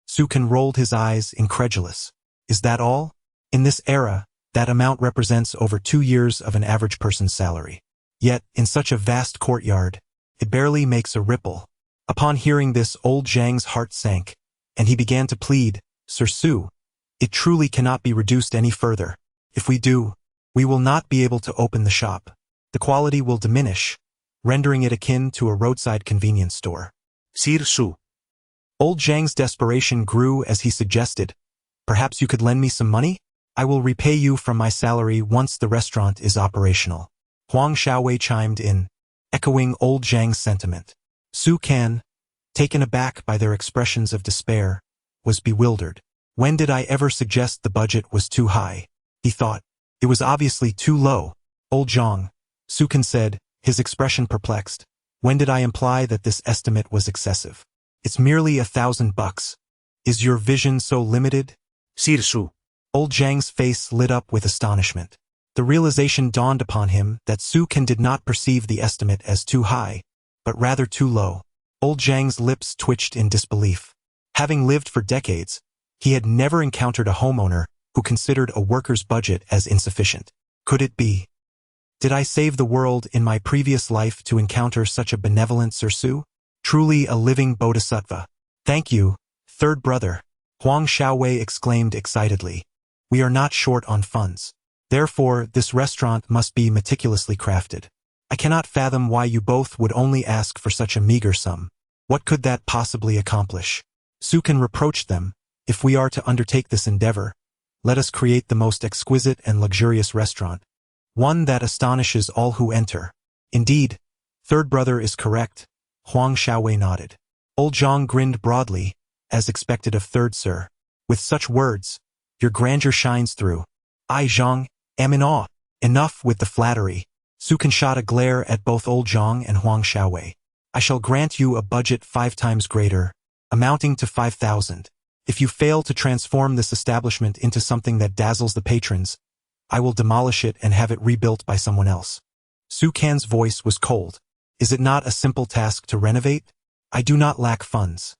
Sukan rolled his eyes, incredulous. Is that all? In this era, that amount represents over 2 years of an average person's salary. Yet, in such a vast courtyard, it barely makes a ripple. Upon hearing this, old Zhang's heart sank, and he began to plead, Sir Su, it truly cannot be reduced any further. If we do, we will not be able to open the shop. The quality will diminish, rendering it akin to a roadside convenience store. Sir Su. Old Zhang's desperation grew as he suggested, perhaps you could lend me some money? I will repay you from my salary once the restaurant is operational. Huang Xiaowei chimed in, echoing old Zhang's sentiment. Su Kan, taken aback by their expressions of despair, was bewildered. When did I ever suggest the budget was too high? He thought. It was obviously too low. Old Zhang, Su Kan said, his expression perplexed. When did I imply that this estimate was excessive? It's merely $1,000. Is your vision so limited? Sir Su. Old Zhang's face lit up with astonishment. The realization dawned upon him that Su Kan did not perceive the estimate as too high, but rather too low. Old Zhang's lips twitched in disbelief. Having lived for decades, he had never encountered a homeowner who considered a worker's budget as insufficient. Could it be? Did I save the world in my previous life to encounter such a benevolent Sir Su? Truly a living bodhisattva. Thank you, third brother. Huang Xiaowei exclaimed excitedly. We are not short on funds. Therefore, this restaurant must be meticulously crafted. I cannot fathom why you both would only ask for such a meager sum. What could that possibly accomplish? Su Kan reproached them. If we are to undertake this endeavor, let us create the most exquisite and luxurious restaurant, one that astonishes all who enter. Indeed, third brother is correct. Huang Xiaowei nodded. Old Zhang grinned broadly, as expected of third sir. With such words, your grandeur shines through. I, Zhang, am in awe. Enough with the flattery. Su Kan shot a glare at both old Zhang and Huang Xiaowei. I shall grant you a budget 5 times greater, amounting to 5,000. If you fail to transform this establishment into something that dazzles the patrons, I will demolish it and have it rebuilt by someone else. Su Kan's voice was cold. Is it not a simple task to renovate? I do not lack funds.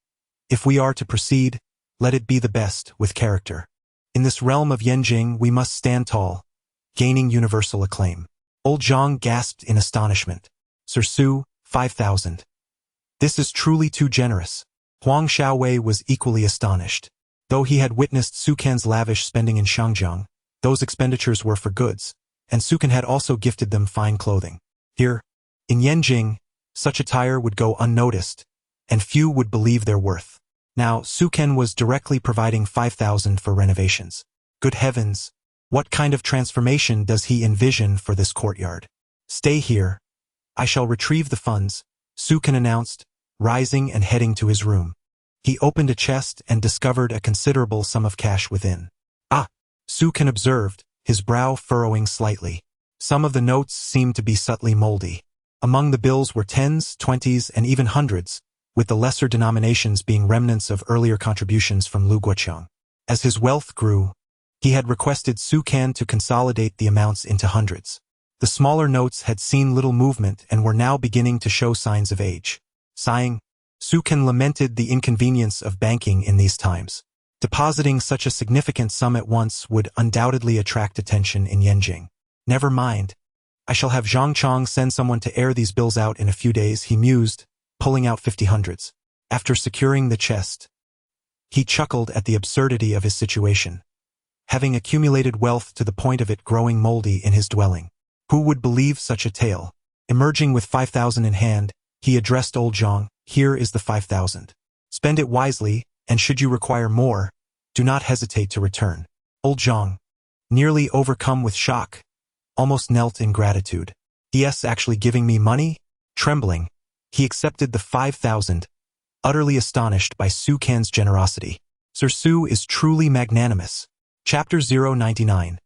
If we are to proceed, let it be the best, with character. In this realm of Yanjing we must stand tall, gaining universal acclaim. Old Zhang gasped in astonishment. Sir Su, 5,000. This is truly too generous. Huang Xiaowei was equally astonished. Though he had witnessed Su Kan's lavish spending in Shangjiang, those expenditures were for goods, and Su Kan had also gifted them fine clothing. Here, in Yanjing, such attire would go unnoticed, and few would believe their worth. Now, Su Kan was directly providing 5,000 for renovations. Good heavens, what kind of transformation does he envision for this courtyard? Stay here. I shall retrieve the funds, Su Kan announced, rising and heading to his room. He opened a chest and discovered a considerable sum of cash within. Ah! Su Kan observed, his brow furrowing slightly. Some of the notes seemed to be subtly moldy. Among the bills were 10s, 20s, and even 100s, with the lesser denominations being remnants of earlier contributions from Lu Guoqiang. As his wealth grew, he had requested Su Kan to consolidate the amounts into hundreds. The smaller notes had seen little movement and were now beginning to show signs of age. Sighing, Su Kan lamented the inconvenience of banking in these times. Depositing such a significant sum at once would undoubtedly attract attention in Yanjing. Never mind. I shall have Zhang Chong send someone to air these bills out in a few days, he mused, pulling out 50 hundreds. After securing the chest, he chuckled at the absurdity of his situation. Having accumulated wealth to the point of it growing moldy in his dwelling. Who would believe such a tale? Emerging with 5,000 in hand, he addressed old Zhang. Here is the 5,000. Spend it wisely, and should you require more, do not hesitate to return. Old Zhang, nearly overcome with shock, almost knelt in gratitude. Yes, actually giving me money? Trembling, he accepted the 5,000, utterly astonished by Su Kan's generosity. Sir Su is truly magnanimous. Chapter 099.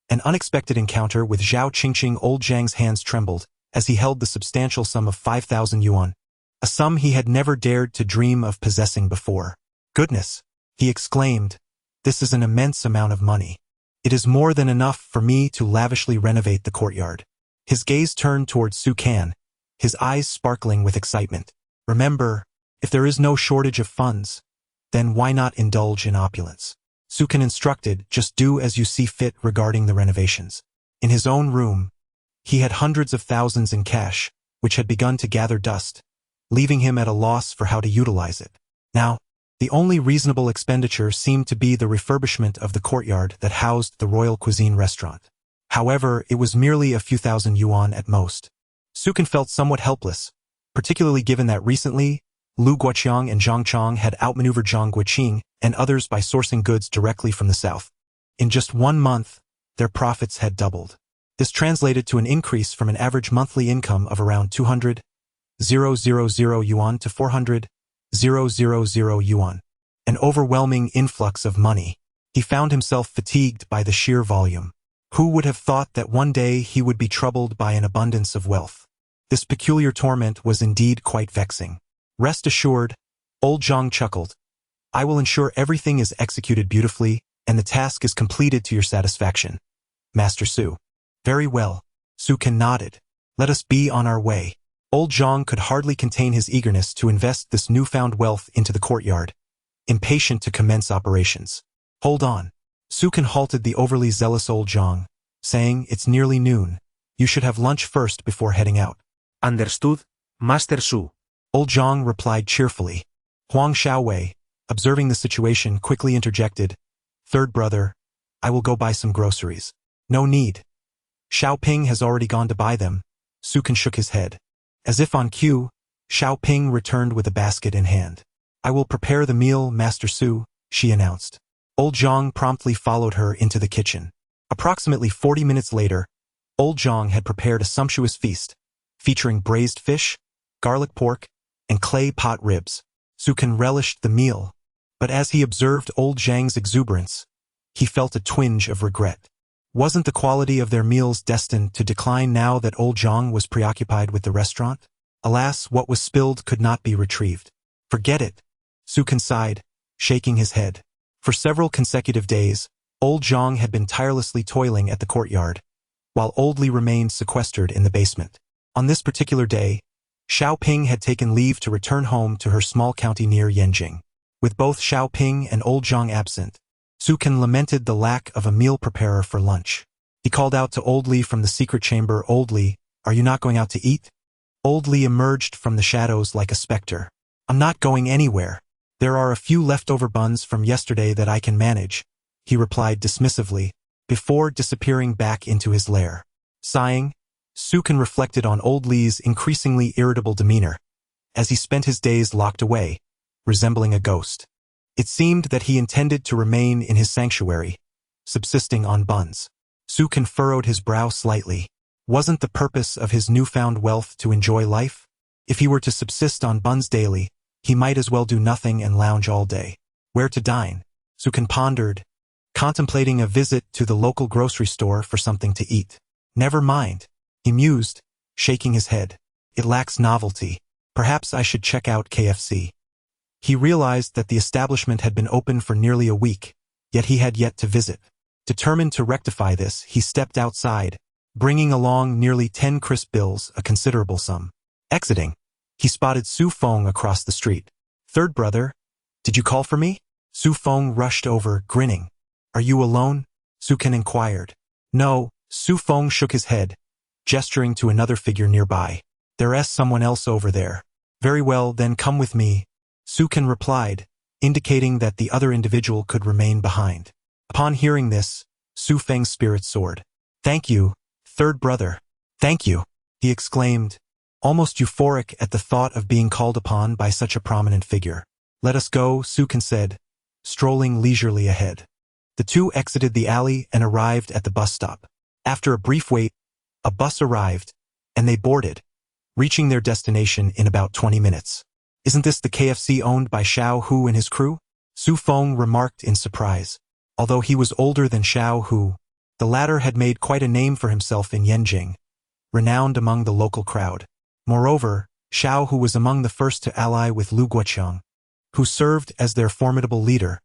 An unexpected encounter with Zhao Qingqing. Old Zhang's hands trembled as he held the substantial sum of 5,000 yuan, a sum he had never dared to dream of possessing before. Goodness, he exclaimed, this is an immense amount of money. It is more than enough for me to lavishly renovate the courtyard. His gaze turned towards Su Kan, his eyes sparkling with excitement. Remember, if there is no shortage of funds, then why not indulge in opulence? Su Kan instructed, just do as you see fit regarding the renovations. In his own room, he had hundreds of thousands in cash, which had begun to gather dust, leaving him at a loss for how to utilize it. Now, the only reasonable expenditure seemed to be the refurbishment of the courtyard that housed the royal cuisine restaurant. However, it was merely a few thousand yuan at most. Su Kan felt somewhat helpless, particularly given that recently, Lu Guoqiang and Zhang Chong had outmaneuvered Zhang Guiqing and others by sourcing goods directly from the south. In just 1 month, their profits had doubled. This translated to an increase from an average monthly income of around 200,000 yuan to 400,000 yuan. An overwhelming influx of money. He found himself fatigued by the sheer volume. Who would have thought that one day he would be troubled by an abundance of wealth? This peculiar torment was indeed quite vexing. Rest assured, old Zhang chuckled. I will ensure everything is executed beautifully, and the task is completed to your satisfaction, Master Su. Very well. Su Kan nodded. Let us be on our way. Old Zhang could hardly contain his eagerness to invest this newfound wealth into the courtyard, impatient to commence operations. Hold on. Su Kan halted the overly zealous old Zhang, saying, it's nearly noon. You should have lunch first before heading out. Understood, Master Su. Old Zhang replied cheerfully. Huang Xiaowei, observing the situation, quickly interjected, Third brother, I will go buy some groceries. No need. Xiao Ping has already gone to buy them. Su Kan shook his head. As if on cue, Xiao Ping returned with a basket in hand. I will prepare the meal, Master Su, she announced. Old Zhang promptly followed her into the kitchen. Approximately 40 minutes later, Old Zhang had prepared a sumptuous feast, featuring braised fish, garlic pork, and clay pot ribs. Su Kan relished the meal, but as he observed Old Zhang's exuberance, he felt a twinge of regret. Wasn't the quality of their meals destined to decline now that Old Zhang was preoccupied with the restaurant? Alas, what was spilled could not be retrieved. Forget it, Su Kan sighed, shaking his head. For several consecutive days, Old Zhang had been tirelessly toiling at the courtyard, while Old Li remained sequestered in the basement. On this particular day, Xiao Ping had taken leave to return home to her small county near Yanjing. With both Xiao Ping and Old Zhang absent, Su Kan lamented the lack of a meal preparer for lunch. He called out to Old Li from the secret chamber, Old Li, are you not going out to eat? Old Li emerged from the shadows like a specter. I'm not going anywhere. There are a few leftover buns from yesterday that I can manage, he replied dismissively, before disappearing back into his lair. Sighing, Su Kan reflected on Old Li's increasingly irritable demeanor, as he spent his days locked away, resembling a ghost. It seemed that he intended to remain in his sanctuary, subsisting on buns. Su Kan furrowed his brow slightly. Wasn't the purpose of his newfound wealth to enjoy life? If he were to subsist on buns daily, he might as well do nothing and lounge all day. Where to dine? Su Kan pondered, contemplating a visit to the local grocery store for something to eat. Never mind, he mused, shaking his head. It lacks novelty. Perhaps I should check out KFC. He realized that the establishment had been open for nearly a week, yet he had yet to visit. Determined to rectify this, he stepped outside, bringing along nearly 10 crisp bills, a considerable sum. Exiting, he spotted Su Feng across the street. Third brother, did you call for me? Su Feng rushed over, grinning. Are you alone? Su Kan inquired. No, Su Feng shook his head, gesturing to another figure nearby. There's someone else over there. Very well, then come with me, Su Kan replied, indicating that the other individual could remain behind. Upon hearing this, Su Feng's spirit soared. Thank you, third brother. Thank you, he exclaimed, almost euphoric at the thought of being called upon by such a prominent figure. Let us go, Su Kan said, strolling leisurely ahead. The two exited the alley and arrived at the bus stop. After a brief wait, a bus arrived, and they boarded, reaching their destination in about 20 minutes. Isn't this the KFC owned by Xiao Hu and his crew? Su Feng remarked in surprise. Although he was older than Xiao Hu, the latter had made quite a name for himself in Yanjing, renowned among the local crowd. Moreover, Xiao, who was among the first to ally with Lu Guoqiang, who served as their formidable leader,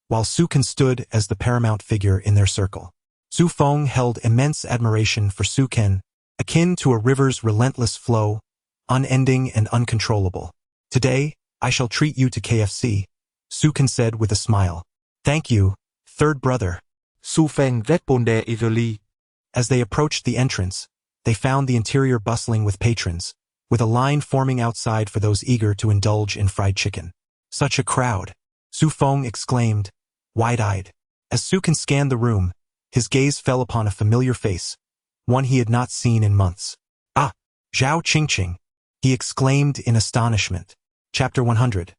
while Su Can stood as the paramount figure in their circle. Su Feng held immense admiration for Su Can, akin to a river's relentless flow, unending and uncontrollable. Today, I shall treat you to KFC, Su Can said with a smile. Thank you, third brother. Su Feng répondait éraillé. As they approached the entrance, they found the interior bustling with patrons, with a line forming outside for those eager to indulge in fried chicken. Such a crowd! Su Feng exclaimed, wide-eyed. As Su Can scanned the room, his gaze fell upon a familiar face, one he had not seen in months. Ah! Zhao Qingqing! He exclaimed in astonishment. Chapter 100.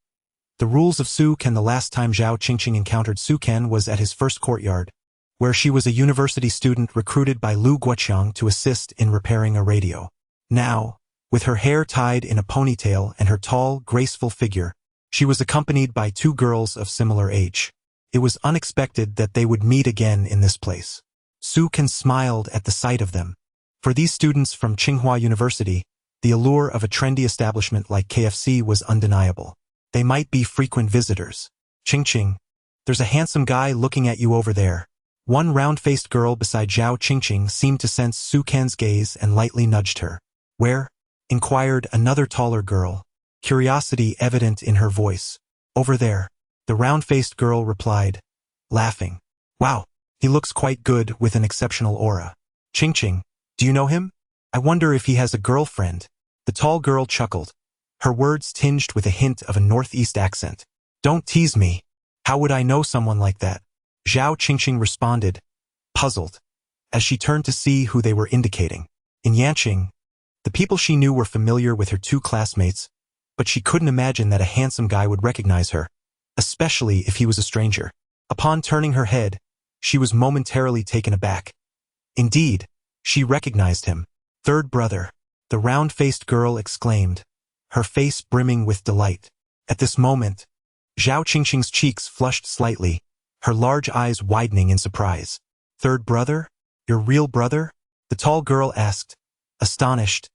The rules of Su Can. The last time Zhao Qingqing encountered Su Can was at his first courtyard, where she was a university student recruited by Lu Guoqiang to assist in repairing a radio. Now, with her hair tied in a ponytail and her tall, graceful figure, she was accompanied by two girls of similar age. It was unexpected that they would meet again in this place. Su Can smiled at the sight of them. For these students from Tsinghua University, the allure of a trendy establishment like KFC was undeniable. They might be frequent visitors. Qingqing, there's a handsome guy looking at you over there. One round-faced girl beside Zhao Qingqing seemed to sense Su Can's gaze and lightly nudged her. Where? Inquired another taller girl, curiosity evident in her voice. Over there. The round-faced girl replied, laughing. Wow, he looks quite good with an exceptional aura. Qingqing, do you know him? I wonder if he has a girlfriend. The tall girl chuckled, her words tinged with a hint of a northeast accent. Don't tease me. How would I know someone like that? Zhao Qingqing responded, puzzled, as she turned to see who they were indicating. In Yanqing, the people she knew were familiar with her two classmates, but she couldn't imagine that a handsome guy would recognize her, especially if he was a stranger. Upon turning her head, she was momentarily taken aback. Indeed, she recognized him. Third brother, the round-faced girl exclaimed, her face brimming with delight. At this moment, Zhao Qingqing's cheeks flushed slightly, her large eyes widening in surprise. Third brother? Your real brother? The tall girl asked, astonished,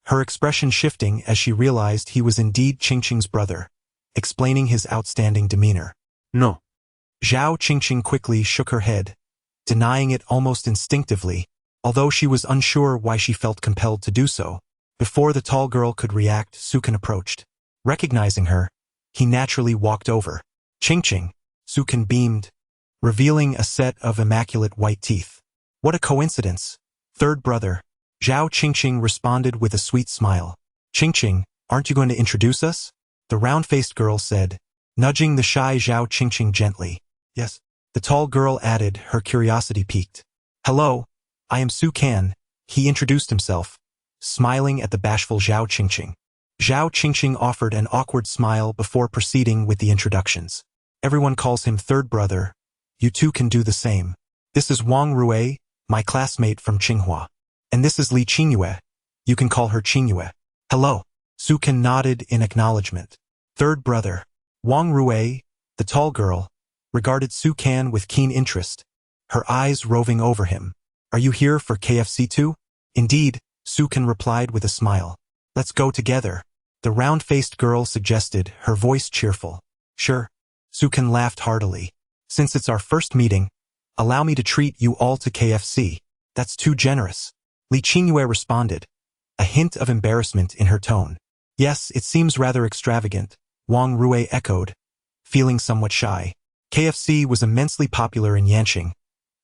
her expression shifting as she realized he was indeed Qingqing's brother, explaining his outstanding demeanor. No. Zhao Qingqing quickly shook her head, denying it almost instinctively, although she was unsure why she felt compelled to do so. Before the tall girl could react, Su Can approached. Recognizing her, he naturally walked over. Qingqing, Su Can beamed, revealing a set of immaculate white teeth. What a coincidence. Third brother. Zhao Qingqing responded with a sweet smile. Qingqing, aren't you going to introduce us? The round-faced girl said, nudging the shy Zhao Qingqing gently. Yes. The tall girl added, her curiosity piqued. Hello, I am Su Can, he introduced himself, smiling at the bashful Zhao Qingqing. Zhao Qingqing offered an awkward smile before proceeding with the introductions. Everyone calls him third brother. You two can do the same. This is Wang Rui, my classmate from Tsinghua. And this is Li Qingyue. You can call her Qingyue. Hello. Su Can nodded in acknowledgement. Third brother. Wang Rui, the tall girl, regarded Su Can with keen interest, her eyes roving over him. Are you here for KFC too? Indeed, Su Can replied with a smile. Let's go together. The round-faced girl suggested, her voice cheerful. Sure. Su Can laughed heartily. Since it's our first meeting, allow me to treat you all to KFC. That's too generous. Li Qingyue responded, a hint of embarrassment in her tone. Yes, it seems rather extravagant, Wang Rui echoed, feeling somewhat shy. KFC was immensely popular in Yanqing,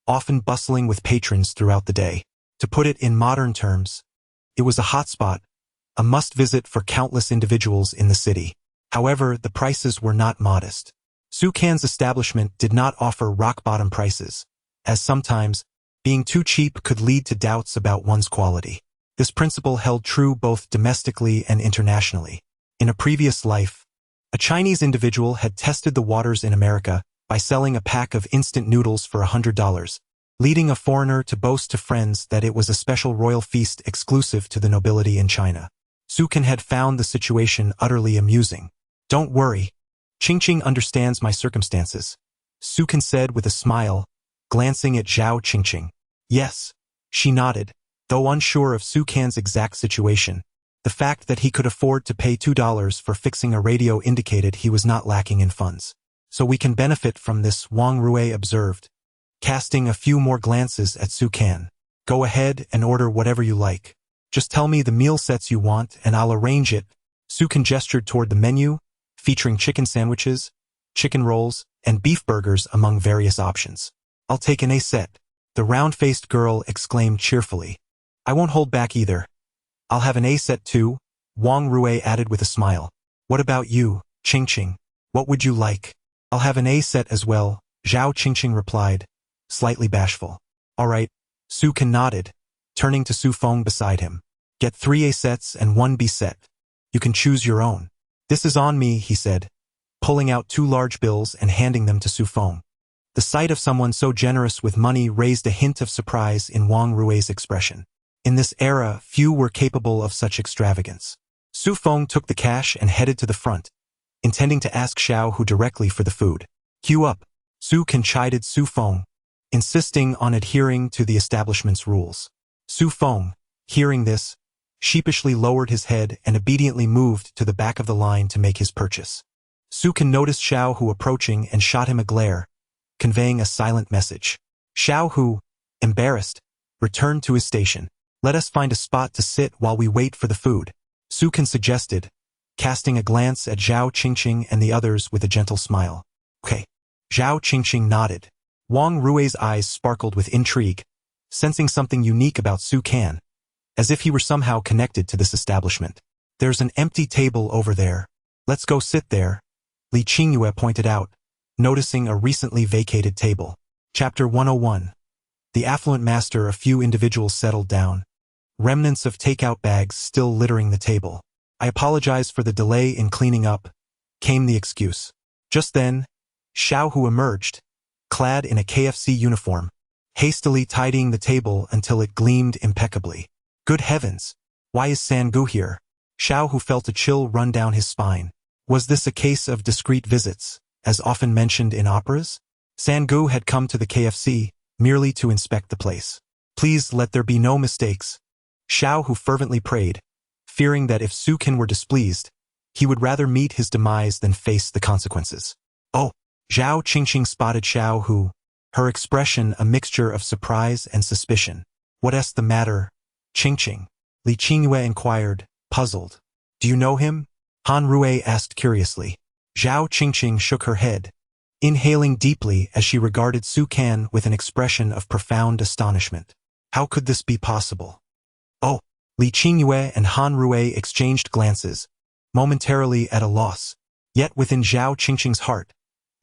often bustling with patrons throughout the day. To put it in modern terms, it was a hotspot, a must-visit for countless individuals in the city. However, the prices were not modest. Su Can's establishment did not offer rock-bottom prices, as sometimes, being too cheap could lead to doubts about one's quality. This principle held true both domestically and internationally. In a previous life, a Chinese individual had tested the waters in America by selling a pack of instant noodles for $100, leading a foreigner to boast to friends that it was a special royal feast exclusive to the nobility in China. Su Can had found the situation utterly amusing. Don't worry. Qingqing understands my circumstances, Su Can said with a smile, glancing at Zhao Qingqing. Yes, she nodded, Though unsure of Su Can's exact situation, the fact that he could afford to pay $2 for fixing a radio indicated he was not lacking in funds. So we can benefit from this, Wang Rui observed, casting a few more glances at Su Can. Go ahead and order whatever you like. Just tell me the meal sets you want and I'll arrange it. Su Can gestured toward the menu, featuring chicken sandwiches, chicken rolls, and beef burgers among various options. I'll take an A set, the round-faced girl exclaimed cheerfully. I won't hold back either. I'll have an A set too, Wang Rui added with a smile. What about you, Qingqing? What would you like? I'll have an A set as well, Zhao Qingqing replied, slightly bashful. All right, Su Can nodded, turning to Su Feng beside him. Get 3 A sets and 1 B set. You can choose your own. This is on me, he said, pulling out 2 large bills and handing them to Su Feng. The sight of someone so generous with money raised a hint of surprise in Wang Rui's expression. In this era, few were capable of such extravagance. Su Feng took the cash and headed to the front, intending to ask Xiao Hu directly for the food. Queue up, Su Can chided Su Feng, insisting on adhering to the establishment's rules. Su Feng, hearing this, sheepishly lowered his head and obediently moved to the back of the line to make his purchase. Su Can noticed Xiao Hu approaching and shot him a glare, conveying a silent message. Xiao Hu, embarrassed, returned to his station. Let us find a spot to sit while we wait for the food, Su Can suggested, casting a glance at Zhao Qingqing and the others with a gentle smile. Okay. Zhao Qingqing nodded. Wang Rui's eyes sparkled with intrigue, sensing something unique about Su Can, as if he were somehow connected to this establishment. There's an empty table over there. Let's go sit there, Li Qingyue pointed out, noticing a recently vacated table. Chapter 101. The affluent master. A few individuals settled down, remnants of takeout bags still littering the table. I apologize for the delay in cleaning up, came the excuse. Just then, Xiao Hu emerged, clad in a KFC uniform, hastily tidying the table until it gleamed impeccably. Good heavens, why is Sangu here? Xiao Hu felt a chill run down his spine. Was this a case of discreet visits, as often mentioned in operas? Sangu had come to the KFC merely to inspect the place. Please let there be no mistakes, Xiao Hu fervently prayed, fearing that if Su Can were displeased, he would rather meet his demise than face the consequences. Oh, Zhao Qingqing spotted Xiao Hu, her expression a mixture of surprise and suspicion. What's the matter, Qingqing? Li Qingyue inquired, puzzled. Do you know him? Han Rui asked curiously. Zhao Qingqing shook her head, inhaling deeply as she regarded Su Can with an expression of profound astonishment. How could this be possible? Oh, Li Qingyue and Han Rui exchanged glances, momentarily at a loss. Yet within Zhao Qingqing's heart,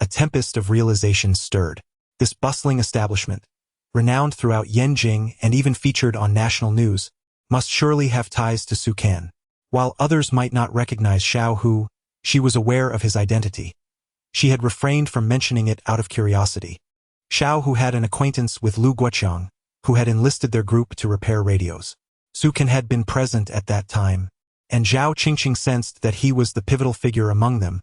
a tempest of realizations stirred. This bustling establishment, renowned throughout Yanjing and even featured on national news, must surely have ties to Su Can. While others might not recognize Xiao Hu, she was aware of his identity. She had refrained from mentioning it out of curiosity. Xiao Hu had an acquaintance with Lu Guoqiang, who had enlisted their group to repair radios. Su Can had been present at that time, and Zhao Qingqing sensed that he was the pivotal figure among them,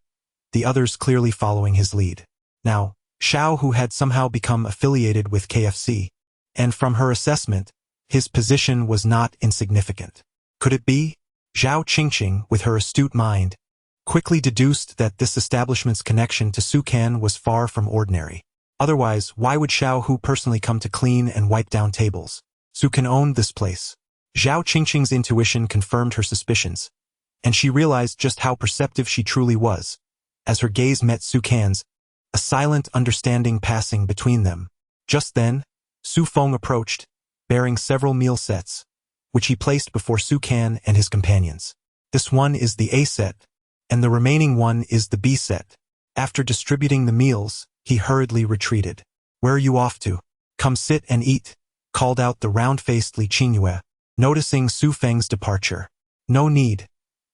the others clearly following his lead. Now, Xiao Hu had somehow become affiliated with KFC, and from her assessment, his position was not insignificant. Could it be? Zhao Qingqing, with her astute mind, quickly deduced that this establishment's connection to Su Can was far from ordinary. Otherwise, why would Xiao Hu personally come to clean and wipe down tables? Su Can owned this place. Zhao Qingqing's intuition confirmed her suspicions, and she realized just how perceptive she truly was, as her gaze met Su Can's, a silent understanding passing between them. Just then, Su Feng approached, bearing several meal sets, which he placed before Su Can and his companions. This one is the A set, and the remaining one is the B set. After distributing the meals, he hurriedly retreated. Where are you off to? Come sit and eat, called out the round-faced Li Qingyue, noticing Su Feng's departure. No need.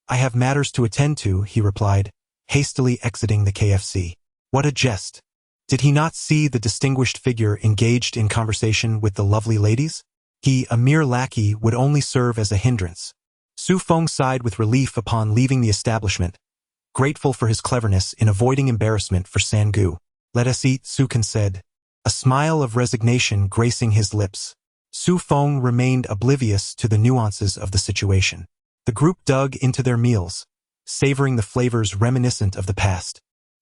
I have matters to attend to, he replied, hastily exiting the KFC. What a jest. Did he not see the distinguished figure engaged in conversation with the lovely ladies? He, a mere lackey, would only serve as a hindrance. Su Feng sighed with relief upon leaving the establishment, grateful for his cleverness in avoiding embarrassment for Sangu. Let us eat, Su Can said, a smile of resignation gracing his lips. Su Feng remained oblivious to the nuances of the situation. The group dug into their meals, savoring the flavors reminiscent of the past.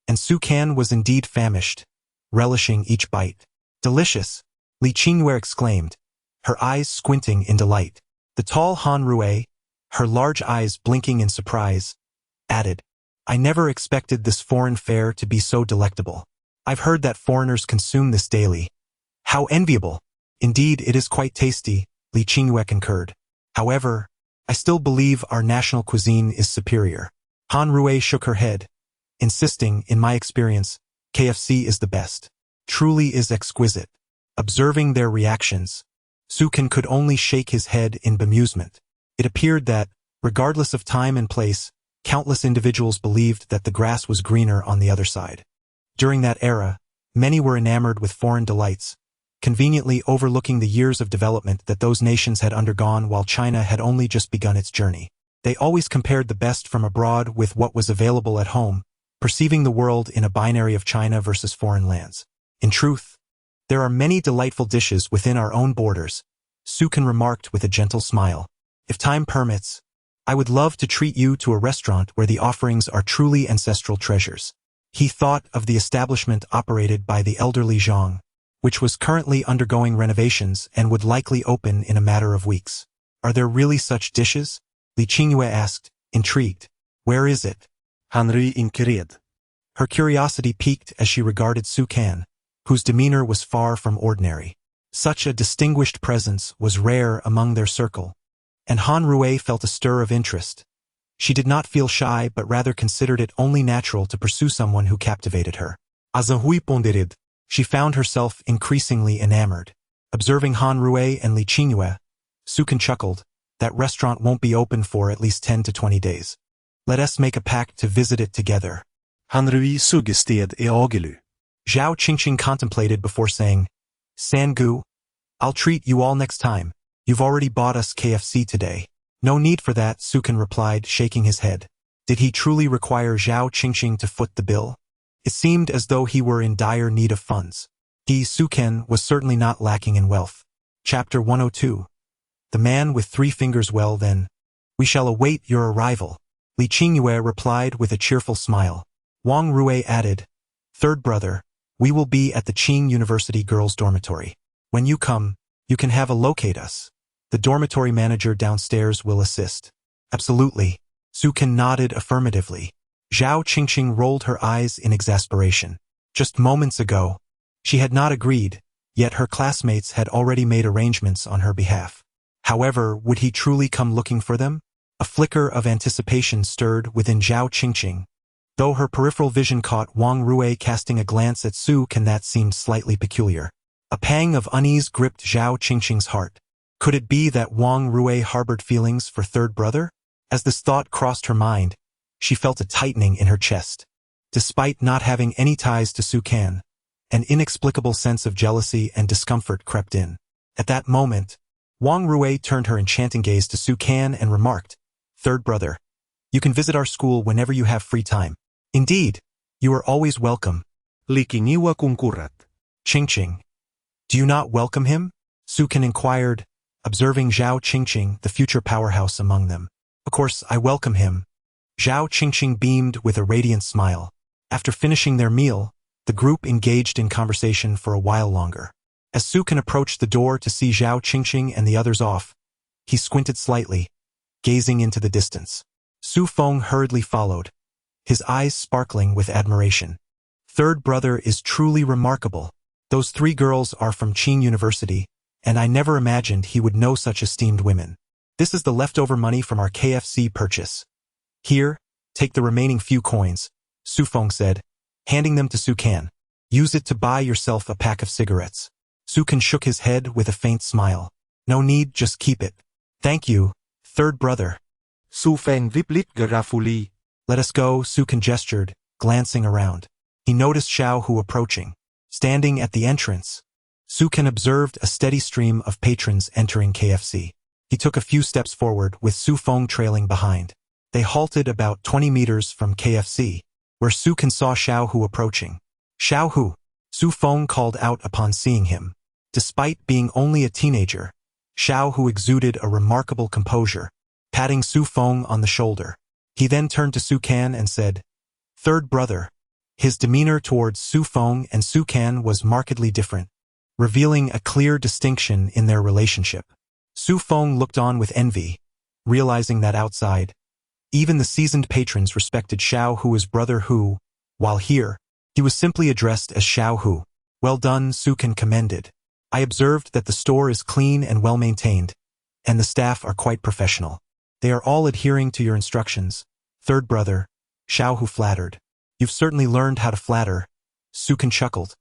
And Su Can was indeed famished, relishing each bite. Delicious, Li Qingyue exclaimed, her eyes squinting in delight. The tall Han Rui, her large eyes blinking in surprise, added, I never expected this foreign fare to be so delectable. I've heard that foreigners consume this daily. How enviable! Indeed, it is quite tasty, Li Qingyue concurred. However, I still believe our national cuisine is superior. Han Rui shook her head, insisting, in my experience, KFC is the best. Truly is exquisite. Observing their reactions, Su Can could only shake his head in bemusement. It appeared that, regardless of time and place, countless individuals believed that the grass was greener on the other side. During that era, many were enamored with foreign delights, conveniently overlooking the years of development that those nations had undergone while China had only just begun its journey. They always compared the best from abroad with what was available at home, perceiving the world in a binary of China versus foreign lands. In truth, there are many delightful dishes within our own borders, Su Can remarked with a gentle smile. If time permits, I would love to treat you to a restaurant where the offerings are truly ancestral treasures. He thought of the establishment operated by the elderly Zhang, which was currently undergoing renovations and would likely open in a matter of weeks. Are there really such dishes? Li Qingyue asked, intrigued. Where is it? Han Rui inquired. Her curiosity piqued as she regarded Su Can, whose demeanor was far from ordinary. Such a distinguished presence was rare among their circle, and Han Rui felt a stir of interest. She did not feel shy but rather considered it only natural to pursue someone who captivated her. Azahui pondered. She found herself increasingly enamored. Observing Han Rui and Li Qingyue, Su Can chuckled, that restaurant won't be open for at least 10 to 20 days. Let us make a pact to visit it together. Han Rui suggested i Agelu. Zhao Qingqing contemplated before saying, Sangu, I'll treat you all next time. You've already bought us KFC today. No need for that, Su Can replied, shaking his head. Did he truly require Zhao Qingqing to foot the bill? It seemed as though he were in dire need of funds. He, Su Can, was certainly not lacking in wealth. Chapter 102. The man with 3 fingers. Well then, we shall await your arrival. Li Qingyue replied with a cheerful smile. Wang Rui added, Third brother, we will be at the Qing University girls' dormitory. When you come, you can have a locate us. The dormitory manager downstairs will assist. Absolutely. Su Can nodded affirmatively. Zhao Qingqing rolled her eyes in exasperation. Just moments ago, she had not agreed, yet her classmates had already made arrangements on her behalf. However, would he truly come looking for them? A flicker of anticipation stirred within Zhao Qingqing. Though her peripheral vision caught Wang Rui casting a glance at Su Can that seemed slightly peculiar. A pang of unease gripped Zhao Qingqing's heart. Could it be that Wang Rui harbored feelings for third brother? As this thought crossed her mind, she felt a tightening in her chest. Despite not having any ties to Su Can, an inexplicable sense of jealousy and discomfort crept in. At that moment, Wang Rui turned her enchanting gaze to Su Can and remarked, Third brother, you can visit our school whenever you have free time. Indeed, you are always welcome. Li Qingyue concurrat. Qingqing, do you not welcome him? Su Can inquired, observing Zhao Qingqing, the future powerhouse among them. Of course, I welcome him. Zhao Qingqing beamed with a radiant smile. After finishing their meal, the group engaged in conversation for a while longer. As Su Can approached the door to see Zhao Qingqing and the others off, he squinted slightly, gazing into the distance. Su Feng hurriedly followed, his eyes sparkling with admiration. Third brother is truly remarkable. Those 3 girls are from Qing University, and I never imagined he would know such esteemed women. This is the leftover money from our KFC purchase. Here, take the remaining few coins, Su Feng said, handing them to Su Can. Use it to buy yourself a pack of cigarettes. Su Can shook his head with a faint smile. No need, just keep it. Thank you, third brother. Su Feng viplit garafuli. Let us go, Su Can gestured, glancing around. He noticed Xiao Hu approaching. Standing at the entrance, Su Can observed a steady stream of patrons entering KFC. He took a few steps forward with Su Feng trailing behind. They halted about 20 meters from KFC, where Su Can saw Xiao Hu approaching. Xiao Hu, Su Feng called out upon seeing him. Despite being only a teenager, Xiao Hu exuded a remarkable composure, patting Su Feng on the shoulder. He then turned to Su Can and said, "Third brother." His demeanor towards Su Feng and Su Can was markedly different, revealing a clear distinction in their relationship. Su Feng looked on with envy, realizing that outside, even the seasoned patrons respected Xiao Hu's brother who, while here, he was simply addressed as Xiao Hu. "Well done," Su Can commended. "I observed that the store is clean and well maintained, and the staff are quite professional. They are all adhering to your instructions." "Third brother," Xiao Hu flattered. "You've certainly learned how to flatter," Su Can chuckled,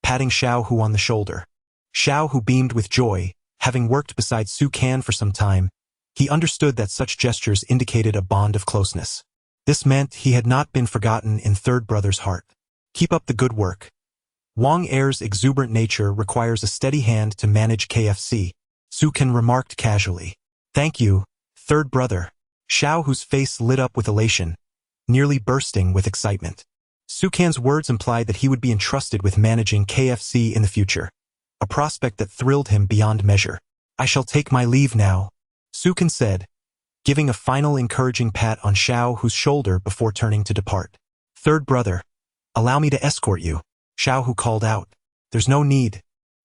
patting Xiao Hu on the shoulder. Xiao Hu beamed with joy. Having worked beside Su Can for some time, he understood that such gestures indicated a bond of closeness. This meant he had not been forgotten in third brother's heart. "Keep up the good work." Wang Er's exuberant nature requires a steady hand to manage KFC, Su Can remarked casually. "Thank you, third brother." Xiao Hu's face lit up with elation, nearly bursting with excitement. Su Can's words implied that he would be entrusted with managing KFC in the future, a prospect that thrilled him beyond measure. "I shall take my leave now," Su Can said, giving a final encouraging pat on Xiao Hu's shoulder before turning to depart. "Third brother, allow me to escort you," Xiao Hu called out. "There's no need."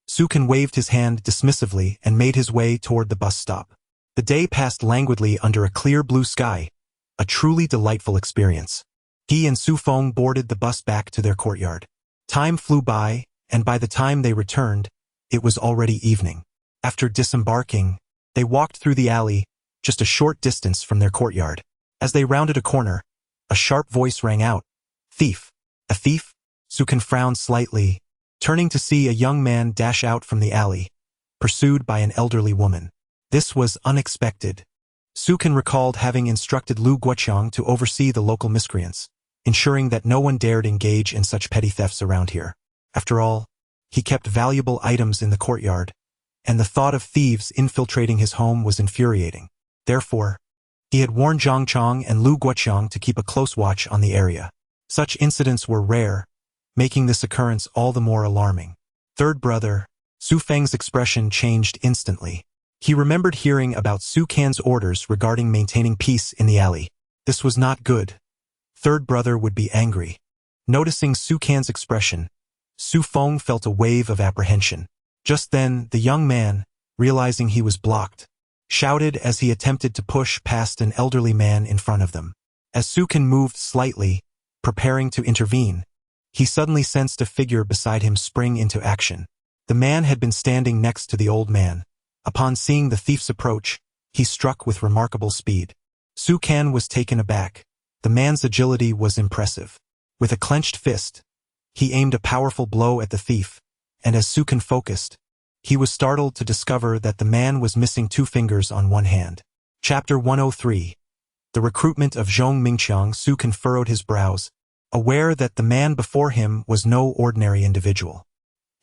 Su Can waved his hand dismissively and made his way toward the bus stop. The day passed languidly under a clear blue sky, a truly delightful experience. He and Su Feng boarded the bus back to their courtyard. Time flew by, and by the time they returned, it was already evening. After disembarking, they walked through the alley, just a short distance from their courtyard. As they rounded a corner, a sharp voice rang out. "Thief! A thief?" Su Can frowned slightly, turning to see a young man dash out from the alley, pursued by an elderly woman. This was unexpected. Su Can recalled having instructed Lu Guoqiang to oversee the local miscreants, ensuring that no one dared engage in such petty thefts around here. After all, he kept valuable items in the courtyard, and the thought of thieves infiltrating his home was infuriating. Therefore, he had warned Zhang Chong and Lu Guoqiang to keep a close watch on the area. Such incidents were rare, making this occurrence all the more alarming. "Third brother," Su Feng's expression changed instantly. He remembered hearing about Su Can's orders regarding maintaining peace in the alley. This was not good. Third brother would be angry. Noticing Su Can's expression, Su Feng felt a wave of apprehension. Just then, the young man, realizing he was blocked, shouted as he attempted to push past an elderly man in front of them. As Su Can moved slightly, preparing to intervene, he suddenly sensed a figure beside him spring into action. The man had been standing next to the old man. Upon seeing the thief's approach, he struck with remarkable speed. Su Can was taken aback. The man's agility was impressive. With a clenched fist, he aimed a powerful blow at the thief, and as Su Can focused, he was startled to discover that the man was missing 2 fingers on one hand. Chapter 103. The recruitment of Zhong Mingqiang. Su Can furrowed his brows, aware that the man before him was no ordinary individual.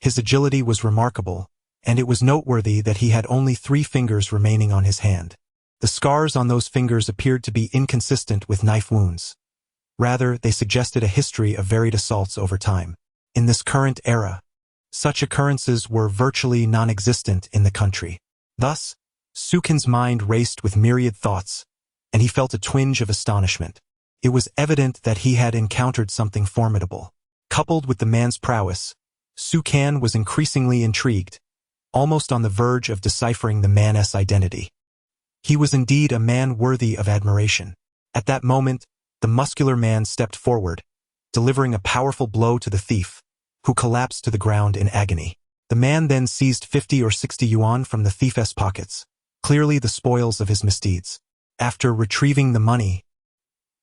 His agility was remarkable, and it was noteworthy that he had only 3 fingers remaining on his hand. The scars on those fingers appeared to be inconsistent with knife wounds. Rather, they suggested a history of varied assaults over time. In this current era, such occurrences were virtually non-existent in the country. Thus, Su Can's mind raced with myriad thoughts, and he felt a twinge of astonishment. It was evident that he had encountered something formidable. Coupled with the man's prowess, Su Can was increasingly intrigued, almost on the verge of deciphering the man's identity. He was indeed a man worthy of admiration. At that moment, the muscular man stepped forward, delivering a powerful blow to the thief, who collapsed to the ground in agony. The man then seized 50 or 60 yuan from the thief's pockets, clearly the spoils of his misdeeds. After retrieving the money,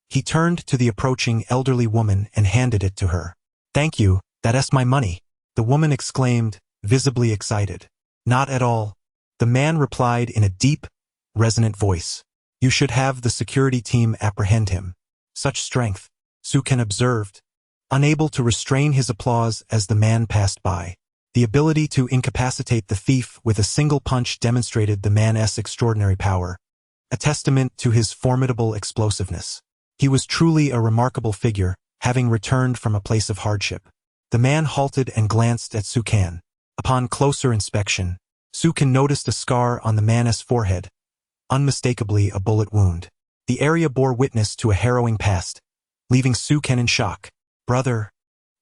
he turned to the approaching elderly woman and handed it to her. "Thank you, that's my money," the woman exclaimed, visibly excited. "Not at all," the man replied in a deep, resonant voice. "You should have the security team apprehend him." Such strength, Su Can observed, unable to restrain his applause as the man passed by. The ability to incapacitate the thief with a single punch demonstrated the man's extraordinary power, a testament to his formidable explosiveness. He was truly a remarkable figure, having returned from a place of hardship. The man halted and glanced at Su Can. Upon closer inspection, Sukan noticed a scar on the man's forehead, unmistakably a bullet wound. The area bore witness to a harrowing past, leaving Sukan in shock. Brother,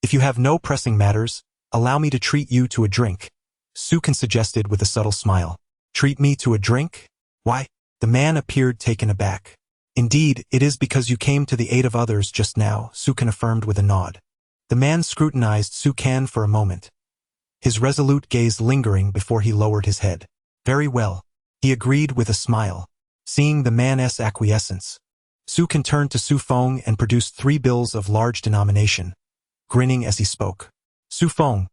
if you have no pressing matters, allow me to treat you to a drink, Sukan suggested with a subtle smile. Treat me to a drink? Why? The man appeared taken aback. Indeed, it is because you came to the aid of others just now, Sukan affirmed with a nod. The man scrutinized Sukan for a moment, his resolute gaze lingering before he lowered his head. Very well, he agreed with a smile. Seeing the man's acquiescence, Sukan turned to Su Feng and produced 3 bills of large denomination, grinning as he spoke. Su Feng,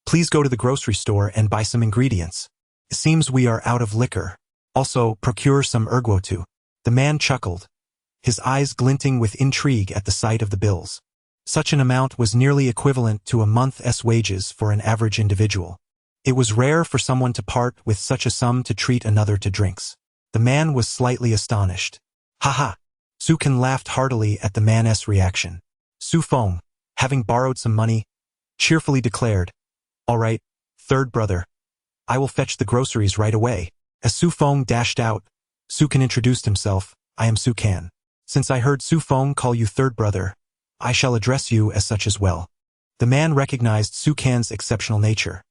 please go to the grocery store and buy some ingredients. It seems we are out of liquor. Also, procure some erguotu. The man chuckled, his eyes glinting with intrigue at the sight of the bills. Such an amount was nearly equivalent to a month's wages for an average individual. It was rare for someone to part with such a sum to treat another to drinks. The man was slightly astonished. Haha! Sukan laughed heartily at the man's reaction. Su Feng, having borrowed some money, cheerfully declared, All right, third brother. I will fetch the groceries right away. As Su Feng dashed out, Sukan introduced himself. I am Sukan. Since I heard Su Feng call you third brother, I shall address you as such as well. The man recognized Sukan's exceptional nature.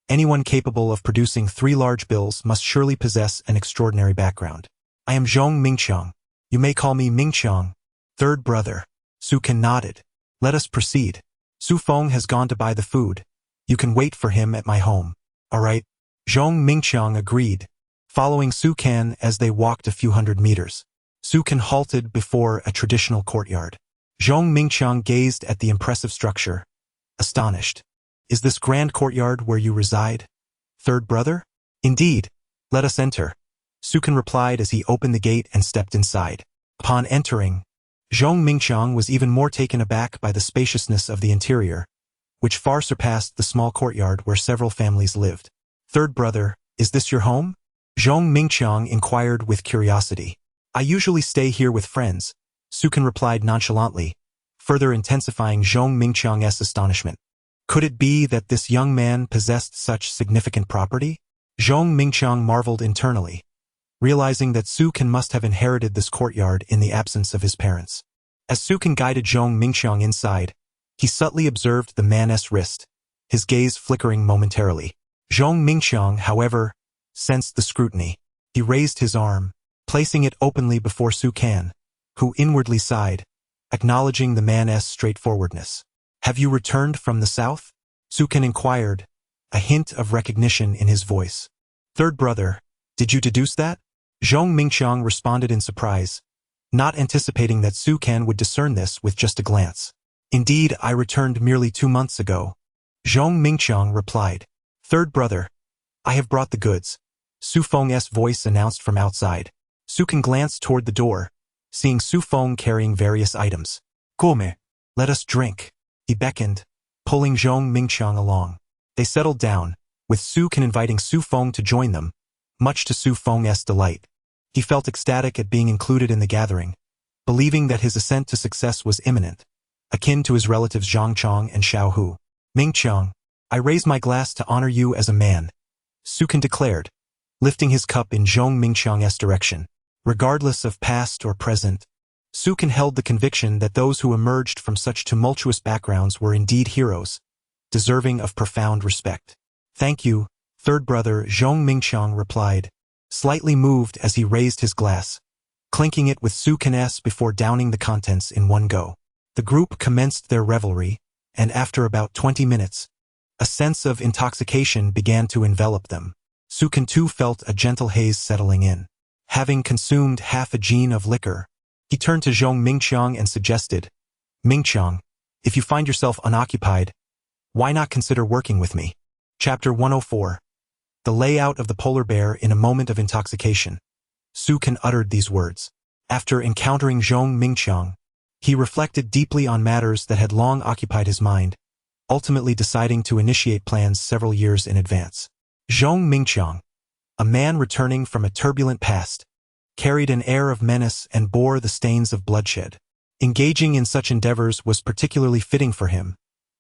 Anyone capable of producing 3 large bills must surely possess an extraordinary background. I am Zhong Mingqiang. You may call me Mingqiang. Third brother. Sukan nodded. Let us proceed. Su Feng has gone to buy the food. You can wait for him at my home. All right. Zhong Mingqiang agreed, following Sukan as they walked a few hundred meters. Sukan halted before a traditional courtyard. Zhong Mingqiang gazed at the impressive structure, astonished. Is this grand courtyard where you reside, third brother? Indeed. Let us enter, Sukan replied as he opened the gate and stepped inside. Upon entering, Zhong Mingqiang was even more taken aback by the spaciousness of the interior, which far surpassed the small courtyard where several families lived. Third brother, is this your home? Zhong Mingqiang inquired with curiosity. I usually stay here with friends, Sukan replied nonchalantly, further intensifying Zhong Mingqiang's astonishment. Could it be that this young man possessed such significant property? Zhong Mingqiang marveled internally, realizing that Sukan must have inherited this courtyard in the absence of his parents. As Sukan guided Zhong Mingqiang inside, he subtly observed the man's wrist, his gaze flickering momentarily. Zhong Mingqiang, however, sensed the scrutiny. He raised his arm, placing it openly before Sukan, who inwardly sighed, acknowledging the man's straightforwardness. Have you returned from the south? Sukan inquired, a hint of recognition in his voice. Third brother, did you deduce that? Zhong Mingqiang responded in surprise, not anticipating that Sukan would discern this with just a glance. Indeed, I returned merely 2 months ago, Zhong Mingqiang replied. Third brother, I have brought the goods, Su Feng's voice announced from outside. Sukan glanced toward the door, seeing Su Feng carrying various items. Come, let us drink, he beckoned, pulling Zhong Mingqiang along. They settled down, with Sukan inviting Su Feng to join them, much to Su Feng's delight. He felt ecstatic at being included in the gathering, believing that his ascent to success was imminent, akin to his relatives Zhang Chong and Xiao Hu. Mingqiang, I raise my glass to honor you as a man, Sukan declared, lifting his cup in Zhong Mingqiang's direction. Regardless of past or present, Sukan held the conviction that those who emerged from such tumultuous backgrounds were indeed heroes, deserving of profound respect. Thank you, third brother, Zhong Mingqiang replied, slightly moved as he raised his glass, clinking it with Sukan's before downing the contents in one go. The group commenced their revelry, and after about 20 minutes, a sense of intoxication began to envelop them. Sukan too felt a gentle haze settling in. Having consumed half a gin of liquor, he turned to Zhong Mingqiang and suggested, Mingqiang, if you find yourself unoccupied, why not consider working with me? Chapter 104. The layout of the polar bear in a moment of intoxication. Sukan uttered these words. After encountering Zhong Mingqiang, he reflected deeply on matters that had long occupied his mind, ultimately deciding to initiate plans several years in advance. Zhong Mingqiang, a man returning from a turbulent past, carried an air of menace and bore the stains of bloodshed. Engaging in such endeavors was particularly fitting for him,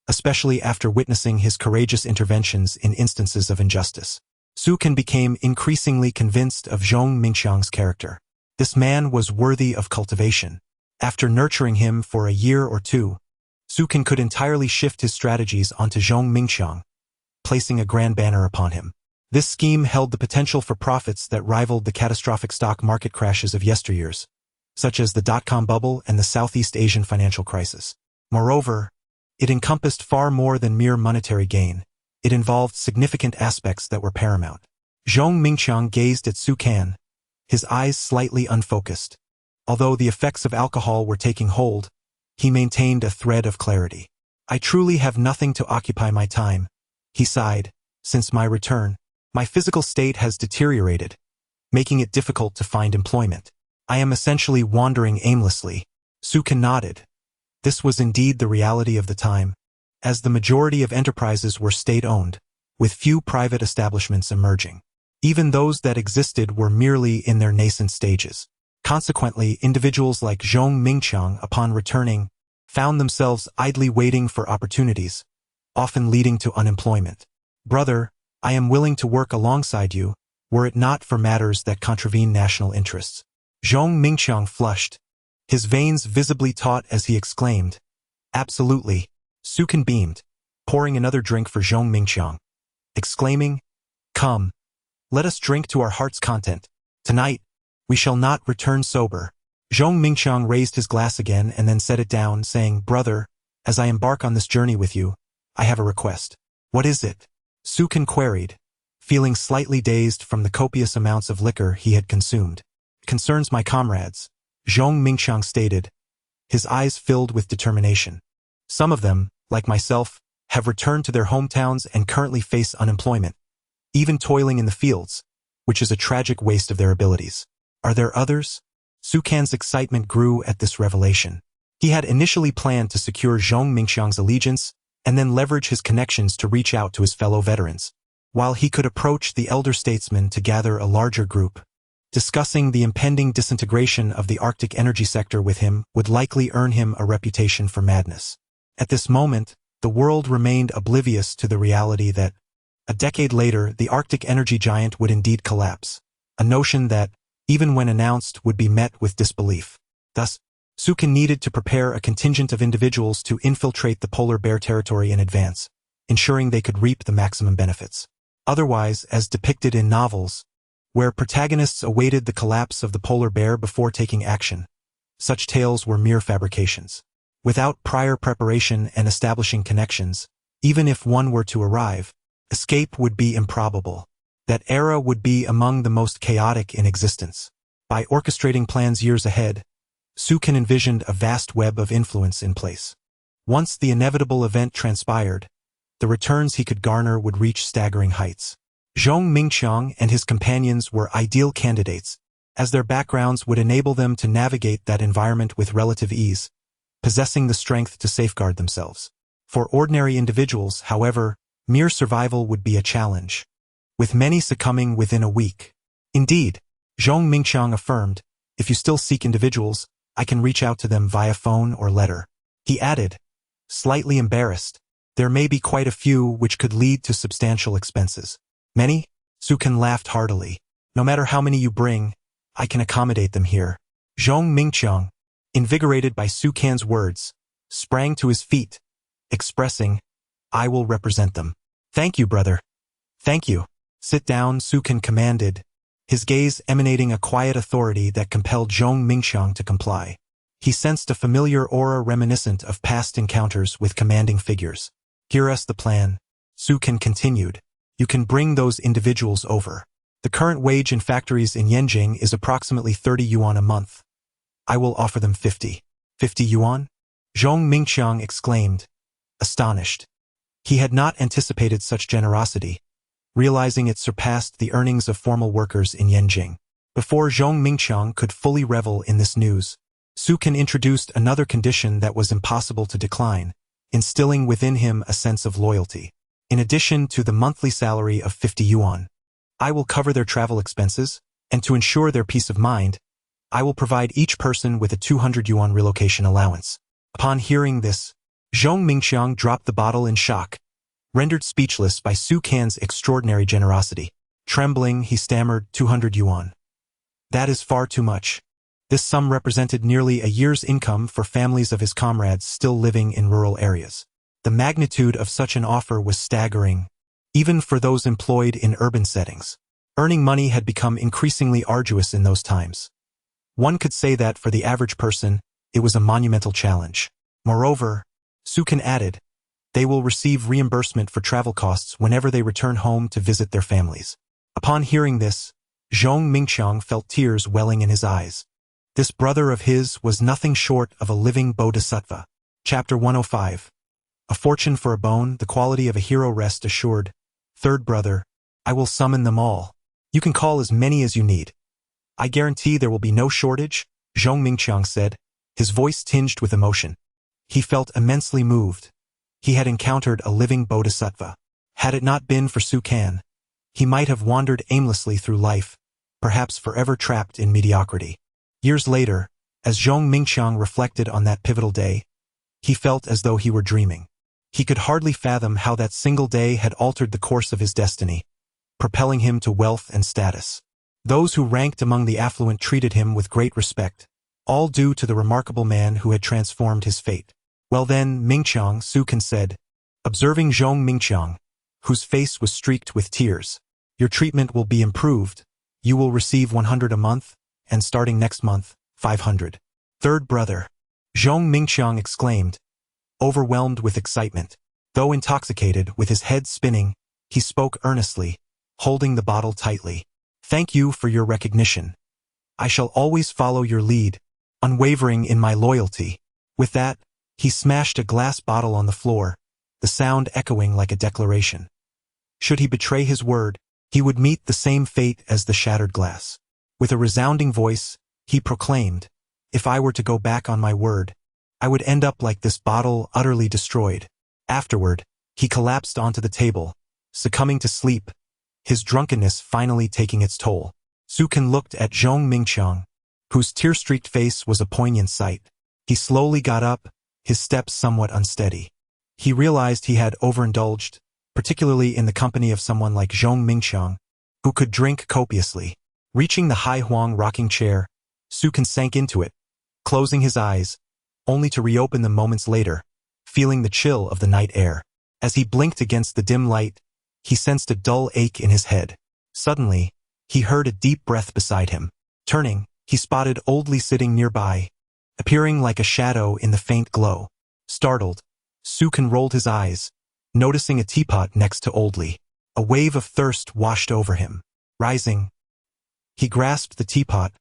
especially after witnessing his courageous interventions in instances of injustice. Su Can became increasingly convinced of Zhong Mingxiang's character. This man was worthy of cultivation. After nurturing him for a year or two, Su Can could entirely shift his strategies onto Zhong Mingxiang, placing a grand banner upon him. This scheme held the potential for profits that rivaled the catastrophic stock market crashes of yesteryears, such as the dot-com bubble and the Southeast Asian financial crisis. Moreover, it encompassed far more than mere monetary gain. It involved significant aspects that were paramount. Zhong Mingxiang gazed at Su Can, his eyes slightly unfocused. Although the effects of alcohol were taking hold, he maintained a thread of clarity. I truly have nothing to occupy my time, he sighed. Since my return, my physical state has deteriorated, making it difficult to find employment. I am essentially wandering aimlessly. Su Can nodded. This was indeed the reality of the time, as the majority of enterprises were state-owned, with few private establishments emerging. Even those that existed were merely in their nascent stages. Consequently, individuals like Zhong Mingqiang, upon returning, found themselves idly waiting for opportunities, often leading to unemployment. Brother, I am willing to work alongside you, were it not for matters that contravene national interests. Zhong Mingqiang flushed, his veins visibly taut as he exclaimed, Absolutely. Su Can beamed, pouring another drink for Zhong Mingqiang, exclaiming, Come, let us drink to our heart's content. Tonight, we shall not return sober. Zhong Mingqiang raised his glass again and then set it down, saying, Brother, as I embark on this journey with you, I have a request. What is it? Su Can queried, feeling slightly dazed from the copious amounts of liquor he had consumed. Concerns my comrades, Zhong Mingqiang stated, his eyes filled with determination. Some of them, like myself, have returned to their hometowns and currently face unemployment, even toiling in the fields, which is a tragic waste of their abilities. Are there others? Su Can's excitement grew at this revelation. He had initially planned to secure Zhong Mingxiang's allegiance and then leverage his connections to reach out to his fellow veterans. While he could approach the elder statesman to gather a larger group, discussing the impending disintegration of the Arctic energy sector with him would likely earn him a reputation for madness. At this moment, the world remained oblivious to the reality that, a decade later, the Arctic energy giant would indeed collapse, a notion that, even when announced, would be met with disbelief. Thus, Su Can needed to prepare a contingent of individuals to infiltrate the polar bear territory in advance, ensuring they could reap the maximum benefits. Otherwise, as depicted in novels, where protagonists awaited the collapse of the polar bear before taking action, such tales were mere fabrications. Without prior preparation and establishing connections, even if one were to arrive, escape would be improbable. That era would be among the most chaotic in existence. By orchestrating plans years ahead, Su Can envisioned a vast web of influence in place. Once the inevitable event transpired, the returns he could garner would reach staggering heights. Zhong Mingqiang and his companions were ideal candidates, as their backgrounds would enable them to navigate that environment with relative ease, possessing the strength to safeguard themselves. For ordinary individuals, however, mere survival would be a challenge, with many succumbing within a week. Indeed, Zhong Mingqiang affirmed, if you still seek individuals, I can reach out to them via phone or letter. He added, slightly embarrassed, there may be quite a few which could lead to substantial expenses. Many? Su Can laughed heartily. No matter how many you bring, I can accommodate them here. Zhong Mingqiang, invigorated by Su Can's words, sprang to his feet, expressing, I will represent them. Thank you, brother. Thank you. Sit down, Su Can commanded, his gaze emanating a quiet authority that compelled Zhong Mingqiang to comply. He sensed a familiar aura reminiscent of past encounters with commanding figures. Hear us the plan, Su Can continued. You can bring those individuals over. The current wage in factories in Yanjing is approximately 30 yuan a month. I will offer them 50. 50 yuan? Zhong Mingqiang exclaimed, astonished. He had not anticipated such generosity, realizing it surpassed the earnings of formal workers in Yanjing. Before Zhong Mingqiang could fully revel in this news, Su Can introduced another condition that was impossible to decline, instilling within him a sense of loyalty. In addition to the monthly salary of 50 yuan, I will cover their travel expenses, and to ensure their peace of mind, I will provide each person with a 200 yuan relocation allowance. Upon hearing this, Zhong Mingqiang dropped the bottle in shock, rendered speechless by Su Can's extraordinary generosity. Trembling, he stammered, 200 yuan. That is far too much. This sum represented nearly a year's income for families of his comrades still living in rural areas. The magnitude of such an offer was staggering, even for those employed in urban settings. Earning money had become increasingly arduous in those times. One could say that for the average person, it was a monumental challenge. Moreover, Sukan added, they will receive reimbursement for travel costs whenever they return home to visit their families. Upon hearing this, Zhong Mingqiang felt tears welling in his eyes. This brother of his was nothing short of a living bodhisattva. Chapter 105. A fortune for a bone, the quality of a hero, rest assured. Third brother, I will summon them all. You can call as many as you need. I guarantee there will be no shortage, Zhong Mingqiang said, his voice tinged with emotion. He felt immensely moved. He had encountered a living bodhisattva. Had it not been for Sukan, he might have wandered aimlessly through life, perhaps forever trapped in mediocrity. Years later, as Zhong Mingqiang reflected on that pivotal day, he felt as though he were dreaming. He could hardly fathom how that single day had altered the course of his destiny, propelling him to wealth and status. Those who ranked among the affluent treated him with great respect, all due to the remarkable man who had transformed his fate. Well then, Mingqiang, Sukan said, observing Zhong Mingqiang, whose face was streaked with tears, your treatment will be improved. You will receive 100 a month, and starting next month, 500. Third brother, Zhong Mingqiang exclaimed, overwhelmed with excitement. Though intoxicated, with his head spinning, he spoke earnestly, holding the bottle tightly. Thank you for your recognition. I shall always follow your lead, unwavering in my loyalty. With that, he smashed a glass bottle on the floor, the sound echoing like a declaration. Should he betray his word, he would meet the same fate as the shattered glass. With a resounding voice, he proclaimed, if I were to go back on my word, I would end up like this bottle, utterly destroyed. Afterward, he collapsed onto the table, succumbing to sleep, his drunkenness finally taking its toll. Sukan looked at Zhong Mingqiang, whose tear-streaked face was a poignant sight. He slowly got up, his steps somewhat unsteady. He realized he had overindulged, particularly in the company of someone like Zhong Mingqiang, who could drink copiously. Reaching the high Huang rocking chair, Sukan sank into it, closing his eyes, only to reopen them moments later, feeling the chill of the night air. As he blinked against the dim light, he sensed a dull ache in his head. Suddenly, he heard a deep breath beside him. Turning, he spotted Oldly sitting nearby, appearing like a shadow in the faint glow. Startled, Sukan rolled his eyes, noticing a teapot next to Oldly. A wave of thirst washed over him. Rising, he grasped the teapot,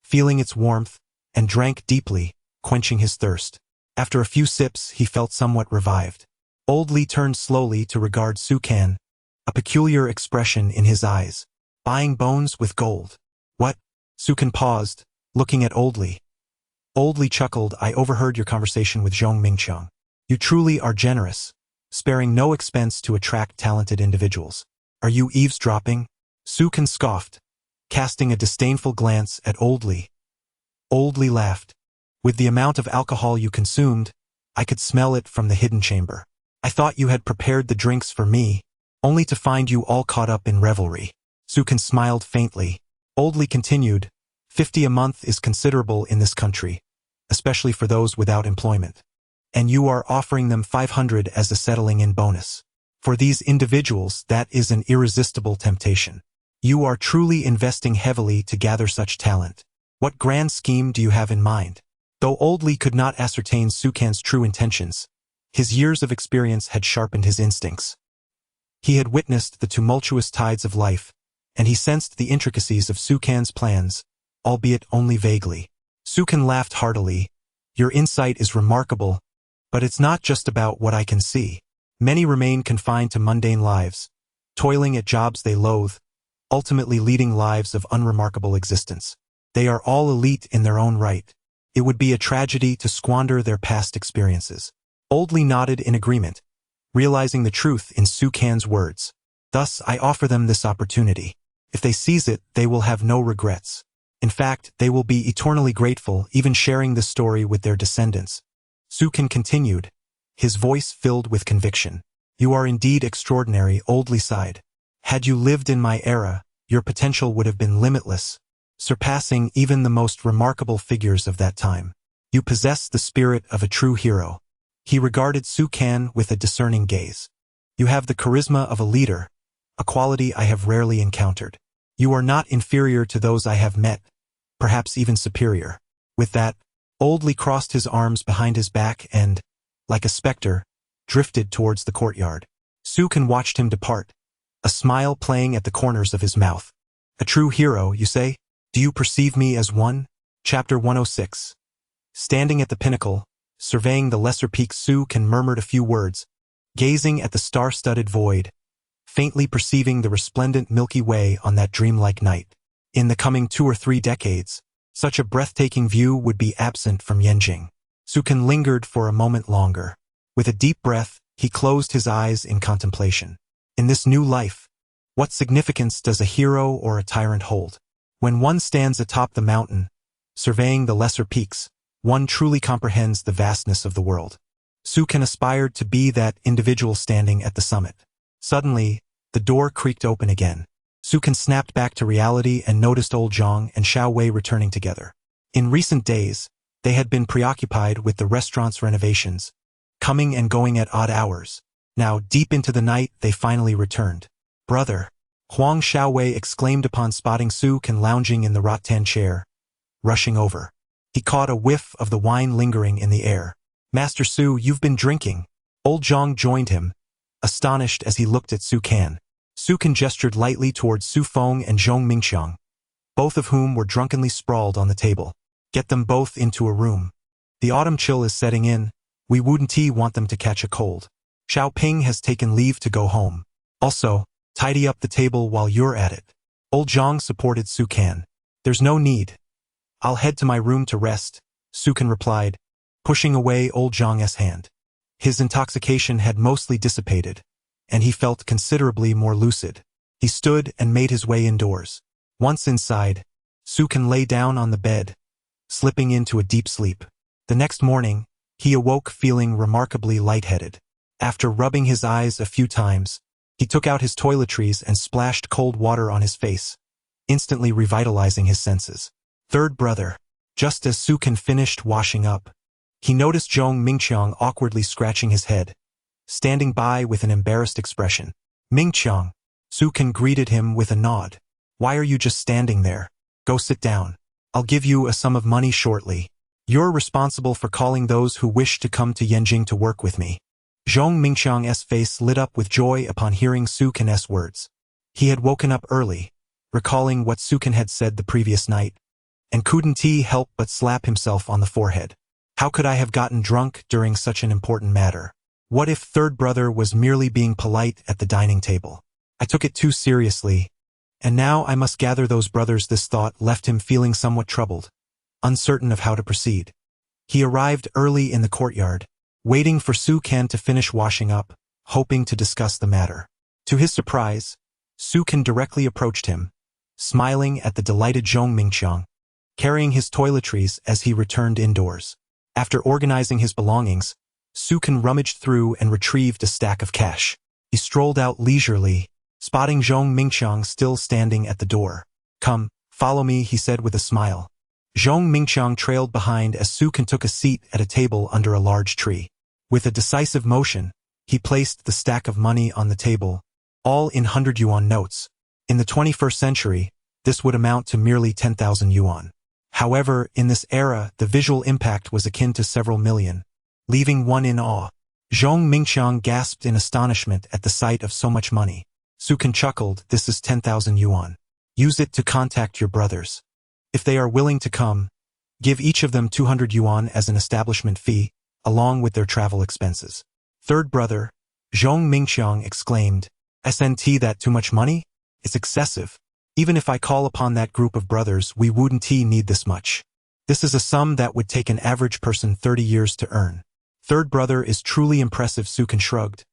feeling its warmth, and drank deeply, quenching his thirst. After a few sips, he felt somewhat revived. Oldly turned slowly to regard Sukan, a peculiar expression in his eyes. Buying bones with gold. What? Sukan paused, looking at Oldly. Oldly chuckled, I overheard your conversation with Zhong Mingqiang. You truly are generous, sparing no expense to attract talented individuals. Are you eavesdropping? Sukan scoffed, casting a disdainful glance at Oldly. Oldly laughed. With the amount of alcohol you consumed, I could smell it from the hidden chamber. I thought you had prepared the drinks for me, only to find you all caught up in revelry. Sukan smiled faintly. Oldly continued, 50 a month is considerable in this country, especially for those without employment. And you are offering them 500 as a settling-in bonus. For these individuals, that is an irresistible temptation. You are truly investing heavily to gather such talent. What grand scheme do you have in mind? Though Oldly could not ascertain Sukan's true intentions, his years of experience had sharpened his instincts. He had witnessed the tumultuous tides of life, and he sensed the intricacies of Sukan's plans, albeit only vaguely. Sukan laughed heartily. Your insight is remarkable, but it's not just about what I can see. Many remain confined to mundane lives, toiling at jobs they loathe, ultimately leading lives of unremarkable existence. They are all elite in their own right. It would be a tragedy to squander their past experiences. Oldly nodded in agreement, realizing the truth in Sukan's words. Thus, I offer them this opportunity. If they seize it, they will have no regrets. In fact, they will be eternally grateful, even sharing this story with their descendants. Sukan continued, his voice filled with conviction. You are indeed extraordinary, Oldly sighed. Had you lived in my era, your potential would have been limitless, surpassing even the most remarkable figures of that time. You possess the spirit of a true hero. He regarded Su Kan with a discerning gaze. You have the charisma of a leader, a quality I have rarely encountered. You are not inferior to those I have met, perhaps even superior. With that, Old Lee crossed his arms behind his back and, like a specter, drifted towards the courtyard. Su Kan watched him depart, a smile playing at the corners of his mouth. A true hero, you say? Do you perceive me as one? Chapter 106. Standing at the pinnacle, surveying the lesser peaks, Su Kan murmured a few words, gazing at the star-studded void, faintly perceiving the resplendent Milky Way on that dreamlike night. In the coming 2 or 3 decades, such a breathtaking view would be absent from Yanjing. Su Kan lingered for a moment longer. With a deep breath, he closed his eyes in contemplation. In this new life, what significance does a hero or a tyrant hold? When one stands atop the mountain, surveying the lesser peaks, one truly comprehends the vastness of the world. Su Kan aspired to be that individual standing at the summit. Suddenly, the door creaked open again. Su Kan snapped back to reality and noticed Old Zhang and Xiao Wei returning together. In recent days, they had been preoccupied with the restaurant's renovations, coming and going at odd hours. Now, deep into the night, they finally returned. "Brother," Huang Xiaowei exclaimed upon spotting Su Kan lounging in the rattan chair, rushing over. He caught a whiff of the wine lingering in the air. "Master Su, you've been drinking." Old Zhang joined him, astonished as he looked at Su Kan. Su Kan gestured lightly towards Su Feng and Zhong Mingqiang, both of whom were drunkenly sprawled on the table. "Get them both into a room. The autumn chill is setting in. We wouldn't want them to catch a cold. Xiao Ping has taken leave to go home. Also, tidy up the table while you're at it." Old Zhang supported Su Kan. "There's no need. I'll head to my room to rest," Su Kan replied, pushing away Old Zhang's hand. His intoxication had mostly dissipated, and he felt considerably more lucid. He stood and made his way indoors. Once inside, Su Kan lay down on the bed, slipping into a deep sleep. The next morning, he awoke feeling remarkably lightheaded. After rubbing his eyes a few times, he took out his toiletries and splashed cold water on his face, instantly revitalizing his senses. Third brother. Just as Su Kan finished washing up, he noticed Zhong Mingqiang awkwardly scratching his head, standing by with an embarrassed expression. "Mingqiang," Su Kan greeted him with a nod. "Why are you just standing there? Go sit down. I'll give you a sum of money shortly. You're responsible for calling those who wish to come to Yanjing to work with me." Zhong Mingqiang's face lit up with joy upon hearing Su Kan's words. He had woken up early, recalling what Su Kan had said the previous night, and couldn't help but slap himself on the forehead. How could I have gotten drunk during such an important matter? What if third brother was merely being polite at the dining table? I took it too seriously, and now I must gather those brothers. This thought left him feeling somewhat troubled, uncertain of how to proceed. He arrived early in the courtyard, waiting for Su Kan to finish washing up, hoping to discuss the matter. To his surprise, Su Kan directly approached him, smiling at the delighted Zhong Mingqiang, carrying his toiletries as he returned indoors. After organizing his belongings, Su Kan rummaged through and retrieved a stack of cash. He strolled out leisurely, spotting Zhong Mingqiang still standing at the door. "Come, follow me," he said with a smile. Zhong Mingqiang trailed behind as Su Kan took a seat at a table under a large tree. With a decisive motion, he placed the stack of money on the table, all in 100 yuan notes. In the 21st century, this would amount to merely 10,000 yuan. However, in this era, the visual impact was akin to several million, leaving one in awe. Zhong Mingqiang gasped in astonishment at the sight of so much money. Su Kan chuckled, "This is 10,000 yuan. Use it to contact your brothers. If they are willing to come, give each of them 200 yuan as an establishment fee, along with their travel expenses." Third brother, Zhong Mingqiang exclaimed, "Isn't that too much money? It's excessive. Even if I call upon that group of brothers, we wouldn't need this much. This is a sum that would take an average person 30 years to earn." Third brother is truly impressive, Su Kan shrugged,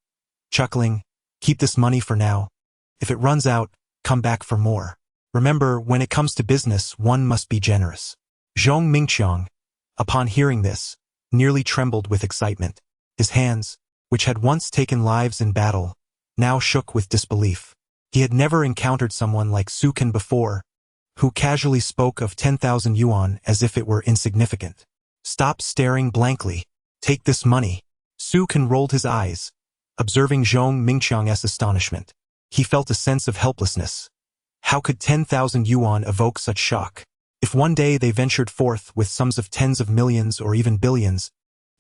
chuckling, "Keep this money for now. If it runs out, come back for more. Remember, when it comes to business, one must be generous." Zhong Mingqiang, upon hearing this, nearly trembled with excitement. His hands, which had once taken lives in battle, now shook with disbelief. He had never encountered someone like Su Kan before, who casually spoke of 10,000 yuan as if it were insignificant. Stop staring blankly. Take this money. Su Kan rolled his eyes, observing Zhong Mingqiang's astonishment. He felt a sense of helplessness. How could 10,000 yuan evoke such shock? If one day they ventured forth with sums of tens of millions or even billions,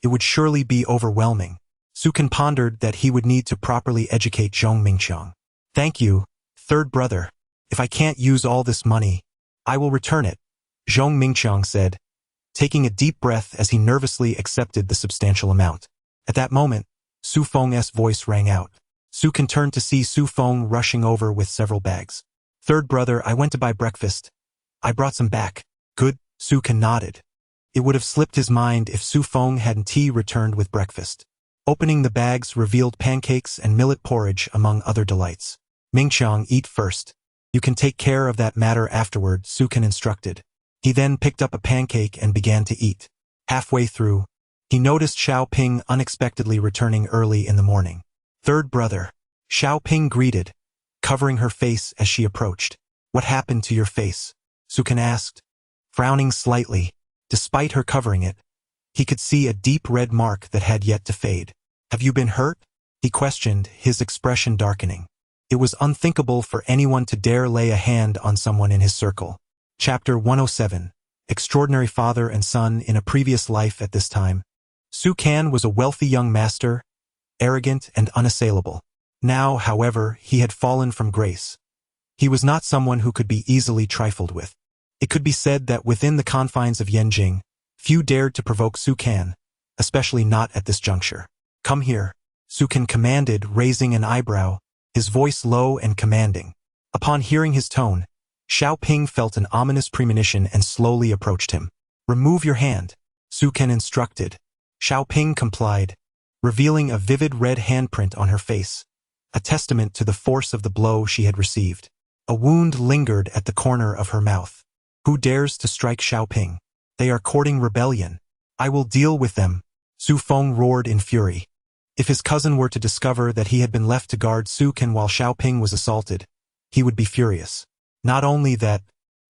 it would surely be overwhelming. Su Kan pondered that he would need to properly educate Zhong Mingqiang. Thank you, third brother. If I can't use all this money, I will return it, Zhong Mingqiang said, taking a deep breath as he nervously accepted the substantial amount. At that moment, Su Feng's voice rang out. Su Kan turned to see Su Feng rushing over with several bags. Third brother, I went to buy breakfast. I brought some back. Good, Su Kan nodded. It would have slipped his mind if Su Feng hadn't returned with breakfast. Opening the bags revealed pancakes and millet porridge among other delights. Mingqiang, eat first. You can take care of that matter afterward, Su Kan instructed. He then picked up a pancake and began to eat. Halfway through, he noticed Xiao Ping unexpectedly returning early in the morning. Third brother, Xiao Ping greeted, covering her face as she approached. What happened to your face? Su Kan asked, frowning slightly. Despite her covering it, he could see a deep red mark that had yet to fade. Have you been hurt? He questioned, his expression darkening. It was unthinkable for anyone to dare lay a hand on someone in his circle. Chapter 107. Extraordinary Father and Son in a Previous Life. At this time, Su Kan was a wealthy young master, arrogant and unassailable. Now, however, he had fallen from grace. He was not someone who could be easily trifled with. It could be said that within the confines of Yanjing, few dared to provoke Su Kan, especially not at this juncture. Come here, Su Kan commanded, raising an eyebrow, his voice low and commanding. Upon hearing his tone, Xiao Ping felt an ominous premonition and slowly approached him. Remove your hand, Su Kan instructed. Xiao Ping complied, revealing a vivid red handprint on her face, a testament to the force of the blow she had received. A wound lingered at the corner of her mouth. Who dares to strike Xiao Ping? They are courting rebellion. I will deal with them, Su Feng roared in fury. If his cousin were to discover that he had been left to guard Su Kan while Xiao Ping was assaulted, he would be furious. Not only that,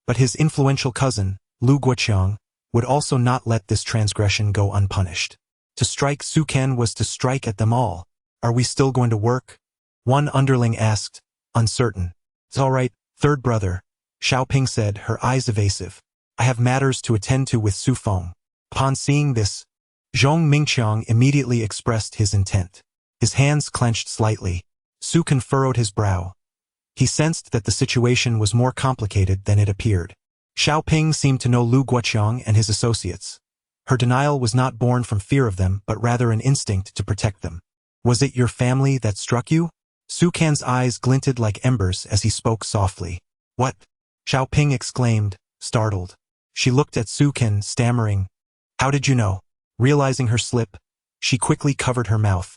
but his influential cousin, Lu Guoqiang, would also not let this transgression go unpunished. To strike Su Kan was to strike at them all. Are we still going to work? One underling asked, uncertain. It's all right, third brother, Xiao Ping said, her eyes evasive. I have matters to attend to with Su Feng. Upon seeing this, Zhong Mingqiang immediately expressed his intent. His hands clenched slightly. Su Kan furrowed his brow. He sensed that the situation was more complicated than it appeared. Xiao Ping seemed to know Lu Guoqiang and his associates. Her denial was not born from fear of them, but rather an instinct to protect them. Was it your family that struck you? Su Kan's eyes glinted like embers as he spoke softly. What? Xiao Ping exclaimed, startled. She looked at Su Kan, stammering. How did you know? Realizing her slip, she quickly covered her mouth,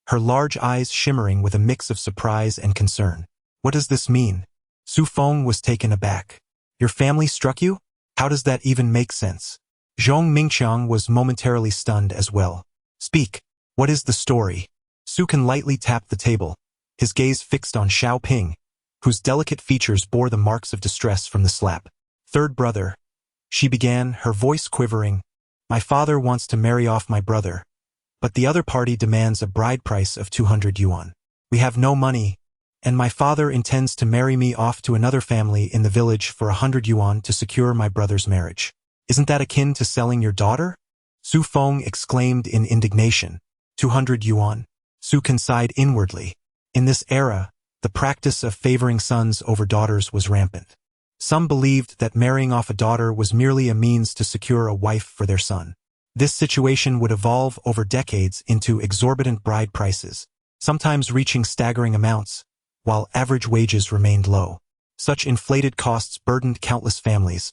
her large eyes shimmering with a mix of surprise and concern. What does this mean? Su Feng was taken aback. Your family struck you? How does that even make sense? Zhong Mingqiang was momentarily stunned as well. Speak. What is the story? Su Kan lightly tapped the table, his gaze fixed on Xiao Ping, whose delicate features bore the marks of distress from the slap. Third brother, she began, her voice quivering. My father wants to marry off my brother, but the other party demands a bride price of 200 yuan. We have no money, and my father intends to marry me off to another family in the village for 100 yuan to secure my brother's marriage. Isn't that akin to selling your daughter? Su Feng exclaimed in indignation. 200 yuan. Su Kan sighed inwardly. In this era, the practice of favoring sons over daughters was rampant. Some believed that marrying off a daughter was merely a means to secure a wife for their son. This situation would evolve over decades into exorbitant bride prices, sometimes reaching staggering amounts, while average wages remained low. Such inflated costs burdened countless families,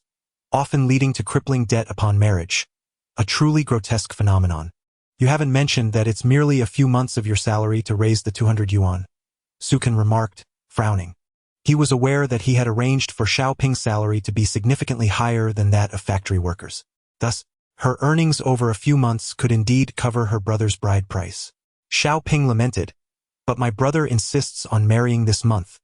often leading to crippling debt upon marriage, a truly grotesque phenomenon. You haven't mentioned that it's merely a few months of your salary to raise the 200 yuan, Su Kan remarked, frowning. He was aware that he had arranged for Xiao Ping's salary to be significantly higher than that of factory workers. Thus, her earnings over a few months could indeed cover her brother's bride price. Xiao Ping lamented, but my brother insists on marrying this month.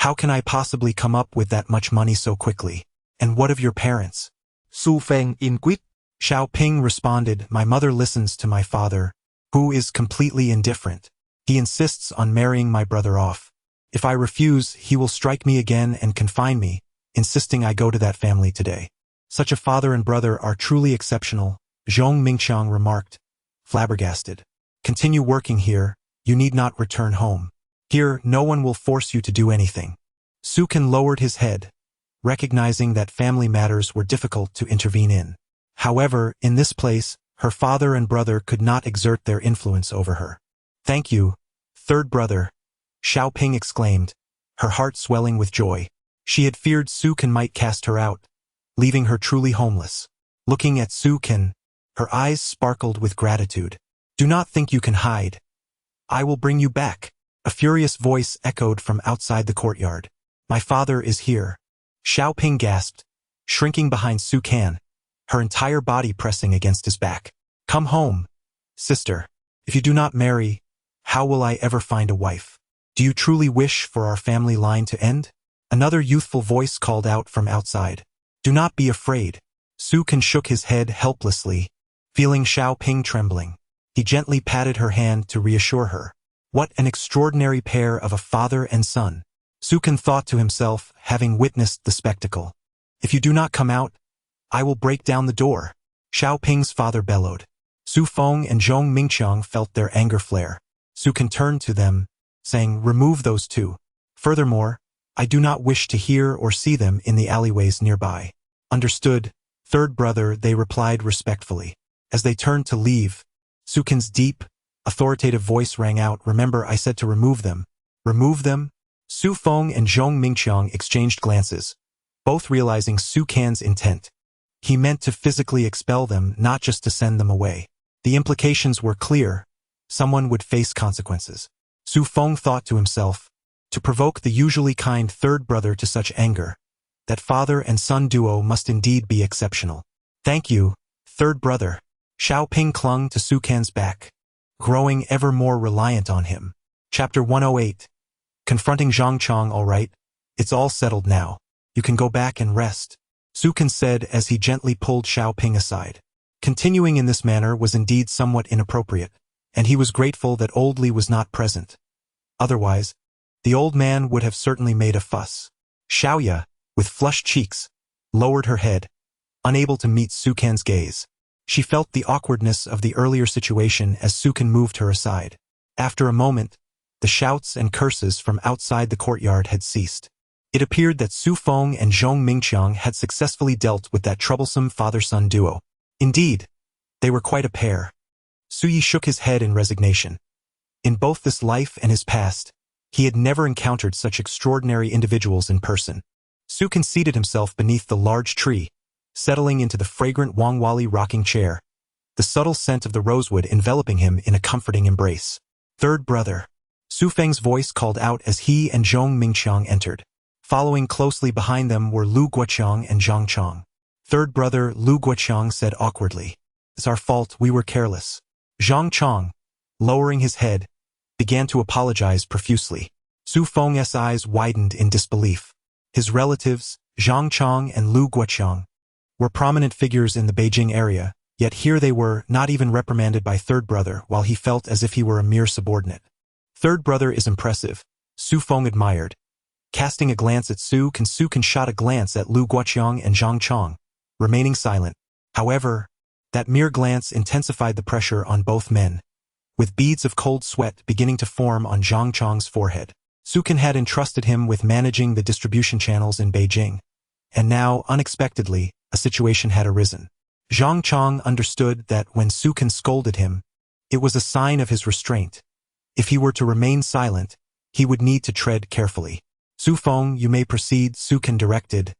How can I possibly come up with that much money so quickly? And what of your parents? Su Feng inquired. Xiao Ping responded, my mother listens to my father, who is completely indifferent. He insists on marrying my brother off. If I refuse, he will strike me again and confine me, insisting I go to that family today. Such a father and brother are truly exceptional, Zhong Mingqiang remarked, flabbergasted. Continue working here, you need not return home. Here, no one will force you to do anything. Su Kan lowered his head, recognizing that family matters were difficult to intervene in. However, in this place, her father and brother could not exert their influence over her. Thank you, third brother, Xiao Ping exclaimed, her heart swelling with joy. She had feared Su Kan might cast her out, leaving her truly homeless. Looking at Su Kan, her eyes sparkled with gratitude. Do not think you can hide. I will bring you back. A furious voice echoed from outside the courtyard. My father is here. Xiao Ping gasped, shrinking behind Su Kan, her entire body pressing against his back. Come home, sister. If you do not marry, how will I ever find a wife? Do you truly wish for our family line to end? Another youthful voice called out from outside. Do not be afraid. Su Kan shook his head helplessly, feeling Xiao Ping trembling. He gently patted her hand to reassure her. What an extraordinary pair of a father and son. Su Kan thought to himself, having witnessed the spectacle. If you do not come out, I will break down the door. Xiao Ping's father bellowed. Su Feng and Zhong Mingqiang felt their anger flare. Su Kan turned to them, saying, remove those two. Furthermore, I do not wish to hear or see them in the alleyways nearby. Understood, third brother, they replied respectfully. As they turned to leave, Su Kan's deep, authoritative voice rang out, remember I said to remove them. Remove them? Su Feng and Zhong Mingqiang exchanged glances, both realizing Su Kan's intent. He meant to physically expel them, not just to send them away. The implications were clear. Someone would face consequences. Su Feng thought to himself, to provoke the usually kind third brother to such anger, that father and son duo must indeed be exceptional. Thank you, third brother. Xiao Ping clung to Su Kan's back, growing ever more reliant on him. Chapter 108. Confronting Zhang Chong. All right, it's all settled now. You can go back and rest, Su Kan said as he gently pulled Xiao Ping aside. Continuing in this manner was indeed somewhat inappropriate, and he was grateful that Old Li was not present. Otherwise, the old man would have certainly made a fuss. Xiaoya, with flushed cheeks, lowered her head, unable to meet Su Kan's gaze. She felt the awkwardness of the earlier situation as Su Kan moved her aside. After a moment, the shouts and curses from outside the courtyard had ceased. It appeared that Su Feng and Zhong Mingqiang had successfully dealt with that troublesome father-son duo. Indeed, they were quite a pair. Su Yi shook his head in resignation. In both this life and his past, he had never encountered such extraordinary individuals in person. Su Kan seated himself beneath the large tree, settling into the fragrant Wangwali rocking chair, the subtle scent of the rosewood enveloping him in a comforting embrace. Third brother. Su Feng's voice called out as he and Zhong Mingqiang entered. Following closely behind them were Lu Guoqiang and Zhang Chong. Third brother Lu Guoqiang said awkwardly, "It's our fault, we were careless." Zhang Chong, lowering his head, began to apologize profusely. Su Feng's eyes widened in disbelief. His relatives, Zhang Chong and Lu Guoqiang, were prominent figures in the Beijing area, yet here they were, not even reprimanded by third brother, while he felt as if he were a mere subordinate. Third brother is impressive, Su Feng admired. Casting a glance at Su Kan shot a glance at Lu Guoqiang and Zhang Chong, remaining silent. However, that mere glance intensified the pressure on both men, with beads of cold sweat beginning to form on Zhang Chong's forehead. Su Kan had entrusted him with managing the distribution channels in Beijing, and now, unexpectedly, a situation had arisen. Zhang Chong understood that when Su Kan scolded him, it was a sign of his restraint. If he were to remain silent, he would need to tread carefully. Su Feng, you may proceed, Su Kan directed,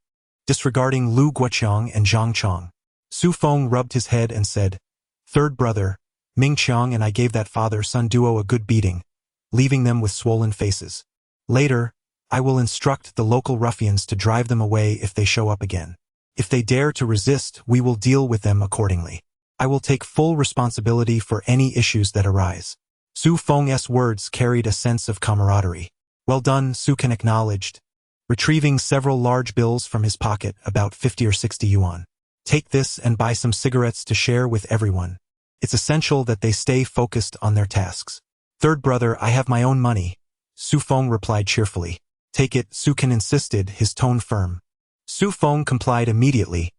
disregarding Lu Guoqiang and Zhang Chong. Su Feng rubbed his head and said, "Third brother, Ming Qiang and I gave that father-son duo a good beating, leaving them with swollen faces. Later, I will instruct the local ruffians to drive them away if they show up again. If they dare to resist, we will deal with them accordingly. I will take full responsibility for any issues that arise." Su Feng's words carried a sense of camaraderie. Well done, Su Kan acknowledged, retrieving several large bills from his pocket, about 50 or 60 yuan. Take this and buy some cigarettes to share with everyone. It's essential that they stay focused on their tasks. Third brother, I have my own money, Su Feng replied cheerfully. Take it, Su Can insisted, his tone firm. Su Feng complied immediately,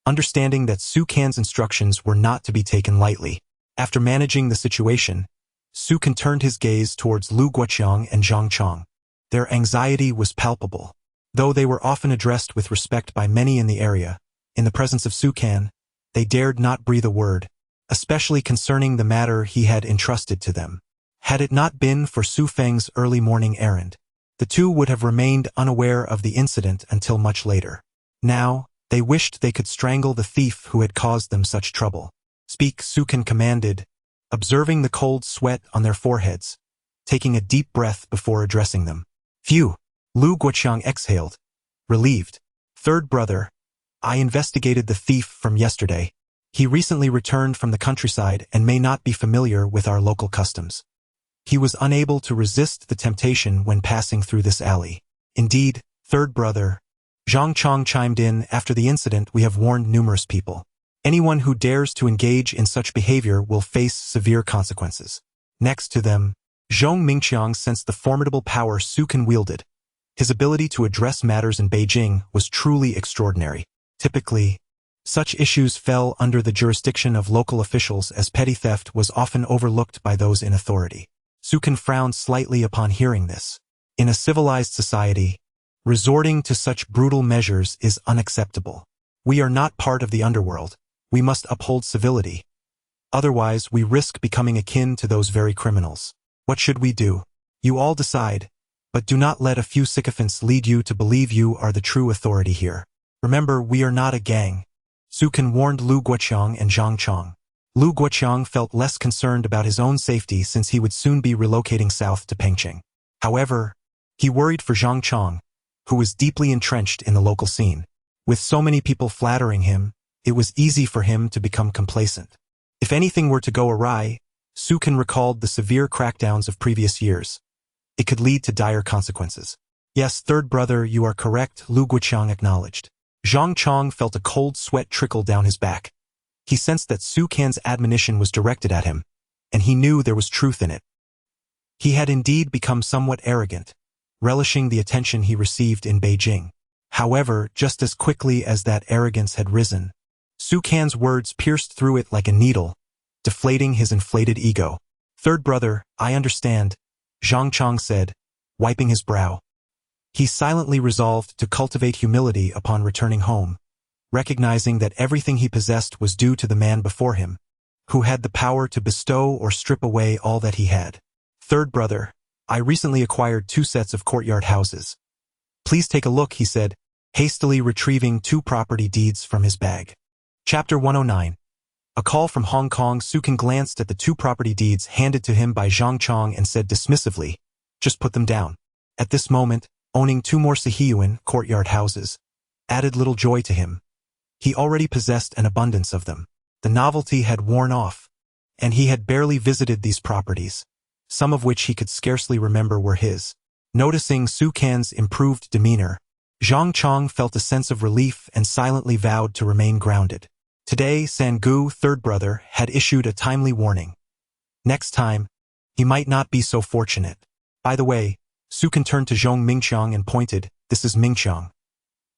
understanding that Su Can's instructions were not to be taken lightly. After managing the situation, Su Can turned his gaze towards Lu Guoqiang and Zhang Chong. Their anxiety was palpable. Though they were often addressed with respect by many in the area, in the presence of Su Can, they dared not breathe a word, especially concerning the matter he had entrusted to them. Had it not been for Su Feng's early morning errand, the two would have remained unaware of the incident until much later. Now, they wished they could strangle the thief who had caused them such trouble. Speak, Su Can commanded, observing the cold sweat on their foreheads, taking a deep breath before addressing them. Phew! Lu Guoqiang exhaled, relieved. Third brother, I investigated the thief from yesterday. He recently returned from the countryside and may not be familiar with our local customs. He was unable to resist the temptation when passing through this alley. Indeed, third brother, Zhang Chong chimed in, after the incident we have warned numerous people. Anyone who dares to engage in such behavior will face severe consequences. Next to them, Zhong Mingqiang sensed the formidable power Su Can wielded. His ability to address matters in Beijing was truly extraordinary. Typically, such issues fell under the jurisdiction of local officials, as petty theft was often overlooked by those in authority. Su Can frowned slightly upon hearing this. In a civilized society, resorting to such brutal measures is unacceptable. We are not part of the underworld. We must uphold civility. Otherwise, we risk becoming akin to those very criminals. What should we do? You all decide, but do not let a few sycophants lead you to believe you are the true authority here. Remember, we are not a gang. Su Can warned Lu Guoqiang and Zhang Chong. Lu Guoqiang felt less concerned about his own safety since he would soon be relocating south to Pengcheng. However, he worried for Zhang Chong, who was deeply entrenched in the local scene. With so many people flattering him, it was easy for him to become complacent. If anything were to go awry, Su Can recalled the severe crackdowns of previous years. It could lead to dire consequences. Yes, third brother, you are correct, Lu Guoqiang acknowledged. Zhang Chong felt a cold sweat trickle down his back. He sensed that Su Can's admonition was directed at him, and he knew there was truth in it. He had indeed become somewhat arrogant, relishing the attention he received in Beijing. However, just as quickly as that arrogance had risen, Su Can's words pierced through it like a needle, deflating his inflated ego. Third brother, I understand, Zhang Chong said, wiping his brow. He silently resolved to cultivate humility upon returning home, recognizing that everything he possessed was due to the man before him, who had the power to bestow or strip away all that he had. Third brother, I recently acquired 2 sets of courtyard houses. Please take a look, he said, hastily retrieving 2 property deeds from his bag. Chapter 109. A call from Hong Kong. Su Can glanced at the 2 property deeds handed to him by Zhang Chong and said dismissively, just put them down. At this moment, owning 2 more Sihiyuan courtyard houses added little joy to him. He already possessed an abundance of them. The novelty had worn off, and he had barely visited these properties, some of which he could scarcely remember were his. Noticing Su Can's improved demeanor, Zhang Chong felt a sense of relief and silently vowed to remain grounded. Today, Sangu, third brother, had issued a timely warning. Next time, he might not be so fortunate. By the way, Su Can turned to Zhong Mingqiang and pointed, this is Mingqiang.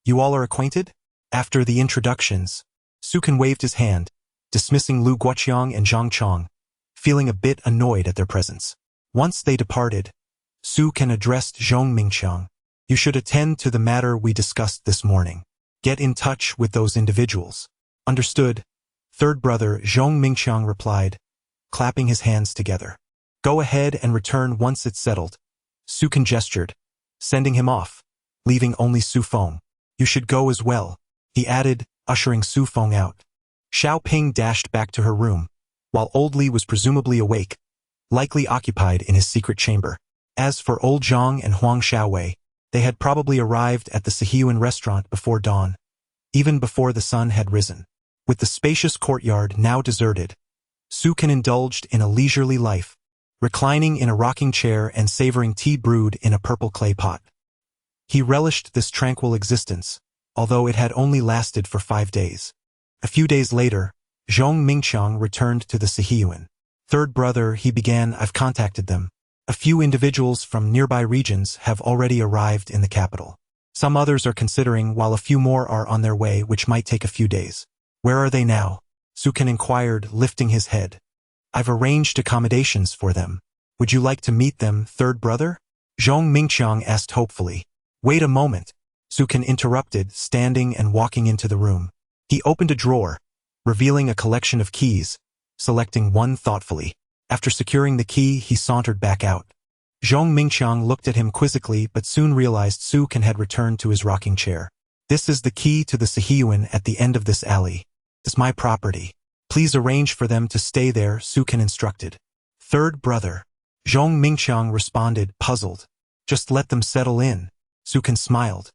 You all are acquainted? After the introductions, Su Can waved his hand, dismissing Lu Guoqiang and Zhang Chong, feeling a bit annoyed at their presence. Once they departed, Su Can addressed Zhong Mingqiang. You should attend to the matter we discussed this morning. Get in touch with those individuals. Understood, third brother Zhong Mingqiang replied, clapping his hands together. Go ahead and return once it's settled. Su Can gestured, sending him off, leaving only Su Feng. You should go as well, he added, ushering Su Feng out. Xiao Ping dashed back to her room, while Old Li was presumably awake, likely occupied in his secret chamber. As for Old Zhang and Huang Xiaowei, they had probably arrived at the Sihiyuan restaurant before dawn, even before the sun had risen. With the spacious courtyard now deserted, Su Can indulged in a leisurely life, reclining in a rocking chair and savoring tea brewed in a purple clay pot. He relished this tranquil existence, although it had only lasted for 5 days. A few days later, Zhong Mingqiang returned to the Sihiyuan. Third brother, he began, I've contacted them. A few individuals from nearby regions have already arrived in the capital. Some others are considering, while a few more are on their way, which might take a few days. Where are they now? Sukan inquired, lifting his head. I've arranged accommodations for them. Would you like to meet them, third brother? Zhong Mingqiang asked hopefully. Wait a moment, Sukan interrupted, standing and walking into the room. He opened a drawer, revealing a collection of keys, selecting one thoughtfully. After securing the key, he sauntered back out. Zhong Mingqiang looked at him quizzically but soon realized Sukan had returned to his rocking chair. This is the key to the Sihiyuan at the end of this alley. It's my property. Please arrange for them to stay there, Sukan instructed. Third brother. Zhong Mingqiang responded, puzzled. Just let them settle in. Sukan smiled.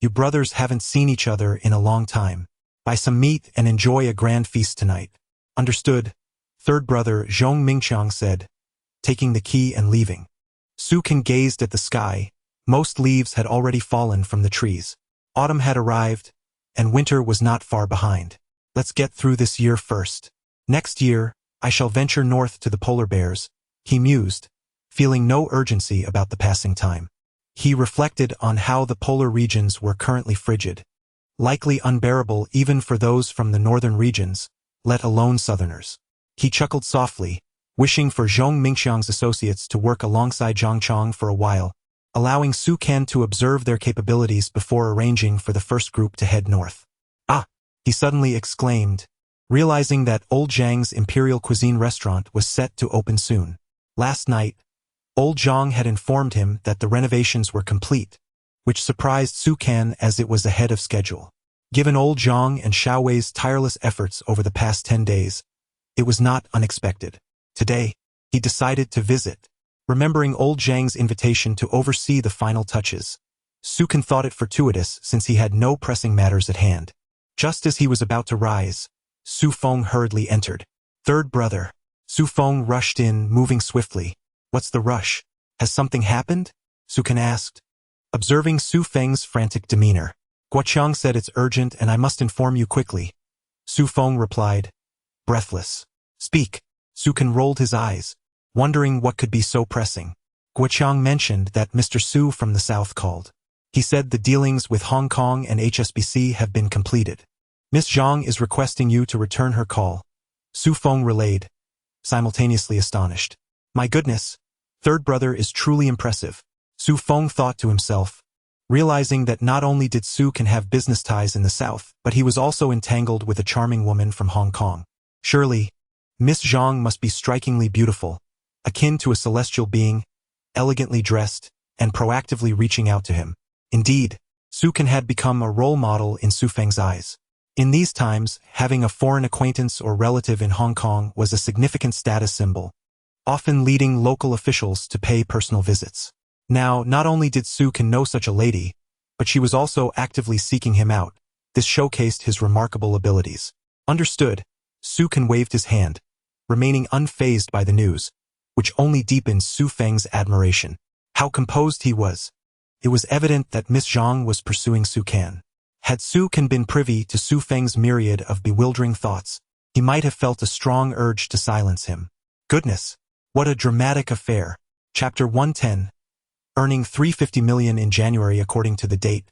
You brothers haven't seen each other in a long time. Buy some meat and enjoy a grand feast tonight. Understood. Third brother Zhong Mingqiang said, taking the key and leaving. Sukan gazed at the sky. Most leaves had already fallen from the trees. Autumn had arrived, and winter was not far behind. Let's get through this year first. Next year, I shall venture north to the polar bears, he mused, feeling no urgency about the passing time. He reflected on how the polar regions were currently frigid, likely unbearable even for those from the northern regions, let alone southerners. He chuckled softly, wishing for Zhong Mingqiang's associates to work alongside Zhang Chong for a while, allowing Sukan to observe their capabilities before arranging for the first group to head north. Ah! He suddenly exclaimed, realizing that Old Zhang's Imperial Cuisine restaurant was set to open soon. Last night, Old Zhang had informed him that the renovations were complete, which surprised Sukan as it was ahead of schedule. Given Old Zhang and Xiaowei's tireless efforts over the past 10 days, it was not unexpected. Today, he decided to visit. Remembering Old Zhang's invitation to oversee the final touches, Sukan thought it fortuitous since he had no pressing matters at hand. Just as he was about to rise, Su Feng hurriedly entered. Third brother. Su Feng rushed in, moving swiftly. What's the rush? Has something happened? Sukan asked. Observing Su Feng's frantic demeanor, Guoqiang said it's urgent and I must inform you quickly. Su Feng replied, breathless. Speak. Sukan rolled his eyes, wondering what could be so pressing. Guoqiang mentioned that Mr. Su from the south called. He said the dealings with Hong Kong and HSBC have been completed. Miss Zhang is requesting you to return her call. Su Feng relayed, simultaneously astonished. My goodness, third brother is truly impressive. Su Feng thought to himself, realizing that not only did Sukan have business ties in the south, but he was also entangled with a charming woman from Hong Kong. Surely, Miss Zhang must be strikingly beautiful, akin to a celestial being, elegantly dressed, and proactively reaching out to him. Indeed, Sukan had become a role model in Su Feng's eyes. In these times, having a foreign acquaintance or relative in Hong Kong was a significant status symbol, often leading local officials to pay personal visits. Now, not only did Sukan know such a lady, but she was also actively seeking him out. This showcased his remarkable abilities. Understood, Sukan waved his hand, remaining unfazed by the news, which only deepened Su Feng's admiration. How composed he was. It was evident that Miss Zhang was pursuing Sukan. Had Sukan been privy to Su Feng's myriad of bewildering thoughts, he might have felt a strong urge to silence him. Goodness, what a dramatic affair. Chapter 110. Earning $350 million in January according to the date.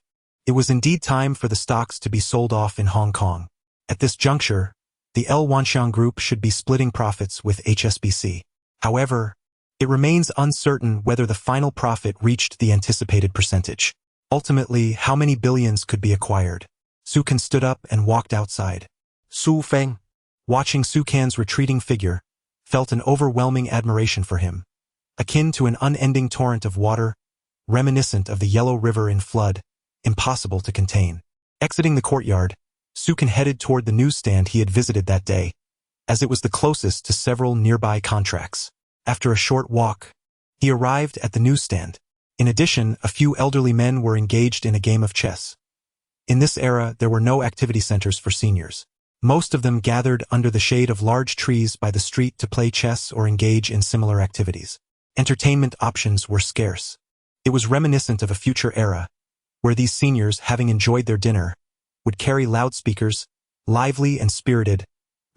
It was indeed time for the stocks to be sold off in Hong Kong. At this juncture, the L Wanxiang Group should be splitting profits with HSBC. However, it remains uncertain whether the final profit reached the anticipated percentage. Ultimately, how many billions could be acquired? Sukan stood up and walked outside. Su Feng, watching Sukan's retreating figure, felt an overwhelming admiration for him. Akin to an unending torrent of water, reminiscent of the Yellow River in flood, impossible to contain. Exiting the courtyard, Sukan headed toward the newsstand he had visited that day, as it was the closest to several nearby contracts. After a short walk, he arrived at the newsstand. In addition, a few elderly men were engaged in a game of chess. In this era, there were no activity centers for seniors. Most of them gathered under the shade of large trees by the street to play chess or engage in similar activities. Entertainment options were scarce. It was reminiscent of a future era, where these seniors, having enjoyed their dinner, would carry loudspeakers, lively and spirited,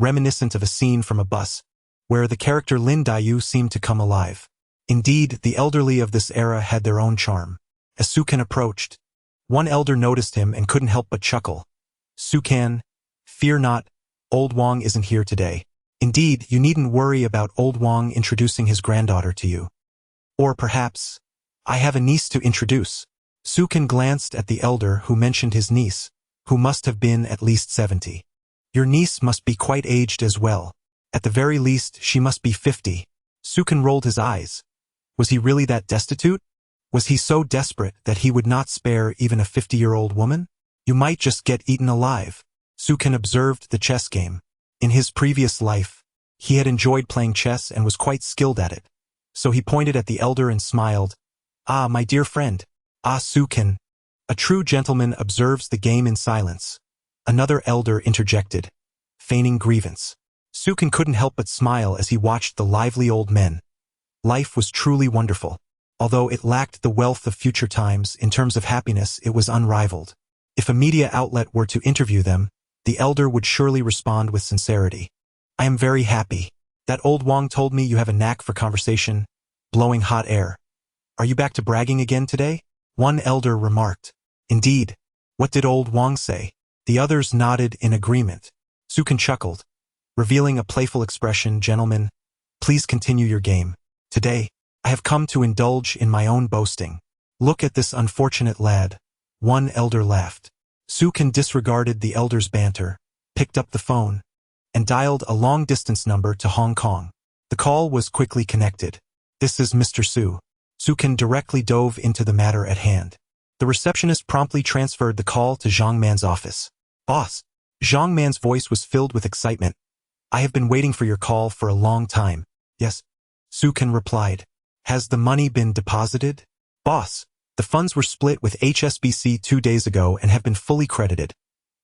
reminiscent of a scene from a bus, where the character Lin Dayu seemed to come alive. Indeed, the elderly of this era had their own charm. As Sukan approached, one elder noticed him and couldn't help but chuckle. "Sukan, fear not, old Wang isn't here today. Indeed, you needn't worry about old Wang introducing his granddaughter to you. Or perhaps, I have a niece to introduce." Sukan glanced at the elder who mentioned his niece, who must have been at least 70. "Your niece must be quite aged as well. At the very least, she must be 50. Sukan rolled his eyes. Was he really that destitute? Was he so desperate that he would not spare even a 50-year-old woman? "You might just get eaten alive." Sukan observed the chess game. In his previous life, he had enjoyed playing chess and was quite skilled at it. So he pointed at the elder and smiled. "Ah, my dear friend. Ah, Sukan. A true gentleman observes the game in silence." Another elder interjected, feigning grievance. Sukan couldn't help but smile as he watched the lively old men. Life was truly wonderful. Although it lacked the wealth of future times, in terms of happiness it was unrivaled. If a media outlet were to interview them, the elder would surely respond with sincerity. "I am very happy. That old Wang told me you have a knack for conversation, blowing hot air. Are you back to bragging again today?" One elder remarked. "Indeed. What did old Wang say?" The others nodded in agreement. Sukan chuckled, revealing a playful expression. "Gentlemen, please continue your game. Today, I have come to indulge in my own boasting. Look at this unfortunate lad." One elder laughed. Sukan disregarded the elder's banter, picked up the phone, and dialed a long-distance number to Hong Kong. The call was quickly connected. "This is Mr. Su." Sukan directly dove into the matter at hand. The receptionist promptly transferred the call to Zhang Man's office. "Boss." Zhang Man's voice was filled with excitement. "I have been waiting for your call for a long time." "Yes," Sukan replied. "Has the money been deposited?" "Boss, the funds were split with HSBC 2 days ago and have been fully credited."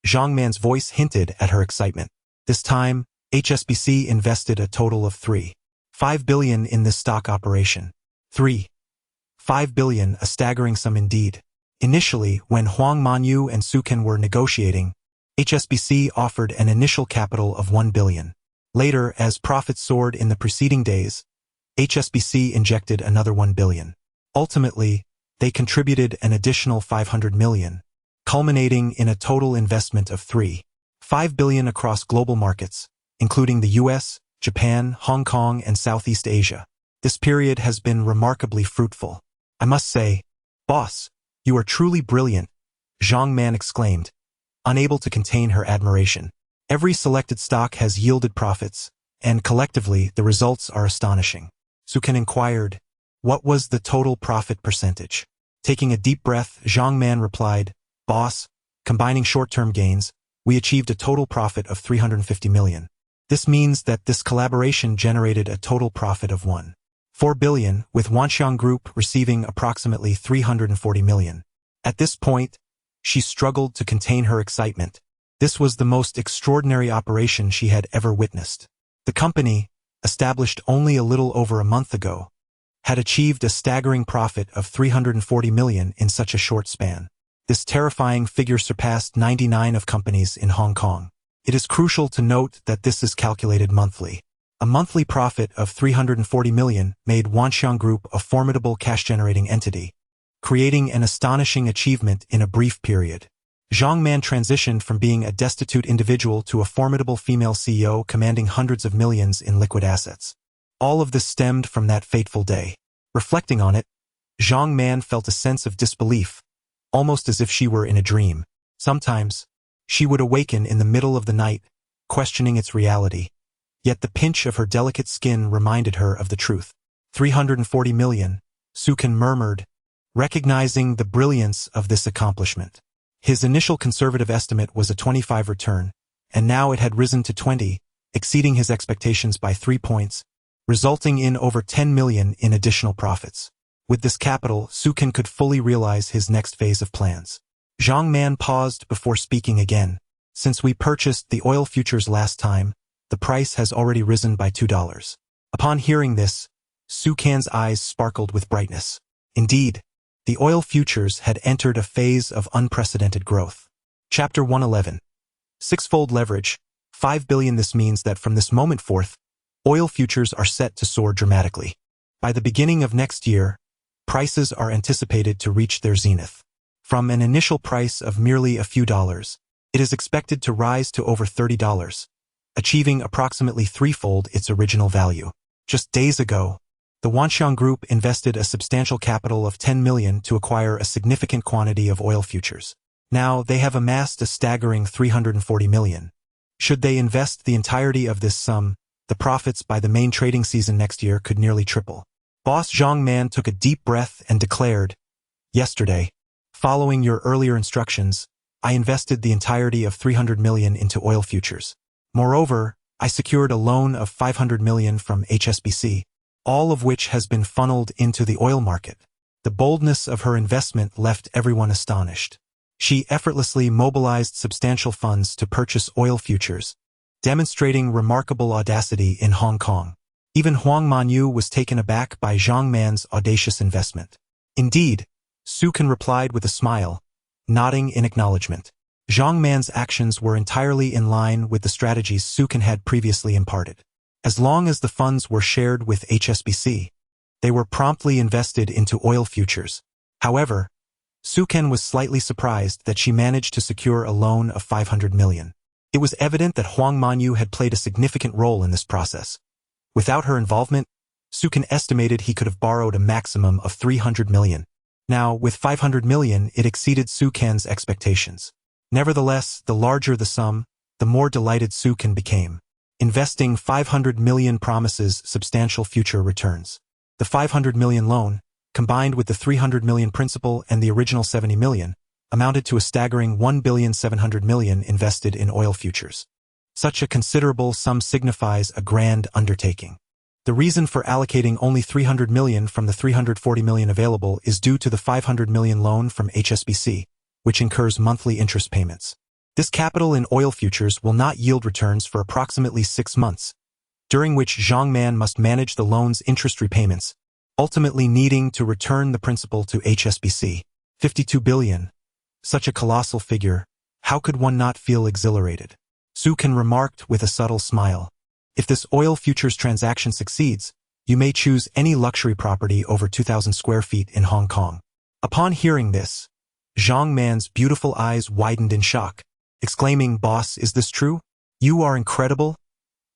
Zhang Man's voice hinted at her excitement. This time, HSBC invested a total of 3.5 billion in this stock operation. 3.5 billion, a staggering sum indeed. Initially, when Huang Manyu and Sukan were negotiating, HSBC offered an initial capital of 1 billion. Later, as profits soared in the preceding days, HSBC injected another 1 billion. Ultimately, they contributed an additional 500 million, culminating in a total investment of 3.5 billion across global markets, including the US, Japan, Hong Kong, and Southeast Asia. This period has been remarkably fruitful. "I must say, boss, you are truly brilliant," Zhang Man exclaimed, unable to contain her admiration. "Every selected stock has yielded profits, and collectively the results are astonishing." Sukan inquired, "What was the total profit percentage?" Taking a deep breath, Zhang Man replied, "Boss, combining short-term gains, we achieved a total profit of 350 million. This means that this collaboration generated a total profit of 1.4 billion, with Wanxiang Group receiving approximately 340 million. At this point, she struggled to contain her excitement. This was the most extraordinary operation she had ever witnessed. The company, established only a little over a month ago, had achieved a staggering profit of 340 million in such a short span. This terrifying figure surpassed 99 of companies in Hong Kong. It is crucial to note that this is calculated monthly. A monthly profit of 340 million made Wanxiang Group a formidable cash-generating entity, creating an astonishing achievement in a brief period. Zhang Man transitioned from being a destitute individual to a formidable female CEO commanding hundreds of millions in liquid assets. All of this stemmed from that fateful day. Reflecting on it, Zhang Man felt a sense of disbelief, almost as if she were in a dream. Sometimes, she would awaken in the middle of the night, questioning its reality. Yet the pinch of her delicate skin reminded her of the truth. 340 million, Sukan murmured, recognizing the brilliance of this accomplishment. His initial conservative estimate was a 25 return, and now it had risen to 20, exceeding his expectations by 3 points, resulting in over 10 million in additional profits. With this capital, Sukan could fully realize his next phase of plans. Zhang Man paused before speaking again. "Since we purchased the oil futures last time, the price has already risen by $2. Upon hearing this, Sukan's eyes sparkled with brightness. "Indeed, The oil futures had entered a phase of unprecedented growth. Chapter 111. Sixfold leverage, 5 billion. This means that from this moment forth, oil futures are set to soar dramatically. By the beginning of next year, prices are anticipated to reach their zenith. From an initial price of merely a few dollars, it is expected to rise to over $30, achieving approximately threefold its original value. Just days ago, the Wanxiang Group invested a substantial capital of 10 million to acquire a significant quantity of oil futures. Now they have amassed a staggering 340 million. Should they invest the entirety of this sum, the profits by the main trading season next year could nearly triple. Boss Zhang Man took a deep breath and declared, "Yesterday, following your earlier instructions, I invested the entirety of 300 million into oil futures. Moreover, I secured a loan of 500 million from HSBC, all of which has been funneled into the oil market." The boldness of her investment left everyone astonished. She effortlessly mobilized substantial funds to purchase oil futures, demonstrating remarkable audacity in Hong Kong. Even Huang Manyu was taken aback by Zhang Man's audacious investment. Indeed, Su Kan replied with a smile, nodding in acknowledgement. Zhang Man's actions were entirely in line with the strategies Su Kan had previously imparted. As long as the funds were shared with HSBC, they were promptly invested into oil futures. However, Su Kan was slightly surprised that she managed to secure a loan of 500 million. It was evident that Huang Manyu had played a significant role in this process. Without her involvement, Su Kan estimated he could have borrowed a maximum of 300 million. Now, with 500 million, it exceeded Su Kan's expectations. Nevertheless, the larger the sum, the more delighted Su Kan became. Investing 500 million promises substantial future returns. The 500 million loan, combined with the 300 million principal and the original 70 million, amounted to a staggering 1,700 million invested in oil futures. Such a considerable sum signifies a grand undertaking. The reason for allocating only 300 million from the 340 million available is due to the 500 million loan from HSBC, which incurs monthly interest payments. This capital in oil futures will not yield returns for approximately 6 months, during which Zhang Man must manage the loan's interest repayments, ultimately needing to return the principal to HSBC. 52 billion. Such a colossal figure, how could one not feel exhilarated? Su Kan remarked with a subtle smile. If this oil futures transaction succeeds, you may choose any luxury property over 2,000 square feet in Hong Kong. Upon hearing this, Zhang Man's beautiful eyes widened in shock, exclaiming, "Boss, is this true? You are incredible.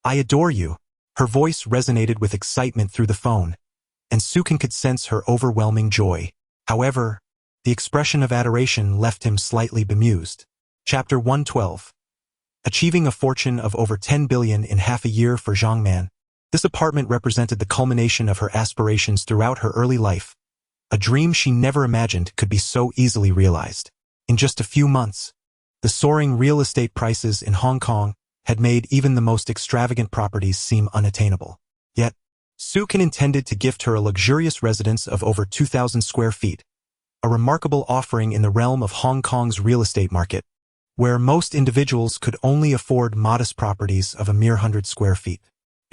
I adore you." Her voice resonated with excitement through the phone, and Su Kan could sense her overwhelming joy. However, the expression of adoration left him slightly bemused. Chapter 112. Achieving a fortune of over 10 billion in half a year for Zhang Man. This apartment represented the culmination of her aspirations throughout her early life, a dream she never imagined could be so easily realized. In just a few months, the soaring real estate prices in Hong Kong had made even the most extravagant properties seem unattainable. Yet, Su Kan intended to gift her a luxurious residence of over 2,000 square feet, a remarkable offering in the realm of Hong Kong's real estate market, where most individuals could only afford modest properties of a mere 100 square feet.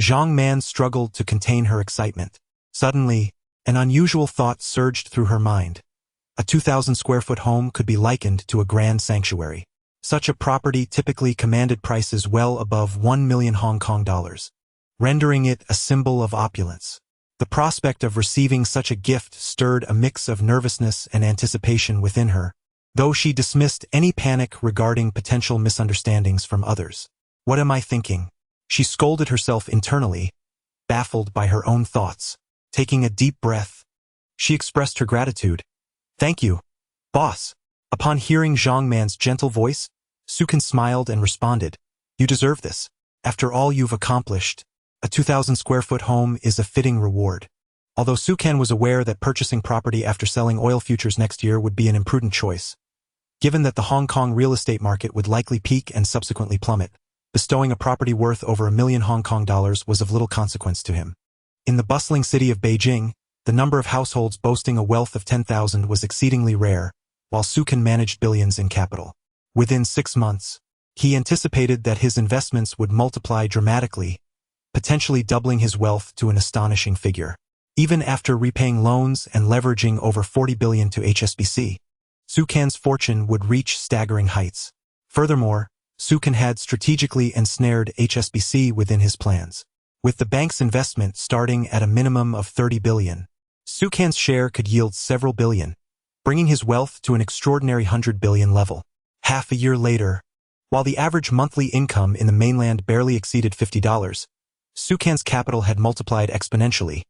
Zhang Man struggled to contain her excitement. Suddenly, an unusual thought surged through her mind. A 2,000 square foot home could be likened to a grand sanctuary. Such a property typically commanded prices well above 1 million Hong Kong dollars, rendering it a symbol of opulence. The prospect of receiving such a gift stirred a mix of nervousness and anticipation within her, though she dismissed any panic regarding potential misunderstandings from others. "What am I thinking?" She scolded herself internally, baffled by her own thoughts. Taking a deep breath, she expressed her gratitude. "Thank you, boss." Upon hearing Zhang Man's gentle voice, Su Kan smiled and responded, "You deserve this. After all you've accomplished, a 2,000 square foot home is a fitting reward." Although Su Kan was aware that purchasing property after selling oil futures next year would be an imprudent choice, given that the Hong Kong real estate market would likely peak and subsequently plummet, bestowing a property worth over 1 million Hong Kong dollars was of little consequence to him. In the bustling city of Beijing, the number of households boasting a wealth of 10,000 was exceedingly rare, while Su Kan managed billions in capital. Within 6 months, he anticipated that his investments would multiply dramatically, potentially doubling his wealth to an astonishing figure. Even after repaying loans and leveraging over 40 billion to HSBC, Su Can's fortune would reach staggering heights. Furthermore, Su Can had strategically ensnared HSBC within his plans. With the bank's investment starting at a minimum of 30 billion, Su Can's share could yield several billion, bringing his wealth to an extraordinary 100 billion level. Half a year later, while the average monthly income in the mainland barely exceeded $50, Su Can's capital had multiplied exponentially,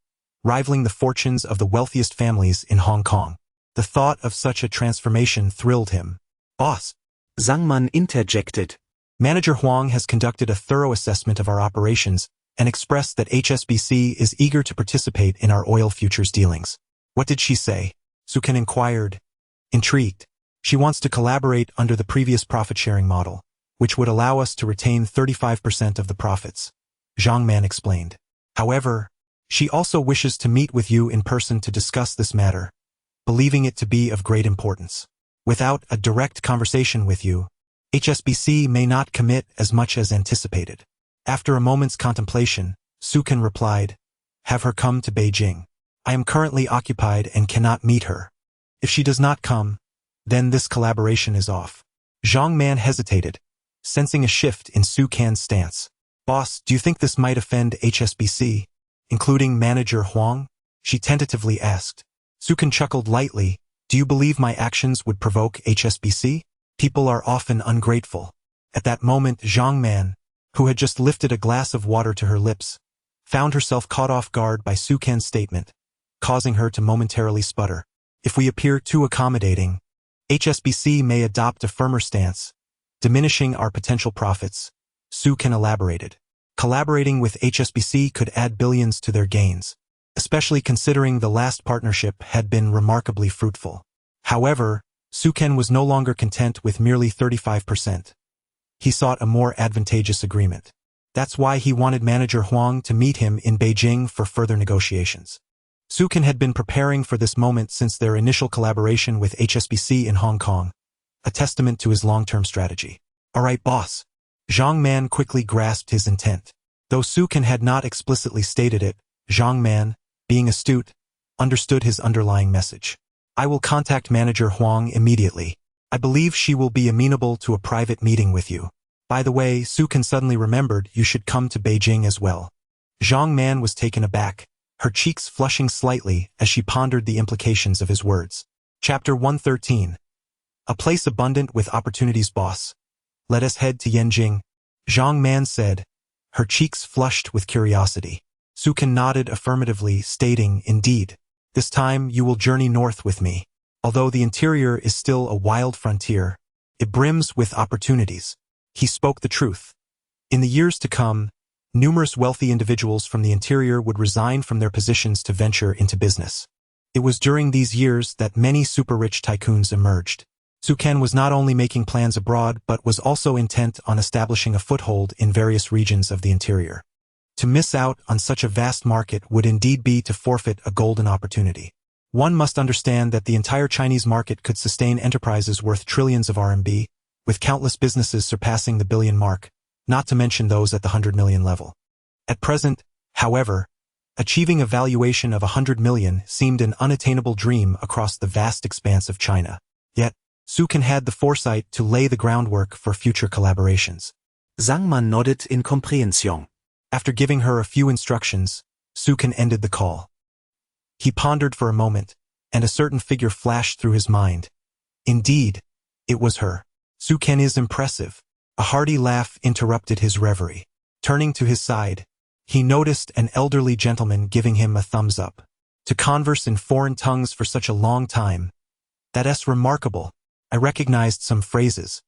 rivaling the fortunes of the wealthiest families in Hong Kong. The thought of such a transformation thrilled him. "Boss," Zhang Man interjected. "Manager Huang has conducted a thorough assessment of our operations and expressed that HSBC is eager to participate in our oil futures dealings." "What did she say?" Su Can inquired, intrigued. "She wants to collaborate under the previous profit-sharing model, which would allow us to retain 35% of the profits," Zhang Man explained. "However, she also wishes to meet with you in person to discuss this matter, believing it to be of great importance. Without a direct conversation with you, HSBC may not commit as much as anticipated." After a moment's contemplation, Su Can replied, "Have her come to Beijing. I am currently occupied and cannot meet her. If she does not come, then this collaboration is off." Zhang Man hesitated, sensing a shift in Su Can's stance. "Boss, do you think this might offend HSBC, including Manager Huang?" she tentatively asked. Su Can chuckled lightly. "Do you believe my actions would provoke HSBC? People are often ungrateful." At that moment, Zhang Man, who had just lifted a glass of water to her lips, found herself caught off guard by Su Can's statement, causing her to momentarily sputter. "If we appear too accommodating, HSBC may adopt a firmer stance, diminishing our potential profits," Su Can elaborated. "Collaborating with HSBC could add billions to their gains, especially considering the last partnership had been remarkably fruitful." However, Su Can was no longer content with merely 35%. He sought a more advantageous agreement. That's why he wanted Manager Huang to meet him in Beijing for further negotiations. Su Can had been preparing for this moment since their initial collaboration with HSBC in Hong Kong, a testament to his long-term strategy. "All right, boss." Zhang Man quickly grasped his intent. Though Su Can had not explicitly stated it, Zhang Man, being astute, understood his underlying message. "I will contact Manager Huang immediately. I believe she will be amenable to a private meeting with you. By the way, Su Can suddenly remembered you should come to Beijing as well." Zhang Man was taken aback, her cheeks flushing slightly as she pondered the implications of his words. Chapter 113. A place abundant with opportunities, boss. "Let us head to Yanjing," Zhang Man said, her cheeks flushed with curiosity. Su Can nodded affirmatively, stating, "Indeed. This time you will journey north with me. Although the interior is still a wild frontier, it brims with opportunities." He spoke the truth. In the years to come, numerous wealthy individuals from the interior would resign from their positions to venture into business. It was during these years that many super-rich tycoons emerged. Su Can was not only making plans abroad but was also intent on establishing a foothold in various regions of the interior. To miss out on such a vast market would indeed be to forfeit a golden opportunity. One must understand that the entire Chinese market could sustain enterprises worth trillions of RMB, with countless businesses surpassing the billion mark, not to mention those at the 100 million level. At present, however, achieving a valuation of 100 million seemed an unattainable dream across the vast expanse of China. Yet, Su Can had the foresight to lay the groundwork for future collaborations. Zhang Man nodded in comprehension. After giving her a few instructions, Su Can ended the call. He pondered for a moment, and a certain figure flashed through his mind. Indeed, it was her. "Su Can is impressive." A hearty laugh interrupted his reverie. Turning to his side, he noticed an elderly gentleman giving him a thumbs up. "To converse in foreign tongues for such a long time. That's remarkable. I recognized some phrases.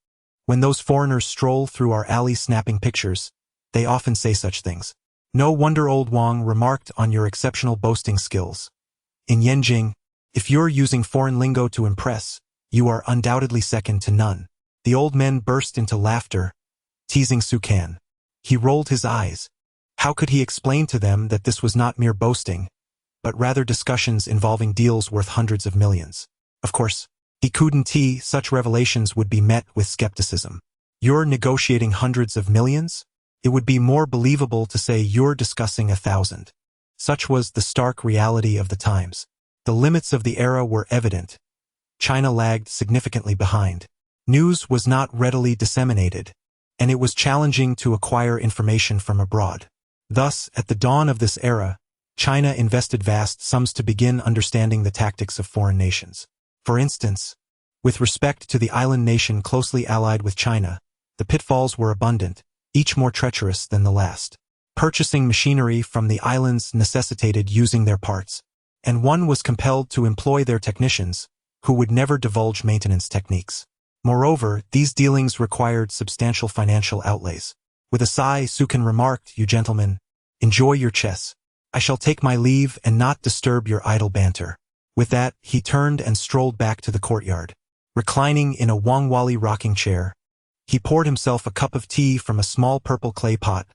When those foreigners stroll through our alley snapping pictures, they often say such things. No wonder old Wang remarked on your exceptional boasting skills. In Yanjing, if you're using foreign lingo to impress, you are undoubtedly second to none." The old men burst into laughter, teasing Su Can. He rolled his eyes. How could he explain to them that this was not mere boasting, but rather discussions involving deals worth hundreds of millions? Of course, he couldn't. Such revelations would be met with skepticism. "You're negotiating hundreds of millions? It would be more believable to say you're discussing 1,000. Such was the stark reality of the times. The limits of the era were evident. China lagged significantly behind. News was not readily disseminated, and it was challenging to acquire information from abroad. Thus, at the dawn of this era, China invested vast sums to begin understanding the tactics of foreign nations. For instance, with respect to the island nation closely allied with China, the pitfalls were abundant, each more treacherous than the last. Purchasing machinery from the islands necessitated using their parts, and one was compelled to employ their technicians, who would never divulge maintenance techniques. Moreover, these dealings required substantial financial outlays. With a sigh, Sukan remarked, "You gentlemen, enjoy your chess. I shall take my leave and not disturb your idle banter." With that, he turned and strolled back to the courtyard. Reclining in a Wangwali rocking chair, he poured himself a cup of tea from a small purple clay pot,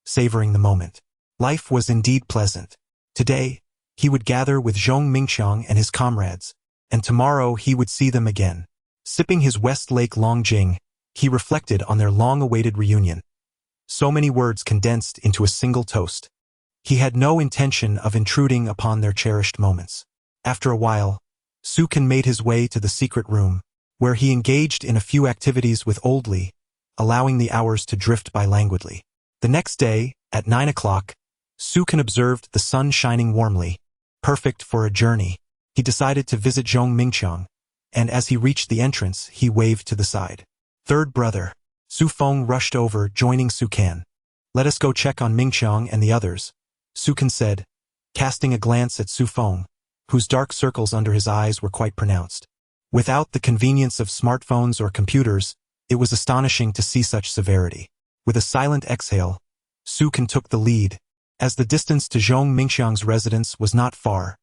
savoring the moment. Life was indeed pleasant. Today, he would gather with Zhong Mingqiang and his comrades, and tomorrow he would see them again. Sipping his West Lake Longjing, he reflected on their long-awaited reunion. So many words condensed into a single toast. He had no intention of intruding upon their cherished moments. After a while, Sukan made his way to the secret room, where he engaged in a few activities with Old Li, allowing the hours to drift by languidly. The next day, at 9 o'clock, Sukan observed the sun shining warmly, perfect for a journey. He decided to visit Zhong Mingqiang, and as he reached the entrance, he waved to the side. "Third brother." Su Feng rushed over, joining Sukan. "Let us go check on Mingqiang and the others," Sukan said, casting a glance at Su Feng, whose dark circles under his eyes were quite pronounced. Without the convenience of smartphones or computers, it was astonishing to see such severity. With a silent exhale, Sukan took the lead, as the distance to Zhong Mingqiang's residence was not far,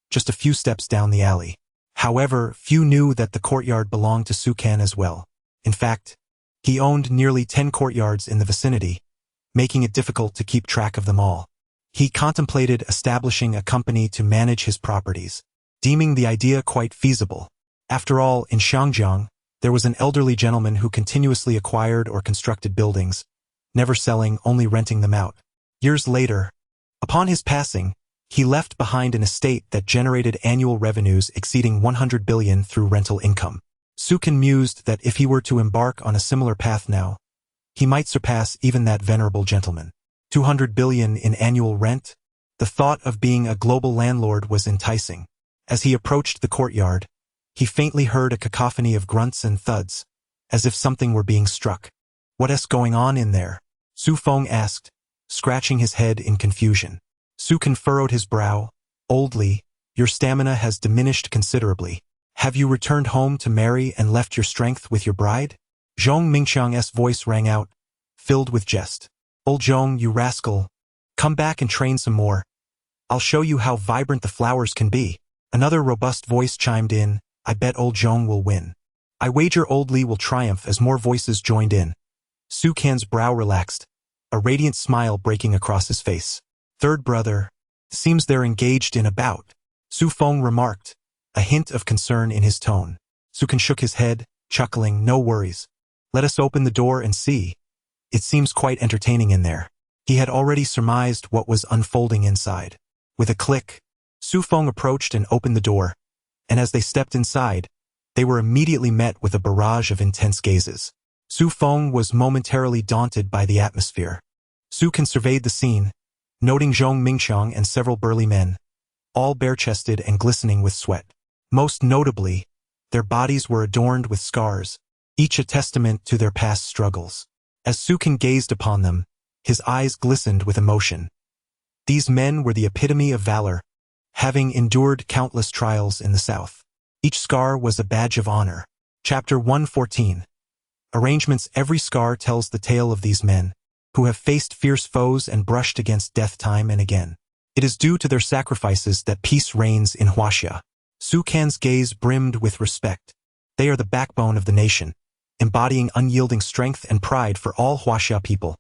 just a few steps down the alley. However, few knew that the courtyard belonged to Sukan as well. In fact, he owned nearly 10 courtyards in the vicinity, making it difficult to keep track of them all. He contemplated establishing a company to manage his properties, deeming the idea quite feasible. After all, in Shangjiang, there was an elderly gentleman who continuously acquired or constructed buildings, never selling, only renting them out. Years later, upon his passing, he left behind an estate that generated annual revenues exceeding 100 billion through rental income. Sukan mused that if he were to embark on a similar path now, he might surpass even that venerable gentleman. 200 billion in annual rent? The thought of being a global landlord was enticing. As he approached the courtyard, he faintly heard a cacophony of grunts and thuds, as if something were being struck. "What's going on in there?" Su Feng asked, scratching his head in confusion. Sukan furrowed his brow. "Old Li, your stamina has diminished considerably. Have you returned home to marry and left your strength with your bride?" Zhong Mingqiang's voice rang out, filled with jest. "Old Zhong, you rascal. Come back and train some more. I'll show you how vibrant the flowers can be." Another robust voice chimed in, "I bet Old Zhong will win." "I wager Old Li will triumph," as more voices joined in. Sukan's brow relaxed, a radiant smile breaking across his face. "Third brother, seems they're engaged in a bout," Su Feng remarked, a hint of concern in his tone. Sukan shook his head, chuckling, "No worries. Let us open the door and see. It seems quite entertaining in there." He had already surmised what was unfolding inside. With a click, Su Feng approached and opened the door, and as they stepped inside, they were immediately met with a barrage of intense gazes. Su Feng was momentarily daunted by the atmosphere. Sukan surveyed the scene, noting Zhong Mingqiang and several burly men, all bare-chested and glistening with sweat. Most notably, their bodies were adorned with scars, each a testament to their past struggles. As Sukan gazed upon them, his eyes glistened with emotion. These men were the epitome of valor, having endured countless trials in the South. Each scar was a badge of honor. Chapter 114. Arrangements. Every scar tells the tale of these men, who have faced fierce foes and brushed against death time and again. It is due to their sacrifices that peace reigns in Huaxia. Sukan's gaze brimmed with respect. They are the backbone of the nation, embodying unyielding strength and pride for all Huaxia people,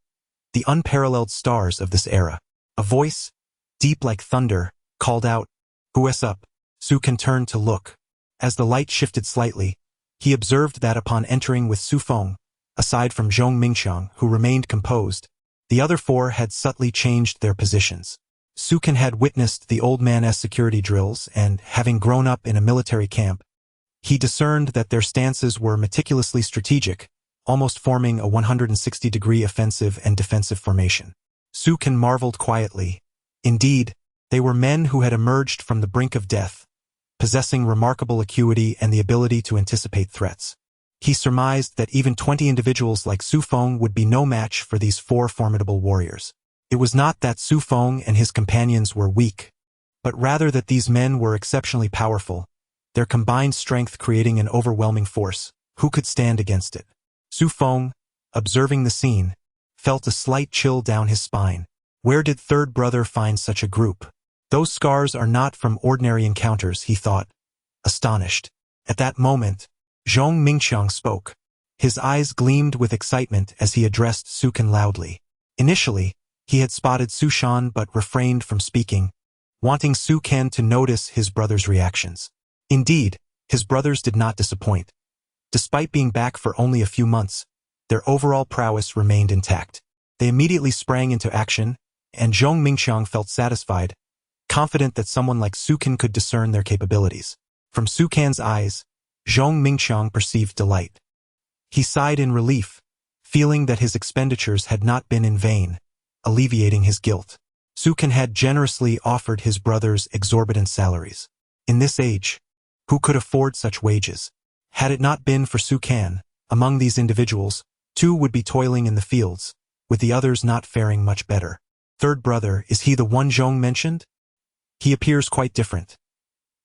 the unparalleled stars of this era. A voice, deep like thunder, called out, "Who's up?" Sukan turned to look. As the light shifted slightly, he observed that upon entering with Su Feng, aside from Zhong Mingqiang, who remained composed, the other four had subtly changed their positions. Sukan had witnessed the old man's security drills and, having grown up in a military camp, he discerned that their stances were meticulously strategic, almost forming a 160-degree offensive and defensive formation. Sukan marveled quietly. Indeed, they were men who had emerged from the brink of death, possessing remarkable acuity and the ability to anticipate threats. He surmised that even 20 individuals like Su Feng would be no match for these 4 formidable warriors. It was not that Su Feng and his companions were weak, but rather that these men were exceptionally powerful, their combined strength creating an overwhelming force. Who could stand against it? Su Feng, observing the scene, felt a slight chill down his spine. Where did third brother find such a group? Those scars are not from ordinary encounters, he thought, astonished. At that moment, Zhong Mingqiang spoke. His eyes gleamed with excitement as he addressed Sukan loudly. Initially, he had spotted Su Shan but refrained from speaking, wanting Su Ken to notice his brother's reactions. Indeed, his brothers did not disappoint. Despite being back for only a few months, their overall prowess remained intact. They immediately sprang into action, and Zhong Mingqiang felt satisfied, confident that someone like Sukan could discern their capabilities. From Sukan's eyes, Zhong Mingqiang perceived delight. He sighed in relief, feeling that his expenditures had not been in vain, alleviating his guilt. Sukan had generously offered his brothers exorbitant salaries. In this age, who could afford such wages? Had it not been for Sukan, among these individuals, 2 would be toiling in the fields, with the others not faring much better. Third brother, is he the one Zhong mentioned? He appears quite different.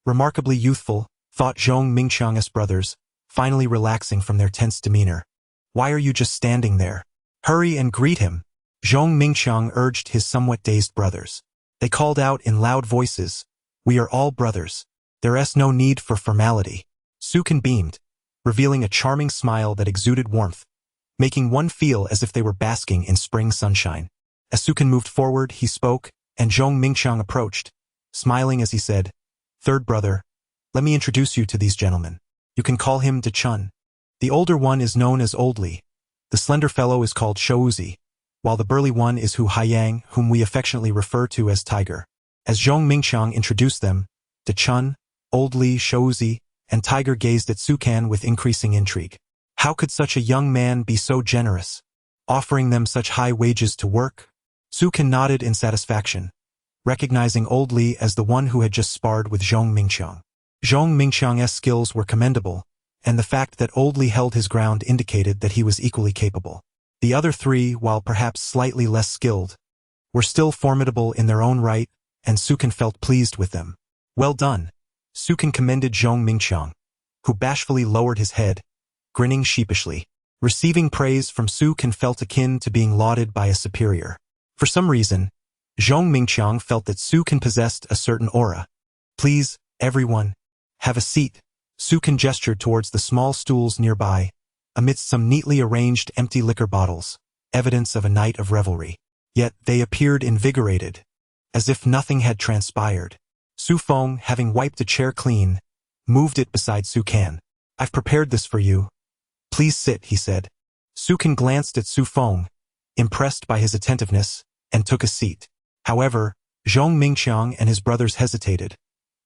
Remarkably youthful, thought Zhong Mingqiang's brothers, finally relaxing from their tense demeanor. Why are you just standing there? Hurry and greet him, Zhong Mingqiang urged his somewhat dazed brothers. They called out in loud voices, we are all brothers. There's no need for formality. Sukan beamed, revealing a charming smile that exuded warmth, making one feel as if they were basking in spring sunshine. As Sukan moved forward, he spoke, and Zhong Mingqiang approached, smiling as he said, Third brother, let me introduce you to these gentlemen. You can call him De Chun. The older one is known as Old Li. The slender fellow is called Shouzi, while the burly one is Hu Haiyang, whom we affectionately refer to as Tiger. As Zhong Mingqiang introduced them, De Chun, Old Li, Shouzi, and Tiger gazed at Sukan with increasing intrigue. How could such a young man be so generous, offering them such high wages to work? Sukan nodded in satisfaction, recognizing Old Li as the one who had just sparred with Zhong Mingqiang. Zhong Mingqiang's skills were commendable, and the fact that Old Li held his ground indicated that he was equally capable. The other 3, while perhaps slightly less skilled, were still formidable in their own right, and Sukan felt pleased with them. Well done. Sukan commended Zhong Mingqiang, who bashfully lowered his head, grinning sheepishly. Receiving praise from Sukan felt akin to being lauded by a superior. For some reason, Zhong Mingqiang felt that Sukan possessed a certain aura. Please, everyone, have a seat. Sukan gestured towards the small stools nearby, amidst some neatly arranged empty liquor bottles, evidence of a night of revelry. Yet they appeared invigorated, as if nothing had transpired. Su Feng, having wiped a chair clean, moved it beside Sukan. I've prepared this for you. Please sit, he said. Sukan glanced at Su Feng, impressed by his attentiveness, and took a seat. However, Zhong Mingqiang and his brothers hesitated,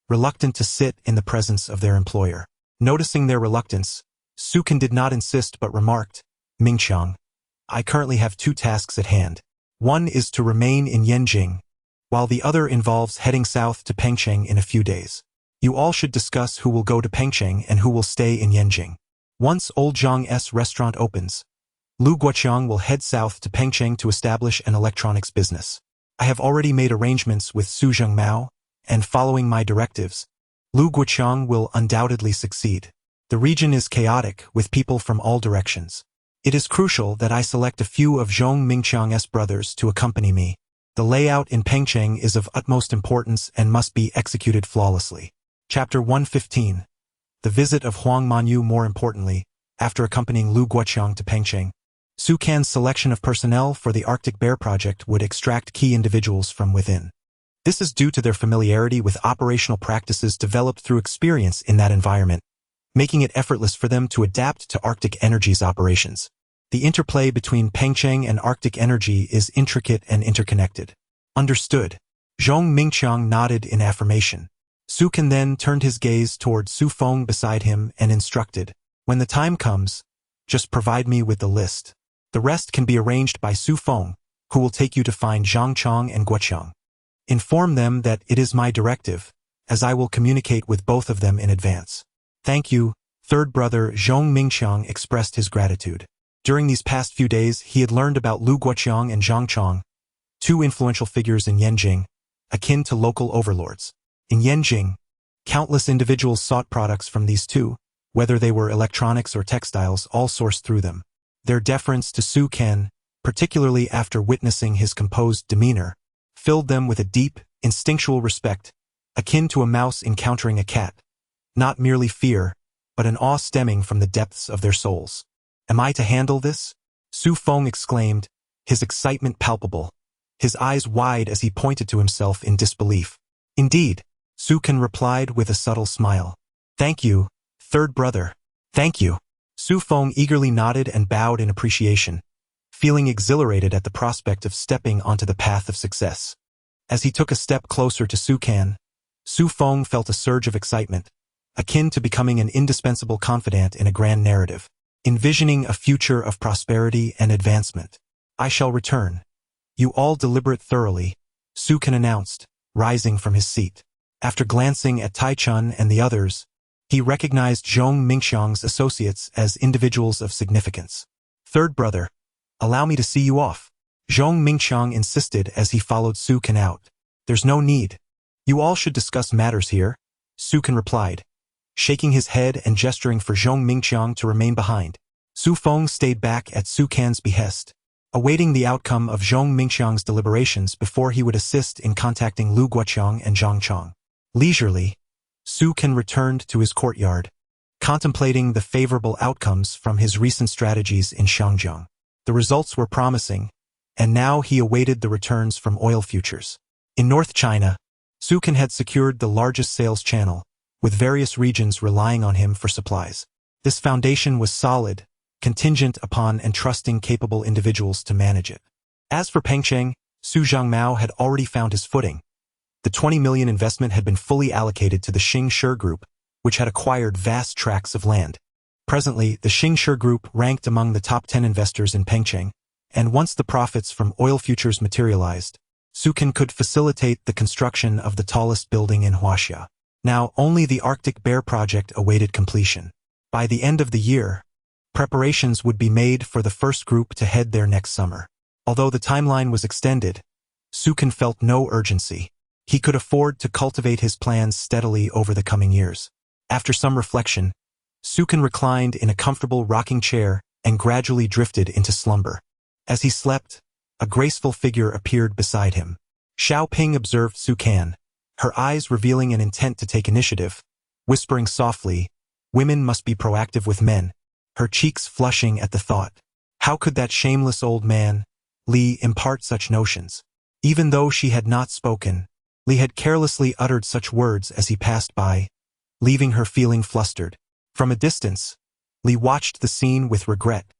reluctant to sit in the presence of their employer. Noticing their reluctance, Sukan did not insist but remarked, Mingqiang, I currently have 2 tasks at hand. One is to remain in Yanjing, while the other involves heading south to Pengcheng in a few days. You all should discuss who will go to Pengcheng and who will stay in Yanjing. Once Old Zhang's restaurant opens, Lu Guoqiang will head south to Pengcheng to establish an electronics business. I have already made arrangements with Su Zhengmao, and following my directives, Lu Guoqiang will undoubtedly succeed. The region is chaotic, with people from all directions. It is crucial that I select a few of Zhong Mingqiang's brothers to accompany me. The layout in Pengcheng is of utmost importance and must be executed flawlessly. Chapter 115. The visit of Huang Manyu. More importantly, after accompanying Lu Guoqiang to Pengcheng, Sukan's selection of personnel for the Arctic Bear project would extract key individuals from within. This is due to their familiarity with operational practices developed through experience in that environment, making it effortless for them to adapt to Arctic Energy's operations. The interplay between Pengcheng and Arctic Energy is intricate and interconnected. Understood. Zhong Mingqiang nodded in affirmation. Su Can then turned his gaze toward Su Feng beside him and instructed, "When the time comes, just provide me with the list. The rest can be arranged by Su Feng, who will take you to find Zhang Chong and Guoqiang. Inform them that it is my directive, as I will communicate with both of them in advance." "Thank you." Third brother Zhong Mingqiang expressed his gratitude. During these past few days, he had learned about Lu Guoqiang and Zhang Chong, two influential figures in Yanjing, akin to local overlords. In Yanjing, countless individuals sought products from these two, whether they were electronics or textiles, all sourced through them. Their deference to Su Can, particularly after witnessing his composed demeanor, filled them with a deep, instinctual respect, akin to a mouse encountering a cat. Not merely fear, but an awe stemming from the depths of their souls. "Am I to handle this?" Su Feng exclaimed, his excitement palpable, his eyes wide as he pointed to himself in disbelief. "Indeed," Su Can replied with a subtle smile. "Thank you, third brother. Thank you." Su Feng eagerly nodded and bowed in appreciation, feeling exhilarated at the prospect of stepping onto the path of success. As he took a step closer to Su Can, Su Feng felt a surge of excitement, akin to becoming an indispensable confidant in a grand narrative, envisioning a future of prosperity and advancement. "I shall return. You all deliberate thoroughly," Su Can announced, rising from his seat. After glancing at Tai Chun and the others, he recognized Zhong Mingqiang's associates as individuals of significance. "Third brother, allow me to see you off," Zhong Mingqiang insisted as he followed Su Can out. "There's no need. You all should discuss matters here," Su Can replied, shaking his head and gesturing for Zhong Mingqiang to remain behind. Su Feng stayed back at Su Can's behest, awaiting the outcome of Zhong Mingqiang's deliberations before he would assist in contacting Lu Guoqiang and Zhang Chong. Leisurely, Su Can returned to his courtyard, contemplating the favorable outcomes from his recent strategies in Shangjiang. The results were promising, and now he awaited the returns from oil futures. In North China, Su Can had secured the largest sales channel, with various regions relying on him for supplies. This foundation was solid, contingent upon entrusting capable individuals to manage it. As for Pengcheng, Su Zhangmao had already found his footing. The 20 million investment had been fully allocated to the Xing Shi Group, which had acquired vast tracts of land. Presently, the Xing Shi Group ranked among the top 10 investors in Pengcheng, and once the profits from oil futures materialized, Su Can could facilitate the construction of the tallest building in Huaxia. Now, only the Arctic Bear project awaited completion. By the end of the year, preparations would be made for the first group to head there next summer. Although the timeline was extended, Su Can felt no urgency. He could afford to cultivate his plans steadily over the coming years. After some reflection, Su Can reclined in a comfortable rocking chair and gradually drifted into slumber. As he slept, a graceful figure appeared beside him. Xiao Ping observed Su Can, her eyes revealing an intent to take initiative, whispering softly, "Women must be proactive with men," her cheeks flushing at the thought. How could that shameless old man, Li, impart such notions? Even though she had not spoken, Li had carelessly uttered such words as he passed by, leaving her feeling flustered. From a distance, Li watched the scene with regret,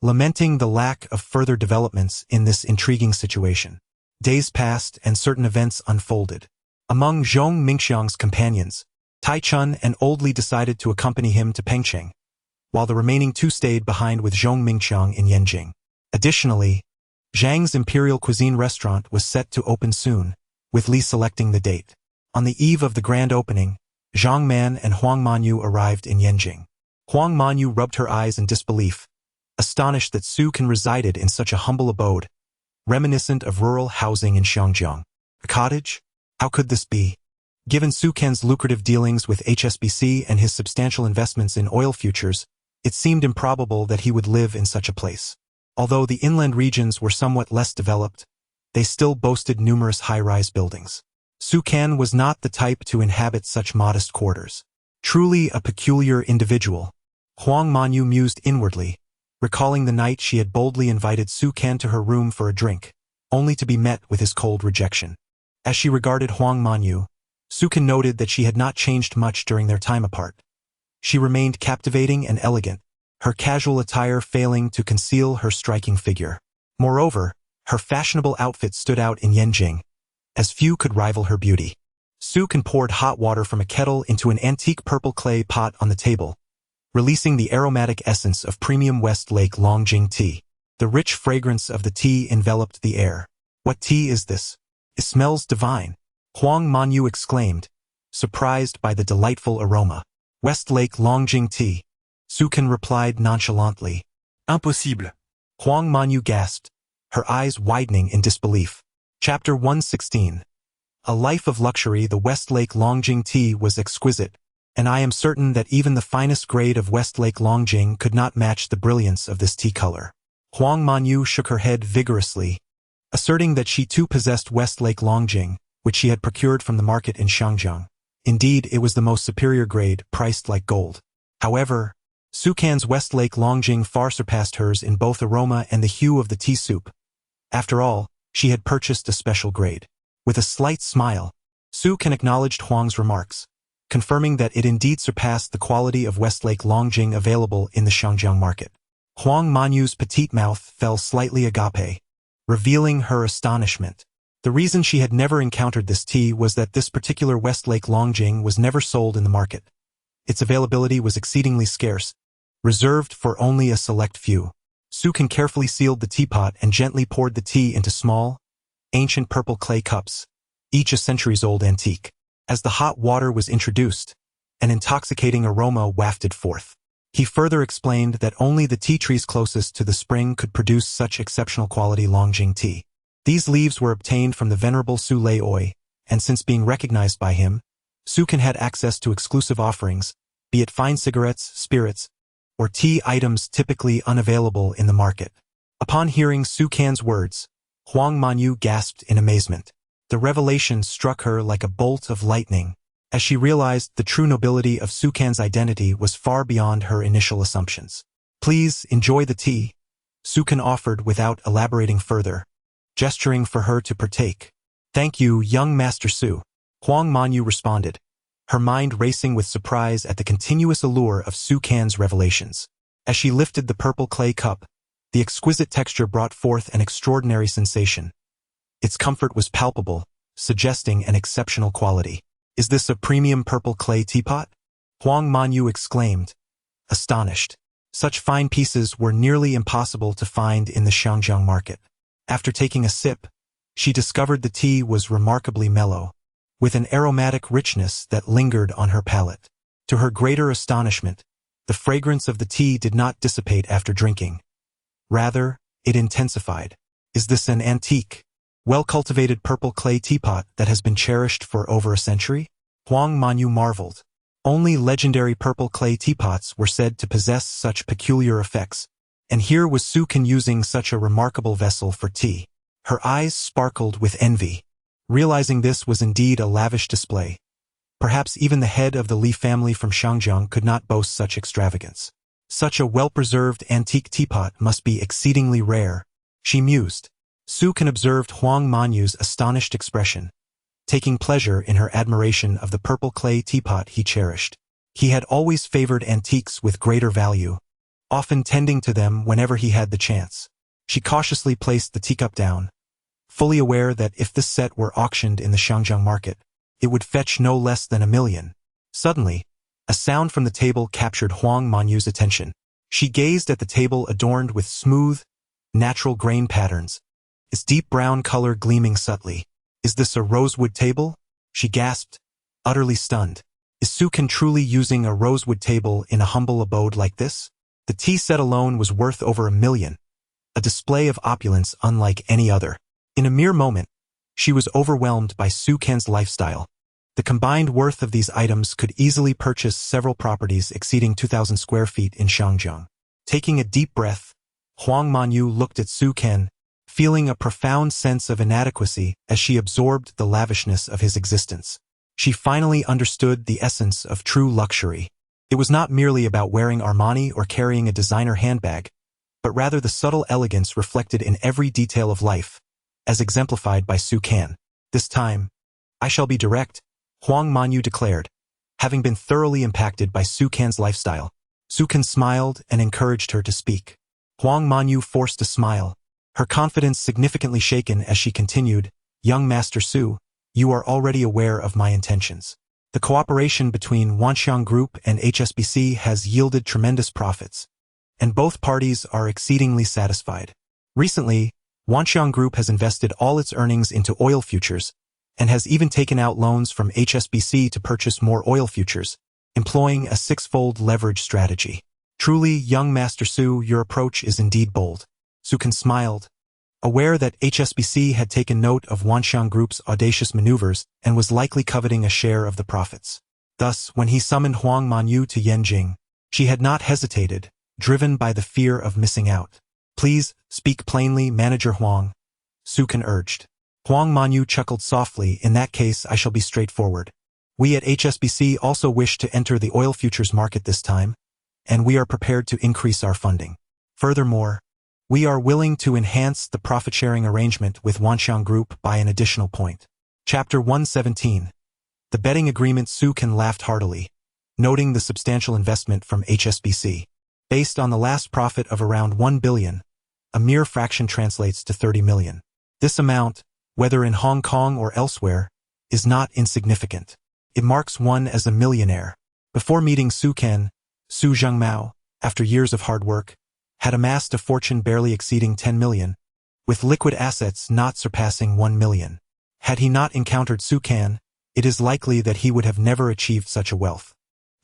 lamenting the lack of further developments in this intriguing situation. Days passed and certain events unfolded. Among Zhong Mingqiang's companions, Tai Chun and Old Li decided to accompany him to Pengcheng, while the remaining two stayed behind with Zhong Mingqiang in Yanjing. Additionally, Zhang's Imperial Cuisine restaurant was set to open soon, with Li selecting the date. On the eve of the grand opening, Zhang Man and Huang Manyu arrived in Yanjing. Huang Manyu rubbed her eyes in disbelief, astonished that Su Can resided in such a humble abode, reminiscent of rural housing in Shangjiang. A cottage? How could this be? Given Su Can's lucrative dealings with HSBC and his substantial investments in oil futures, it seemed improbable that he would live in such a place. Although the inland regions were somewhat less developed, they still boasted numerous high-rise buildings. Su Can was not the type to inhabit such modest quarters. Truly a peculiar individual, Huang Manyu mused inwardly, recalling the night she had boldly invited Su Can to her room for a drink, only to be met with his cold rejection. As she regarded Huang Manyu, Su Can noted that she had not changed much during their time apart. She remained captivating and elegant, her casual attire failing to conceal her striking figure. Moreover, her fashionable outfit stood out in Yanjing, as few could rival her beauty. Su Kan poured hot water from a kettle into an antique purple clay pot on the table, releasing the aromatic essence of premium Westlake Longjing tea. The rich fragrance of the tea enveloped the air. "What tea is this? It smells divine," Huang Manyu exclaimed, surprised by the delightful aroma. "Westlake Longjing tea," Su Kan replied nonchalantly. Impossible. Huang Manyu gasped, her eyes widening in disbelief. Chapter 116. A life of luxury. The Westlake Longjing tea was exquisite, and I am certain that even the finest grade of Westlake Longjing could not match the brilliance of this tea color. Huang Manyu shook her head vigorously, asserting that she too possessed Westlake Longjing, which she had procured from the market in Shangjiang. Indeed, it was the most superior grade, priced like gold. However, Su Kan's Westlake Longjing far surpassed hers in both aroma and the hue of the tea soup. After all, she had purchased a special grade. With a slight smile, Su Kan acknowledged Huang's remarks, confirming that it indeed surpassed the quality of Westlake Longjing available in the Shangjiang market. Huang Manyu's petite mouth fell slightly agape, revealing her astonishment. The reason she had never encountered this tea was that this particular Westlake Longjing was never sold in the market. Its availability was exceedingly scarce, reserved for only a select few. Su Kan carefully sealed the teapot and gently poured the tea into small, ancient purple clay cups, each a centuries-old antique. As the hot water was introduced, an intoxicating aroma wafted forth. He further explained that only the tea trees closest to the spring could produce such exceptional quality Longjing tea. These leaves were obtained from the venerable Su Lei Oi, and since being recognized by him, Su Kan had access to exclusive offerings, be it fine cigarettes, spirits, or tea items typically unavailable in the market. Upon hearing Su Kan's words, Huang Manyu gasped in amazement. The revelation struck her like a bolt of lightning, as she realized the true nobility of Su Kan's identity was far beyond her initial assumptions. "Please enjoy the tea," Su Kan offered without elaborating further, gesturing for her to partake. "Thank you, young Master Su," Huang Manyu responded, her mind racing with surprise at the continuous allure of Su Kan's revelations. As she lifted the purple clay cup, the exquisite texture brought forth an extraordinary sensation. Its comfort was palpable, suggesting an exceptional quality. "Is this a premium purple clay teapot?" Huang Manyu exclaimed, astonished. Such fine pieces were nearly impossible to find in the Shangjiang market. After taking a sip, she discovered the tea was remarkably mellow, with an aromatic richness that lingered on her palate. To her greater astonishment, the fragrance of the tea did not dissipate after drinking. Rather, it intensified. "Is this an antique, well-cultivated purple clay teapot that has been cherished for over a century?" Huang Manyu marveled. Only legendary purple clay teapots were said to possess such peculiar effects, and here was Su Kan using such a remarkable vessel for tea. Her eyes sparkled with envy. Realizing this was indeed a lavish display, perhaps even the head of the Li family from Shangjiang could not boast such extravagance. Such a well-preserved antique teapot must be exceedingly rare, she mused. Su Kan observed Huang Manyu's astonished expression, taking pleasure in her admiration of the purple clay teapot he cherished. He had always favored antiques with greater value, often tending to them whenever he had the chance. She cautiously placed the teacup down, fully aware that if this set were auctioned in the Shangjiang market, it would fetch no less than 1 million. Suddenly, a sound from the table captured Huang Manyu's attention. She gazed at the table adorned with smooth, natural grain patterns, its deep brown color gleaming subtly. "Is this a rosewood table?" she gasped, utterly stunned. Is Su Kan truly using a rosewood table in a humble abode like this? The tea set alone was worth over 1 million, a display of opulence unlike any other. In a mere moment, she was overwhelmed by Su Kan's lifestyle. The combined worth of these items could easily purchase several properties exceeding 2,000 square feet in Shangjiang. Taking a deep breath, Huang Manyu looked at Su Kan, feeling a profound sense of inadequacy as she absorbed the lavishness of his existence. She finally understood the essence of true luxury. It was not merely about wearing Armani or carrying a designer handbag, but rather the subtle elegance reflected in every detail of life, as exemplified by Su Kan. "This time, I shall be direct," Huang Manyu declared, having been thoroughly impacted by Su Kan's lifestyle. Su Kan smiled and encouraged her to speak. Huang Manyu forced a smile, her confidence significantly shaken as she continued, "Young Master Su, you are already aware of my intentions. The cooperation between Wanxiang Group and HSBC has yielded tremendous profits, and both parties are exceedingly satisfied. Recently, Wanxiang Group has invested all its earnings into oil futures and has even taken out loans from HSBC to purchase more oil futures, employing a six-fold leverage strategy. Truly, young Master Su, your approach is indeed bold. Sukan smiled, aware that HSBC had taken note of Wanxiang Group's audacious maneuvers and was likely coveting a share of the profits. Thus, when he summoned Huang Manyu to Yanjing, she had not hesitated, driven by the fear of missing out. Please, speak plainly, Manager Huang, Sukan urged. Huang Manyu chuckled softly. In that case, I shall be straightforward. We at HSBC also wish to enter the oil futures market this time, and we are prepared to increase our funding. Furthermore, we are willing to enhance the profit-sharing arrangement with Wanxiang Group by an additional point. Chapter 117. The betting agreement. Sukan laughed heartily, noting the substantial investment from HSBC. Based on the last profit of around 1 billion, a mere fraction translates to 30 million. This amount, whether in Hong Kong or elsewhere, is not insignificant. It marks one as a millionaire. Before meeting Sukan, Su Zhengmao, after years of hard work, had amassed a fortune barely exceeding 10 million, with liquid assets not surpassing 1 million. Had he not encountered Sukan, it is likely that he would have never achieved such a wealth.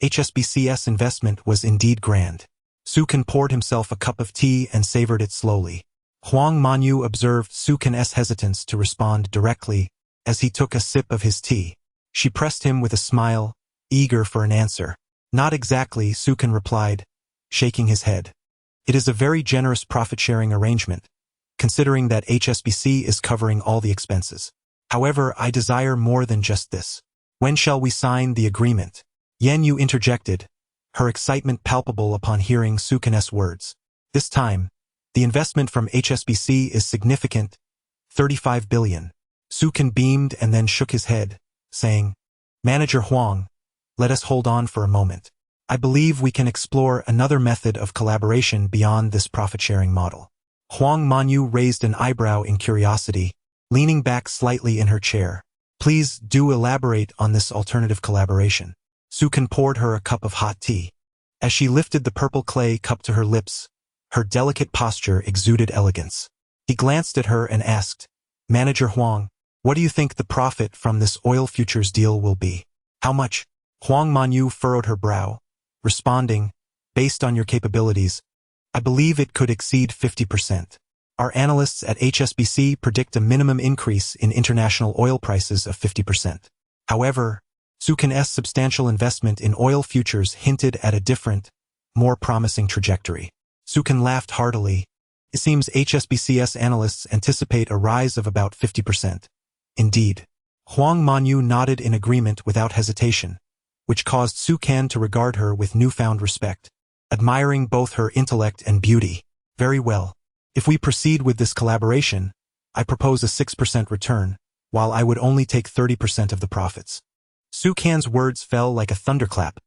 HSBC's investment was indeed grand. Sukan poured himself a cup of tea and savored it slowly. Huang Manyu observed Sukan's hesitance to respond directly as he took a sip of his tea. She pressed him with a smile, eager for an answer. Not exactly, Sukan replied, shaking his head. It is a very generous profit-sharing arrangement, considering that HSBC is covering all the expenses. However, I desire more than just this. When shall we sign the agreement? Yan Yu interjected, her excitement palpable upon hearing Sukan's words. This time, the investment from HSBC is significant, 35 billion. Sukan beamed and then shook his head, saying, Manager Huang, let us hold on for a moment. I believe we can explore another method of collaboration beyond this profit-sharing model. Huang Manyu raised an eyebrow in curiosity, leaning back slightly in her chair. Please do elaborate on this alternative collaboration. Sukan poured her a cup of hot tea. As she lifted the purple clay cup to her lips, her delicate posture exuded elegance. He glanced at her and asked, Manager Huang, what do you think the profit from this oil futures deal will be? How much? Huang Manyu furrowed her brow, responding, based on your capabilities, I believe it could exceed 50%. Our analysts at HSBC predict a minimum increase in international oil prices of 50%. However, Sukan's substantial investment in oil futures hinted at a different, more promising trajectory. Sukan laughed heartily. It seems HSBC's analysts anticipate a rise of about 50%. Indeed. Huang Manyu nodded in agreement without hesitation, which caused Sukan to regard her with newfound respect, admiring both her intellect and beauty. Very well. If we proceed with this collaboration, I propose a 6% return, while I would only take 30% of the profits. Sukan's words fell like a thunderclap,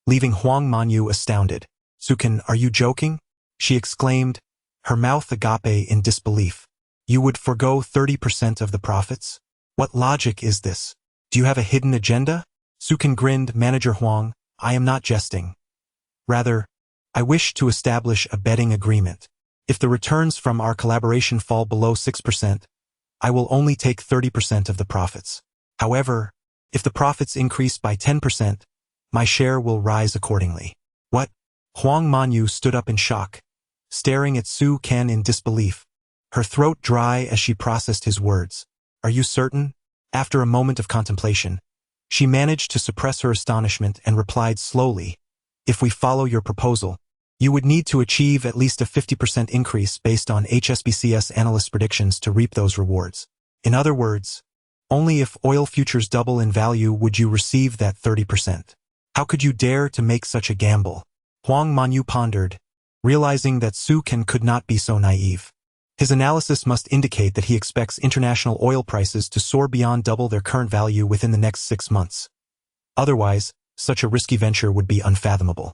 leaving Huang Manyu astounded. Sukan, are you joking? She exclaimed, her mouth agape in disbelief. You would forgo 30% of the profits? What logic is this? Do you have a hidden agenda? Sukan grinned. Manager Huang, I am not jesting. Rather, I wish to establish a betting agreement. If the returns from our collaboration fall below 6%, I will only take 30% of the profits. However, if the profits increase by 10%, my share will rise accordingly. What? Huang Manyu stood up in shock, staring at Sukan in disbelief, her throat dry as she processed his words. Are you certain? After a moment of contemplation, she managed to suppress her astonishment and replied slowly, if we follow your proposal, you would need to achieve at least a 50% increase based on HSBC's analyst predictions to reap those rewards. In other words, only if oil futures double in value would you receive that 30%. How could you dare to make such a gamble? Huang Manyu pondered, realizing that Sukan could not be so naive. His analysis must indicate that he expects international oil prices to soar beyond double their current value within the next 6 months. Otherwise, such a risky venture would be unfathomable.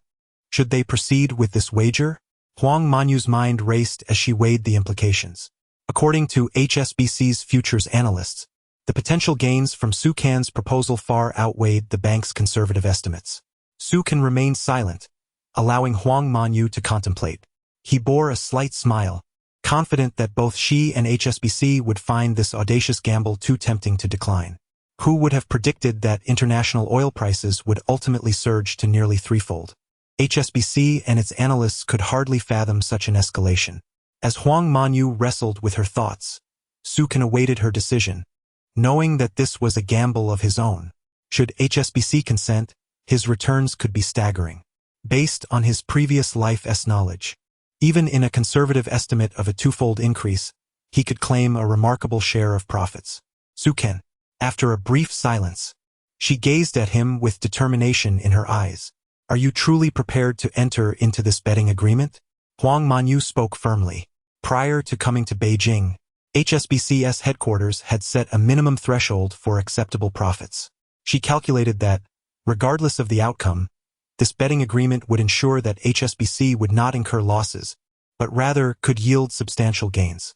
Should they proceed with this wager? Huang Manyu's mind raced as she weighed the implications. According to HSBC's futures analysts, The potential gains from Su Can's proposal far outweighed the bank's conservative estimates. Su Can remained silent, allowing Huang Manyu to contemplate. He bore a slight smile, confident that both she and HSBC would find this audacious gamble too tempting to decline. Who would have predicted that international oil prices would ultimately surge to nearly threefold? HSBC and its analysts could hardly fathom such an escalation. As Huang Manyu wrestled with her thoughts, Su Can awaited her decision, knowing that this was a gamble of his own. Should HSBC consent, his returns could be staggering. Based on his previous life's knowledge, even in a conservative estimate of a twofold increase, he could claim a remarkable share of profits. Su Can, after a brief silence, she gazed at him with determination in her eyes. Are you truly prepared to enter into this betting agreement? Huang Manyu spoke firmly. Prior to coming to Beijing, HSBC's headquarters had set a minimum threshold for acceptable profits. She calculated that, regardless of the outcome, this betting agreement would ensure that HSBC would not incur losses, but rather could yield substantial gains.